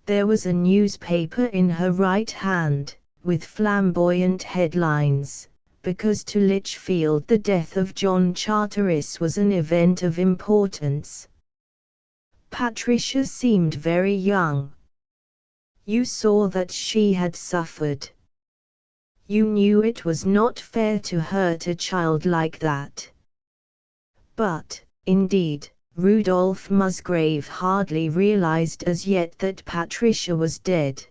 There was a newspaper in her right hand, with flamboyant headlines, because to Lichfield the death of John Charteris was an event of importance. Patricia seemed very young. You saw that she had suffered. You knew it was not fair to hurt a child like that. But, indeed, Rudolph Musgrave hardly realized as yet that Patricia was dead.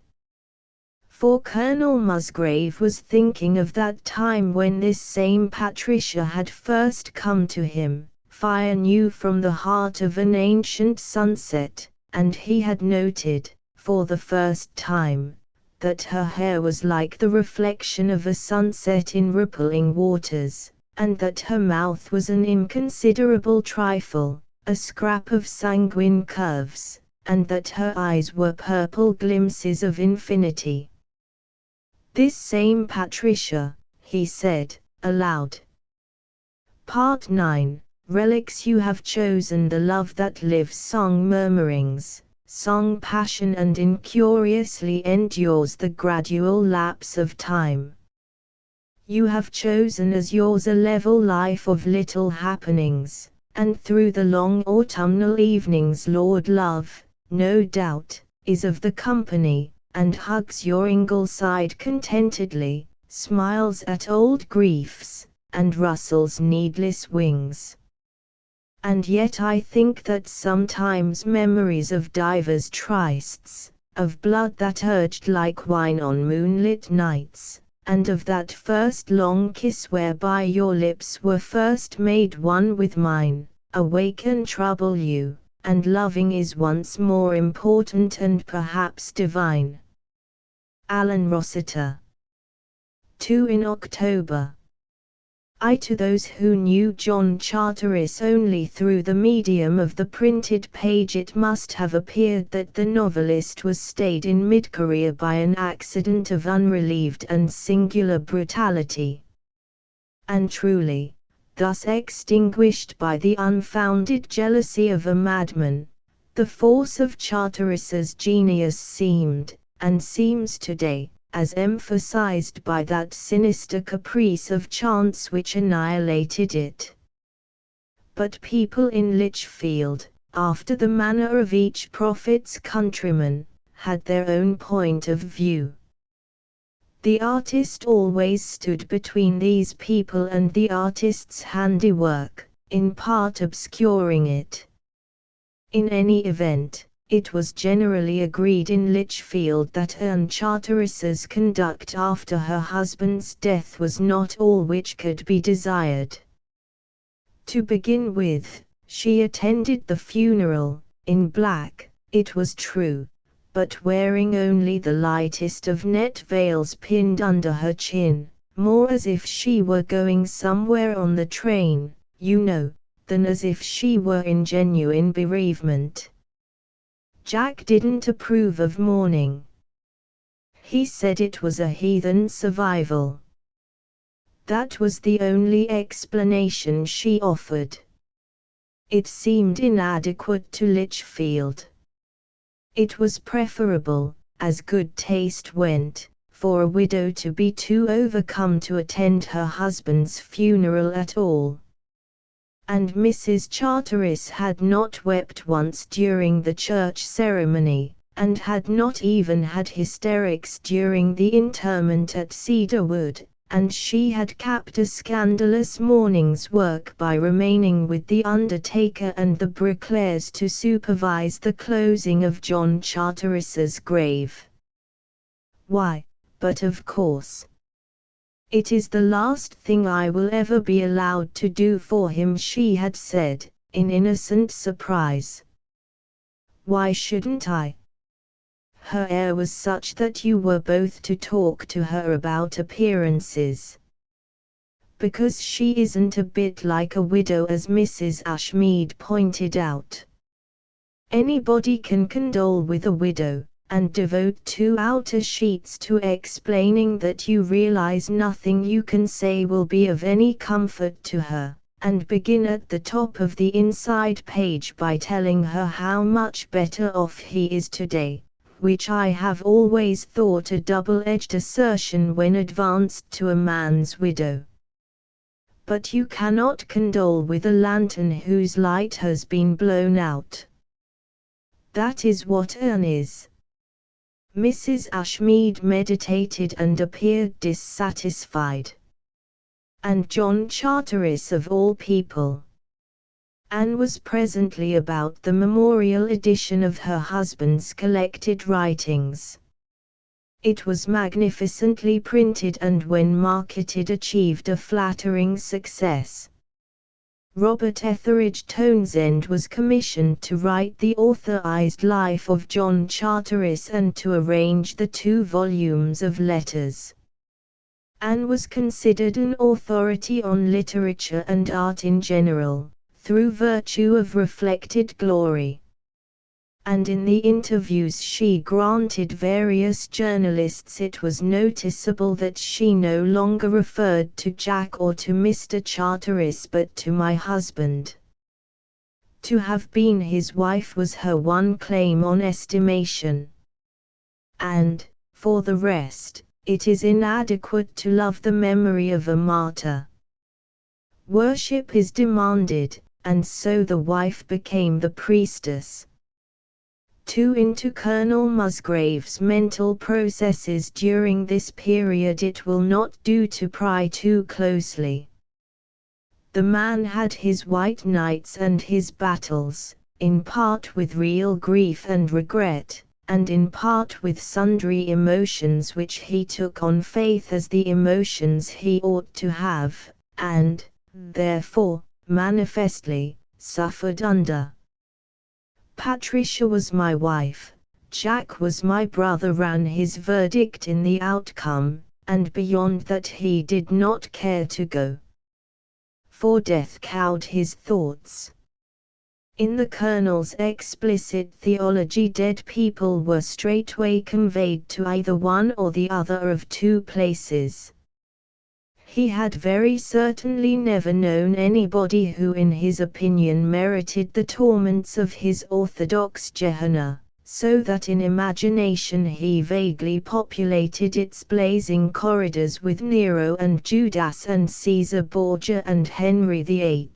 For Colonel Musgrave was thinking of that time when this same Patricia had first come to him, fire new from the heart of an ancient sunset, and he had noted, for the first time, that her hair was like the reflection of a sunset in rippling waters, and that her mouth was an inconsiderable trifle, a scrap of sanguine curves, and that her eyes were purple glimpses of infinity. This same Patricia, he said, aloud. Part 9, Relics you have chosen the love that lives song murmurings, song passion and incuriously endures the gradual lapse of time. You have chosen as yours a level life of little happenings, and through the long autumnal evenings Lord Love, no doubt, is of the company, and hugs your ingleside contentedly, smiles at old griefs, and rustles needless wings. And yet I think that sometimes memories of divers trysts, of blood that urged like wine on moonlit nights, and of that first long kiss whereby your lips were first made one with mine, awake and trouble you, and loving is once more important and perhaps divine. Alan Rossiter. 2 in October. I to those who knew John Charteris only through the medium of the printed page it must have appeared that the novelist was stayed in mid-career by an accident of unrelieved and singular brutality. And truly, thus extinguished by the unfounded jealousy of a madman, the force of Charteris's genius seemed, and seems today, as emphasized by that sinister caprice of chance which annihilated it. But people in Lichfield, after the manner of each prophet's countryman, had their own point of view. The artist always stood between these people and the artist's handiwork, in part obscuring it. In any event, it was generally agreed in Lichfield that Anne Charteris's conduct after her husband's death was not all which could be desired. To begin with, she attended the funeral, in black, it was true, but wearing only the lightest of net veils pinned under her chin, more as if she were going somewhere on the train, you know, than as if she were in genuine bereavement. Jack didn't approve of mourning. He said it was a heathen survival. That was the only explanation she offered. It seemed inadequate to Lichfield. It was preferable, as good taste went, for a widow to be too overcome to attend her husband's funeral at all. And Mrs. Charteris had not wept once during the church ceremony, and had not even had hysterics during the interment at Cedarwood, and she had capped a scandalous morning's work by remaining with the undertaker and the bricklayers to supervise the closing of John Charteris's grave. Why, but of course. It is the last thing I will ever be allowed to do for him, she had said, in innocent surprise. Why shouldn't I? Her air was such that you were both to talk to her about appearances. Because she isn't a bit like a widow, as Mrs. Ashmead pointed out. Anybody can condole with a widow, and devote 2 outer sheets to explaining that you realize nothing you can say will be of any comfort to her, and begin at the top of the inside page by telling her how much better off he is today, which I have always thought a double-edged assertion when advanced to a man's widow. But you cannot condole with a lantern whose light has been blown out. That is what urn is. Mrs. Ashmead meditated and appeared dissatisfied. And John Charteris of all people. Anne was presently about the memorial edition of her husband's collected writings. It was magnificently printed and when marketed achieved a flattering success. Robert Etheridge Townshend was commissioned to write the authorized life of John Charteris and to arrange the 2 volumes of letters. Anne was considered an authority on literature and art in general, through virtue of reflected glory. And in the interviews she granted various journalists it was noticeable that she no longer referred to Jack or to Mr. Charteris but to my husband. To have been his wife was her one claim on estimation. And, for the rest, it is inadequate to love the memory of a martyr. Worship is demanded, and so the wife became the priestess. Into Colonel Musgrave's mental processes during this period it will not do to pry too closely. The man had his white nights and his battles, in part with real grief and regret, and in part with sundry emotions which he took on faith as the emotions he ought to have, and, therefore, manifestly, suffered under. Patricia was my wife, Jack was my brother ran his verdict in the outcome, and beyond that he did not care to go. For death cowed his thoughts. In the Colonel's explicit theology dead people were straightway conveyed to either one or the other of 2 places. He had very certainly never known anybody who in his opinion merited the torments of his orthodox Gehenna, so that in imagination he vaguely populated its blazing corridors with Nero and Judas and Caesar Borgia and Henry VIII,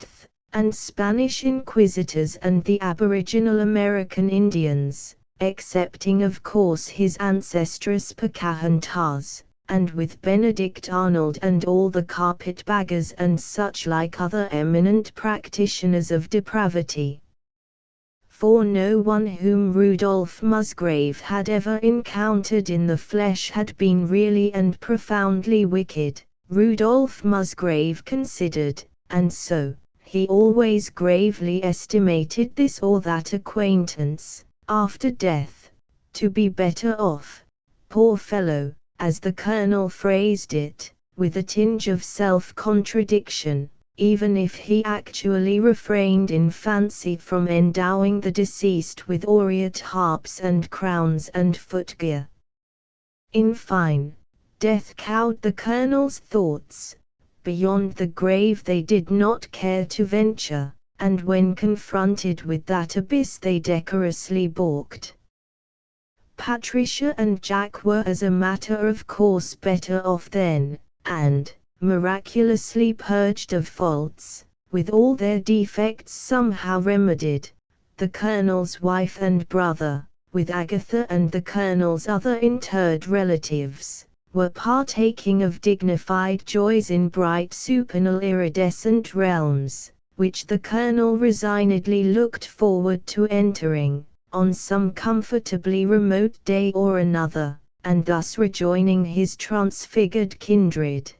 and Spanish inquisitors and the aboriginal American Indians, excepting of course his ancestress Pocahontas, and with Benedict Arnold and all the carpetbaggers and such like other eminent practitioners of depravity. For no one whom Rudolph Musgrave had ever encountered in the flesh had been really and profoundly wicked, Rudolph Musgrave considered, and so, he always gravely estimated this or that acquaintance, after death, to be better off, poor fellow, as the Colonel phrased it, with a tinge of self-contradiction, even if he actually refrained in fancy from endowing the deceased with aureate harps and crowns and footgear. In fine, death cowed the Colonel's thoughts. Beyond the grave they did not care to venture, and when confronted with that abyss they decorously balked. Patricia and Jack were as a matter of course better off then, and, miraculously purged of faults, with all their defects somehow remedied, the Colonel's wife and brother, with Agatha and the Colonel's other interred relatives, were partaking of dignified joys in bright supernal iridescent realms, which the Colonel resignedly looked forward to entering, on some comfortably remote day or another, and thus rejoining his transfigured kindred.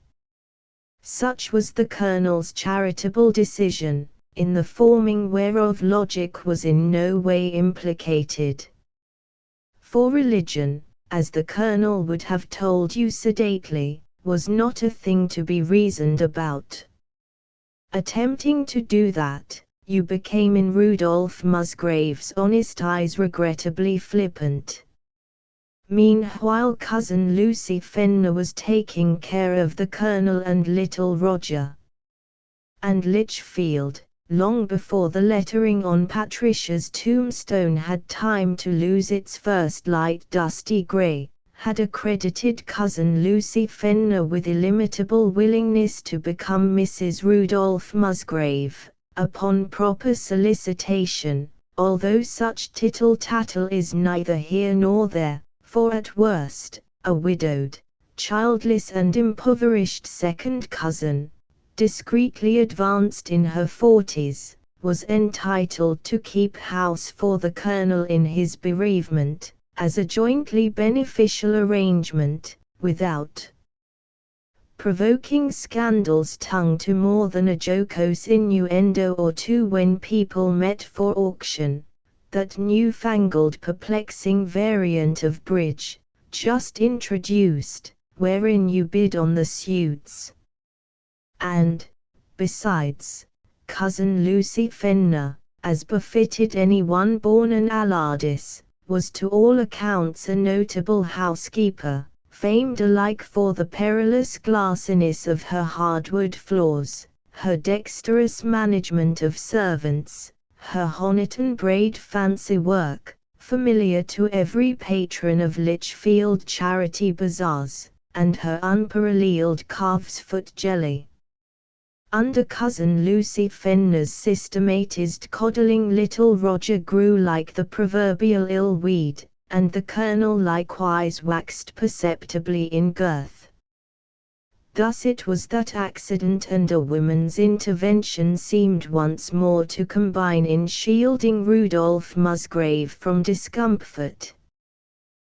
Such was the Colonel's charitable decision, in the forming whereof logic was in no way implicated. For religion, as the Colonel would have told you sedately, was not a thing to be reasoned about. Attempting to do that, you became in Rudolph Musgrave's honest eyes regrettably flippant. Meanwhile cousin Lucy Fenner was taking care of the Colonel and little Roger. And Lichfield, long before the lettering on Patricia's tombstone had time to lose its first light dusty grey, had accredited cousin Lucy Fenner with illimitable willingness to become Mrs. Rudolph Musgrave, upon proper solicitation, although such tittle-tattle is neither here nor there, for at worst, a widowed, childless and impoverished second cousin, discreetly advanced in her 40s, was entitled to keep house for the Colonel in his bereavement, as a jointly beneficial arrangement, without provoking scandal's tongue to more than a jocose innuendo or two when people met for auction. That new-fangled perplexing variant of bridge, just introduced, wherein you bid on the suits. And, besides, cousin Lucy Fenner, as befitted anyone born an Allardyce, was to all accounts a notable housekeeper, famed alike for the perilous glassiness of her hardwood floors, her dexterous management of servants, her Honiton braid fancy work, familiar to every patron of Lichfield charity bazaars, and her unparalleled calf's foot jelly. Under cousin Lucy Fenner's systematized coddling little Roger grew like the proverbial ill weed, and the Colonel likewise waxed perceptibly in girth. Thus it was that accident and a woman's intervention seemed once more to combine in shielding Rudolph Musgrave from discomfort.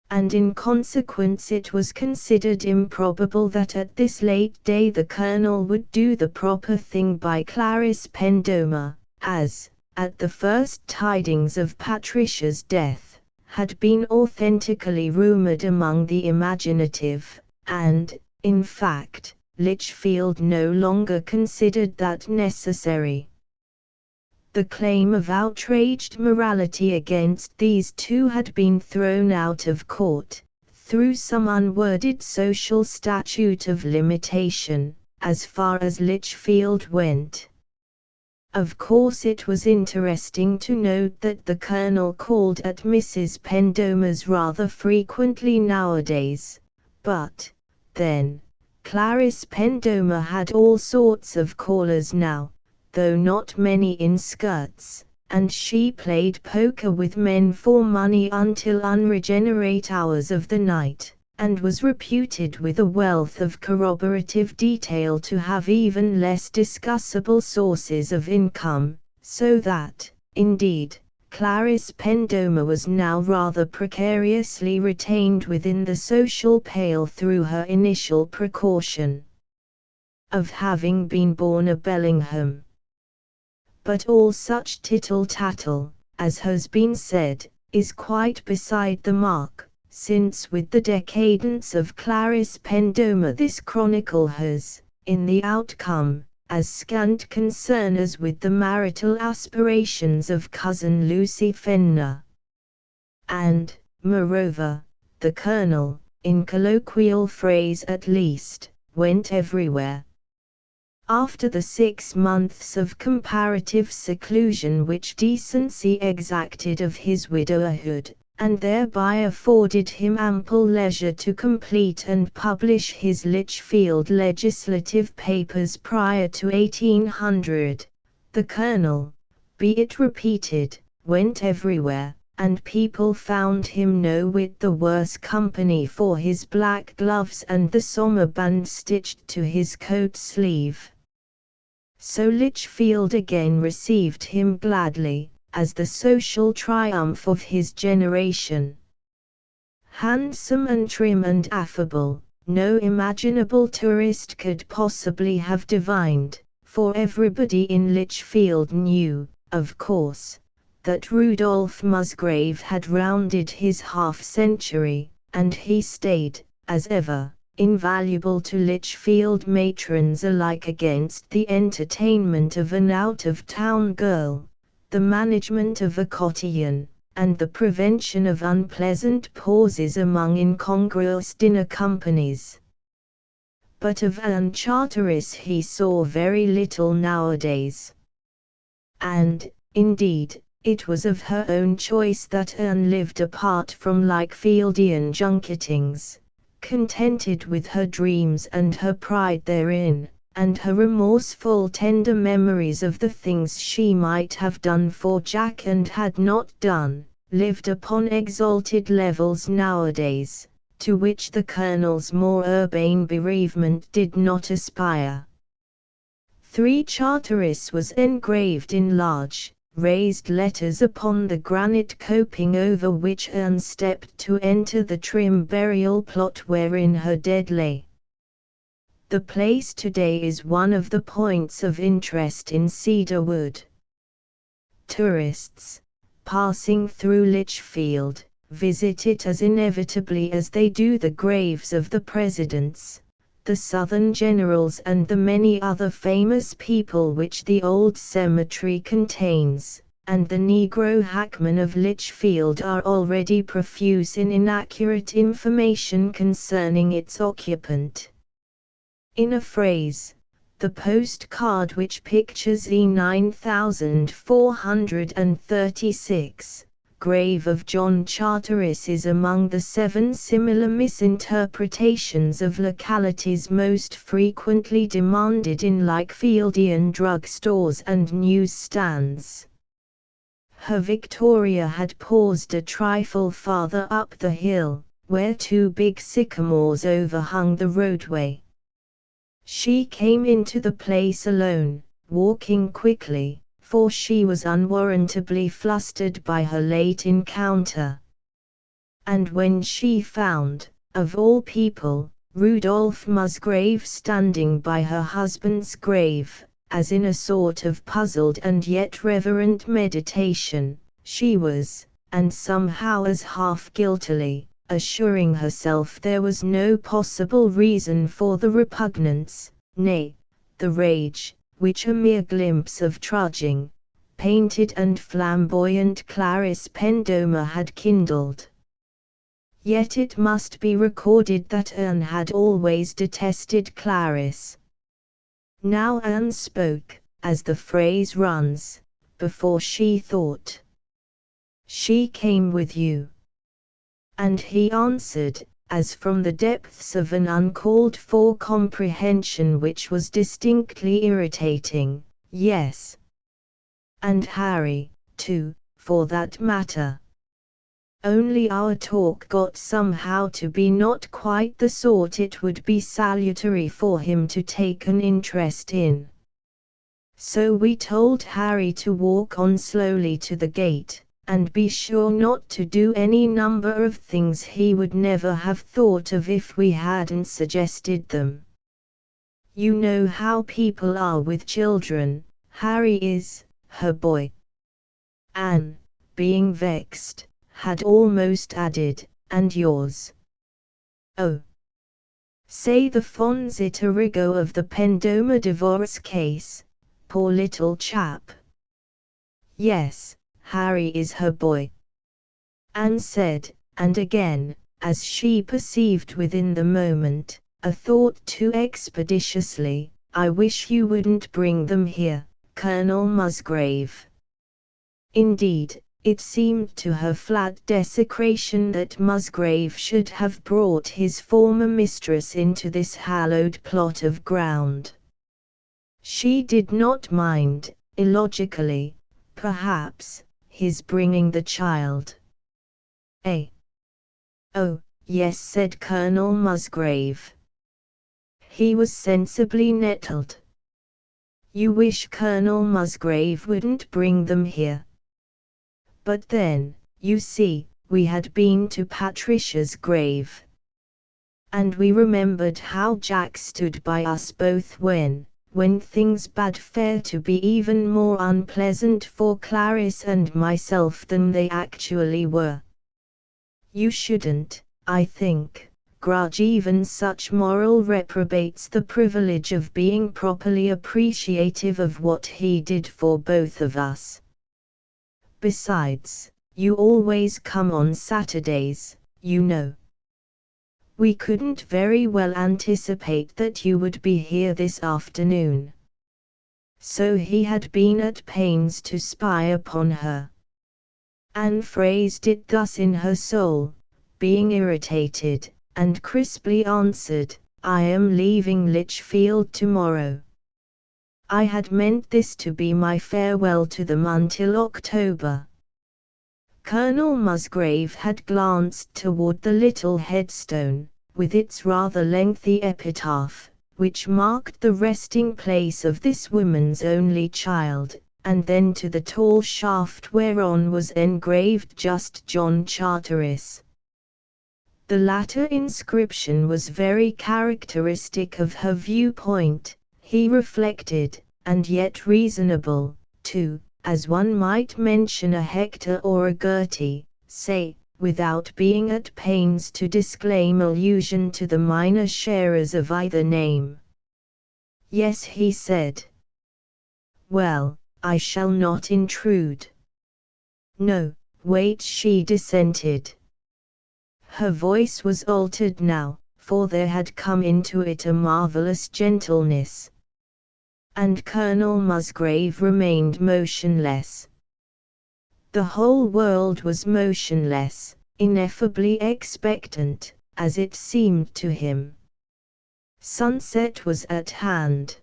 And in consequence it was considered improbable that at this late day the Colonel would do the proper thing by Clarice Pendomer, as, at the first tidings of Patricia's death, had been authentically rumoured among the imaginative, and, in fact, Lichfield no longer considered that necessary. The claim of outraged morality against these two had been thrown out of court, through some unworded social statute of limitation, as far as Lichfield went. Of course it was interesting to note that the Colonel called at Mrs. Pendomer's rather frequently nowadays, but, then, Clarice Pendomer had all sorts of callers now, though not many in skirts, and she played poker with men for money until unregenerate hours of the night, and was reputed with a wealth of corroborative detail to have even less discussable sources of income, so that, indeed, Clarice Pendomer was now rather precariously retained within the social pale through her initial precaution of having been born a Bellingham. But all such tittle-tattle, as has been said, is quite beside the mark, since with the decadence of Clarice Pendomer this chronicle has, in the outcome, as scant concern as with the marital aspirations of cousin Lucy Fenner. And, moreover, the Colonel, in colloquial phrase at least, went everywhere. After the 6 months of comparative seclusion which decency exacted of his widowerhood, and thereby afforded him ample leisure to complete and publish his Lichfield legislative papers prior to 1800, the Colonel, be it repeated, went everywhere, and people found him no whit the worse company for his black gloves and the sombre band stitched to his coat sleeve. So Lichfield again received him gladly, as the social triumph of his generation. Handsome and trim and affable, no imaginable tourist could possibly have divined, for everybody in Lichfield knew, of course, that Rudolph Musgrave had rounded his half-century, and he stayed, as ever, invaluable to Lichfield matrons alike against the entertainment of an out-of-town girl, the management of a cotillon, and the prevention of unpleasant pauses among incongruous dinner companies. But of Anne Charteris he saw very little nowadays. And, indeed, it was of her own choice that Anne lived apart from Lakefieldian junketings, contented with her dreams and her pride therein, and her remorseful tender memories of the things she might have done for Jack and had not done, lived upon exalted levels nowadays, to which the Colonel's more urbane bereavement did not aspire. 3 Charteris was engraved in large, raised letters upon the granite coping over which Anne stepped to enter the trim burial plot wherein her dead lay. The place today is one of the points of interest in Cedarwood. Tourists, passing through Lichfield, visit it as inevitably as they do the graves of the presidents, the Southern generals and the many other famous people which the old cemetery contains, and the Negro hackmen of Lichfield are already profuse in inaccurate information concerning its occupant. In a phrase, the postcard which pictures E9436, grave of John Charteris is among the 7 similar misinterpretations of localities most frequently demanded in Lakefieldian drug stores and news stands. Her Victoria had paused a trifle farther up the hill, where 2 big sycamores overhung the roadway. She came into the place alone, walking quickly, for she was unwarrantably flustered by her late encounter. And when she found, of all people, Rudolph Musgrave standing by her husband's grave, as in a sort of puzzled and yet reverent meditation, she was, and somehow as half guiltily, assuring herself there was no possible reason for the repugnance, nay, the rage, which a mere glimpse of trudging, painted and flamboyant Clarice Pendomer had kindled. Yet it must be recorded that Anne had always detested Clarice. Now Anne spoke, as the phrase runs, before she thought. She came with you. And he answered, as from the depths of an uncalled-for comprehension which was distinctly irritating, yes. And Harry, too, for that matter. Only our talk got somehow to be not quite the sort it would be salutary for him to take an interest in. So we told Harry to walk on slowly to the gate, and be sure not to do any number of things he would never have thought of if we hadn't suggested them. You know how people are with children. Harry is her boy. Anne, being vexed, had almost added, and yours. Oh! Say the Fonzit Arrigo of the Pendomer divorce case, poor little chap. Yes, Harry is her boy. Anne said, and again, as she perceived within the moment, a thought too expeditiously, I wish you wouldn't bring them here, Colonel Musgrave. Indeed, it seemed to her flat desecration that Musgrave should have brought his former mistress into this hallowed plot of ground. She did not mind, illogically, perhaps, his bringing the child. Eh? Oh, yes, said Colonel Musgrave. He was sensibly nettled. You wish Colonel Musgrave wouldn't bring them here. But then, you see, we had been to Patricia's grave. And we remembered how Jack stood by us both when things bade fair to be even more unpleasant for Clarice and myself than they actually were. You shouldn't, I think, grudge even such moral reprobates the privilege of being properly appreciative of what he did for both of us. Besides, You always come on Saturdays, you know. We couldn't very well anticipate that you would be here this afternoon. So he had been at pains to spy upon her. Anne phrased it thus in her soul, being irritated, and crisply answered, I am leaving Lichfield tomorrow. I had meant this to be my farewell to them until October. Colonel Musgrave had glanced toward the little headstone, with its rather lengthy epitaph, which marked the resting place of this woman's only child, and then to the tall shaft whereon was engraved just John Charteris. The latter inscription was very characteristic of her viewpoint, he reflected, and yet reasonable, too, as one might mention a Hector or a Gertie, say, without being at pains to disclaim allusion to the minor sharers of either name. Yes, he said. Well, I shall not intrude. No, wait, she dissented. Her voice was altered now, for there had come into it a marvelous gentleness. And Colonel Musgrave remained motionless. The whole world was motionless, ineffably expectant, as it seemed to him. Sunset was at hand.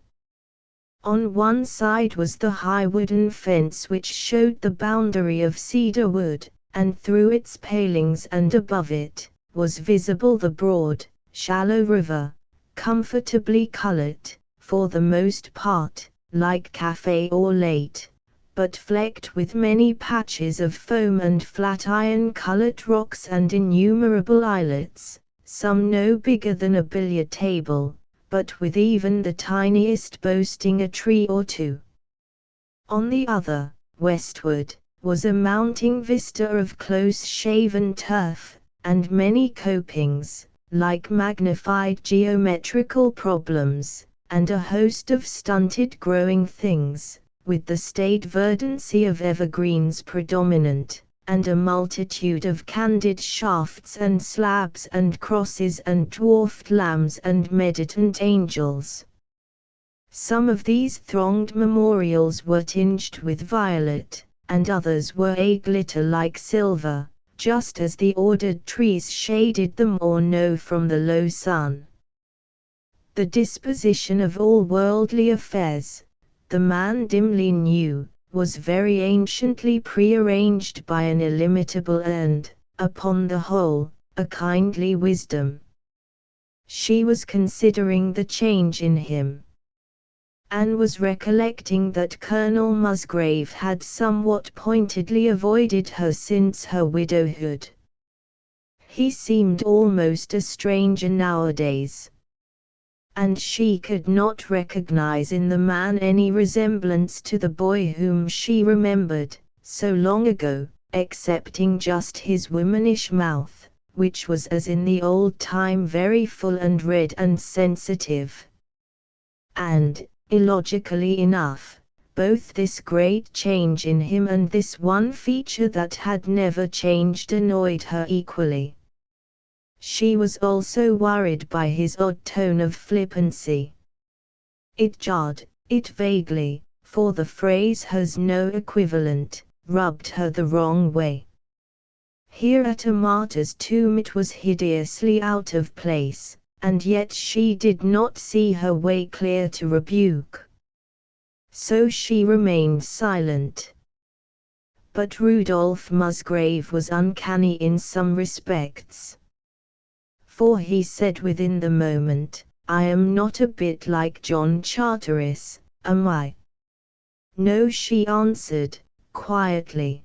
On one side was the high wooden fence which showed the boundary of cedar wood, and through its palings and above it, was visible the broad, shallow river, comfortably colored, for the most part, like Café or Late, but flecked with many patches of foam and flat iron-colored rocks and innumerable islets, some no bigger than a billiard table, but with even the tiniest boasting a tree or two. On the other, westward, was a mounting vista of close-shaven turf, and many copings, like magnified geometrical problems, and a host of stunted growing things, with the staid verdancy of evergreens predominant, and a multitude of candid shafts and slabs and crosses and dwarfed lambs and meditant angels. Some of these thronged memorials were tinged with violet, and others were a glitter like silver, just as the ordered trees shaded them or no from the low sun. The disposition of all worldly affairs, the man dimly knew, was very anciently prearranged by an illimitable and, upon the whole, a kindly wisdom. She was considering the change in him. Anne was recollecting that Colonel Musgrave had somewhat pointedly avoided her since her widowhood. He seemed almost a stranger nowadays. And she could not recognize in the man any resemblance to the boy whom she remembered, so long ago, excepting just his womanish mouth, which was as in the old time very full and red and sensitive. And, illogically enough, both this great change in him and this one feature that had never changed annoyed her equally. She was also worried by his odd tone of flippancy. It jarred, it vaguely, for the phrase has no equivalent, rubbed her the wrong way. Here at a martyr's tomb it was hideously out of place, and yet she did not see her way clear to rebuke. So she remained silent. But Rudolph Musgrave was uncanny in some respects. For he said within the moment, I am not a bit like John Charteris, am I? No, she answered, quietly.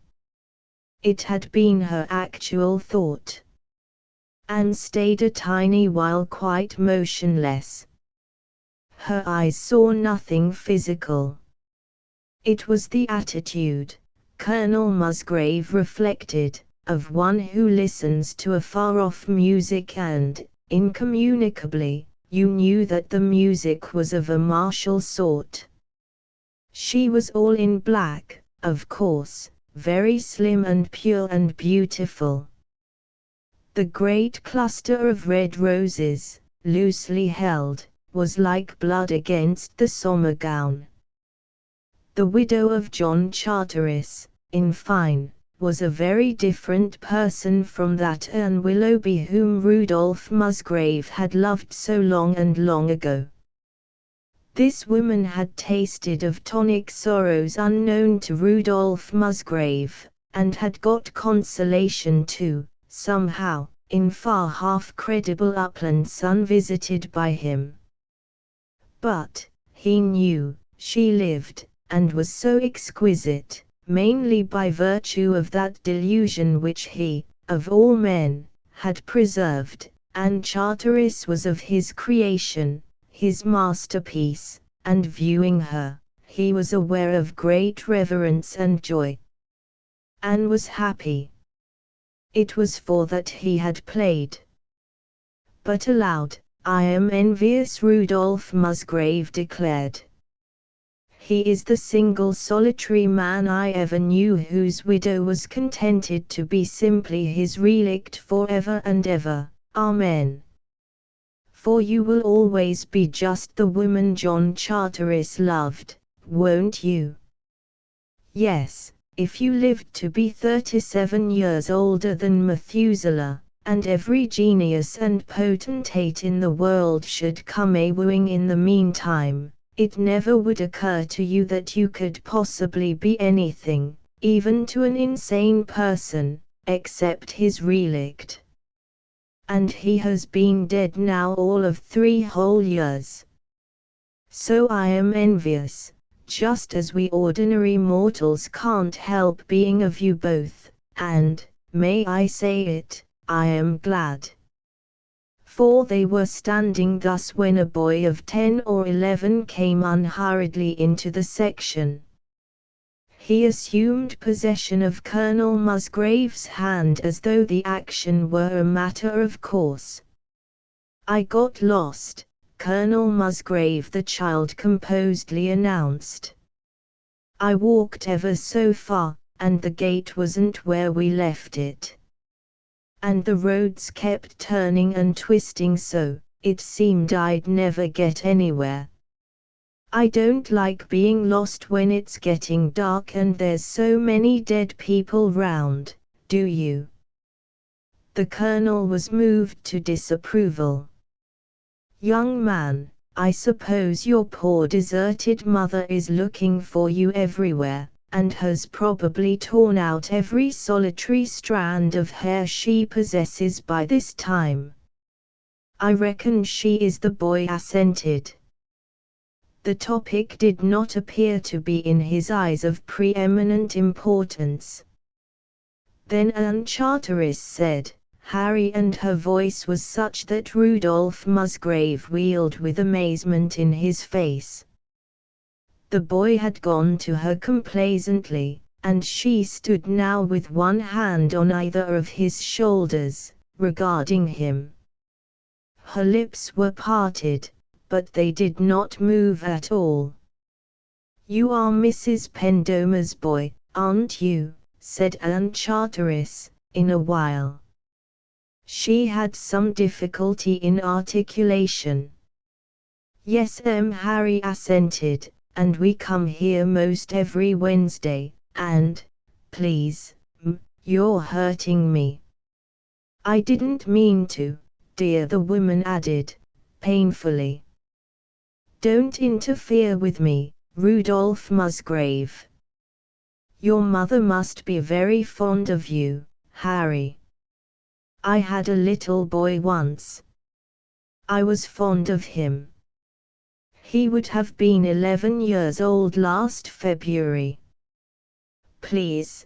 It had been her actual thought. Anne stayed a tiny while quite motionless. Her eyes saw nothing physical. It was the attitude, Colonel Musgrave reflected, of one who listens to a far-off music and, incommunicably, you knew that the music was of a martial sort. She was all in black, of course, very slim and pure and beautiful. The great cluster of red roses, loosely held, was like blood against the summer gown. The widow of John Charteris, in fine, was a very different person from that Anne Willoughby whom Rudolph Musgrave had loved so long and long ago. This woman had tasted of tonic sorrows unknown to Rudolph Musgrave, and had got consolation too, somehow, in far half-credible uplands unvisited by him. But, he knew, she lived, and was so exquisite, mainly by virtue of that delusion which he, of all men, had preserved, and Charteris was of his creation, his masterpiece, and viewing her, he was aware of great reverence and joy. Anne was happy. It was for that he had played. But aloud, "I am envious," Rudolph Musgrave declared. "He is the single solitary man I ever knew whose widow was contented to be simply his relict forever and ever. Amen. For you will always be just the woman John Charteris loved, won't you?" "Yes, if you lived to be 37 years older than Methuselah, and every genius and potentate in the world should come a-wooing in the meantime, it never would occur to you that you could possibly be anything, even to an insane person, except his relict. And he has been dead now all of 3 whole years. So I am envious, just as we ordinary mortals can't help being of you both, and, may I say it, I am glad." For they were standing thus when a boy of 10 or 11 came unhurriedly into the section. He assumed possession of Colonel Musgrave's hand as though the action were a matter of course. "I got lost, Colonel Musgrave," the child composedly announced. "I walked ever so far, and the gate wasn't where we left it. And the roads kept turning and twisting so, it seemed I'd never get anywhere. I don't like being lost when it's getting dark and there's so many dead people round, do you?" The colonel was moved to disapproval. "Young man, I suppose your poor deserted mother is looking for you everywhere, and has probably torn out every solitary strand of hair she possesses by this time." "I reckon she is," the boy assented. The topic did not appear to be in his eyes of preeminent importance. Then Anne Charteris said, "Harry," and her voice was such that Rudolph Musgrave wheeled with amazement in his face. The boy had gone to her complacently, and she stood now with one hand on either of his shoulders, regarding him. Her lips were parted, but they did not move at all. "You are Mrs. Pendomer's boy, aren't you?" said Anne Charteris, in a while. She had some difficulty in articulation. "Yes, Harry assented, "and we come here most every Wednesday, and, please, you're hurting me." "I didn't mean to, dear," the woman added, painfully. "Don't interfere with me, Rudolph Musgrave. Your mother must be very fond of you, Harry. I had a little boy once. I was fond of him. He would have been 11 years old last February. Please,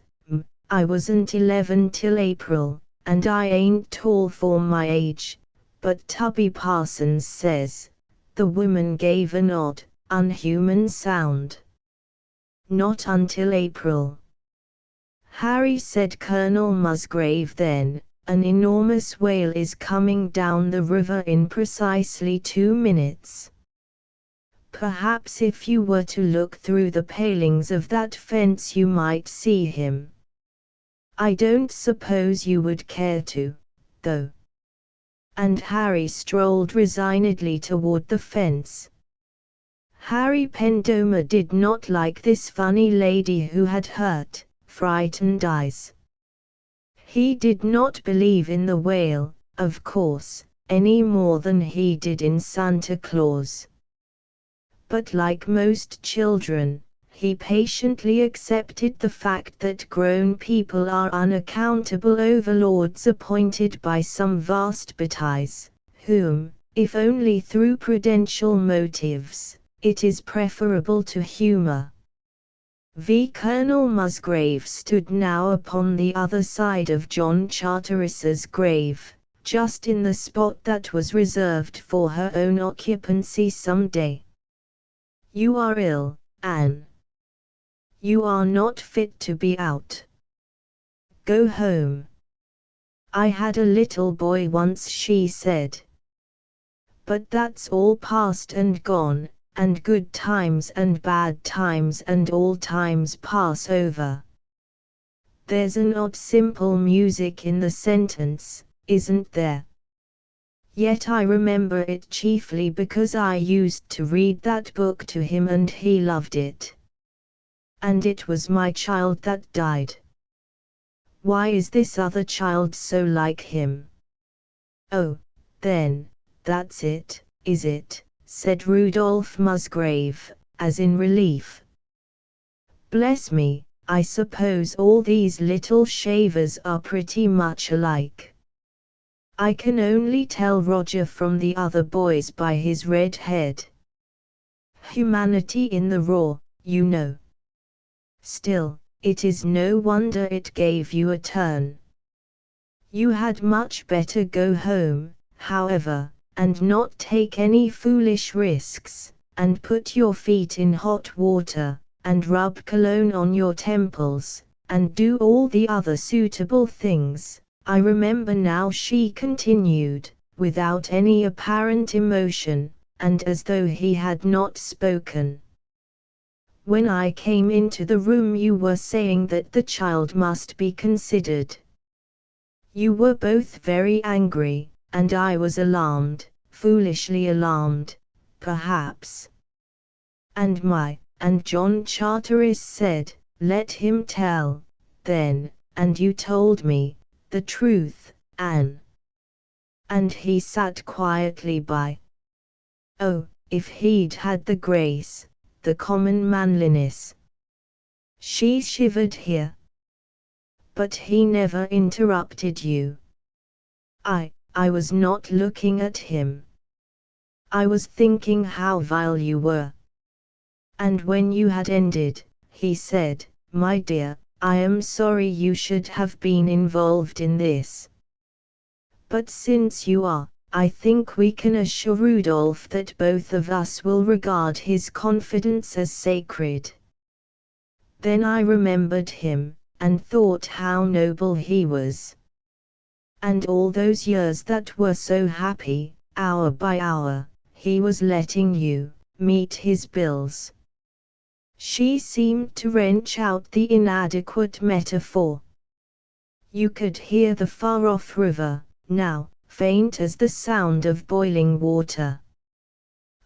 I wasn't 11 till April, and I ain't tall for my age, but Tubby Parsons says," the woman gave an odd, unhuman sound. "Not until April." "Harry," said Colonel Musgrave then, "an enormous whale is coming down the river in precisely 2 minutes. Perhaps if you were to look through the palings of that fence you might see him." I don't suppose you would care to, though. And Harry strolled resignedly toward the fence. Harry Pendomer did not like this funny lady who had hurt, frightened eyes. He did not believe in the whale, of course, any more than he did in Santa Claus. But like most children, he patiently accepted the fact that grown people are unaccountable overlords appointed by some vast betize, whom, if only through prudential motives, it is preferable to humor. Colonel Musgrave stood now upon the other side of John Charteris's grave, just in the spot that was reserved for her own occupancy some day. You are ill, Anne. You are not fit to be out. Go home. I had a little boy once, she said. But that's all past and gone, and good times and bad times and all times pass over. There's an odd simple music in the sentence, isn't there? Yet I remember it chiefly because I used to read that book to him and he loved it. And it was my child that died. Why is this other child so like him? Oh, then, that's it, is it? Said Rudolph Musgrave, as in relief. Bless me, I suppose all these little shavers are pretty much alike. I can only tell Roger from the other boys by his red head. Humanity in the raw, you know. Still, it is no wonder it gave you a turn. You had much better go home, however, and not take any foolish risks, and put your feet in hot water, and rub cologne on your temples, and do all the other suitable things. I remember now, she continued, without any apparent emotion, and as though he had not spoken. When I came into the room you were saying that the child must be considered. You were both very angry, and I was alarmed, foolishly alarmed, perhaps. And John Charteris said, let him tell, then, and you told me, the truth, Anne. And he sat quietly by. Oh, if he'd had the grace, the common manliness. She shivered here. But he never interrupted you. I was not looking at him. I was thinking how vile you were. And when you had ended, he said, my dear, I am sorry you should have been involved in this. But since you are, I think we can assure Rudolph that both of us will regard his confidence as sacred. Then I remembered him, and thought how noble he was. And all those years that were so happy, hour by hour, he was letting you meet his bills. She seemed to wrench out the inadequate metaphor. You could hear the far-off river, now, faint as the sound of boiling water.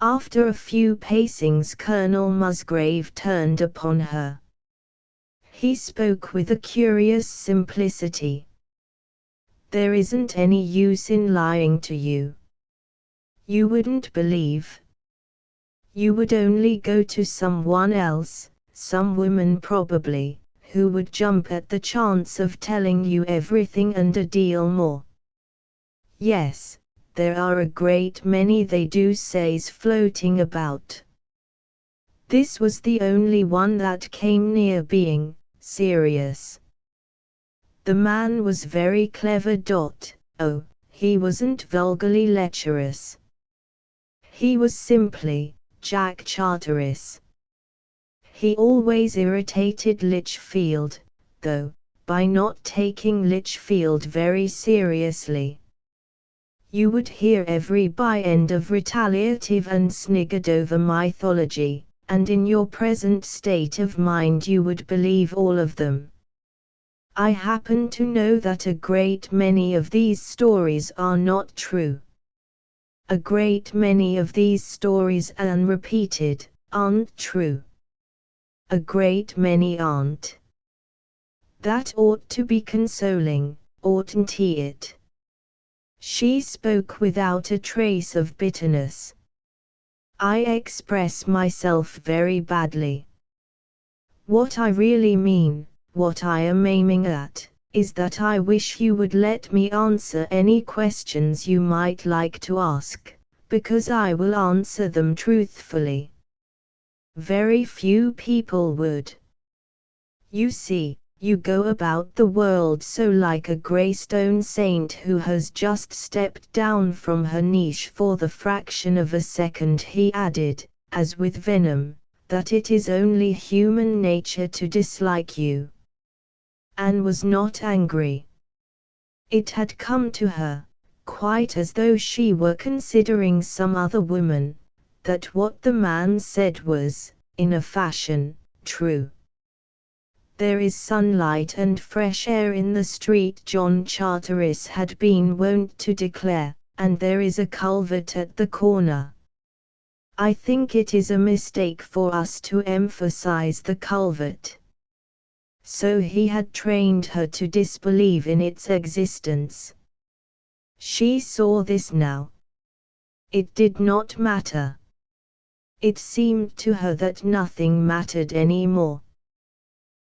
After a few pacings Colonel Musgrave turned upon her. He spoke with a curious simplicity. There isn't any use in lying to you. You wouldn't believe. You would only go to someone else, some woman probably, who would jump at the chance of telling you everything and a deal more. Yes, there are a great many they do says floating about. This was the only one that came near being serious. The man was very clever. Oh, he wasn't vulgarly lecherous. He was simply Jack Charteris. He always irritated Lichfield, though, by not taking Lichfield very seriously. You would hear every by-end of retaliative and sniggered over mythology, and in your present state of mind you would believe all of them. I happen to know that a great many of these stories are not true. A great many of these stories unrepeated, aren't true. A great many aren't. That ought to be consoling, oughtn't it? She spoke without a trace of bitterness. I express myself very badly. What I really mean, what I am aiming at, is that I wish you would let me answer any questions you might like to ask, because I will answer them truthfully. Very few people would. You see, you go about the world so like a greystone saint who has just stepped down from her niche for the fraction of a second. He added, as with venom, that it is only human nature to dislike you. Anne was not angry. It had come to her, quite as though she were considering some other woman, that what the man said was, in a fashion, true. There is sunlight and fresh air in the street, John Charteris had been wont to declare, and there is a culvert at the corner. I think it is a mistake for us to emphasize the culvert. So he had trained her to disbelieve in its existence. She saw this now. It did not matter. It seemed to her that nothing mattered anymore.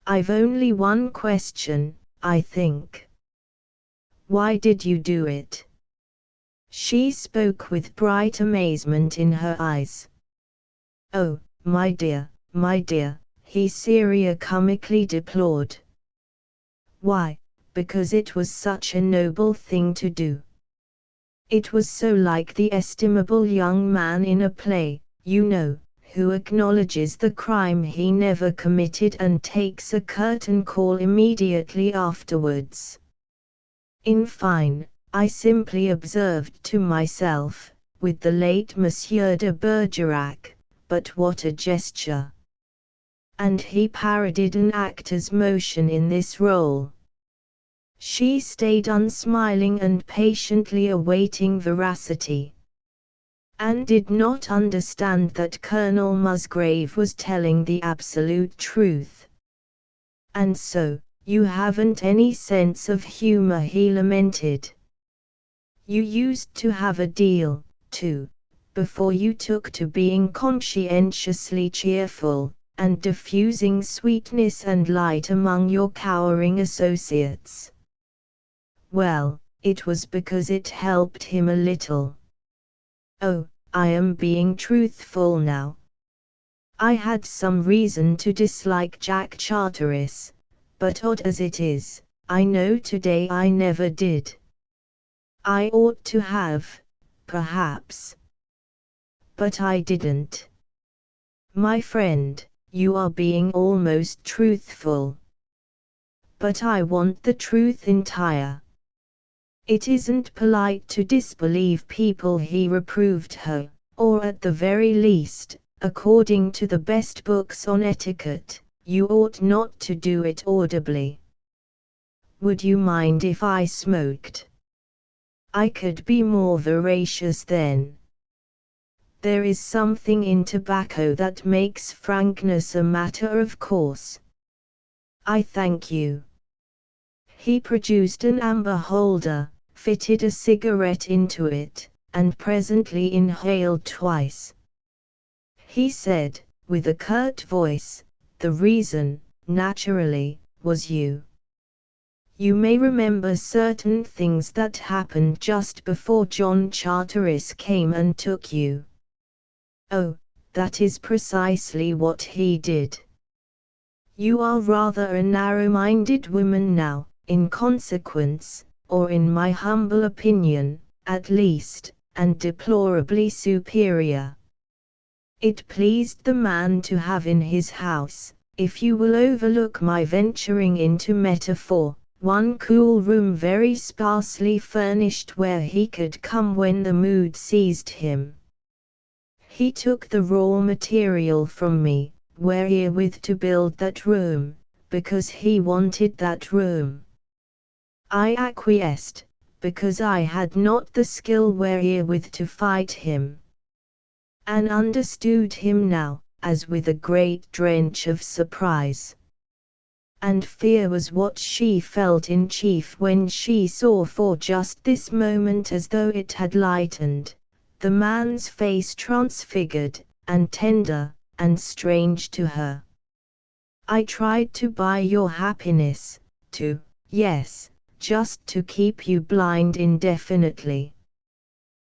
I've only one question, I think. Why did you do it? She spoke with bright amazement in her eyes. Oh, my dear, he comically deplored. Why, because it was such a noble thing to do. It was so like the estimable young man in a play, you know, who acknowledges the crime he never committed and takes a curtain call immediately afterwards. In fine, I simply observed to myself, with the late Monsieur de Bergerac, but what a gesture! And he parodied an actor's motion in this role. She stayed unsmiling and patiently awaiting veracity. Anne did not understand that Colonel Musgrave was telling the absolute truth. And so, you haven't any sense of humor, he lamented. You used to have a deal, too, before you took to being conscientiously cheerful, and diffusing sweetness and light among your cowering associates. Well, it was because it helped him a little. Oh, I am being truthful now. I had some reason to dislike Jack Charteris, but odd as it is, I know today I never did. I ought to have, perhaps. But I didn't. My friend, you are being almost truthful. But I want the truth entire. It isn't polite to disbelieve people, he reproved her, or at the very least, according to the best books on etiquette, you ought not to do it audibly. Would you mind if I smoked? I could be more veracious then. There is something in tobacco that makes frankness a matter of course. I thank you. He produced an amber holder, fitted a cigarette into it, and presently inhaled twice. He said, with a curt voice, the reason, naturally, was you. You may remember certain things that happened just before John Charteris came and took you. Oh, that is precisely what he did. You are rather a narrow-minded woman now, in consequence, or in my humble opinion, at least, and deplorably superior. It pleased the man to have in his house, if you will overlook my venturing into metaphor, one cool room very sparsely furnished where he could come when the mood seized him. He took the raw material from me, wherewith to build that room, because he wanted that room. I acquiesced, because I had not the skill wherewith to fight him, and understood him now, as with a great drench of surprise and fear was what she felt in chief when she saw for just this moment, as though it had lightened, the man's face transfigured, and tender, and strange to her. I tried to buy your happiness, yes, just to keep you blind indefinitely.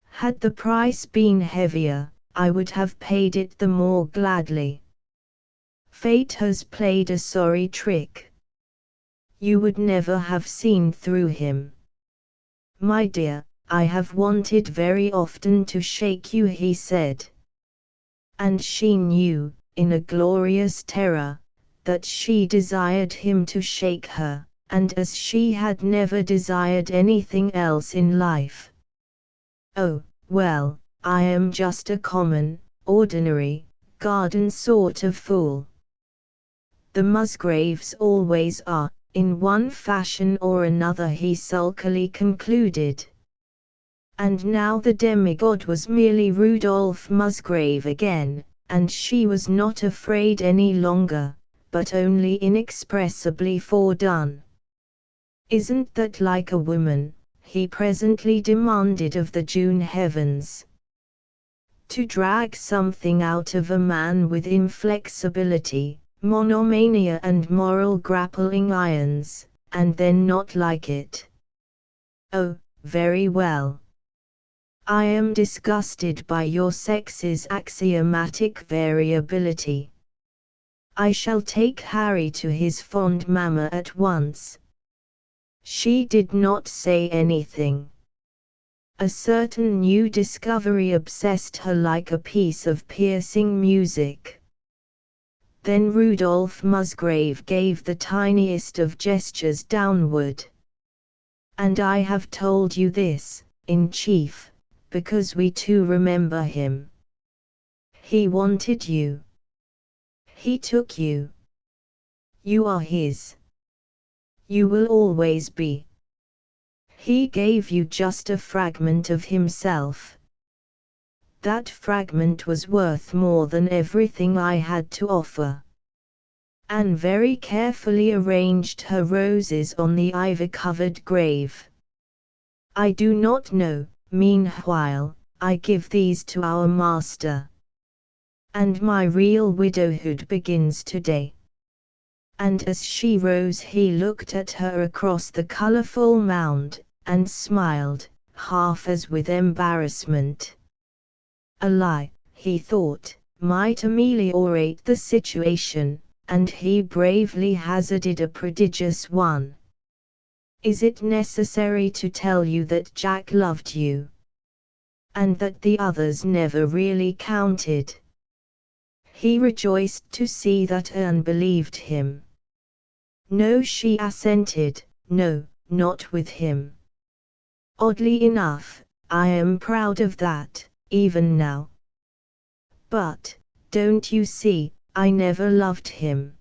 Had the price been heavier, I would have paid it the more gladly. Fate has played a sorry trick. You would never have seen through him. My dear, I have wanted very often to shake you, he said. And she knew, in a glorious terror, that she desired him to shake her, and as she had never desired anything else in life. Oh, well, I am just a common, ordinary, garden sort of fool. The Musgraves always are, in one fashion or another, he sulkily concluded. And now the demigod was merely Rudolph Musgrave again, and she was not afraid any longer, but only inexpressibly foredone. Isn't that like a woman? He presently demanded of the June heavens. To drag something out of a man with inflexibility, monomania and moral grappling irons, and then not like it. Oh, very well. I am disgusted by your sex's axiomatic variability. I shall take Harry to his fond mamma at once. She did not say anything. A certain new discovery obsessed her like a piece of piercing music. Then Rudolph Musgrave gave the tiniest of gestures downward. And I have told you this, in chief, because we too remember him. He wanted you. He took you. You are his. You will always be. He gave you just a fragment of himself. That fragment was worth more than everything I had to offer. Anne very carefully arranged her roses on the ivy-covered grave. I do not know, meanwhile, I give these to our master. And my real widowhood begins today. And as she rose he looked at her across the colourful mound, and smiled, half as with embarrassment. A lie, he thought, might ameliorate the situation, and he bravely hazarded a prodigious one. Is it necessary to tell you that Jack loved you? And that the others never really counted? He rejoiced to see that Anne believed him. No, she assented, no, not with him. Oddly enough, I am proud of that, even now. But, don't you see, I never loved him.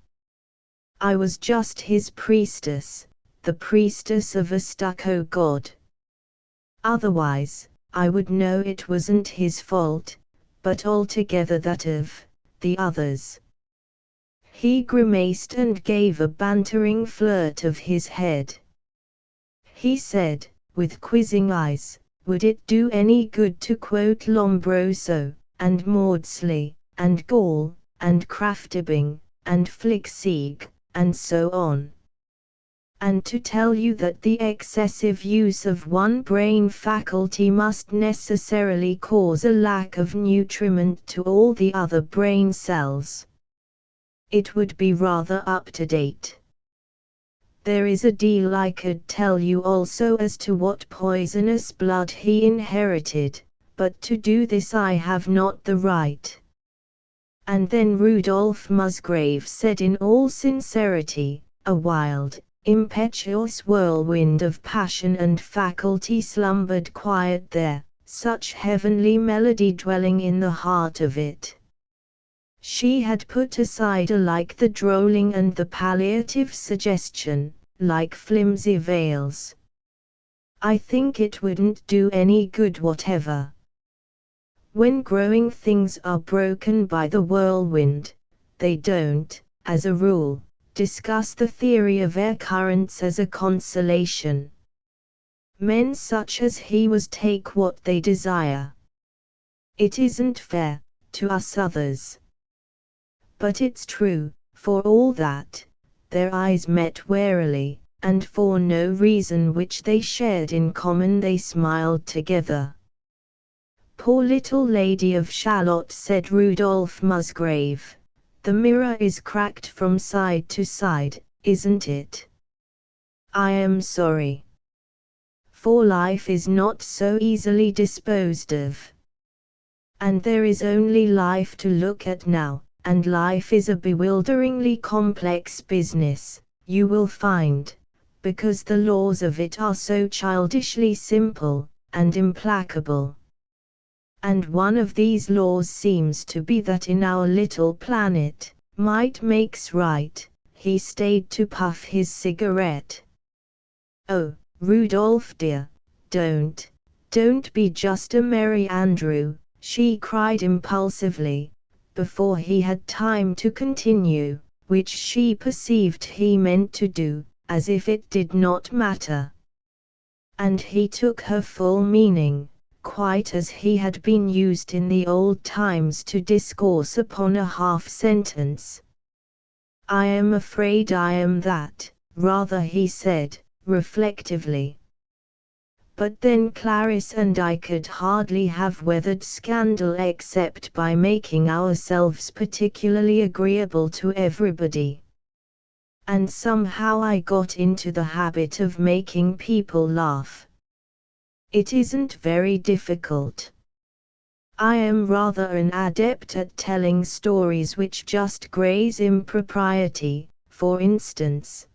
I was just his priestess, the priestess of a stucco god. Otherwise, I would know it wasn't his fault, but altogether that of the others. He grimaced and gave a bantering flirt of his head. He said, with quizzing eyes, would it do any good to quote Lombroso, and Maudsley, and Gall, and Craftibing, and Flickseeg, and so on? And to tell you that the excessive use of one brain faculty must necessarily cause a lack of nutriment to all the other brain cells. It would be rather up to date. There is a deal I could tell you also as to what poisonous blood he inherited, but to do this I have not the right. And then Rudolph Musgrave said in all sincerity, a wild, impetuous whirlwind of passion and faculty slumbered quiet there, such heavenly melody dwelling in the heart of it. She had put aside alike the drolling and the palliative suggestion, like flimsy veils. I think it wouldn't do any good whatever. When growing things are broken by the whirlwind, they don't, as a rule, discuss the theory of air currents as a consolation. Men such as he was take what they desire. It isn't fair to us others. But it's true, for all that. Their eyes met warily, and for no reason which they shared in common they smiled together. "Poor little Lady of Shalott," said Rudolph Musgrave. "The mirror is cracked from side to side, isn't it? I am sorry. For life is not so easily disposed of. And there is only life to look at now, and life is a bewilderingly complex business, you will find, because the laws of it are so childishly simple and implacable. And one of these laws seems to be that in our little planet, might makes right." He stayed to puff his cigarette. "Oh, Rudolph dear, don't be just a merry andrew," she cried impulsively, before he had time to continue, which she perceived he meant to do, as if it did not matter. And he took her full meaning, quite as he had been used in the old times to discourse upon a half-sentence. "I am afraid I am that, rather," he said, reflectively. "But then Clarice and I could hardly have weathered scandal except by making ourselves particularly agreeable to everybody. And somehow I got into the habit of making people laugh. It isn't very difficult. I am rather an adept at telling stories which just graze impropriety, for instance.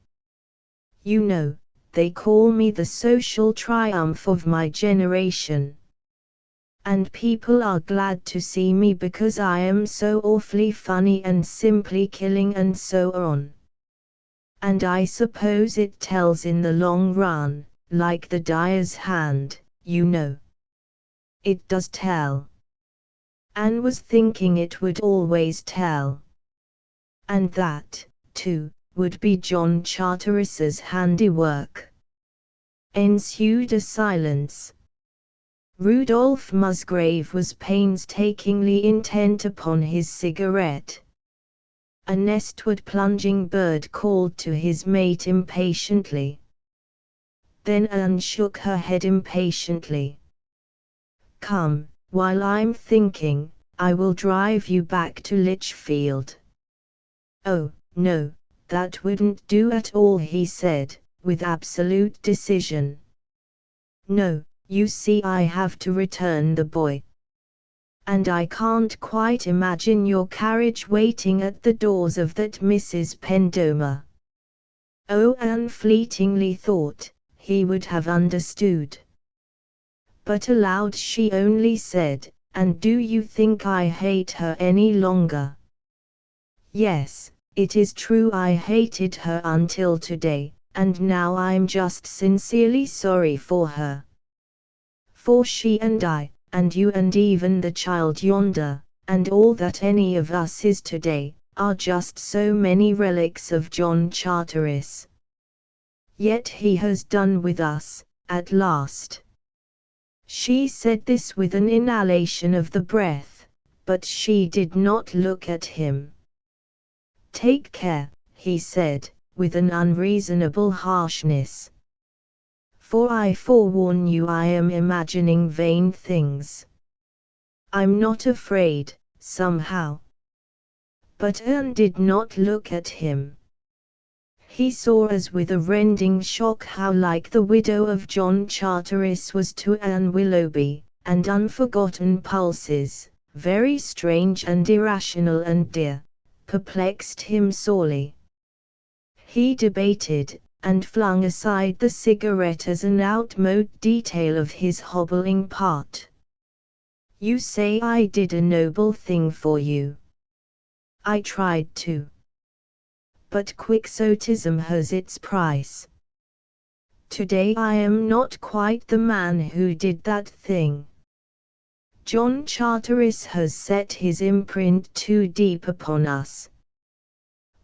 You know, they call me the social triumph of my generation. And people are glad to see me because I am so awfully funny and simply killing and so on. And I suppose it tells in the long run, like the dyer's hand, you know. It does tell. Anne was thinking it would always tell. And that, too, would be John Charteris's handiwork. Ensued a silence. Rudolph Musgrave was painstakingly intent upon his cigarette. A nestward plunging bird called to his mate impatiently. Then Anne shook her head impatiently. "Come, while I'm thinking, I will drive you back to Lichfield." "Oh, no, that wouldn't do at all," he said, with absolute decision. "No, you see I have to return the boy. And I can't quite imagine your carriage waiting at the doors of that Mrs. Pendomer." Oh, Anne fleetingly thought, he would have understood. But aloud she only said, "And do you think I hate her any longer?" "Yes, it is true I hated her until today, and now I'm just sincerely sorry for her. For she and I, and you and even the child yonder, and all that any of us is today, are just so many relics of John Charteris. Yet he has done with us, at last." She said this with an inhalation of the breath, but she did not look at him. "Take care," he said, with an unreasonable harshness. "For I forewarn you I am imagining vain things. I'm not afraid, somehow." But Anne did not look at him. He saw as with a rending shock how like the widow of John Charteris was to Anne Willoughby, and unforgotten pulses, very strange and irrational and dear, perplexed him sorely. He debated, and flung aside the cigarette as an outmoded detail of his hobbling part. "You say I did a noble thing for you. I tried to. But quixotism has its price. Today I am not quite the man who did that thing. John Charteris has set his imprint too deep upon us.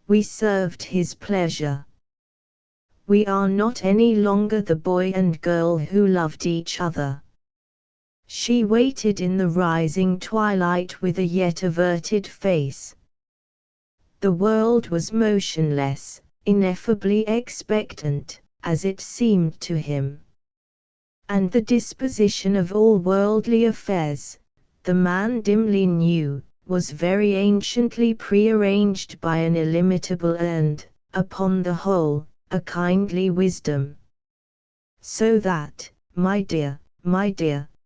We served his pleasure. We are not any longer the boy and girl who loved each other. She waited in the rising twilight with a yet averted face. The world was motionless, ineffably expectant, as it seemed to him. And the disposition of all worldly affairs, the man dimly knew, was very anciently prearranged by an illimitable and, upon the whole, a kindly wisdom. So that, my dear,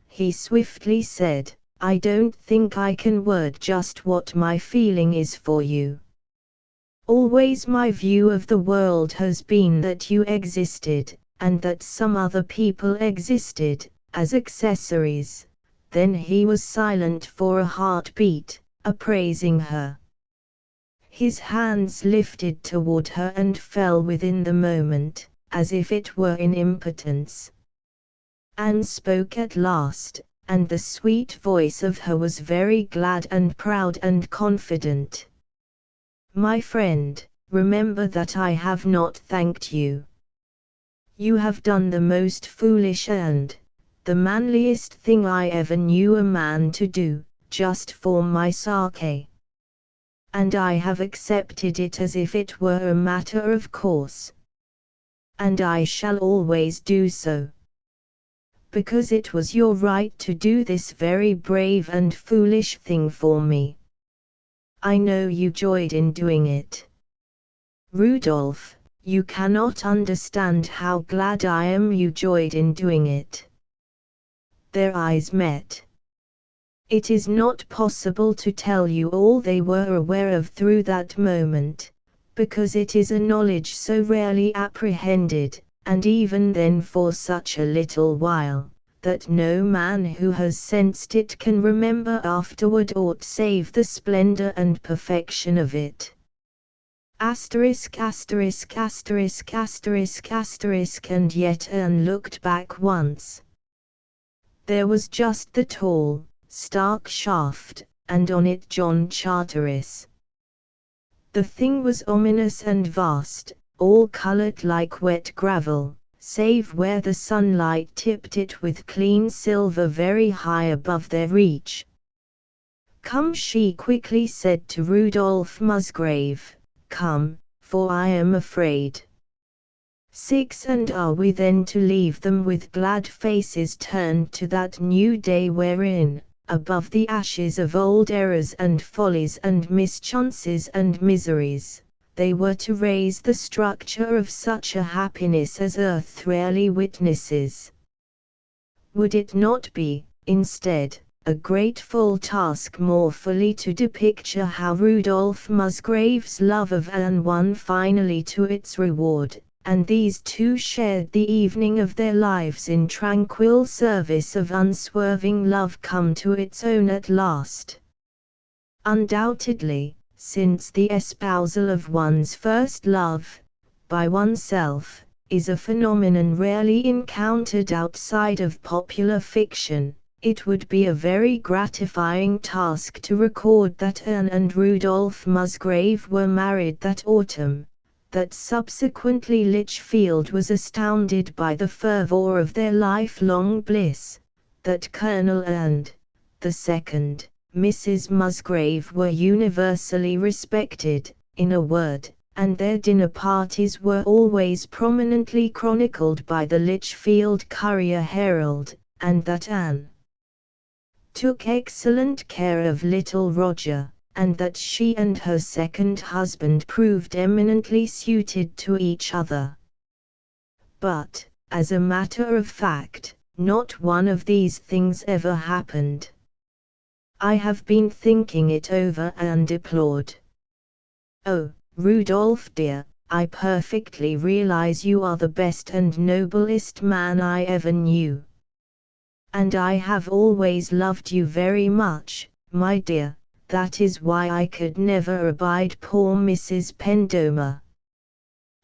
he swiftly said, I don't think I can word just what my feeling is for you. Always my view of the world has been that you existed, and that some other people existed, as accessories. Then he was silent for a heartbeat, appraising her. His hands lifted toward her and fell within the moment, as if it were in impotence. Anne spoke at last, and the sweet voice of her was very glad and proud and confident. My friend, remember that I have not thanked you. You have done the most foolish and the manliest thing I ever knew a man to do, just for my sake. And I have accepted it as if it were a matter of course. And I shall always do so. Because it was your right to do this very brave and foolish thing for me. I know you joyed in doing it. Rudolph, you cannot understand how glad I am you joyed in doing it. Their eyes met. It is not possible to tell you all they were aware of through that moment, because it is a knowledge so rarely apprehended, and even then for such a little while, that no man who has sensed it can remember afterward aught save the splendor and perfection of it. Asterisk asterisk asterisk asterisk asterisk and yet Anne looked back once. There was just the tall, stark shaft, and on it John Charteris. The thing was ominous and vast, all colored like wet gravel, save where the sunlight tipped it with clean silver very high above their reach. Come, she quickly said to Rudolph Musgrave, come, for I am afraid. 6 And are we then to leave them with glad faces turned to that new day wherein, above the ashes of old errors and follies and mischances and miseries, they were to raise the structure of such a happiness as earth rarely witnesses? Would it not be, instead, a grateful task more fully to depicture how Rudolph Musgrave's love of Anne won finally to its reward, and these two shared the evening of their lives in tranquil service of unswerving love come to its own at last? Undoubtedly, since the espousal of one's first love, by oneself, is a phenomenon rarely encountered outside of popular fiction, it would be a very gratifying task to record that Anne and Rudolph Musgrave were married that autumn, that subsequently Lichfield was astounded by the fervor of their lifelong bliss, that Colonel and the second, Mrs. Musgrave were universally respected, in a word, and their dinner parties were always prominently chronicled by the Lichfield Courier Herald, and that Anne took excellent care of little Roger, and that she and her second husband proved eminently suited to each other. But, as a matter of fact, not one of these things ever happened. I have been thinking it over and deplored. Oh, Rudolph dear, I perfectly realize you are the best and noblest man I ever knew. And I have always loved you very much, my dear, that is why I could never abide poor Mrs. Pendomer.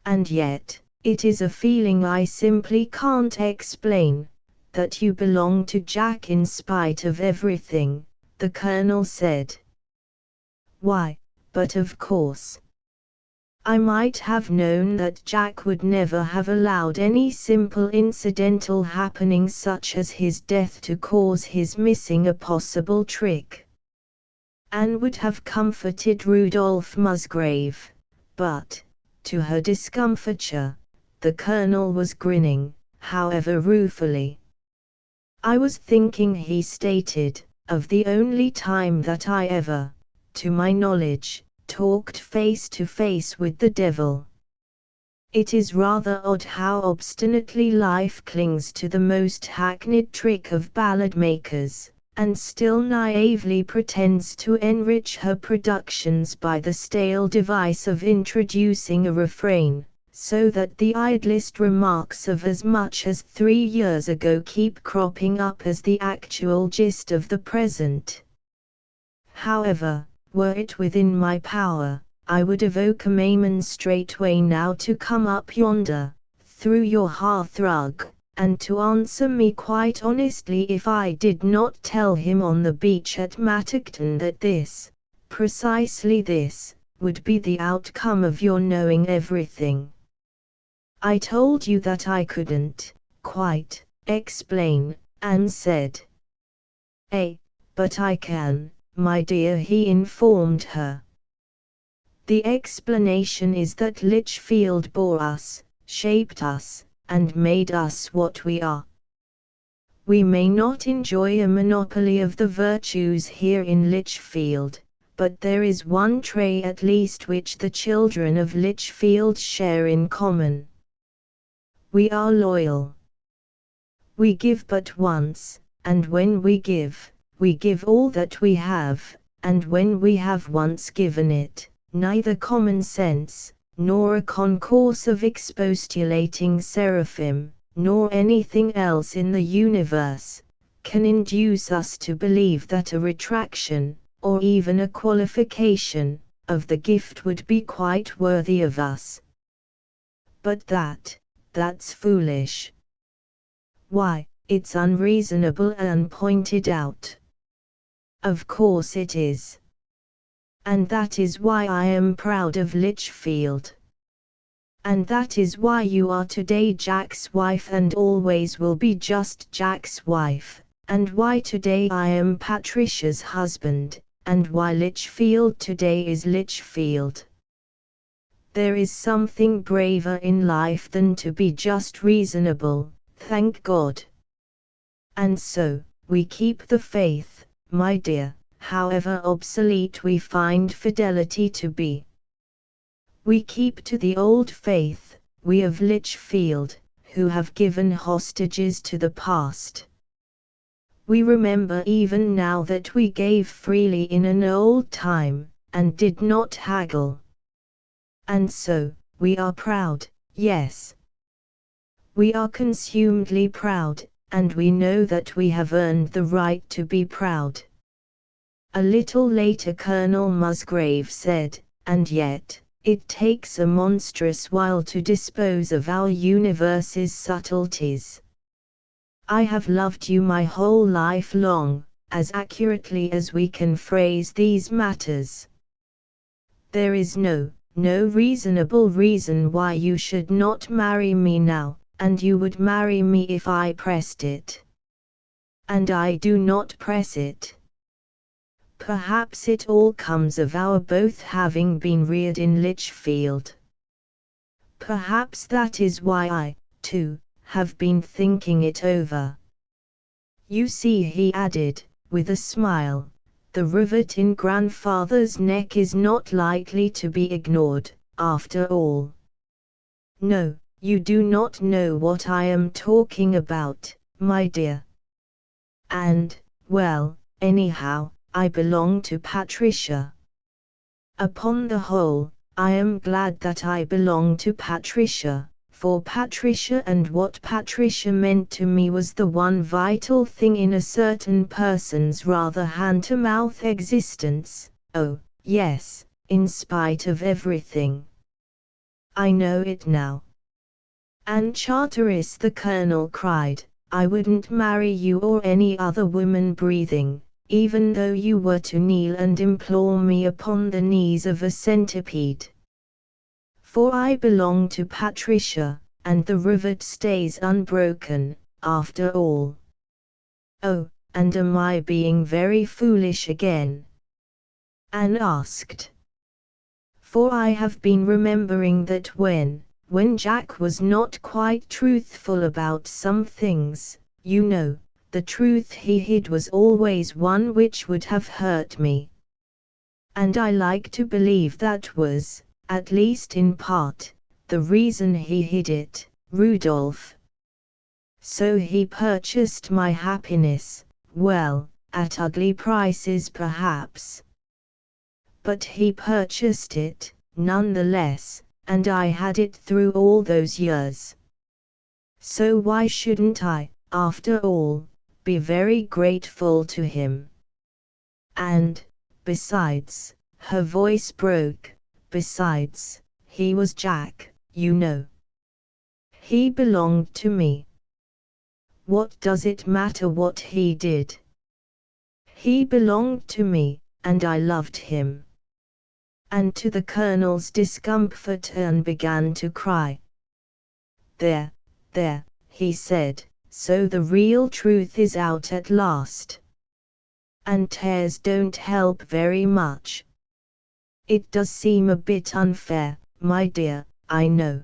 And yet, It is a feeling I simply can't explain, that you belong to Jack in spite of everything, the Colonel said. Why, but of course. I might have known that Jack would never have allowed any simple incidental happening such as his death to cause his missing a possible trick. Anne would have comforted Rudolph Musgrave, but, to her discomfiture, the Colonel was grinning, however ruefully. I was thinking, he stated, of the only time that I ever, to my knowledge, talked face to face with the devil. It is rather odd how obstinately life clings to the most hackneyed trick of ballad makers, and still naively pretends to enrich her productions by the stale device of introducing a refrain, so that the idlest remarks of as much as 3 years ago keep cropping up as the actual gist of the present. However, were it within my power, I would evoke a Mammon straightway now to come up yonder, through your hearthrug, and to answer me quite honestly if I did not tell him on the beach at Mattockton that this, precisely this, would be the outcome of your knowing everything. I told you that I couldn't, quite, explain, Anne said. But I can, my dear, he informed her. The explanation is that Lichfield bore us, shaped us, and made us what we are. We may not enjoy a monopoly of the virtues here in Lichfield, but there is one trait at least which the children of Lichfield share in common. We are loyal. We give but once, and when we give all that we have, and when we have once given it, neither common sense, nor a concourse of expostulating seraphim, nor anything else in the universe, can induce us to believe that a retraction, or even a qualification, of the gift would be quite worthy of us. But that's foolish. Why, it's unreasonable, Anne pointed out. Of course it is. And that is why I am proud of Lichfield. And that is why you are today Jack's wife and always will be just Jack's wife, and why today I am Patricia's husband, and why Lichfield today is Lichfield. There is something braver in life than to be just reasonable, thank God. And so, we keep the faith, my dear, however obsolete we find fidelity to be. We keep to the old faith, we of Lichfield, who have given hostages to the past. We remember even now that we gave freely in an old time, and did not haggle. And so, we are proud, yes. We are consumedly proud, and we know that we have earned the right to be proud. A little later Colonel Musgrave said, and yet, it takes a monstrous while to dispose of our universe's subtleties. I have loved you my whole life long, as accurately as we can phrase these matters. There is no reasonable reason why you should not marry me now, and you would marry me if I pressed it. And I do not press it. Perhaps it all comes of our both having been reared in Lichfield. Perhaps that is why I, too, have been thinking it over. You see, he added, with a smile, the rivet in grandfather's neck is not likely to be ignored, after all. No, you do not know what I am talking about, my dear. And, well, anyhow, I belong to Patricia. Upon the whole, I am glad that I belong to Patricia, for Patricia and what Patricia meant to me was the one vital thing in a certain person's rather hand-to-mouth existence, oh, yes, in spite of everything. I know it now. And Charteris the colonel cried, I wouldn't marry you or any other woman breathing, even though you were to kneel and implore me upon the knees of a centipede. For I belong to Patricia, and the rivet stays unbroken, after all. Oh, and am I being very foolish again? Anne asked. For I have been remembering that when Jack was not quite truthful about some things, you know, the truth he hid was always one which would have hurt me. And I like to believe that was, at least in part, the reason he hid it, Rudolph. So he purchased my happiness, well, at ugly prices perhaps. But he purchased it, nonetheless, and I had it through all those years. So why shouldn't I, after all, be very grateful to him? And, besides, her voice broke, besides, he was Jack, you know. He belonged to me. What does it matter what he did? He belonged to me, and I loved him. And to the colonel's discomfort Anne began to cry. There, he said, so the real truth is out at last. And tears don't help very much. It does seem a bit unfair, my dear, I know.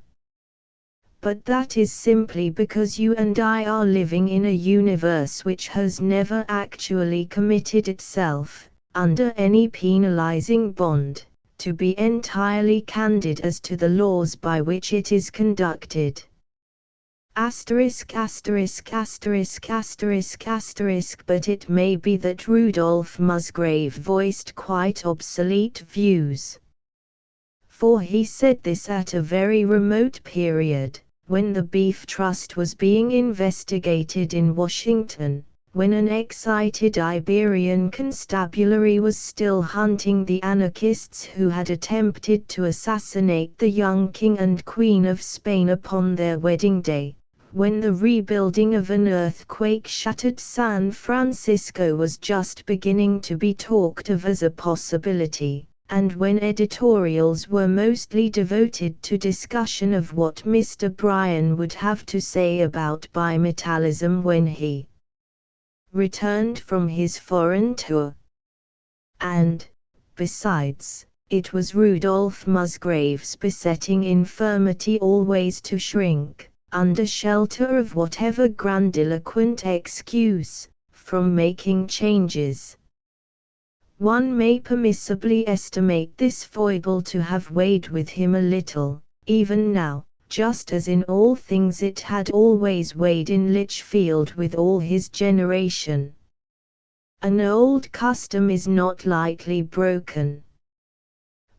But that is simply because you and I are living in a universe which has never actually committed itself, under any penalizing bond, to be entirely candid as to the laws by which it is conducted. Asterisk asterisk asterisk asterisk asterisk. But it may be that Rudolph Musgrave voiced quite obsolete views. For he said this at a very remote period, when the Beef Trust was being investigated in Washington, when an excited Iberian constabulary was still hunting the anarchists who had attempted to assassinate the young King and Queen of Spain upon their wedding day, when the rebuilding of an earthquake-shattered San Francisco was just beginning to be talked of as a possibility, and when editorials were mostly devoted to discussion of what Mr. Bryan would have to say about bimetallism when he returned from his foreign tour. And, besides, it was Rudolph Musgrave's besetting infirmity always to shrink, under shelter of whatever grandiloquent excuse, from making changes. One may permissibly estimate this foible to have weighed with him a little, even now, just as in all things it had always weighed in Lichfield with all his generation. An old custom is not lightly broken.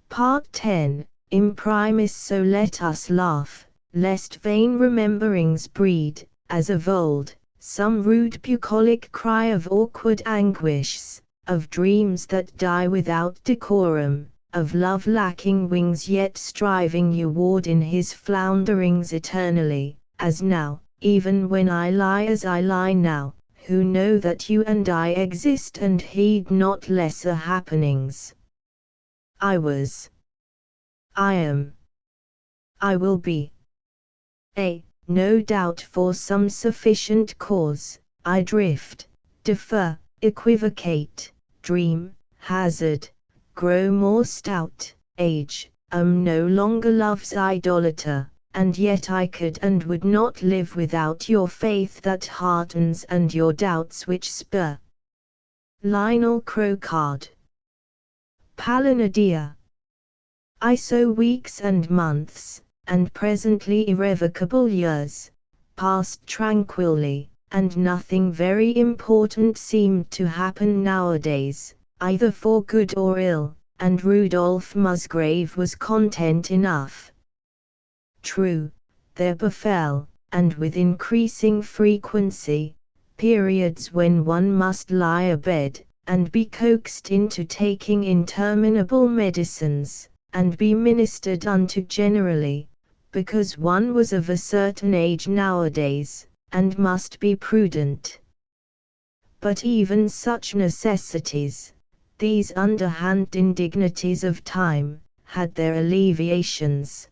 Part 10, Imprimis. So let us laugh, lest vain rememberings breed, as of old, some rude bucolic cry of awkward anguish, of dreams that die without decorum, of love lacking wings yet striving you ward in his flounderings eternally, as now, even when I lie as I lie now, who know that you and I exist and heed not lesser happenings. I was. I am. I will be. No doubt for some sufficient cause, I drift, defer, equivocate, dream, hazard, grow more stout, age, am no longer love's idolater, and yet I could and would not live without your faith that heartens and your doubts which spur. Lionel Crochard. Palinodea. I so weeks and months, and presently irrevocable years, passed tranquilly, and nothing very important seemed to happen nowadays, either for good or ill, and Rudolph Musgrave was content enough. True, there befell, and with increasing frequency, periods when one must lie abed, and be coaxed into taking interminable medicines, and be ministered unto generally, because one was of a certain age nowadays, and must be prudent. But even such necessities, these underhand indignities of time, had their alleviations.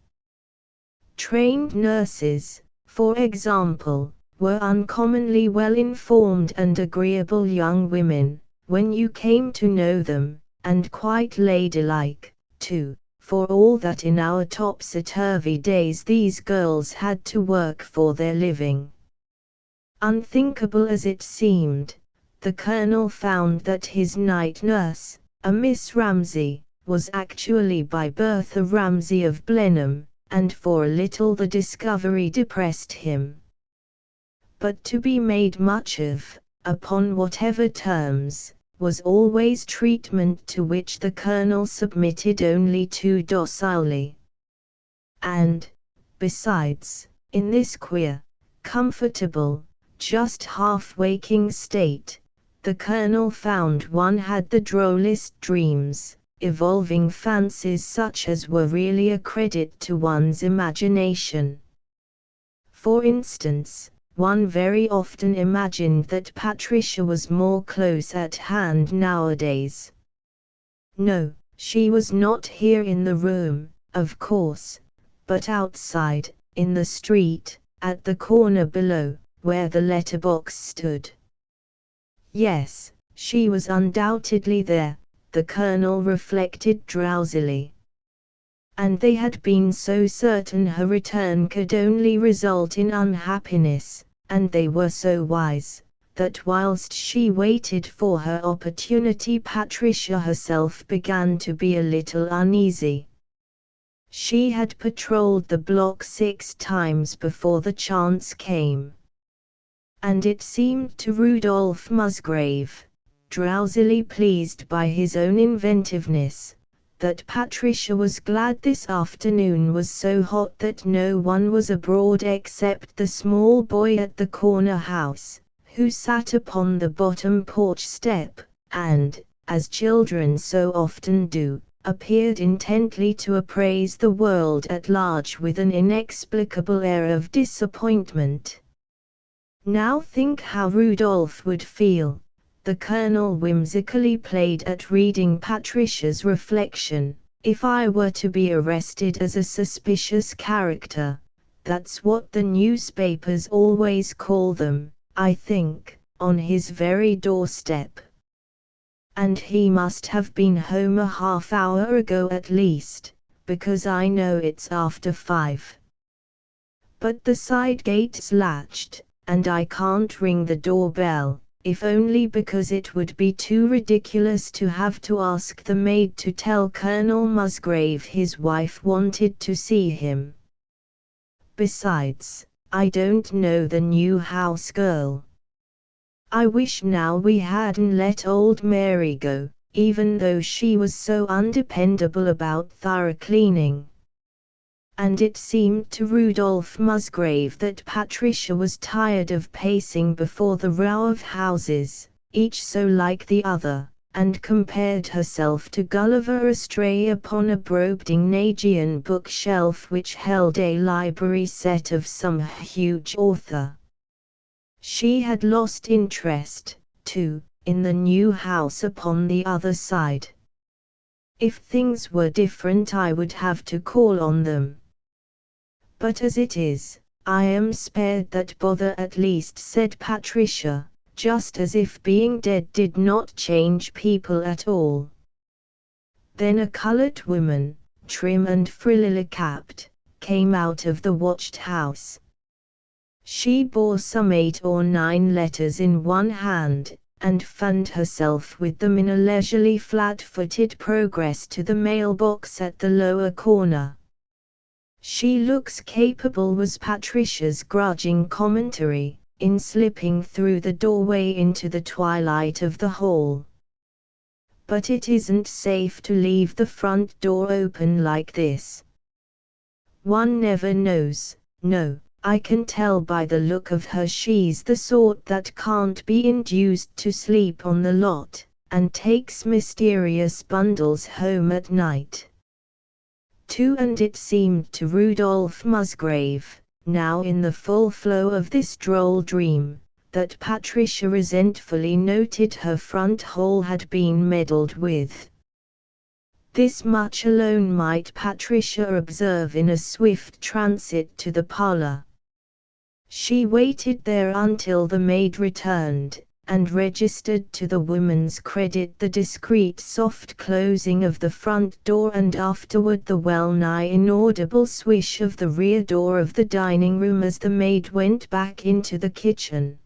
Trained nurses, for example, were uncommonly well-informed and agreeable young women, when you came to know them, and quite ladylike, too, for all that in our topsy-turvy days these girls had to work for their living. Unthinkable as it seemed, the Colonel found that his night nurse, a Miss Ramsay, was actually by birth a Ramsay of Blenheim, and for a little the discovery depressed him. But to be made much of, upon whatever terms, was always treatment to which the Colonel submitted only too docilely. And, besides, in this queer, comfortable, just half-waking state, the Colonel found one had the drollest dreams, evolving fancies such as were really a credit to one's imagination. For instance, one very often imagined that Patricia was more close at hand nowadays. No, she was not here in the room, of course, but outside, in the street, at the corner below, where the letterbox stood. Yes, she was undoubtedly there, the Colonel reflected drowsily. And they had been so certain her return could only result in unhappiness, and they were so wise, that whilst she waited for her opportunity Patricia herself began to be a little uneasy. She had patrolled the block 6 times before the chance came. And it seemed to Rudolph Musgrave, drowsily pleased by his own inventiveness, that Patricia was glad this afternoon was so hot that no one was abroad except the small boy at the corner house, who sat upon the bottom porch step, and, as children so often do, appeared intently to appraise the world at large with an inexplicable air of disappointment. Now think how Rudolph would feel. The Colonel whimsically played at reading Patricia's reflection. If I were to be arrested as a suspicious character, that's what the newspapers always call them, I think, on his very doorstep. And he must have been home a half-hour ago at least, because I know it's after 5. But the side gate's latched, and I can't ring the doorbell, if only because it would be too ridiculous to have to ask the maid to tell Colonel Musgrave his wife wanted to see him. Besides, I don't know the new house girl. I wish now we hadn't let old Mary go, even though she was so undependable about thorough cleaning. And it seemed to Rudolph Musgrave that Patricia was tired of pacing before the row of houses, each so like the other, and compared herself to Gulliver astray upon a Brobdingnagian bookshelf which held a library set of some huge author. She had lost interest, too, in the new house upon the other side. If things were different I would have to call on them. But as it is, I am spared that bother at least, said Patricia, just as if being dead did not change people at all. Then a colored woman, trim and frillily-capped, came out of the watched house. She bore some 8 or 9 letters in one hand, and fanned herself with them in a leisurely flat-footed progress to the mailbox at the lower corner. She looks capable, was Patricia's grudging commentary, in slipping through the doorway into the twilight of the hall. But it isn't safe to leave the front door open like this. One never knows. No, I can tell by the look of her she's the sort that can't be induced to sleep on the lot, and takes mysterious bundles home at night. too, and it seemed to Rudolph Musgrave, now in the full flow of this droll dream, that Patricia resentfully noted her front hall had been meddled with. This much alone might Patricia observe in a swift transit to the parlor. She waited there until the maid returned, and registered to the woman's credit the discreet soft closing of the front door and afterward the well-nigh inaudible swish of the rear door of the dining room as the maid went back into the kitchen.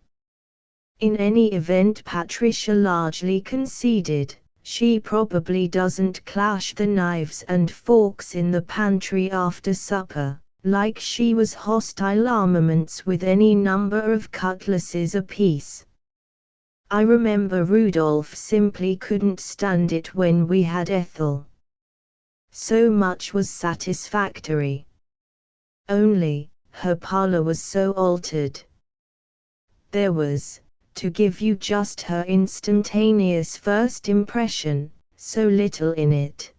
In any event, Patricia largely conceded, she probably doesn't clash the knives and forks in the pantry after supper, like she was hostile armaments with any number of cutlasses apiece. I remember Rudolph simply couldn't stand it when we had Ethel. So much was satisfactory. Only, her parlor was so altered. There was, to give you just her instantaneous first impression, so little in it.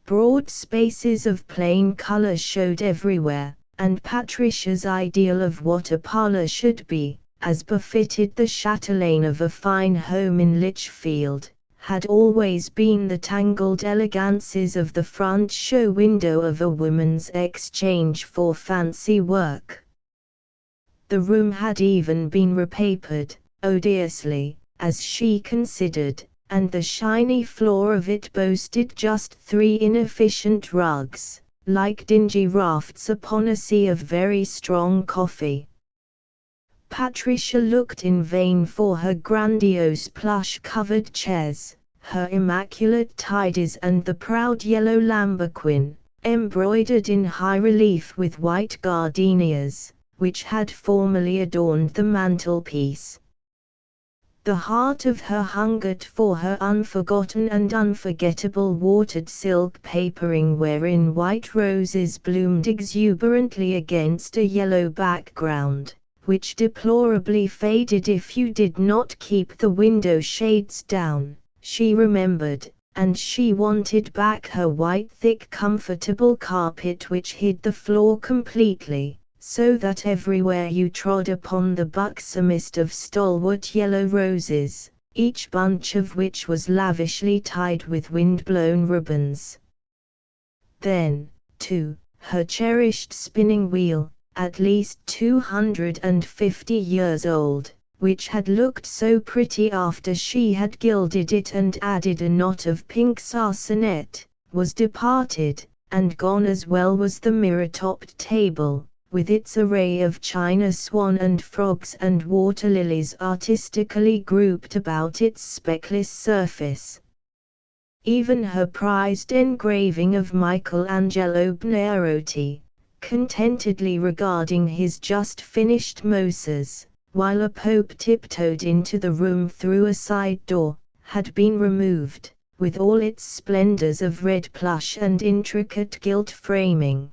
Broad spaces of plain color showed everywhere, and Patricia's ideal of what a parlor should be, as befitted the chatelaine of a fine home in Lichfield, had always been the tangled elegances of the front show window of a woman's exchange for fancy work. The room had even been repapered, odiously, as she considered, and the shiny floor of it boasted just 3 inefficient rugs, like dingy rafts upon a sea of very strong coffee. Patricia looked in vain for her grandiose plush-covered chairs, her immaculate tidies and the proud yellow lambrequin, embroidered in high relief with white gardenias, which had formerly adorned the mantelpiece. The heart of her hungered for her unforgotten and unforgettable watered silk papering wherein white roses bloomed exuberantly against a yellow background, which deplorably faded if you did not keep the window shades down, she remembered, and she wanted back her white thick comfortable carpet which hid the floor completely, so that everywhere you trod upon the buxomest of stalwart yellow roses, each bunch of which was lavishly tied with wind-blown ribbons. Then, too, her cherished spinning wheel, at least 250 years old, which had looked so pretty after she had gilded it and added a knot of pink sarcenet, was departed, and gone as well was the mirror-topped table, with its array of china swan and frogs and water lilies artistically grouped about its speckless surface. Even her prized engraving of Michelangelo Buonarroti, contentedly regarding his just-finished Moses, while a pope tiptoed into the room through a side door, had been removed, with all its splendors of red plush and intricate gilt framing.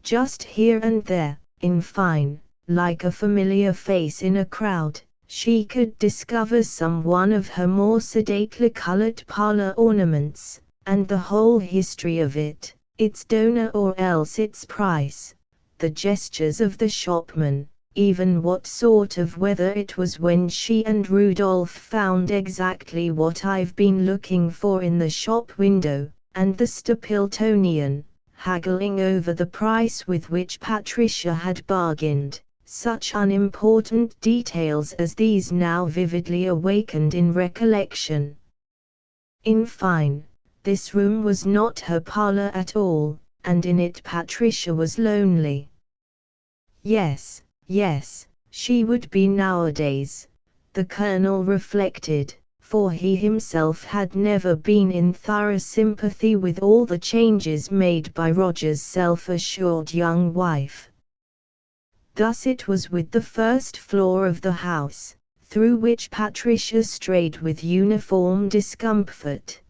Just here and there, in fine, like a familiar face in a crowd, she could discover some one of her more sedately colored parlor ornaments, and the whole history of it, its donor or else its price, the gestures of the shopman, even what sort of weather it was when she and Rudolph found exactly what I've been looking for in the shop window, and the Stapletonian, haggling over the price with which Patricia had bargained. Such unimportant details as these now vividly awakened in recollection. In fine, this room was not her parlor at all, and in it Patricia was lonely. Yes, she would be nowadays, the Colonel reflected, for he himself had never been in thorough sympathy with all the changes made by Roger's self-assured young wife. Thus it was with the first floor of the house, through which Patricia strayed with uniform discomfort.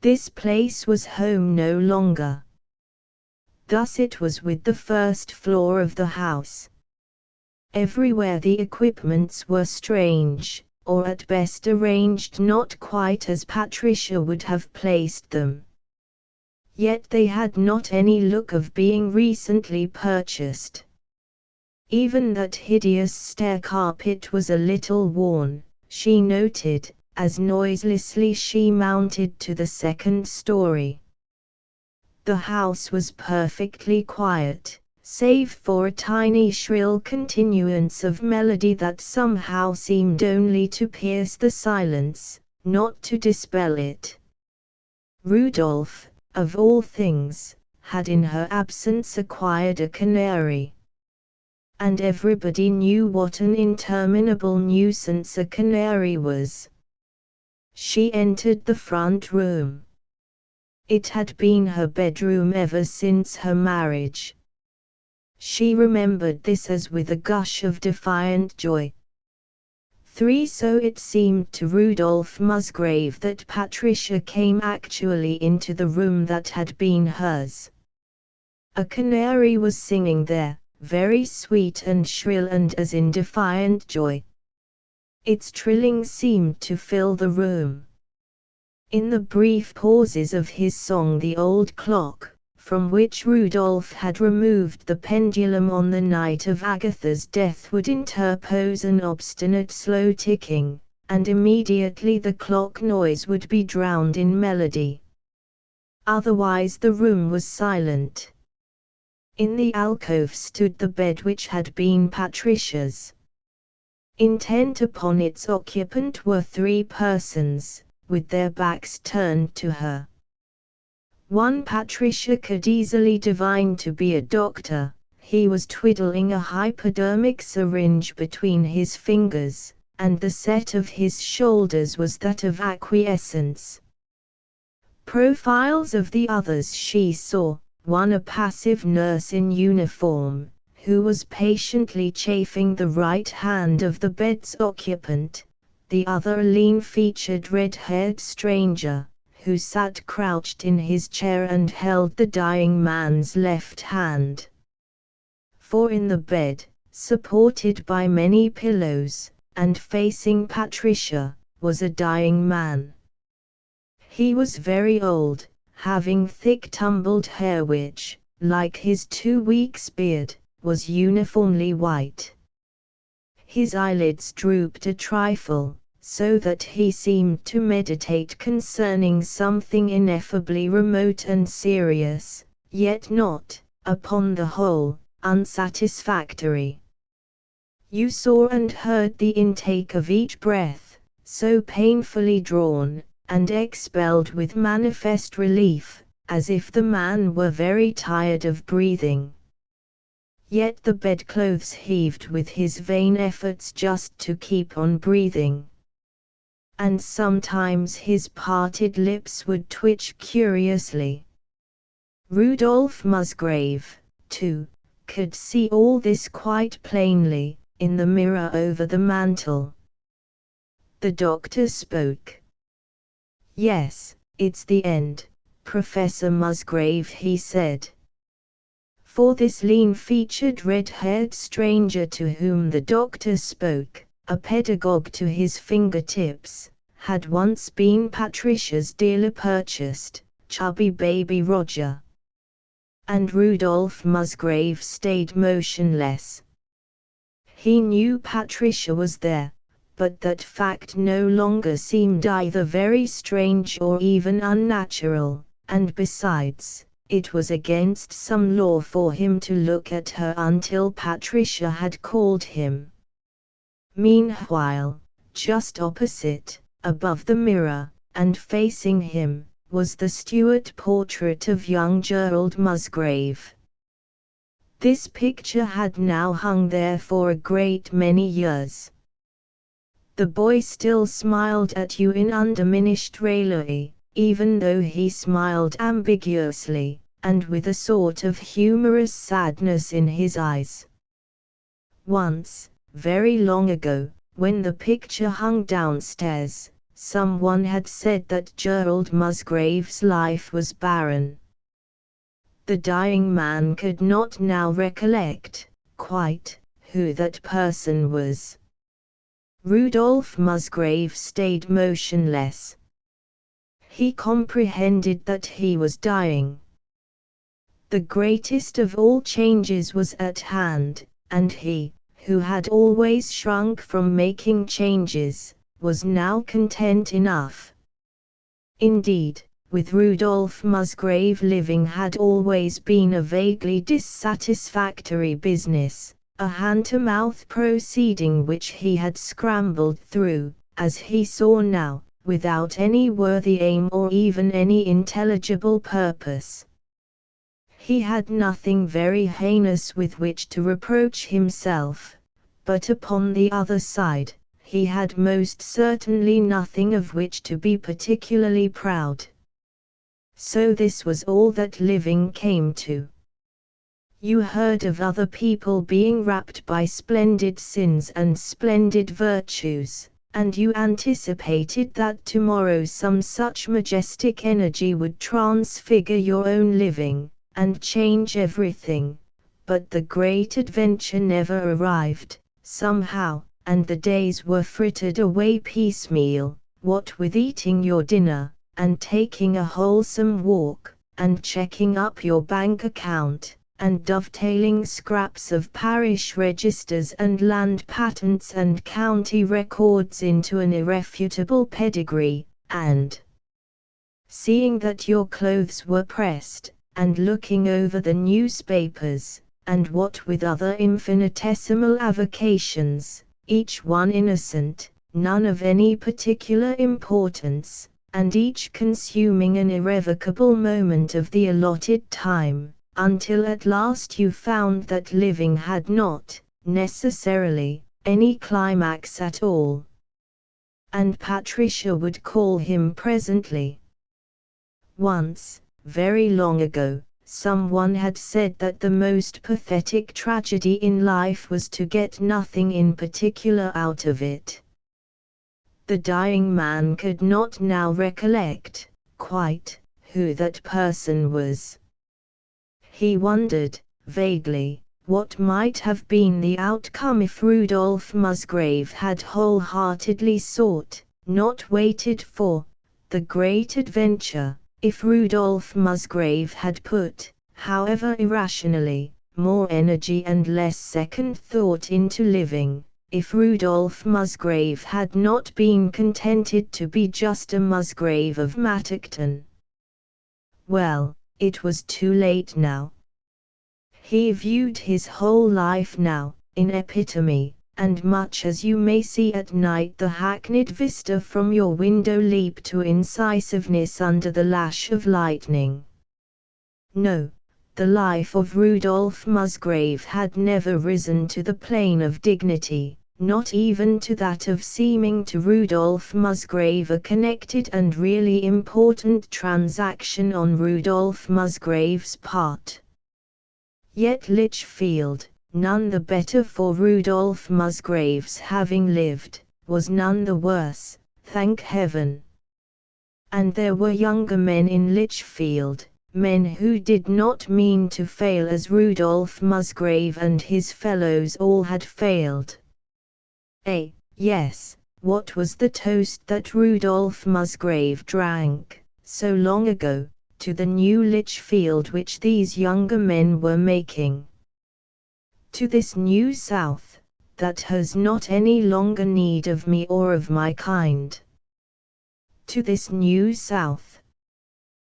This place was home no longer. Thus it was with the first floor of the house. Everywhere the equipments were strange, or at best arranged not quite as Patricia would have placed them. Yet they had not any look of being recently purchased. Even that hideous stair carpet was a little worn, she noted, as noiselessly she mounted to the second story. The house was perfectly quiet, save for a tiny shrill continuance of melody that somehow seemed only to pierce the silence, not to dispel it. Rudolph, of all things, had in her absence acquired a canary. And everybody knew what an interminable nuisance a canary was. She entered the front room. It had been her bedroom ever since her marriage. She remembered this as with a gush of defiant joy. So it seemed to Rudolph Musgrave that Patricia came actually into the room that had been hers. A canary was singing there, very sweet and shrill and as in defiant joy. Its trilling seemed to fill the room. In the brief pauses of his song the old clock, from which Rudolph had removed the pendulum on the night of Agatha's death, would interpose an obstinate slow ticking, and immediately the clock noise would be drowned in melody. Otherwise the room was silent. In the alcove stood the bed which had been Patricia's. Intent upon its occupant were 3 persons, with their backs turned to her. One Patricia could easily divine to be a doctor. He was twiddling a hypodermic syringe between his fingers, and the set of his shoulders was that of acquiescence. Profiles of the others she saw, one a passive nurse in uniform, who was patiently chafing the right hand of the bed's occupant, the other a lean-featured red-haired stranger, who sat crouched in his chair and held the dying man's left hand. For in the bed, supported by many pillows, and facing Patricia, was a dying man. He was very old, having thick tumbled hair which, like his 2 weeks' beard, was uniformly white. His eyelids drooped a trifle, so that he seemed to meditate concerning something ineffably remote and serious, yet not, upon the whole, unsatisfactory. You saw and heard the intake of each breath, so painfully drawn, and expelled with manifest relief, as if the man were very tired of breathing. Yet the bedclothes heaved with his vain efforts just to keep on breathing. And sometimes his parted lips would twitch curiously. Rudolph Musgrave, too, could see all this quite plainly, in the mirror over the mantel. The doctor spoke. "Yes, it's the end, Professor Musgrave," he said. For this lean-featured red-haired stranger to whom the doctor spoke, a pedagogue to his fingertips, had once been Patricia's dearly purchased, chubby baby Roger. And Rudolph Musgrave stayed motionless. He knew Patricia was there, but that fact no longer seemed either very strange or even unnatural, and besides, it was against some law for him to look at her until Patricia had called him. Meanwhile, just opposite, above the mirror, and facing him, was the Stuart portrait of young Gerald Musgrave. This picture had now hung there for a great many years. The boy still smiled at you in undiminished raillery, even though he smiled ambiguously, and with a sort of humorous sadness in his eyes. Once, very long ago, when the picture hung downstairs, someone had said that Gerald Musgrave's life was barren. The dying man could not now recollect, quite, who that person was. Rudolph Musgrave stayed motionless. He comprehended that he was dying, The greatest of all changes was at hand, and he, who had always shrunk from making changes, was now content enough. Indeed, with Rudolph Musgrave living had always been a vaguely dissatisfactory business, a hand-to-mouth proceeding which he had scrambled through, as he saw now, without any worthy aim or even any intelligible purpose. He had nothing very heinous with which to reproach himself, but upon the other side, he had most certainly nothing of which to be particularly proud. So this was all that living came to. You heard of other people being rapt by splendid sins and splendid virtues, and you anticipated that tomorrow some such majestic energy would transfigure your own living, and change everything, but the great adventure never arrived, somehow, and the days were frittered away piecemeal, what with eating your dinner, and taking a wholesome walk, and checking up your bank account, and dovetailing scraps of parish registers and land patents and county records into an irrefutable pedigree, and seeing that your clothes were pressed, and looking over the newspapers, and what with other infinitesimal avocations, each one innocent, none of any particular importance, and each consuming an irrevocable moment of the allotted time, until at last you found that living had not, necessarily, any climax at all. And Patricia would call him presently. Once, very long ago, someone had said that the most pathetic tragedy in life was to get nothing in particular out of it. The dying man could not now recollect, quite, who that person was. He wondered, vaguely, what might have been the outcome if Rudolph Musgrave had wholeheartedly sought, not waited for, the great adventure. If Rudolph Musgrave had put, however irrationally, more energy and less second thought into living, if Rudolph Musgrave had not been contented to be just a Musgrave of Mattockton. Well, it was too late now. He viewed his whole life now, in epitome, and much as you may see at night the hackneyed vista from your window leap to incisiveness under the lash of lightning. No, the life of Rudolph Musgrave had never risen to the plane of dignity, not even to that of seeming to Rudolph Musgrave a connected and really important transaction on Rudolph Musgrave's part. Yet Lichfield, none the better for Rudolph Musgrave's having lived, was none the worse, thank heaven. And there were younger men in Lichfield, men who did not mean to fail as Rudolph Musgrave and his fellows all had failed. Yes, what was the toast that Rudolph Musgrave drank, so long ago, to the new Lichfield which these younger men were making? To this new South, that has not any longer need of me or of my kind. To this new South.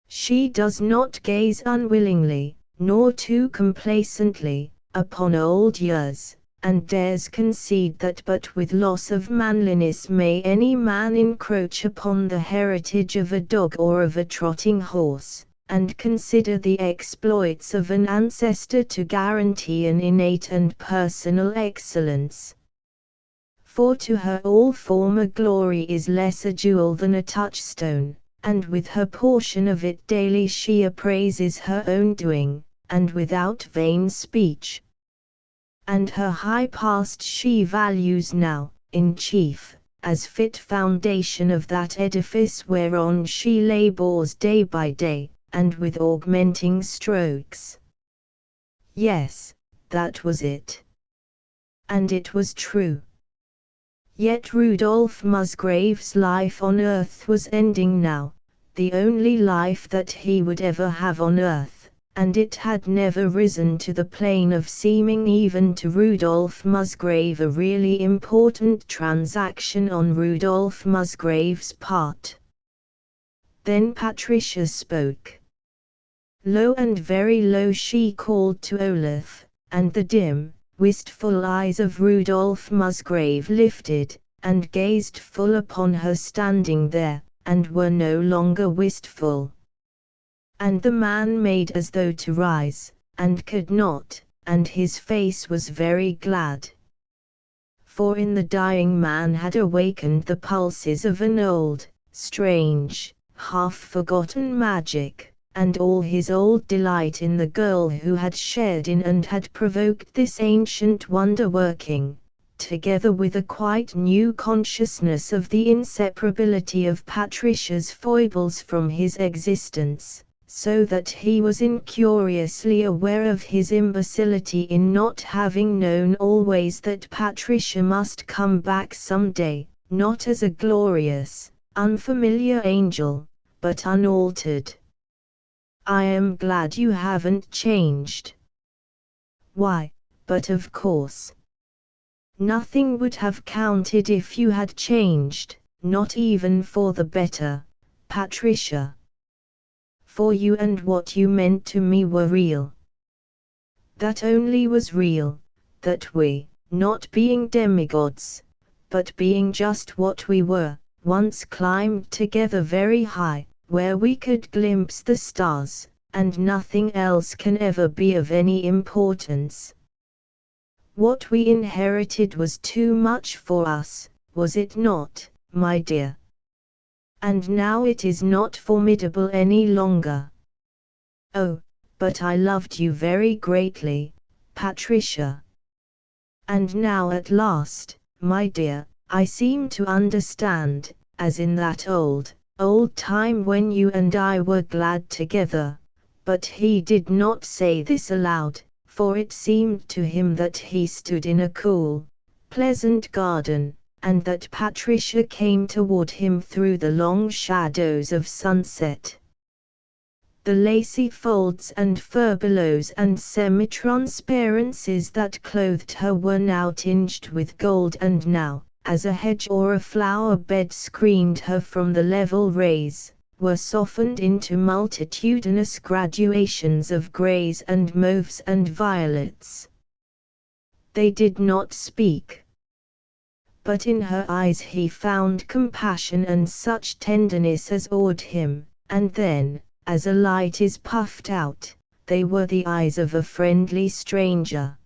She does not gaze unwillingly, nor too complacently, upon old years, and dares concede that but with loss of manliness may any man encroach upon the heritage of a dog or of a trotting horse, and consider the exploits of an ancestor to guarantee an innate and personal excellence. For to her all former glory is less a jewel than a touchstone, and with her portion of it daily she appraises her own doing, and without vain speech. And her high past she values now, in chief, as fit foundation of that edifice whereon she labours day by day, and with augmenting strokes. Yes, that was it. And it was true. Yet Rudolph Musgrave's life on earth was ending now, the only life that he would ever have on earth, and it had never risen to the plane of seeming even to Rudolph Musgrave a really important transaction on Rudolph Musgrave's part. Then Patricia spoke. Low and very low she called to Olaf, and the dim, wistful eyes of Rudolph Musgrave lifted, and gazed full upon her standing there, and were no longer wistful. And the man made as though to rise, and could not, and his face was very glad. For in the dying man had awakened the pulses of an old, strange, half-forgotten magic, and all his old delight in the girl who had shared in and had provoked this ancient wonder-working, together with a quite new consciousness of the inseparability of Patricia's foibles from his existence, so that he was incuriously aware of his imbecility in not having known always that Patricia must come back some day, not as a glorious, unfamiliar angel, but unaltered. "I am glad you haven't changed." "Why, but of course. Nothing would have counted if you had changed, not even for the better, Patricia. For you and what you meant to me were real. That only was real, that we, not being demigods, but being just what we were, once climbed together very high, where we could glimpse the stars, and nothing else can ever be of any importance. What we inherited was too much for us, was it not, my dear? And now it is not formidable any longer. Oh, but I loved you very greatly, Patricia. And now at last, my dear, I seem to understand, as in that old time when you and I were glad together." But he did not say this aloud, for it seemed to him that he stood in a cool, pleasant garden, and that Patricia came toward him through the long shadows of sunset. The lacy folds and furbelows and semi-transparencies that clothed her were now tinged with gold, and now, as a hedge or a flower bed screened her from the level rays, were softened into multitudinous graduations of greys and mauves and violets. They did not speak. But in her eyes he found compassion and such tenderness as awed him, and then, as a light is puffed out, they were the eyes of a friendly stranger.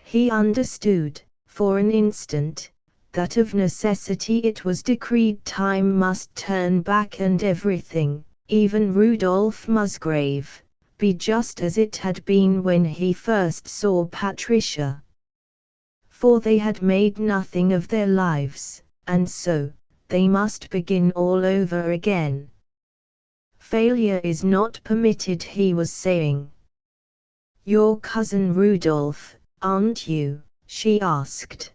He understood, for an instant, that of necessity it was decreed time must turn back and everything, even Rudolph Musgrave, be just as it had been when he first saw Patricia. For they had made nothing of their lives, and so, they must begin all over again. Failure is not permitted, he was saying. "Your cousin Rudolph, aren't you?" she asked.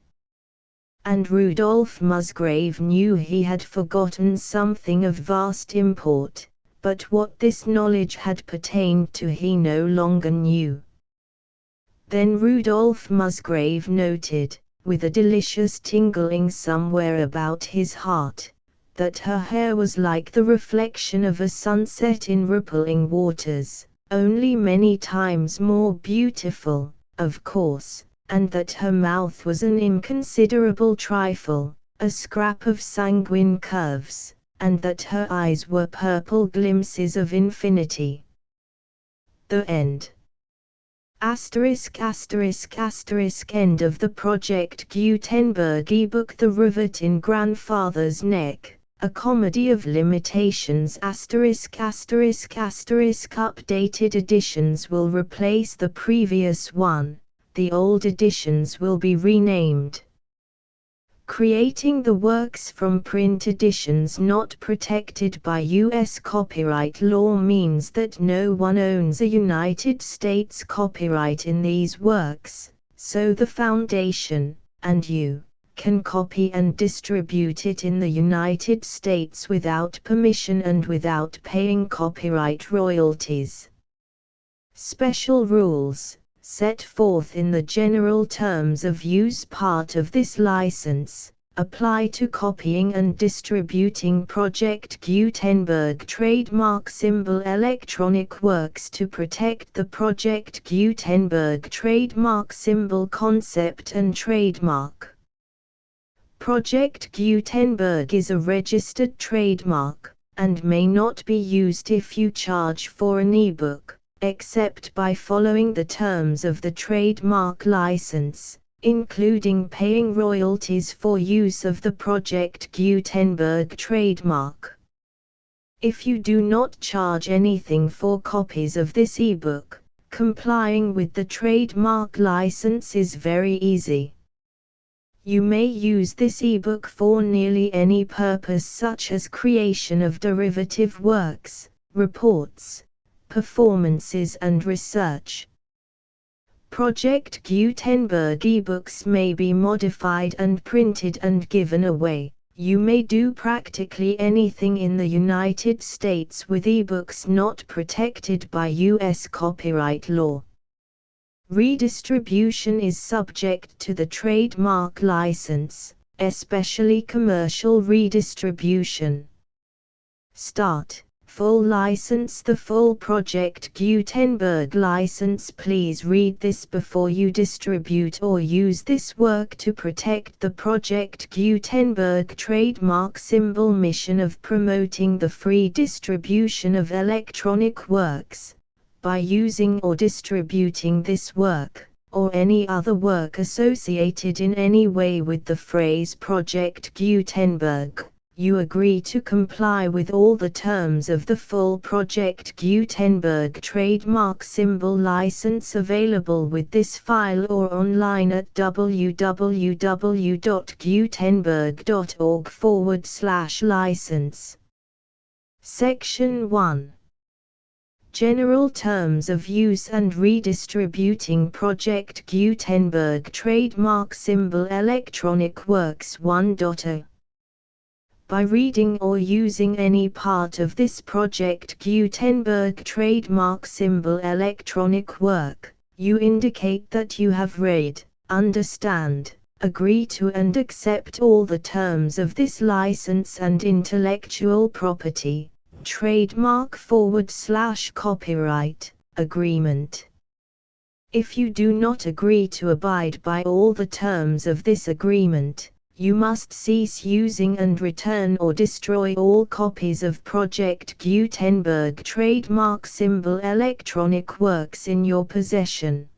And Rudolph Musgrave knew he had forgotten something of vast import, but what this knowledge had pertained to he no longer knew. Then Rudolph Musgrave noted, with a delicious tingling somewhere about his heart, that her hair was like the reflection of a sunset in rippling waters, only many times more beautiful, of course, and that her mouth was an inconsiderable trifle, a scrap of sanguine curves, and that her eyes were purple glimpses of infinity. The end. ****** End of the Project Gutenberg ebook The Rivet in Grandfather's Neck, a comedy of limitations. Updated editions will replace the previous one, the old editions will be renamed. Creating the works from print editions not protected by U.S. copyright law means that no one owns a United States copyright in these works, so the Foundation, and you, can copy and distribute it in the United States without permission and without paying copyright royalties. Special rules, set forth in the general terms of use part of this license, apply to copying and distributing Project Gutenberg trademark symbol electronic works to protect the Project Gutenberg trademark symbol concept and trademark. Project Gutenberg is a registered trademark, and may not be used if you charge for an ebook, except by following the terms of the trademark license, including paying royalties for use of the Project Gutenberg trademark. If you do not charge anything for copies of this ebook, complying with the trademark license is very easy. You may use this ebook for nearly any purpose, such as creation of derivative works, reports, performances and research. Project Gutenberg ebooks may be modified and printed and given away. You may do practically anything in the United States with ebooks not protected by U.S. copyright law. Redistribution is subject to the trademark license, especially commercial redistribution. Start. Full license. The full Project Gutenberg license. Please read this before you distribute or use this work to protect the Project Gutenberg trademark symbol mission of promoting the free distribution of electronic works, by using or distributing this work, or any other work associated in any way with the phrase Project Gutenberg. You agree to comply with all the terms of the full Project Gutenberg trademark symbol license available with this file or online at www.gutenberg.org/license. Section 1. General Terms of Use and Redistributing Project Gutenberg Trademark Symbol Electronic Works 1.0. By reading or using any part of this Project Gutenberg trademark symbol electronic work, you indicate that you have read, understand, agree to and accept all the terms of this license and intellectual property, trademark/copyright, agreement. If you do not agree to abide by all the terms of this agreement, you must cease using and return or destroy all copies of Project Gutenberg trademark symbol electronic works in your possession.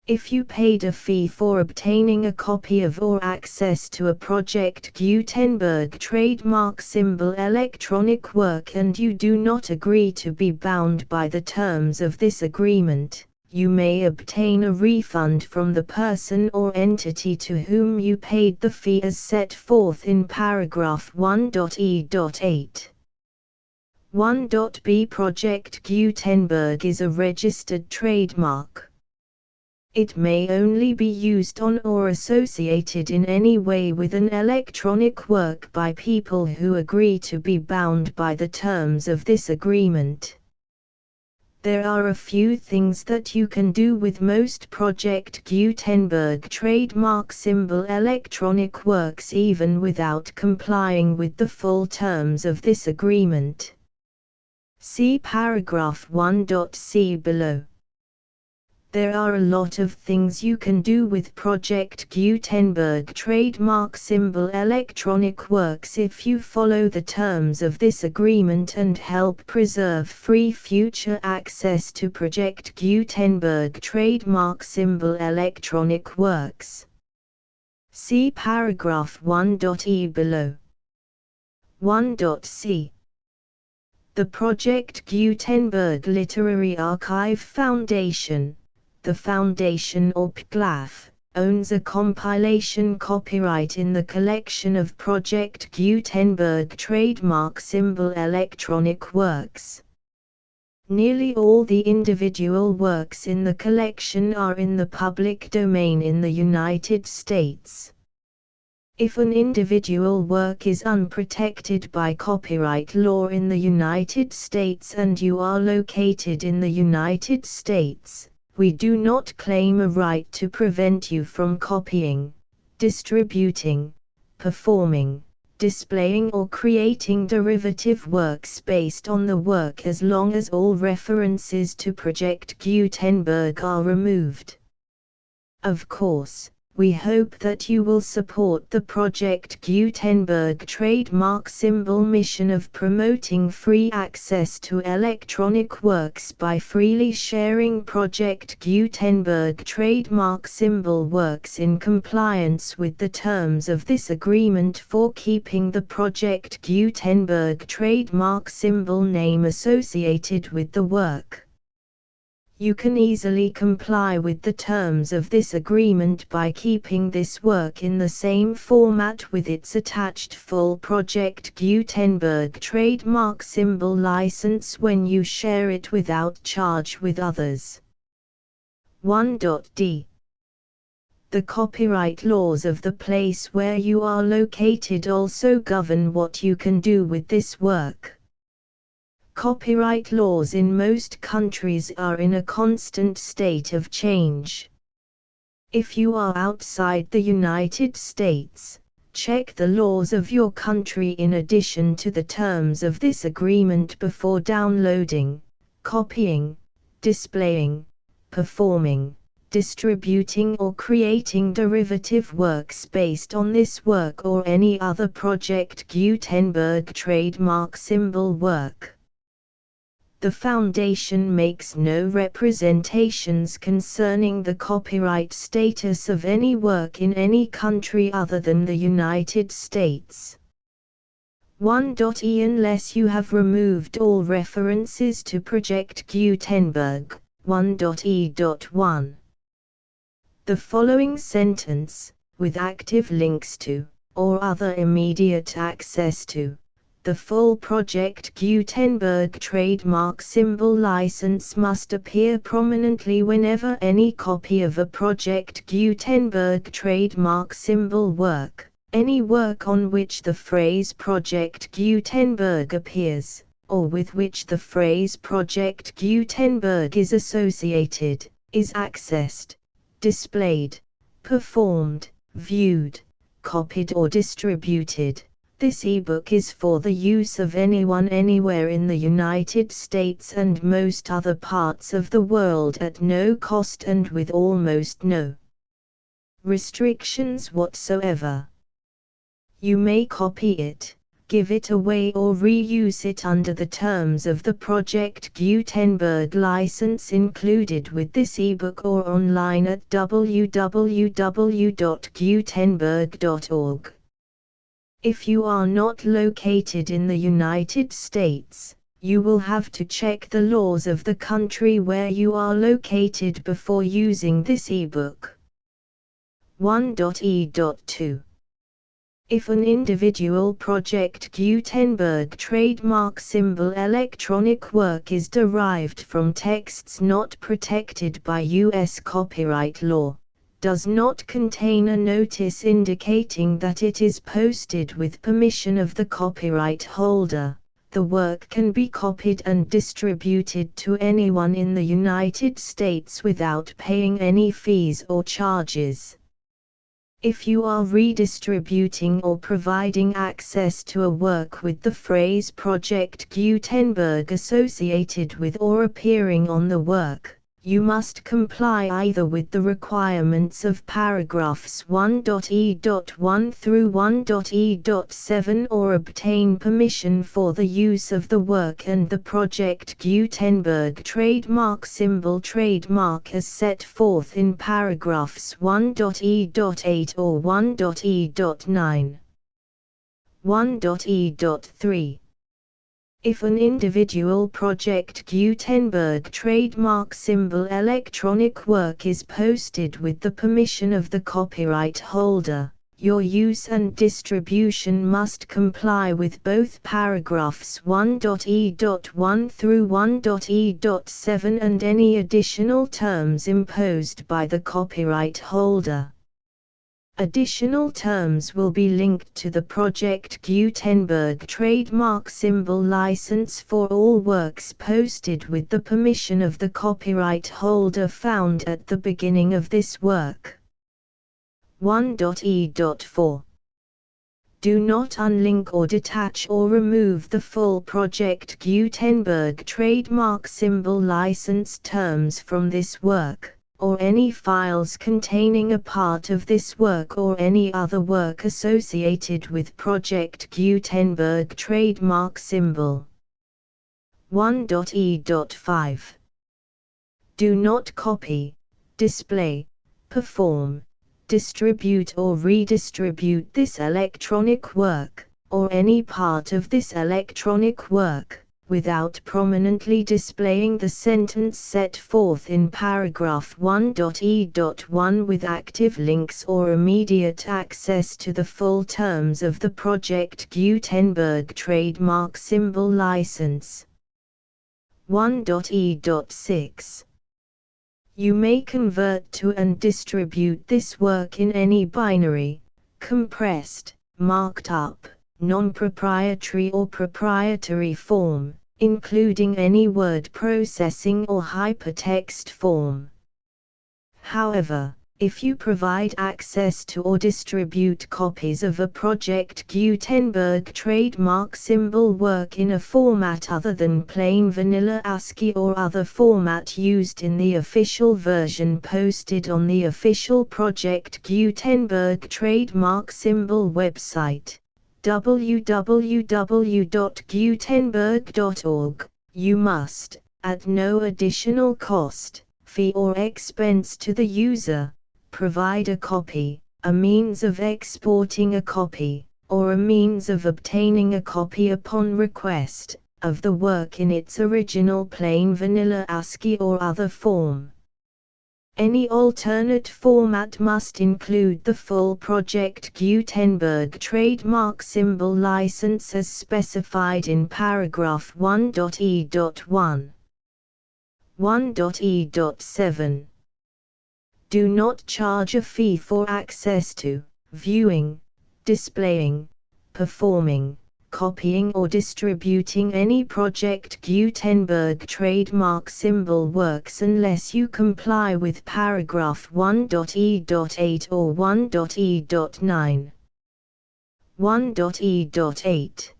If you paid a fee for obtaining a copy of or access to a Project Gutenberg trademark symbol electronic work and you do not agree to be bound by the terms of this agreement, you may obtain a refund from the person or entity to whom you paid the fee as set forth in paragraph 1.e.8. 1.b. Project Gutenberg is a registered trademark. It may only be used on or associated in any way with an electronic work by people who agree to be bound by the terms of this agreement. There are a few things that you can do with most Project Gutenberg trademark symbol electronic works even without complying with the full terms of this agreement. See paragraph 1.c below. There are a lot of things you can do with Project Gutenberg trademark symbol electronic works if you follow the terms of this agreement and help preserve free future access to Project Gutenberg trademark symbol electronic works. See paragraph 1.e below. 1.c. The Project Gutenberg Literary Archive Foundation, the Foundation or PGLAF, owns a compilation copyright in the collection of Project Gutenberg trademark symbol electronic works. Nearly all the individual works in the collection are in the public domain in the United States. If an individual work is unprotected by copyright law in the United States and you are located in the United States, we do not claim a right to prevent you from copying, distributing, performing, displaying or creating derivative works based on the work as long as all references to Project Gutenberg are removed. Of course, we hope that you will support the Project Gutenberg trademark symbol mission of promoting free access to electronic works by freely sharing Project Gutenberg trademark symbol works in compliance with the terms of this agreement for keeping the Project Gutenberg trademark symbol name associated with the work. You can easily comply with the terms of this agreement by keeping this work in the same format with its attached full Project Gutenberg trademark symbol license when you share it without charge with others. 1.d. The copyright laws of the place where you are located also govern what you can do with this work. Copyright laws in most countries are in a constant state of change. If you are outside the United States, check the laws of your country in addition to the terms of this agreement before downloading, copying, displaying, performing, distributing or creating derivative works based on this work or any other Project Gutenberg trademark symbol work. The Foundation makes no representations concerning the copyright status of any work in any country other than the United States. 1.e Unless you have removed all references to Project Gutenberg, 1.e.1. The following sentence, with active links to, or other immediate access to, the full Project Gutenberg trademark symbol license must appear prominently whenever any copy of a Project Gutenberg trademark symbol work, any work on which the phrase Project Gutenberg appears, or with which the phrase Project Gutenberg is associated, is accessed, displayed, performed, viewed, copied or distributed. This ebook is for the use of anyone anywhere in the United States and most other parts of the world at no cost and with almost no restrictions whatsoever. You may copy it, give it away or reuse it under the terms of the Project Gutenberg license included with this ebook or online at www.gutenberg.org. If you are not located in the United States, you will have to check the laws of the country where you are located before using this ebook. 1.e.2. If an individual Project Gutenberg trademark symbol electronic work is derived from texts not protected by U.S. copyright law, does not contain a notice indicating that it is posted with permission of the copyright holder, the work can be copied and distributed to anyone in the United States without paying any fees or charges. If you are redistributing or providing access to a work with the phrase Project Gutenberg associated with or appearing on the work, you must comply either with the requirements of paragraphs 1.e.1 through 1.e.7 or obtain permission for the use of the work and the Project Gutenberg trademark symbol trademark as set forth in paragraphs 1.e.8 or 1.e.9. 1.e.3. If an individual Project Gutenberg trademark symbol electronic work is posted with the permission of the copyright holder, your use and distribution must comply with both paragraphs 1.e.1 through 1.e.7 and any additional terms imposed by the copyright holder. Additional terms will be linked to the Project Gutenberg trademark symbol license for all works posted with the permission of the copyright holder found at the beginning of this work. 1.e.4 Do not unlink or detach or remove the full Project Gutenberg trademark symbol license terms from this work, or any files containing a part of this work or any other work associated with Project Gutenberg trademark symbol. 1.e.5 Do not copy, display, perform, distribute or redistribute this electronic work, or any part of this electronic work, without prominently displaying the sentence set forth in paragraph 1.e.1 with active links or immediate access to the full terms of the Project Gutenberg trademark symbol license. 1.e.6 You may convert to and distribute this work in any binary, compressed, marked up, non-proprietary or proprietary form, including any word processing or hypertext form. However, if you provide access to or distribute copies of a Project Gutenberg trademark symbol work in a format other than plain vanilla ASCII or other format used in the official version posted on the official Project Gutenberg trademark symbol website, www.gutenberg.org, you must, at no additional cost, fee or expense to the user, provide a copy, a means of exporting a copy, or a means of obtaining a copy upon request, of the work in its original plain vanilla ASCII or other form. Any alternate format must include the full Project Gutenberg trademark symbol license as specified in paragraph 1.e.1. 1.e.7 Do not charge a fee for access to, viewing, displaying, performing, copying or distributing any Project Gutenberg trademark symbol works unless you comply with paragraph 1.e.8 or 1.e.9. 1.e.8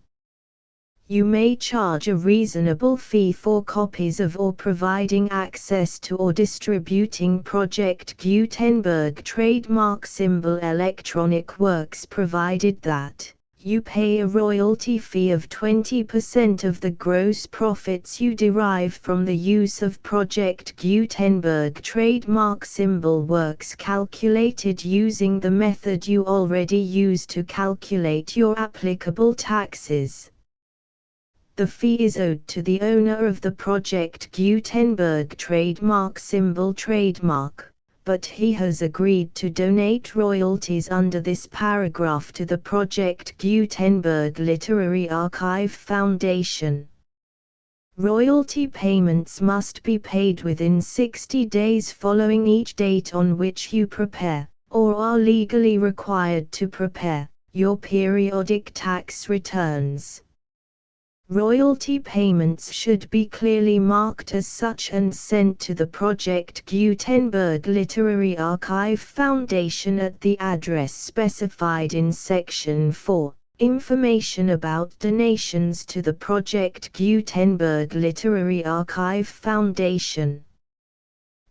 You may charge a reasonable fee for copies of or providing access to or distributing Project Gutenberg trademark symbol electronic works provided that you pay a royalty fee of 20% of the gross profits you derive from the use of Project Gutenberg trademark symbol works calculated using the method you already use to calculate your applicable taxes. The fee is owed to the owner of the Project Gutenberg trademark symbol trademark, but he has agreed to donate royalties under this paragraph to the Project Gutenberg Literary Archive Foundation. Royalty payments must be paid within 60 days following each date on which you prepare, or are legally required to prepare, your periodic tax returns. Royalty payments should be clearly marked as such and sent to the Project Gutenberg Literary Archive Foundation at the address specified in Section 4, Information about donations to the Project Gutenberg Literary Archive Foundation.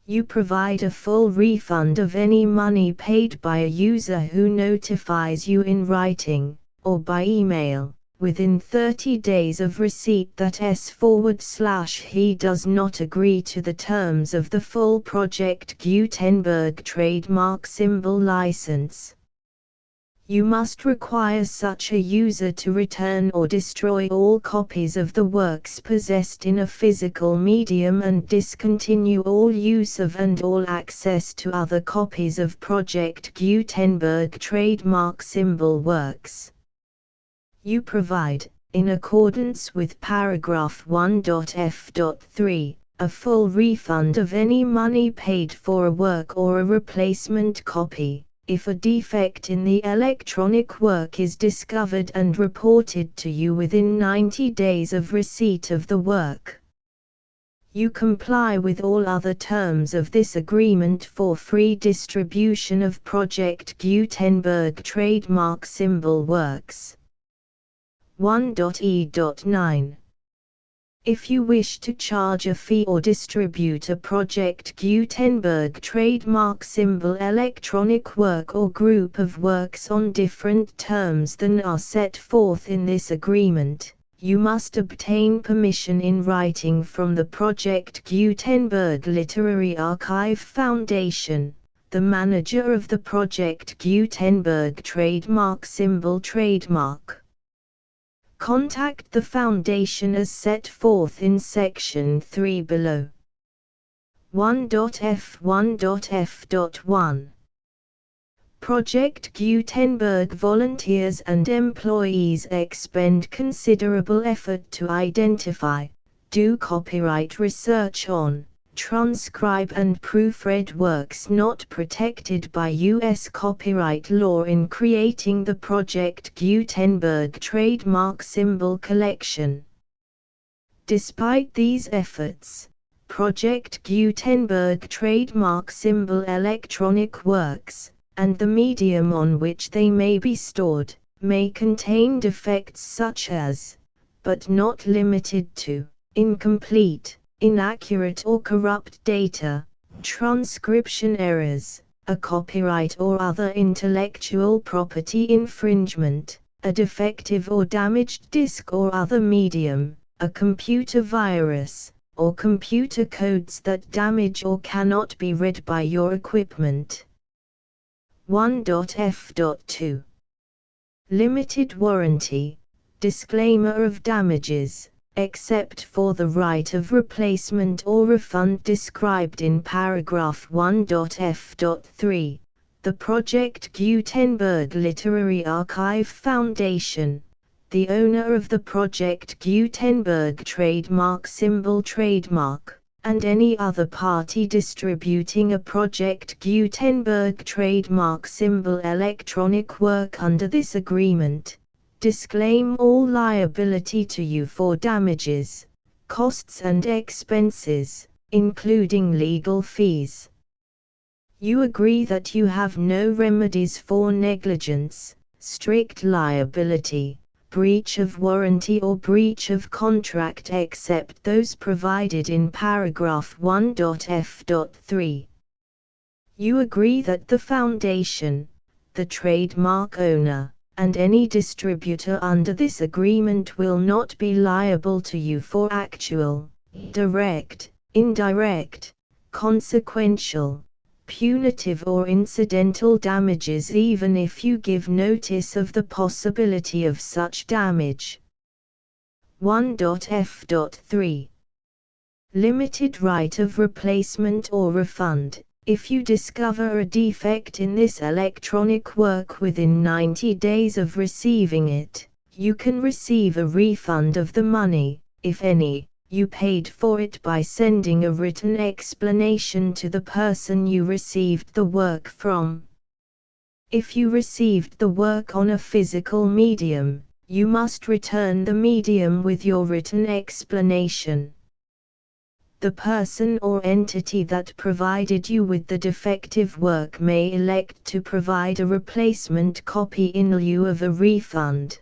You provide a full refund of any money paid by a user who notifies you in writing, or by email, within 30 days of receipt that he does not agree to the terms of the full Project Gutenberg trademark symbol license. You must require such a user to return or destroy all copies of the works possessed in a physical medium and discontinue all use of and all access to other copies of Project Gutenberg trademark symbol works. You provide, in accordance with paragraph 1.f.3, a full refund of any money paid for a work or a replacement copy, If a defect in the electronic work is discovered and reported to you within 90 days of receipt of the work, you comply with all other terms of this agreement for free distribution of Project Gutenberg trademark symbol works. 1.e.9. If you wish to charge a fee or distribute a Project Gutenberg trademark symbol electronic work or group of works on different terms than are set forth in this agreement, you must obtain permission in writing from the Project Gutenberg Literary Archive Foundation, the manager of the Project Gutenberg trademark symbol trademark. Contact the Foundation as set forth in Section 3 below. 1.f1.f.1 Project Gutenberg volunteers and employees expend considerable effort to identify, do copyright research on, transcribe and proofread works not protected by U.S. copyright law in creating the Project Gutenberg trademark symbol collection. Despite these efforts, Project Gutenberg trademark symbol electronic works, and the medium on which they may be stored, may contain defects such as, but not limited to, incomplete, inaccurate or corrupt data, transcription errors, a copyright or other intellectual property infringement, a defective or damaged disk or other medium, a computer virus, or computer codes that damage or cannot be read by your equipment. 1.f.2 Limited warranty, disclaimer of damages, except for the right of replacement or refund described in paragraph 1.f.3, the Project Gutenberg Literary Archive Foundation, the owner of the Project Gutenberg trademark symbol trademark, and any other party distributing a Project Gutenberg trademark symbol electronic work under this agreement, disclaim all liability to you for damages, costs and expenses, including legal fees. You agree that you have no remedies for negligence, strict liability, breach of warranty or breach of contract except those provided in paragraph 1.f.3. You agree that the Foundation, the trademark owner, and any distributor under this agreement will not be liable to you for actual, direct, indirect, consequential, punitive or incidental damages even if you give notice of the possibility of such damage. 1.f.3 Limited right of replacement or refund. If you discover a defect in this electronic work within 90 days of receiving it, you can receive a refund of the money, if any, you paid for it by sending a written explanation to the person you received the work from. If you received the work on a physical medium, you must return the medium with your written explanation. The person or entity that provided you with the defective work may elect to provide a replacement copy in lieu of a refund.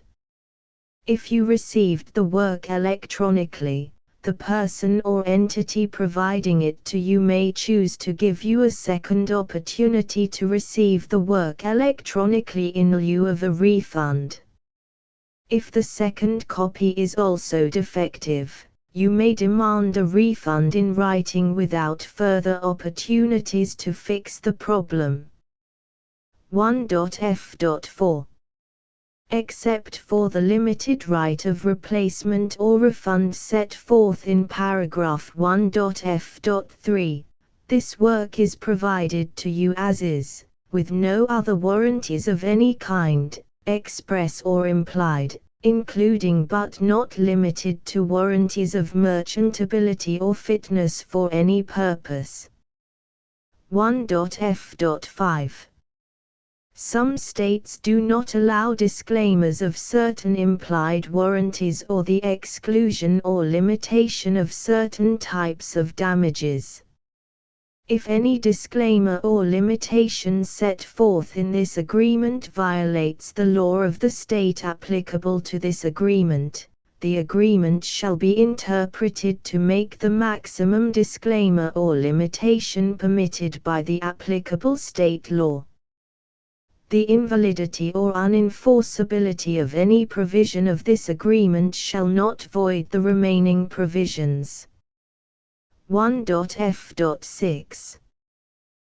If you received the work electronically, the person or entity providing it to you may choose to give you a second opportunity to receive the work electronically in lieu of a refund. If the second copy is also defective, you may demand a refund in writing without further opportunities to fix the problem. 1.f.4 Except for the limited right of replacement or refund set forth in paragraph 1.f.3, this work is provided to you as is, with no other warranties of any kind, express or implied, including but not limited to warranties of merchantability or fitness for any purpose. 1.f.5 Some states do not allow disclaimers of certain implied warranties or the exclusion or limitation of certain types of damages. If any disclaimer or limitation set forth in this agreement violates the law of the state applicable to this agreement, the agreement shall be interpreted to make the maximum disclaimer or limitation permitted by the applicable state law. The invalidity or unenforceability of any provision of this agreement shall not void the remaining provisions. 1.f.6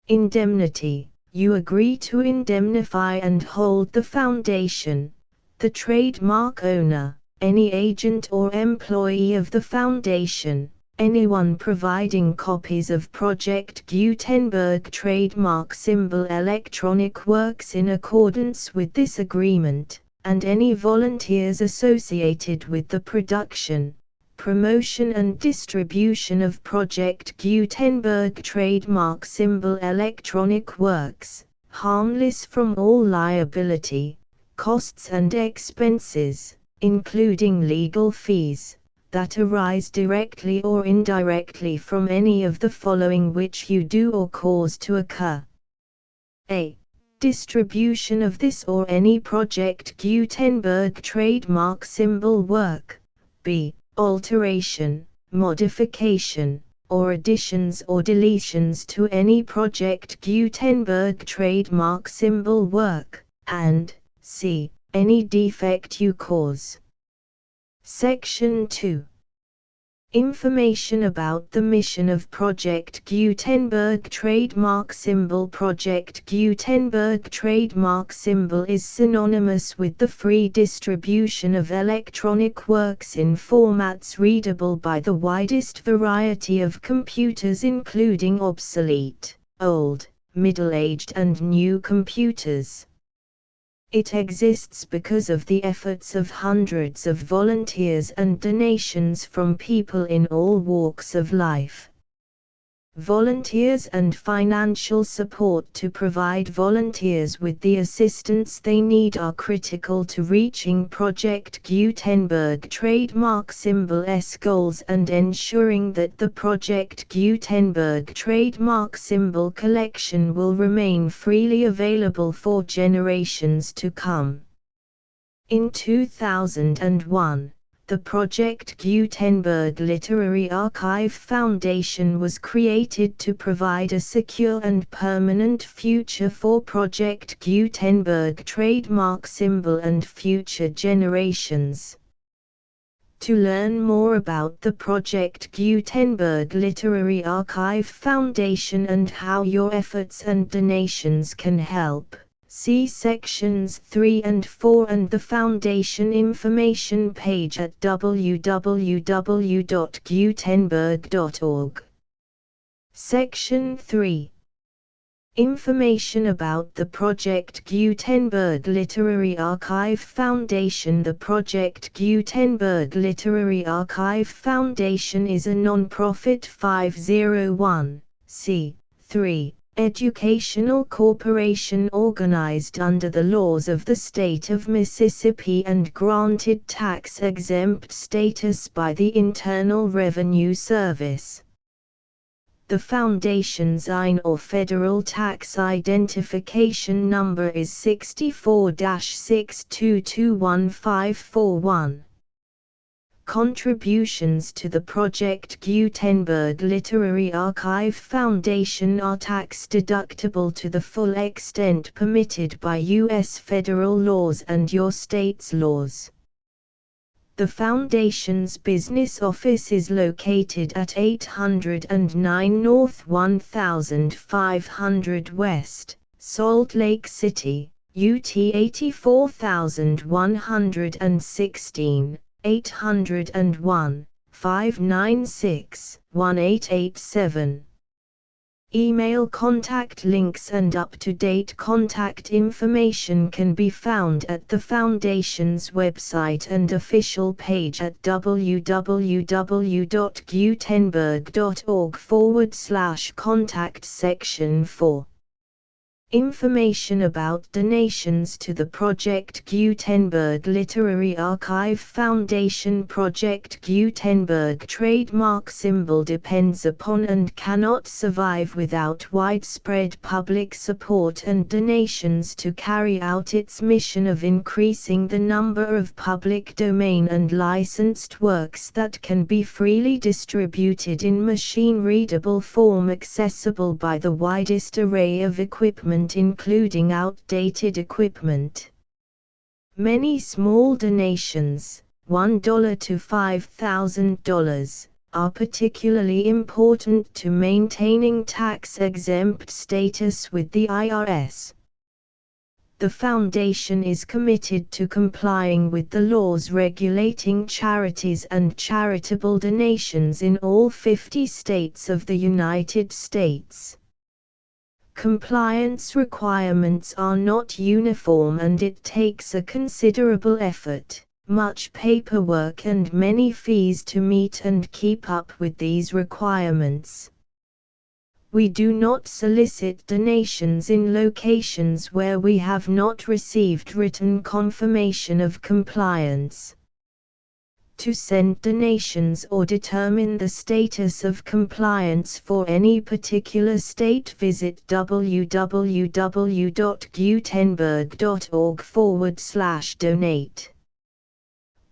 Indemnity. You agree to indemnify and hold the foundation, the trademark owner, any agent or employee of the foundation, anyone providing copies of Project Gutenberg trademark symbol electronic works in accordance with this agreement, and any volunteers associated with the production, promotion and distribution of Project Gutenberg trademark symbol electronic works, harmless from all liability, costs and expenses, including legal fees, that arise directly or indirectly from any of the following which you do or cause to occur. A. Distribution of this or any Project Gutenberg trademark symbol work. B. Alteration, modification, or additions or deletions to any Project Gutenberg trademark symbol work, and C. Any defect you cause. Section 2. Information about the mission of Project Gutenberg trademark symbol. Project Gutenberg trademark symbol is synonymous with the free distribution of electronic works in formats readable by the widest variety of computers, including obsolete, old, middle-aged and new computers. It exists because of the efforts of hundreds of volunteers and donations from people in all walks of life. Volunteers and financial support to provide volunteers with the assistance they need are critical to reaching Project Gutenberg trademark symbol's goals and ensuring that the Project Gutenberg trademark symbol collection will remain freely available for generations to come. In 2001, the Project Gutenberg Literary Archive Foundation was created to provide a secure and permanent future for Project Gutenberg trademark symbol and future generations. To learn more about the Project Gutenberg Literary Archive Foundation and how your efforts and donations can help, see sections 3 and 4 and the Foundation information page at www.gutenberg.org. Section 3. Information about the Project Gutenberg Literary Archive Foundation. The Project Gutenberg Literary Archive Foundation is a non-profit 501(c)(3) educational corporation organized under the laws of the state of Mississippi and granted tax-exempt status by the Internal Revenue Service. The Foundation's IN or Federal Tax Identification Number is 64-6221541. Contributions to the Project Gutenberg Literary Archive Foundation are tax-deductible to the full extent permitted by U.S. federal laws and your state's laws. The Foundation's business office is located at 809 North 1500 West, Salt Lake City, UT 84116, 801-596-1887. Email contact links and up-to-date contact information can be found at the Foundation's website and official page at www.gutenberg.org/contact section 4. Information about donations to the Project Gutenberg Literary Archive Foundation. Project Gutenberg trademark symbol depends upon and cannot survive without widespread public support and donations to carry out its mission of increasing the number of public domain and licensed works that can be freely distributed in machine-readable form accessible by the widest array of equipment, including outdated equipment. Many small donations, $1 to $5,000, are particularly important to maintaining tax-exempt status with the IRS. The Foundation is committed to complying with the laws regulating charities and charitable donations in all 50 states of the United States. Compliance requirements are not uniform and it takes a considerable effort, much paperwork and many fees to meet and keep up with these requirements. We do not solicit donations in locations where we have not received written confirmation of compliance. To send donations or determine the status of compliance for any particular state, visit www.gutenberg.org/donate.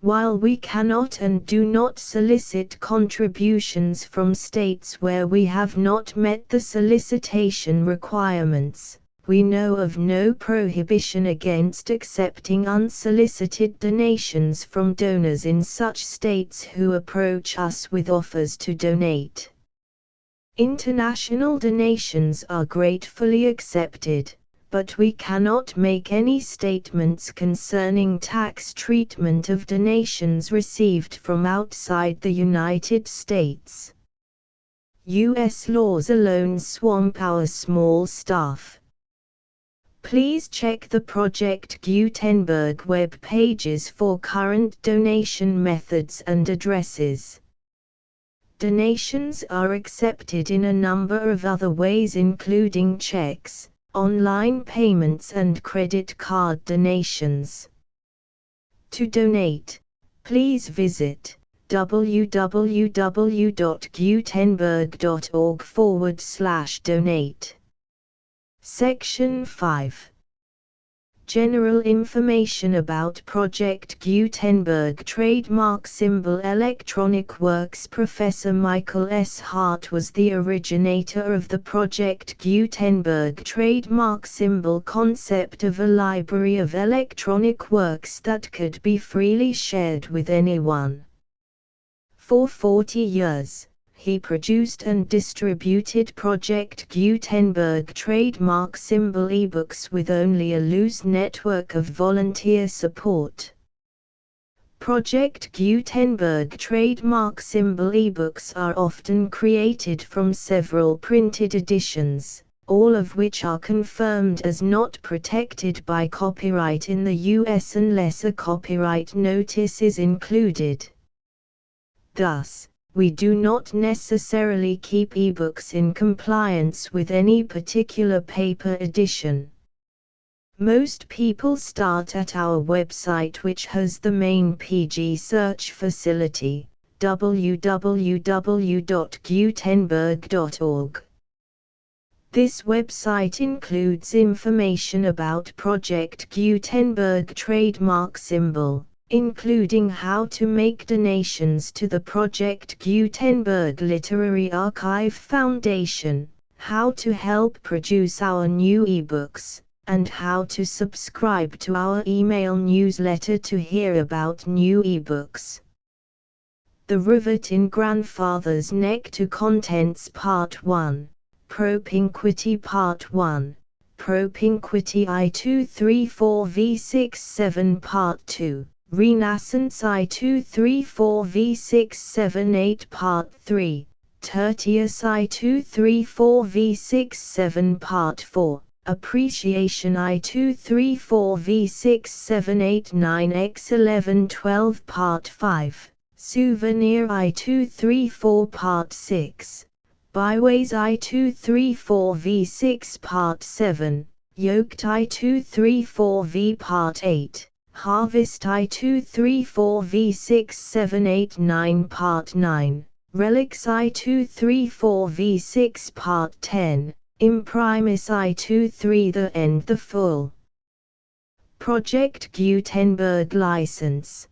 While we cannot and do not solicit contributions from states where we have not met the solicitation requirements, we know of no prohibition against accepting unsolicited donations from donors in such states who approach us with offers to donate. International donations are gratefully accepted, but we cannot make any statements concerning tax treatment of donations received from outside the United States. U.S. laws alone swamp our small staff. Please check the Project Gutenberg web pages for current donation methods and addresses. Donations are accepted in a number of other ways, including checks, online payments and credit card donations. To donate, please visit www.gutenberg.org/donate. Section 5. General information about Project Gutenberg trademark symbol. Electronic Works. Professor Michael S. Hart was the originator of the Project Gutenberg trademark symbol concept of a library of electronic works that could be freely shared with anyone. For 40 years, he produced and distributed Project Gutenberg trademark symbol ebooks with only a loose network of volunteer support. Project Gutenberg trademark symbol ebooks are often created from several printed editions, all of which are confirmed as not protected by copyright in the US unless a copyright notice is included. Thus, we do not necessarily keep ebooks in compliance with any particular paper edition. Most people start at our website, which has the main PG search facility, www.gutenberg.org. This website includes information about Project Gutenberg trademark symbol, including how to make donations to the Project Gutenberg Literary Archive Foundation, how to help produce our new ebooks, and how to subscribe to our email newsletter to hear about new ebooks. The Rivet in Grandfather's Neck to Contents Part 1, Propinquity Part 1, Propinquity I234V67 Part 2. Renaissance I234V678 Part 3, Tertius I234V67 Part 4, Appreciation I234V678-9x1112 Part 5, Souvenir I234 Part 6, Byways I234V6 Part 7, Yoked I234V Part 8, Harvest I234V6789 Part 9, Relics I234V6 Part 10, Imprimis I23 The End The Full Project Gutenberg License